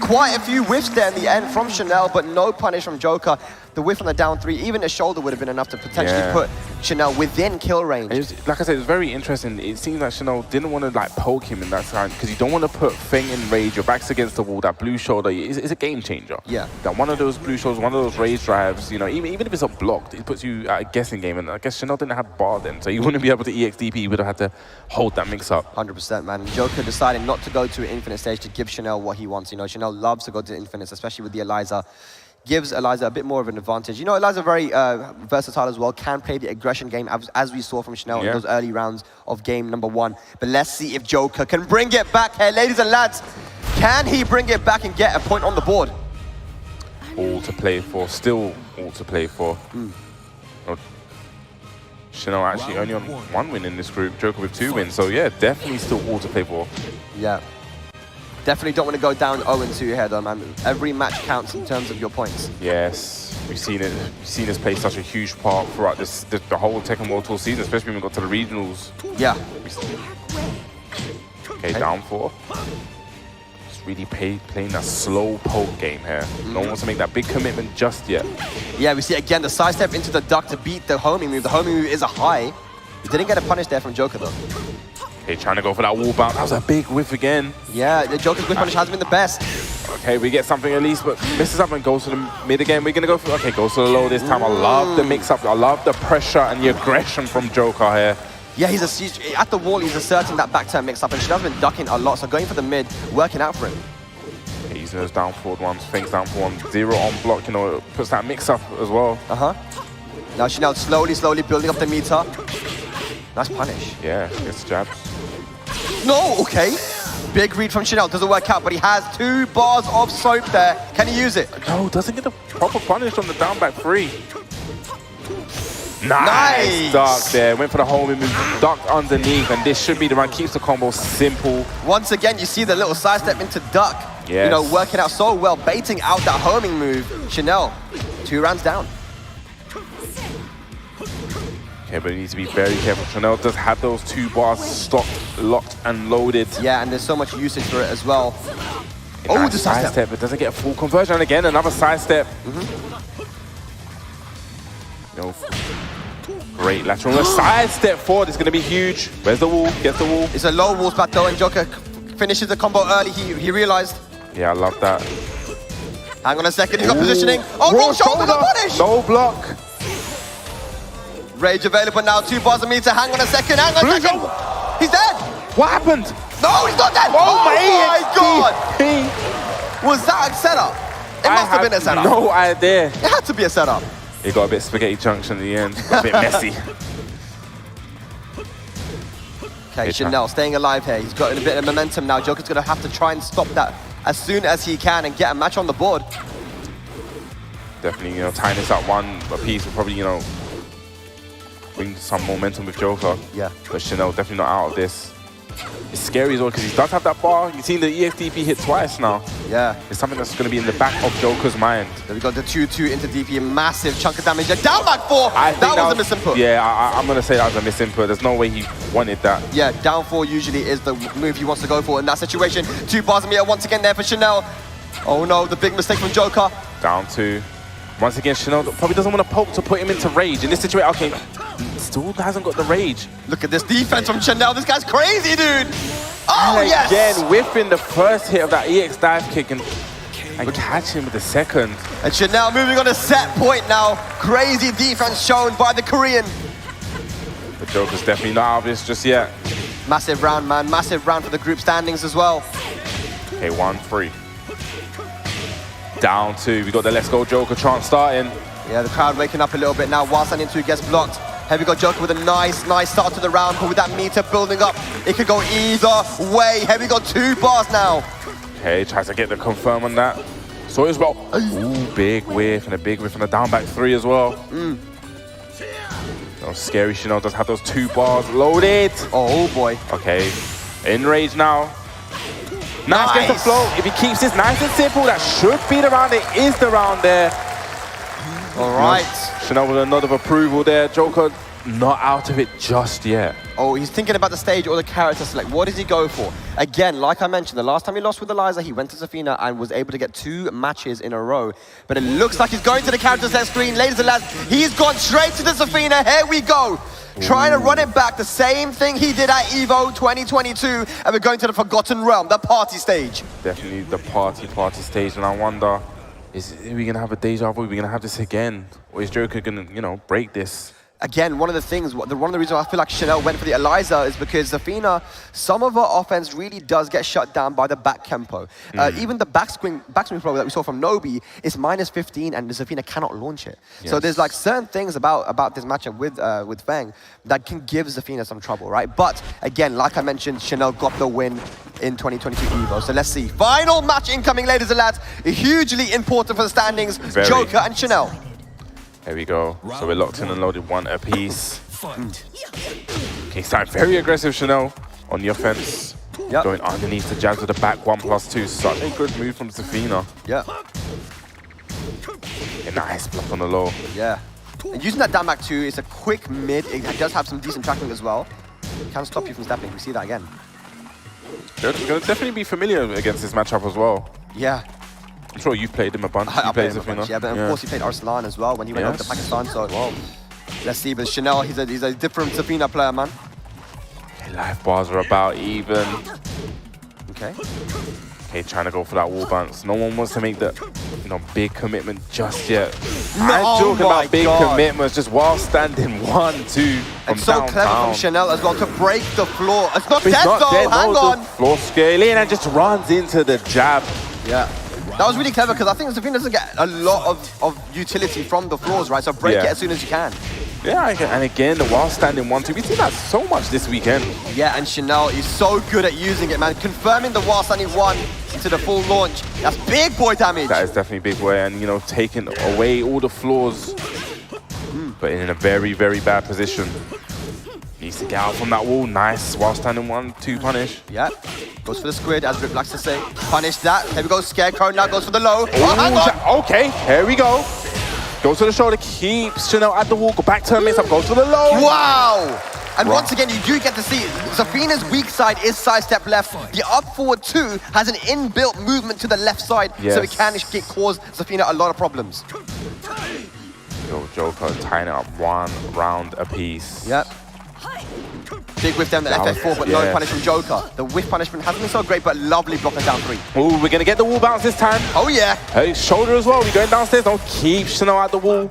V: Quite a few whiffs there in the end from Chanel, but no punish from Joker. The whiff on the down 3, even a shoulder would have been enough to potentially put Chanel within kill range.
E: Like I said, it was very interesting. It seems like Chanel didn't want to like poke him in that time because you don't want to put Feng in rage. Your back's against the wall. That blue shoulder is a game changer.
V: Yeah.
E: That one of those blue shoulders, one of those rage drives, you know, even if it's unblocked, it puts you at a guessing game. And I guess Chanel didn't have bar then, so he wouldn't be able to EXDP. He would have had to hold that mix up.
V: 100%, man. Joker deciding not to go to an infinite stage to give Chanel what he wants. You know, Chanel loves to go to infinites, especially with the Eliza. Gives Eliza a bit more of an advantage. You know, Eliza very versatile as well, can play the aggression game as we saw from Chanel in those early rounds of game number 1. But let's see if Joker can bring it back here, ladies and lads. Can he bring it back and get a point on the board?
E: All to play for, still all to play for. Chanel actually only on 1 win in this group, Joker with 2 wins. So yeah, definitely still all to play for.
V: Yeah. Definitely don't want to go down 0-2 here though, man. Every match counts in terms of your points.
E: Yes, we've seen it. We've seen us play such a huge part throughout the whole Tekken World Tour season, especially when we got to the regionals.
V: Yeah.
E: Okay, down 4. Just really playing that slow poke game here. No one wants to make that big commitment just yet.
V: Yeah, we see again the sidestep into the duck to beat the homing move. The homing move is a high. He didn't get a punish there from Joker though.
E: Okay, trying to go for that wall bounce. That was a big whiff again.
V: Yeah, the Joker's whiff punish hasn't been the best.
E: Okay, we get something at least, but misses up and goes to the mid again. We're going to go for, okay, goes to the low this time. I love the mix-up. I love the pressure and the aggression from Joker here.
V: Yeah, he's at the wall, he's asserting that back turn mix-up, and Chanel's been ducking a lot, so going for the mid, working out for him.
E: Okay, using those down forward ones, things down forward, 0 on block, you know, puts that mix-up as well.
V: Now Chanel slowly building up the meter. Nice punish.
E: Yeah, gets jabs.
V: No, okay. Big read from Chanel, doesn't work out, but he has 2 bars of soap there. Can he use it?
E: No, doesn't get the proper punish on the down back 3. Nice duck there, went for the homing move, ducked underneath, and this should be the one, keeps the combo simple.
V: Once again, you see the little sidestep into duck.
E: Yes.
V: You know, working out so well, baiting out that homing move. Chanel, 2 rounds down.
E: Okay, but he needs to be very careful. Chanel does have those 2 bars stocked, locked, and loaded.
V: Yeah, and there's so much usage for it as well.
E: Oh, the sidestep. It doesn't get a full conversion. And again, another sidestep. No. Great lateral. Sidestep forward is going to be huge. Where's the wall? Gets the wall.
V: It's a low wall spot though, and Joker finishes the combo early. He realized.
E: Yeah, I love that.
V: Hang on a second. He's got positioning. Oh, wrong shoulder. No punish.
E: No block.
V: Rage available now, 2 bars of meter. Hang on a second, hang on a second. He's dead.
E: What happened?
V: No, he's not dead. Oh my god. Was that a setup? It must have been a setup.
E: No idea.
V: It had to be a setup.
E: It got a bit spaghetti junction at the end. A bit messy.
V: Okay, Chanel staying alive here. He's got a bit of momentum now. Joker's going to have to try and stop that as soon as he can and get a match on the board.
E: Definitely, you know, tying this up one apiece will probably, you know, bring some momentum with Joker.
V: Yeah.
E: But Chanel definitely not out of this. It's scary as well because he does have that bar. You've seen the EXDP hit twice now.
V: Yeah.
E: It's something that's going to be in the back of Joker's mind.
V: There we go, the 2-2 into DP, a massive chunk of damage. Down back 4, that was a misinput.
E: Yeah, I'm going to say that was a misinput. There's no way he wanted that.
V: Yeah, down 4 usually is the move he wants to go for in that situation. 2 bars a meter once again there for Chanel. Oh no, the big mistake from Joker.
E: Down 2. Once again, Chanel probably doesn't want to poke to put him into rage. In this situation, okay, still hasn't got the rage.
V: Look at this defense from Chanel. This guy's crazy, dude. Oh,
E: and
V: yes!
E: again, whiffing the first hit of that EX dive kick and catching with the second.
V: And Chanel moving on a set point now. Crazy defense shown by the Korean.
E: The Joker's definitely not out of this just yet.
V: Massive round, man. Massive round for the group standings as well.
E: Okay, 1-3. Down 2. We got the Let's Go Joker chant starting.
V: Yeah, the crowd waking up a little bit now while standing 2 gets blocked. Here we go, Joker with a nice start to the round, but with that meter building up, it could go either way. Here we go, 2 bars now.
E: Okay, tries to get the confirm on that. So as well. Ooh, big whiff and a big whiff on the down back 3 as well. Oh, scary Chanel does have those 2 bars loaded.
V: Oh boy.
E: Okay, in rage now. Nice, gets the flow. If he keeps this nice and simple, that should be the round. It is the round there.
V: All right.
E: Chanel with a nod of approval there. Joker not out of it just yet.
V: Oh, he's thinking about the stage or the character select. What does he go for? Again, like I mentioned, the last time he lost with Eliza, he went to Zafina and was able to get 2 matches in a row. But it looks like he's going to the character select screen. Ladies and lads, he's gone straight to the Zafina. Here we go. Trying to run it back, the same thing he did at EVO 2022, and we're going to the Forgotten Realm, the party stage.
E: Definitely the party stage, and I wonder, are we gonna have a deja vu? Are we gonna have this again? Or is Joker gonna, you know, break this?
V: Again, one of the reasons I feel like Chanel went for the Eliza is because Zafina, some of her offense really does get shut down by the back tempo. Even the backswing flow that we saw from Nobi is -15 and Zafina cannot launch it.
E: Yes.
V: So there's like certain things about this matchup with Fang that can give Zafina some trouble, right? But again, like I mentioned, Chanel got the win in 2022 EVO. So let's see. Final match incoming, ladies and lads. Hugely important for the standings.
E: Very.
V: Joker and Chanel.
E: There we go. So we're locked in and loaded 1 apiece. Okay, starting very aggressive Chanel on the offense.
V: Yep.
E: Going underneath the jabs with the back 1+2. Such a good move from Zafina.
V: Yeah.
E: A nice block on the low.
V: Yeah. And using that down back 2, it's a quick mid. It does have some decent tracking as well. It can stop you from stepping. We see that again.
E: They're going to definitely be familiar against this matchup as well.
V: Yeah.
E: I'm sure you've played him a bunch.
V: I
E: You
V: played
E: played
V: him a bunch,
E: Zafina.
V: yeah, but of course he played Arslan as well when he went over to Pakistan. So let's see. But Chanel, he's a different Zafina player, man.
E: Okay, life bars are about even.
V: Okay.
E: Okay, trying to go for that wall bounce. No one wants to make the, you know, big commitment just yet.
V: No,
E: I'm talking
V: my
E: about big
V: God.
E: commitments just while standing 1-2 from
V: And so clever
E: downtown.
V: from Chanel as well to break the floor. It's not
E: But he's
V: dead
E: not
V: though.
E: dead,
V: Hang
E: no,
V: on.
E: the floor scaling and just runs into the jab.
V: Yeah. That was really clever because I think Zafina doesn't get a lot of utility from the floors, right? So break it as soon as you can.
E: Yeah, and again, the while standing 1-2. We've seen that so much this weekend.
V: Yeah, and Chanel is so good at using it, man. Confirming the while standing 1 into the full launch. That's big boy damage.
E: That is definitely big boy, and you know, taking away all the floors, but in a very, very bad position. Needs to get out from that wall. Nice while standing 1-2 punish.
V: Yeah, goes for the squid, as Rip likes to say. Punish that. Here we go, Scarecrow now goes for the low. Oh, hang on.
E: Okay, here we go. Goes to the shoulder, keeps Chanel at the wall, go back to her mix-up, goes to the low.
V: Wow! And once again, you do get to see Zafina's weak side is sidestep left. The up forward 2 has an inbuilt movement to the left side, so it can cause Zafina a lot of problems.
E: Yo, Joker tying it up 1 round apiece.
V: Yep. Big whiff down the FF4, but no punish from Joker. The whiff punishment hasn't been so great, but lovely blocker down 3.
E: Ooh, we're gonna get the wall bounce this time.
V: Oh yeah.
E: Hey, shoulder as well. We're going downstairs. Don't keep Chanel at the wall.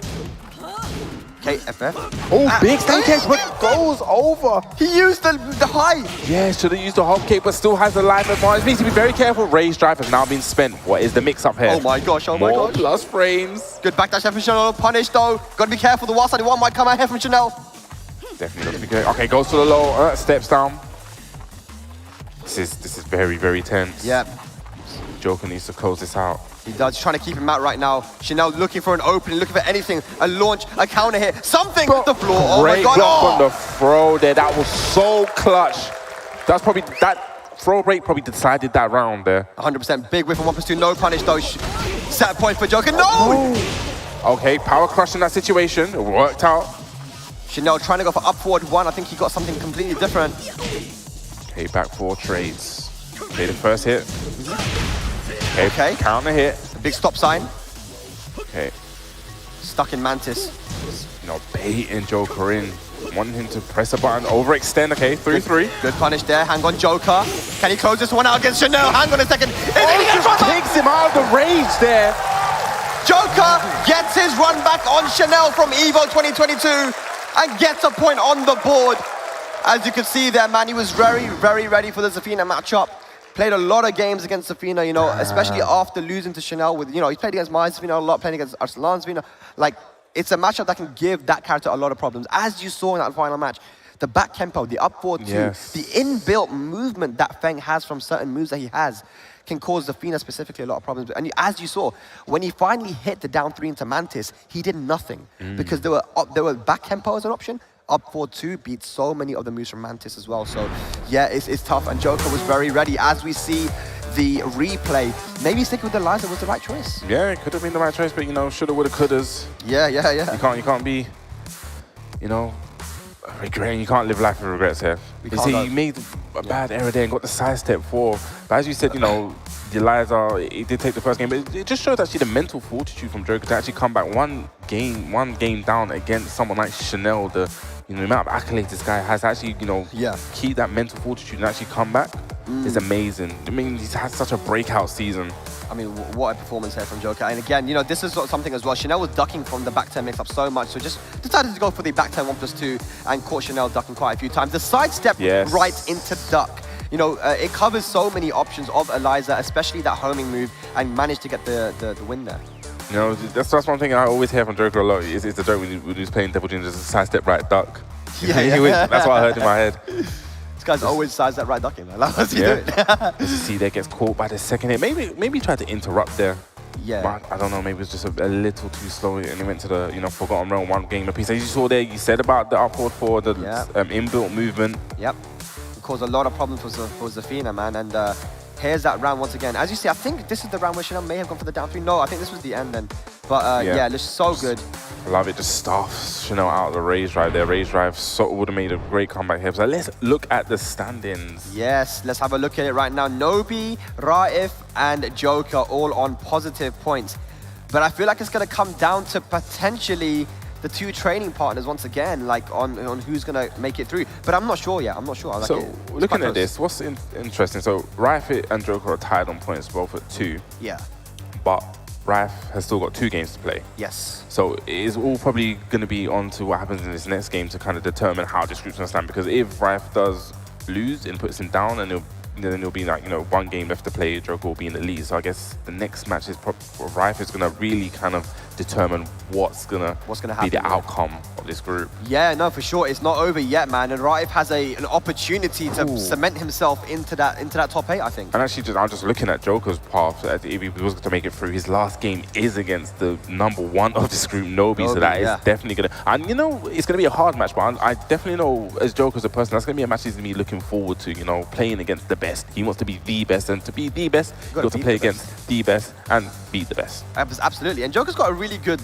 V: Okay, FF.
E: Oh, big stand kick, but goes over.
V: He used the high.
E: Yeah, should have used the hop kick, but still has the life advantage. Needs to be very careful. Rage drive has now been spent. What is the mix-up here?
V: Oh my gosh,
E: More plus frames.
V: Good backdash from Chanel. Punish though. Gotta be careful. The wild side 1 might come out here from Chanel.
E: Definitely looks good. Okay, goes to the low, steps down. This is very, very tense.
V: Yeah.
E: Joker needs to close this out.
V: He does, trying to keep him out right now. Chanel looking for an opening, looking for anything, a launch, a counter hit, something with the floor. Oh my
E: Great
V: God.
E: block on the throw there. That was so clutch. That's probably, that throw break probably decided that round there.
V: 100% big whiff on 1+2, no punish though. Set point for Joker, no!
E: Okay, power crush in that situation, it worked out.
V: Chanel trying to go for up forward 1, I think he got something completely different.
E: Okay, back 4 trades. Okay, the first hit. Okay, counter hit.
V: A big stop sign.
E: Okay.
V: Stuck in Mantis.
E: You know, baiting Joker in. Wanting him to press a button, overextend. Okay, 3-3.
V: Good punish there. Hang on, Joker. Can he close this one out against Chanel? Hang on a second.
E: He just takes him out of the rage there.
V: Joker gets his run back on Chanel from EVO 2022 and gets a point on the board. As you can see there, man, he was very, very ready for the Zafina matchup. Played a lot of games against Zafina, you know, especially after losing to Chanel with, you know, he played against my Zafina a lot, playing against Arslan's Zafina. Like, it's a matchup that can give that character a lot of problems. As you saw in that final match, the back tempo, the up forward 2, the inbuilt movement that Feng has from certain moves that he has can cause Zafina specifically a lot of problems. And as you saw, when he finally hit the down 3 into Mantis, he did nothing because there were back tempo as an option. Up forward 2 beat so many of the moves from Mantis as well. So yeah, it's tough. And Joker was very ready. As we see the replay, maybe sticking with the Liza was the right choice.
E: Yeah, it could have been the right choice, but you know, shoulda, woulda, couldas.
V: Yeah.
E: You can't be, you know, regretting. You can't live life with regrets here. You see, he made a bad error there and got the sidestep 4. But as you said, you know, the Liza, he did take the first game, but it just shows actually the mental fortitude from Joker to actually come back one game down against someone like Chanel. The amount of accolades this guy has, actually, you know, keep that mental fortitude and actually come back is amazing. I mean, he's had such a breakout season.
V: I mean, what a performance here from Joker. And again, you know, this is something as well. Chanel was ducking from the back 10 mix-up so much, so just decided to go for the back 10 1+2 and caught Chanel ducking quite a few times. The sidestep right into duck. You know, it covers so many options of Eliza, especially that homing move, and managed to get the win there.
E: You know, that's one thing I always hear from Joker a lot. It's the joke when he's playing Devil Jin, just a sidestep right duck. That's what I heard in my head.
V: This guy's always sidestep right ducking, man. What's he doing?
E: You see there, gets caught by the second hit. Maybe he tried to interrupt there.
V: Yeah.
E: But I don't know, maybe it was just a little too slow and he went to the, you know, Forgotten Realm 1 game apiece. As you saw there, you said about the upward for the inbuilt movement.
V: Yep. It caused a lot of problems for Zafina, man. And here's that round once again. As you see, I think this is the round where Chanel may have gone for the down 3. No, I think this was the end then. But yeah, it looks so good.
E: I love it. Just stuffs Chanel out of the rage drive there. Rage drive would have made a great comeback here. So let's look at the standings.
V: Yes, let's have a look at it right now. Nobi, Raif, and Joker all on positive points. But I feel like it's going to come down to potentially the 2 training partners once again, like on who's going to make it through. But I'm not sure yet. I'm not sure.
E: So looking at this, what's interesting? So Raif and Joker are tied on points, both at 2.
V: Yeah.
E: But Raif has still got 2 games to play.
V: Yes.
E: So it is all probably going to be on to what happens in this next game to kind of determine how this group's going to stand. Because if Raif does lose and puts him down, and then there'll be like, you know, 1 game left to play, Joker will be in the lead. So I guess the next match is Raif is going to really kind of determine what's gonna be the outcome of this group.
V: Yeah, no, for sure. It's not over yet, man. And Raif has an opportunity to cement himself into that top 8, I think.
E: And actually, I'm just looking at Joker's path. If he was to make it through, his last game is against the #1 of this group, Nobi. So that is definitely gonna. And you know, it's gonna be a hard match, but I definitely know as Joker as a person, that's gonna be a match he's gonna be looking forward to. You know, playing against the best. He wants to be the best, and to be the best, you got to play against the best and beat the best.
V: Absolutely. And Joker's got a really good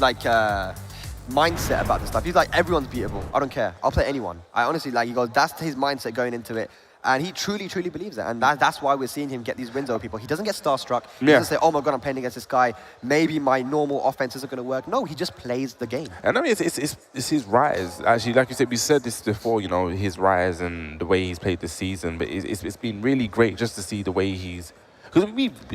V: mindset about this stuff. He's like, everyone's beatable. I don't care. I'll play anyone. I honestly, like, he goes, that's his mindset going into it. And he truly, truly believes that. And that's why we're seeing him get these wins over people. He doesn't get starstruck. He doesn't say, oh my God, I'm playing against this guy. Maybe my normal offense isn't going to work. No, he just plays the game.
E: And I mean, it's his rise. Actually, like you said, we said this before, you know, his rise and the way he's played this season. But it's been really great just to see the way he's... Because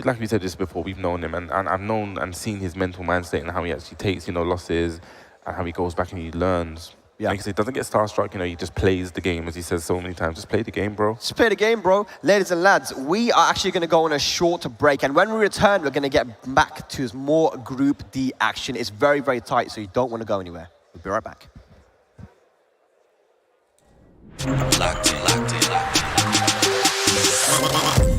E: like we said this before, we've known him, and I've known and seen his mental mindset and how he actually takes, you know, losses and how he goes back and he learns. Like I said, he doesn't get starstruck, you know, he just plays the game, as he says so many times. Just play the game, bro.
V: Just play the game, bro. Ladies and lads, we are actually going to go on a short break, and when we return, we're going to get back to more Group D action. It's very, very tight, so you don't want to go anywhere. We'll be right back.
C: Locked in, locked in, locked in.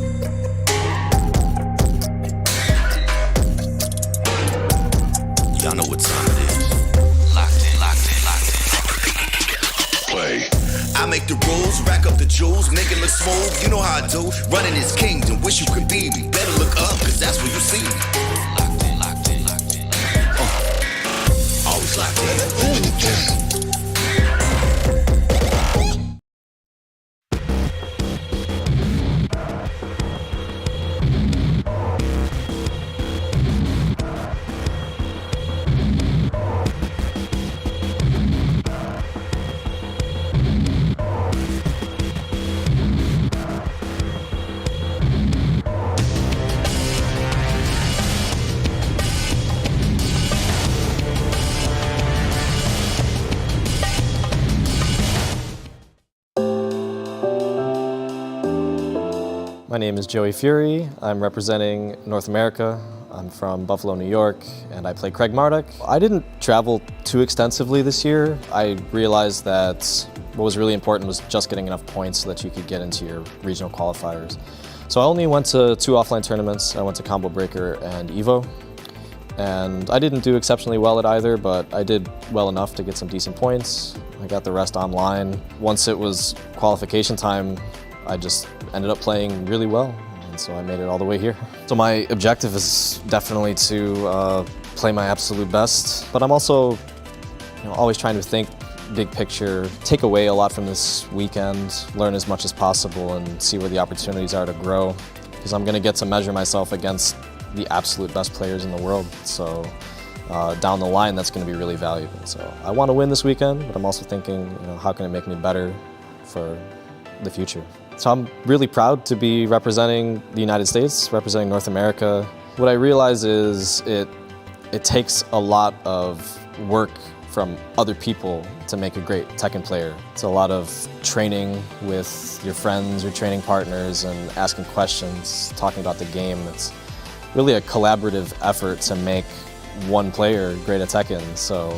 C: jewels, make it look smooth. You know how I do. Running his kingdom, wish you could be me. Better look up, cause that's where you see me. Locked in, locked in, locked in. Always locked in.
J: My name is Joey Fury. I'm representing North America. I'm from Buffalo, New York, and I play Craig Marduk. I didn't travel too extensively this year. I realized that what was really important was just getting enough points so that you could get into your regional qualifiers. So I only went to 2 offline tournaments. I went to Combo Breaker and EVO. And I didn't do exceptionally well at either, but I did well enough to get some decent points. I got the rest online. Once it was qualification time, I just ended up playing really well, and so I made it all the way here. So my objective is definitely to play my absolute best, but I'm also always trying to think big picture, take away a lot from this weekend, learn as much as possible, and see where the opportunities are to grow, because I'm going to get to measure myself against the absolute best players in the world. So down the line, that's going to be really valuable. So I want to win this weekend, but I'm also thinking, how can it make me better for the future? So I'm really proud to be representing the United States, representing North America. What I realize is it takes a lot of work from other people to make a great Tekken player. It's a lot of training with your friends, your training partners, and asking questions, talking about the game. It's really a collaborative effort to make one player great at Tekken. So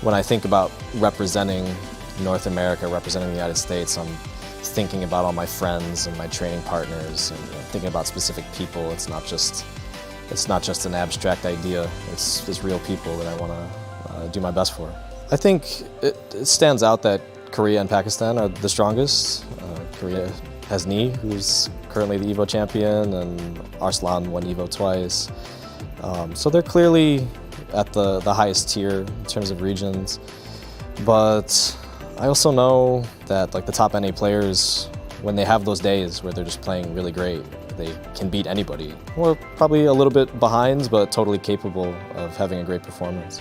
J: when I think about representing North America, representing the United States, I'm thinking about all my friends and my training partners, and thinking about specific people. It's not just an abstract idea. It's real people that I want to do my best for. I think it stands out that Korea and Pakistan are the strongest. Korea has Nee, who's currently the EVO champion, and Arslan won EVO twice. So they're clearly at the highest tier in terms of regions. But I also know that the top NA players, when they have those days where they're just playing really great, they can beat anybody. We're probably a little bit behind, but totally capable of having a great performance.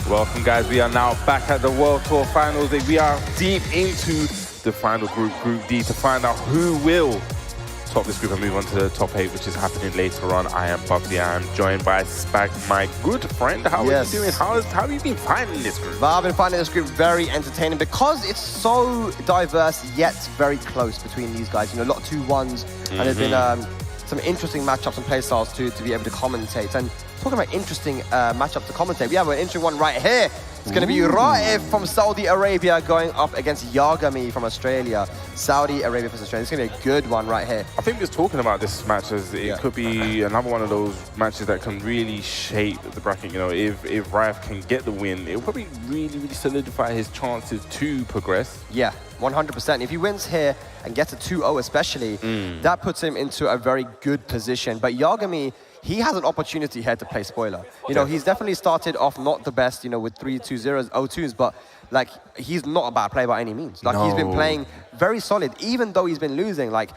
E: Welcome, guys. We are now back at the World Tour Finals. We are deep into the final group, Group D, to find out who will top this group and move on to the top 8, which is happening later on. I am Bubsy. I am joined by Spag, my good friend. How are you doing? How have you been finding this group?
V: Well, I've been finding this group very entertaining because it's so diverse yet very close between these guys. You know, a lot of 2-1s, and there's been some interesting matchups and play styles to be able to commentate. And talking about interesting matchups to commentate, we have an interesting one right here. It's going to be Raif from Saudi Arabia going up against Yagami from Australia. Saudi Arabia versus Australia. It's going to be a good one right here.
E: I think just talking about this match as it could be another one of those matches that can really shape the bracket. You know, if Raif can get the win, it will probably really solidify his chances to progress.
V: Yeah, 100%. If he wins here and gets a 2-0 especially, that puts him into a very good position. But Yagami, he has an opportunity here to play spoiler. You know, he's definitely started off not the best, you know, with 3-2-0s, 0-2s, but like, he's not a bad player by any means. Like, he's been playing very solid, even though he's been losing. Like,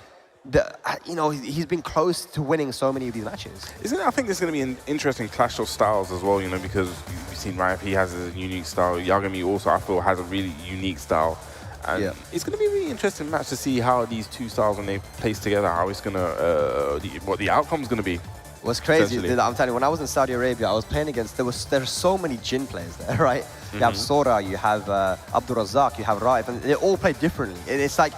V: you know, he's been close to winning so many of these matches.
E: Isn't it? I think there's going to be an interesting clash of styles as well, you know, because you've seen Raif, he has a unique style. Yagami also, I feel, has a really unique style. And it's going to be a really interesting match to see how these two styles, when they place together, how it's going to, what the outcome's going to be.
V: What's crazy is that I'm telling you, when I was in Saudi Arabia, I was playing against, there are so many Jin players there, right? You have Sora, you have Abdul Razak, you have Raif, and they all play differently. It's like,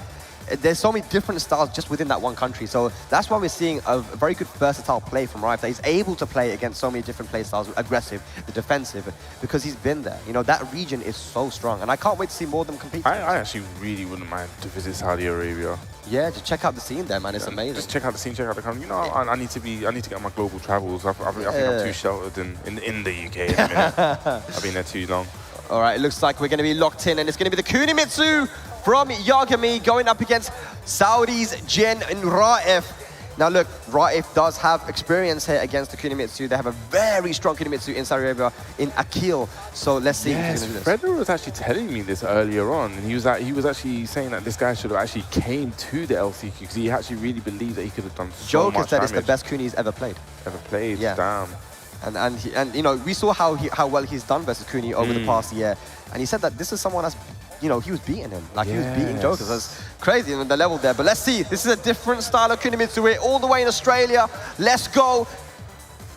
V: there's so many different styles just within that one country. So that's why we're seeing a very good versatile play from Raif, that he's able to play against so many different play styles, aggressive, the defensive, because he's been there. You know, that region is so strong, and I can't wait to see more of them compete.
E: I actually really wouldn't mind to visit Saudi Arabia.
V: Yeah, just check out the scene there, man. It's amazing.
E: Just check out the scene, check out the country. You know, I need to get on my global travels. I think I'm too sheltered in the UK at the minute. I've been there too long.
V: All right, it looks like we're going to be locked in, and it's going to be the Kunimitsu from Yagami going up against Saudi's Jin and Raif. Now look, Raif does have experience here against the Kunimitsu. They have a very strong Kunimitsu in Saudi Arabia, in Akil. So let's see.
E: Yes, Federer was actually telling me this earlier on, and he was actually saying that this guy should have actually came to the LCQ because he actually really believed that he could have done so much damage.
V: Joker said it's the best Kuni he's ever played.
E: Yeah. Damn.
V: And you know, we saw how well he's done versus Kuni over the past year, and he said that this is someone that's, you know, he was beating him. Like, he was beating Joker. So that's crazy on the level there. But let's see. This is a different style of Kunimitsu. We're all the way in Australia. Let's go.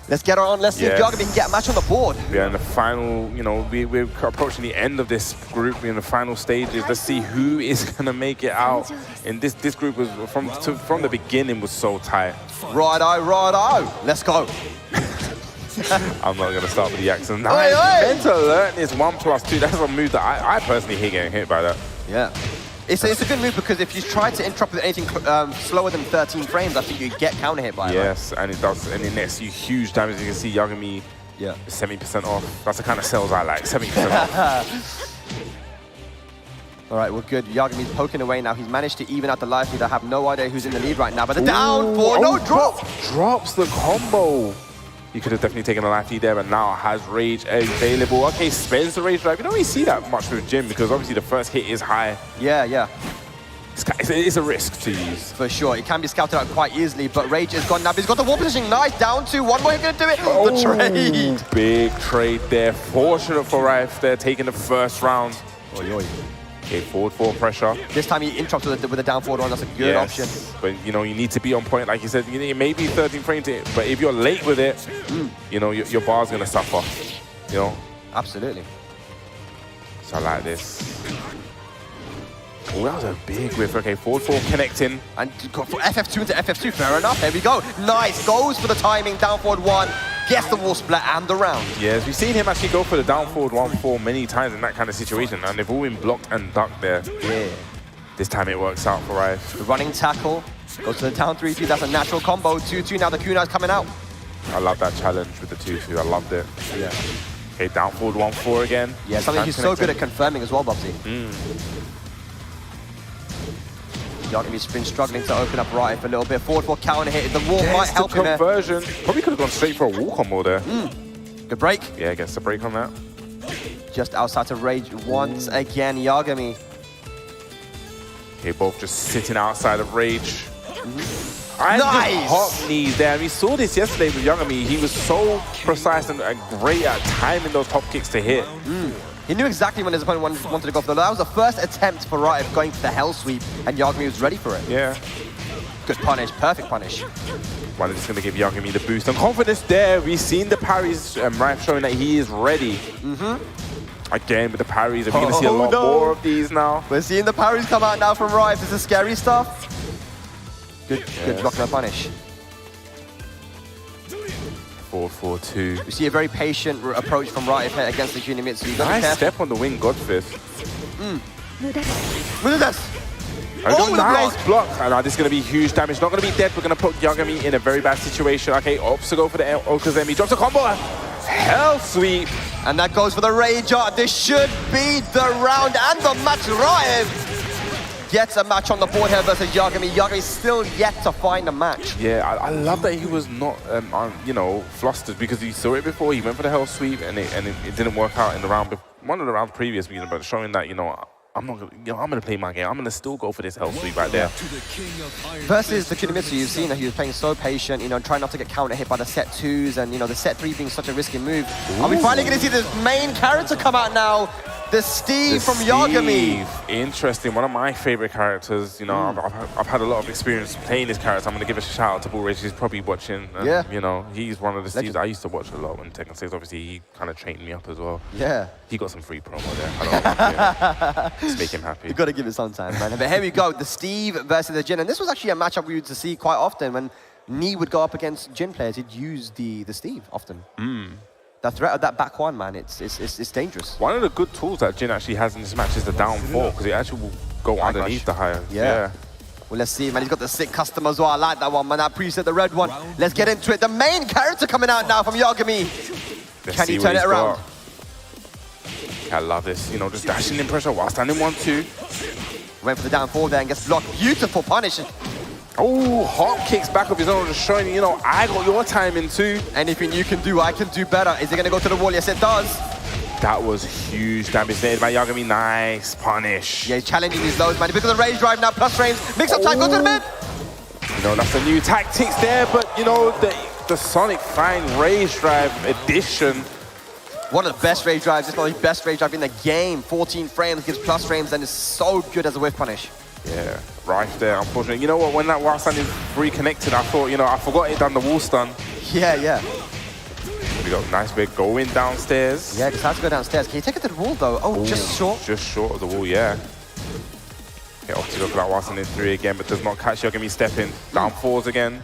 V: Let's get her on. Let's see if Yagami can get a match on the board.
E: Yeah, in the final, you know, we're approaching the end of this group. We're in the final stages. Let's see who is going to make it out. And this group was, from the beginning, was so tight.
V: Righto. Let's go.
E: I'm not going to start with the accent. Meant to learn this 1+2. That's a move that I personally hate getting hit by that.
V: Yeah. It's a good move because if you try to interrupt with anything slower than 13 frames, I think you get counter hit by it.
E: Yes, and it does. And it nets you huge damage. You can see Yagami 70% off. That's the kind of sales I like, 70% off.
V: All right, we're good. Yagami's poking away now. He's managed to even out the life lead. I have no idea who's in the lead right now, but the down four, no drop.
E: Drops the combo. He could have definitely taken a life lead there, but now has Rage available. Okay, spends the Rage Drive. You don't really see that much with Jin because obviously the first hit is high.
V: Yeah.
E: It's a risk to use.
V: For sure. It can be scouted out quite easily, but Rage is gone now. But he's got the wall positioning. Nice. Down to one more. He's going to do it. The trade.
E: Big trade there. Fortunate for Raif there, taking the first round. Okay, forward 4 pressure.
V: This time he interrupts with the down forward one. That's a good option.
E: But, you know, you need to be on point. Like you said, it may be 13 frames, but if you're late with it, you know, your bar's going to suffer. You know?
V: Absolutely.
E: So I like this. Oh, that was a big whiff. Okay, forward 4 connecting.
V: And got for FF2 into FF2. Fair enough. There we go. Nice. Goes for the timing. Down forward 1. Gets the wall split and the round.
E: Yes, we've seen him actually go for the down forward 1-4 many times in that kind of situation, and they've all been blocked and ducked there.
V: Yeah.
E: This time it works out for Raif.
V: The running tackle. Goes to the down 3-2. That's a natural combo. 2-2. Now the kunai's coming out.
E: I love that challenge with the 2-2. I loved it.
V: Yeah.
E: Okay, down forward 1-4 again.
V: Yeah, something he's so good at confirming as well, Bubsy. Yagami's been struggling to open up Raif a little bit. Forward 4 counter hit. The wall might help him there.
E: Conversion. Probably could have gone straight for a wall combo there.
V: Good break.
E: Yeah, gets a break on that.
V: Just outside of Rage once again, Yagami.
E: Okay, both just sitting outside of Rage. And
V: Nice!
E: just hop knees there. We saw this yesterday with Yagami. He was so precise and great at timing those hop kicks to hit.
V: He knew exactly when his opponent wanted to go for that. That was the first attempt for Raif going for the hell sweep, and Yagami was ready for it.
E: Yeah.
V: Good punish, perfect punish.
E: Well, it's going to give Yagami the boost and confidence there. We've seen the parries, Raif showing that he is ready. Again with the parries, we're going to see a lot more of these now.
V: We're seeing the parries come out now from Raif. This is scary stuff. Good block and punish.
E: 4-4-2.
V: We see a very patient approach from Raif here against the Kunimitsu.
E: Nice step on the wing, Godfist.
V: Look at this.
E: Nice block. And this is going to be huge damage. Not going to be dead. We're going to put Yagami in a very bad situation. Okay, opts to go for the Okazemi. Drops a combo. Hell sweep.
V: And that goes for the Rage Art. This should be the round and the match. Raif gets a match on the board here versus Yagami. Yagami still yet to find a match.
E: Yeah, I love that he was not, you know, flustered because he saw it before. He went for the hell sweep and it didn't work out in the round, one of the rounds previous, but showing that, you know, I'm gonna play my game. I'm gonna still go for this hell sweep right there.
V: Versus the Kunimitsu, you've seen that he was playing so patient, you know, trying not to get counter hit by the set 2s and, you know, the set 3 being such a risky move. Are we finally gonna see this main character come out now? The Steve from Yagami.
E: Interesting, one of my favorite characters. You know, I've had a lot of experience playing this character. I'm going to give a shout out to Bull Rage. He's probably watching. And,
V: yeah.
E: You know, he's one of the Steves I used to watch a lot when Tekken 6. Obviously, he kind of trained me up as well.
V: Yeah.
E: He got some free promo there. I don't know. Just make him happy.
V: You got to give it some time, man. But here we go, the Steve versus the Jin. And this was actually a matchup we used to see quite often when Knee would go up against Jin players. He'd use the Steve often. The threat of that back one, man, it's dangerous.
E: One of the good tools that Jin actually has in this match is the down 4, because it actually will go underneath the higher.
V: Yeah. Well, let's see, man. He's got the sick custom as well. I like that one, man. That preset, the red one. Let's get into it. The main character coming out now from Yagami. Can he turn it around?
E: I love this. You know, just dashing in pressure while standing 1-2.
V: Went for the down 4 there and gets blocked. Beautiful punish.
E: Oh, hop kicks back of his own, just showing, you know, I got your timing too.
V: Anything you can do, I can do better. Is it going to go to the wall? Yes, it does.
E: That was huge damage made by Yagami. Nice punish.
V: Yeah, he's challenging these lows, man. Because of the rage drive now, plus frames. Mix up time, go to the mid.
E: You know, that's the new tactics there, but, you know, the Sonic Fine Rage Drive edition.
V: One of the best rage drives, if not the best rage drive in the game. 14 frames, gives plus frames, and is so good as a whiff punish.
E: Yeah, right there, unfortunately. You know what, when that wall stun is reconnected, I thought, you know, I forgot it done the wall stun.
V: Yeah.
E: We got a nice bit going downstairs.
V: Yeah, just has to go downstairs. Can you take it to the wall, though? Oh, just short.
E: Just short of the wall, yeah. Okay, off to go for that wall stun in 3 again, but does not catch Yagami stepping. Down 4s again.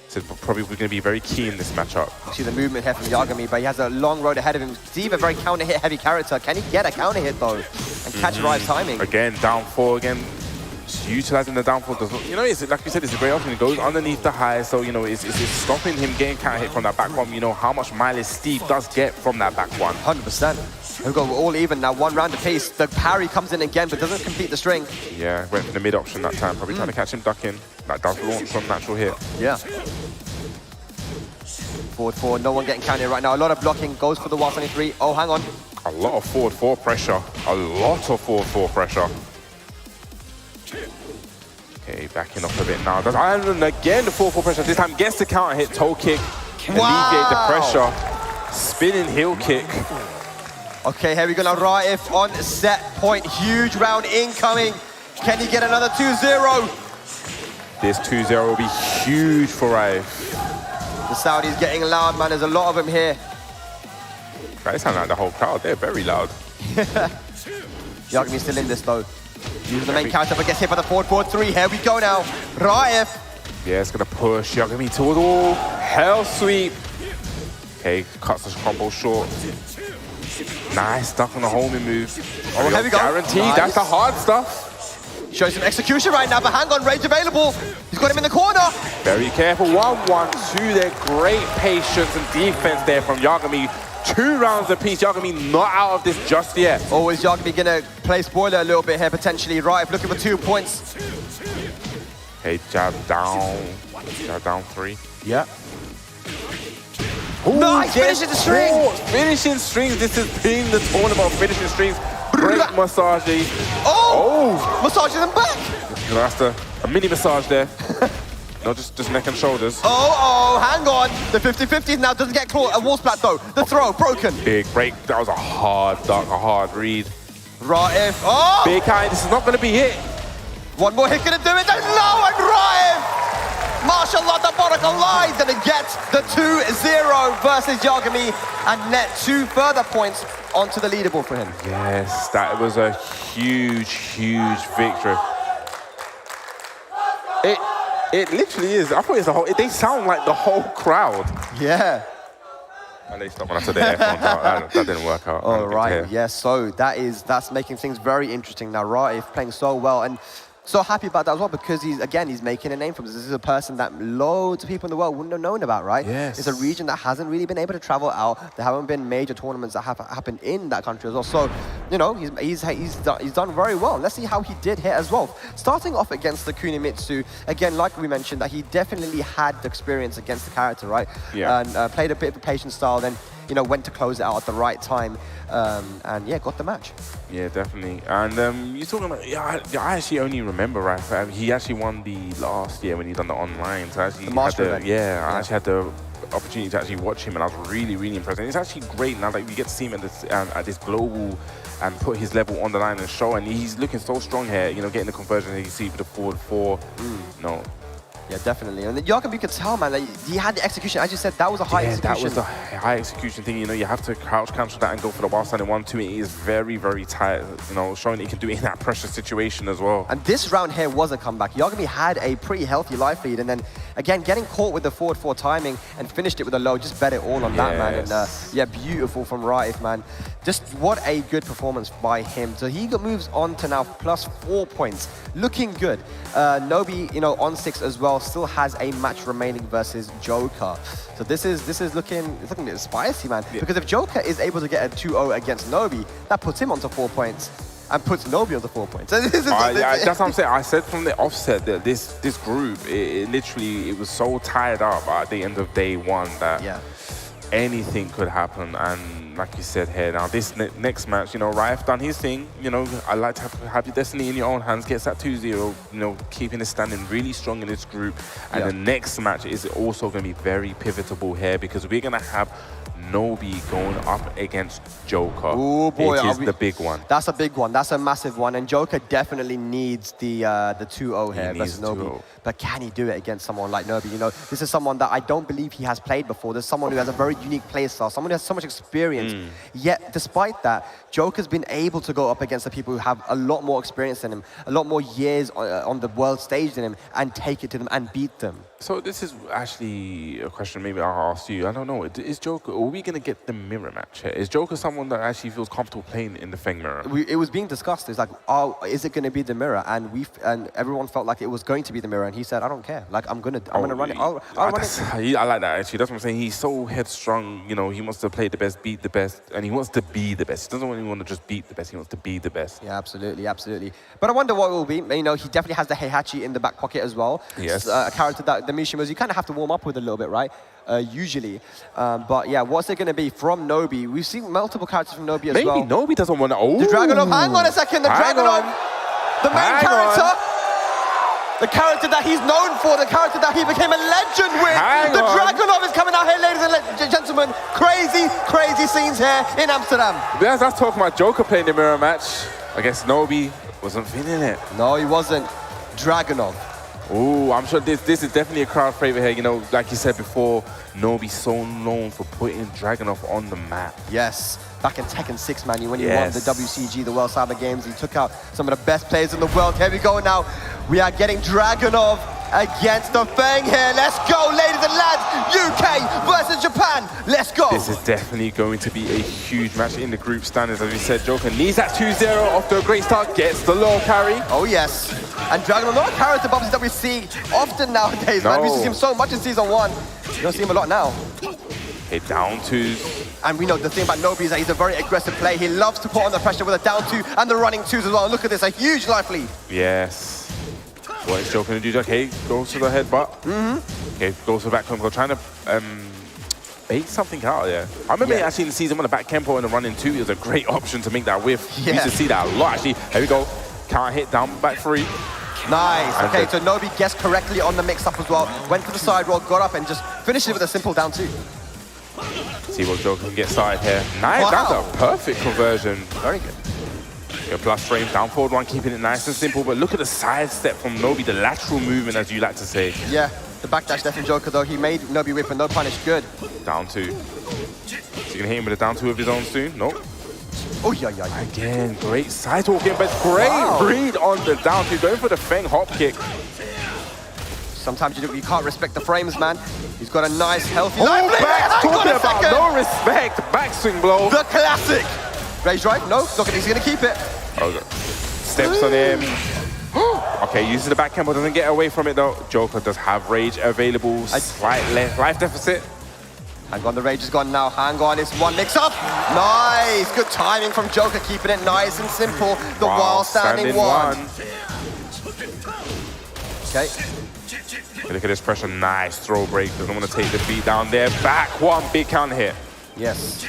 E: So probably we're going to be very key in this matchup.
V: You see the movement here from Yagami, but he has a long road ahead of him. Steve, a very counter-hit heavy character. Can he get a counter-hit, though, and catch Raif's timing?
E: Again, down 4 again. Just utilizing the down 4 does not, you know, it's, like you said, it's a great option. It goes underneath the high, so, you know, it's stopping him getting counter-hit from that back one. You know how much mileage Steve does get from that back one.
V: 100%. We've got all even now, 1 round apiece. The parry comes in again, but doesn't complete the string.
E: Yeah, went for the mid option that time, probably trying to catch him ducking. That does launch from natural hit.
V: Yeah. Forward 4, no one getting counted right now. A lot of blocking, goes for the wall 23. Oh, hang on.
E: A lot of forward 4 pressure. A lot of forward 4 pressure. Okay, backing off a bit now. And again, the 4-4 pressure. This time gets the counter hit, toe kick. Alleviate the pressure. Spinning heel kick.
V: Okay, here we go now. Raif on set point. Huge round incoming. Can he get another 2-0?
E: This 2-0 will be huge for Raif.
V: The Saudi's getting loud, man. There's a lot of them here.
E: They sound like the whole crowd. They're very loud.
V: Yagami's still in this, though. Using the main counter, but gets hit by the 4-4-3. Here we go now. Raif.
E: Yeah, it's going to push Yagami towards the wall. Hell sweep. Okay, cuts the combo short. Nice stuff on the homing move.
V: Oh, here we go.
E: Guaranteed. Nice. That's the hard stuff.
V: Shows some execution right now, but hang on, rage available. He's got him in the corner.
E: Very careful. 1-1-2 there. Great patience and defense there from Yagami. 2 rounds apiece. Yagami not out of this just yet.
V: Oh, is Yagami gonna play spoiler a little bit here potentially? Raif looking for 2 points.
E: Okay, jab down. Jab down 3.
V: Yeah.
E: Ooh,
V: nice, finishing the string.
E: Finishing strings. This has been the tournament of finishing strings. Great massage.
V: Oh! Massages him back.
E: That's a mini massage there. No, just neck and shoulders.
V: Oh, hang on. The 50-50 now doesn't get caught. A wall splat though. The throw, broken.
E: Big break. That was a hard duck, a hard read.
V: Raif. Oh!
E: Big high. This is not going to be hit.
V: One more hit gonna do it. And no, and Raif! Mashallah, the Baraka lies and it gets the 2-0 versus Yagami and net 2 further points onto the leaderboard for him.
E: Yes, that was a huge, huge victory. It literally is. I thought it's the whole. They sound like the whole crowd.
V: Yeah.
E: And they stopped when I took the headphones out. That didn't work out.
V: All right. Yes. So that's making things very interesting now. Raif playing so well and so happy about that as well because he's making a name for himself. This is a person that loads of people in the world wouldn't have known about, right?
E: Yes.
V: It's a region that hasn't really been able to travel out. There haven't been major tournaments that have happened in that country as well. So, you know, he's done very well. Let's see how he did here as well. Starting off against the Kunimitsu, again, like we mentioned, that he definitely had the experience against the character, right?
E: Yeah.
V: And played a bit of a patient style, then, you know, went to close it out at the right time. And yeah, got the match.
E: Yeah, definitely. And you're talking about, I actually only remember Raif. He actually won the last year when he done the online. So I actually I actually had the opportunity to actually watch him, and I was really, really impressed. And it's actually great now that we get to see him at this global and put his level on the line and show. And he's looking so strong here. You know, getting the conversion that you see with the forward 4. No.
V: Yeah, definitely. And Yagami, you could tell, man, like, he had the execution. As you said, that was a high execution.
E: That was a high execution thing. You know, you have to crouch cancel that and go for the while standing 1-2. It is very, very tight, you know, showing that he can do it in that pressure situation as well.
V: And this round here was a comeback. Yagami had a pretty healthy life lead. And then, again, getting caught with the forward 4 timing and finished it with a low, just bet it all on that, man. And yeah, beautiful from Raif, man. Just what a good performance by him. So he moves on to now +4 points. Looking good. Nobi, you know, on 6 as well, still has a match remaining versus Joker. So this is looking a bit spicy, man. Yeah. Because if Joker is able to get a 2-0 against Nobi, that puts him onto 4 points and puts Nobi onto 4 points.
E: Yeah, that's what I'm saying. I said from the offset that this group, it literally was so tied up at the end of day 1 that anything could happen. And like you said here, now this next match, you know, Raif done his thing. You know, I like to have your destiny in your own hands. Gets that 2-0, you know, keeping his standing really strong in this group. And the next match is also going to be very pivotal here because we're going to have Nobi going up against Joker.
V: Oh boy,
E: it is the big one.
V: That's a big one. That's a massive one. And Joker definitely needs the 2-0 here versus Nobi. But can he do it against someone like Nobi? You know, this is someone that I don't believe he has played before. There's someone who has a very unique play style, someone who has so much experience. Yet, despite that, Joker's been able to go up against the people who have a lot more experience than him, a lot more years on the world stage than him, and take it to them and beat them.
E: So this is actually a question maybe I'll ask you. I don't know. Is Joker, are we going to get the mirror match here? Is Joker someone that actually feels comfortable playing in the Feng mirror?
V: It was being discussed. It's like, oh, is it going to be the mirror? And everyone felt like it was going to be the mirror. And he said, I don't care. Like, I'm gonna run it. I'll run it.
E: I like that, actually. That's what I'm saying. He's so headstrong. You know, he wants to play the best, beat the best, and he wants to be the best. He doesn't really want to just beat the best. He wants to be the best.
V: Yeah, absolutely, absolutely. But I wonder what it will be. You know, he definitely has the Heihachi in the back pocket as well.
E: Yes.
V: A character that the Mishimas, you kind of have to warm up with a little bit, right? Usually. But yeah, what's it going to be from Nobi? We've seen multiple characters from Nobi as well.
E: Maybe Nobi doesn't want to. Oh.
V: The Dragonov, hang on a second. The Dragonov, the main character. The character that he's known for, the character that he became a legend with. The Dragonov is coming out here, ladies and gentlemen. Crazy, crazy scenes here in Amsterdam.
E: As I was talking about Joker playing the mirror match, I guess Nobi wasn't feeling it.
V: No, he wasn't. Dragonov.
E: Oh, I'm sure this is definitely a crowd favorite here. You know, like you said before, Nobi's so known for putting Dragonov on the map.
V: Yes. Back in Tekken 6, man, when he won the WCG, the World Cyber Games, he took out some of the best players in the world. Here we go now. We are getting Dragonov against the Feng here. Let's go, ladies and lads. UK versus Japan. Let's go.
E: This is definitely going to be a huge match in the group standings. As we said, Joker needs that 2-0 off to a great start, gets the low carry.
V: Oh, yes. And Dragonov, not a character bubbles that we see often nowadays, man. We used to see him so much in Season 1. You don't see him a lot now.
E: Hit down twos.
V: And we know the thing about Nobi is that he's a very aggressive player. He loves to put on the pressure with a down 2 and the running 2s as well. And look at this, a huge life lead.
E: Yes. What is Joker going to do? Okay, goes to the headbutt. Okay, goes to the back combo, trying to bait something out there. I remember actually in Season 1, the back tempo and the running 2 is a great option to make that whiff. We used to see that a lot, actually. Here we go. Counter hit, down, back 3.
V: Nice.
E: And
V: Okay,
E: the-
V: so Nobi guessed correctly on the mix-up as well. Went for the side roll, got up, and just finished it with a simple down 2.
E: See what Joker can get started here. Nice,
V: Wow.
E: that's a perfect conversion.
V: Very good.
E: Your plus frame, down forward one, keeping it nice and simple. But look at the side step from Nobi, the lateral movement, as you like to say.
V: Yeah, the backdash there from Joker, though. He made Nobi whip and no punish. Good.
E: Down 2. Is he gonna hit him with a down 2 of his own soon? Nope.
V: Oh, yeah, yeah, yeah.
E: Again, great side talking, but great read on the down 2. Going for the Feng hop kick.
V: Sometimes you can't respect the frames, man. He's got a nice, healthy
E: Oh,
V: line.
E: back,
V: Hang on
E: talking
V: a
E: about
V: second.
E: no respect. Backswing blow.
V: The classic. Rage drive? No, look at he's gonna keep it.
E: Oh, good. Steps on him. Okay, uses the backhand, but doesn't get away from it though. Joker does have rage available. Slight life deficit.
V: Hang on, the rage is gone now. Hang on, it's one mix up. Nice, good timing from Joker, keeping it nice and simple. The while standing one. Okay.
E: Look at this pressure, nice throw break. Doesn't want to take the beat down there. Back one, big counter hit.
V: Yes.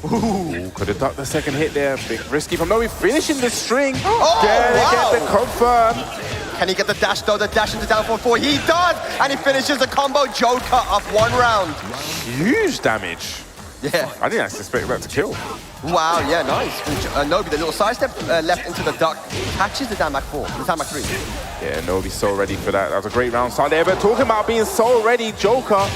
E: Ooh, could have ducked the second hit there. Big risky from Nobi, finishing the string.
V: Oh,
E: Get the confirm.
V: Can he get the dash though? The dash into down 4-4. He does, and he finishes the combo. Joker up 1 round.
E: Huge damage.
V: Yeah.
E: I didn't expect that to kill.
V: Wow, yeah, nice. Nobi, the little sidestep left into the duck, catches the down back 4, the down back 3.
E: Yeah, Nobi's so ready for that. That was a great round start there, but talking about being so ready, Joker.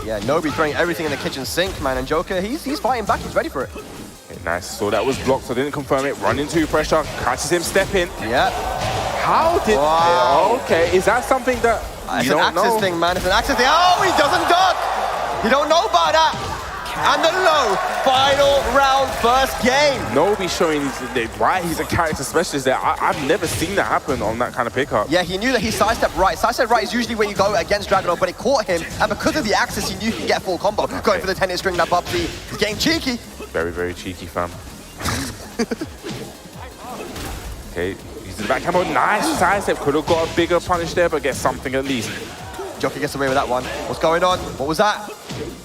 V: Yeah, Nobi throwing everything in the kitchen sink, man, and Joker, he's fighting back, he's ready for it.
E: Okay, nice, so that was blocked, so didn't confirm it. Run into pressure, catches him stepping.
V: Yeah.
E: How did...
V: Wow.
E: Okay, is that something that
V: It's
E: you
V: an
E: don't
V: Axis
E: know?
V: thing, man, it's an Axis thing. Oh, he doesn't duck! You don't know about that! And the low, final round, first game.
E: Nobi showing why he's a character specialist there. I've never seen that happen on that kind of pickup.
V: Yeah, he knew that he sidestepped right. Sidestep right is usually where you go against Dragunov, but it caught him, and because of the Axis, he knew he could get a full combo. Going for the tennis string, that Bubsy. He's getting cheeky.
E: Very, very cheeky, fam. Okay, using the back combo. Nice sidestep. Could have got a bigger punish there, but gets something at least.
V: Joker gets away with that one. What's going on? What was that?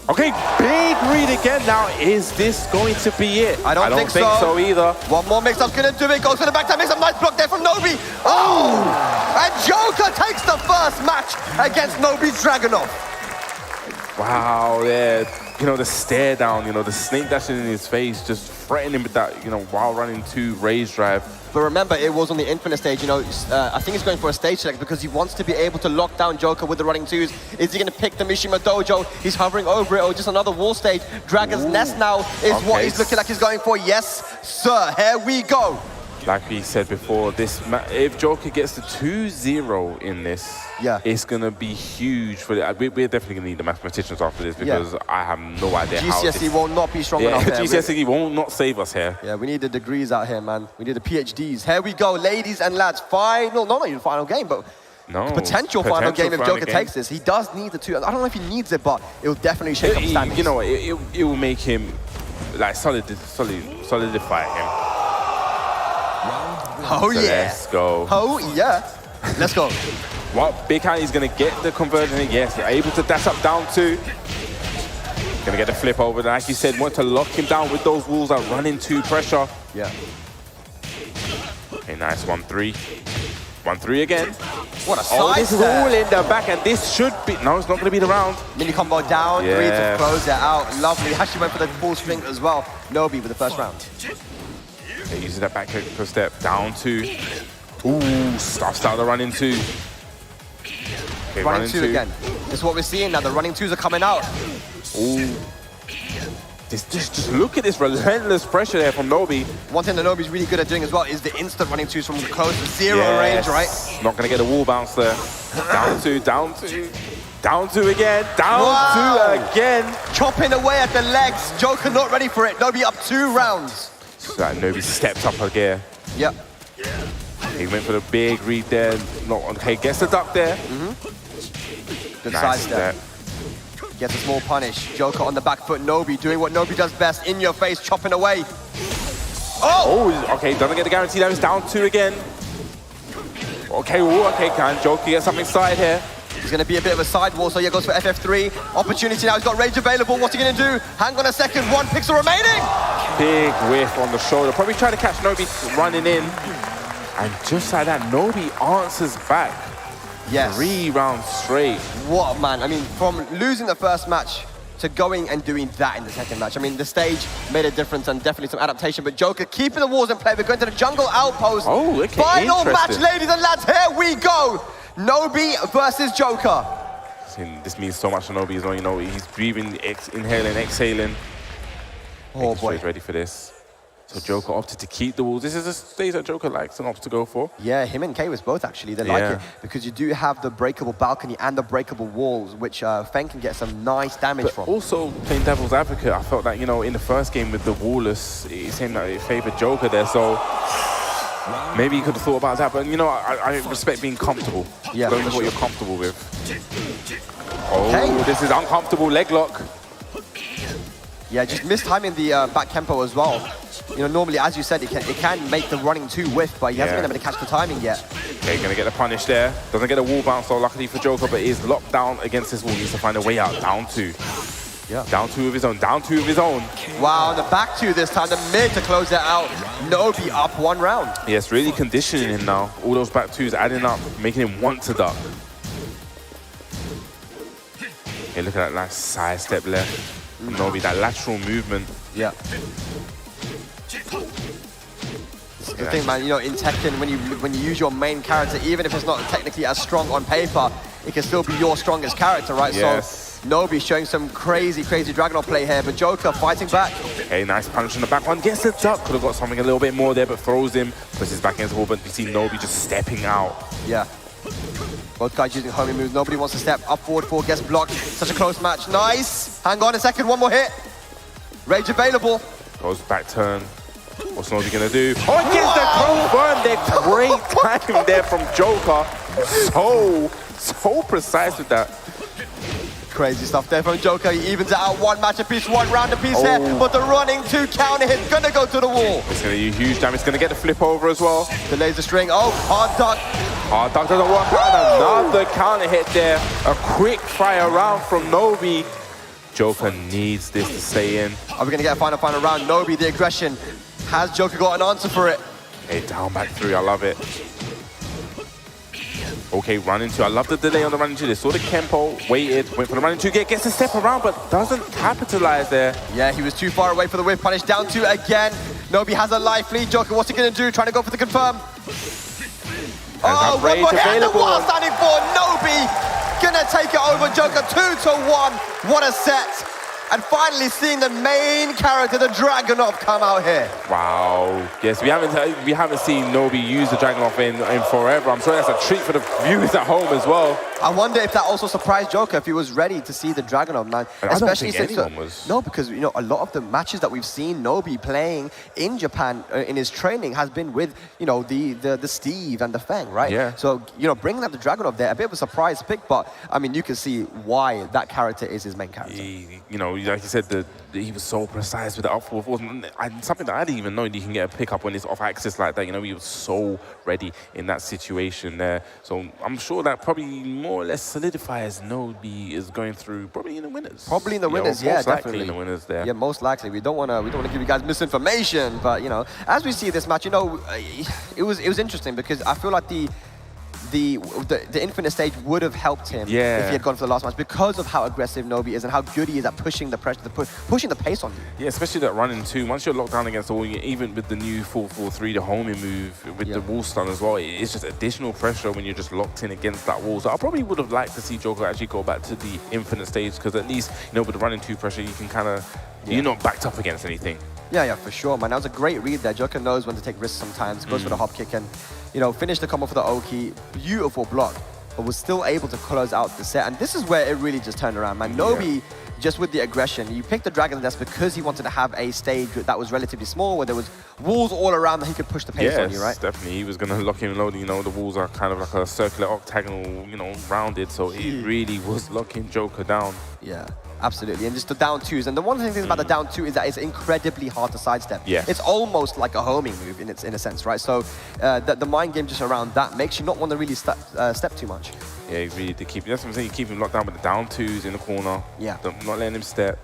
E: Okay, big read again now. Is this going to be it?
V: I don't think
E: so either.
V: One more mix-up's gonna do it. Goes for the back time mix-up. Nice block there from Nobi. Oh! And Joker takes the first match against Nobi's Dragunov.
E: Wow, yeah. You know, the stare down, you know, the snake dashing in his face, just threatening with that, you know, while running 2 rage drive.
V: But remember, it was on the Infinite stage, you know, I think he's going for a stage select because he wants to be able to lock down Joker with the running 2s. Is he going to pick the Mishima Dojo? He's hovering over it, or just another wall stage? Dragon's Nest now is what he's looking like he's going for. Yes, sir, here we go.
E: Like we said before, if Joker gets the 2-0 in this, it's going to be huge. We're definitely going to need the mathematicians after this because I have no idea how
V: GCSE will not be strong enough here.
E: GCSE will not save us here.
V: Yeah, we need the degrees out here, man. We need the PhDs. Here we go, ladies and lads. Not even final game, but potential final game if Joker takes this. He does need the 2. I don't know if he needs it, but it will definitely shake up standings.
E: You know what, it will make him like solidify him.
V: Oh,
E: so
V: yeah.
E: Let's go.
V: Oh, yeah. Let's go.
E: What? Big Hand is going to get the conversion. Yes, they're able to dash up down 2. Going to get the flip over. Like you said, want to lock him down with those walls that run into pressure.
V: Yeah.
E: Okay, nice. 1-3. 1-3 again.
V: What a
E: Oh, this
V: side
E: is all in the back, and this should be... No, it's not going to be the round.
V: Mini combo down, 3
E: Yeah.
V: to close it out. Lovely. Actually went for the full string as well. Nobi with the first round.
E: Okay, uses that back kick per step. Down 2. Ooh, start the running 2. Okay,
V: Running 2 again. This is what we're seeing now. The running 2s are coming out.
E: Ooh. Just look at this relentless pressure there from Nobi.
V: One thing that Nobi's really good at doing as well is the instant running 2s from close to 0 range, right?
E: Not going to get a wall bounce there. Down 2, down 2. Down 2 again. Down 2 again.
V: Chopping away at the legs. Joker not ready for it. Nobi up 2 rounds.
E: So that Nobi stepped up a gear.
V: Yep.
E: He went for the big read there. Not okay. Gets the duck there.
V: Good
E: Nice
V: sidestep. Gets a small punish. Joker on the back foot. Nobi doing what Nobi does best. In your face, chopping away.
E: Oh, okay. Doesn't get the guarantee. Now it's down 2 again. Okay, ooh, okay. Can Joker get something started here?
V: He's going to be a bit of a sidewall, so he goes for FF3. Opportunity now. He's got rage available. What's he going to do? Hang on a second. 1 pixel remaining.
E: Big whiff on the shoulder. Probably trying to catch Nobi running in. And just like that, Nobi answers back.
V: Yes.
E: 3 rounds straight.
V: What a man. I mean, from losing the first match to going and doing that in the second match. I mean, the stage made a difference and definitely some adaptation, but Joker keeping the walls in play. We're going to the jungle outpost.
E: Oh, okay,
V: Final match, ladies and lads, here we go. Nobi versus Joker.
E: This means so much to Nobi as well, you know, he's breathing, inhaling, exhaling.
V: Oh boy.
E: Sure he's ready for this. So Joker opted to keep the walls. This is a stage that Joker likes and opts to go for.
V: Yeah, him and Kay was both actually. They like it because you do have the breakable balcony and the breakable walls, which Feng can get some nice damage from.
E: Also, playing devil's advocate, I felt that, you know, in the first game with the walless, it seemed that it favored Joker there. So maybe he could have thought about that. But, you know, I respect being comfortable.
V: Yeah,
E: going with what you're comfortable with. Oh, this is uncomfortable leg lock.
V: Yeah, just mistiming the back tempo as well. You know, normally, as you said, it can make the running too whiff, but he hasn't been able to catch the timing yet.
E: Okay, gonna get the punish there. Doesn't get a wall bounce, so luckily for Joker, but is locked down against this wall. Needs to find a way out. Down 2.
V: Yeah.
E: Down 2 of his own. Down 2 of his own.
V: Wow, the back 2 this time. The mid to close it out. Nobi up 1 round.
E: Yes, really conditioning him now. All those back 2s adding up, making him want to duck. Okay, look at that nice side step left. Nobi, that lateral movement.
V: Yeah. The thing, man, you know, in Tekken, when you use your main character, even if it's not technically as strong on paper, it can still be your strongest character, right?
E: Yes.
V: So Nobi showing some crazy Dragunov play here, but Joker fighting back.
E: Okay, nice punch on the back one. Gets the duck. Could have got something a little bit more there, but throws him. Puts his back against the wall, but you see Nobi just stepping out.
V: Yeah. Both guys using homing moves. Nobody wants to step up forward for, gets blocked. Such a close match. Nice. Hang on a second, one more hit. Rage available.
E: Goes back turn. What's Nobi gonna do? Oh, it gets the confirm there. Great time there from Joker. So precise with that.
V: Crazy stuff there from Joker. He evens it out 1 match apiece, 1 round apiece here. But the running 2 counter hit gonna go to the wall.
E: It's gonna do huge damage. It's gonna get the flip over as well.
V: Delays the string. Oh, hard duck.
E: Hard duck doesn't work out. Another counter hit there. A quick fire round from Nobi. Joker needs this to stay in.
V: Are we gonna get a final round? Nobi, the aggression. Has Joker got an answer for it?
E: Okay, down back 3. I love it. Okay, run into. I love the delay on the run into. They saw the Kempo, waited, went for the run into. Gets a step around, but doesn't capitalize there.
V: Yeah, he was too far away for the whip punish. Down 2 again. Nobi has a life lead. Joker, what's he gonna do? Trying to go for the confirm. Oh, one more hit. The wall standing for Nobi. Gonna take it over Joker 2-1. What a set. And finally seeing the main character, the Dragunov, come out here.
E: Wow. Yes, we haven't seen Nobi use the Dragunov in forever. I'm sure that's a treat for the viewers at home as well.
V: I wonder if that also surprised Joker, if he was ready to see the Dragunov, man.
E: Especially since anyone was.
V: No, because, you know, a lot of the matches that we've seen Nobi playing in Japan in his training has been with, you know, the Steve and the Feng, right?
E: Yeah.
V: So, you know, bringing up the Dragunov there, a bit of a surprise pick, but, I mean, you can see why that character is his main character.
E: You know, like you said, he was so precise with the up forward. Something that I didn't even know that you can get a pickup when it's off axis like that. You know, he was so ready in that situation there. So I'm sure that probably more or less solidifies Nobi is going through probably in the winners.
V: Probably in the winners, yeah,
E: most likely
V: definitely.
E: in the winners there.
V: Yeah, most likely. We don't want to give you guys misinformation, but you know, as we see this match, you know, it was interesting because I feel like the infinite stage would have helped him if he had gone for the last match because of how aggressive Nobi is and how good he is at pushing the pressure, pushing the pace on you.
E: Yeah, especially that running too. Once you're locked down against the wall, even with the new 4-4-3, the homing move with the wall stun as well, it's just additional pressure when you're just locked in against that wall. So I probably would have liked to see Joker actually go back to the infinite stage because at least, you know, with the running 2 pressure, you can kind of, you're not backed up against anything.
V: Yeah, for sure, man. That was a great read there. Joker knows when to take risks sometimes, goes for the hop kick and, you know, finish the combo for the Oki. Beautiful block, but was still able to close out the set. And this is where it really just turned around, man. Nobi, just with the aggression, you picked the Dragon Nest because he wanted to have a stage that was relatively small, where there was walls all around that he could push the pace on you, right?
E: Definitely. He was going to lock in and load. You know, the walls are kind of like a circular octagonal, you know, rounded. So it really was locking Joker down.
V: Yeah. Absolutely, and just the down 2s. And the one thing about the down 2 is that it's incredibly hard to sidestep.
E: Yeah.
V: It's almost like a homing move in a sense, right? So the mind game just around that makes you not want to really step too much.
E: Yeah, you really did keep. That's what I'm saying. You keep him locked down with the down 2s in the corner.
V: Yeah.
E: Not letting him step.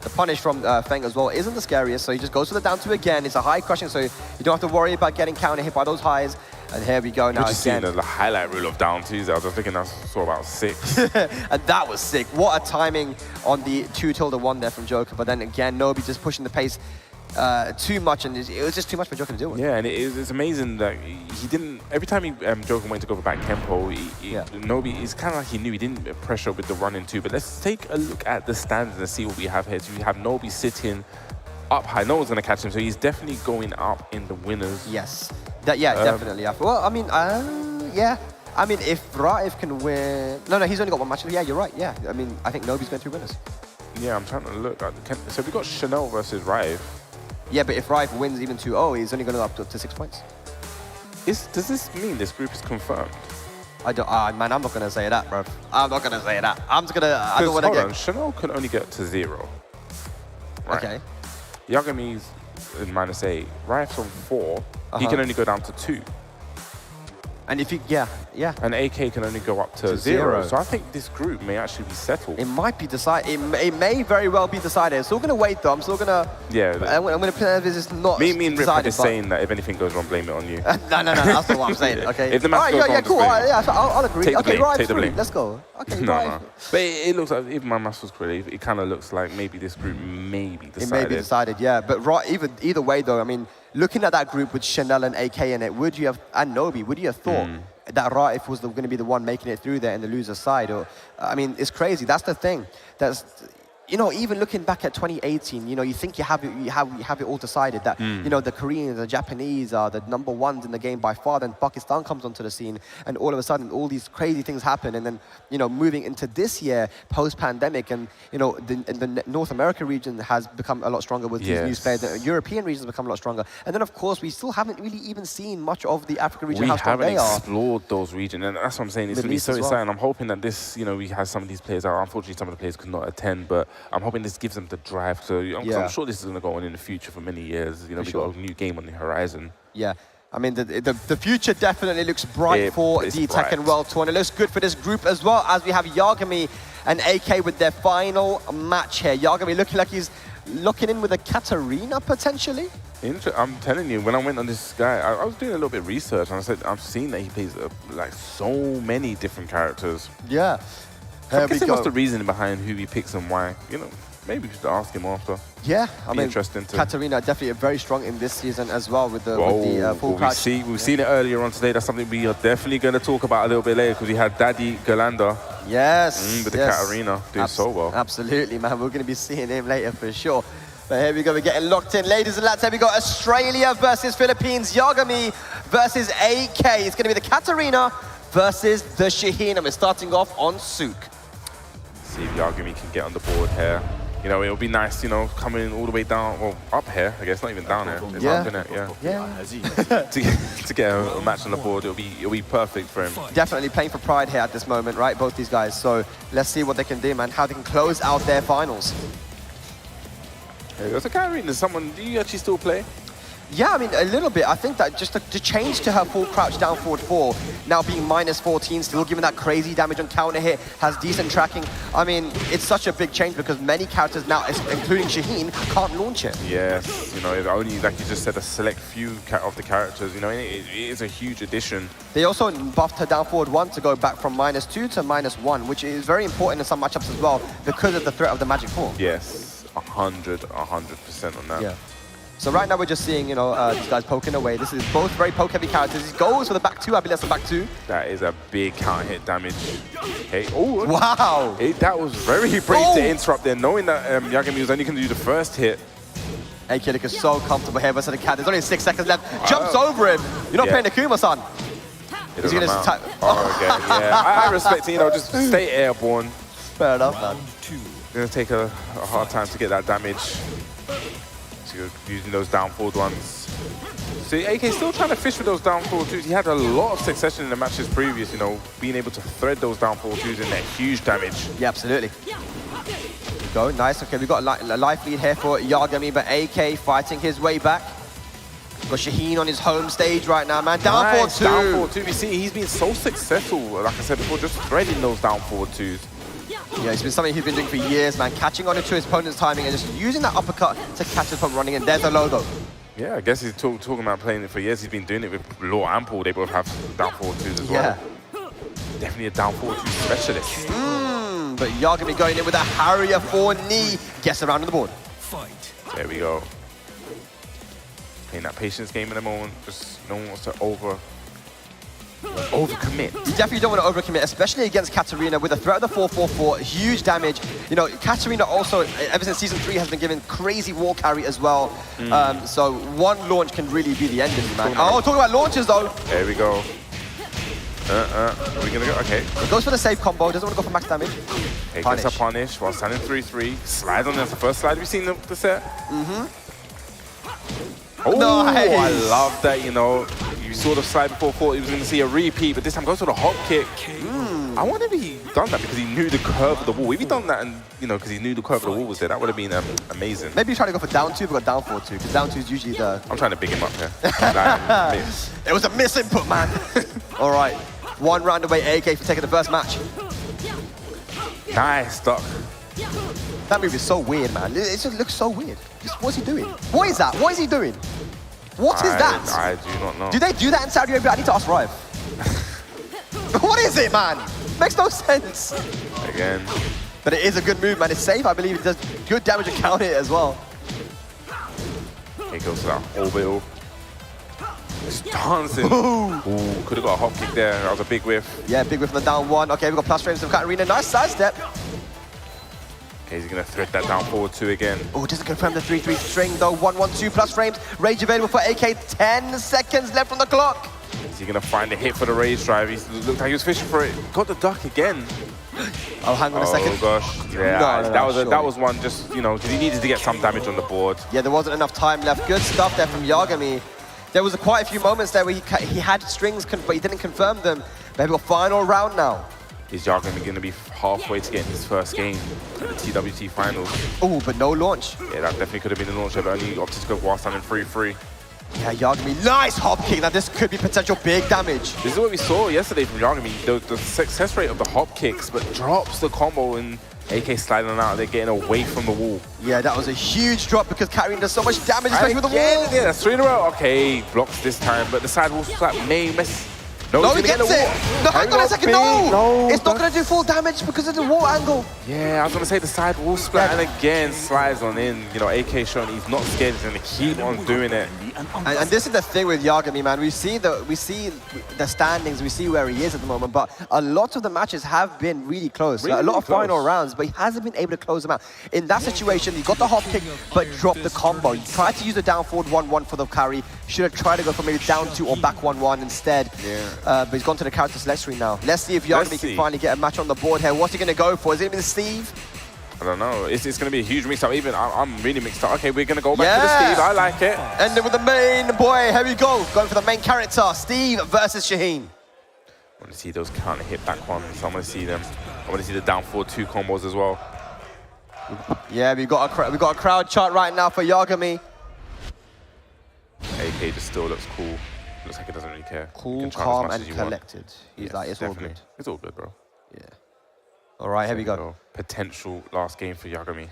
V: The punish from Feng as well isn't the scariest, so he just goes for the down 2 again. It's a high crushing, so you don't have to worry about getting counter hit by those highs. And here we go now
E: We're just
V: again.
E: seeing the highlight reel of down twos. I was thinking I saw about 6.
V: And that was sick. What a timing on the 2-1 there from Joker. But then again, Nobi just pushing the pace too much, and it was just too much for Joker to deal with.
E: Yeah, and it's amazing that he didn't. Every time Joker went to go for back tempo, Nobi, it's kind of like he knew he didn't pressure with the running too. But let's take a look at the standings and see what we have here. So we have Nobi sitting up high. No one's going to catch him, so he's definitely going up in the winners.
V: Yes. Definitely. Well, I mean, yeah. I mean, if Raif can win... No, he's only got one match. Yeah, you're right. Yeah. I mean, I think Nobi's going through winners.
E: Yeah, I'm trying to look. So we got Chanel versus Raif.
V: Yeah, but if Raif wins even 2-0, he's only going to go up to 6 points.
E: Does this mean this group is confirmed?
V: I don't... man, I'm not going to say that, bro. I'm not going to say that. I'm just going to... I don't want to get...
E: Chanel can only get to 0. Right.
V: Okay.
E: Yagami's in -8. Raif's on 4. He can only go down to 2.
V: And if you... Yeah.
E: And AK can only go up to 0. So I think this group may actually be settled.
V: It might be decided. It may very well be decided. Still going to wait, though. I'm still going to...
E: Yeah.
V: I'm going to play this is not
E: Me and Rip are just
V: but...
E: saying that if anything goes wrong, blame it on you.
V: no. That's not what I'm saying. Okay.
E: If the match goes wrong,
V: cool. I'll agree.
E: Take the blame.
V: Right,
E: take the blame.
V: Let's go. Okay,
E: no. But it looks like, if my maths was correct, it kind of looks like maybe this group may be decided.
V: It may be decided, yeah. But either way, though, I mean, looking at that group with Chanel and AK in it, and Nobi, would you have thought that Raif was going to be the one making it through there in the loser side? Or, I mean, it's crazy. That's the thing. Even looking back at 2018, you think you have it all decided that, the Koreans, the Japanese are the #1s in the game by far. Then Pakistan comes onto the scene, and all of a sudden, all these crazy things happen. And then, moving into this year, post-pandemic, and, the North America region has become a lot stronger with these new players. The European region has become a lot stronger. And then, of course, we still haven't really even seen much of the African region, how strong they are.
E: We haven't explored those regions, and that's what I'm saying. It's going to be so exciting. I'm hoping that this, we have some of these players out. Unfortunately, some of the players could not attend, but I'm hoping this gives them the drive. So I'm sure this is going to go on in the future for many years. We've got a new game on the horizon.
V: Yeah. I mean, the future definitely looks bright for the Tekken World Tour. And it looks good for this group as well, as we have Yagami and AK with their final match here. Yagami looking like he's locking in with a Katarina, potentially.
E: I'm telling you, when I went on this guy, I was doing a little bit of research, and I said, I've seen that he plays like so many different characters.
V: Yeah.
E: I guess what's the reasoning behind who he picks and why? Maybe we should ask him after.
V: Yeah, I mean,
E: interesting to...
V: Katarina definitely very strong in this season as well with the full crouch.
E: We've seen it earlier on today. That's something we are definitely going to talk about a little bit later, because we had Daddy Galanda.
V: Yes.
E: With the Katarina doing so well.
V: Absolutely, man. We're going to be seeing him later for sure. But here we go. We're getting locked in. Ladies and lads, here we go. Australia versus Philippines. Yagami versus AK. It's going to be the Katarina versus the Shaheen. And we're starting off on Sook.
E: See if Yagami can get on the board here. It'll be nice, coming all the way down, well, up here, I guess, not even down here. It's up, isn't it? Yeah. to get a match on the board, it'll be perfect for him.
V: Definitely playing for pride here at this moment, right? Both these guys. So let's see what they can do, man. How they can close out their finals.
E: There's a Katarina. Do you actually still play?
V: Yeah, I mean, a little bit. I think that just to change to her full crouch down forward 4, now being -14, still giving that crazy damage on counter hit, has decent tracking. I mean, it's such a big change because many characters now, including Shaheen, can't launch it.
E: Yes, only, like you just said, a select few of the characters. It is a huge addition.
V: They also buffed her down forward 1 to go back from -2 to -1, which is very important in some matchups as well because of the threat of the magic form.
E: Yes, 100% on that.
V: Yeah. So right now we're just seeing, these guys poking away. This is both very poke-heavy characters. He goes for the back 2. I believe that's the back 2.
E: That is a big counter hit damage. Okay. Oh,
V: wow.
E: That was very brave to interrupt there, knowing that Yagami was only going to do the first hit.
V: AK looking so comfortable here versus the cat. There's only 6 seconds left. Jumps over him. You're not playing the Kuma-san.
E: He's going to okay, yeah. I respect it, just stay airborne.
V: Fair enough, man.
E: Going to take a hard time to get that damage. Using those down forward ones. See, AK still trying to fish with those down forward 2s. He had a lot of succession in the matches previous, being able to thread those down forward 2s in that huge damage.
V: Yeah, absolutely. Go, nice. Okay, we've got a life lead here for Yagami, but AK fighting his way back. Got Shaheen on his home stage right now, man. Down forward 2.
E: Down forward 2. We see he's been so successful, like I said before, just threading those down forward 2s.
V: Yeah, it's been something he's been doing for years, man. Catching on into his opponent's timing and just using that uppercut to catch his opponent running in. There's a low, though.
E: Yeah, I guess he's talking about playing it for years. He's been doing it with Law and Paul. They both have down forward twos as well. Definitely a down forward two specialist.
V: But Yagami going in with a Harrier 4 knee. Gets around on the board.
E: There we go. Playing that patience game in the moment. Just no one wants to overcommit.
V: You definitely don't want to overcommit, especially against Katarina with the threat of the 4-4-4, huge damage. You know, Katarina also, ever since Season 3, has been given crazy wall carry as well. So one launch can really be the end of you, man. Talking about launches, though.
E: There we go. Are we going to go? Okay.
V: It goes for the safe combo, doesn't want to go for max damage.
E: Okay, gets a punish while standing 3-3. Slides on. That's the first slide we've seen the set. Oh,
V: nice.
E: I love that, you know. You saw the slide before, thought he was going to see a repeat, but this time goes for the hop kick. I wonder if he done that because he knew the curve of the wall. If he done that and, you know, because he knew the curve of the wall was there, that would have been amazing.
V: Maybe he's trying to go for down 2, but got down 4 too, because down 2 is usually the...
E: I'm trying to big him up here.
V: It was a misinput, man. All right, 1 round away, AK for taking the first match.
E: Nice duck.
V: That move is so weird, man. It just looks so weird. What's he doing? What is that? What is he doing? What is that?
E: I do not know.
V: Do they do that in Saudi Arabia? I need to ask Rive. What is it, man? Makes no sense.
E: Again.
V: But it is a good move, man. It's safe. I believe it does good damage to counter it as well.
E: Okay, goes to that orbital. Just dancing. Ooh, could have got a hop kick there. That was a big whiff.
V: Yeah, big whiff on the down 1. Okay, we've got plus frames from Katarina. Nice sidestep.
E: Okay, he's going to thread that down forward 2 again.
V: Oh, doesn't confirm the 3-3 string though. 1-1-2 plus frames. Rage available for AK. 10 seconds left on the clock.
E: Is he going to find a hit for the rage drive? He looked like he was fishing for it. Got the duck again.
V: Oh, hang on a second.
E: Oh gosh. Yeah, that was one just, you know, because he needed to get some damage on the board.
V: Yeah, there wasn't enough time left. Good stuff there from Yagami. There was quite a few moments there where he had strings, but he didn't confirm them. Maybe a final round now.
E: Is Yagami going to be halfway to getting his first game at the TWT finals?
V: Oh, but no launch.
E: Yeah, that definitely could have been the launch, but only opted to go while standing 3-3.
V: Yeah, Yagami, nice hop kick. Now this could be potential big damage.
E: This is what we saw yesterday from Yagami. The success rate of the hop kicks, but drops the combo and AK sliding out. They're getting away from the wall.
V: Yeah, that was a huge drop because Katarina does so much damage, especially with the wall.
E: Yeah, that's 3 in a row. Okay, blocks this time, but the side wall slap may miss.
V: No, he gets it. No, hang on a second. No, it's not going to do full damage because of the wall angle.
E: Yeah, I was going to say the side wall splat, and again slides on in. You know, AK showing he's not scared. He's going to keep on doing it.
V: And this is the thing with Yagami, man. We see the standings, we see where he is at the moment, but a lot of the matches have been really close.
E: Really,
V: a lot of
E: close.
V: final rounds, but he hasn't been able to close them out. In that situation, he got the hop kick, but dropped the combo. He tried to use the down forward 1-1 for the carry. Should have tried to go for maybe down 2 or back 1-1 instead. Yeah. But he's gone to the character select screen now. Let's see if Yagami can finally get a match on the board here. What's he going to go for? Is it going to be Steve?
E: I don't know. It's going to be a huge mix-up. Even I'm really mixed up. Okay, we're going to go back to the Steve. I like it.
V: And then with the main boy, here we go. Going for the main character, Steve versus Shaheen.
E: I want to see those counter hit back ones. I want to see them. I want to see the down forward 2 combos as well.
V: Yeah, we got a crowd chart right now for Yagami.
E: AK just still looks cool. Looks like he doesn't really care.
V: Cool, calm, and collected. He's like, it's
E: definitely.
V: all good.
E: It's all good, bro.
V: Yeah. All right, here we go.
E: Potential last game for Yagami.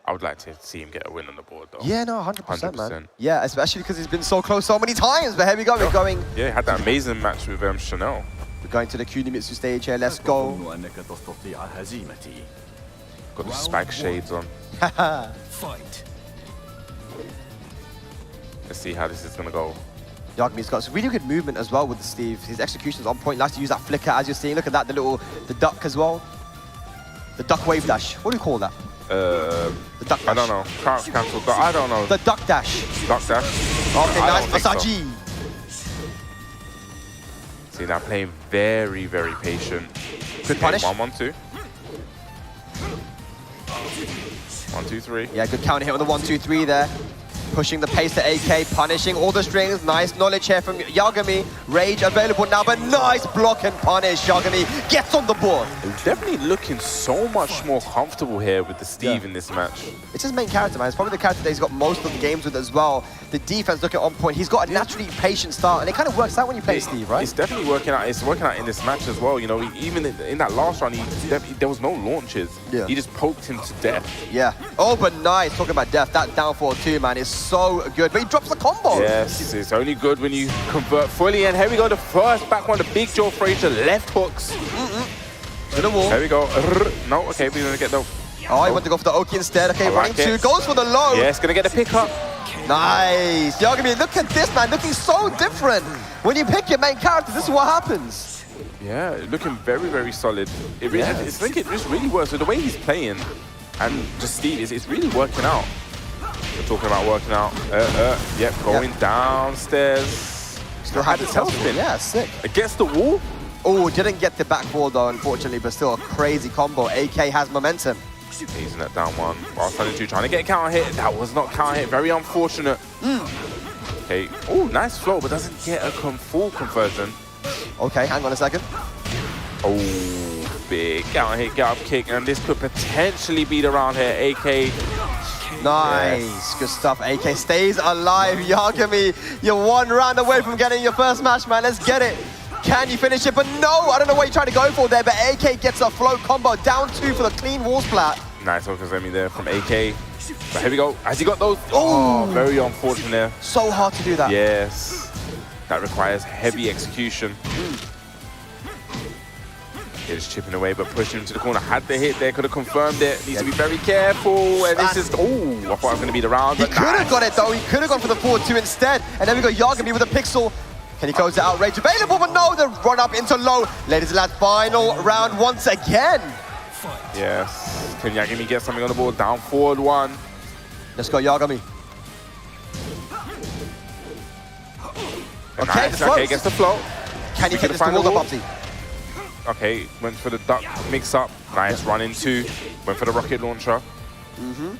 E: I would like to see him get a win on the board, though.
V: Yeah, no, 100%, man. Yeah, especially because he's been so close so many times. But here we go. We're going.
E: Yeah, he had that amazing match with Chanel.
V: We're going to the Kunimitsu stage here. Let's go.
E: Got the spike shades on.
V: Fight.
E: Let's see how this is going to go.
V: Yagami's got some really good movement as well with the Steve. His execution's on point. Likes to use that flicker, as you're seeing. Look at that, the duck as well. The duck wave dash. What do you call that?
E: The
V: duck dash.
E: I don't know. Cancel. I don't know.
V: The duck dash.
E: Duck dash.
V: Okay, nice. Masaji.
E: See, now playing very, very patient.
V: Good punish.
E: 1-1-2. 1-2-3.
V: Yeah, good counter hit with the 1-2-3 there. Pushing the pace to AK, punishing all the strings. Nice knowledge here from Yagami. Rage available now, but nice block and punish. Yagami gets on the board.
E: He's definitely looking so much more comfortable here with the Steve in this match.
V: It's his main character, man. It's probably the character that he's got most of the games with as well. The defense looking on point. He's got a naturally patient start, and it kind of works out when you play Steve, right?
E: It's definitely working out. It's working out in this match as well. You know, even in that last round, there was no launches.
V: Yeah.
E: He just poked him to death.
V: Yeah. Oh, but nice. Talking about death, that down 4-2, man, is so good. But he drops the combo.
E: Yes, it's only good when you convert fully. And here we go, the first back one, the big Joe Frazier left hooks.
V: To the wall.
E: There we go. No, okay, we're going to get the...
V: Oh, he went to go for the Oki instead. Okay, running two, goes for the low.
E: Yes, going to get the pickup.
V: Nice. Yagami, look at this, man, looking so different. When you pick your main character, this is what happens.
E: Yeah, looking very, very solid. It really, it's like it just really works. So the way he's playing, and just Steve, it's really working out. We're talking about working out. Yep, going downstairs.
V: Still had the tail spin. Yeah, sick.
E: Against the wall.
V: Oh, didn't get the back wall though, unfortunately, but still a crazy combo. AK has momentum.
E: Easing that down one. While standing two, trying to get a counter hit. That was not counter hit. Very unfortunate. Okay. Oh, nice flow, but doesn't get a full conversion.
V: Okay, hang on a second.
E: Oh, big counter hit, get up kick, and this could potentially be the round here. AK.
V: Nice, good stuff. AK stays alive. Yagami, you're one round away from getting your first match, man. Let's get it. Can you finish it? But no, I don't know what you're trying to go for there, but AK gets a float combo. Down two for the clean wall splat.
E: Nice focus on me there from AK. But here we go. Has he got those? Oh, very unfortunate there.
V: So hard to do that.
E: Yes. That requires heavy execution. It's chipping away, but pushing him to the corner. Had the hit there, could have confirmed it. Needs to be very careful. And this is, oh, I thought it was going to be the round.
V: He could have got it though. He could have gone for the 4-2 instead. And then we got Yagami with a pixel. Can he close it out? Rage available, but no, the run up into low. Ladies and lads, final round once again.
E: Yes. Can Yagami get something on the board? Down forward one.
V: Let's go, Yagami. Okay,
E: nice. Okay, gets the flow.
V: Can he take this to wall up, Bubsy?
E: Okay, went for the duck mix up. Nice run in two. Went for the rocket launcher. And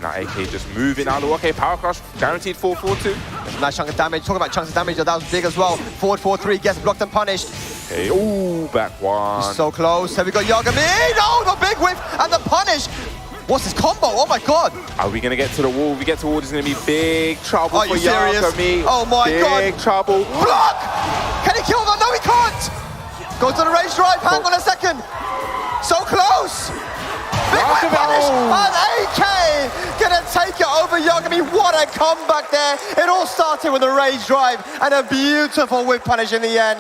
E: now AK just moving out of the way. Okay, power crush, guaranteed 4-4-2.
V: That's a nice chunk of damage. Talking about chunks of damage, that was big as well. Forward 4-3, gets blocked and punished.
E: Okay, ooh, back one.
V: He's so close. Here we go, Yagami. No, the big whiff and the punish. What's his combo? Oh my god.
E: Are we gonna get to the wall? If we get to the wall, there's gonna be big trouble for Yagami.
V: Oh my god.
E: Big trouble.
V: Block! Can he kill them? No, he can't. Go to the rage drive. Hang on a second. So close. Big whip punish. And AK gonna take it over Yagami. What a comeback there. It all started with a rage drive and a beautiful whip punish in the end.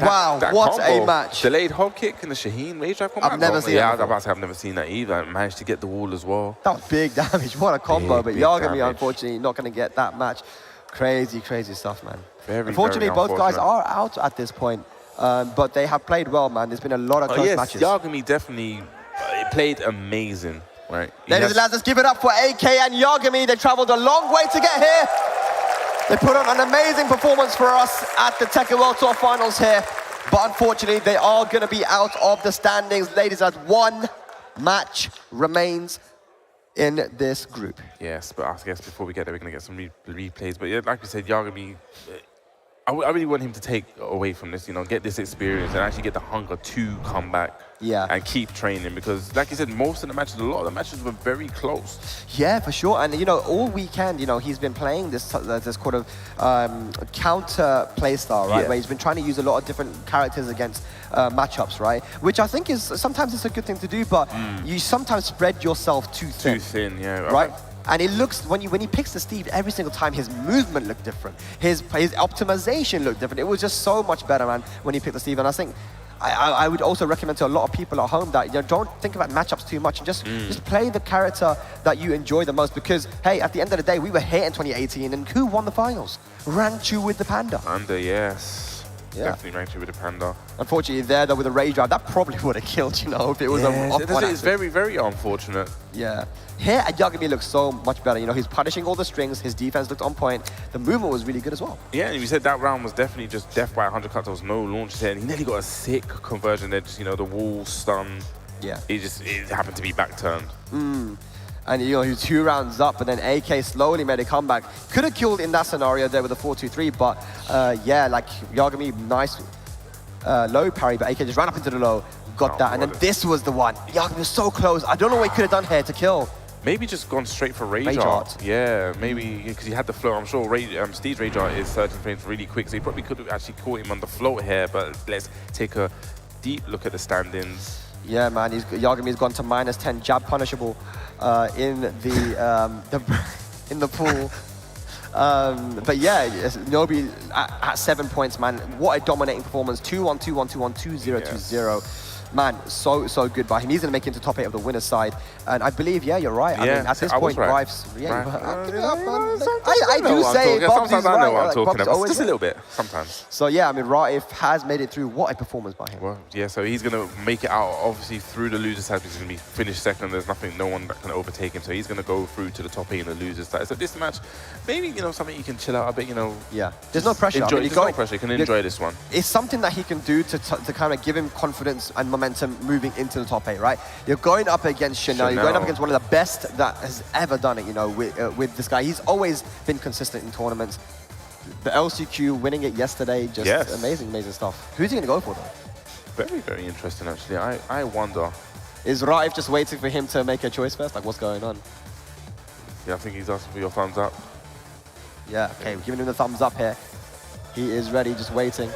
V: Wow, what
E: combo.
V: a match.
E: Delayed hop kick and the Shaheen rage drive combo.
V: I've never seen that.
E: Yeah, I was about to say I've never seen that either. I managed to get the wall as well.
V: That was big damage. What a combo. But
E: big
V: Yagami,
E: damage.
V: unfortunately, not going to get that match. Crazy, crazy stuff, man.
E: Very,
V: unfortunately,
E: very
V: both guys
E: unfortunate.
V: are out at this point. But they have played well, man. There's been a lot of close matches.
E: Yagami definitely played amazing, right?
V: Ladies and lads, let's give it up for AK and Yagami. They traveled a long way to get here. They put on an amazing performance for us at the Tekken World Tour Finals here. But unfortunately, they are going to be out of the standings. Ladies and lads, one match remains in this group.
E: Yes, but I guess before we get there, we're going to get some replays. But yeah, like we said, Yagami, I really want him to take away from this, you know, get this experience and actually get the hunger to come back and keep training. Because like you said, most of the matches, a lot of the matches were very close.
V: Yeah, for sure. And, you know, all weekend, you know, he's been playing this kind of counter play style, right?
E: Yeah.
V: Where he's been trying to use a lot of different characters against matchups, right? Which I think is, sometimes it's a good thing to do, but you sometimes spread yourself too thin.
E: Too thin, yeah.
V: Right? And it looks, when he picks the Steve, every single time his movement looked different. His optimization looked different. It was just so much better, man, when he picked the Steve. And I think I would also recommend to a lot of people at home that, you know, don't think about matchups too much and just play the character that you enjoy the most. Because, hey, at the end of the day, we were here in 2018, and who won the finals? Ranchu with the Panda.
E: Panda, yes.
V: Yeah.
E: Definitely Ranchu with the Panda.
V: Unfortunately, there though with a rage drive, that probably would have killed, you know, if it was
E: It's very, very unfortunate.
V: Yeah. Here, Yagami looks so much better. You know, he's punishing all the strings. His defense looked on point. The movement was really good as well.
E: Yeah, and you said that round was definitely just death by 100 cuts. There was no launches there, and he nearly got a sick conversion there. Just, you know, the wall stun.
V: Yeah.
E: It happened to be back turned.
V: And, you know, he was 2 rounds up, but then AK slowly made a comeback. Could have killed in that scenario there with a 4-2-3, but yeah, like Yagami, nice low parry, but AK just ran up into the low, got that, and then this was the one. Yagami was so close. I don't know what he could have done here to kill.
E: Maybe just gone straight for Rage
V: Rage
E: Art.
V: Art.
E: Yeah, maybe because he had the flow. I'm sure Steve's Rage Art is 13 frames really quick, so he probably could have actually caught him on the float here, but let's take a deep look at the standings.
V: Yeah, man, Yagami's gone to -10 jab punishable in the in the pool. But yeah, Nobi at 7 points, man. What a dominating performance. 2-1, 2-1, 2-1, 2-0, 2-0. Man, so good by him. He's going to make it into top 8 of the winner's side. And I believe, yeah, you're right. I mean, at this point, Rife's... Yeah, I do say
E: sometimes I know what I'm
V: right.
E: talking about.
V: Always
E: Just a little bit, sometimes.
V: So yeah, I mean, Raif has made it through. What a performance by him.
E: Well, yeah, so he's going to make it out, obviously, through the loser side. He's going to be finished second. There's no one that can overtake him. So he's going to go through to the top 8 in the loser side. So this match, maybe, something you can chill out a bit,
V: Yeah, there's no pressure.
E: Enjoy, there's no pressure. You can enjoy this one.
V: It's something that he can do to kind of give him confidence and momentum moving into the top 8, right? You're going up against Chanel. You're going up against one of the best that has ever done it, with this guy. He's always been consistent in tournaments. The LCQ, winning it yesterday, just amazing stuff. Who's he going to go for, though?
E: Very, very interesting, actually. I wonder.
V: Is Raif just waiting for him to make a choice first? Like, what's going on?
E: Yeah, I think he's asking for your thumbs up.
V: Yeah, okay, we're giving him the thumbs up here. He is ready, just waiting.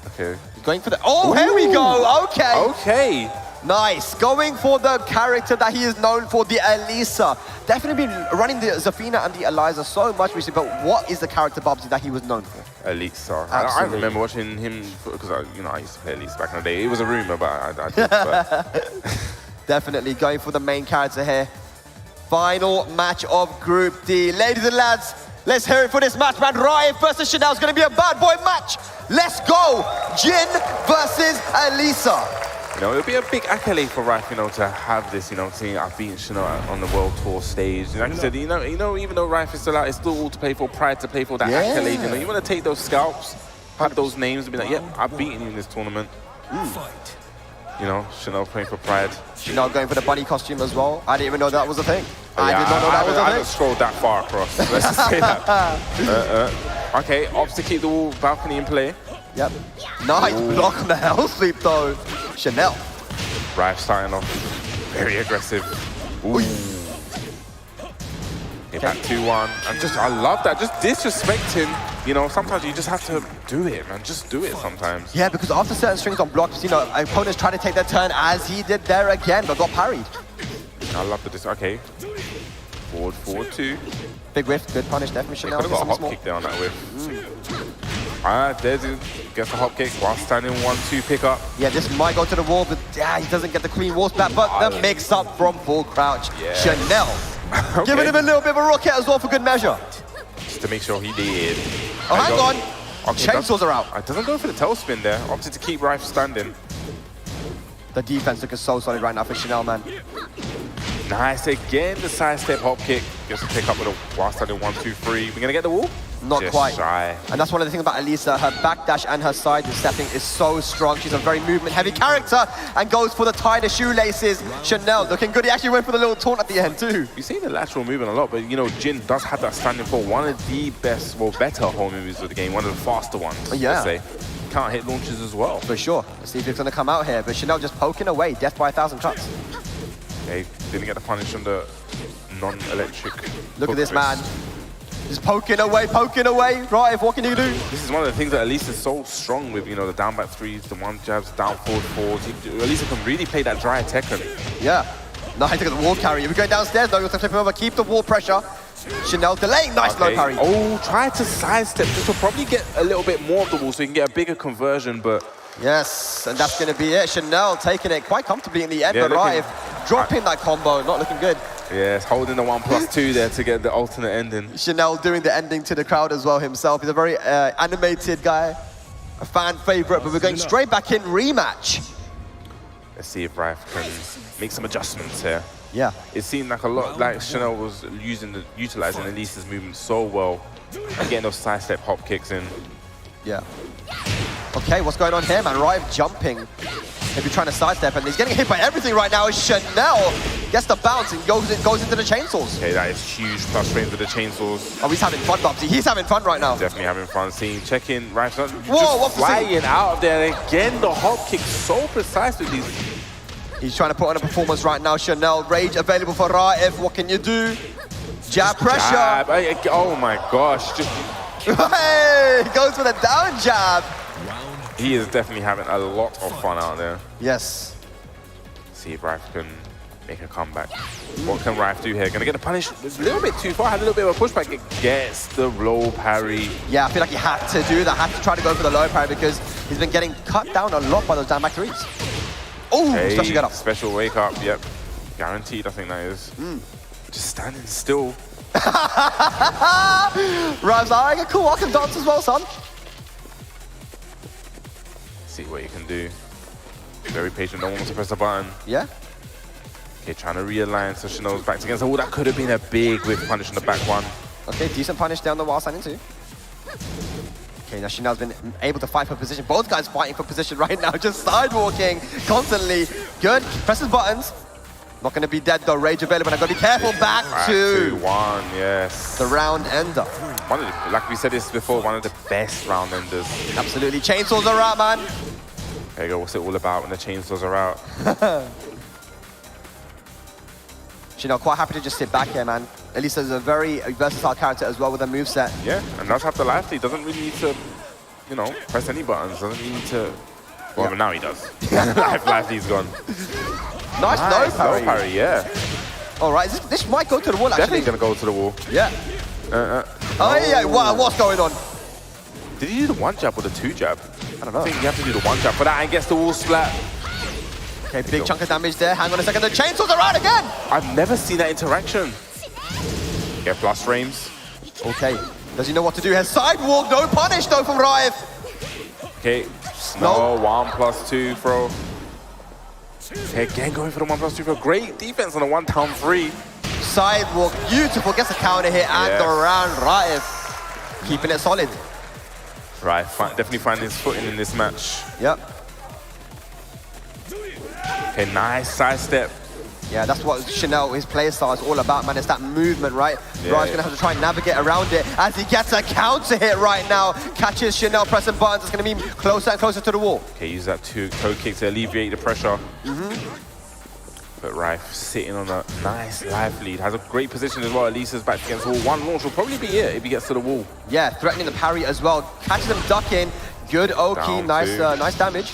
E: Okay.
V: He's going for the... Oh, here we go! Okay!
E: Okay!
V: Nice. Going for the character that he is known for, the Elisa. Definitely been running the Zafina and the Eliza so much recently, but what is the character, Bubsy, that he was known for?
E: Elisa. I remember watching him, because I used to play Elisa back in the day. It was a rumor, but I did. But.
V: Definitely going for the main character here. Final match of Group D. Ladies and lads, let's hear it for this match, man. Raif versus Chanel is going to be a bad boy match. Let's go. Jin versus Elisa.
E: It'll be a big accolade for Raif, to have this, seeing I've beaten Chanel on the World Tour stage. Like I said, even though Raif is still out, it's still all to play for, pride to play for, that accolade. You want to take those scalps, have those names, and be like, yep, I've beaten you in this tournament. Chanel playing for pride.
V: Chanel going for the bunny costume as well. I didn't even know that was a thing.
E: I
V: did not know that was a thing.
E: I haven't scrolled that far across. Let's just say that. Okay, opts to keep the wall balcony in play.
V: Yep. Nice block on the hell sweep though. Chanel.
E: Raif starting off very aggressive. Ooh. Hit that 2-1. And I love that. Just disrespecting. Sometimes you just have to do it, man. Just do it sometimes.
V: Yeah, because after certain strings on blocks, opponents try to take their turn as he did there again, but got parried.
E: I love the okay. Forward 2.
V: Big whiff, good punish there from Chanel.
E: Could have got a hop kick there on that whiff. There's gets a hop kick while standing 1-2 pickup.
V: Yeah, this might go to the wall, but he doesn't get the clean wall back. But the mix up from full crouch. Yes. Chanel giving him a little bit of a rocket as well for good measure.
E: Just to make sure he did.
V: Oh, hang on. Okay, chainsaws are out.
E: It doesn't go for the tail spin there. Opted to keep Raif standing.
V: The defense looking so solid right now for Chanel, man.
E: Nice again, the side step hop kick. Gets to pick up with a while standing 1-2-3. We're gonna get the wall?
V: Not
E: just
V: quite.
E: Shy.
V: And that's one of the things about Elisa. Her backdash and her side stepping is so strong. She's a very movement-heavy character and goes for the tie the shoelaces. Chanel looking good. He actually went for the little taunt at the end too.
E: You see the lateral movement a lot, but Jin does have that standing for one of the best, better home moves of the game. One of the faster ones, let's say. Can't hit launches as well.
V: For sure. Let's see if it's going to come out here. But Chanel just poking away. Death by 1,000 cuts.
E: Okay, didn't get the punish on the non-electric.
V: Look at this man. Just poking away. Right, what can you do?
E: This is one of the things that Elisa is so strong with, the down back threes, the one jabs, down forward fours. Elisa can really play that dry Tekken.
V: Yeah. Nice, look at the wall carry. We're going downstairs though. You have to flip him over. Keep the wall pressure. Chanel delaying. Nice low parry.
E: Oh, try to sidestep. This will probably get a little bit more of the wall so you can get a bigger conversion, but...
V: Yes, and that's going to be it. Chanel taking it quite comfortably in the end, but Raif dropping that combo, not looking good.
E: Yes, holding the 1+2 there to get the alternate ending.
V: Chanel doing the ending to the crowd as well himself. He's a very animated guy, a fan favorite, but we're going straight back in rematch.
E: Let's see if Raif can make some adjustments here.
V: Yeah.
E: It seemed like a lot, like Chanel was utilizing Elisa's movement so well and getting those side step hop kicks in.
V: Yeah. Okay, what's going on here, man? Raif jumping. Maybe trying to sidestep, and he's getting hit by everything right now. Chanel gets the bounce and goes into the chainsaws.
E: Okay, that is huge plus range with the chainsaws.
V: Oh, he's having fun, Bubsy. He's having fun right now.
E: Definitely having fun. Seeing, checking, Raif's not
V: just
E: flying out of there. And again, the hop kick so precise with these.
V: He's trying to put on a performance right now. Chanel, rage available for Raif. What can you do? Jab pressure.
E: Jab. Oh my gosh.
V: Hey, he goes for the down jab.
E: He is definitely having a lot of fun out there.
V: Yes.
E: See if Raif can make a comeback. What can Rife do here? Gonna get a punish. It's a little bit too far. Had a little bit of a pushback. It gets the low parry.
V: Yeah, I feel like he had to do that. Had to try to go for the low parry because he's been getting cut down a lot by those down back threes. Oh, special get up.
E: Special wake up. Yep. Guaranteed, I think that is. Just standing still.
V: Rhymes like a cool, I can dance as well, son.
E: See what you can do. Very patient, no one wants to press the button.
V: Yeah.
E: Okay, trying to realign so Chanel's back against. Oh, that could have been a big whiff punish on the back one.
V: Okay, decent punish down the wall standing too. Okay, now Chanel's been able to fight for position. Both guys fighting for position right now, just sidewalking constantly. Good, presses buttons. Not going to be dead though, rage available. I've got to be careful. Back to
E: 2-1, yes.
V: The round ender.
E: One of the, like we said this before, one of the best round enders.
V: Absolutely, chainsaws are out, man.
E: There you go, what's it all about when the chainsaws are out?
V: Chanel quite happy to just sit back here, man. At least there's a very versatile character as well with a moveset.
E: Yeah, and does have the life lead. Doesn't really need to, you know, press any buttons. Doesn't need to. Well, but now he does. life lead's gone.
V: Nice low parry.
E: Low parry, yeah.
V: All right, this might go to the wall, actually.
E: Definitely going to go to the wall.
V: Yeah. Oh, yeah, what's going on?
E: Did he do the one jab or the two jab?
V: I don't know.
E: I think you have to do the one jab for that and gets the wall splat.
V: Okay, big chunk of damage there. Hang on a second, the chainsaws are out again!
E: I've never seen that interaction. Get plus frames.
V: Okay, does he know what to do here? Sidewalk, no punish though from Rive.
E: Okay, no, 1+2 throw. Okay, again going for the 1+2 throw. Great defense on the 1-down-3.
V: Sidewalk, beautiful, gets a counter hit and the round Rive. Keeping it solid.
E: Right, definitely finding his footing in this match.
V: Yep.
E: Okay, nice sidestep.
V: Yeah, that's what Chanel, his play style is all about, man. It's that movement, right?
E: Yeah,
V: Ryan's gonna have to try and navigate around it as he gets a counter hit right now. Catches Chanel pressing buttons. It's gonna be closer and closer to the wall.
E: Okay, use that toe kick to alleviate the pressure. But Rife sitting on a nice life lead. Has a great position as well. Elisa's back against the wall. One launch will probably be it if he gets to the wall.
V: Yeah, threatening the parry as well. Catches him ducking. Good Oki, nice damage.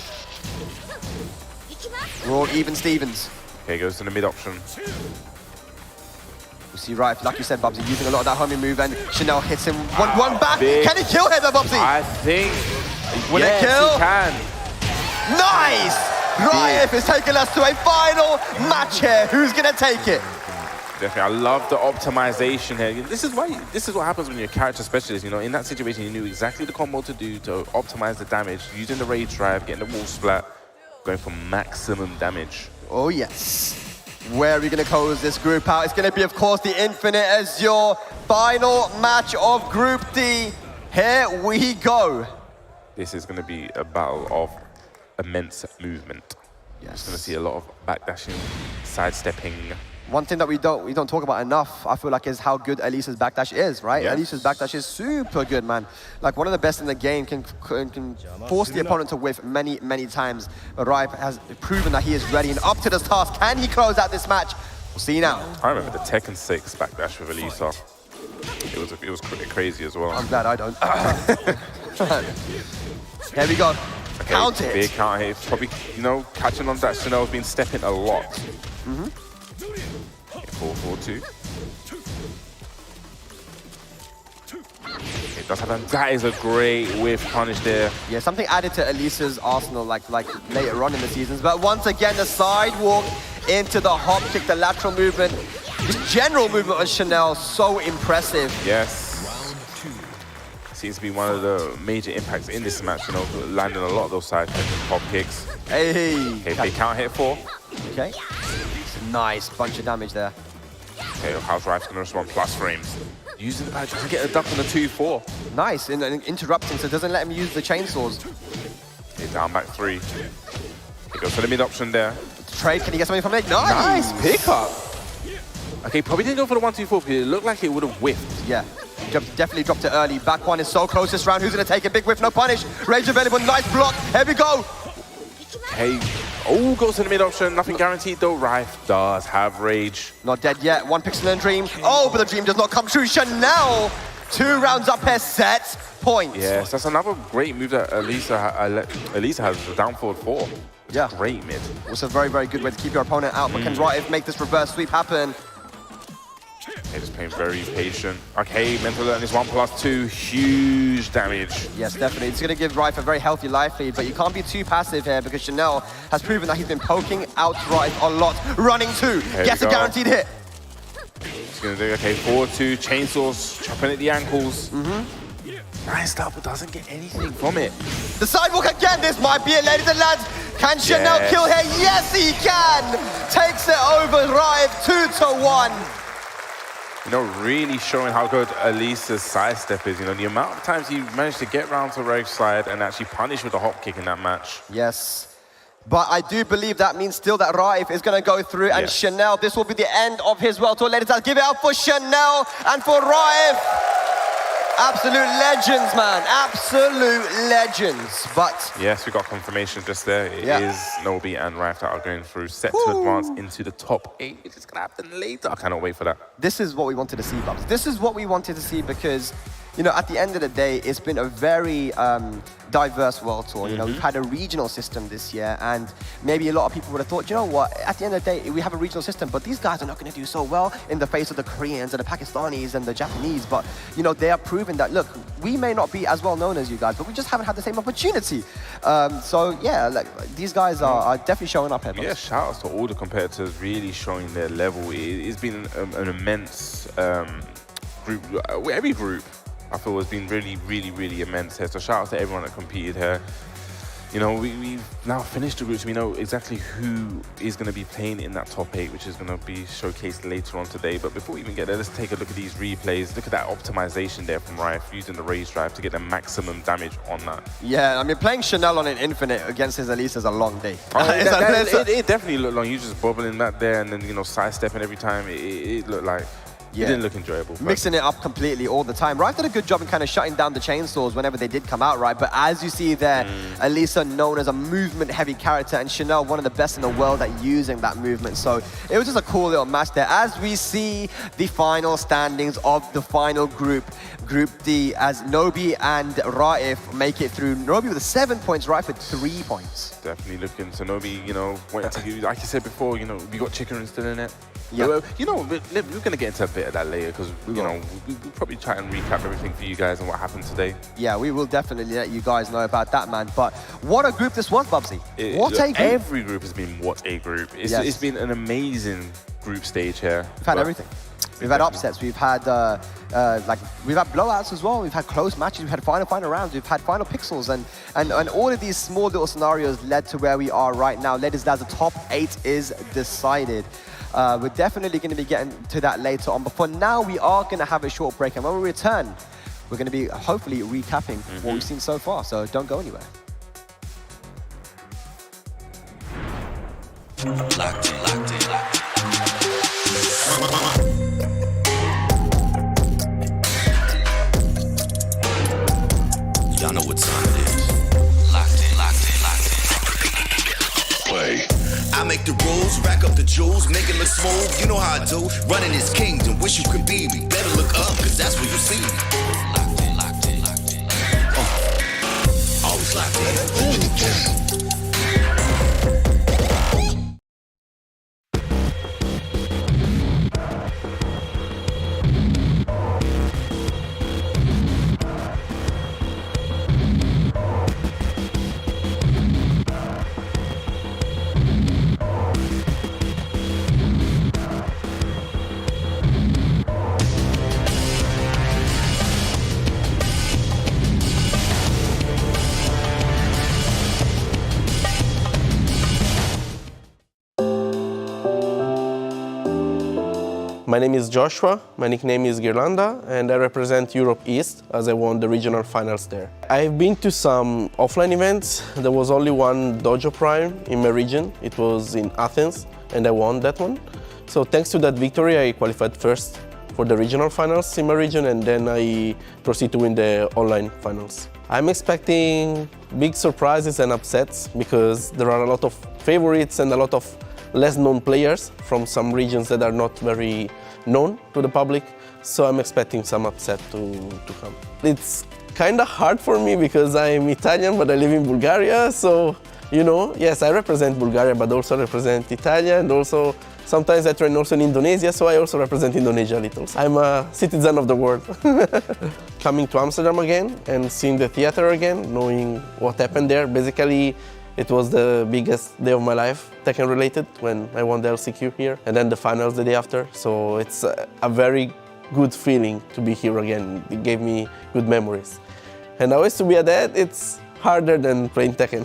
V: We're all even Stevens.
E: Okay, goes to the mid option.
V: We see Rife, like you said, Bubsy, using a lot of that homing move, and Chanel hits him one back. Can he kill here, Bubsy?
E: I think,
V: Will it kill?
E: He can.
V: Nice! Rife is taking us to a final match here. Who's gonna take it?
E: Definitely, I love the optimization here. This is what happens when you're a character specialist. You know, in that situation, you knew exactly the combo to do to optimize the damage, using the rage drive, getting the wall splat, going for maximum damage.
V: Oh yes. Where are we gonna close this group out? It's gonna be, of course, the Infinite as your final match of Group D. Here we go.
E: This is gonna be a battle of immense movement. You're just gonna see a lot of backdashing, sidestepping.
V: One thing that we don't talk about enough, I feel like, is how good Elisa's backdash is, right?
E: Yes.
V: Elisa's backdash is super good, man. Like, one of the best in the game, can force the opponent to whiff many, many times. But Rife has proven that he is ready and up to this task. Can he close out this match? We'll see now.
E: I remember the Tekken 6 backdash with Elisa. It was crazy as well.
V: I'm glad I don't. Here we go.
E: Okay,
V: Count it.
E: Big counter hit. Probably, you know, catching on that. Chanel's been stepping a lot. 4-4-2. It does have that is a great whiff punish there.
V: Yeah, something added to Elisa's arsenal like later on in the seasons. But once again, the sidewalk into the hop kick, the lateral movement, just general movement on Chanel, so impressive.
E: Yes. Seems to be one of the major impacts in this match, you know, landing a lot of those side hop kicks.
V: Hey.
E: Okay, big counter hit 4.
V: Okay. It's a nice bunch of damage there.
E: Okay, how's Rife's gonna respond? Plus frames. Using the badge to get a duck on the 2-4.
V: Nice, and interrupting, so it doesn't let him use the chainsaws.
E: Okay, down back 3. He goes for the mid option there.
V: Trade, can he get something from it? Nice!
E: Nice pickup. Okay, probably didn't go for the 1-2-4 because it looked like it would have whiffed.
V: Yeah, definitely dropped it early. Back one is so close this round. Who's gonna take a big whiff? No punish. Rage available, nice block. Here we go.
E: Okay, oh, goes to the mid option. Nothing guaranteed though. Rife does have rage.
V: Not dead yet. One pixel and dream. Oh, but the dream does not come true. Chanel, 2 rounds up here, set point.
E: Yes, that's another great move that Elisa has, the down forward 4.
V: Yeah.
E: Great mid.
V: It's a very, very good way to keep your opponent out, but can Raif make this reverse sweep happen?
E: They're just playing very patient. Okay, mental alert is 1+2, huge damage.
V: Yes, definitely. It's going to give Raif a very healthy life lead, but you can't be too passive here because Chanel has proven that he's been poking out Raif a lot. Running 2, gets a guaranteed hit.
E: He's going to do, okay, 4-2, chainsaws, chopping at the ankles. Nice stuff, but doesn't get anything from it.
V: The sidewalk again, this might be it, ladies and lads. Can Chanel kill here? Yes, he can! Takes it over Raif, 2-1.
E: You know, really showing how good Elisa's sidestep is. You know, the amount of times he managed to get round to Raif's side and actually punish with a hop kick in that match.
V: Yes. But I do believe that means still that Raif is going to go through, and Chanel, this will be the end of his World Tour. Ladies and give it up for Chanel and for Raif. Absolute legends, man. Absolute legends. But
E: yes, we got confirmation just there. It is Nobi and Raif that are going through, set to advance into the top 8. It's just going to happen later. I cannot wait for that.
V: This is what we wanted to see, Bubs. This is what we wanted to see because, you know, at the end of the day, it's been a very diverse World Tour. You know, we've had a regional system this year, and maybe a lot of people would have thought, you know what, at the end of the day, we have a regional system, but these guys are not going to do so well in the face of the Koreans and the Pakistanis and the Japanese. But, you know, they are proving that, look, we may not be as well known as you guys, but we just haven't had the same opportunity. So, yeah, like, these guys are definitely showing up here.
E: Yeah, shout outs to all the competitors really showing their level. It's been an immense group. Every group, I feel, has been really, really, really immense here. So shout out to everyone that competed here. You know, we've now finished the groups. We know exactly who is going to be playing in that top 8, which is going to be showcased later on today. But before we even get there, let's take a look at these replays. Look at that optimization there from Raif, using the raise drive to get the maximum damage on that.
V: Yeah, I mean, playing Chanel on an infinite against his Elise is a long day.
E: It definitely looked long. You just bobbling that there and then, you know, sidestepping every time. It looked like... It didn't look enjoyable.
V: Mixing it up completely all the time. Raif did a good job in kind of shutting down the chainsaws whenever they did come out, right? But as you see there, Elisa known as a movement-heavy character, and Chanel one of the best in the world at using that movement. So it was just a cool little match there. As we see the final standings of the final group, Group D, as Nobi and Raif make it through. Nobi with 7 points, Raif with 3 points.
E: Definitely looking to Nobi, you know, wanting to give, like you said before, you know, we got chicken still in it.
V: Yeah.
E: You know, we're going to get into a bit of that later because, you know, we'll probably try and recap everything for you guys and what happened today.
V: Yeah, we will definitely let you guys know about that, man. But what a group this was, Bubsy. What a group.
E: Every group has been what a group. It's been an amazing group stage here.
V: We've had everything. We've had upsets, we've had we've had blowouts as well, we've had close matches, we've had final rounds, we've had final pixels, and all of these small little scenarios led to where we are right now. Ladies and gentlemen, the top 8 is decided. We're definitely going to be getting to that later on, but for now we are going to have a short break, and when we return, we're going to be hopefully recapping what we've seen so far, so don't go anywhere.
C: Locked in, locked in, locked in. Y'all know what time it is. Locked in, locked in, locked in. Play. I make the rules, rack up the jewels, make it look smooth. You know how I do. Running this kingdom, wish you could be me. Better look up, cause that's where you see me. Locked in, locked in, locked in. Always locked in.
B: My name is Joshua, my nickname is Girlanda, and I represent Europe East as I won the regional finals there. I've been to some offline events. There was only one Dojo Prime in my region. It was in Athens, and I won that one. So thanks to that victory, I qualified first for the regional finals in my region, and then I proceed to win the online finals. I'm expecting big surprises and upsets because there are a lot of favorites and a lot of less known players from some regions that are not very known to the public, so I'm expecting some upset to come. It's kind of hard for me because I'm Italian but I live in Bulgaria, so You know, yes, I represent Bulgaria, but also represent Italy, and also sometimes I train also in Indonesia, so I also represent Indonesia a little. I'm a citizen of the world. Coming to Amsterdam again and seeing the theater again, knowing what happened there, basically it was the biggest day of my life, Tekken related, when I won the LCQ here, and then the finals the day after. So it's a very good feeling to be here again. It gave me good memories. And always to be a dad, it's harder than playing Tekken.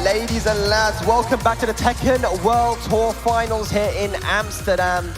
V: ladies and lads, welcome back to the Tekken World Tour Finals here in Amsterdam.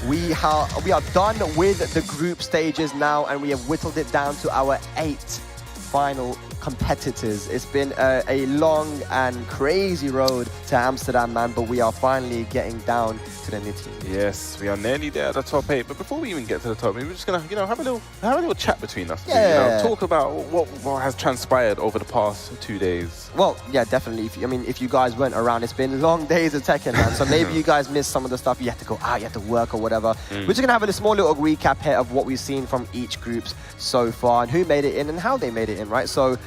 V: We are done with the group stages now, and we have whittled it down to our 8 final competitors. It's been a long and crazy road to Amsterdam, man, but we are finally getting down to the nitty.
E: Yes, we are nearly there at the top 8. But before we even get to the top 8, we're just gonna, have a little chat between us.
V: Yeah.
E: Talk about what has transpired over the past 2 days.
V: Well, yeah, definitely. If you guys weren't around, it's been long days of Tekken, man. So maybe you guys missed some of the stuff. You had to go out, you had to work or whatever. We're just gonna have a small little recap here of what we've seen from each groups so far and who made it in and how they made it in, right? So,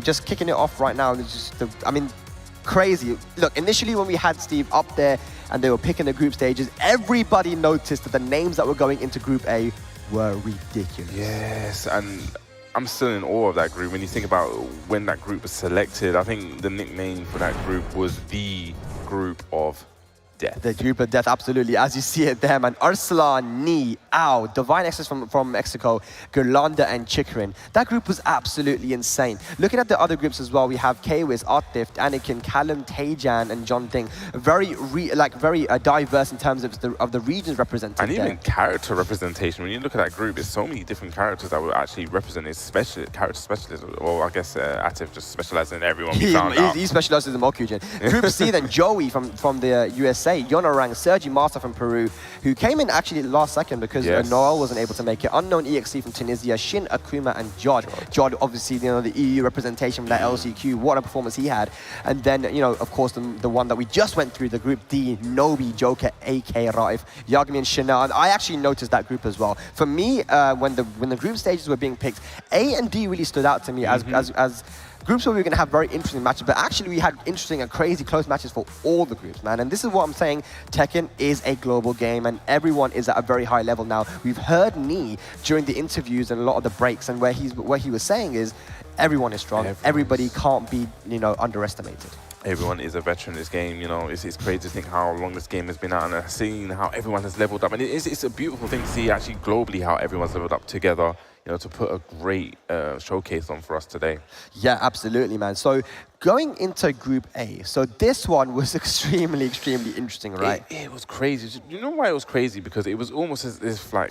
V: just kicking it off right now. Crazy. Look, initially when we had Steve up there and they were picking the group stages, everybody noticed that the names that were going into Group A were ridiculous.
E: Yes, and I'm still in awe of that group. When you think about when that group was selected, I think the nickname for that group was the Group of Death.
V: The Group of Death, absolutely. As you see it there, man. Arslan, Ni, Ao, Divine Access from Mexico, Gerlanda and Chikrin. That group was absolutely insane. Looking at the other groups as well, we have Kwis, Artif, Anakin, Callum, Taejan and John Ding. Very diverse in terms of the regions represented
E: and
V: there.
E: even character representation. When you look at that group, there's so many different characters that were actually represented, character specialists. Well, I guess Atif just specializes in everyone we found out.
V: He specializes in Mokugen. Group C then, Joey from the USA, Yonorang, Sergi Master from Peru, who came in actually last second because Noel wasn't able to make it. Unknown EXE from Tunisia, Shin Akuma and Jod. Jod, obviously, the EU representation from that LCQ. What a performance he had. And then, of course, the one that we just went through, the Group D, Nobi, Joker, AK, Raif, Yagami and Chanel. And I actually noticed that group as well. For me, when the group stages were being picked, A and D really stood out to me as groups where we were going to have very interesting matches, but actually we had interesting and crazy close matches for all the groups, man. And this is what I'm saying, Tekken is a global game and everyone is at a very high level now. We've heard Ni during the interviews and a lot of the breaks, and where he was saying is everyone is strong. Everybody can't be, underestimated.
E: Everyone is a veteran in this game. It's crazy to think how long this game has been out and seeing how everyone has leveled up. And it's a beautiful thing to see actually globally how everyone's leveled up together, to put a great showcase on for us today.
V: Yeah, absolutely, man. So going into Group A, so this one was extremely, extremely interesting, right?
E: It was crazy. You know why it was crazy? Because it was almost as if, like,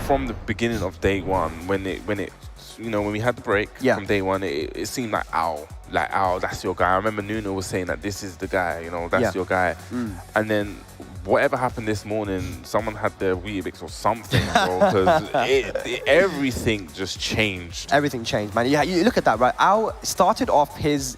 E: from the beginning of day one, when we had the break from day one, it seemed like, ow, that's your guy. I remember Nuno was saying that this is the guy, that's your guy. And then whatever happened this morning, someone had their Weetabix or something, bro, because everything just changed.
V: Everything changed, man. Yeah, you look at that, right? Ao started off his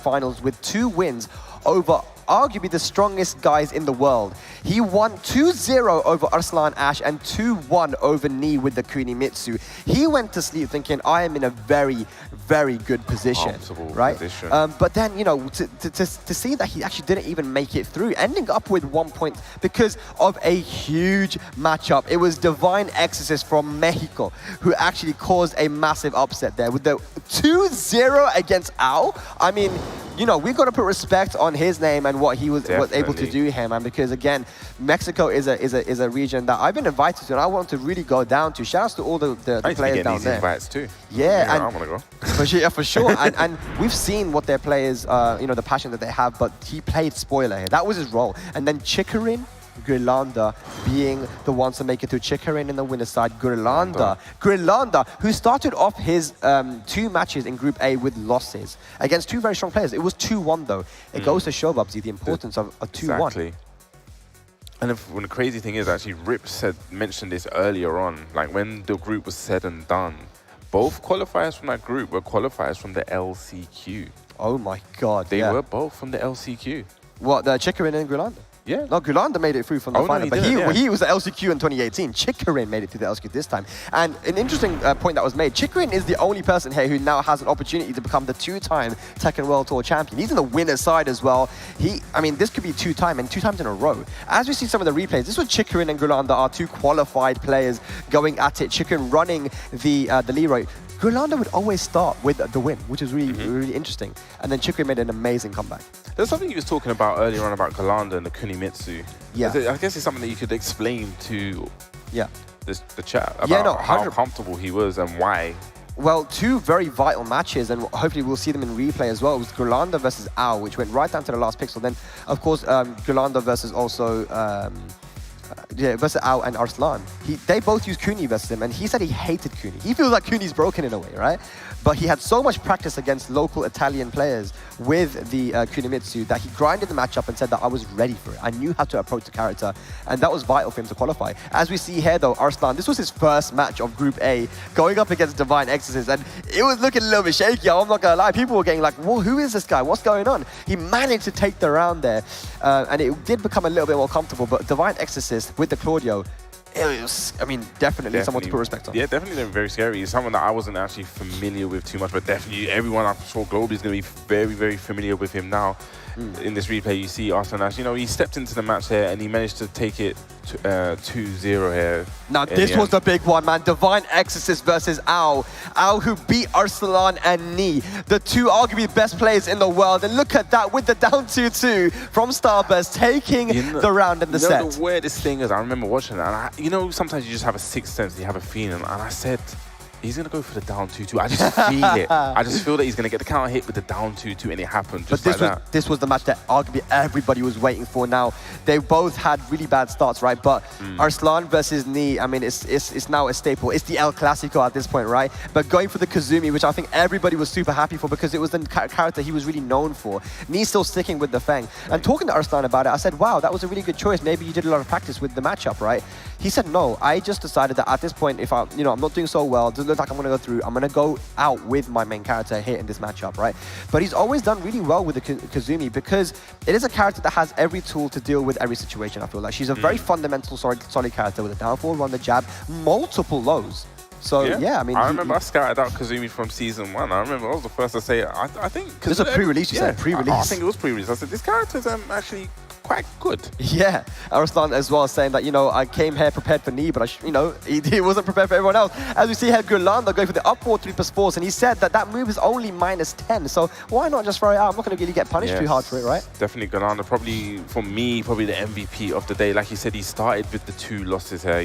V: finals with 2 wins over arguably the strongest guys in the world. He won 2-0 over Arslan Ash and 2-1 over Ni with the Kunimitsu. He went to sleep thinking, I am in a very, very good position, right? But then, to see that he actually didn't even make it through, ending up with 1 point because of a huge matchup. It was Divine Exorcist from Mexico who actually caused a massive upset there with the 2-0 against Ao. I mean, we've got to put respect on his name and what he was able to do here, man, because again, Mexico is a region that I've been invited to and I want to really go down to. Shout out to all the players down there.
E: Invites too.
V: Yeah,
E: I want to go.
V: For sure. and we've seen what their players, the passion that they have, but he played spoiler here. That was his role. And then Chikrin, Gerlanda being the ones to make it to Chikrin in the winner's side. Gerlanda, who started off his 2 matches in Group A with losses against 2 very strong players. It was 2-1 though. It goes to show, Bubsy, the importance of a 2-1.
E: Exactly. And the crazy thing is, actually, Rip mentioned this earlier on, like when the group was said and done, both qualifiers from that group were qualifiers from the LCQ.
V: Oh my God,
E: They were both from the LCQ.
V: What, the Chikrin and Gerlanda?
E: Yeah.
V: No, Gerlanda made it through from the final, but he was the LCQ in 2018. Chikrin made it through the LCQ this time. And an interesting point that was made, Chikrin is the only person here who now has an opportunity to become the 2-time Tekken World Tour champion. He's in the winner's side as well. This could be 2-time and 2 times in a row. As we see some of the replays, this was Chikrin and Gerlanda are 2 qualified players going at it. Chikrin running the Leroy. Gerlanda would always start with the win, which is really, really interesting. And then Chikrin made an amazing comeback.
E: There's something you was talking about earlier on about Gerlanda and the Kunimitsu.
V: Yeah.
E: I guess it's something that you could explain to the chat
V: Yeah,
E: about how comfortable he was and why
V: well, two very vital matches, and hopefully we'll see them in replay as well. It was Gulanda versus Ao, which went right down to the last pixel. Then, of course, Gulanda versus also versus Ao and Arslan. They both used Kuni versus him, and he said he hated Kuni. He feels like Kuni's broken in a way, right? But he had so much practice against local Italian players with the Kunimitsu that he grinded the matchup and said that I was ready for it. I knew how to approach the character, and that was vital for him to qualify. As we see here, though, Arslan, this was his first match of Group A, going up against Divine Exorcist, and it was looking a little bit shaky. I'm not gonna lie. People were getting like, "Whoa, who is this guy? What's going on?" He managed to take the round there, and it did become a little bit more comfortable. But Divine Exorcist with the Claudio, it was, I mean, definitely someone to put respect on.
E: Yeah, definitely very scary. He's someone that I wasn't actually familiar with too much, but definitely everyone I'm sure globally is going to be very, very familiar with him now. In this replay, you see Arslan Ash, you know, he stepped into the match here and he managed to take it 2-0 here.
V: Now, this was the big one, man. Divine Exorcist versus Ao. Ao, who beat Arslan and Ni, the two arguably best players in the world. And look at that with the down 2-2 from Starburst, taking the round in the set.
E: The weirdest thing is, I remember watching that, and you know, sometimes you just have a sixth sense, you have a feeling, and I said, he's going to go for the down 2-2. I just feel it. I just feel that he's going to get the counter hit with the down 2-2, and it happened just like
V: this was the match that arguably everybody was waiting for. Now, they both had really bad starts, right? But Arslan versus Ni, I mean, it's now a staple. It's the El Clasico at this point, right? But going for the Kazumi, which I think everybody was super happy for because it was the character he was really known for. Ni still sticking with the Feng. And talking to Arslan about it, I said, wow, that was a really good choice. Maybe you did a lot of practice with the matchup, right? He said, no, I just decided that at this point, if I'm not doing so well, doesn't look like I'm going to go through, I'm going to go out with my main character here in this matchup, right? But he's always done really well with the Kazumi because it is a character that has every tool to deal with every situation, I feel like. She's a very fundamental, solid character with a down forward, run the jab, multiple lows. So, yeah, I mean...
E: I remember I scouted out Kazumi from Season 1. I remember I was the first to say, I think...
V: This is a pre-release, you said? Pre-release.
E: I think it was pre-release. I said, this character's actually quite good.
V: Yeah, Arslan as well saying that, I came here prepared for Ni, but he wasn't prepared for everyone else. As we see here, Gulanda going for the upward 3+4s, and he said that move is only -10, so why not just throw it out? I'm not going to really get punished too hard for it, right?
E: Definitely Gulanda, probably, for me, probably the MVP of the day. Like he said, he started with the 2 losses here.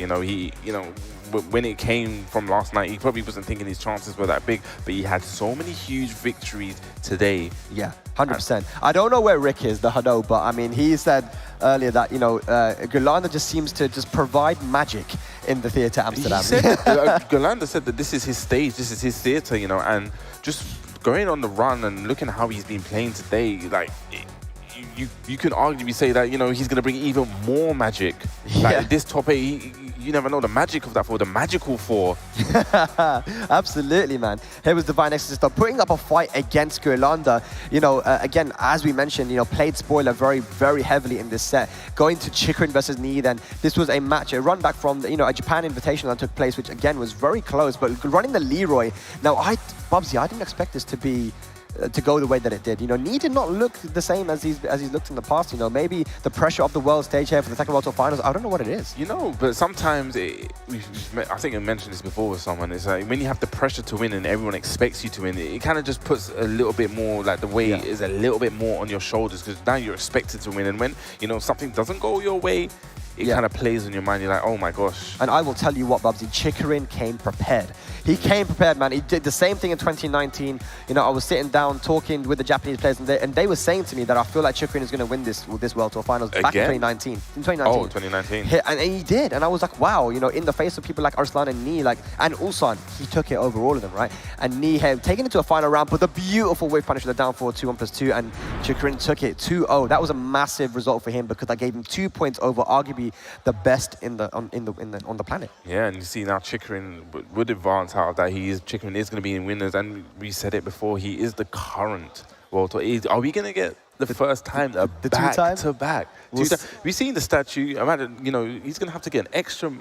E: When it came from last night, he probably wasn't thinking his chances were that big, but he had so many huge victories today.
V: Yeah, 100%. I don't know where Rick is, the Hado, but I mean, he said earlier that, Gulanda just seems to just provide magic in the theatre Amsterdam.
E: He said Gulanda said that this is his stage, this is his theatre, and just going on the run and looking at how he's been playing today, like, you can arguably say that, he's going to bring even more magic. Like, this top 8, you never know the magic of that 4, the magical 4.
V: Absolutely, man. Here was Divine Exorcist putting up a fight against Gulanda. Again, as we mentioned, played spoiler very, very heavily in this set. Going to Chikrin versus Ni, then this was a match, a run back from, a Japan Invitational that took place, which again was very close, but running the Leroy. Now, Bubsy, I didn't expect this to be to go the way that it did. Ni did not look the same as he's looked in the past. Maybe the pressure of the world stage here for the Tekken World Tour Finals, I don't know what it is.
E: But sometimes, I think I mentioned this before with someone, it's like when you have the pressure to win and everyone expects you to win, it kind of just puts a little bit more, like the weight is a little bit more on your shoulders because now you're expected to win. And when, something doesn't go your way, it kind of plays on your mind. You're like, oh my gosh.
V: And I will tell you what, Bubsy, Chikrin came prepared. He came prepared, man. He did the same thing in 2019. I was sitting down talking with the Japanese players, and they were saying to me that I feel like Chikrin is going to win this World Tour Finals back in 2019. In 2019.
E: Oh, 2019.
V: And he did. And I was like, wow, in the face of people like Arslan and Ni, and Ulsan, he took it over all of them, right? And Ni had taken it to a final round, but the beautiful wave punish with the down forward 2-1+2, and Chikrin took it 2-0. That was a massive result for him because I gave him 2 points over arguably the best on the planet.
E: Yeah, and you see now Chikrin would advance out of that. Chikrin is going to be in winners, and we said it before, he is the current World Tour. Are we going to get the first time the back-to-back? We've seen the statue. Imagine, he's going to have to get an extra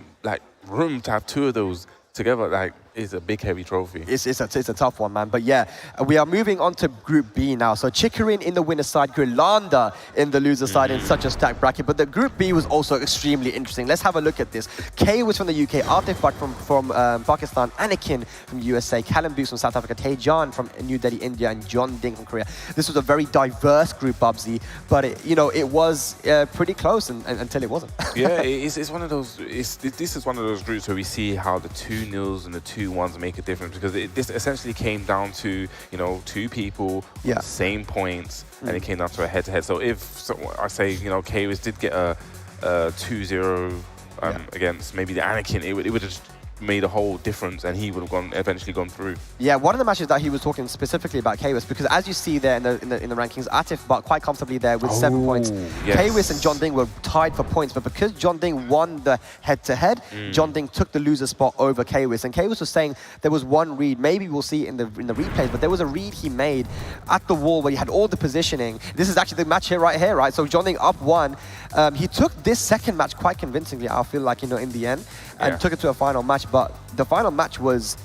E: room to have 2 of those together. It's a big, heavy trophy.
V: It's a tough one, man. But yeah, we are moving on to Group B now. So Chikrin in the winner's side, Gulanda in the loser side in such a stacked bracket. But the Group B was also extremely interesting. Let's have a look at this. Kay was from the UK, Atif Bhatt from Pakistan, Anakin from USA, Callum Boots from South Africa, Taejan from New Delhi, India, and John Ding from Korea. This was a very diverse group, Bubsy, but it was pretty close until it wasn't.
E: Yeah, it's one of those. This is one of those groups where we see how the 2 nils and the 2 2-1s make a difference, because this essentially came down to, you know, two people on the same points, and it came down to a head-to-head. So if I say, you know, K-Wiz did get a 2-0 against maybe the Anakin, it would have made a whole difference, and he would have eventually gone through.
V: Yeah, one of the matches that he was talking specifically about K-Wiz, because as you see there in the rankings, Atif but quite comfortably there with 7 points.
E: Yes.
V: K-Wiz and John Ding were tied for points, but because John Ding won the head-to-head, John Ding took the loser spot over K-Wiz. And K-Wiz was saying there was one read, maybe we'll see it in the replays, but there was a read he made at the wall where he had all the positioning. This is actually the match here, right? So John Ding up 1. He took this second match quite convincingly, I feel like, you know, in the end, and took it to a final match. But the final match was,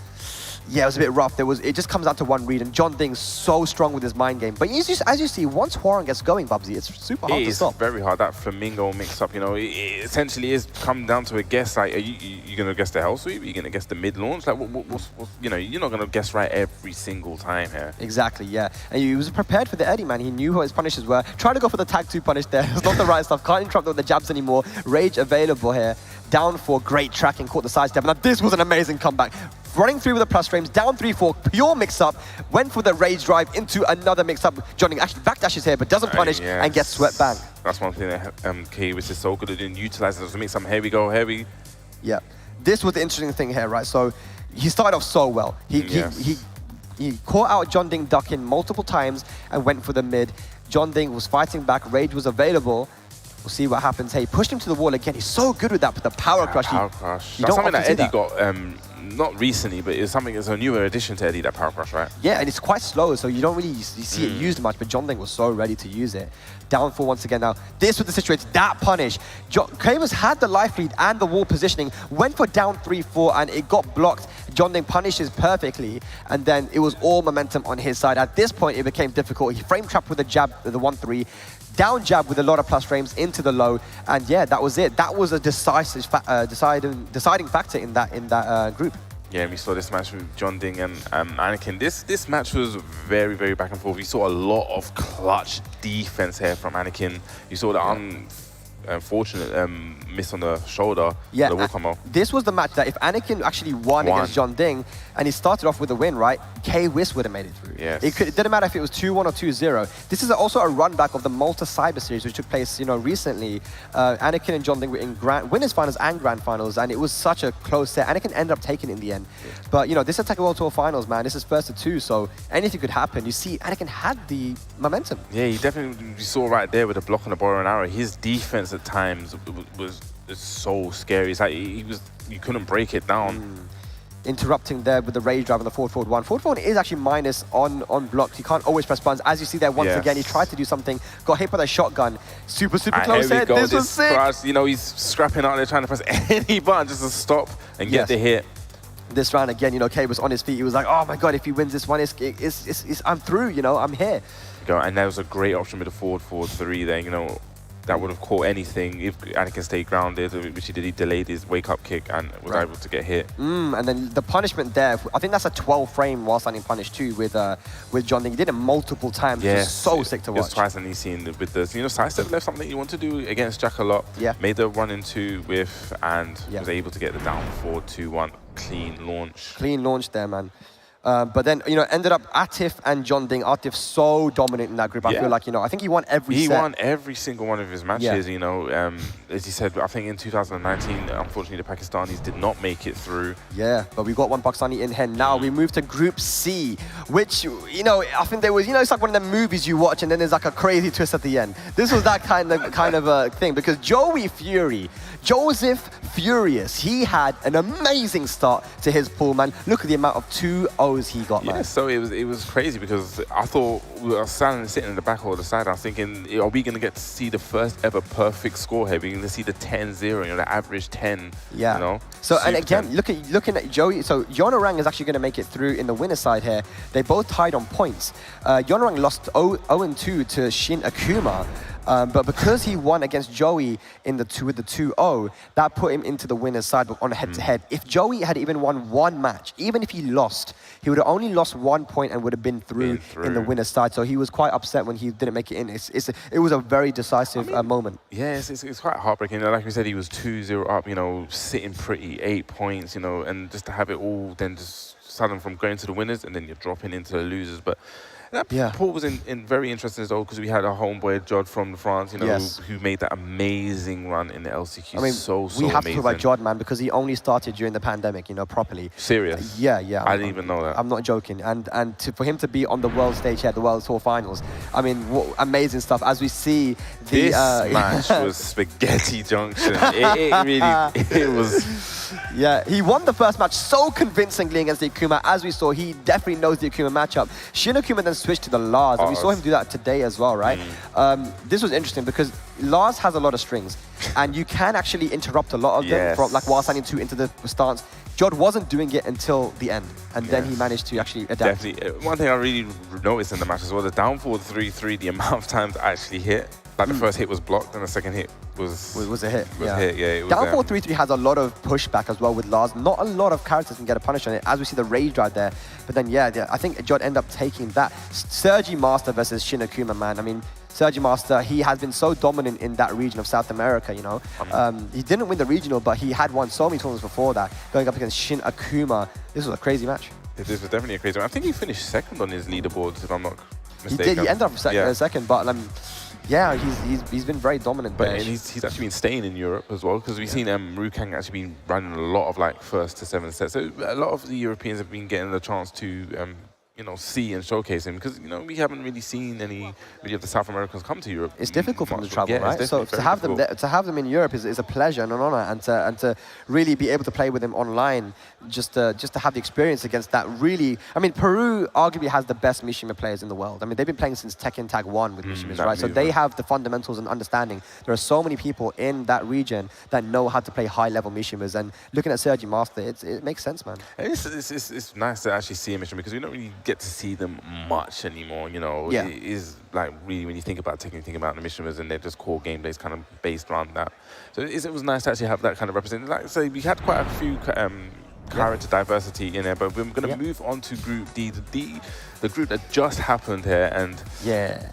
V: it was a bit rough. It just comes down to one read, and John Ding's so strong with his mind game. But as you see, once Hwoarang gets going, Bubsy, it's super hard to stop.
E: It's very hard. That flamingo mix-up, you know, it essentially is come down to a guess. Like, are you going to guess the hell sweep? Are you going to guess the mid-launch? Like, what's, you know, you're not going to guess right every single time here.
V: Exactly, yeah. And he was prepared for the Eddie, man. He knew what his punishes were. Tried to go for the tag 2 punish there. It's not the right stuff. Can't interrupt with the jabs anymore. Rage available here. Down 4, great tracking, caught the side step. Now this was an amazing comeback. Running through with the plus frames, down 3-4, pure mix-up, went for the rage drive into another mix-up. Johnny actually backdashes here, but doesn't punish and gets swept back.
E: That's one thing that K-Wiz is so good at doing, utilizing those mix-up. Here we go,
V: Yeah, this was the interesting thing here, right? So he started off so well. He caught out John Ding ducking multiple times and went for the mid. John Ding was fighting back, rage was available. We'll see what happens. Hey, pushed him to the wall again. He's so good with that, with the power crush.
E: Power crush. That's something that Eddie got, not recently, but it's something that's a newer addition to Eddie, that power crush, right?
V: Yeah, and it's quite slow, so you don't really see it used much, but John Ding was so ready to use it. Down 4 once again now. This was the situation, that punish. K-Wiz had the life lead and the wall positioning, went for down 3-4, and it got blocked. John Ding punishes perfectly, and then it was all momentum on his side. At this point, it became difficult. He frame trapped with the jab, the 1-3. Down jab with a lot of plus frames into the low, and yeah, that was it. That was a decisive, deciding factor in that group.
E: Yeah, we saw this match with John Ding and Anakin. This match was very, very back and forth. We saw a lot of clutch defense here from Anakin. You saw the unfortunate miss on the shoulder.
V: Yeah,
E: the wall come off.
V: This was the match that if Anakin actually won against John Ding, and he started off with a win, right? K-Wiz would have made it through.
E: Yes.
V: It didn't matter if it was 2-1 or 2-0. This is also a run back of the Malta Cyber Series, which took place, you know, recently. Anakin and John Ding were in winners finals and grand finals, and it was such a close set. Anakin ended up taking it in the end. Yeah. But you know, this is Tekken World Tour Finals, man. This is first to 2, so anything could happen. You see, Anakin had the momentum.
E: Yeah, he definitely, you saw right there with the block on the bow and arrow. His defense at times was so scary. It's like you couldn't break it down.
V: Interrupting there with the rage drive on the forward 1. Forward 1 is actually minus on blocks. He can't always press buttons. As you see there once again, he tried to do something, got hit by the shotgun. Super close hit. This was sick.
E: Crush, you know, he's scrapping out there trying to press any button just to stop and get the hit.
V: This round again, you know, K was on his feet. He was like, oh my God, if he wins this one, I'm through, you know, I'm here.
E: And that was a great option with the forward 3 there, you know. That would have caught anything if Anakin stayed grounded, which he did. He delayed his wake-up kick and was able to get hit.
V: And then the punishment there, I think that's a 12-frame while standing punish too with John Ding. He did it multiple times.
E: Yes,
V: it was so sick to watch.
E: Just twice, and he's seen with the, you know, sidestep left, something you want to do against Jack a lot.
V: Yeah.
E: Made the 1-2 with, and was able to get the down 4-2-1 clean launch.
V: Clean launch there, man. But then, you know, ended up Atif and John Ding. Atif so dominant in that group. I feel like, you know, I think he won every set.
E: He won every single one of his matches, you know. As he said, I think in 2019, unfortunately, the Pakistanis did not make it through.
V: Yeah, but we got one Pakistani in here. Now we move to Group C, which, you know, I think there was, you know, it's like one of the movies you watch and then there's like a crazy twist at the end. This was that kind of a thing, because Joseph Furious, he had an amazing start to his pool, man. Look at the amount of 2-0s he got, man.
E: Yeah, so it was crazy, because I thought we were sitting in the back or the side. I was thinking, are we going to get to see the first ever perfect score here? We're going to see the 10-0, you know, the average 10.
V: Yeah.
E: You know.
V: So and again, looking at Joey. So Hwoarang is actually going to make it through in the winner's side here. They both tied on points. Hwoarang lost 0-2 to Shin Akuma. But because he won against Joey in the 2-0, that put him into the winner's side on a head-to-head. If Joey had even won one match, even if he lost, he would have only lost 1 point and would have been through in the winner's side. So he was quite upset when he didn't make it in. It was a very decisive moment.
E: Yeah, it's quite heartbreaking. You know, like we said, he was 2-0 up, you know, sitting pretty, 8 points, you know, and just to have it all then just sudden from going to the winners and then you're dropping into the losers. But that Paul was in very interesting as well because we had a homeboy, Jod from France, you know, who made that amazing run in the LCQ.
V: I mean,
E: so
V: we have
E: amazing.
V: to talk about Jod, man, because he only started during the pandemic, you know, properly.
E: Serious?
V: Yeah.
E: I didn't even know that.
V: I'm not joking. And for him to be on the world stage here at the World Tour Finals, I mean, what amazing stuff. As we see
E: this match was spaghetti junction. It was...
V: Yeah, he won the first match so convincingly against the Akuma. As we saw, he definitely knows the Akuma matchup. Shin Akuma then switched to the Lars, and we saw him do that today as well, right? This was interesting because Lars has a lot of strings, and you can actually interrupt a lot of them, from, like while standing 2 into the stance. Jod wasn't doing it until the end, and then he managed to actually adapt.
E: Definitely. One thing I really noticed in the match as well, the down forward 3-3, the amount of times I actually hit. Like the first hit was blocked and the second hit was
V: a hit.
E: It was
V: down 4-3-3 has a lot of pushback as well with Lars. Not a lot of characters can get a punish on it, as we see the rage drive there. But then, I think Jod ended up taking that. Sergi Master versus Shin Akuma, man. I mean, Sergi Master, he has been so dominant in that region of South America, you know. He didn't win the regional, but he had won so many tournaments before that, going up against Shin Akuma. This was a crazy match.
E: This was definitely a crazy match. I think he finished second on his leaderboards, if I'm not mistaken.
V: He did. He ended up second, but yeah, he's been very dominant.
E: But he's actually been staying in Europe as well, because we've seen Rukang actually been running a lot of like 1st to 7th sets. So a lot of the Europeans have been getting the chance to you know, see and showcase him, because, you know, we haven't really seen any of the South Americans come to Europe.
V: It's difficult for them to travel, right? So to have them in Europe is a pleasure and an honor, and to really be able to play with them online, just to have the experience against that really. I mean, Peru arguably has the best Mishima players in the world. I mean, they've been playing since Tekken Tag 1 with Mishimas, right? So they have the fundamentals and understanding. There are so many people in that region that know how to play high-level Mishimas, and looking at Sergi Master, it makes sense, man.
E: It's nice to actually see a Mishima, because we don't really get to see them much anymore, you know.
V: Yeah.
E: It is like really, when you think about Tekken, you think about the Mishimas and their just core gameplays kind of based around that. So it was nice to actually have that kind of representation. Like I say, we had quite a few character diversity in there, but we're going to move on to Group D, the group that just happened here, and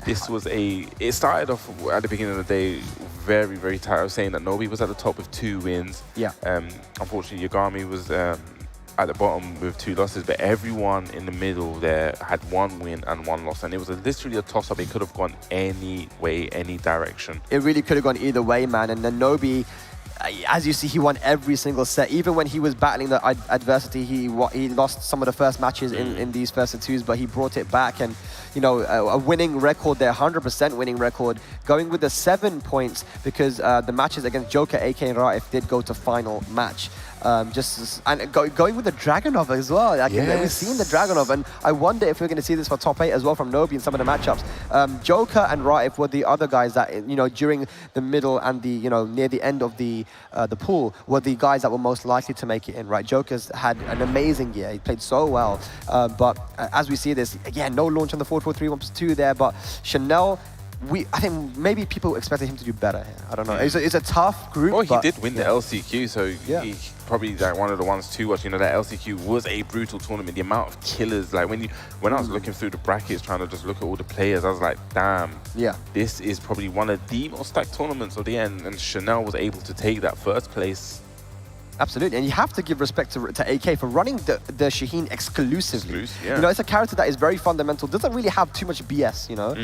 E: this was it started off at the beginning of the day very, very tight. I was saying that Nobi was at the top with 2 wins. Unfortunately, Yagami was at the bottom with 2 losses, but everyone in the middle there had 1 win and 1 loss, and it was literally a toss-up. It could have gone any way, any direction.
V: It really could have gone either way, man. And then Nobi, as you see, he won every single set. Even when he was battling the adversity, he lost some of the first matches in these first 2s, but he brought it back. And, you know, a winning record there, 100% winning record, going with the 7 points, because the matches against Joker, AK, and Raif did go to final match. Going with the Dragonov as well. Like, we've seen the Dragonov, and I wonder if we're going to see this for top 8 as well from Nobi in some of the matchups. Joker and Raif were the other guys that, you know, during the middle and the, you know, near the end of the pool, were the guys that were most likely to make it in, right? Joker's had an amazing year. He played so well, but as we see this, again, no launch on the 4-4-3, 1+2 there, but Chanel, I think maybe people expected him to do better here. I don't know. It's a tough group.
E: Well, he did win the LCQ, so he's probably like one of the ones to watch. You know, that LCQ was a brutal tournament. The amount of killers, like when I was looking through the brackets, trying to just look at all the players, I was like, damn, this is probably one of the most stacked tournaments of the end. And Chanel was able to take that 1st place.
V: Absolutely, and you have to give respect to AK for running the Shaheen exclusively. You know, it's a character that is very fundamental, doesn't really have too much BS, you know,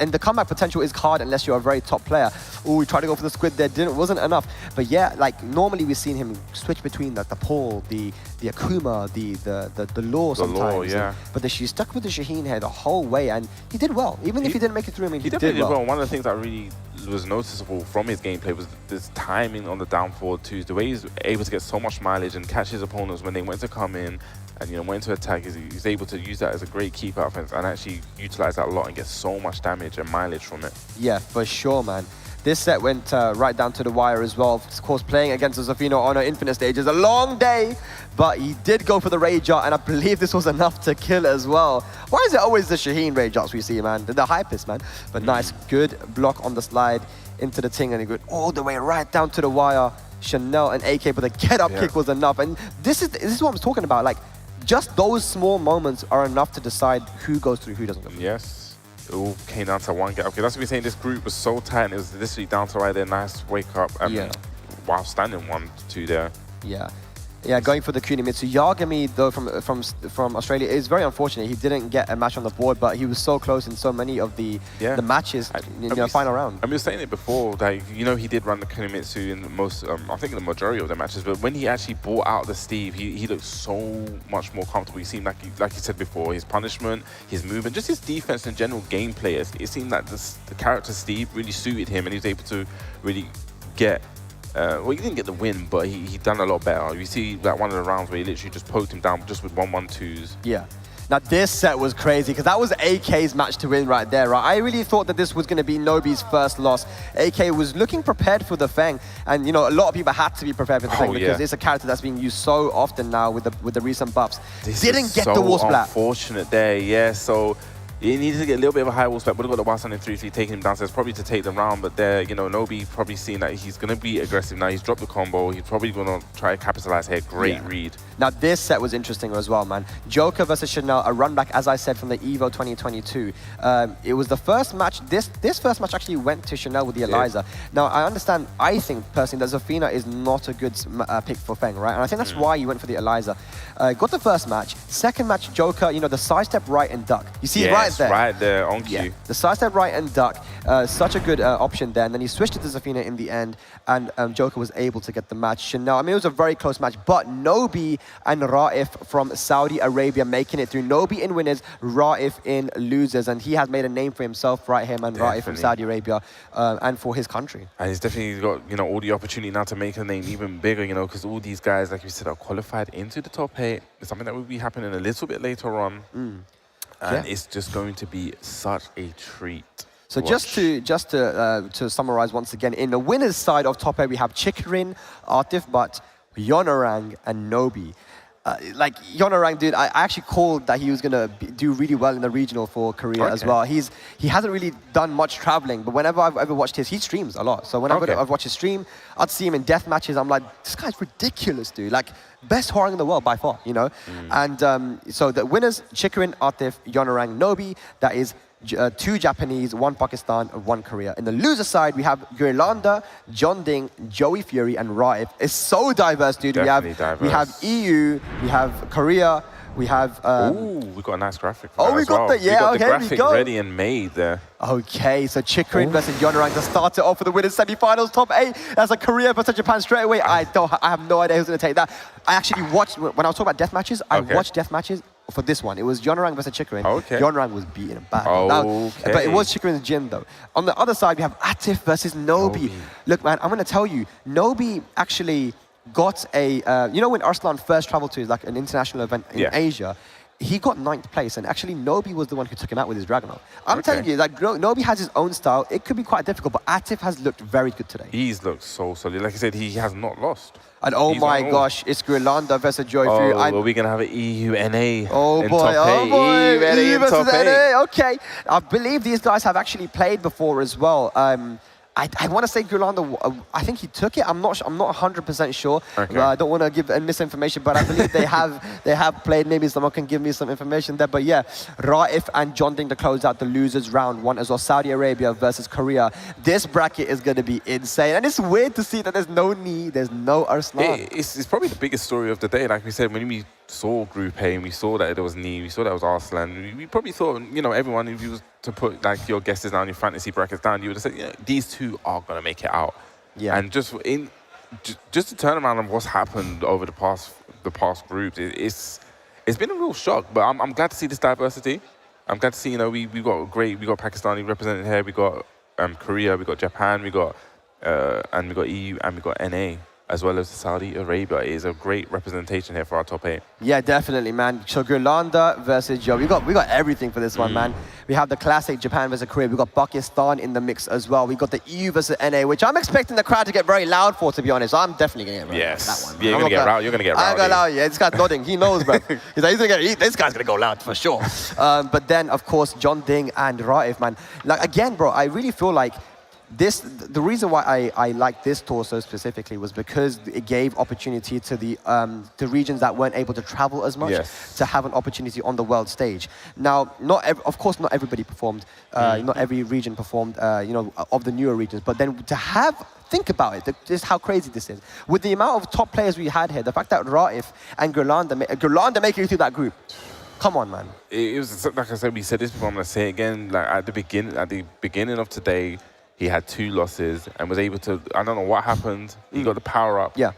V: and the comeback potential is hard unless you're a very top player. Oh, we tried to go for the squid there, wasn't enough. But yeah, like normally we've seen him switch between the Paul, the Akuma, the Law sometimes. But she stuck with the Shaheen here the whole way, and he did well. Even if he didn't make it through, I mean, he did well.
E: One of the things that really was noticeable from his gameplay was this timing on the down forward 2s, the way he's able to get so much mileage and catch his opponents when they went to come in and, you know, went to attack. He's able to use that as a great keep out offense and actually utilize that a lot and get so much damage and mileage from it.
V: Yeah, for sure, man. This set went right down to the wire as well. Of course, playing against Zafino on an infinite stage is a long day, but he did go for the rage art, and I believe this was enough to kill as well. Why is it always the Shaheen rage arts we see, man? They're the hypest, man. But nice, good block on the slide into the ting, and he went all the way right down to the wire. Chanel and AK, but the get-up kick was enough. And this is what I'm talking about. Like, just those small moments are enough to decide who goes through, who doesn't go through.
E: Yes. It all came down to one get. Okay, that's what we're saying. This group was so tight, and it was literally down to right there. Nice wake up. While standing 1-2 there.
V: Yeah, going for the Kunimitsu. Yagami, though, from Australia, is very unfortunate. He didn't get a match on the board, but he was so close in so many of the matches in the final round.
E: I was saying it before, like, you know, he did run the Kunimitsu in most, I think in the majority of the matches, but when he actually brought out the Steve, he looked so much more comfortable. He seemed like you said before, his punishment, his movement, just his defense and general gameplay, it seemed like the character Steve really suited him, and he was able to really get well, he didn't get the win, but he done a lot better. You see that one of the rounds where he literally just poked him down just with 1-1-2s.
V: Yeah. Now this set was crazy because that was AK's match to win right there, right? I really thought that this was going to be Nobi's first loss. AK was looking prepared for the Feng, and you know, a lot of people had to be prepared for the Feng because it's a character that's being used so often now with the recent buffs. Didn't get the wall splat.
E: Unfortunate there, yeah. So he needed to get a little bit of a high wall splat. Would have got the wild stand in 3-3, taking him downstairs, probably to take the round. But there, you know, Nobi probably seeing that he's going to be aggressive now. He's dropped the combo. He's probably going to try to capitalize here. Great read.
V: Now this set was interesting as well, man. Joker versus Chanel, a run back, as I said, from the EVO 2022. It was the first match. This first match actually went to Chanel with the Eliza. Now I understand. I think personally that Zafina is not a good pick for Feng, right? And I think that's why you went for the Eliza. Got the first match. Second match, Joker. You know, the sidestep right and duck. You see it right there.
E: Right there on cue.
V: The sidestep right and duck. Such a good option there. And then he switched it to Zafina in the end, and Joker was able to get the match. Chanel. I mean, it was a very close match, but Nobi and Raif from Saudi Arabia making it through. Nobi in winners, Raif in losers, and he has made a name for himself, right here, man. Raif from Saudi Arabia, and for his country.
E: And he's definitely got, you know, all the opportunity now to make a name even bigger, you know, because all these guys, like you said, are qualified into the top 8. It's something that will be happening a little bit later on, and it's just going to be such a treat.
V: So just to summarize once again, in the winners side of top 8, we have Chikrin, Atif Butt, Yonorang, and Nobi. Like Yonorang, dude, I actually called that he was gonna do really well in the regional for Korea as well. He hasn't really done much traveling, but whenever I've ever watched he streams a lot. So whenever I've watched his stream, I'd see him in death matches. I'm like, this guy's ridiculous, dude. Like, best Horang in the world by far, you know. And so the winners: Chikrin, Atif, Yonorang, Nobi. That is 2 Japanese, 1 Pakistan, 1 Korea. In the loser side, we have Girlanda, John Ding, Joey Fury, and Raif. It's so diverse, dude. We have EU, we have Korea, we have...
E: Ooh, we got a nice graphic for that
V: we
E: as
V: got
E: well.
V: the, yeah,
E: we got the graphic ready and made there.
V: Okay, so Chikrin versus Yonorang to start it off for the winners semi-finals, top 8. That's a Korea versus Japan straight away. I have no idea who's going to take that. I actually watched, when I was talking about death matches, I watched death matches for this one. It was Yonorang versus Chikrin. Yonorang was beating him back. But it was Chikrin's gym though. On the other side, we have Atif versus Nobi. Look, man, I'm going to tell you, Nobi actually got a, you know when Arslan first traveled to like an international event in Asia, he got 9th place, and actually Nobi was the one who took him out with his Dragunov. I'm telling you, like, Nobi has his own style. It could be quite difficult, but Atif has looked very good today.
E: He's looked so solid. Like I said, he has not lost.
V: And oh my gosh, it's Grilanda versus Joy Fury.
E: Well, we're going to have an EU-NA in
V: boy,
E: top 8.
V: EU versus NA. Okay. I believe these guys have actually played before as well. I want to say Grilanda, I think he took it. I'm not 100% sure. I don't want to give misinformation, but I believe they have played. Maybe someone can give me some information there. But yeah, Raif and John Ding to close out the losers round 1 as well. Saudi Arabia versus Korea. This bracket is going to be insane. And it's weird to see that there's no Ni, there's no Arslan.
E: It's probably the biggest story of the day. Like we said, when we saw Group A and we saw that there was Ni, we saw that it was Arslan, we probably thought, you know, everyone, if you was to put like your guesses down, your fantasy brackets down, you would have said, yeah, these two are going to make it out. And just to turn around on what's happened over the past groups, it's been a real shock. But I'm glad to see this diversity. I'm glad to see, you know, we got Pakistani represented here, we got Korea, we got Japan, we got EU, and we got NA. as well as Saudi Arabia. It is a great representation here for our top 8.
V: Yeah, definitely, man. So Gurlanda versus Joe. We got everything for this one, man. We have the classic Japan versus Korea. We got Pakistan in the mix as well. We got the EU versus NA, which I'm expecting the crowd to get very loud for, to be honest. I'm definitely gonna get
E: yes.
V: that one.
E: Yeah, you're gonna get loud. You're gonna get rowdy.
V: I'm gonna loud. Yeah, this guy's nodding. He knows, bro. He's like, this guy's gonna go loud for sure. But then, of course, John Ding and Raif, man. Like again, bro, I really feel like the reason why I like this tour so specifically was because it gave opportunity to the regions that weren't able to travel as much to have an opportunity on the world stage. Now, of course, not everybody performed. Not every region performed. You know, of the newer regions. But then to think about it, just how crazy this is. With the amount of top players we had here, the fact that Raif and Gurlanda making it through that group. Come on, man.
E: It was like I said. We said this before. I'm gonna say it again. Like at the beginning of today. He had 2 losses and was able to, I don't know what happened, he got the power up.
V: Yeah.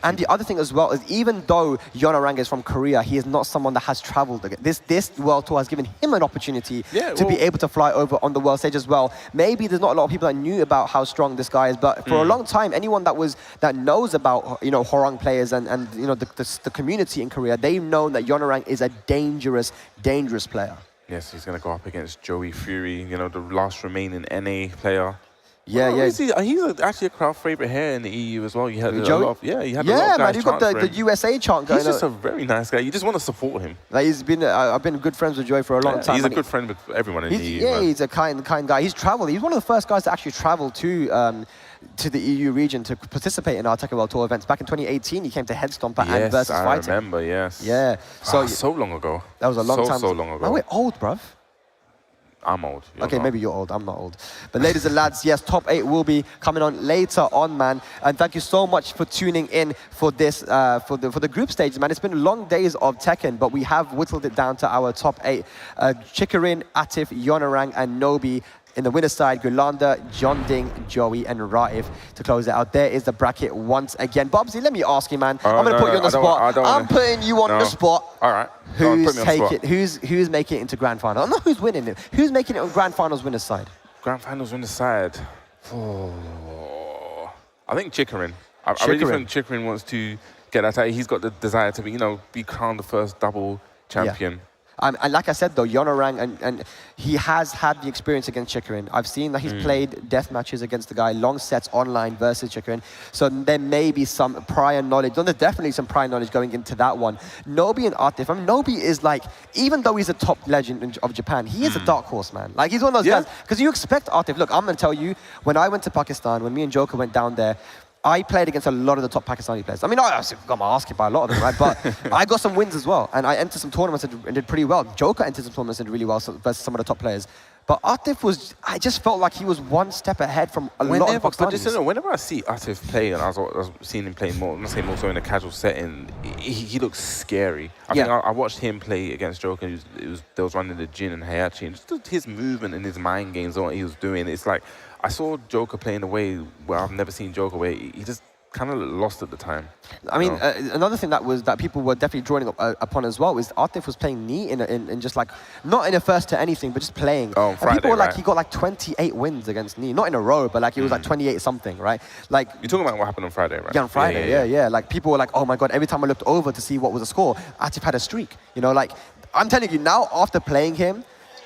V: And the other thing as well is even though Yonorang is from Korea, he is not someone that has traveled. This world tour has given him an opportunity to be able to fly over on the world stage as well. Maybe there's not a lot of people that knew about how strong this guy is, but for a long time, anyone that knows about, you know, Hwarang players and you know, the community in Korea, they've known that Yonorang is a dangerous player.
E: Yes, he's going to go up against Joey Fury, you know, the last remaining NA player.
V: Yeah,
E: well, he's actually a crowd favorite here in the EU as well. You had
V: Joey?
E: a lot of, you had a lot of guys
V: man, you've got the USA chant going.
E: He's just a very nice guy. You just want to support him.
V: Like I've been good friends with Joey for a long time.
E: He's a good friend with everyone in the EU.
V: Yeah, he's a kind guy. He's traveled. He's one of the first guys to actually travel to the EU region to participate in our Tekken World Tour events. Back in 2018, he came to Headstomper and Versus Fighting.
E: I remember, yes.
V: Yeah.
E: So long ago.
V: That was a long time.
E: So long ago.
V: Oh, we're old, bruv.
E: I'm old.
V: Okay, maybe you're old. I'm not old. But ladies and lads, yes, top 8 will be coming on later on, man. And thank you so much for tuning in for this, for the group stages, man. It's been long days of Tekken, but we have whittled it down to our top 8. Chikarin, Atif, Yonorang, and Nobi. In the winner's side, Gurlanda, John Ding, Joey, and Raif to close it out. There is the bracket once again. Bobsy, let me ask you, man. I'm going to put you on the spot. I'm putting you on the spot.
E: All right.
V: Who's making it into grand final? Not who's winning it. Who's making it on grand finals winner's side?
E: Grand finals winner's side. I think Chikarin. I really think Chikarin wants to get that. He's got the desire to be crowned the first double champion.
V: Yeah. And like I said, though, Yonorang, and he has had the experience against Chikarin. I've seen that he's played death matches against the guy, long sets online versus Chikarin. So there may be some prior knowledge. There's definitely some prior knowledge going into that one. Nobi and Atif. I mean, Nobi is like, even though he's a top legend of Japan, he is a dark horse, man. Like, he's one of those guys. Because you expect Atif. Look, I'm going to tell you, when I went to Pakistan, when me and Joker went down there, I played against a lot of the top Pakistani players. I mean, I got my ass kicked by a lot of them, right? But I got some wins as well. And I entered some tournaments and did pretty well. Joker entered some tournaments and did really well versus some of the top players. But Atif I just felt like he was one step ahead from a lot of Pakistanis.
E: Whenever I see Atif play, and I was seeing him play more, I'm not saying more so in a casual setting, he looks scary. I think I watched him play against Joker. They was running the Jin and Heihachi, and just his movement and his mind games and what he was doing. It's like, I saw Joker play in a way where I've never seen Joker, where he just kind of lost at the time.
V: I mean, another thing that people were definitely drawing upon as well is Atif was playing knee in just like, not in a first to anything, but just playing.
E: Oh, on Friday,
V: people were like, he got like 28 wins against knee, not in a row, but like he was like 28 something, right? Like,
E: you're talking about what happened on Friday, right?
V: Yeah, on Friday, yeah. Like, people were like, oh my God, every time I looked over to see what was the score, Atif had a streak. You know, like, I'm telling you now, after playing him,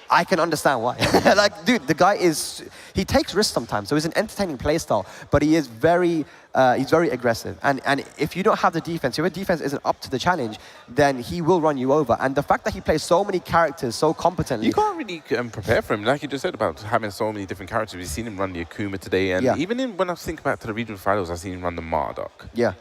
V: I can understand why. Like, dude, the guy he takes risks sometimes, so he's an entertaining play style, but he is he's very aggressive. And if you don't have the defense, if your defense isn't up to the challenge, then he will run you over. And the fact that he plays so many characters so competently.
E: You can't really prepare for him. Like you just said about having so many different characters. We've seen him run the Akuma today, and even when I think back to the regional finals, I've seen him run the Marduk.
V: Yeah.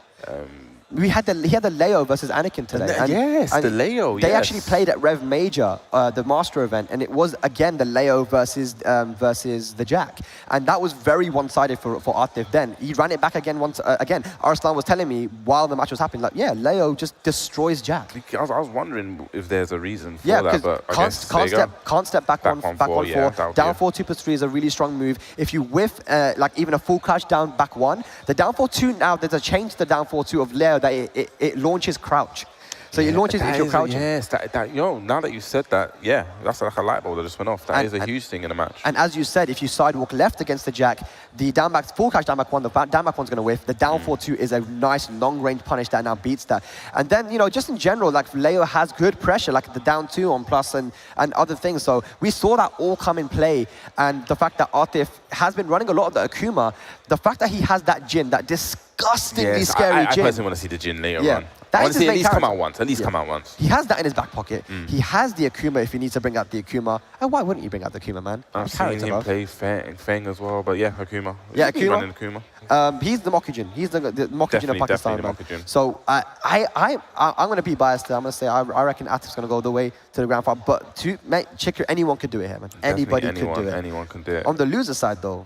V: He had the Leo versus Anakin today.
E: The Leo,
V: They actually played at Rev Major, the Master event, and it was, again, the Leo versus the Jack. And that was very one-sided for Atif then. He ran it back again once. Again, Arslan was telling me while the match was happening, like, yeah, Leo just destroys Jack.
E: I was wondering if there's a reason for that, but
V: can't step back on 4. Down 4 2+3 is a really strong move. If you whiff, like even a full crouch down back 1, the down 4-2 now, there's a change to the down 4-2 of Leo that it launches crouch. So it launches if you're crouching.
E: Yes, now that you said that, yeah, that's like a light bulb that just went off. That is a huge thing in a match.
V: And as you said, if you sidewalk left against the jack, the down back, full crouch down back one, the down back one's going to whiff. The down 4-2 is a nice long range punish that now beats that. And then, just in general, like Leo has good pressure, like the down 2 on plus and other things. So we saw that all come in play. And the fact that Atif has been running a lot of the Akuma, the fact that he has that Jin, that disgustingly scary Jin.
E: I personally want to see the Jin later on.
V: That
E: I want to see at least
V: character.
E: come out once. At least come out once.
V: He has that in his back pocket. He has the Akuma if he needs to bring out the Akuma. And why wouldn't you bring out the Akuma, man?
E: I've seen him play Feng as well, but yeah, Akuma.
V: Yeah,
E: He's running Akuma.
V: He's the Mokujin. He's the Mokujin of Pakistan, man.
E: Mokujin.
V: So I'm going to be biased there. I'm going to say I reckon Atif's going to go the way to the grand final. But anyone could do it here, man. Anybody could do it.
E: Anyone can do it.
V: On the loser side, though,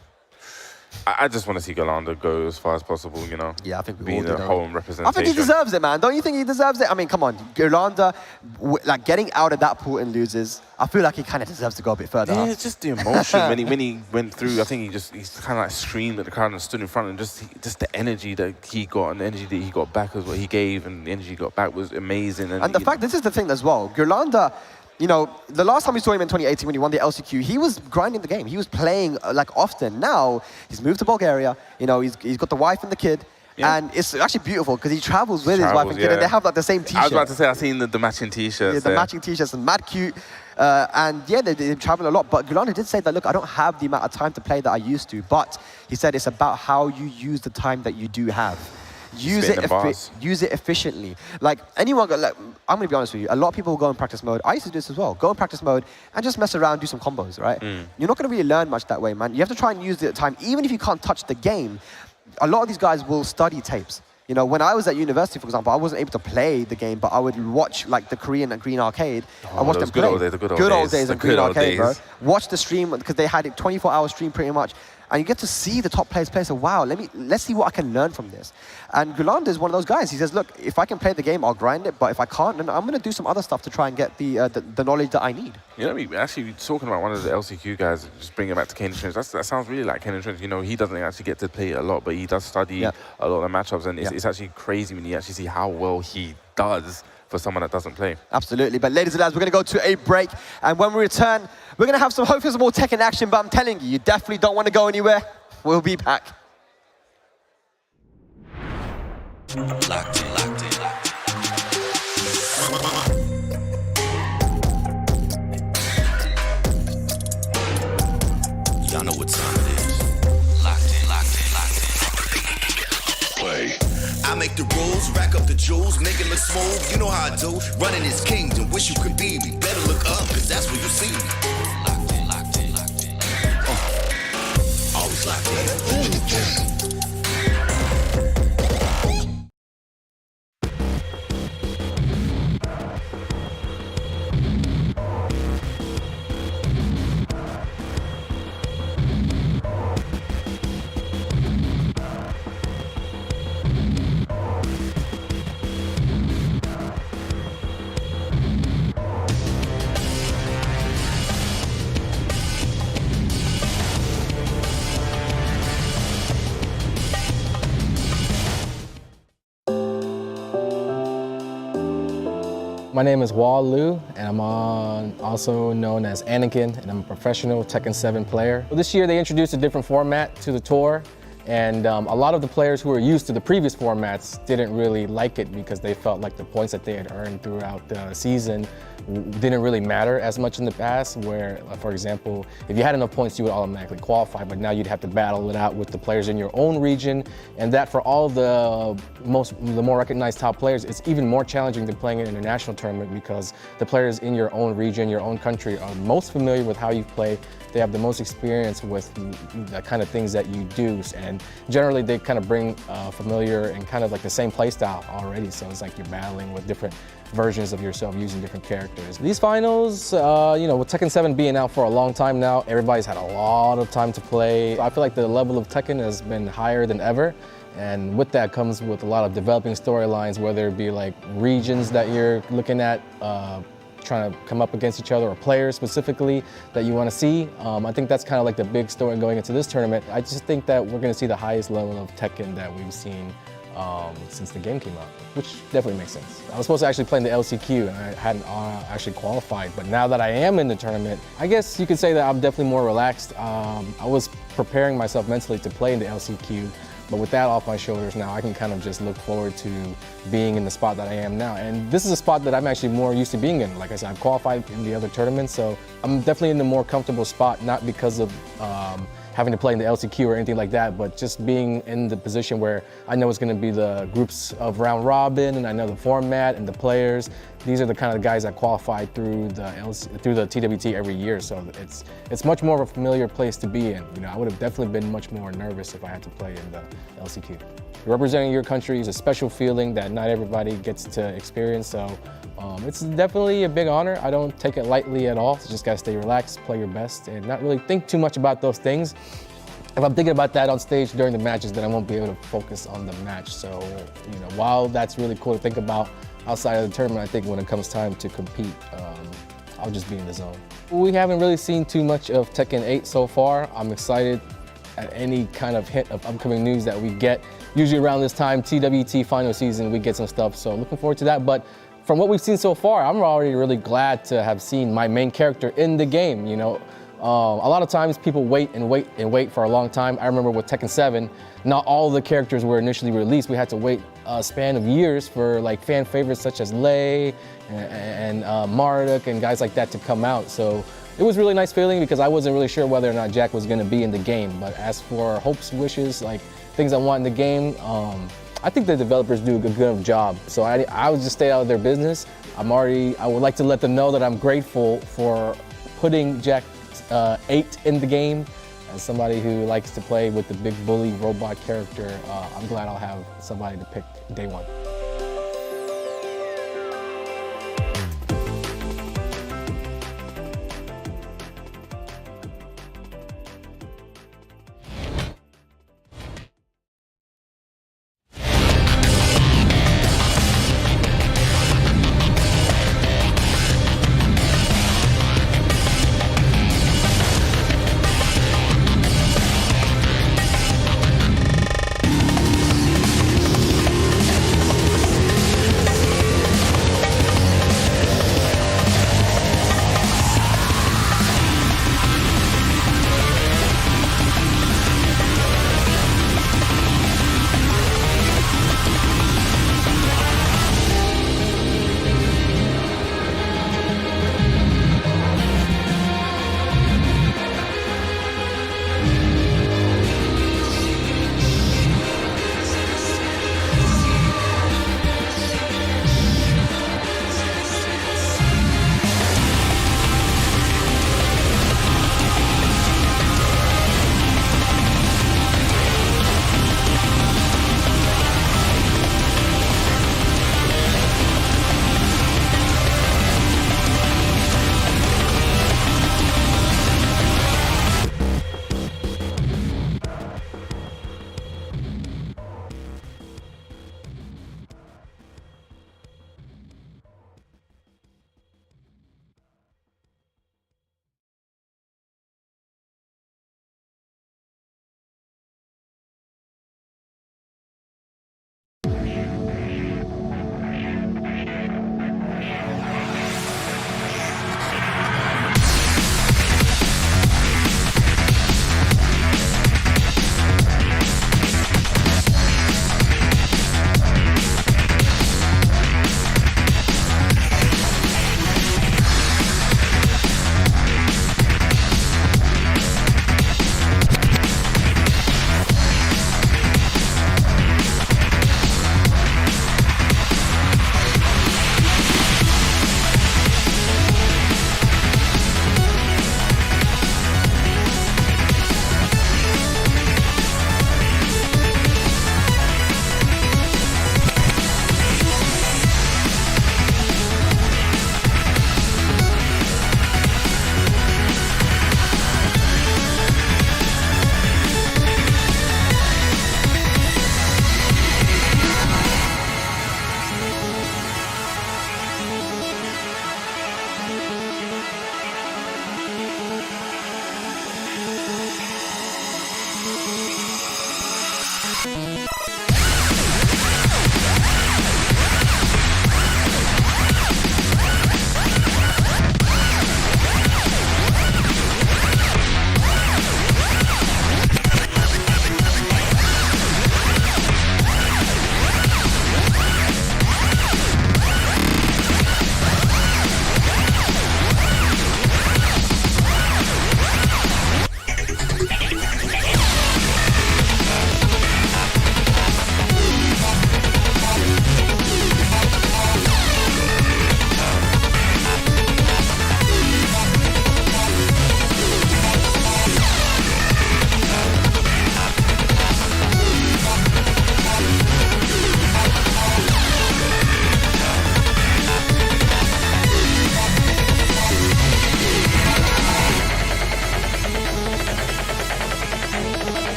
E: I just want to see Galanda go as far as possible,
V: Yeah, I think we
E: being
V: all do.
E: the home representation.
V: I think he deserves it, man. Don't you think he deserves it? I mean, come on. Galanda, like getting out of that pool and loses, I feel like he kind of deserves to go a bit further.
E: Yeah, it's just the emotion when he went through. I think he kind of like screamed at the crowd and stood in front, and just the energy that he got and the energy that he got back as what he gave, and the energy he got back was amazing.
V: And the fact, this is the thing as well, Galanda, the last time we saw him in 2018 when he won the LCQ, he was grinding the game. He was playing like often. Now he's moved to Bulgaria. He's got the wife and the kid. Yeah. And it's actually beautiful because he travels with his wife and kid, and they have like the same T-shirt.
E: I was about to say, I've seen the matching T-shirts.
V: Yeah, the matching T-shirts are mad cute. And yeah, they travel a lot. But Galanda did say that, look, I don't have the amount of time to play that I used to. But he said it's about how you use the time that you do have. Use it efficiently. Like anyone, I'm going to be honest with you. A lot of people will go in practice mode. I used to do this as well. Go in practice mode and just mess around, do some combos, right? You're not going to really learn much that way, man. You have to try and use the time, even if you can't touch the game. A lot of these guys will study tapes. When I was at university, for example, I wasn't able to play the game, but I would watch like the Korean and Green Arcade. I watched them play.
E: The good old days
V: and Green Arcade, bro. Watch the stream because they had a 24-hour stream pretty much. And you get to see the top players play. So wow, let's see what I can learn from this. And Galanda is one of those guys. He says, look, if I can play the game, I'll grind it. But if I can't, then I'm going to do some other stuff to try and get the knowledge that I need.
E: Actually talking about one of the LCQ guys, just bringing it back to Kane Trent. That sounds really like Kane Trent. He doesn't actually get to play it a lot, but he does study a lot of the matchups, and it's actually crazy when you actually see how well he does for someone that doesn't play.
V: Absolutely. But ladies and lads, we're going to go to a break. And when we return, we're going to have hopefully some more Tekken action. But I'm telling you, you definitely don't want to go anywhere. We'll be back.
C: Locked in. Y'all know what time it is. Locked in. Play. I make the rules, rack up the jewels, make it look smooth. You know how I do. Running this kingdom, wish you could be me. Better look up, cause that's where you see me. Locked in. Always locked in.
T: My name is Wall Liu, and I'm also known as Anakin, and I'm a professional Tekken 7 player. Well, this year they introduced a different format to the tour, and a lot of the players who were used to the previous formats didn't really like it because they felt like the points that they had earned throughout the season didn't really matter as much in the past, where, for example, if you had enough points, you would automatically qualify, but now you'd have to battle it out with the players in your own region, and that for all the more recognized top players, it's even more challenging than playing an international tournament because the players in your own region, your own country, are most familiar with how you play. They have the most experience with the kind of things that you do, and generally they kind of bring familiar and kind of like the same play style already, so it's like you're battling with different versions of yourself using different characters. These finals, with Tekken 7 being out for a long time now, everybody's had a lot of time to play. I feel like the level of Tekken has been higher than ever, and with that comes with a lot of developing storylines, whether it be like regions that you're looking at, trying to come up against each other, or players specifically that you want to see. I think that's kind of like the big story going into this tournament. I just think that we're going to see the highest level of Tekken that we've seen since the game came out, which definitely makes sense. I was supposed to actually play in the LCQ and I hadn't actually qualified, but now that I am in the tournament, I guess you could say that I'm definitely more relaxed. I was preparing myself mentally to play in the LCQ, but with that off my shoulders now, I can kind of just look forward to being in the spot that I am now. And this is a spot that I'm actually more used to being in. Like I said, I've qualified in the other tournaments, so I'm definitely in the more comfortable spot, not because of having to play in the LCQ or anything like that, but just being in the position where I know it's going to be the groups of round robin, and I know the format and the players. These are the kind of guys that qualify through the TWT every year, so it's much more of a familiar place to be in. You know, I would have definitely been much more nervous if I had to play in the LCQ. Representing your country is a special feeling that not everybody gets to experience, so it's definitely a big honor. I don't take it lightly at all. So just gotta stay relaxed, play your best, and not really think too much about those things. If I'm thinking about that on stage during the matches, then I won't be able to focus on the match. So, you know, while that's really cool to think about outside of the tournament, I think when it comes time to compete, I'll just be in the zone. We haven't really seen too much of Tekken 8 so far. I'm excited at any kind of hint of upcoming news that we get. Usually around this time, TWT final season, we get some stuff, so looking forward to that. But from what we've seen so far, I'm already really glad to have seen my main character in the game, you know. A lot of times people wait and wait and wait for a long time. I remember with Tekken 7, not all the characters were initially released. We had to wait a span of years for like fan favorites such as Lei and Marduk and guys like that to come out. So it was a really nice feeling because I wasn't really sure whether or not Jack was going to be in the game. But as for hopes, wishes, like things I want in the game, I think the developers do a good enough job. So I would just stay out of their business. I would like to let them know that I'm grateful for putting Jack 8 in the game. As somebody who likes to play with the big bully robot character, I'm glad I'll have somebody to pick day one.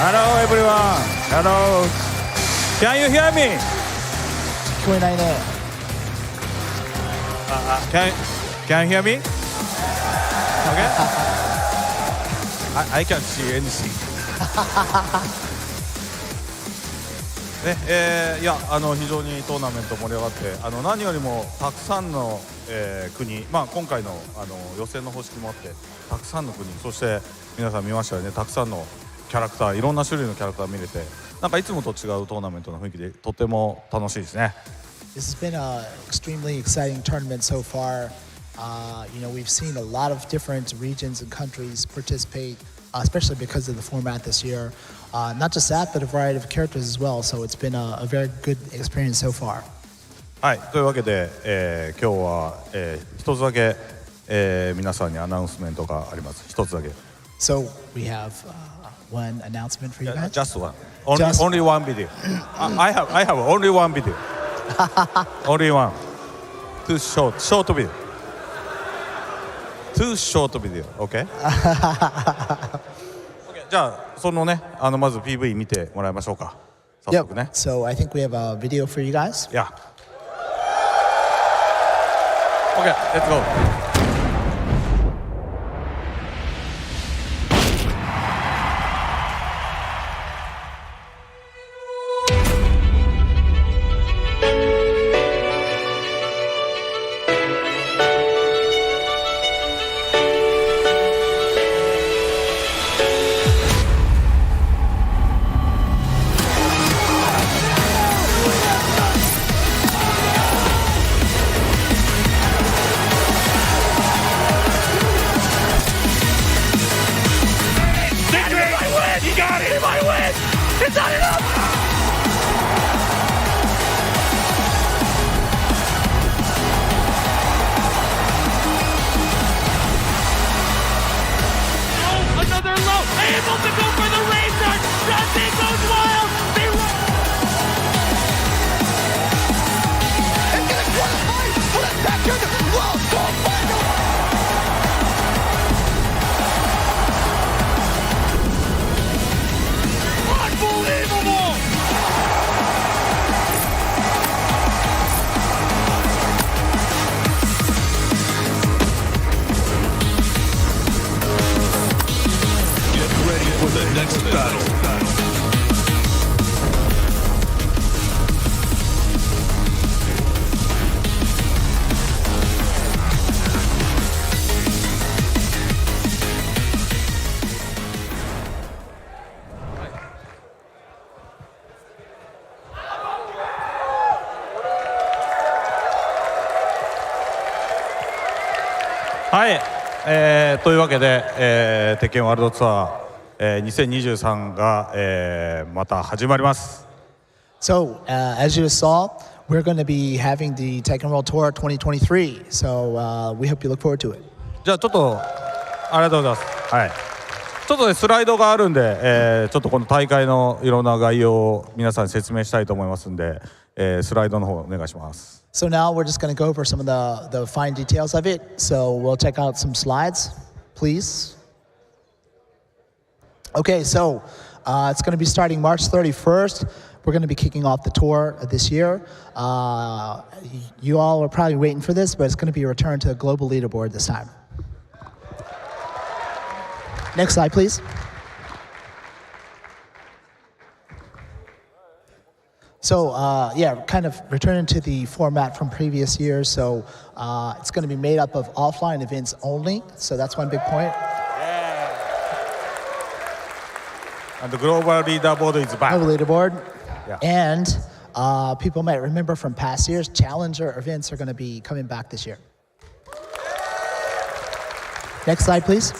A: Hello everyone. Hello. Can you hear me?
F: 聞こえないね。
A: Can you hear me? Okay. I can't see anything. ね、いや非常にトーナメント盛り上がって何よりもたくさんの、国、今回の予選の方式もあってたくさんの国、そして皆さん見ましたよね、たくさんのキャラクター、いろんな種類のキャラクター見れて、なんかいつもと違うトーナメントの雰囲気でとても楽しいですね。
F: This has been an extremely exciting tournament so far. We've seen a lot of different regions and countries participate, especially because of the format this year. Not just that, but a variety of characters as well. So it's been a very good experience so far.
A: はい、というわけで、今日は、一つだけ、皆さんにアナウンスメントがあります。一つだけ。
F: So we have one announcement for you guys.
A: Just one. Only one video. I have only one video. Only one. Too short video. Too short video. Okay? じゃあそのねまず PV 見てもらいましょうか。早速ね。
F: So I think we have a video for you guys.
A: Yeah. Okay, let's go.
C: battle.
A: はい、というわけで、鉄拳ワールドツアー、2023が、また始まります。
F: So, as you saw, we're going to be having the Tekken World Tour 2023. So, we hope you look forward to it.
A: じゃあちょっとありがとうございます。はい。ちょっとねスライドがあるんで、ちょっとこの大会のいろんな概要を皆さんに説明したいと思いますんで、スライドの方お願いします。
F: So now we're just going to go over some of the fine details of it. So we'll check out some slides, please. Okay, so it's going to be starting March 31st. We're going to be kicking off the tour this year. You all are probably waiting for this, but it's going to be a return to a global leaderboard this time. Next slide, please. So, yeah, kind of returning to the format from previous years. So, it's going to be made up of offline events only. So that's one big point.
A: And the global leaderboard is back.
F: Global leaderboard.
A: Yeah.
F: And people might remember from past years, challenger events are going to be coming back this year. Next slide, please.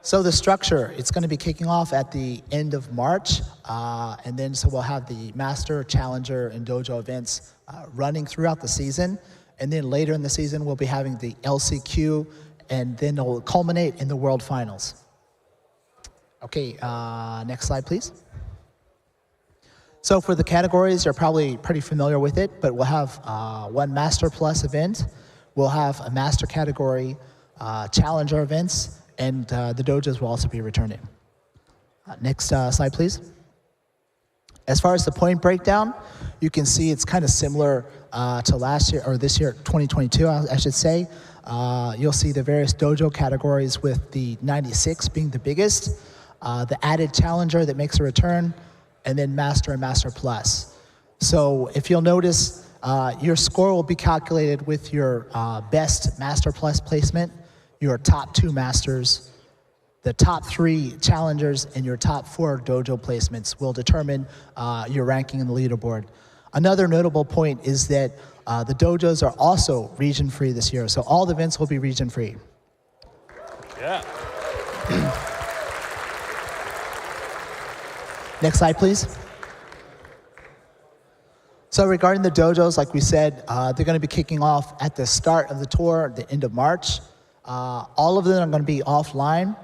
F: So the structure, it's going to be kicking off at the end of March, and then so we'll have the Master, Challenger, and Dojo events running throughout the season, and then later in the season we'll be having the LCQ, and then it'll culminate in the World Finals. Okay, next slide, please. So for the categories, you're probably pretty familiar with it, but we'll have one Master Plus event, we'll have a Master category, Challenger events, and the dojos will also be returning. Next slide, please. As far as the point breakdown, you can see it's kind of similar to last year, or this year, 2022, I should say. You'll see the various dojo categories with the 96 being the biggest, the added challenger that makes a return, and then master and master plus. So if you'll notice, your score will be calculated with your best master plus placement, your top 2 masters, the top 3 challengers, and your top 4 dojo placements will determine your ranking in the leaderboard. Another notable point is that the dojos are also region-free this year, so all the events will be region-free.
A: Yeah.
F: Next slide, please. So regarding the dojos, like we said, they're going to be kicking off at the start of the tour, the end of March. All of them are going to be offline.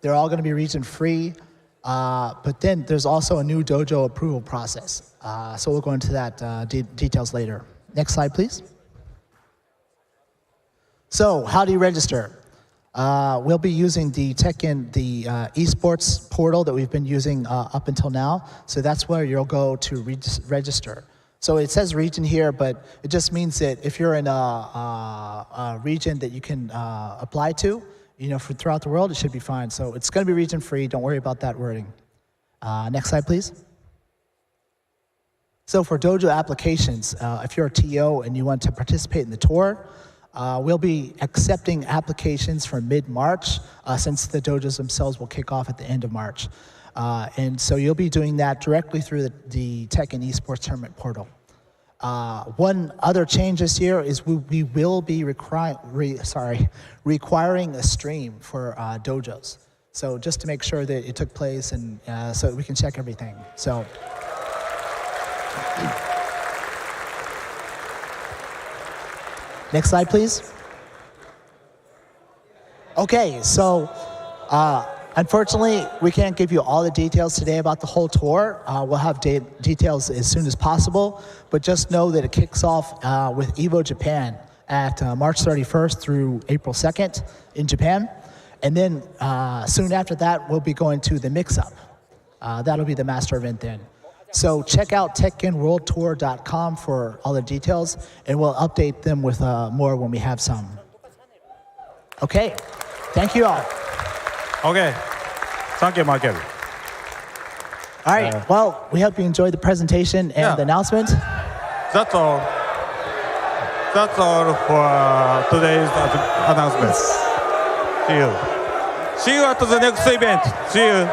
F: They're all going to be region-free. But then there's also a new dojo approval process. So we'll go into that details later. Next slide, please. So how do you register? We'll be using the Tekken, the esports portal that we've been using up until now. So that's where you'll go to register. So it says region here, but it just means that if you're in a region that you can apply to, for throughout the world, it should be fine. So it's going to be region free. Don't worry about that wording. Next slide, please. So for dojo applications, if you're a TO and you want to participate in the tour, we'll be accepting applications for mid-March, since the dojos themselves will kick off at the end of March. And so you'll be doing that directly through the Tekken Esports Tournament portal. One other change this year is we will be requiring a stream for dojos. So just to make sure that it took place and so we can check everything. So. Next slide, please. Okay, so unfortunately, we can't give you all the details today about the whole tour. We'll have details as soon as possible, but just know that it kicks off with EVO Japan at March 31st through April 2nd in Japan. And then soon after that, we'll be going to the mix-up. That'll be the master event then. So check out TekkenWorldTour.com for all the details, and we'll update them with more when we have some. Okay, thank you all.
A: Okay, thank you, Michael.
F: All right, well, we hope you enjoyed the presentation and the announcement.
A: That's all. That's all for today's announcements. See you. See you at the next event. See you.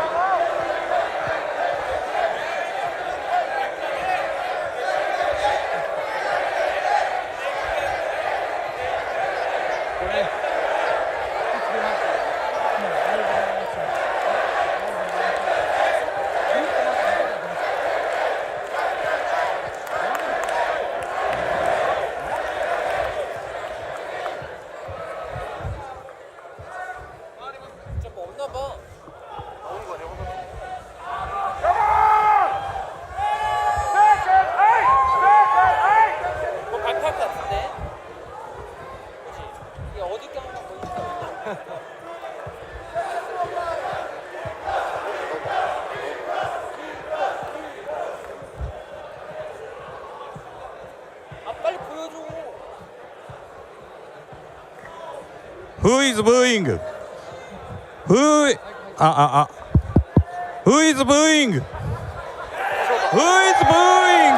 A: Who is booing? Who is booing? Who is booing?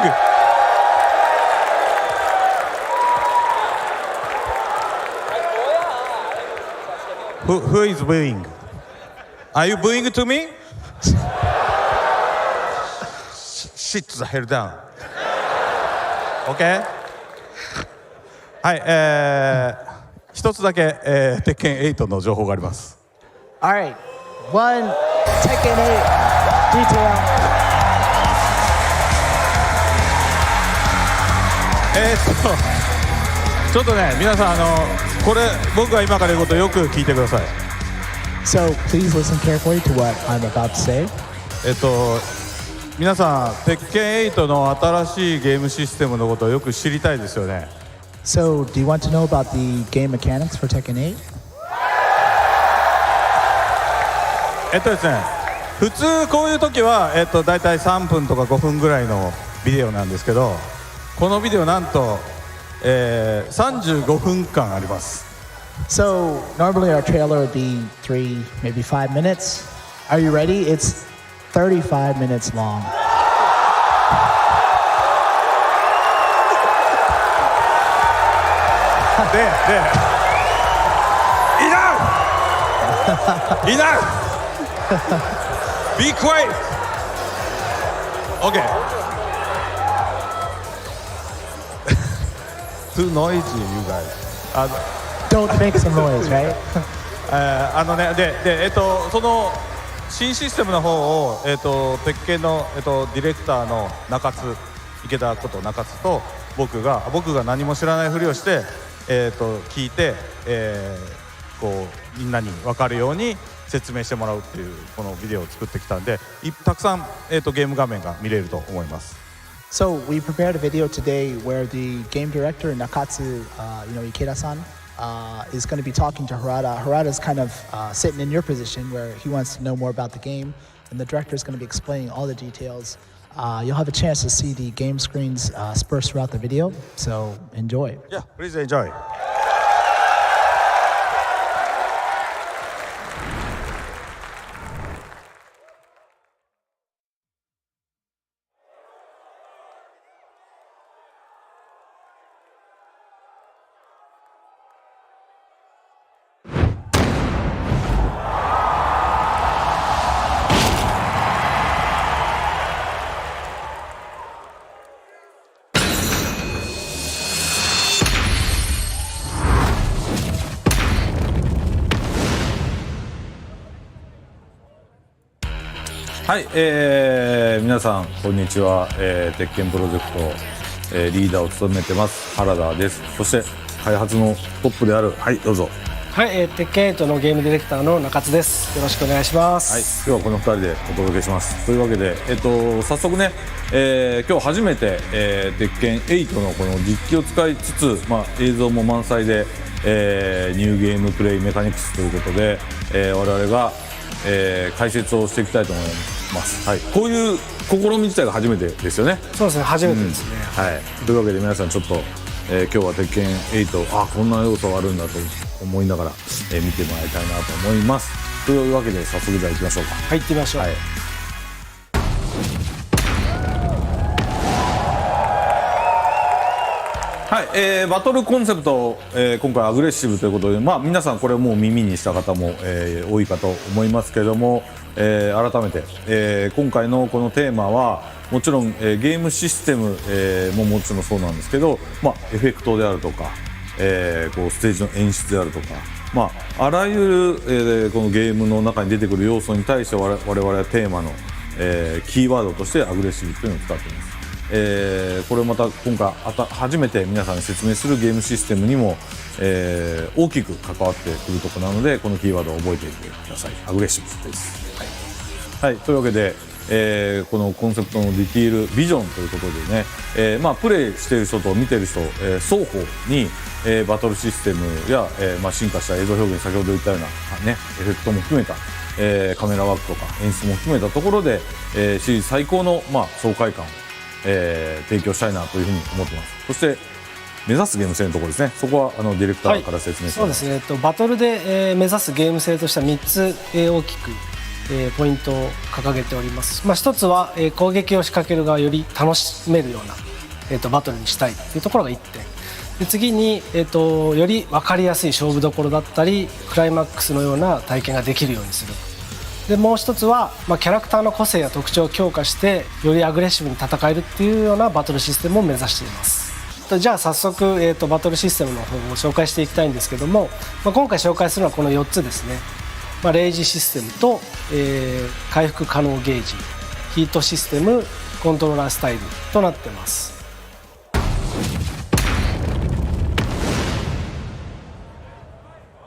A: Who is booing? Are you booing to me? Sit the hell down. Okay? はい、一つだけ、鉄拳8の情報があります。
F: All right, one Tekken 8 detail.
A: ちょっとね、皆さんこれ僕が今から言うことをよく聞いてください。
F: So please listen carefully to what I'm about to say.
A: 皆さん、鉄拳8の新しいゲームシステムのことをよく知りたいですよね。
F: So, do you want to know about the game mechanics for Tekken 8?
A: ですね、普通こういう時はだいたい3分とか5分ぐらいのビデオなんですけど、このビデオなんと、35分間あります。
F: So normally our trailer would be 3, maybe 5 minutes. Are you ready? It's 35 minutes long.
A: Enough! Be quiet! Okay. Too noisy, you guys.
F: Don't make some noise, right?
A: その新システムの方を、鉄拳の、ディレクターの池田こと中津と僕が何も知らないふりをして、聞いて、こうみんなに分かるように説明してもらうっていうこのビデオを作ってきたんで、たくさん、ゲーム画面が見れると思います。
F: So we prepared a video today where the game director Nakatsu, Ikeda-san, is going to be talking to Harada. Harada's kind of sitting in your position where he wants to know more about the game, and the director is going to be explaining all the details. You'll have a chance to see the game screens dispersed throughout the video, so enjoy.
A: Yeah, please enjoy.はい、皆さんこんにちは、鉄拳プロジェクト、リーダーを務めてます原田です。そして開発のトップである、はいどうぞ。
K: はい、鉄拳8のゲームディレクターの中津です。よろしくお願いします。
A: はい、今日はこの2人でお届けします。というわけで、早速ね、今日初めて、鉄拳8のこの実機を使いつつ、映像も満載で、ニューゲームプレイメカニクスということで、我々が解説をしていきたいと思います。はい、こういう試み自体が初めてですよね。
K: そうですね、初めてですね。
A: はい、というわけで皆さんちょっと、今日は鉄拳8、こんな要素があるんだと思いながら、見てもらいたいなと思います。というわけで早速じゃあ行きましょうか。
K: はい、行ってみましょう。はい、
A: はい、バトルコンセプト、今回アグレッシブということで、皆さんこれもう耳にした方も、多いかと思いますけれども、改めて、今回のこのテーマはもちろん、ゲームシステム、ももちろんそうなんですけど、エフェクトであるとか、こうステージの演出であるとか、あらゆる、このゲームの中に出てくる要素に対して我々はテーマの、キーワードとしてアグレッシブというのを使っています。これまた今回初めて皆さんに説明するゲームシステムにも、大きく関わってくるところなので、このキーワードを覚えていてください。アグレッシブです。はい、というわけで、このコンセプトのディティールビジョンということでね、プレイしている人と見ている人、双方に、バトルシステムや、進化した映像表現、先ほど言ったような、エフェクトも含めた、カメラワークとか演出も含めたところで、シリーズ最高の、爽快感を提供したいなというふうに思ってます。そして目指すゲーム性のところですね。そこはディレクターから説明してください。
K: そうですね。バトルで、目指すゲーム性としては3つ、大きく、ポイントを掲げております。1つは、攻撃を仕掛ける側より楽しめるような、バトルにしたいというところが1点。で次に、より分かりやすい勝負どころだったりクライマックスのような体験ができるようにする。でもう一つは、キャラクターの個性や特徴を強化してよりアグレッシブに戦えるっていうようなバトルシステムを目指しています。じゃあ早速、バトルシステムの方を紹介していきたいんですけども、今回紹介するのはこの4つですね。レイジシステムと、回復可能ゲージ、ヒートシステム、コントローラースタイルとなってます。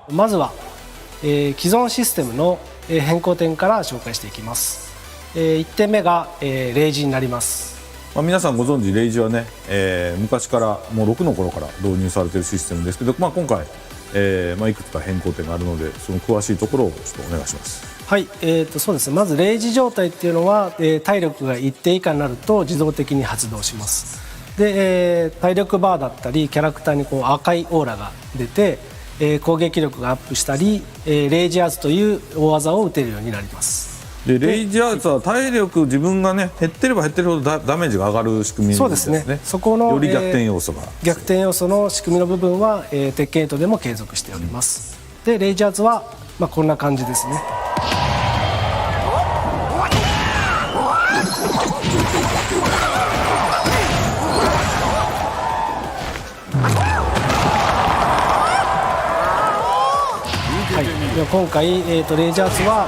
K: まずは、既存システムの変更点から紹介していきます。1点目が、レイジになります。
A: 皆さんご存知レイジはね、昔からもう6の頃から導入されているシステムですけど、今回、いくつか変更点があるのでその詳しいところをちょっとお願いします。
K: はい、そうですね。まず0時状態っていうのは、体力が一定以下になると自動的に発動します。で、体力バーだったりキャラクターにこう赤いオーラが出て、攻撃力がアップしたり、レイジアーズという大技を打てるようになります。
A: でレイジアーツは体力自分がね減ってれば減ってるほどダメージが上がる仕組みですね。
K: そうですね。そこの
A: より逆転要素が、
K: 逆転要素の仕組みの部分は、鉄拳8でも継続しております。でレイジアーツは、こんな感じですね。はい、で今回、レイジアーツは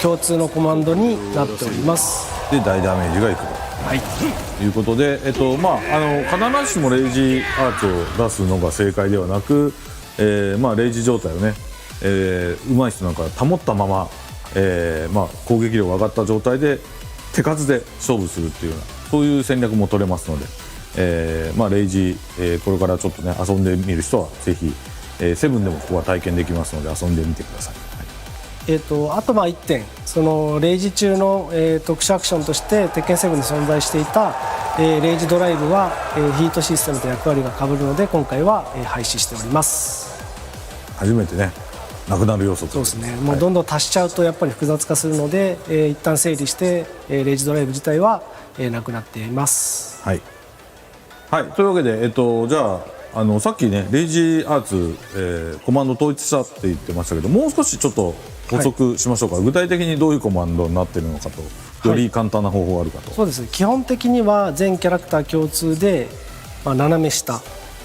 K: 共通のコマンドになっております。
A: で大ダメージがいくと、
K: はい、
A: いうことで、必ずしもレイジアーツを出すのが正解ではなく、レイジ状態をね、上手い人なんか保ったまま、攻撃力が上がった状態で手数で勝負するっていうようなそういう戦略も取れますので、レイジ、これからちょっとね遊んでみる人はぜひ、セブンでもここは体験できますので遊んでみてください。
K: あと1点、そのレイジ中の、特殊アクションとして鉄拳7で存在していた、レイジドライブは、ヒートシステムと役割が被るので今回は、廃止しております。
A: 初めてねなくなる要素
K: そうですね、もうどんどん足しちゃうとやっぱり複雑化するので、一旦整理して、レイジドライブ自体は、なくなっています。
A: はい、はい、というわけで、じゃあさっきねレイジアーツ、コマンド統一したって言ってましたけど、もう少しちょっと補足しましょうか、具体的にどういうコマンドになっているのかと、より簡単な方法があるかと。
K: そうですね、基本的には全キャラクター共通で、斜め下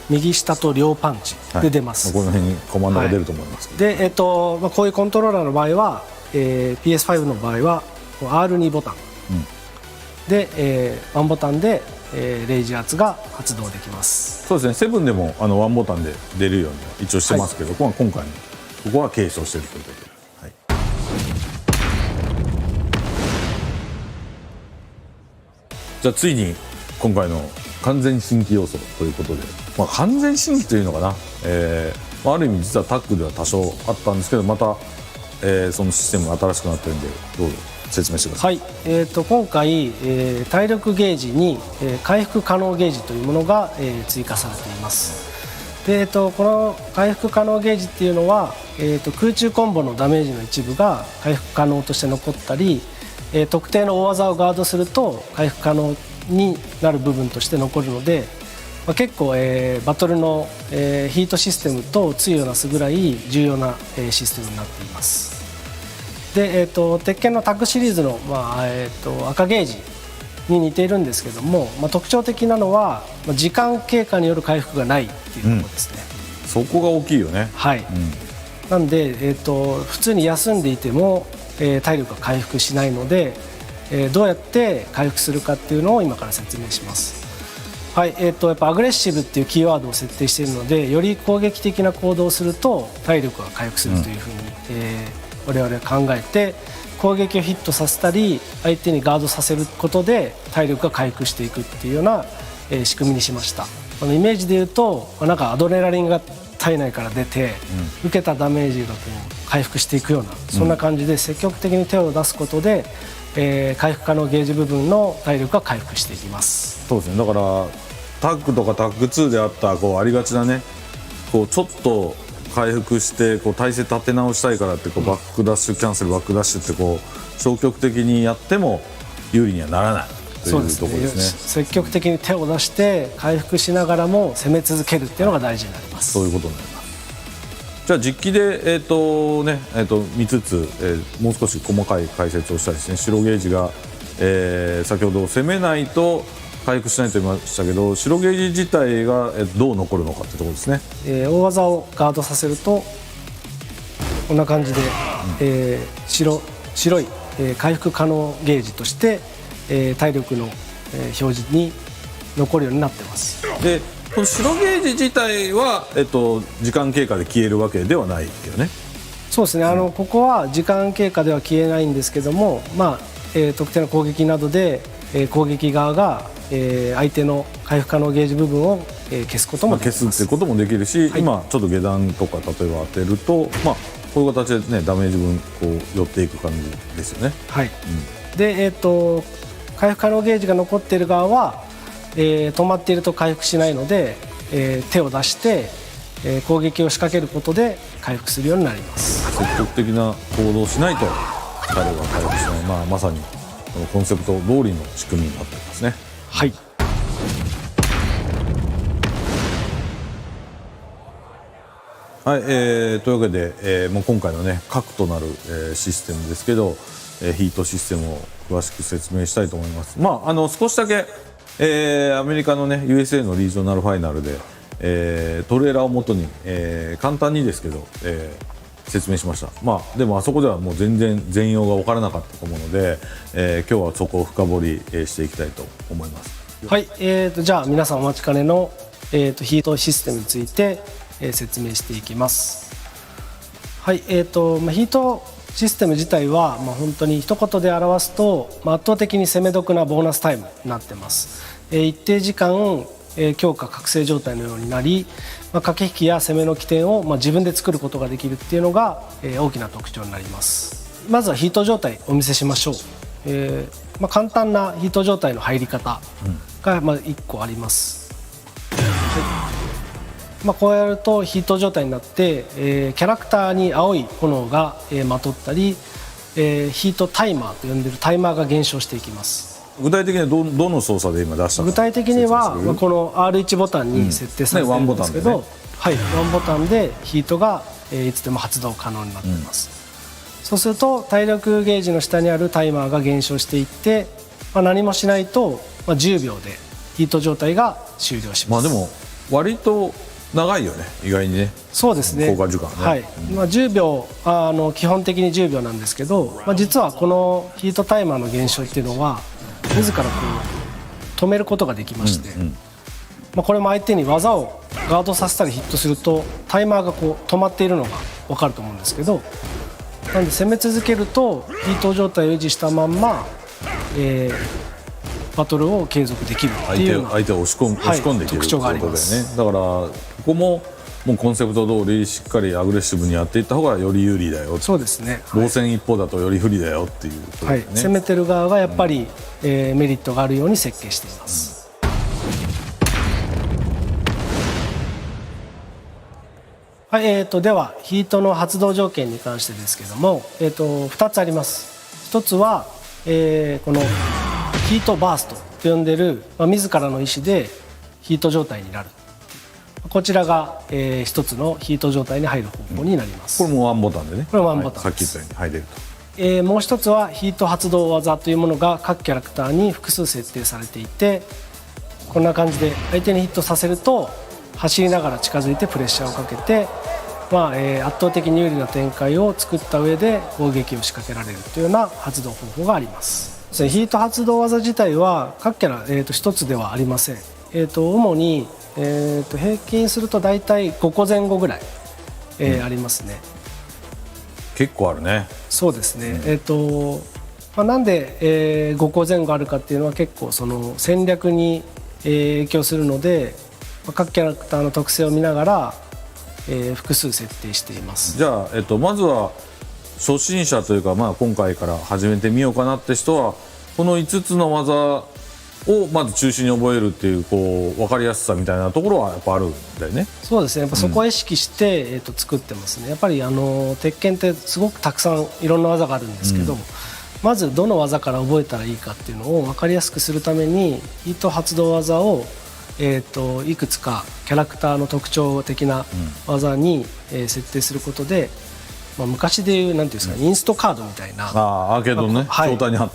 K: 右下と両パンチで出ます、
A: この辺にコマンドが出ると思いますけど、
K: で、こういうコントローラーの場合は、PS5 の場合は R2 ボタン、で、1ボタンで、レイジアーツが発動できます。
A: そうですね、セブンでも1ボタンで出るように一応してますけど、今回ここは継承しているということで、はい、じゃあついに今回の完全新規要素ということで、完全新規というのかな、ある意味実はタッグでは多少あったんですけど、また、そのシステムが新しくなってるんでどうぞ説明してください。
K: はい、今回、体力ゲージに、回復可能ゲージというものが、追加されています。で、この回復可能ゲージっていうのは、空中コンボのダメージの一部が回復可能として残ったり、特定の大技をガードすると回復可能になる部分として残るので、結構、バトルの、ヒートシステムと対をなすぐらい重要な、システムになっています。で、鉄拳のタッグシリーズの、赤ゲージに似ているんですけども、特徴的なのは時間経過による回復がないっていうところですね、
A: そこが大きいよね。
K: はい、なんで、普通に休んでいても、体力が回復しないので、どうやって回復するかっていうのを今から説明します。はい、やっぱアグレッシブっていうキーワードを設定しているので、より攻撃的な行動をすると体力が回復するというふうに、我々は考えて、攻撃をヒットさせたり相手にガードさせることで体力が回復していくっていうような、仕組みにしました。イメージでいうと、なんかアドレナリンが体内から出て、受けたダメージがこう回復していくような、そんな感じで積極的に手を出すことで、回復可能ゲージ部分の体力が回復していきます。
A: そうですね、だからタッグとかタッグ2であったありがちなね、ちょっと回復して体勢立て直したいからってバックダッシュキャンセルバックダッシュって消極的にやっても有利にはならないというところですね。
K: 積極的に手を出して回復しながらも攻め続けるっていうのが大事になります。
A: そういうことになります。じゃあ実機で、見つつ、もう少し細かい解説をしたいですね。白ゲージが、先ほど攻めないと回復しないと言いましたけど、白ゲージ自体がどう残るのかというところですね。
K: 大技をガードさせるとこんな感じで、白い、回復可能ゲージとして、体力の、表示に残るようになってます。
A: でこの白ゲージ自体は、時間経過で消えるわけではないよね。
K: そうですね、ここは時間経過では消えないんですけども、特定の攻撃などで、攻撃側が相手の回復可能ゲージ部分を消すこともできます。
A: 消すってこともできるし、今ちょっと下段とか例えば当てると、こういう形でねダメージ分こう寄っていく感じですよね。
K: はい、で、回復可能ゲージが残っている側は、止まっていると回復しないので、手を出して、攻撃を仕掛けることで回復するようになります。
A: 積極的な行動をしないと彼は回復しない、まさにこのコンセプト通りの仕組みになっていますね。
K: はい。
A: はい、というわけで、もう今回のね核となる、システムですけど、ヒートシステムを詳しく説明したいと思います。少しだけ、アメリカのね USA のリージョナルファイナルで、トレーラーをもとに、簡単にですけど、説明しました。でもあそこではもう全然全容が分からなかったと思うので、今日はそこを深掘り、していきたいと思います。
K: はい、じゃあ皆さんお待ちかねの、ヒートシステムについて、説明していきます。はい、ヒートシステム自体は、本当に一言で表すと、圧倒的に攻め得なボーナスタイムになってます。一定時間、強化覚醒状態のようになり、駆け引きや攻めの起点を、自分で作ることができるっていうのが、大きな特徴になります。まずはヒート状態お見せしましょう。簡単なヒート状態の入り方が、1個あります。こうやるとヒート状態になって、キャラクターに青い炎が、まとったり、ヒートタイマーと呼んでいるタイマーが減少していきます。
A: 具体的にはどの操作で今出したのか。
K: 具体的には、この R1 ボタンに設定されているんですけど、はい、ワンボタンでヒートが、いつでも発動可能になっています。そうすると体力ゲージの下にあるタイマーが減少していって、何もしないと、10秒でヒート状態が終了します。
A: でも割と長いよね、意外にね。
K: そうですね。
A: 効果時間ね。
K: はい。10秒基本的に10秒なんですけど、実はこのヒートタイマーの減少っていうのは自らこう止めることができまして、これも相手に技をガードさせたりヒットするとタイマーがこう止まっているのが分かると思うんですけど、なんで攻め続けるとヒート状態を維持したまんま、バトルを継続できるっていうような
A: 相手を押し込んでいける
K: 特徴があります。
A: だからここもうコンセプト通りしっかりアグレッシブにやっていった方がより有利だよ。
K: そうですね。
A: 防戦一方だとより不利だよっていうことですね。
K: 攻めてる側がやっぱり、メリットがあるように設計しています。はい、ではヒートの発動条件に関してですけども、2つあります。1つは、このヒートバーストと呼んでる、自らの意思でヒート状態になる。こちらが、一つのヒート状態に入る方法になります。
A: これもワンボタンでね。
K: これワンボタンです。
A: さっき言ったように入れると。
K: もう一つはヒート発動技というものが各キャラクターに複数設定されていて、こんな感じで相手にヒットさせると走りながら近づいてプレッシャーをかけて、圧倒的に有利な展開を作った上で攻撃を仕掛けられるというような発動方法があります。ヒート発動技自体は各キャラ、一つではありません。主に、平均すると大体5個前後ぐらい、ありますね。
A: 結構あるね。
K: そうですね。なんで、5個前後あるかっていうのは結構その戦略に、影響するので、各キャラクターの特性を見ながら、複数設定しています。
A: じゃあ、まずは初心者というか、今回から始めてみようかなって人はこの5つの技をまず中心に覚えるっていう分かりやすさみたいなところはやっぱあるんだよね。
K: そうですね。やっぱそこを意識して、作ってますね。やっぱり鉄拳ってすごくたくさんいろんな技があるんですけど、まずどの技から覚えたらいいかっていうのを分かりやすくするためにヒート発動技をいくつかキャラクターの特徴的な技に、設定することで、昔でいうなんていうんですか、インストカードみたいな、
A: アーケードのね、筐体に貼
K: っ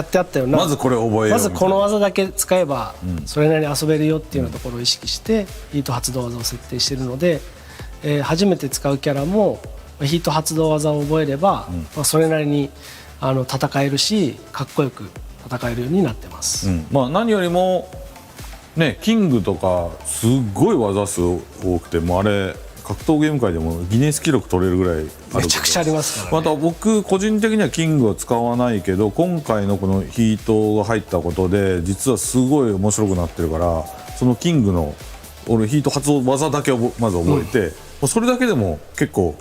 K: てあったような、
A: まずこれを覚えよう、
K: まずこの技だけ使えばそれなりに遊べるよっていうようなところを意識してヒート発動技を設定しているので、初めて使うキャラもヒート発動技を覚えれば、それなりに戦えるしかっこよく戦えるようになってます。
A: 何よりもね、キングとかすっごい技数多くて、もうあれ格闘ゲーム界でもギネス記録取れるぐらいある。
K: めちゃくちゃありますからね。
A: また僕個人的にはキングは使わないけど、今回のこのヒートが入ったことで実はすごい面白くなってるから、そのキングの俺ヒート発動技だけをまず覚えて、それだけでも結構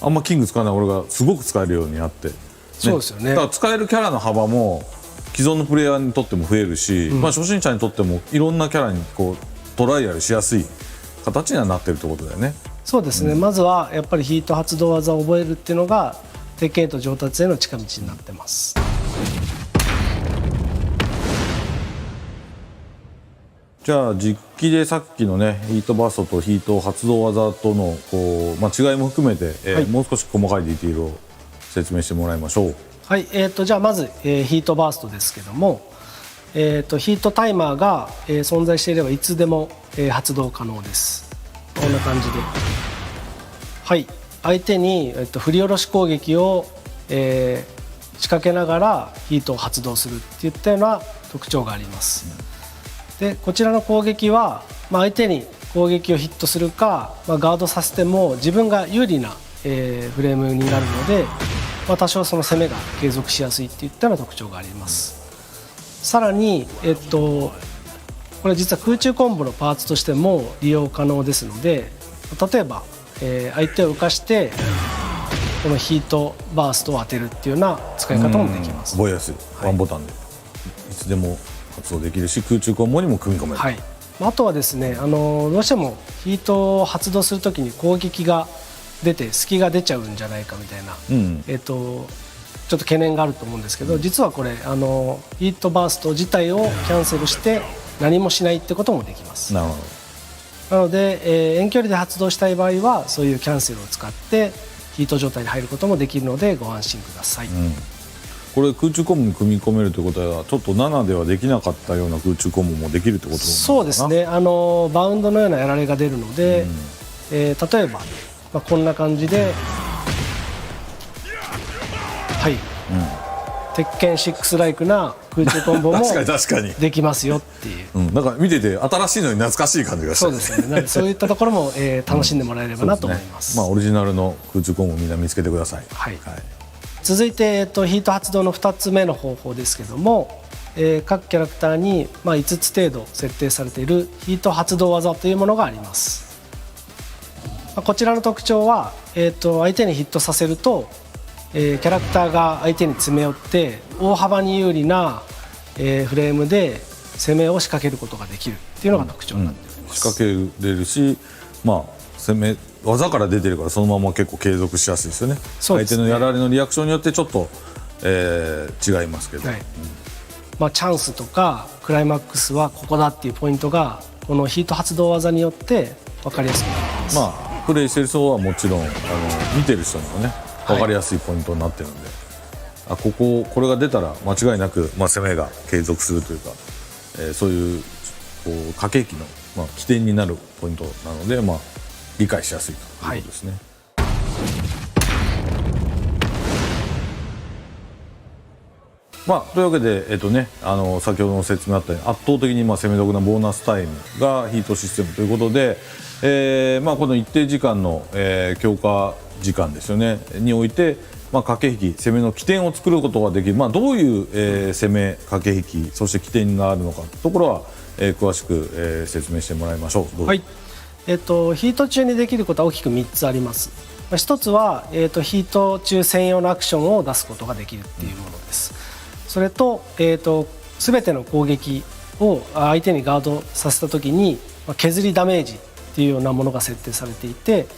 A: あんまキング使わない俺がすごく使えるようになって、ね、
K: そうですよね。
A: だから使えるキャラの幅も既存のプレイヤーにとっても増えるし、まあ初心者にとってもいろんなキャラにこうトライアルしやすい形にはなってるってことだよね。
K: そうですね、まずはやっぱりヒート発動技を覚えるっていうのが鉄拳へと上達への近道になってます。
A: じゃあ実機でさっきのねヒートバーストとヒート発動技とのこう、まあ、違いも含めて、もう少し細かいディティールを説明してもらいましょう。
K: はい、じゃあまず、ヒートバーストですけども、ヒートタイマーが、存在していればいつでも、発動可能です。こんな感じで、はい、相手に、振り下ろし攻撃を、仕掛けながらヒートを発動するっていったような特徴があります。でこちらの攻撃は、まあ、相手に攻撃をヒットするか、まあ、ガードさせても自分が有利な、フレームになるので、まあ、多少その攻めが継続しやすいっていったような特徴があります。さらに、これ実は空中コンボのパーツとしても利用可能ですので、例えば、相手を浮かしてこのヒートバーストを当てるっていうような使い方もできます。
A: 覚えやすい、ワンボタンでいつでも発動できるし空中コンボにも組み込める、
K: はい、あとはですね、どうしてもヒートを発動するときに攻撃が出て隙が出ちゃうんじゃないかみたいな、ちょっと懸念があると思うんですけど、実はこれヒートバースト自体をキャンセルして何もしないってこともできます。
A: なるほ
K: ど。なので、遠距離で発動したい場合はそういうキャンセルを使ってヒート状態に入ることもできるのでご安心ください。
A: これ空中コンボに組み込めるということはちょっと7ではできなかったような空中コンボもできるってことなのかな。
K: そうですね、バウンドのようなやられが出るので、例えば、こんな感じで、はい、鉄拳6ライクな空中コンボも
A: 確かに
K: できますよっていう、
A: なんか見てて新しいのに懐かしい感じがして、
K: そうですね、そういったところも、楽しんでもらえればなと思います。
A: まあオリジナルの空中コンボをみんな見つけてください。
K: はい、続いて、ヒート発動の2つ目の方法ですけども、各キャラクターに、5つ程度設定されているヒート発動技というものがあります。こちらの特徴は、相手にヒットさせると、キャラクターが相手に詰め寄って大幅に有利な、フレームで攻めを仕掛けることができるっていうのが特徴になっております。
A: 仕掛けれるし、まあ攻め技から出てるからそのまま結構継続しやすいですよね。相手のやられのリアクションによってちょっと、違いますけど、
K: チャンスとかクライマックスはここだっていうポイントがこのヒート発動技によって分かりやすくなります。
A: プレイしてる人はもちろん見てる人にもね分かりやすいポイントになってるんで、これが出たら間違いなく、攻めが継続するというか、そういうこう駆け引きの、起点になるポイントなので、理解しやすいということですね。というわけで、先ほどの説明あったように圧倒的に攻め得なボーナスタイムがヒートシステムということで、この一定時間の、強化時間ですよねにおいて、駆け引き攻めの起点を作ることができる、どういう、攻め駆け引きそして起点があるのかというところは、詳しく、説明してもらいましょう。どうぞ。
K: はい、ヒート中にできることは大きく3つあります。1つは、ヒート中専用のアクションを出すことができるっていうものです。それと、全ての攻撃を相手にガードさせた時に削りダメージっていうようなものが設定されていて、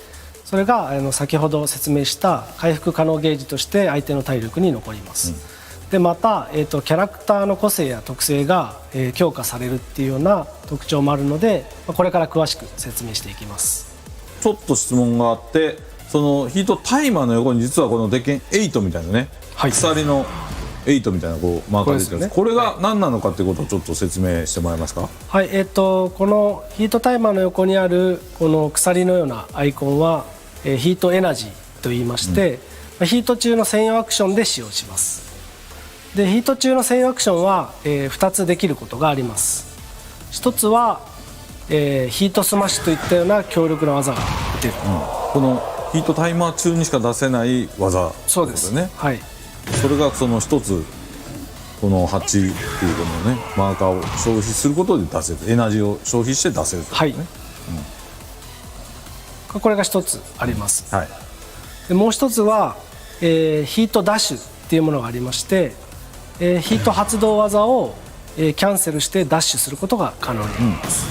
K: それが先ほど説明した回復可能ゲージとして相手の体力に残ります。でまた、キャラクターの個性や特性が、強化されるっていうような特徴もあるので、これから詳しく説明していきます。
A: ちょっと質問があって、そのヒートタイマーの横に実はこの鉄拳8みたいなね、鎖の8みたいなこうマーカーが出てるんです。これが何なのかっていうことをちょっと説明してもらえますか。
K: はい、このヒートタイマーの横にあるこの鎖のようなアイコンは、ヒートエナジーと言いまして、ヒート中の専用アクションで使用します。でヒート中の専用アクションは、2つできることがあります。1つは、ヒートスマッシュといったような強力な技が出る、
A: このヒートタイマー中にしか出せない技
K: そうですね。はい、
A: それがその一つこの8っていうこのねマーカーを消費することで出せる、エナジーを消費して出せるというね。
K: これが一つあります。でもう一つは、ヒートダッシュっていうものがありまして、ヒート発動技を、キャンセルしてダッシュすることが可能になります、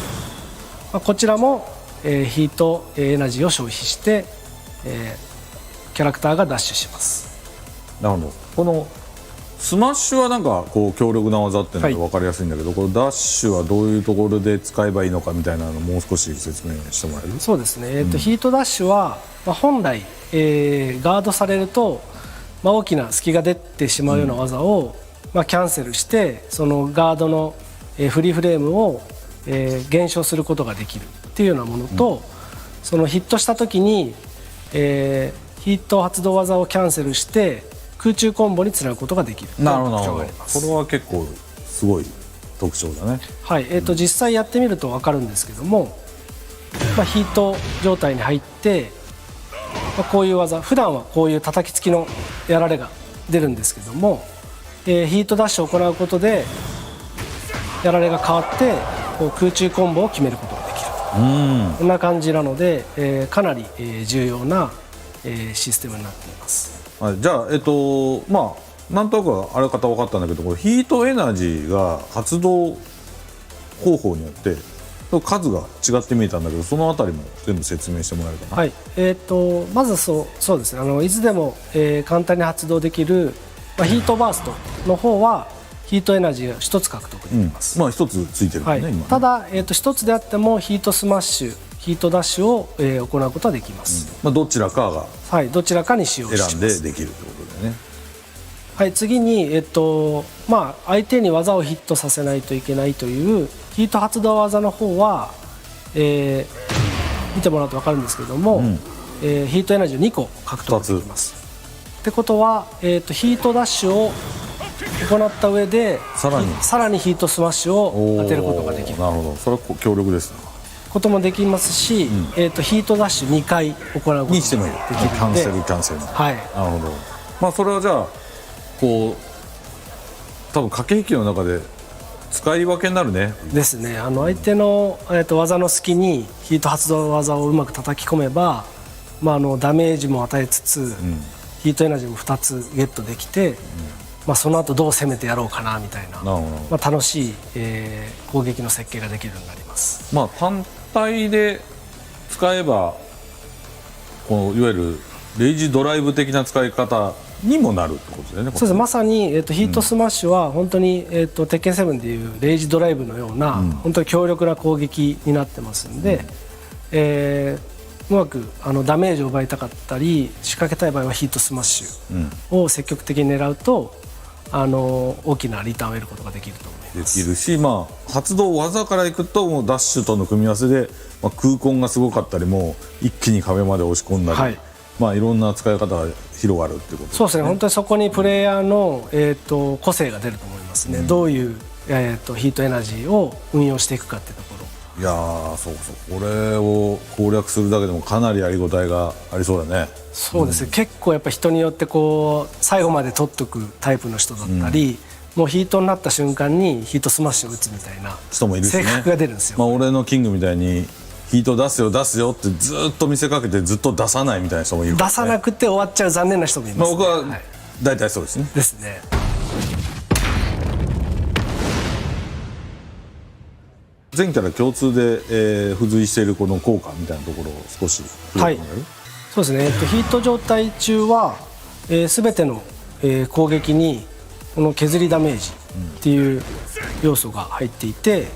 K: こちらも、ヒートエナジーを消費して、キャラクターがダッシュします。
A: なるほど。このスマッシュはなんかこう強力な技っていうのが分かりやすいんだけど、このダッシュはどういうところで使えばいいのかみたいなのをもう少し説明してもらえる？
K: そうですね、ヒートダッシュは、本来、ガードされると、大きな隙が出てしまうような技を、キャンセルしてそのガードの、フリーフレームを、減少することができるっていうようなものと、そのヒットした時に、ヒート発動技をキャンセルして空中コンボにつなぐことができるという特徴があります。
A: これは結構すごい特徴だね。
K: はい、実際やってみると分かるんですけども、ヒート状態に入って、こういう技、普段はこういう叩きつきのやられが出るんですけども、ヒートダッシュを行うことでやられが変わってこう空中コンボを決めることができる、こんな感じなので、かなり、重要な、システムになっています。
A: じゃあなんとなくあらかた分かったんだけど、これヒートエナジーが発動方法によって数が違って見えたんだけど、そのあたりも全部説明してもらえるかな。
K: はい、まずそうですね、いつでも、簡単に発動できる、ヒートバーストの方はヒートエナジーが1つ獲得できます、
A: 1つついてるもんね、今ね。
K: ただ、1つであってもヒートスマッシュ、ヒートダッシュを、行うことはできます、
A: どちらかが
K: はい、どちらかに使用します。
A: 選んでできるってことだよね。
K: はい、次に、相手に技をヒットさせないといけないというヒート発動技の方は、見てもらうと分かるんですけども、ヒートエナジーを2個獲得できます。ってことは、ヒートダッシュを行った上でさらにヒートスマッシュを当てることができる。
A: なるほど、それは強力ですね。
K: こともできますし、ヒートダッシュ2回行うことができるので、
A: キャンセル
K: はい、
A: なるほど。それはじゃあこう多分駆け引きの中で使い分けになるね。
K: ですね。相手の、技の隙にヒート発動技をうまく叩き込めば、ダメージも与えつつ、ヒートエナジーも2つゲットできて、その後どう攻めてやろうかなみたいな、楽しい、攻撃の設計ができるようになります。
A: 単体で使えばこのいわゆるレイジドライブ的な使い方にもなるってことだよね。
K: そうです。まさに、ヒートスマッシュは本当に、鉄拳7でいうレイジドライブのような、本当に強力な攻撃になってますんで、うまくダメージを奪いたかったり仕掛けたい場合はヒートスマッシュを積極的に狙うと、大きなリターンを得ることができると思います。
A: できるし、発動技からいくともうダッシュとの組み合わせで、空根がすごかったりもう一気に壁まで押し込んだり、いろんな使い方が広がるってことですね。
K: そうですね。本当にそこにプレイヤーの、個性が出ると思いますね。どういう、ヒートエナジーを運用していくかっていうところ。
A: いやー、そうこれを攻略するだけでもかなりやりごたえがありそうだね。
K: そうですね、結構やっぱ人によってこう最後まで取っとくタイプの人だったり、もうヒートになった瞬間にヒートスマッシュを打つみたいな
A: 人もいるしね。
K: 性格が出るんですよ。
A: 俺のキングみたいにヒート出すよ出すよってずっと見せかけてずっと出さないみたいな人もいるからね。
K: 出さなくて終わっちゃう残念な人もいます、ね。
A: 僕は大体そうですね。
K: ですね。
A: 全キャラ共通で、付随しているこの効果みたいなところを少し
K: はい、そうですね。ヒート状態中は、全ての、攻撃にこの削りダメージっていう要素が入っていて、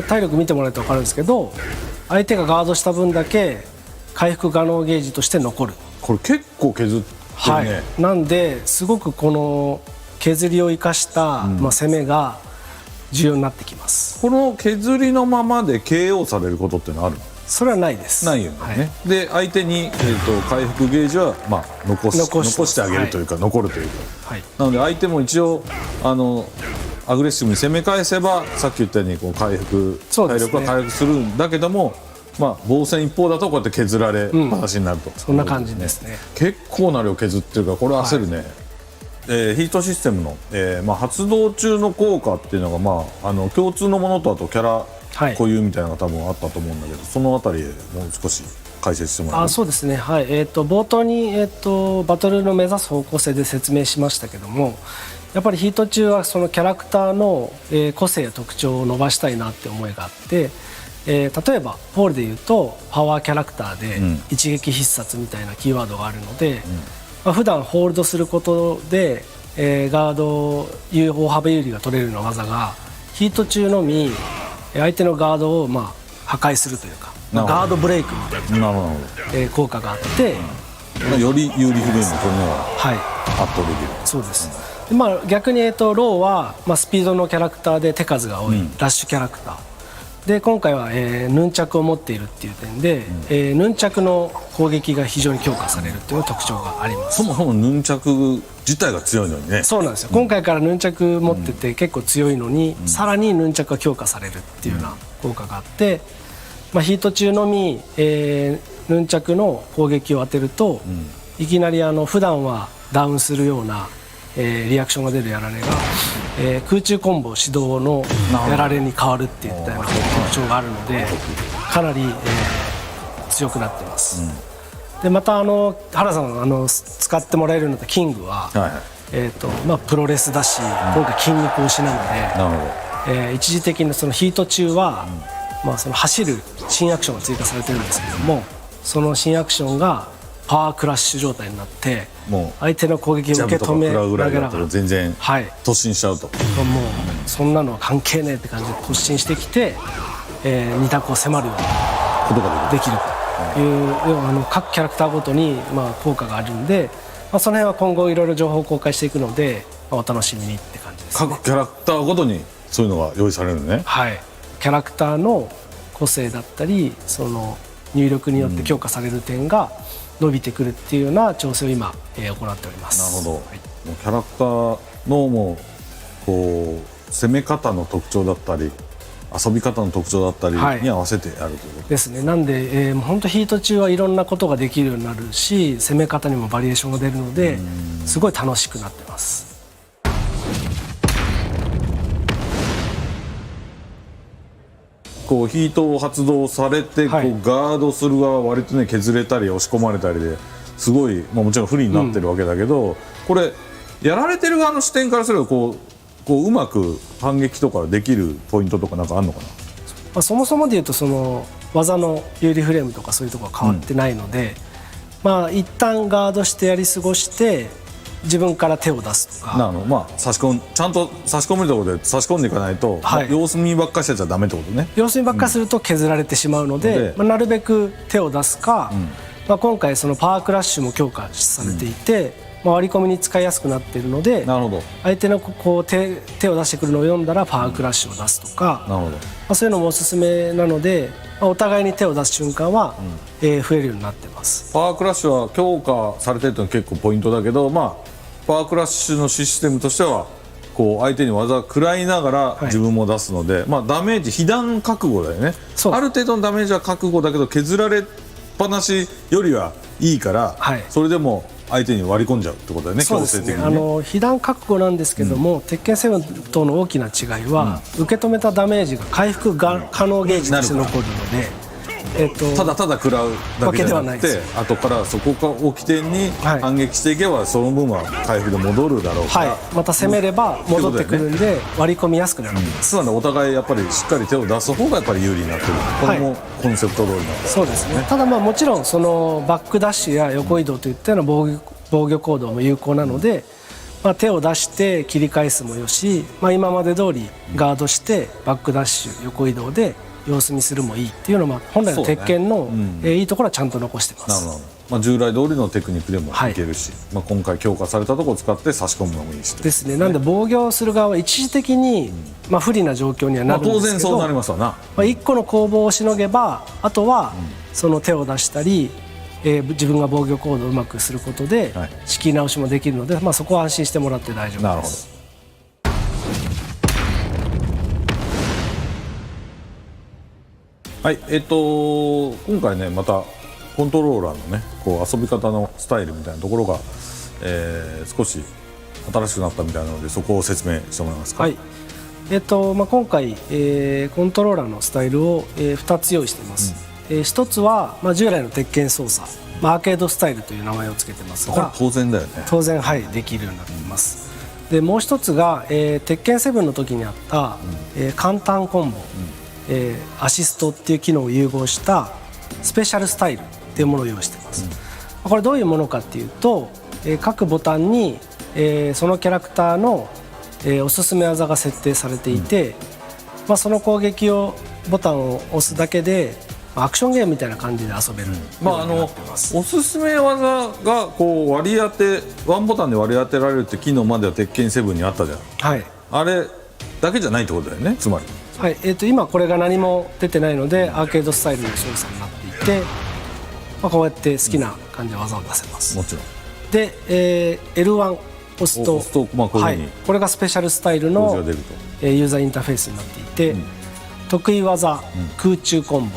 K: 体力見てもらうと分かるんですけど、相手がガードした分だけ回復可能ゲージとして残る。
A: これ結構削ってるね。
K: なんですごくこの削りを生かした、攻めが重要になってきます。
A: この削りのままで KO されることってのはあるの？
K: それはないです。
A: ないよね。で相手に、回復ゲージは、残してあげるというか、残るというか、なので相手も一応アグレッシブに攻め返せばさっき言ったようにこう回復、体力は回復するんだけども、防戦一方だとこうやって削られっぱなしになると、
K: そんな感じですね。
A: 結構な量削ってるからこれ焦るね。ヒートシステムの、発動中の効果っていうのが、共通のものとあとキャラ固有みたいなのが多分あったと思うんだけど、そのあたりもう少し解説してもらえますか。
K: そうですね、はい。冒頭に、バトルの目指す方向性で説明しましたけども、やっぱりヒート中はそのキャラクターの、個性や特徴を伸ばしたいなって思いがあって、例えばポールでいうとパワーキャラクターで一撃必殺みたいなキーワードがあるので、普段ホールドすることで、ガード大幅有利が取れるような技がヒート中のみ相手のガードを破壊するというか、ガードブレイクみたいな効果があって、
A: より有利フレームを取るのは圧倒できる。
K: そうです。で逆にローは、スピードのキャラクターで手数が多い、ラッシュキャラクターで、今回は、ヌンチャクを持っているっていう点で、ヌンチャクの攻撃が非常に強化されるっていう特徴があります。
A: そもそもヌンチャク自体が強いのにね。
K: そうなんですよ。今回からヌンチャク持ってて結構強いのに、さらにヌンチャクが強化されるっていうような効果があって、ヒート中のみ、ヌンチャクの攻撃を当てると、いきなり普段はダウンするようなリアクションが出るやられが、空中コンボ指導のやられに変わるっていったような特徴があるので、かなり、強くなっています。でまた原さん使ってもらえるようになったキングは、プロレスだし、今回筋肉推しなので、一時的にそのヒート中は、その走る新アクションが追加されてるんですけども、その新アクションがパワークラッシュ状態になって、相手の攻撃を受け止めながら
A: 全然突進しちゃうと、
K: もうそんなのは関係ねえって感じで突進してきて、2択を迫るようなことができるという各キャラクターごとに効果があるんで、その辺は今後いろいろ情報を公開していくので、お楽しみにって感じですね。
A: 各キャラクターごとにそういうのが用意されるのね。
K: はい。キャラクターの個性だったり、その入力によって強化される点が伸びてくるっていうような調整を今、行っております。
A: なるほど。もうキャラクターのこう攻め方の特徴だったり遊び方の特徴だったりに合わせてやるということ
K: ですね。なんで、本当ヒート中はいろんなことができるようになるし、攻め方にもバリエーションが出るので、すごい楽しくなってます。
A: こうヒートを発動されて、こうガードする側は割とね削れたり押し込まれたりですごい、もちろん不利になってるわけだけど、これやられてる側の視点からすればこううまく反撃とかできるポイントとかなんかあるのかな。
K: そもそもでいうとその技の有利フレームとかそういうところは変わってないので、一旦ガードしてやり過ごして自分から手を出すとか、
A: ちゃんと差し込めるところで差し込んでいかないと、様子見ばっかりしてちゃダメってことね。
K: 様子見ばっかりすると削られてしまうので、なるべく手を出すか、今回そのパワークラッシュも強化されていて、割り込みに使いやすくなっているので、相手のこう手を出してくるのを読んだらパワークラッシュを出すとか、そういうのもおすすめなので、お互いに手を出す瞬間は、増えるようになってます。
A: パワークラッシュは強化されているというのは結構ポイントだけど、パワークラッシュのシステムとしてはこう相手に技を食らいながら自分も出すので、ダメージ被弾覚悟だよね。ある程度のダメージは覚悟だけど削られっぱなしよりはいいから、それでも相手に割り込んじゃうってことだよね。
K: そうですね。被弾覚悟なんですけども、鉄拳7との大きな違いは、受け止めたダメージが回復可能ゲージとして残るので、
A: ただただ食らうだけじゃなくて、後からそこを起点に反撃していけば、その分は回復で戻るだろうから、
K: また攻めれば戻ってくるんで割り込みやすくなるわけです。
A: なのでお互いやっぱりしっかり手を出す方がやっぱり有利になってる。これもコンセプト通りなんですね。
K: そうですね。ただもちろんそのバックダッシュや横移動といったような防御行動も有効なので、手を出して切り返すもよし、今まで通りガードしてバックダッシュ横移動で様子見するもいいっていうのは、本来の鉄拳のいいところはちゃんと残してます。
A: なるほど。従来通りのテクニックでもいけるし、今回強化されたところを使って差し込むのもいいし
K: ですね。なんで防御する側は一時的に不利な状況にはなるんですけど、
A: 当然そうなりますわな。
K: 1個の攻防をしのげば、あとはその手を出したり、自分が防御行動をうまくすることで仕切り直しもできるので、そこは安心してもらって大丈夫です。
A: なるほど。はい、今回ねまたコントローラーのねこう遊び方のスタイルみたいなところが、少し新しくなったみたいなので、そこを説明してもらえますか。
K: はい。今回、コントローラーのスタイルを、2つ用意しています。一つは、従来の鉄拳操作、アーケードスタイルという名前を付けてますが、
A: 当然だよね。
K: 当然、はい、できるようになっています。でもう一つが、鉄拳7の時にあった、簡単コンボ、アシストっていう機能を融合したスペシャルスタイルっていうものを用意しています。これどういうものかっていうと、各ボタンに、そのキャラクターの、おすすめ技が設定されていて、その攻撃をボタンを押すだけでアクションゲームみたいな感じで遊べる。
A: おすすめ技がこう割り当て、ワンボタンで割り当てられるって機能までは鉄拳7にあったじゃん。
K: はい。
A: あれだけじゃないってことだよね、つまり。
K: はい。今これが何も出てないのでアーケードスタイルの操作になっていて、こうやって好きな感じで技を出せます。
A: もちろん。
K: で、L1 押すと、はい、これがスペシャルスタイルのユーザーインターフェースになっていて、得意技、空中コンボ、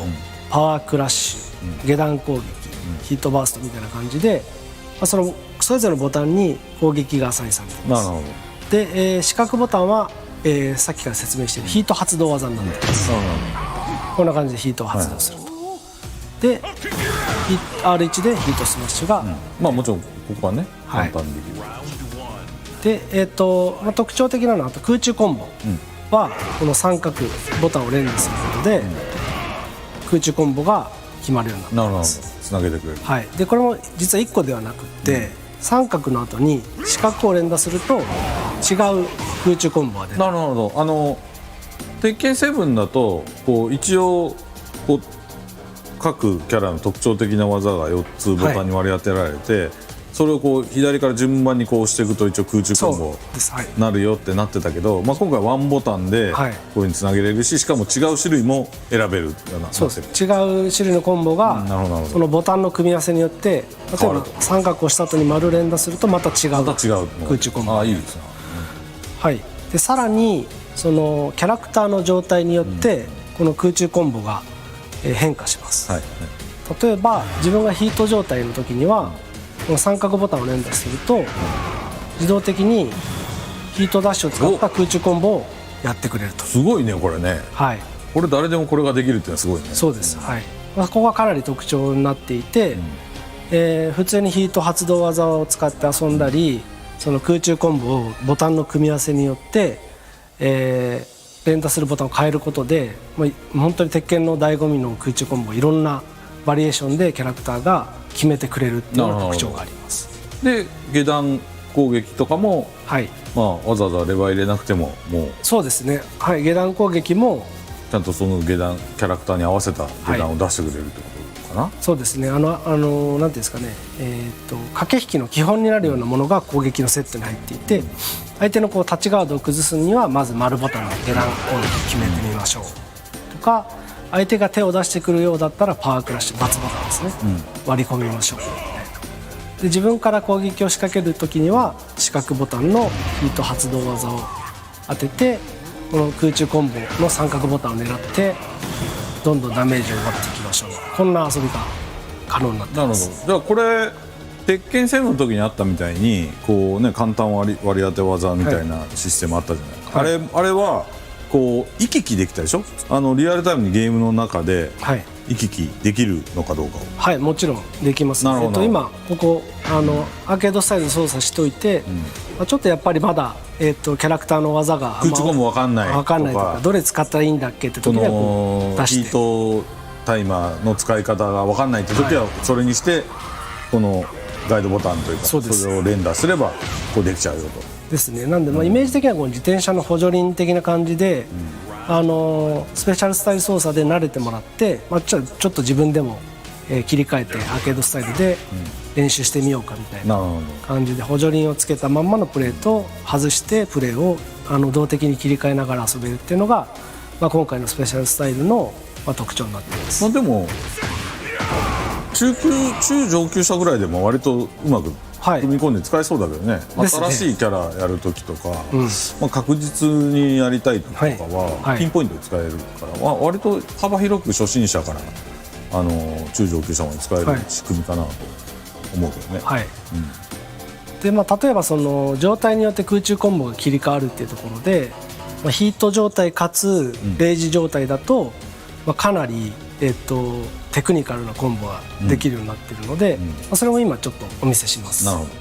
K: パワークラッシュ、下段攻撃、ヒットバーストみたいな感じで、それぞれのボタンに攻撃がアサインされています。で、四角ボタンは、さっきから説明しているヒート発動技になっています。こんな感じでヒートを発動すると。で、R1 でヒートスマッシュが、
A: もちろんここはね、簡単にできる。
K: で、特徴的なのは空中コンボはこの三角ボタンを連打することで、空中コンボが決まるようになっています。
A: つなげてくれる。
K: はい。でこれも実は1個ではなくって、三角の後に四角を連打すると違う空中コンボが出る。
A: なるほど。鉄拳7だとこう一応こう各キャラの特徴的な技が4つボタンに割り当てられて、それをこう左から順番にこう押していくと一応空中コンボなるよってなってたけど、今回ワンボタンでこういう風につなげれるし、しかも違う種類も選べるような。
K: そうです。違う種類のコンボがそのボタンの組み合わせによって、例えば三角を押した後に丸連打するとまた違う空中コンボ。
A: いいですね。
K: はい。でさらにそのキャラクターの状態によってこの空中コンボが変化します。例えば自分がヒート状態の時にはこの三角ボタンを連打すると自動的にヒートダッシュを使った空中コンボをやってくれると。
A: すごいねこれね。
K: はい。
A: これ誰でもこれができるっていうのはすごいね。
K: そうです。はい。ここがかなり特徴になっていて、普通にヒート発動技を使って遊んだり、その空中コンボをボタンの組み合わせによって、連打するボタンを変えることで、もう本当に鉄拳の醍醐味の空中コンボをいろんなバリエーションでキャラクターが決めてくれるっていうような特徴があります。
A: で下段攻撃とかも、わざわざレバー入れなくてももう
K: そうですね。はい。下段攻撃も
A: ちゃんとその下段キャラクターに合わせた下段を出してくれるってことかな。
K: そうですね。なんていうんですかね。駆け引きの基本になるようなものが攻撃のセットに入っていて、相手のこうタッチガードを崩すにはまず丸ボタンの下段攻撃決めてみましょうとか、相手が手を出してくるようだったらパワークラッシュ×ボタンですね、割り込みましょう。で自分から攻撃を仕掛けるときには四角ボタンのヒート発動技を当てて、この空中コンボの三角ボタンを狙ってどんどんダメージを奪っていきましょう。こんな遊びが可能になってます。
A: なるほど。じゃあこれ鉄拳7の時にあったみたいにこうね、簡単割り当て技みたいなシステムあったじゃない、あれはこう行き来できたでしょ。リアルタイムにゲームの中で行き来できるのかどうかを。
K: はい、もちろんできます。今ここアーケードスタイルで操作しといて、ちょっとやっぱりまだキャラクターの技が
A: 空中コンボ分かんない
K: とか、どれ使ったらいいんだっけって時にはこう出して、
A: ヒートタイマーの使い方が分かんないって時はそれにしてこのガイドボタンというかそれを連打すればこうできちゃうよと。
K: ですね。なんでイメージ的にはこの自転車の補助輪的な感じで、スペシャルスタイル操作で慣れてもらって、ちょっと自分でも切り替えてアーケードスタイルで練習してみようかみたいな感じで補助輪をつけたまんまのプレーと外してプレーを動的に切り替えながら遊べるっていうのが、今回のスペシャルスタイルの特徴になっています。
A: でも中上級者ぐらいでも割とうまく組み込んで使えそうだけどね。新しいキャラやる時とか、確実にやりたい時とかはピンポイントで使えるから割と幅広く初心者から中上級者まで使える仕組みかなと思うけどね。
K: で例えばその状態によって空中コンボが切り替わるっていうところで、ヒート状態かつレイジ状態だと、かなりテクニカルなコンボができるようになっているので、それも今ちょっとお見せします。
A: なるほど。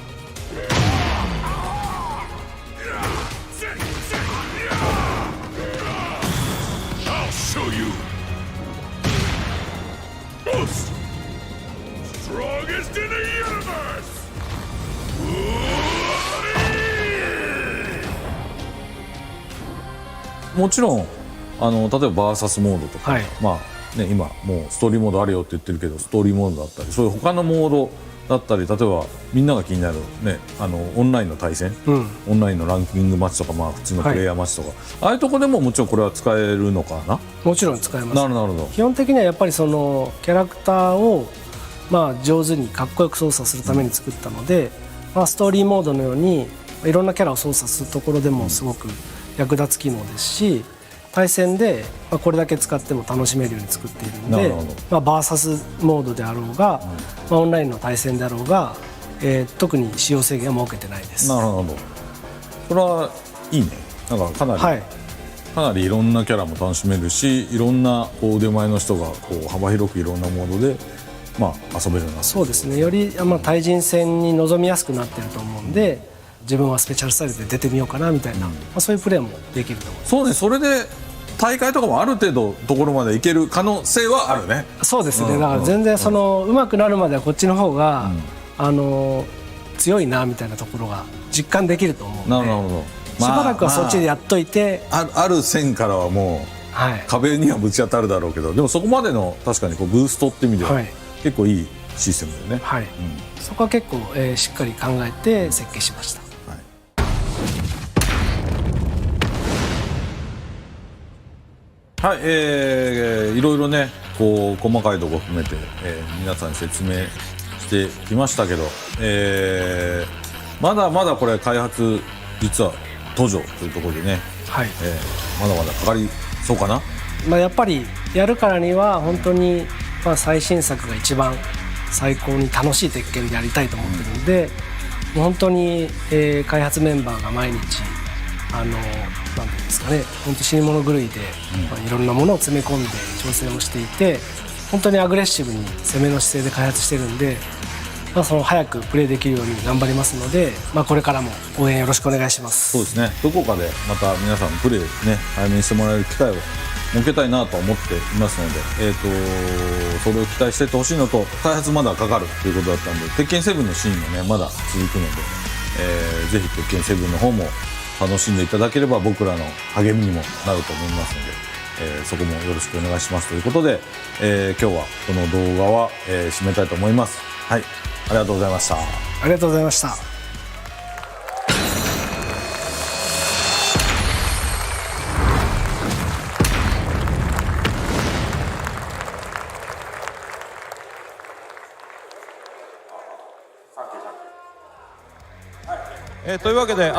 A: もちろん例えばバーサスモードとか、まあね、今もうストーリーモードあるよって言ってるけど、ストーリーモードだったりそういう他のモードだったり、例えばみんなが気になる、ね、オンラインの対戦、オンラインのランキングマッチとか、まあ、普通のプレイヤーマッチとか、ああいうとこでももちろんこれは使えるのかな。
K: もちろん使えます。
A: なるほど。
K: 基本的にはやっぱりそのキャラクターをまあ上手にかっこよく操作するために作ったので、まあ、ストーリーモードのようにいろんなキャラを操作するところでもすごく役立つ機能ですし、対戦でこれだけ使っても楽しめるように作っているので、まあ、バーサスモードであろうが、まあ、オンラインの対戦であろうが、特に使用制限は設けてないです。
A: なるほど。それはいいね。なんかかなりいろんなキャラも楽しめるし、いろんな腕前の人が幅広くいろんなモードで、まあ、遊べるな。
K: そうですね。より、まあ、対人戦に臨みやすくなっていると思うんで、自分はスペシャルスタイルで出てみようかなみたいな、まあ、そういうプレーもできると思います。
A: そうね。それで大会とかもある程度ところまでいける可能性はあるね。
K: そうですね。だから全然その上手くなるまではこっちの方が、強いなみたいなところが実感できると思うので、
A: なるほど。
K: しばらくはそっちでやっといて、
A: ある線からはもう、壁にはぶち当たるだろうけど、でもそこまでの確かにブーストって意味では、結構いいシステムだよね。
K: はい。そこは結構、しっかり考えて設計しました。
A: はい、いろいろねこう細かいところ含めて、皆さんに説明してきましたけど、まだまだこれ開発実は途上というところでね、まだまだかかりそうかな。
K: まあ、やっぱりやるからには本当に、まあ、最新作が一番最高に楽しい鉄拳でやりたいと思ってるんで、もう本当に、開発メンバーが毎日なんていうんですかね、本当死に物狂いで、まあ、いろんなものを詰め込んで調整をしていて、本当にアグレッシブに攻めの姿勢で開発してるんで、まあ、その早くプレーできるように頑張りますので、まあ、これからも応援よろしくお願いします。
A: そうですね。どこかでまた皆さんプレーね早めにしてもらえる機会を設けたいなと思っていますので、それを期待していってほしいのと、開発まだかかるということだったんで、鉄拳7のシーンもねまだ続くので、ぜひ鉄拳7の方も楽しんでいただければ僕らの励みにもなると思いますので、そこもよろしくお願いしますということで、今日はこの動画は、締めたいと思います。はい、ありがとうございました。
K: ありがとうございました。
A: というわけで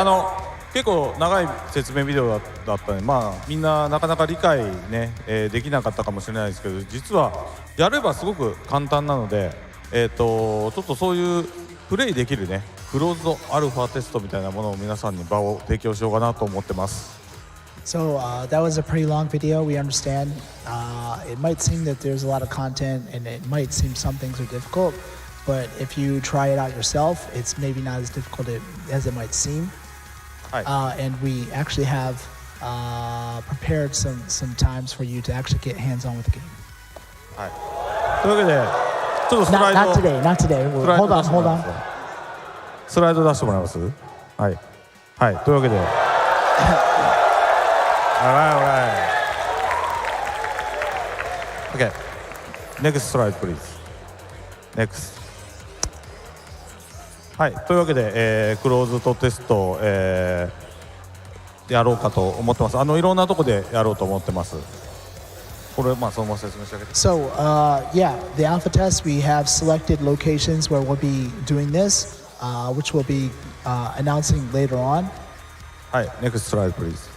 A: 結構長い説明ビデオだったので、まあ、みんななかなか理解、ねできなかったかもしれないですけど、実はやればすごく簡単なので、ちょっとそういうプレイできるねクローズドアルファテストみたいなものを皆さんに場を提供しようかなと思ってます。
F: So that was a pretty long video. We understand. It might seem that there's a lot of content, and it might seem some things are difficult. But if you try it out yourself, it's maybe not as difficult as it might seem. And we actually have prepared some times for you to actually get hands-on with the game.
A: はい。というわけで、ちょっとスライド。
F: Not today. Not today. Hold on. Hold on.
A: スライド出してもらえます？はい。はい。というわけで。Alright. Okay. Next slide, please. Next. はい、というわけで、クローズドテスト、やろうかと思ってます。いろんなとこでやろうと思ってます。これ、まあ、そのまま説明してあげて。
F: So, yeah, the alpha test, we have selected locations where we'll be doing this, which we'll be announcing later on.
A: はい、next slide, please.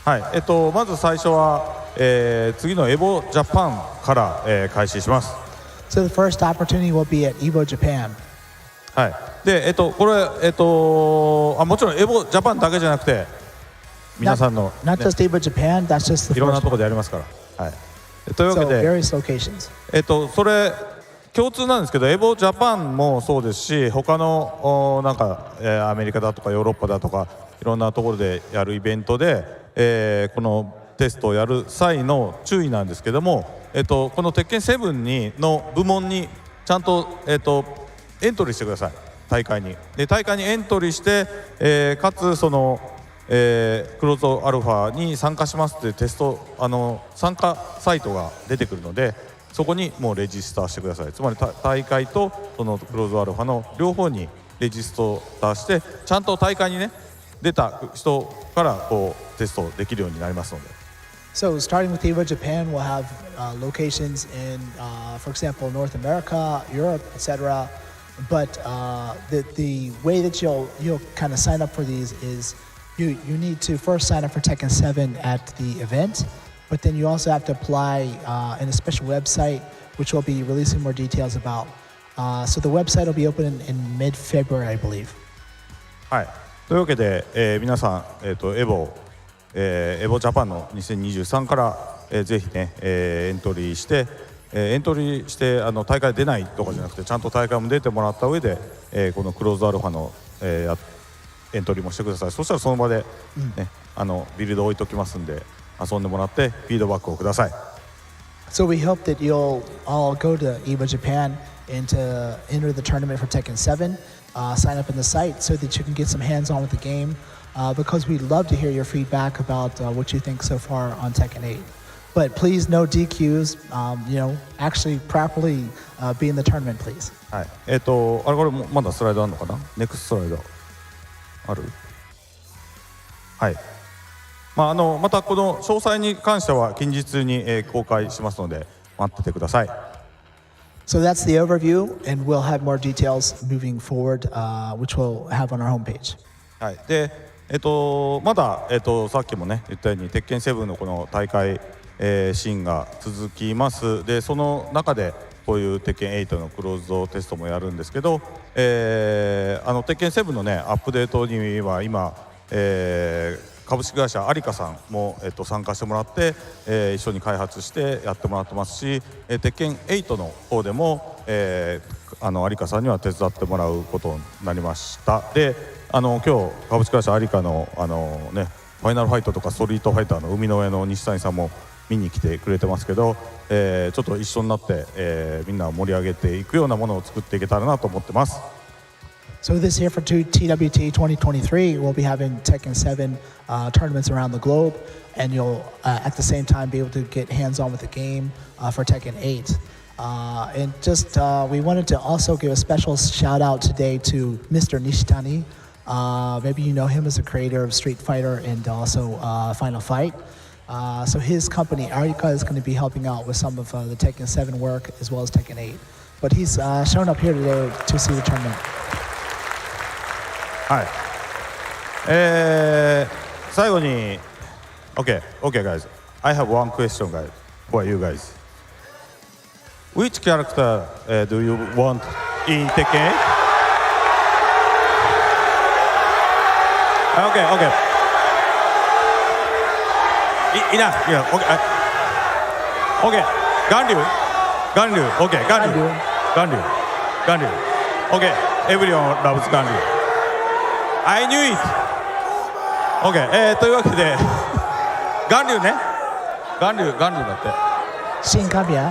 A: はい、まず最初は、次のエボジャパンから、開始します。
F: So the first opportunity will be at Evo Japan.
A: はい。で、これ、もちろんエボジャパンだけじゃなくて、皆さんの、ね、
F: Not just EVO Japan, that's just the
A: いろんな
F: first
A: ところ
F: one.
A: でやりますから、はい、というわけ
F: So
A: で、
F: various locations.
A: それ共通なんですけど、エボジャパンもそうですし、他のなんか、アメリカだとかヨーロッパだとかいろんなところでやるイベントで、このテストをやる際の注意なんですけども、この鉄拳7の部門にちゃんと、エントリーしてください。大会にエントリーして、かつその、クローズドアルファに参加しますっていうテスト参加サイトが出てくるので、そこにもうレジスターしてください。つまり大会とそのクローズドアルファの両方にレジスターして、ちゃんと大会にね出た人からこうテストできるようになりますので。
F: So starting with EVO Japan, we'll have locations in, for example, North America, Europe, etc. But the way that you'll kind of sign up for these is you need to first sign up for Tekken 7 at the event, but then you also have to apply in a special website, which we'll be releasing more details about. So the website will be open in mid-February, I believe.
A: はい。というわけで、皆さん、エボジャパンの2023から、ぜひね、エントリーして大会出ないとかじゃなくて、ちゃんと大会も出てもらった上で、このクローズアルファの、エントリーもしてください。そしたらその場で、ね、ビルド置いときますんで、遊んでもらってフィードバックをください。
F: So we hope that you'll all go to EVO Japan and to enter the tournament for Tekken 7. Sign up in the site so that you can get some hands-on with the game, because we'd love to hear your feedback about what you think so far on Tekken 8. But please, no DQs. Actually properly be in the tournament, please.
A: はい。あれこれまだスライドあるのかな？ネクストスライドある？はい。またこの詳細に関しては近日に、公開しますので待っててください。
F: So that's the overview, and we'll have more details moving forward, which we'll have on our homepage.
A: はい。で、まださっきもね言ったように鉄拳7のこの大会、シーンが続きます。で、その中でこういう鉄拳8のクローズドテストもやるんですけど、鉄拳7のねアップデートには今、株式会社アリカさんも、参加してもらって、一緒に開発してやってもらってますし、鉄拳8の方でも、アリカさんには手伝ってもらうことになりました。で、今日株式会社アリカのファイナルファイトとかストリートファイターの生みの親の西谷さんも見に来てくれてますけど、ちょっと一緒になって、みんなを盛り上げていくようなものを作っていけたらなと思ってます。
F: So this year for TWT 2023, we'll be having Tekken 7 tournaments around the globe, and you'll at the same time be able to get hands-on with the game for Tekken 8. And just we wanted to also give a special shout out today to Mr. Nishitani. Maybe you know him as a creator of Street Fighter and also Final Fight. So his company, Arika, is going to be helping out with some of the Tekken 7 work as well as Tekken 8. But he's shown up here today to see the tournament.
A: はい。最後に Okay guys, I have one question guys for you guys. Which character do you want in Tekken? Okay. Enough. Yeah. Okay. Ganryu. Okay. Ganryu. Okay. Everyone loves Ganryu. I knew it. Okay. というわけでガンリュウね。ガンリュウだって。
F: 新カビア。
A: わ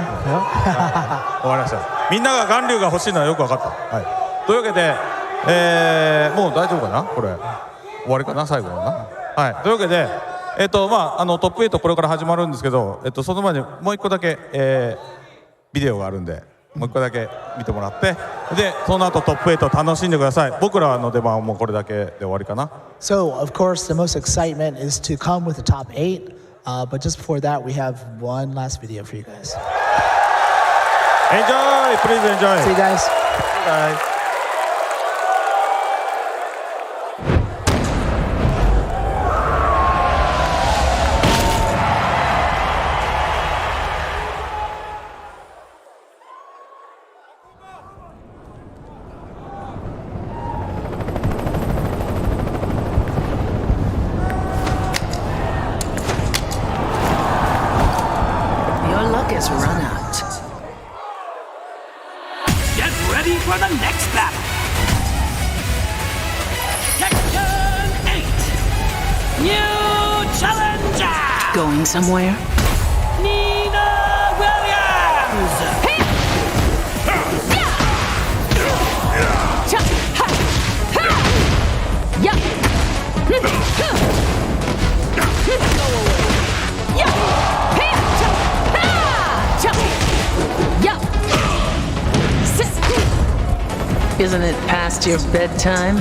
A: かりました。みんながガンリュウが欲しいのはよく分かった。はい。というわけで、もう大丈夫かな？これ終わりかな、最後のな。はい。というわけで、トップ8これから始まるんですけど、その前にもう一個だけ、ビデオがあるんで、もう一個だけ見てもらって、でその後トップ8楽しんでください。僕らの出番はもうこれだけで終わりかな。
F: So of course the most excitement is to come with the top 8, but just before that we have one last video for you guys.
A: Enjoy, please enjoy.
F: See you guys.
A: Bye.
I: Going somewhere?
O: Nina Williams!
I: Isn't it past your bedtime?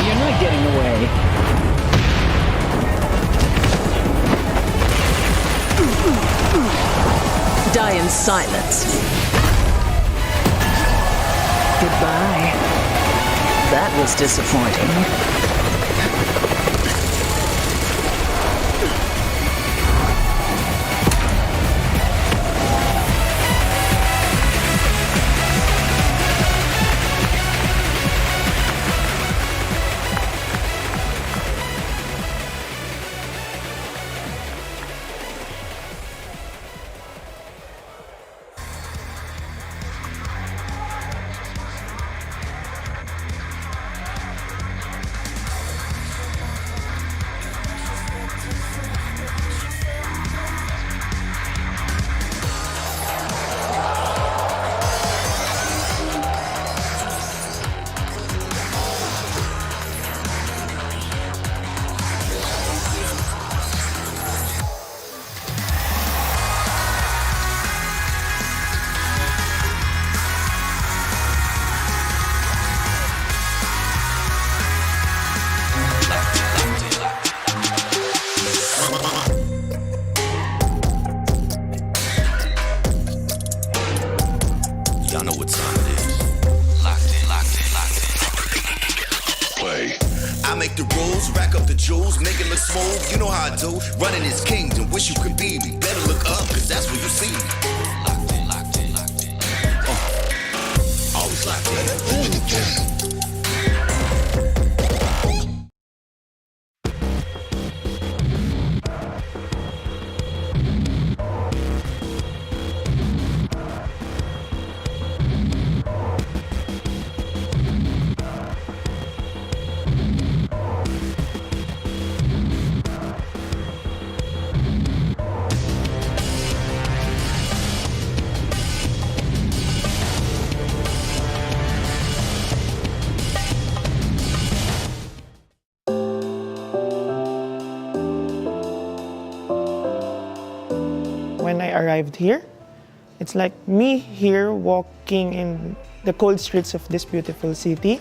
I: You're not getting away. Die in silence. Goodbye. That was disappointing.
C: Y'all know what time it is. Locked in, locked in, locked in. Play. I make the rules, rack up the jewels, make it look smooth. You know how I do. Running this kingdom, wish you could be me. Better look up, cause that's where you see me. Locked in, locked in, locked in. Always locked in.
D: When I arrived here, it's like me here walking in the cold streets of this beautiful city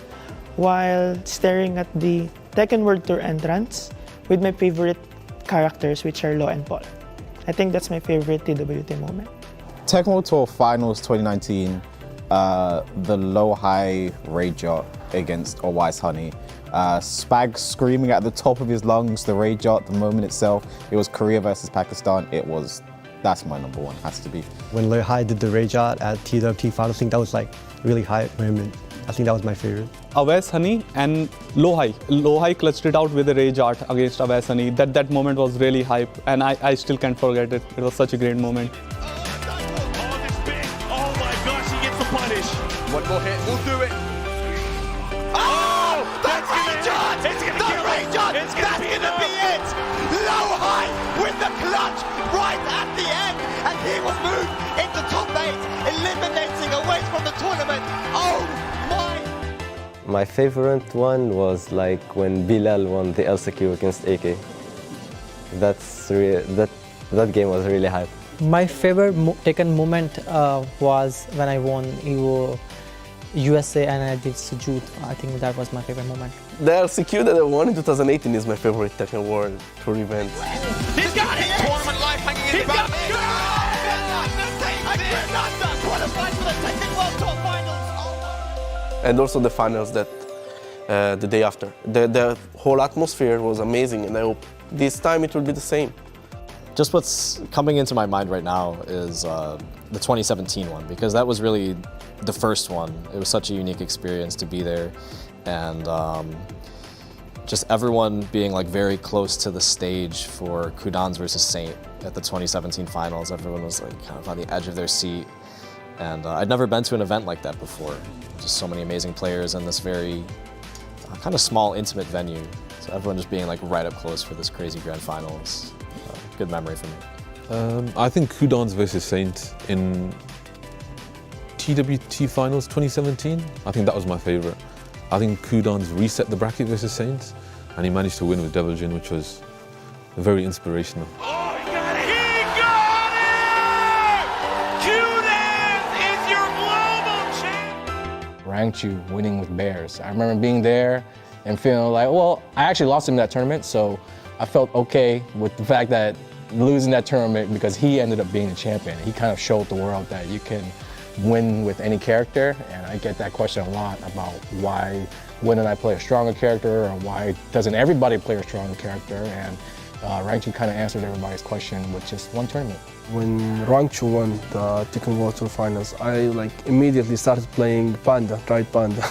D: while staring at the Tekken World Tour entrance with my favorite characters, which are Law and Paul. I think that's my favorite TWT moment.
W: Tekken World Tour Finals 2019, the low-high rage art against Wise Honey. Spag screaming at the top of his lungs, the rage art, the moment itself. It was Korea versus Pakistan. That's my number one, has to be.
U: When Low High did the rage art at TWT Finals, I think that was like really high moment. I think that was my favorite.
H: Awais Honey and Low High. Low High clutched it out with the rage art against Awais Honey. That moment was really hype, and I still can't forget it. It was such a great moment.
O: Oh my gosh, he gets the punish.
V: One more hit, we'll do it.
O: Oh,
V: that's rage art!
O: It's gonna kill him. It's gonna
V: be it! Low High with the clutch right at the end, and he was moved into top 8, eliminating Awais from the tournament. Oh my!
M: My favorite one was like when Bilal won the LCQ against AK. That game was really hype.
Q: My favorite Tekken moment was when I won Evo USA and I did Sujut. I think that was my favorite moment.
B: The LCQ that I won in 2018 is my favorite Tekken World Tour event.
O: He's got it! Tournament life hanging in the balance.
V: Qualified for the Tekken World Tour Finals.
B: And also the finals that the day after. The whole atmosphere was amazing, and I hope this time it will be the same.
J: just what's coming into my mind right now is the 2017 one, because that was really the first one. It was such a unique experience to be there, and just everyone being like very close to the stage for Kudans versus Saint at the 2017 finals. Everyone was like kind of on the edge of their seat, and I'd never been to an event like that before. Just so many amazing players in this very kind of small, intimate venue. So everyone just being like right up close for this crazy grand final is a good memory for me.
L: I think Kudans versus Saint in TWT finals 2017. I think that was my favorite. I think Kudans reset the bracket versus Saint, and he managed to win with Devil Jin, which was very inspirational.
T: Rangchu winning with Bears. I remember being there and feeling like, well, I actually lost him that tournament, so I felt okay with the fact that losing that tournament because he ended up being the champion. He kind of showed the world that you can win with any character, and I get that question a lot about why wouldn't I play a stronger character, or why doesn't everybody play a stronger character, and Rangchu kind of answered everybody's question with just one tournament.
K: When Rangchu won the Tekken World Tour Finals, I immediately started playing Panda, right Panda.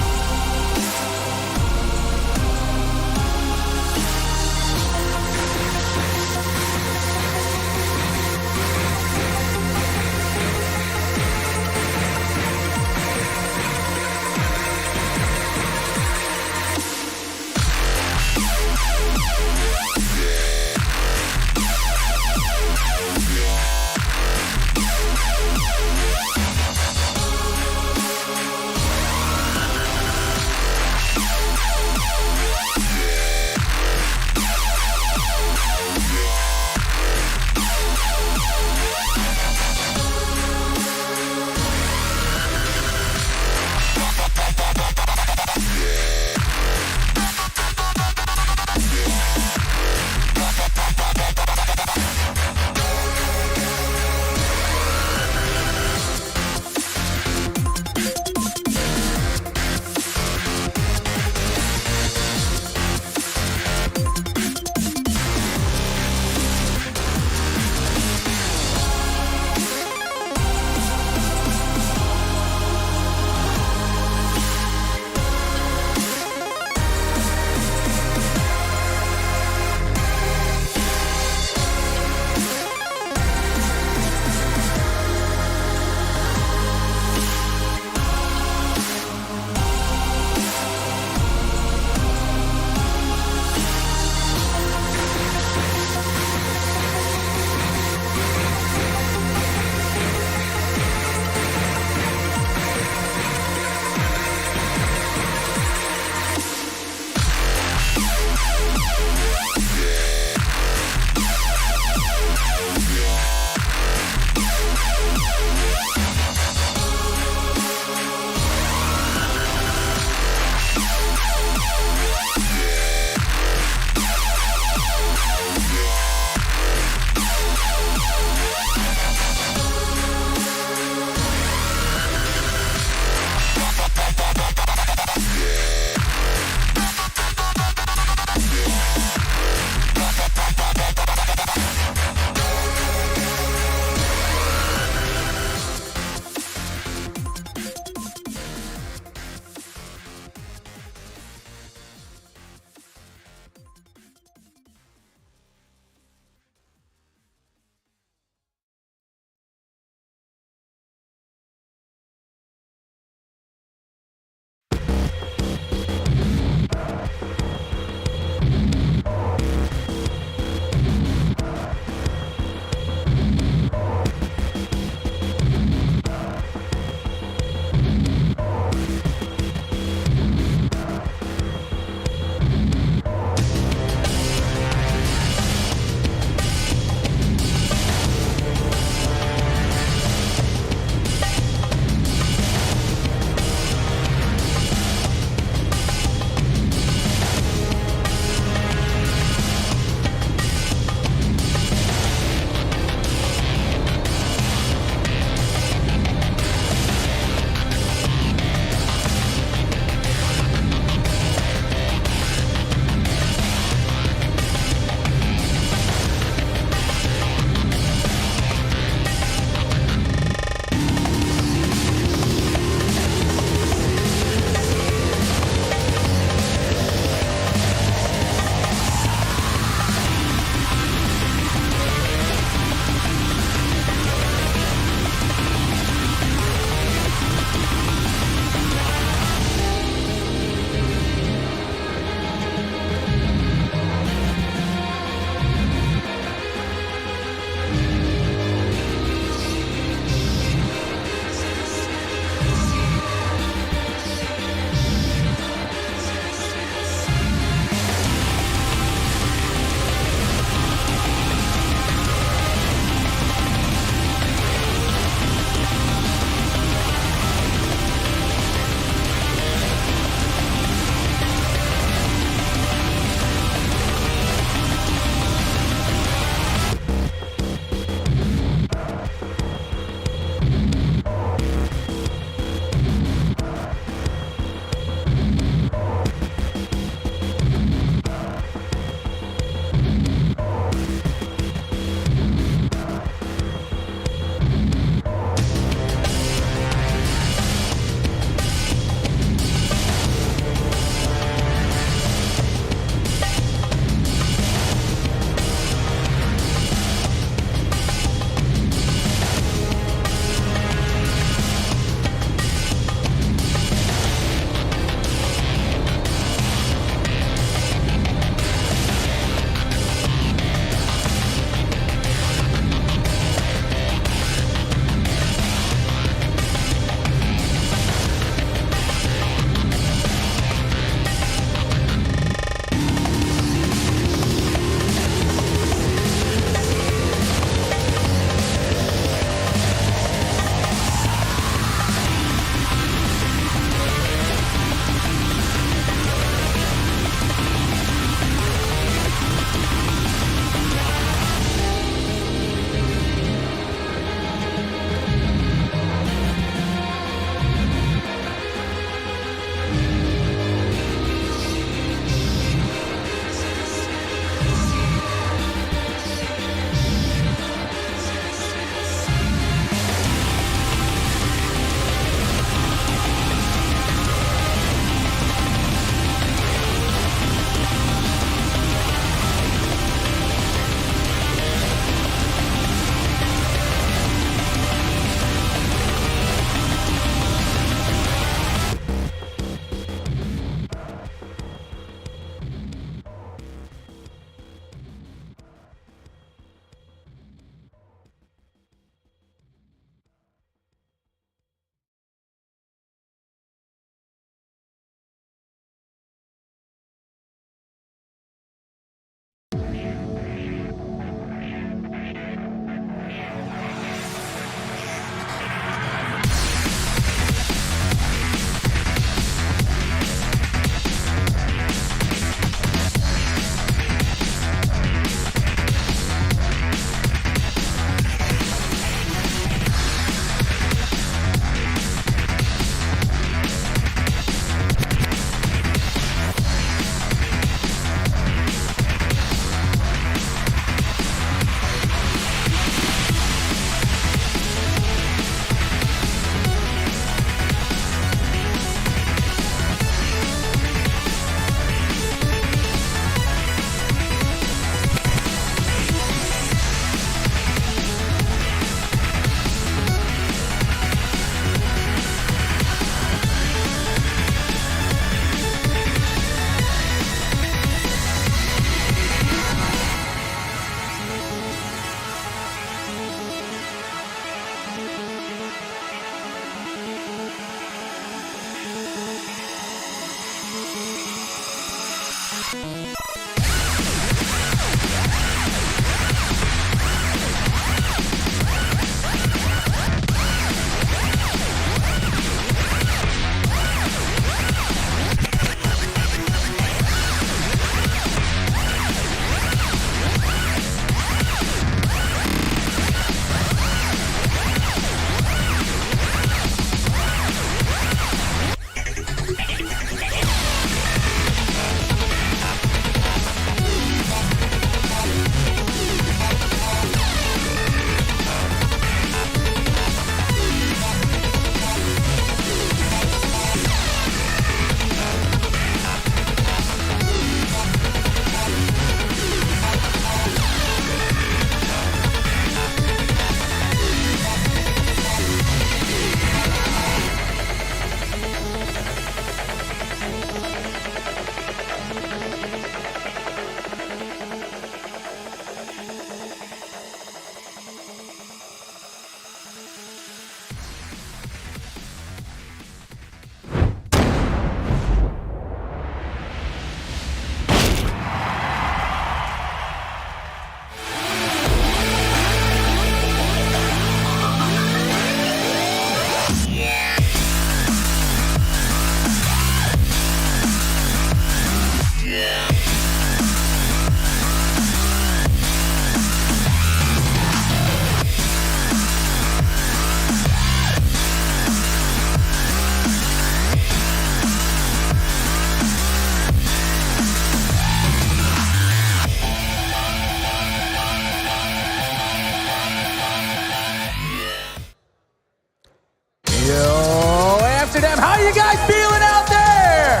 N: Yo, Amsterdam, how you guys feeling out there?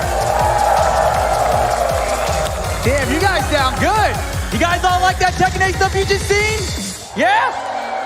N: Damn, you guys sound good. You guys all like that Tekken 8 stuff you just seen? Yeah?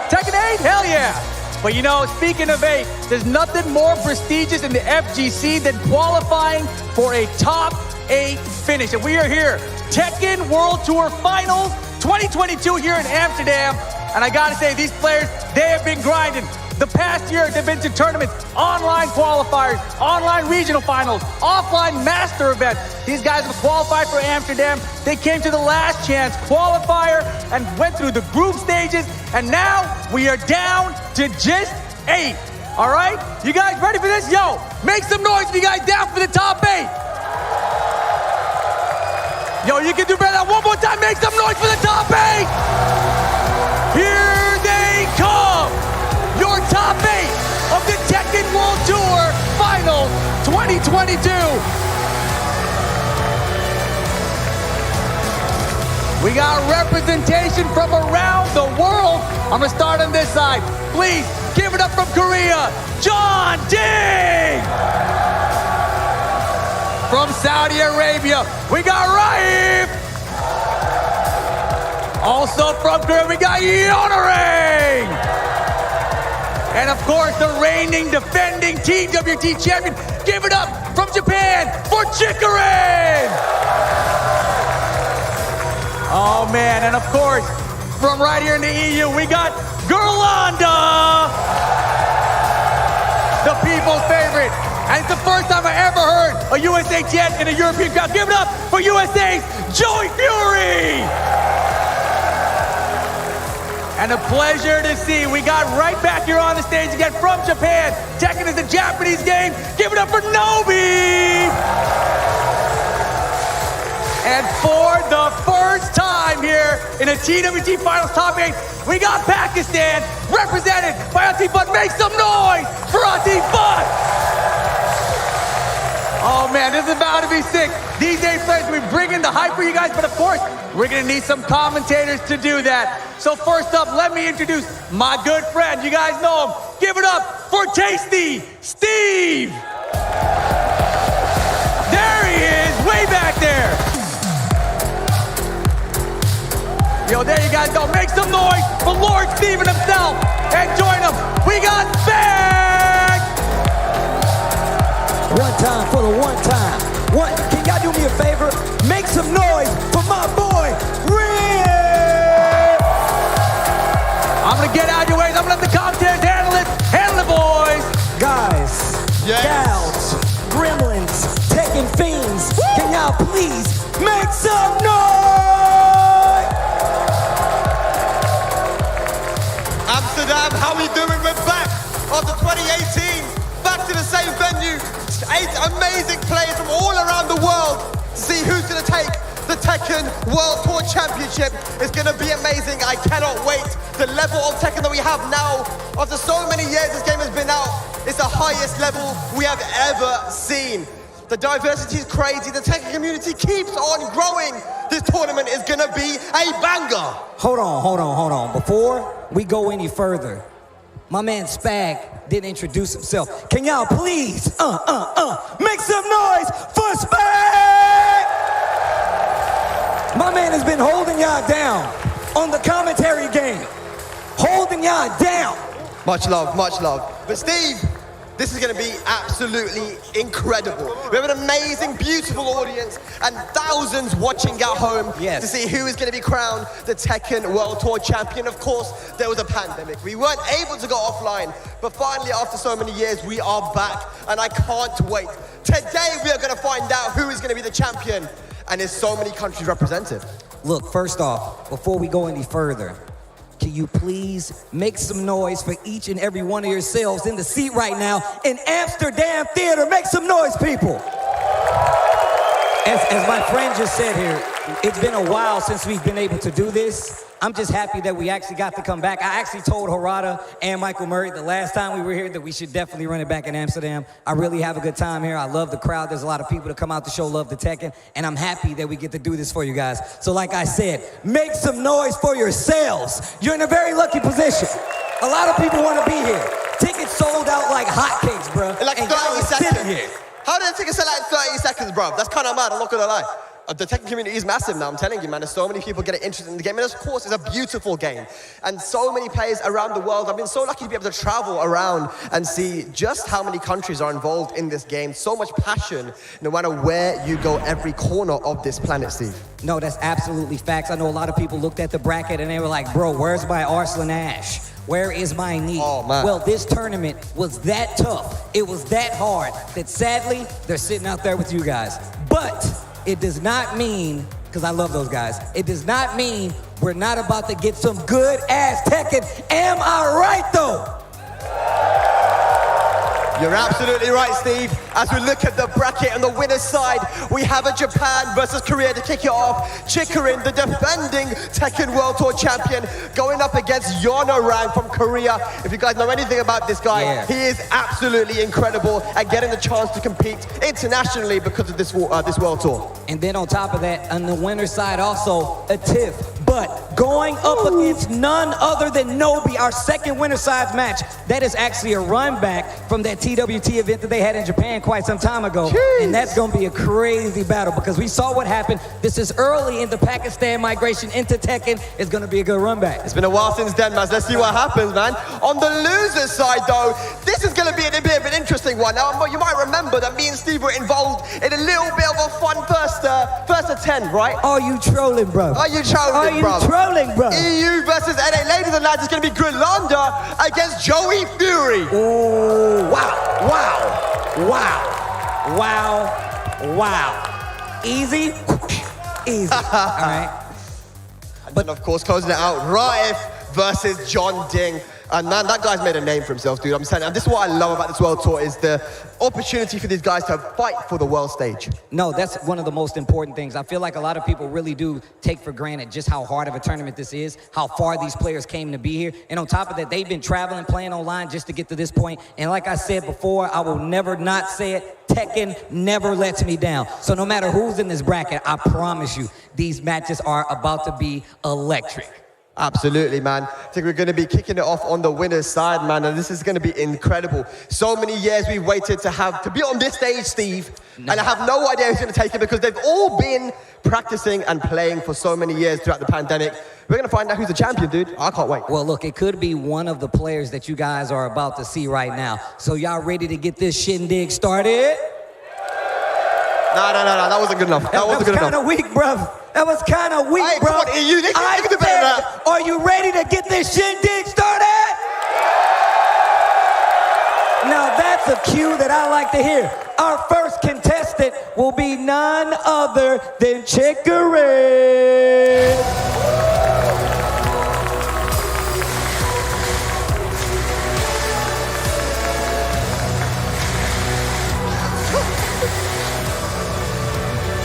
N: Tekken 8? Hell yeah. But you know, speaking of 8, there's nothing more prestigious in the FGC than qualifying for a top 8 finish. And we are here, Tekken World Tour Finals 2022 here in Amsterdam. And I gotta say, these players, they have been grinding. The past year, they've been to tournaments, online qualifiers, online regional finals, offline master events. These guys have qualified for Amsterdam. They came to the last chance qualifier and went through the group stages. And now we are down to just 8. All right? You guys ready for this? Yo, make some noise if you guys down for the top 8. Yo, you can do better. One more time, make some noise for the top 8. Here they come. Your top 8 of the Tekken World Tour Finals 2022. We got representation from around the world. I'm gonna start on this side. Please give it up from Korea, John Ding. From Saudi Arabia, we got Raif. Also from Korea, we got Yonaring. And of course, the reigning, defending TWT champion. Give it up from Japan for Chikarin! Oh man, and of course, from right here in the EU, we got Gerlanda! The people's favorite. And it's the first time I ever heard a USA chant in a European crowd. Give it up for USA's Joey Fury! And a pleasure to see. We got right back here on the stage again from Japan. Tekken is a Japanese game. Give it up for Nobi! And for the first time here in a TWT Finals Top 8, we got Pakistan represented by Atif Butt. Make some noise for Atif Butt! Oh man, this is about to be sick. These 8 players, we bring in the hype for you guys, but of course, we're gonna need some commentators to do that. So first up, let me introduce my good friend. You guys know him. Give it up for Tasty Steve. There he is, way back there. Yo, there you guys go. Make some noise for Lord Steven himself. And join him. We got Spag.
P: One time for the one time. Can y'all do me a favor? Make some noise for my boy, Red!
N: I'm gonna get out of your way. I'm gonna let the commentators handle it. Handle it, boys.
P: Guys, gals, gremlins, Tekken fiends, can y'all please make some noise!
V: Amsterdam, how we doing? We're back after 2018, back to the same venue. 8 amazing players from all around the world to see who's going to take the Tekken World Tour Championship. It's going to be amazing. I cannot wait. The level of Tekken that we have now, after so many years this game has been out, it's the highest level we have ever seen. The diversity is crazy. The Tekken community keeps on growing. This tournament is going to be a banger.
P: Hold on. Before we go any further, my man Spag didn't introduce himself. Can y'all please, make some noise for Spag? My man has been holding y'all down on the commentary game. Holding y'all down.
V: Much love, much love. But Steve, this is going to be absolutely incredible. We have an amazing, beautiful audience and thousands watching at home to see who is going to be crowned the Tekken World Tour Champion. Of course, there was a pandemic. We weren't able to go offline, but finally, after so many years, we are back, and I can't wait. Today, we are going to find out who is going to be the champion, and there's so many countries represented.
P: Look, first off, before we go any further, can you please make some noise for each and every one of yourselves in the seat right now in Amsterdam Theater? Make some noise, people. As my friend just said here, it's been a while since we've been able to do this. I'm just happy that we actually got to come back. I actually told Harada and Michael Murray the last time we were here that we should definitely run it back in Amsterdam. I really have a good time here. I love the crowd. There's a lot of people that come out to show love to Tekken, and I'm happy that we get to do this for you guys. So like I said, make some noise for yourselves. You're in a very lucky position. A lot of people want to be here. Tickets sold out like hotcakes, bro.
V: In like
P: and
V: 30 seconds.
P: here.
V: How did the tickets sell out in 30 seconds, bro? That's kind of mad, I'm not going to lie. The Tekken community is massive now, I'm telling you, man. There's so many people getting interested in the game. And of course, it's a beautiful game. And so many players around the world. I've been so lucky to be able to travel around and see just how many countries are involved in this game. So much passion, no matter where you go, every corner of this planet, Steve.
P: No, that's absolutely facts. I know a lot of people looked at the bracket and they were like, bro, where's my Arslan Ash? Where is my knee?
V: Oh, man.
P: Well, this tournament was that tough. It was that hard that sadly, they're sitting out there with you guys. But it does not mean, because I love those guys, it does not mean we're not about to get some good ass Tekken. Am I right though?
V: You're absolutely right, Steve. As we look at the bracket on the winner's side, we have a Japan versus Korea to kick it off. Chikarin, the defending Tekken World Tour champion, going up against Yonorang from Korea. If you guys know anything about this guy, he is absolutely incredible and getting the chance to compete internationally because of this World Tour.
P: And then on top of that, on the winner's side also, a TIFF. But going up against none other than Nobi, our second winner's side match. That is actually a run back from that TWT event that they had in Japan quite some time ago. Jeez. And that's gonna be a crazy battle because we saw what happened. This is early in the Pakistan migration into Tekken. It's gonna be a good run back.
V: It's been a while since then, man. Let's see what happens, man. On the loser's side, though, this is gonna be a bit of an interesting one. Now, you might remember that me and Steve were involved in a little bit of a fun first to 10, right?
P: Are you trolling, bro?
V: Are you trolling, bro?
P: Are you trolling, bro?
V: EU versus NA. Ladies and lads, it's gonna be Grilanda against Joey Fury.
P: Oh, wow, wow, wow, wow, wow. Easy, easy, all right.
V: And then, of course, closing it out, Raif versus John Ding. And man, that guy's made a name for himself, dude. I'm saying, and this is what I love about this World Tour is the opportunity for these guys to fight for the world stage.
P: No, that's one of the most important things. I feel like a lot of people really do take for granted just how hard of a tournament this is, how far these players came to be here. And on top of that, they've been traveling, playing online just to get to this point. And like I said before, I will never not say it, Tekken never lets me down. So no matter who's in this bracket, I promise you, these matches are about to be electric.
V: Absolutely, man. I think we're going to be kicking it off on the winner's side, man, and this is going to be incredible. So many years we've waited to be on this stage, Steve, and I have no idea who's going to take it because they've all been practicing and playing for so many years throughout the pandemic. We're going to find out who's the champion, dude. I can't wait.
P: Well, look, it could be one of the players that you guys are about to see right now. So y'all ready to get this shindig started?
V: No, that wasn't good enough. That wasn't good enough.
P: That was kind of weak, bruv. That was kind of weak, bro.
V: Come on, EU, they can do better than that.
P: Are you ready to get this shindig started? Now that's a cue that I like to hear. Our first contestant it will be none other than Chicory.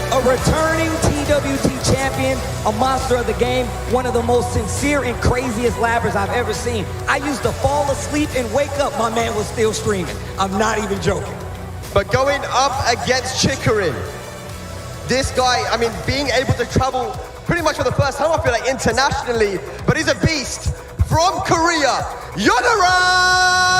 P: A returning TWT champion, a monster of the game, one of the most sincere and craziest labbers I've ever seen. I used to fall asleep and wake up, my man was still streaming. I'm not even joking.
V: But going up against Chicory, this guy, I mean, being able to travel pretty much for the first time, I feel like internationally, but he's a beast from Korea, Yonarai!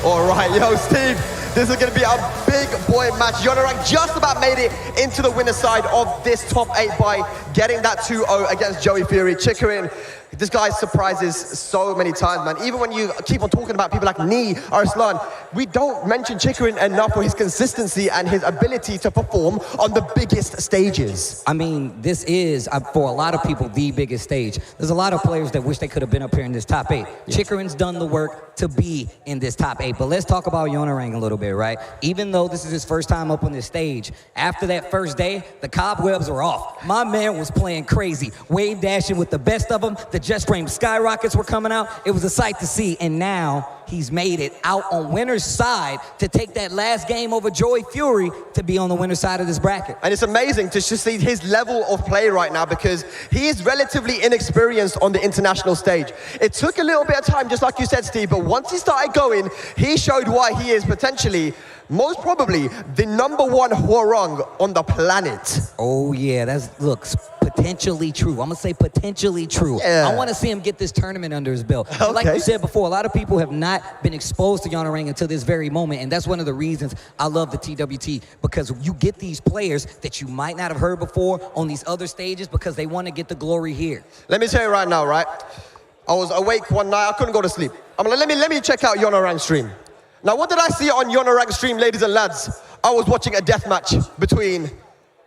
V: All right, yo, Steve, this is going to be a big boy match. Yonarai just about made it into the winner's side of this top 8 by getting that 2-0 against Joey Fury. Chicory, this guy surprises so many times, man. Even when you keep on talking about people like Nee, Arslan, we don't mention Chicory enough for his consistency and his ability to perform on the biggest stages.
P: I mean, this is, for a lot of people, the biggest stage. There's a lot of players that wish they could have been up here in this top 8. Yes. Chicory's done the work to be in this top 8. But let's talk about Yonarai a little bit, right? Even though this is his first time up on this stage, after that first day, the cobwebs were off. My man was playing crazy, wave dashing with the best of them. The Just Frame skyrockets were coming out. It was a sight to see. And now he's made it out on winner's side to take that last game over Joey Fury to be on the winner's side of this bracket.
V: And it's amazing to just see his level of play right now because he is relatively inexperienced on the international stage. It took a little bit of time, just like you said, Steve, but once he started going, he showed why he is potentially, most probably, the #1 Hwoarang on the planet.
P: Oh yeah, looks potentially true. I'm gonna say potentially true.
V: Yeah.
P: I want to see him get this tournament under his belt.
V: Okay.
P: Like you said before, a lot of people have not been exposed to Yonarai until this very moment, and that's one of the reasons I love the TWT, because you get these players that you might not have heard before on these other stages because they want to get the glory here.
V: Let me tell you right now, right? I was awake one night, I couldn't go to sleep. I'm like, let me check out Yonairang's stream. Now, what did I see on Yonairang's stream, ladies and lads? I was watching a death match between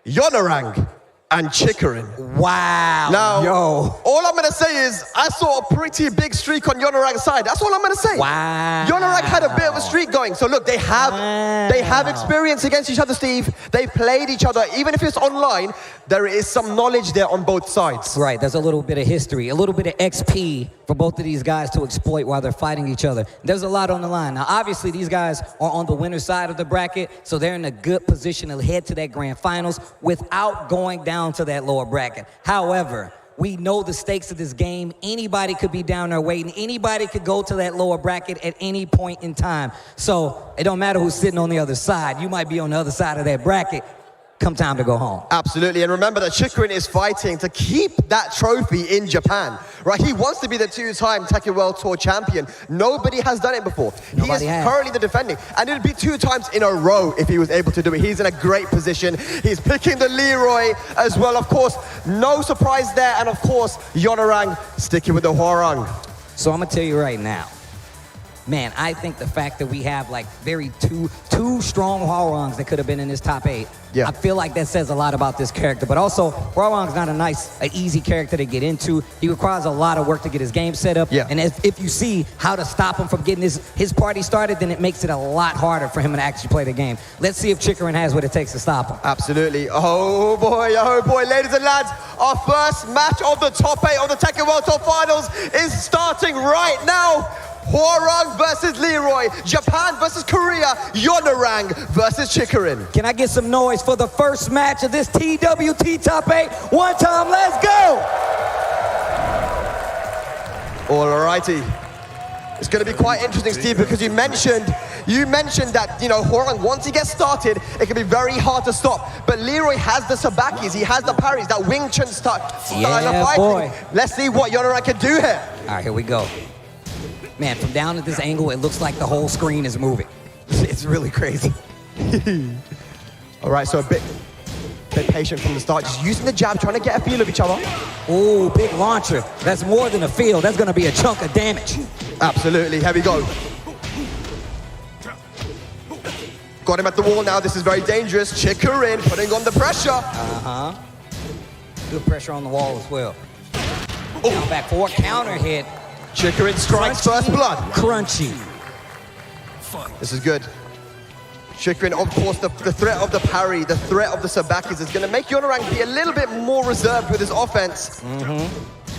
V: Yonarai and Chicory.
P: Wow.
V: Now,
P: yo.
V: all I'm gonna say is I saw a pretty big streak on Yonairang's side. That's all I'm gonna say.
P: Wow.
V: Yonarai had a bit of a streak going. So look, they have experience against each other, Steve. They've played each other. Even if it's online, there is some knowledge there on both sides.
P: Right, there's a little bit of history, a little bit of XP for both of these guys to exploit while they're fighting each other. There's a lot on the line. Now, obviously, these guys are on the winner's side of the bracket, so they're in a good position to head to that grand finals without going down to that lower bracket. However, we know the stakes of this game. Anybody could be down there waiting. Anybody could go to that lower bracket at any point in time. So it don't matter who's sitting on the other side. You might be on the other side of that bracket. Come time to go home.
V: Absolutely, and remember that Chicory is fighting to keep that trophy in Japan, right? He wants to be the 2-time Tekken World Tour champion. Nobody has done it before. He is currently the defending, and it'd be 2 times in a row if he was able to do it. He's in a great position. He's picking the Leroy as well, of course. No surprise there, and of course, Yonarai sticking with the Hwoarang.
P: So I'm gonna tell you right now, man, I think the fact that we have like two strong Hwoarangs that could have been in this top 8, I feel like that says a lot about this character. But also, Hwoarang's not an easy character to get into. He requires a lot of work to get his game set up. And if you see how to stop him from getting his party started, then it makes it a lot harder for him to actually play the game. Let's see if Chicory has what it takes to stop him.
V: Absolutely. Oh boy, ladies and lads, our first match of the top 8 of the Tekken World Tour Finals is starting right now. Hwoarang versus Leroy, Japan versus Korea, Yonarai versus Chicory.
P: Can I get some noise for the first match of this TWT Top 8? One time, let's go!
V: Alrighty. It's going to be quite interesting, Steve, because you mentioned that, you know, Hwoarang, once he gets started, it can be very hard to stop. But Leroy has the sabakis, he has the parries, that Wing Chun style of fighting.
P: Boy.
V: Let's see what Yonarai can do here.
P: All right, here we go. Man, from down at this angle, it looks like the whole screen is moving. It's really crazy.
V: All right, so a bit patient from the start, just using the jab, trying to get a feel of each other.
P: Ooh, big launcher. That's more than a feel. That's going to be a chunk of damage.
V: Absolutely. Here we go. Got him at the wall now. This is very dangerous. Chicory putting on the pressure.
P: good pressure on the wall as well. Down back forward, counter hit.
V: Chikrin strikes first blood.
P: Crunchy.
V: This is good. Chikrin, of course, the threat of the parry, the threat of the sabakis is going to make Yonorang be a little bit more reserved with his offense.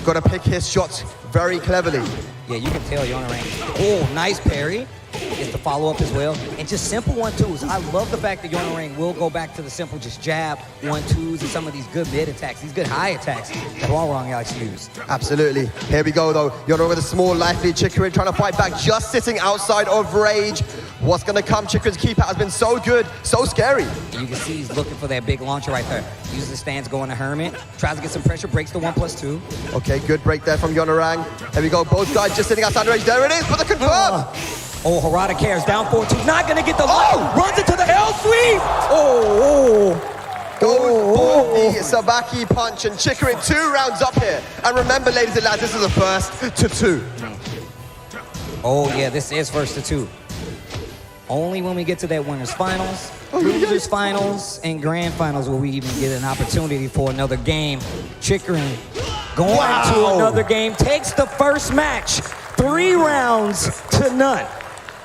V: Got to pick his shots very cleverly.
P: Yeah, you can tell Yonorang. Oh, nice parry. Gets the follow-up as well. And just simple 1-2s. I love the fact that Yonorang will go back to the simple just jab, 1-2s, and some of these good mid attacks, these good high attacks that Walrong likes to use.
V: Absolutely. Here we go, though. Yonorang with a small life lead. Chikrin trying to fight back, just sitting outside of rage. What's going to come? Chikrin's keep out has been so good, so scary.
P: And you can see he's looking for that big launcher right there. Uses the stance, going to Hermit. Tries to get some pressure, breaks the 1+2.
V: Okay, good break there from Yonorang. Here we go. Both guys just sitting outside rage. There it is for the confirm.
P: Oh, Harada cares. Down 4-2. Not going to get the launch. Runs into the L sweep.
V: Goes for the Sabaki punch, and Chikrin 2 rounds up here. And remember, ladies and lads, this is a first to 2.
P: Oh, yeah, this is first to 2. Only when we get to that winners finals, losers finals, and grand finals will we even get an opportunity for another game. Chikrin going to another game, takes the first match, 3 rounds to none.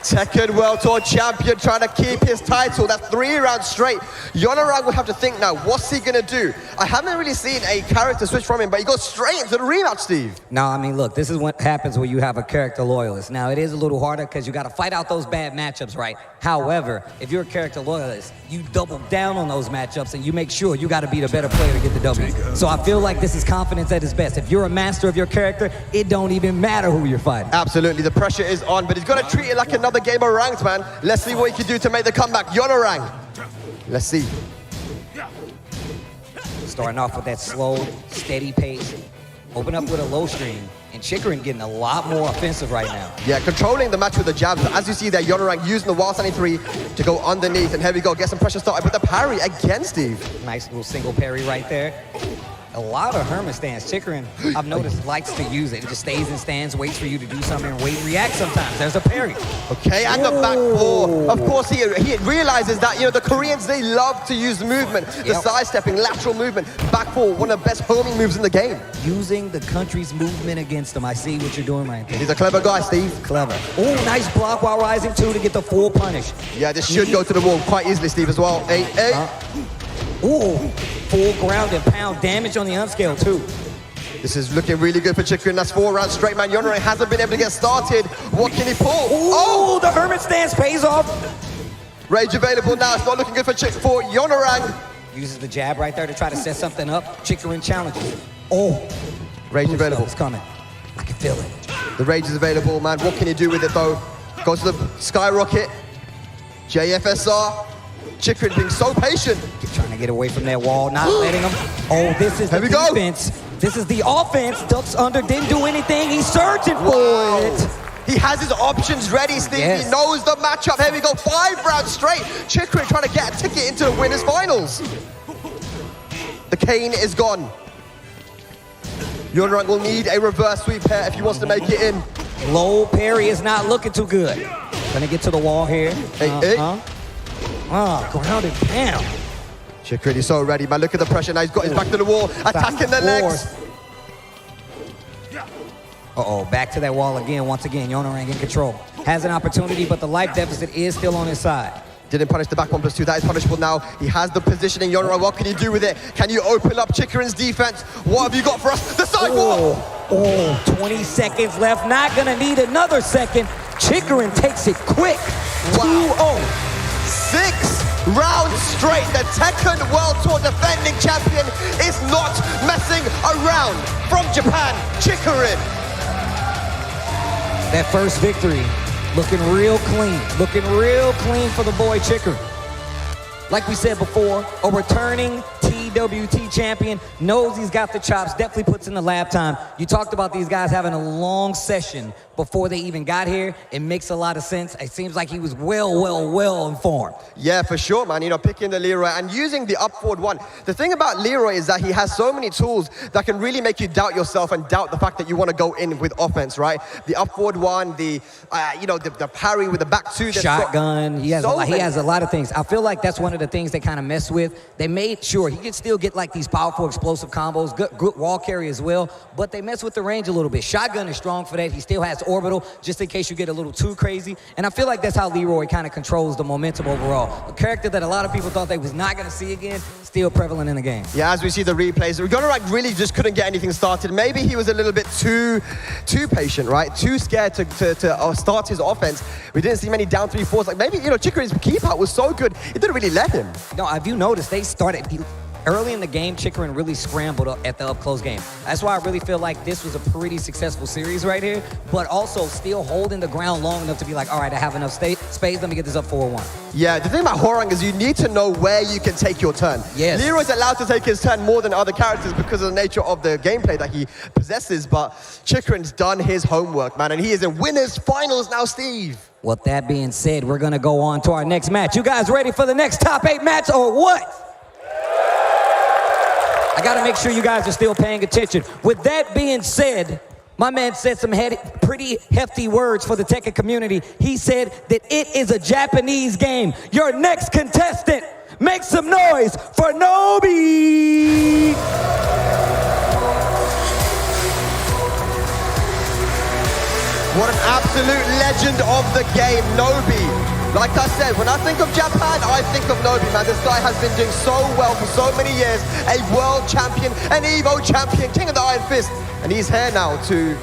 V: Tekken World Tour champion trying to keep his title. That's 3 rounds straight. Yonorang will have to think now, what's he gonna do? I haven't really seen a character switch from him, but he goes straight into the rematch, Steve.
P: No, I mean, look, this is what happens when you have a character loyalist. Now, it is a little harder because you got to fight out those bad matchups, right? However, if you're a character loyalist, you double down on those matchups and you make sure you got to be the better player to get the W. So I feel like this is confidence at its best. If you're a master of your character, it don't even matter who you're fighting.
V: Absolutely, the pressure is on, but he's got to treat it like another game of ranked, man. Let's see what he can do to make the comeback. Yonorang. Let's see.
P: Starting off with that slow, steady pace. Open up with a low stream. And Chikrin getting a lot more offensive right now.
V: Yeah, controlling the match with the jabs. But as you see there, Yonorang using the wild standing 3 to go underneath. And here we go, get some pressure started with the parry again, Steve.
P: Nice little single parry right there. A lot of Hermit stands. Chikrin, I've noticed, likes to use it. It just stays in stands, waits for you to do something, and react sometimes. There's a parry.
V: Okay, and the back four. Of course, he realizes that, the Koreans, they love to use movement. The sidestepping, lateral movement. Back four, one of the best homing moves in the game.
P: Using the country's movement against them. I see what you're doing right there.
V: He's a clever guy, Steve.
P: Clever. Oh, nice block while rising, too, to get the full punish.
V: Yeah, this should go to the wall quite easily, Steve, as well. 8-8.
P: Ooh, full ground and pound damage on the unscale too.
V: This is looking really good for Chikrin. That's 4 rounds straight, man. Yonorang hasn't been able to get started. What can he pull?
P: Oh, the Hermit stance pays off.
V: Rage available now. It's not looking good for Yonorang.
P: Uses the jab right there to try to set something up. Chikrin challenges. Oh,
V: Rage available.
P: It's coming. I can feel it.
V: The rage is available, man. What can he do with it, though? Goes to the skyrocket. JFSR. Chikrin being so patient.
P: Trying to get away from that wall, not letting him. Oh, this is the defense. This is the offense. Ducks under, didn't do anything. He's searching for it.
V: He has his options ready, Steve. Yes. He knows the matchup. Here we go, 5 rounds straight. Chikrin trying to get a ticket into the winners finals. The cane is gone. Yonorang will need a reverse sweep here if he wants to make it in.
P: Low parry is not looking too good. Gonna get to the wall here. Ground and pound.
V: Chikrin is so ready, man. Look at the pressure now. He's got his back to the wall, attacking the legs.
P: Uh-oh, back to that wall again. Once again, Yonorang in control. Has an opportunity, but the life deficit is still on his side.
V: Didn't punish the back 1+2. That is punishable now. He has the positioning. Yonorang, what can you do with it? Can you open up Chikrin's defense? What have you got for us? The sidewalk!
P: 20 seconds left. Not gonna need another second. Chikrin takes it quick. 2-0.
V: 6 rounds straight. The Tekken World Tour defending champion is not messing around. From Japan, Chikrin.
P: That first victory, looking real clean. Looking real clean for the boy Chikrin. Like we said before, a returning TWT champion, knows he's got the chops, definitely puts in the lab time. You talked about these guys having a long session before they even got here. It makes a lot of sense. It seems like he was well informed.
V: Yeah, for sure, man. Picking the Leroy and using the up forward 1. The thing about Leroy is that he has so many tools that can really make you doubt yourself and doubt the fact that you want to go in with offense, right? The up forward 1, the parry with the back 2.
P: Shotgun. He has a lot of things. I feel like that's one of the things they kind of mess with. They made sure he gets still get like these powerful, explosive combos, good wall carry as well, but they mess with the range a little bit. Shotgun is strong for that. He still has orbital, just in case you get a little too crazy. And I feel like that's how Leroy kind of controls the momentum overall. A character that a lot of people thought they was not going to see again, still prevalent in the game.
V: Yeah, as we see the replays, Rigonorak really just couldn't get anything started. Maybe he was a little bit too patient, right? Too scared to start his offense. We didn't see many down 3-4s. Like maybe, Chicory's keep out was so good, it didn't really let him.
P: No, have you noticed they started early in the game, Chikarin really scrambled at the up-close game. That's why I really feel like this was a pretty successful series right here, but also still holding the ground long enough to be like, all right, I have enough space, let me get this up 4-1.
V: Yeah, the thing about Hwoarang is you need to know where you can take your turn.
P: Yes.
V: Leroy's allowed to take his turn more than other characters because of the nature of the gameplay that he possesses, but Chikarin's done his homework, man, and he is in winners finals now, Steve.
P: With that being said, we're gonna go on to our next match. You guys ready for the next top 8 match or what? I gotta make sure you guys are still paying attention. With that being said, my man said some pretty hefty words for the Tekken community. He said that it is a Japanese game. Your next contestant, make some noise for Nobi!
V: What an absolute legend of the game, Nobi. Like I said, when I think of Japan, I think of Nobi, man. This guy has been doing so well for so many years. A world champion, an Evo champion, king of the Iron Fist. And he's here now to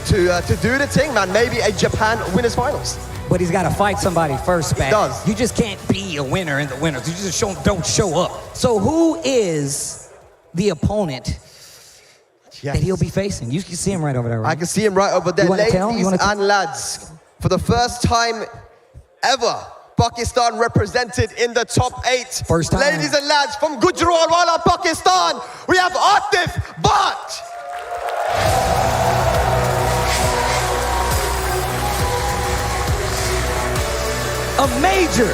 V: do the thing, man. Maybe a Japan winners finals.
P: But he's got to fight somebody first, man.
V: He does.
P: You just can't be a winner in the winners. You just don't show up. So who is the opponent that he'll be facing? You can see him right over there, right?
V: I can see him right over there. Ladies and lads, for the first time ever, Pakistan represented in the top 8.
P: First time.
V: Ladies and lads, from Gujranwala, Pakistan, we have Atif Bhatt.
P: A major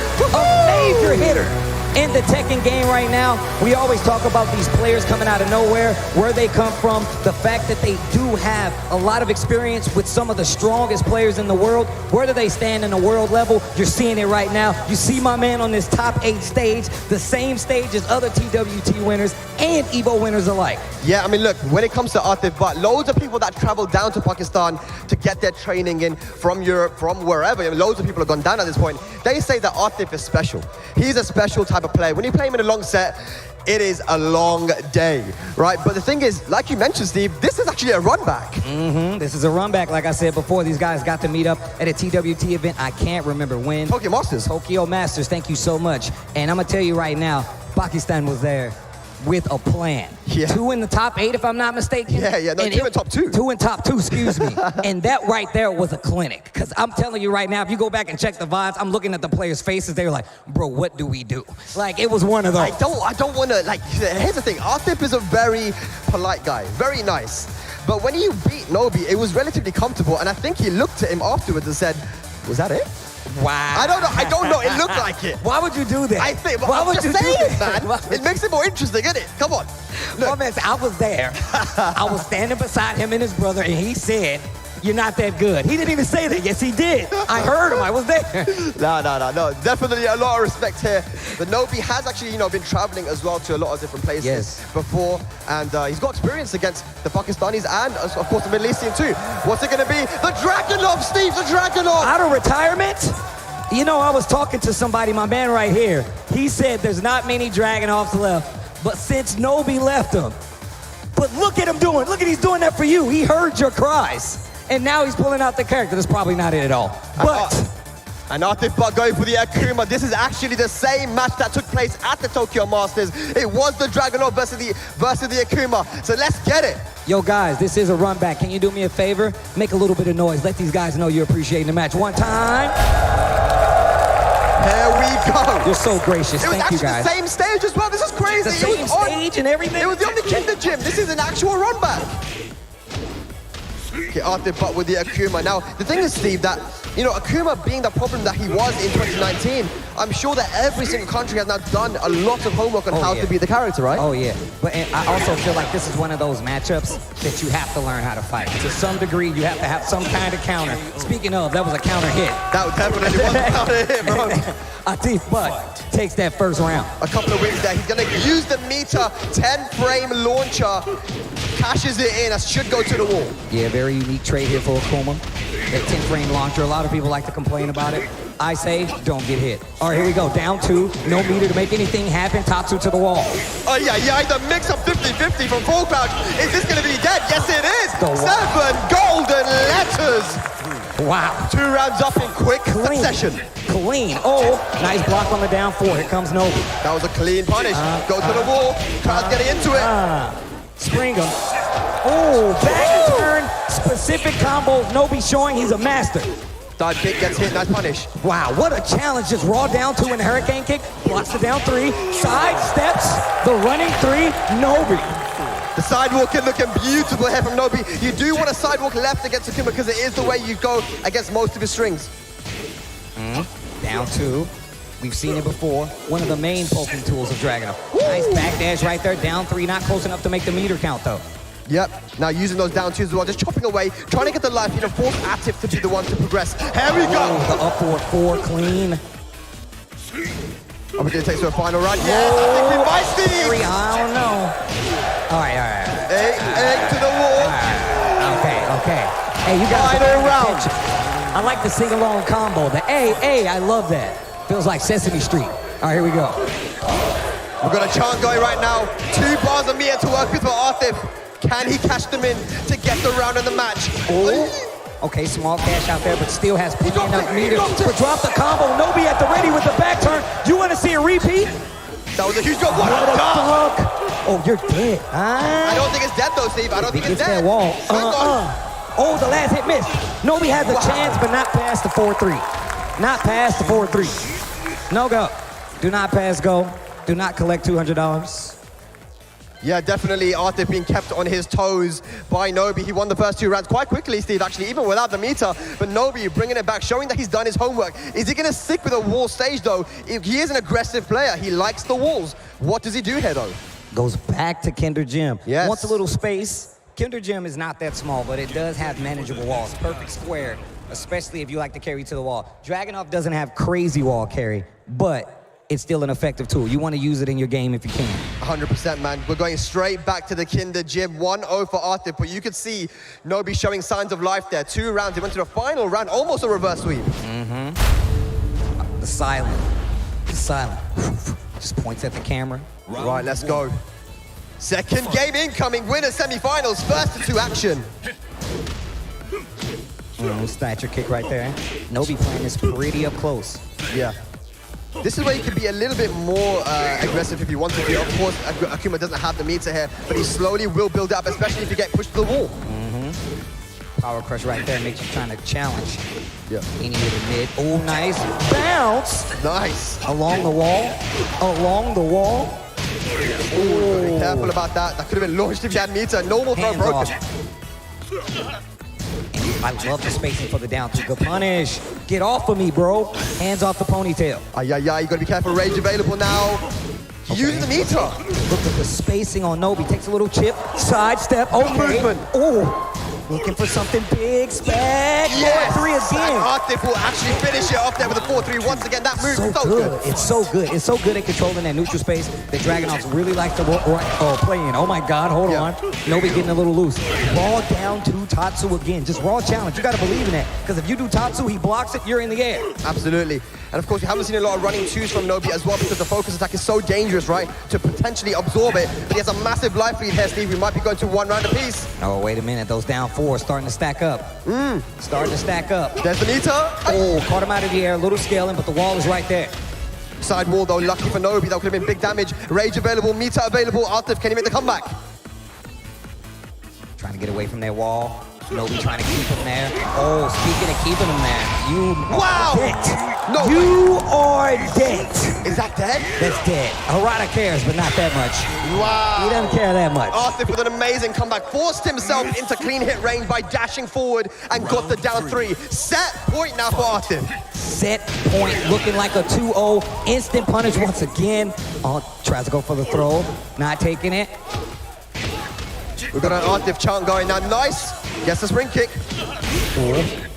P: hitter in the Tekken game right now. We always talk about these players coming out of nowhere, where they come from, the fact that they do have a lot of experience with some of the strongest players in the world. Where do they stand in the world level? You're seeing it right now. You see my man on this top 8 stage, the same stage as other TWT winners and Evo winners alike.
V: Yeah, I mean, look, when it comes to Atif Bhatt, loads of people that travel down to Pakistan to get their training in from Europe, from wherever, loads of people have gone down at this point. They say that Atif is special. He's a special type of player. When you play him in a long set, it is a long day, right? But the thing is, like you mentioned, Steve, this is actually a run back.
P: This is a run back. Like I said before, these guys got to meet up at a TWT event. I can't remember when.
V: Tokyo Masters.
P: Tokyo Masters, thank you so much. And I'm gonna tell you right now, Pakistan was there with a plan.
V: Yeah.
P: 2 in the top 8, if I'm not mistaken.
V: No, 2 in top 2.
P: 2 in top 2, excuse me. And that right there was a clinic. Because I'm telling you right now, if you go back and check the VODs, I'm looking at the players' faces, they were like, bro, what do we do? Like, it was one of those.
V: I don't want to, here's the thing. Atif is a very polite guy, very nice. But when he beat Nobi, it was relatively comfortable. And I think he looked at him afterwards and said, was that it?
P: Wow.
V: I don't know. It looked like it.
P: Why would you do that?
V: I think,
P: Why would you do
V: that? Man.
P: It
V: It makes it more interesting, isn't it? Come on.
P: Look. Man, I was there. I was standing beside him and his brother, and he said, you're not that good. He didn't even say that. Yes, he did. I heard him. I was there.
V: No. Definitely a lot of respect here. But Nobi has actually, been traveling as well to a lot of different places before. And he's got experience against the Pakistanis and, of course, the Middle Eastern too. What's it going to be? The Dragunov, Steve, the Dragunov.
P: Out of retirement? I was talking to somebody, my man right here. He said there's not many Dragunovs left, but since Nobi left him, but look at him doing, he's doing that for you. He heard your cries, and now he's pulling out the character. That's probably not it at all. But
V: and Atif Bhatt going for the Akuma. This is actually the same match that took place at the Tokyo Masters. It was the Dragunov versus the Akuma. So let's get it.
P: Yo, guys, this is a run back. Can you do me a favor? Make a little bit of noise. Let these guys know you're appreciating the match. One time.
V: Here we go.
P: You're so gracious. Thank you, guys.
V: It was actually the same stage as well. This is crazy.
P: The same stage and everything?
V: It was on the Kinder Gym. This is an actual run back. Okay, Atif Bhatt with the Akuma. Now, the thing is, Steve, that you know, Akuma being the problem that he was in 2019, I'm sure that every single country has now done a lot of homework on how to be the character, right?
P: Oh yeah, but I also feel like this is one of those matchups that you have to learn how to fight. To some degree, you have to have some kind of counter. Speaking of, that was a counter hit.
V: That definitely was a counter hit, bro.
P: Atif Butt takes that first round.
V: A couple of wins there. He's gonna use the meter 10-frame launcher, cashes it in, that should go to the wall.
P: Yeah, very unique trade here for Akuma. That 10-frame launcher, a lot of people like to complain about it. I say, don't get hit. All right, here we go, down 2, no meter to make anything happen, Tatsu to the wall.
V: Oh yeah, the mix of 50-50 from full crouch. Is this gonna be dead? Yes, it is. 7 golden letters.
P: Wow.
V: 2 rounds up in quick succession.
P: Clean. Oh, nice block on the down 4. Here comes Nobi.
V: That was a clean punish. Go to the wall. Crowd's getting into it.
P: Spring him. Oh, back turn, specific combos. Nobi showing he's a master.
V: Dive kick gets hit, nice punish.
P: Wow, what a challenge. Just raw down 2 and hurricane kick. Blocks the down 3. Side steps, the running 3, Nobi.
V: The sidewalk looking beautiful here from Nobi. You do want a sidewalk left against Akuma because it is the way you go against most of his strings.
P: Down 2. We've seen it before. One of the main poking tools of Dragunov. Nice backdash right there. Down 3, not close enough to make the meter count though.
V: Yep, now using those down 2s as well, just chopping away, trying to get the life, force Atif to be the one to progress. Here we go!
P: The upward 4 clean.
V: Are we gonna take to a final run? Yes, I think we might, Steve!
P: I don't know. All right.
V: Egg to the wall.
P: Okay. Hey, you got
V: final round.
P: I like the sing-along combo. The A, I love that. Feels like Sesame Street. All right, here we go.
V: We've got a chant going right now. 2 bars of meter to work with for Atif. Can he cash them in to get the round in the match?
P: Okay, small cash out there, but still has plenty enough meter to drop the combo. Nobi at the ready with the back turn. You want to see a repeat?
V: That was a huge drop. What a
P: dunk! Oh, you're dead.
V: I don't think it's dead though, Steve. I don't think it's dead.
P: That wall. Oh, the last hit missed. Nobi has a chance, but not past the 4-3. Not past the 4-3. No go. Do not pass go. Do not collect $200.
V: Yeah, definitely Atif being kept on his toes by Nobi. He won the first 2 rounds quite quickly, Steve, actually, even without the meter. But Nobi bringing it back, showing that he's done his homework. Is he going to stick with a wall stage, though? If he is an aggressive player, he likes the walls. What does he do here, though?
P: Goes back to Kinder Gym.
V: Yes.
P: Wants a little space. Kinder Gym is not that small, but it does have manageable walls. Perfect square, especially if you like to carry to the wall. Dragunov doesn't have crazy wall carry, but it's still an effective tool. You want to use it in your game if you can.
V: 100%, man. We're going straight back to the Kinder Gym. 1-0 for Atif, but you could see Nobi showing signs of life there. 2 rounds, he went to the final round, almost a reverse sweep.
P: The silent. Just points at the camera.
V: Right, let's go. Second game incoming, winner semifinals, first to 2 action.
P: Snatcher kick right there. Nobi playing this pretty up close.
V: Yeah. This is where you could be a little bit more aggressive if you want to be. Of course, Akuma doesn't have the meter here, but he slowly will build up, especially if you get pushed to the wall.
P: Power crush right there makes you trying to challenge.
V: Yeah.
P: Any of the mid. Oh, nice. Bounce.
V: Nice.
P: Along the wall.
V: Ooh, be careful about that. That could have been launched if you had meter. Normal throw broken.
P: I love the spacing for the down 2. Good punish. Get off of me, bro. Hands off the ponytail.
V: You gotta be careful. Rage available now. Use the meter.
P: Look at the spacing on Nobi. Takes a little chip. Side step. Okay.
V: Movement.
P: Oh. Looking for something big. Spec.
V: Yes.
P: 4-3 again.
V: And Atif will actually finish it off there with a 4-3 once again. That move is so good.
P: It's so good. It's so good at controlling that neutral space that Dragunovs really like to play in. Oh my God, hold on. Nobi getting a little loose. Raw down to Tatsu again. Just raw challenge. You got to believe in that. Because if you do Tatsu, he blocks it, you're in the air.
V: Absolutely. And of course, you haven't seen a lot of running 2s from Nobi as well because the focus attack is so dangerous, right? To potentially absorb it. But he has a massive life lead here, Steve. We might be going to 1 round apiece.
P: Oh, wait a minute. Those down 4 starting to stack up. Starting to stack up.
V: There's the meter.
P: Oh, caught him out of the air. A little scaling, but the wall is right there.
V: Side wall, though. Lucky for Nobi. That could have been big damage. Rage available. Meter available. Atif, can he make the comeback?
P: Trying to get away from that wall. Nobi trying to keep him there. Oh, speaking of keeping him there, you
V: Wow!
P: are dead.
V: No
P: You are dead.
V: Is that dead?
P: That's dead. Harada cares, but not that much.
V: Wow.
P: He doesn't care that much.
V: Arthur with an amazing comeback, forced himself into clean hit range by dashing forward and got the down 3. Set point now for Arthur.
P: Set point, looking like a 2-0. Instant punish once again. Oh, tries to go for the throw. Not taking it.
V: We've got an Arthur chant going now. Nice. Gets the spring kick.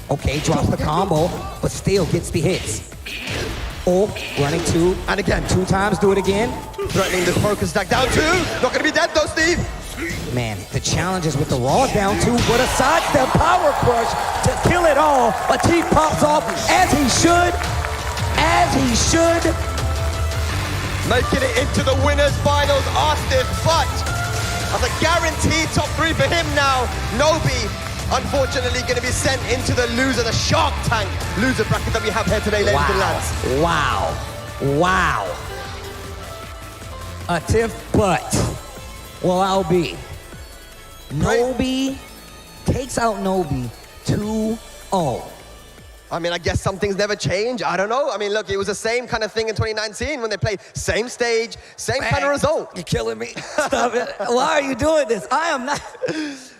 P: Okay, drops the combo, but still gets the hits. Oh, running 2.
V: And again.
P: 2 times, do it again.
V: Threatening the focus stack down 2. Not gonna be dead though, Steve.
P: Man, the challenges with the raw down 2, but a sidestep power crush to kill it all. A teeth pops off as he should. As he should.
V: Making it into the winners finals, Arthur, but as a guaranteed top 3 for him now, Nobi, unfortunately going to be sent into the loser, the Shark Tank loser bracket that we have here today, ladies and lads.
P: Wow. Wow. A tiff, but well, I'll be. Nobi takes out Nobi 2-0.
V: I mean, I guess some things never change. I don't know. I mean, look, it was the same kind of thing in 2019 when they played same stage, same kind of result.
P: You're killing me. Stop it. Why are you doing this? I am not.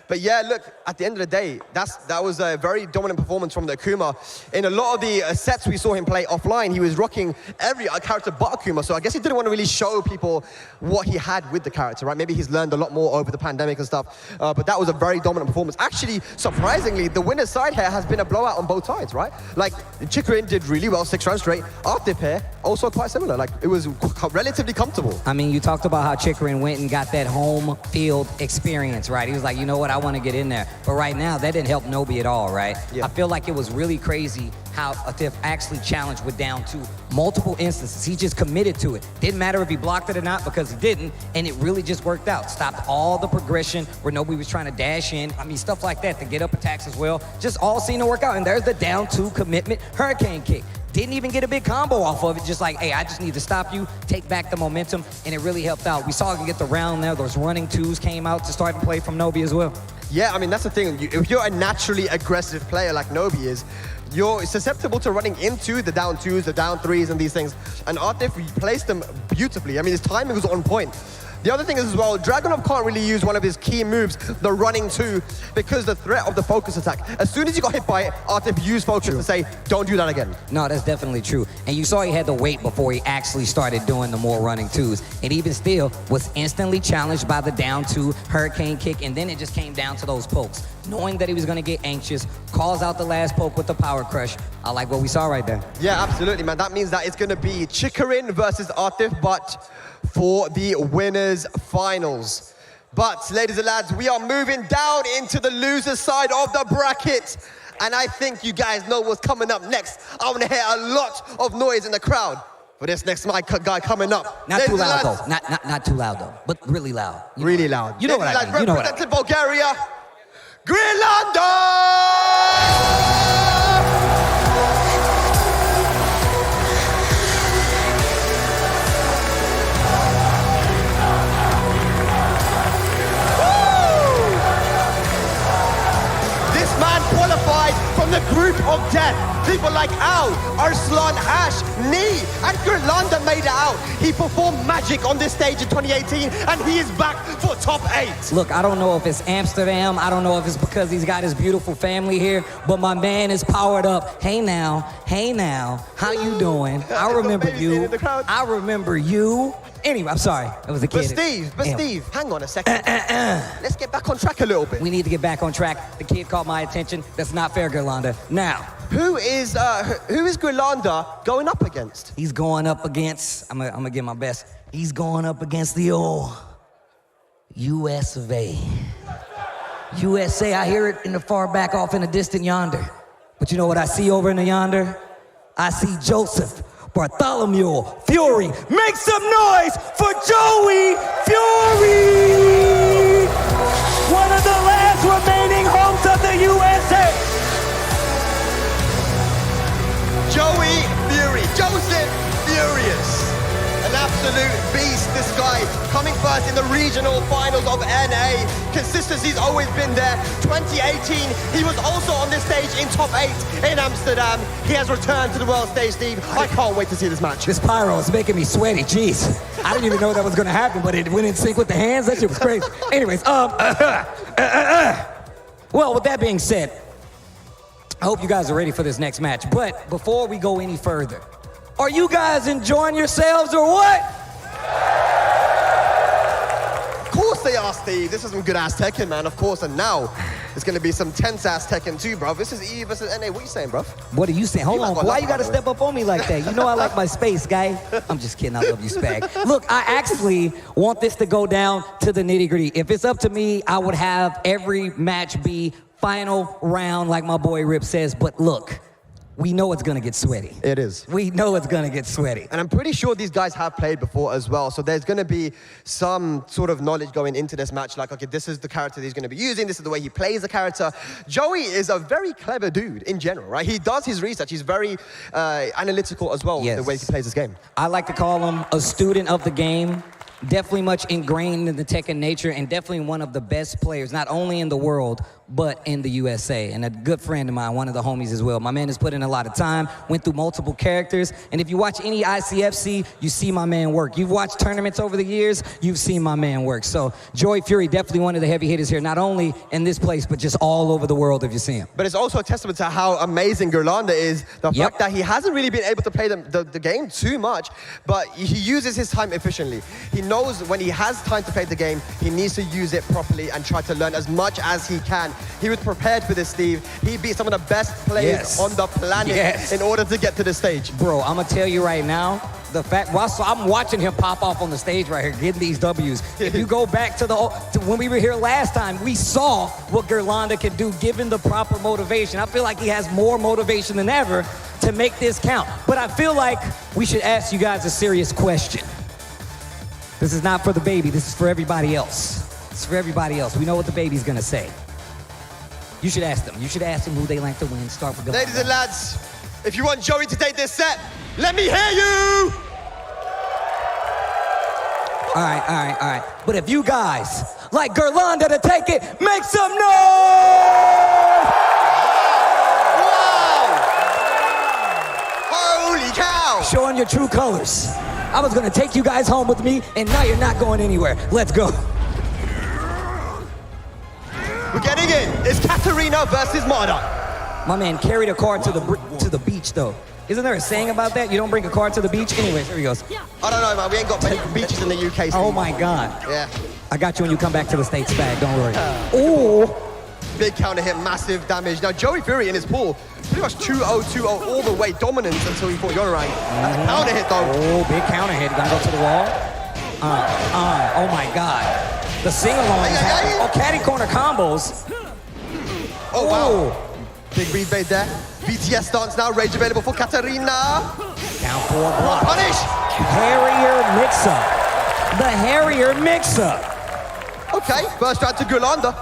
V: But yeah, look, at the end of the day, that was a very dominant performance from the Akuma. In a lot of the sets we saw him play offline, he was rocking every character but Akuma, so I guess he didn't want to really show people what he had with the character, right? Maybe he's learned a lot more over the pandemic and stuff, but that was a very dominant performance. Actually, surprisingly, the winner's side here has been a blowout on both sides, right? Like, Chikrin did really well, 6 rounds straight. Artip here, also quite similar. Like, it was relatively comfortable.
P: I mean, you talked about how Chikrin went and got that home field experience, right? He was like, you know what, I want to get in there. But right now, that didn't help Nobi at all, right?
V: Yeah.
P: I feel like it was really crazy how Atif actually challenged with down 2 multiple instances. He just committed to it. Didn't matter if he blocked it or not because he didn't, and it really just worked out. Stopped all the progression where Nobi was trying to dash in. I mean, stuff like that, to get up attacks as well. Just all seemed to work out, and there's the down 2 commitment hurricane kick. Didn't even get a big combo off of it, just like, hey, I just need to stop you, take back the momentum, and it really helped out. We saw him get the round there. Those running 2s came out to start and play from Nobi as well.
V: Yeah, I mean, that's the thing. If you're a naturally aggressive player like Nobi is, you're susceptible to running into the down 2s, the down 3s, and these things. And Artif placed them beautifully. I mean, his timing was on point. The other thing is as well, Dragunov can't really use one of his key moves, the running 2, because the threat of the focus attack. As soon as he got hit by it, Artif used focus to say, don't do that again.
P: No, that's definitely true. And you saw he had to wait before he actually started doing the more running 2s. And even still, was instantly challenged by the down 2 hurricane kick, and then it just came down to those pokes. Knowing that he was gonna get anxious, calls out the last poke with the power crush. I like what we saw right there.
V: Yeah, absolutely, man. That means that it's gonna be Chikrin versus Artif, but for the winners finals. But ladies and lads, we are moving down into the loser side of the bracket. And I think you guys know what's coming up next. I want to hear a lot of noise in the crowd for this next mic guy coming up.
P: Not too loud though. Not too loud though, but really loud.
V: Really loud.
P: You know what I mean. You know what I mean.
V: Representing Bulgaria, Grenlanda! From the group of death, people like Al, Arslan, Ash, Nee, and Grenlanda made it out. He performed magic on this stage in 2018, and he is back for top 8.
P: Look, I don't know if it's Amsterdam, I don't know if it's because he's got his beautiful family here, but my man is powered up. Hey now, how you doing? I remember you. I remember you. Anyway, I'm sorry, it was a kid.
V: But Steve, hang on a second. Let's get back on track a little bit.
P: We need to get back on track. The kid caught my attention. That's not fair, Grenlanda. Now,
V: who is Grenlanda going up against?
P: He's going up against, I'm gonna give my best. He's going up against the old US of A. USA, I hear it in the far back off in the distant yonder. But you know what I see over in the yonder? I see Joseph Bartholomew Fury. Make some noise for Joey Fury! One of the last remaining homes of the USA.
V: Joey Fury, Joseph Furious. An absolute beast this guy coming first in the regional finals of NA. Consistency's always been there. 2018, he was also on this stage in top 8 in Amsterdam. He has returned to the world stage, Steve. I can't wait to see this match.
P: This pyro is making me sweaty, jeez. I didn't even know that was gonna happen, but it went in sync with the hands. That shit was crazy. Anyways, well, with that being said, I hope you guys are ready for this next match. But before we go any further, are you guys enjoying yourselves or what?
V: Of course they are, Steve. This is some good-ass Tekken, man, of course. And now, it's going to be some tense-ass Tekken too, bro. This is E versus NA. What are you saying, bro?
P: What are you saying? Hold on, why you gotta step up on me like that? You know I like my space, guy. I'm just kidding, I love you, Spag. Look, I actually want this to go down to the nitty-gritty. If it's up to me, I would have every match be final round, like my boy Rip says, but look, we know it's gonna get sweaty.
V: It is.
P: We know it's gonna get sweaty.
V: And I'm pretty sure these guys have played before as well, so there's gonna be some sort of knowledge going into this match, like, okay, this is the character he's gonna be using, this is the way he plays the character. Joey is a very clever dude in general, right? He does his research, he's very analytical as well,
P: Yes.
V: the way he plays this game.
P: I like to call him a student of the game. Definitely much ingrained in the Tekken nature, and definitely one of the best players, not only in the world, but in the USA. And a good friend of mine, one of the homies as well. My man has put in a lot of time, went through multiple characters, and if you watch any ICFC, you see my man work. You've watched tournaments over the years, you've seen my man work. So Joey Fury, definitely one of the heavy hitters here, not only in this place, but just all over the world if you see him.
V: But it's also a testament to how amazing Gerlanda is, the fact that he hasn't really been able to play the game too much, but he uses his time efficiently. He knows when he has time to play the game, he needs to use it properly and try to learn as much as he can. He was prepared for this, Steve. He beat some of the best players on the planet in order to get to this stage.
P: Bro, I'm gonna tell you right now, the fact, so I'm watching him pop off on the stage right here, getting these W's. If you go back to when we were here last time, we saw what Gerlanda can do given the proper motivation. I feel like he has more motivation than ever to make this count. But I feel like we should ask you guys a serious question. This is not for the baby, this is for everybody else. It's for everybody else. We know what the baby's gonna say. You should ask them. You should ask them who they like to win. Start with Gerlanda.
V: Ladies and lads, if you want Joey to take this set, let me hear you!
P: All right. But if you guys like Gerlanda to take it, make some noise!
V: Wow! Holy cow!
P: Showing your true colors. I was gonna take you guys home with me, and now you're not going anywhere. Let's go.
V: We're getting in. It's Katarina versus Marta.
P: My man carried a car to the beach, though. Isn't there a saying about that? You don't bring a car to the beach? Anyways, here he goes.
V: I don't know, man. We ain't got many beaches in the UK. Steve.
P: Oh, my God.
V: Yeah.
P: I got you when you come back to the States, Spag. Don't worry. Ooh.
V: Big counter hit, massive damage. Now, Joey Fury in his pool, pretty much 2-0, 2-0, all the way dominance until he fought Yonorang. That's a counter hit, though.
P: Oh, big counter hit. Gonna go to the wall. Oh, my God. The sing-along. Oh, catty corner combos.
V: Oh, wow. Big read bait there. BTS stance now. Rage available for Katarina.
P: Down 4 block.
V: Punish.
P: Harrier mix-up. The Harrier mix-up.
V: Okay, first round to Gerlanda.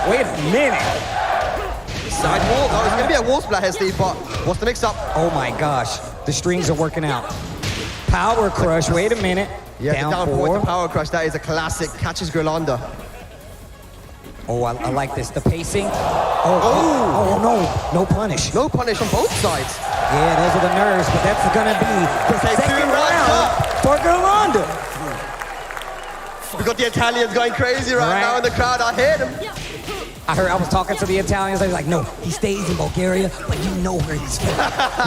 P: Wait a minute.
V: Side wall. No, it's going to be a wall splat here, Steve, but what's the mix-up?
P: Oh, my gosh. The strings are working out. Power crush. Wait a minute.
V: Yeah,
P: down
V: the down
P: 4.
V: forward, the power crush. That is a classic. Catches Gerlanda.
P: Oh, I like this. The pacing. Oh, no. No punish.
V: No punish on both sides.
P: Yeah, those are the nerves, but that's going to be the second round for Gerlanda.
V: We got the Italians going crazy right now in the crowd. I hear them.
P: I was talking to the Italians. They were like, no, he stays in Bulgaria, but you know where he's from.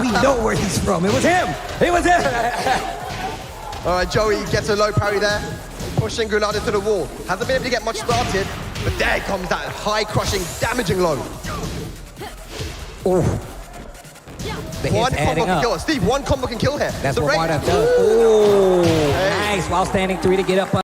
P: We know where he's from. It was him. It was him.
V: All right, Joey gets a low parry there. Pushing Gerlanda to the wall. Hasn't been able to get much started, but there comes that high crushing, damaging low.
P: Oh.
V: One combo can kill. Steve, one combo can kill here.
P: That's what Marta does. Oh, nice. While standing 3 to get up.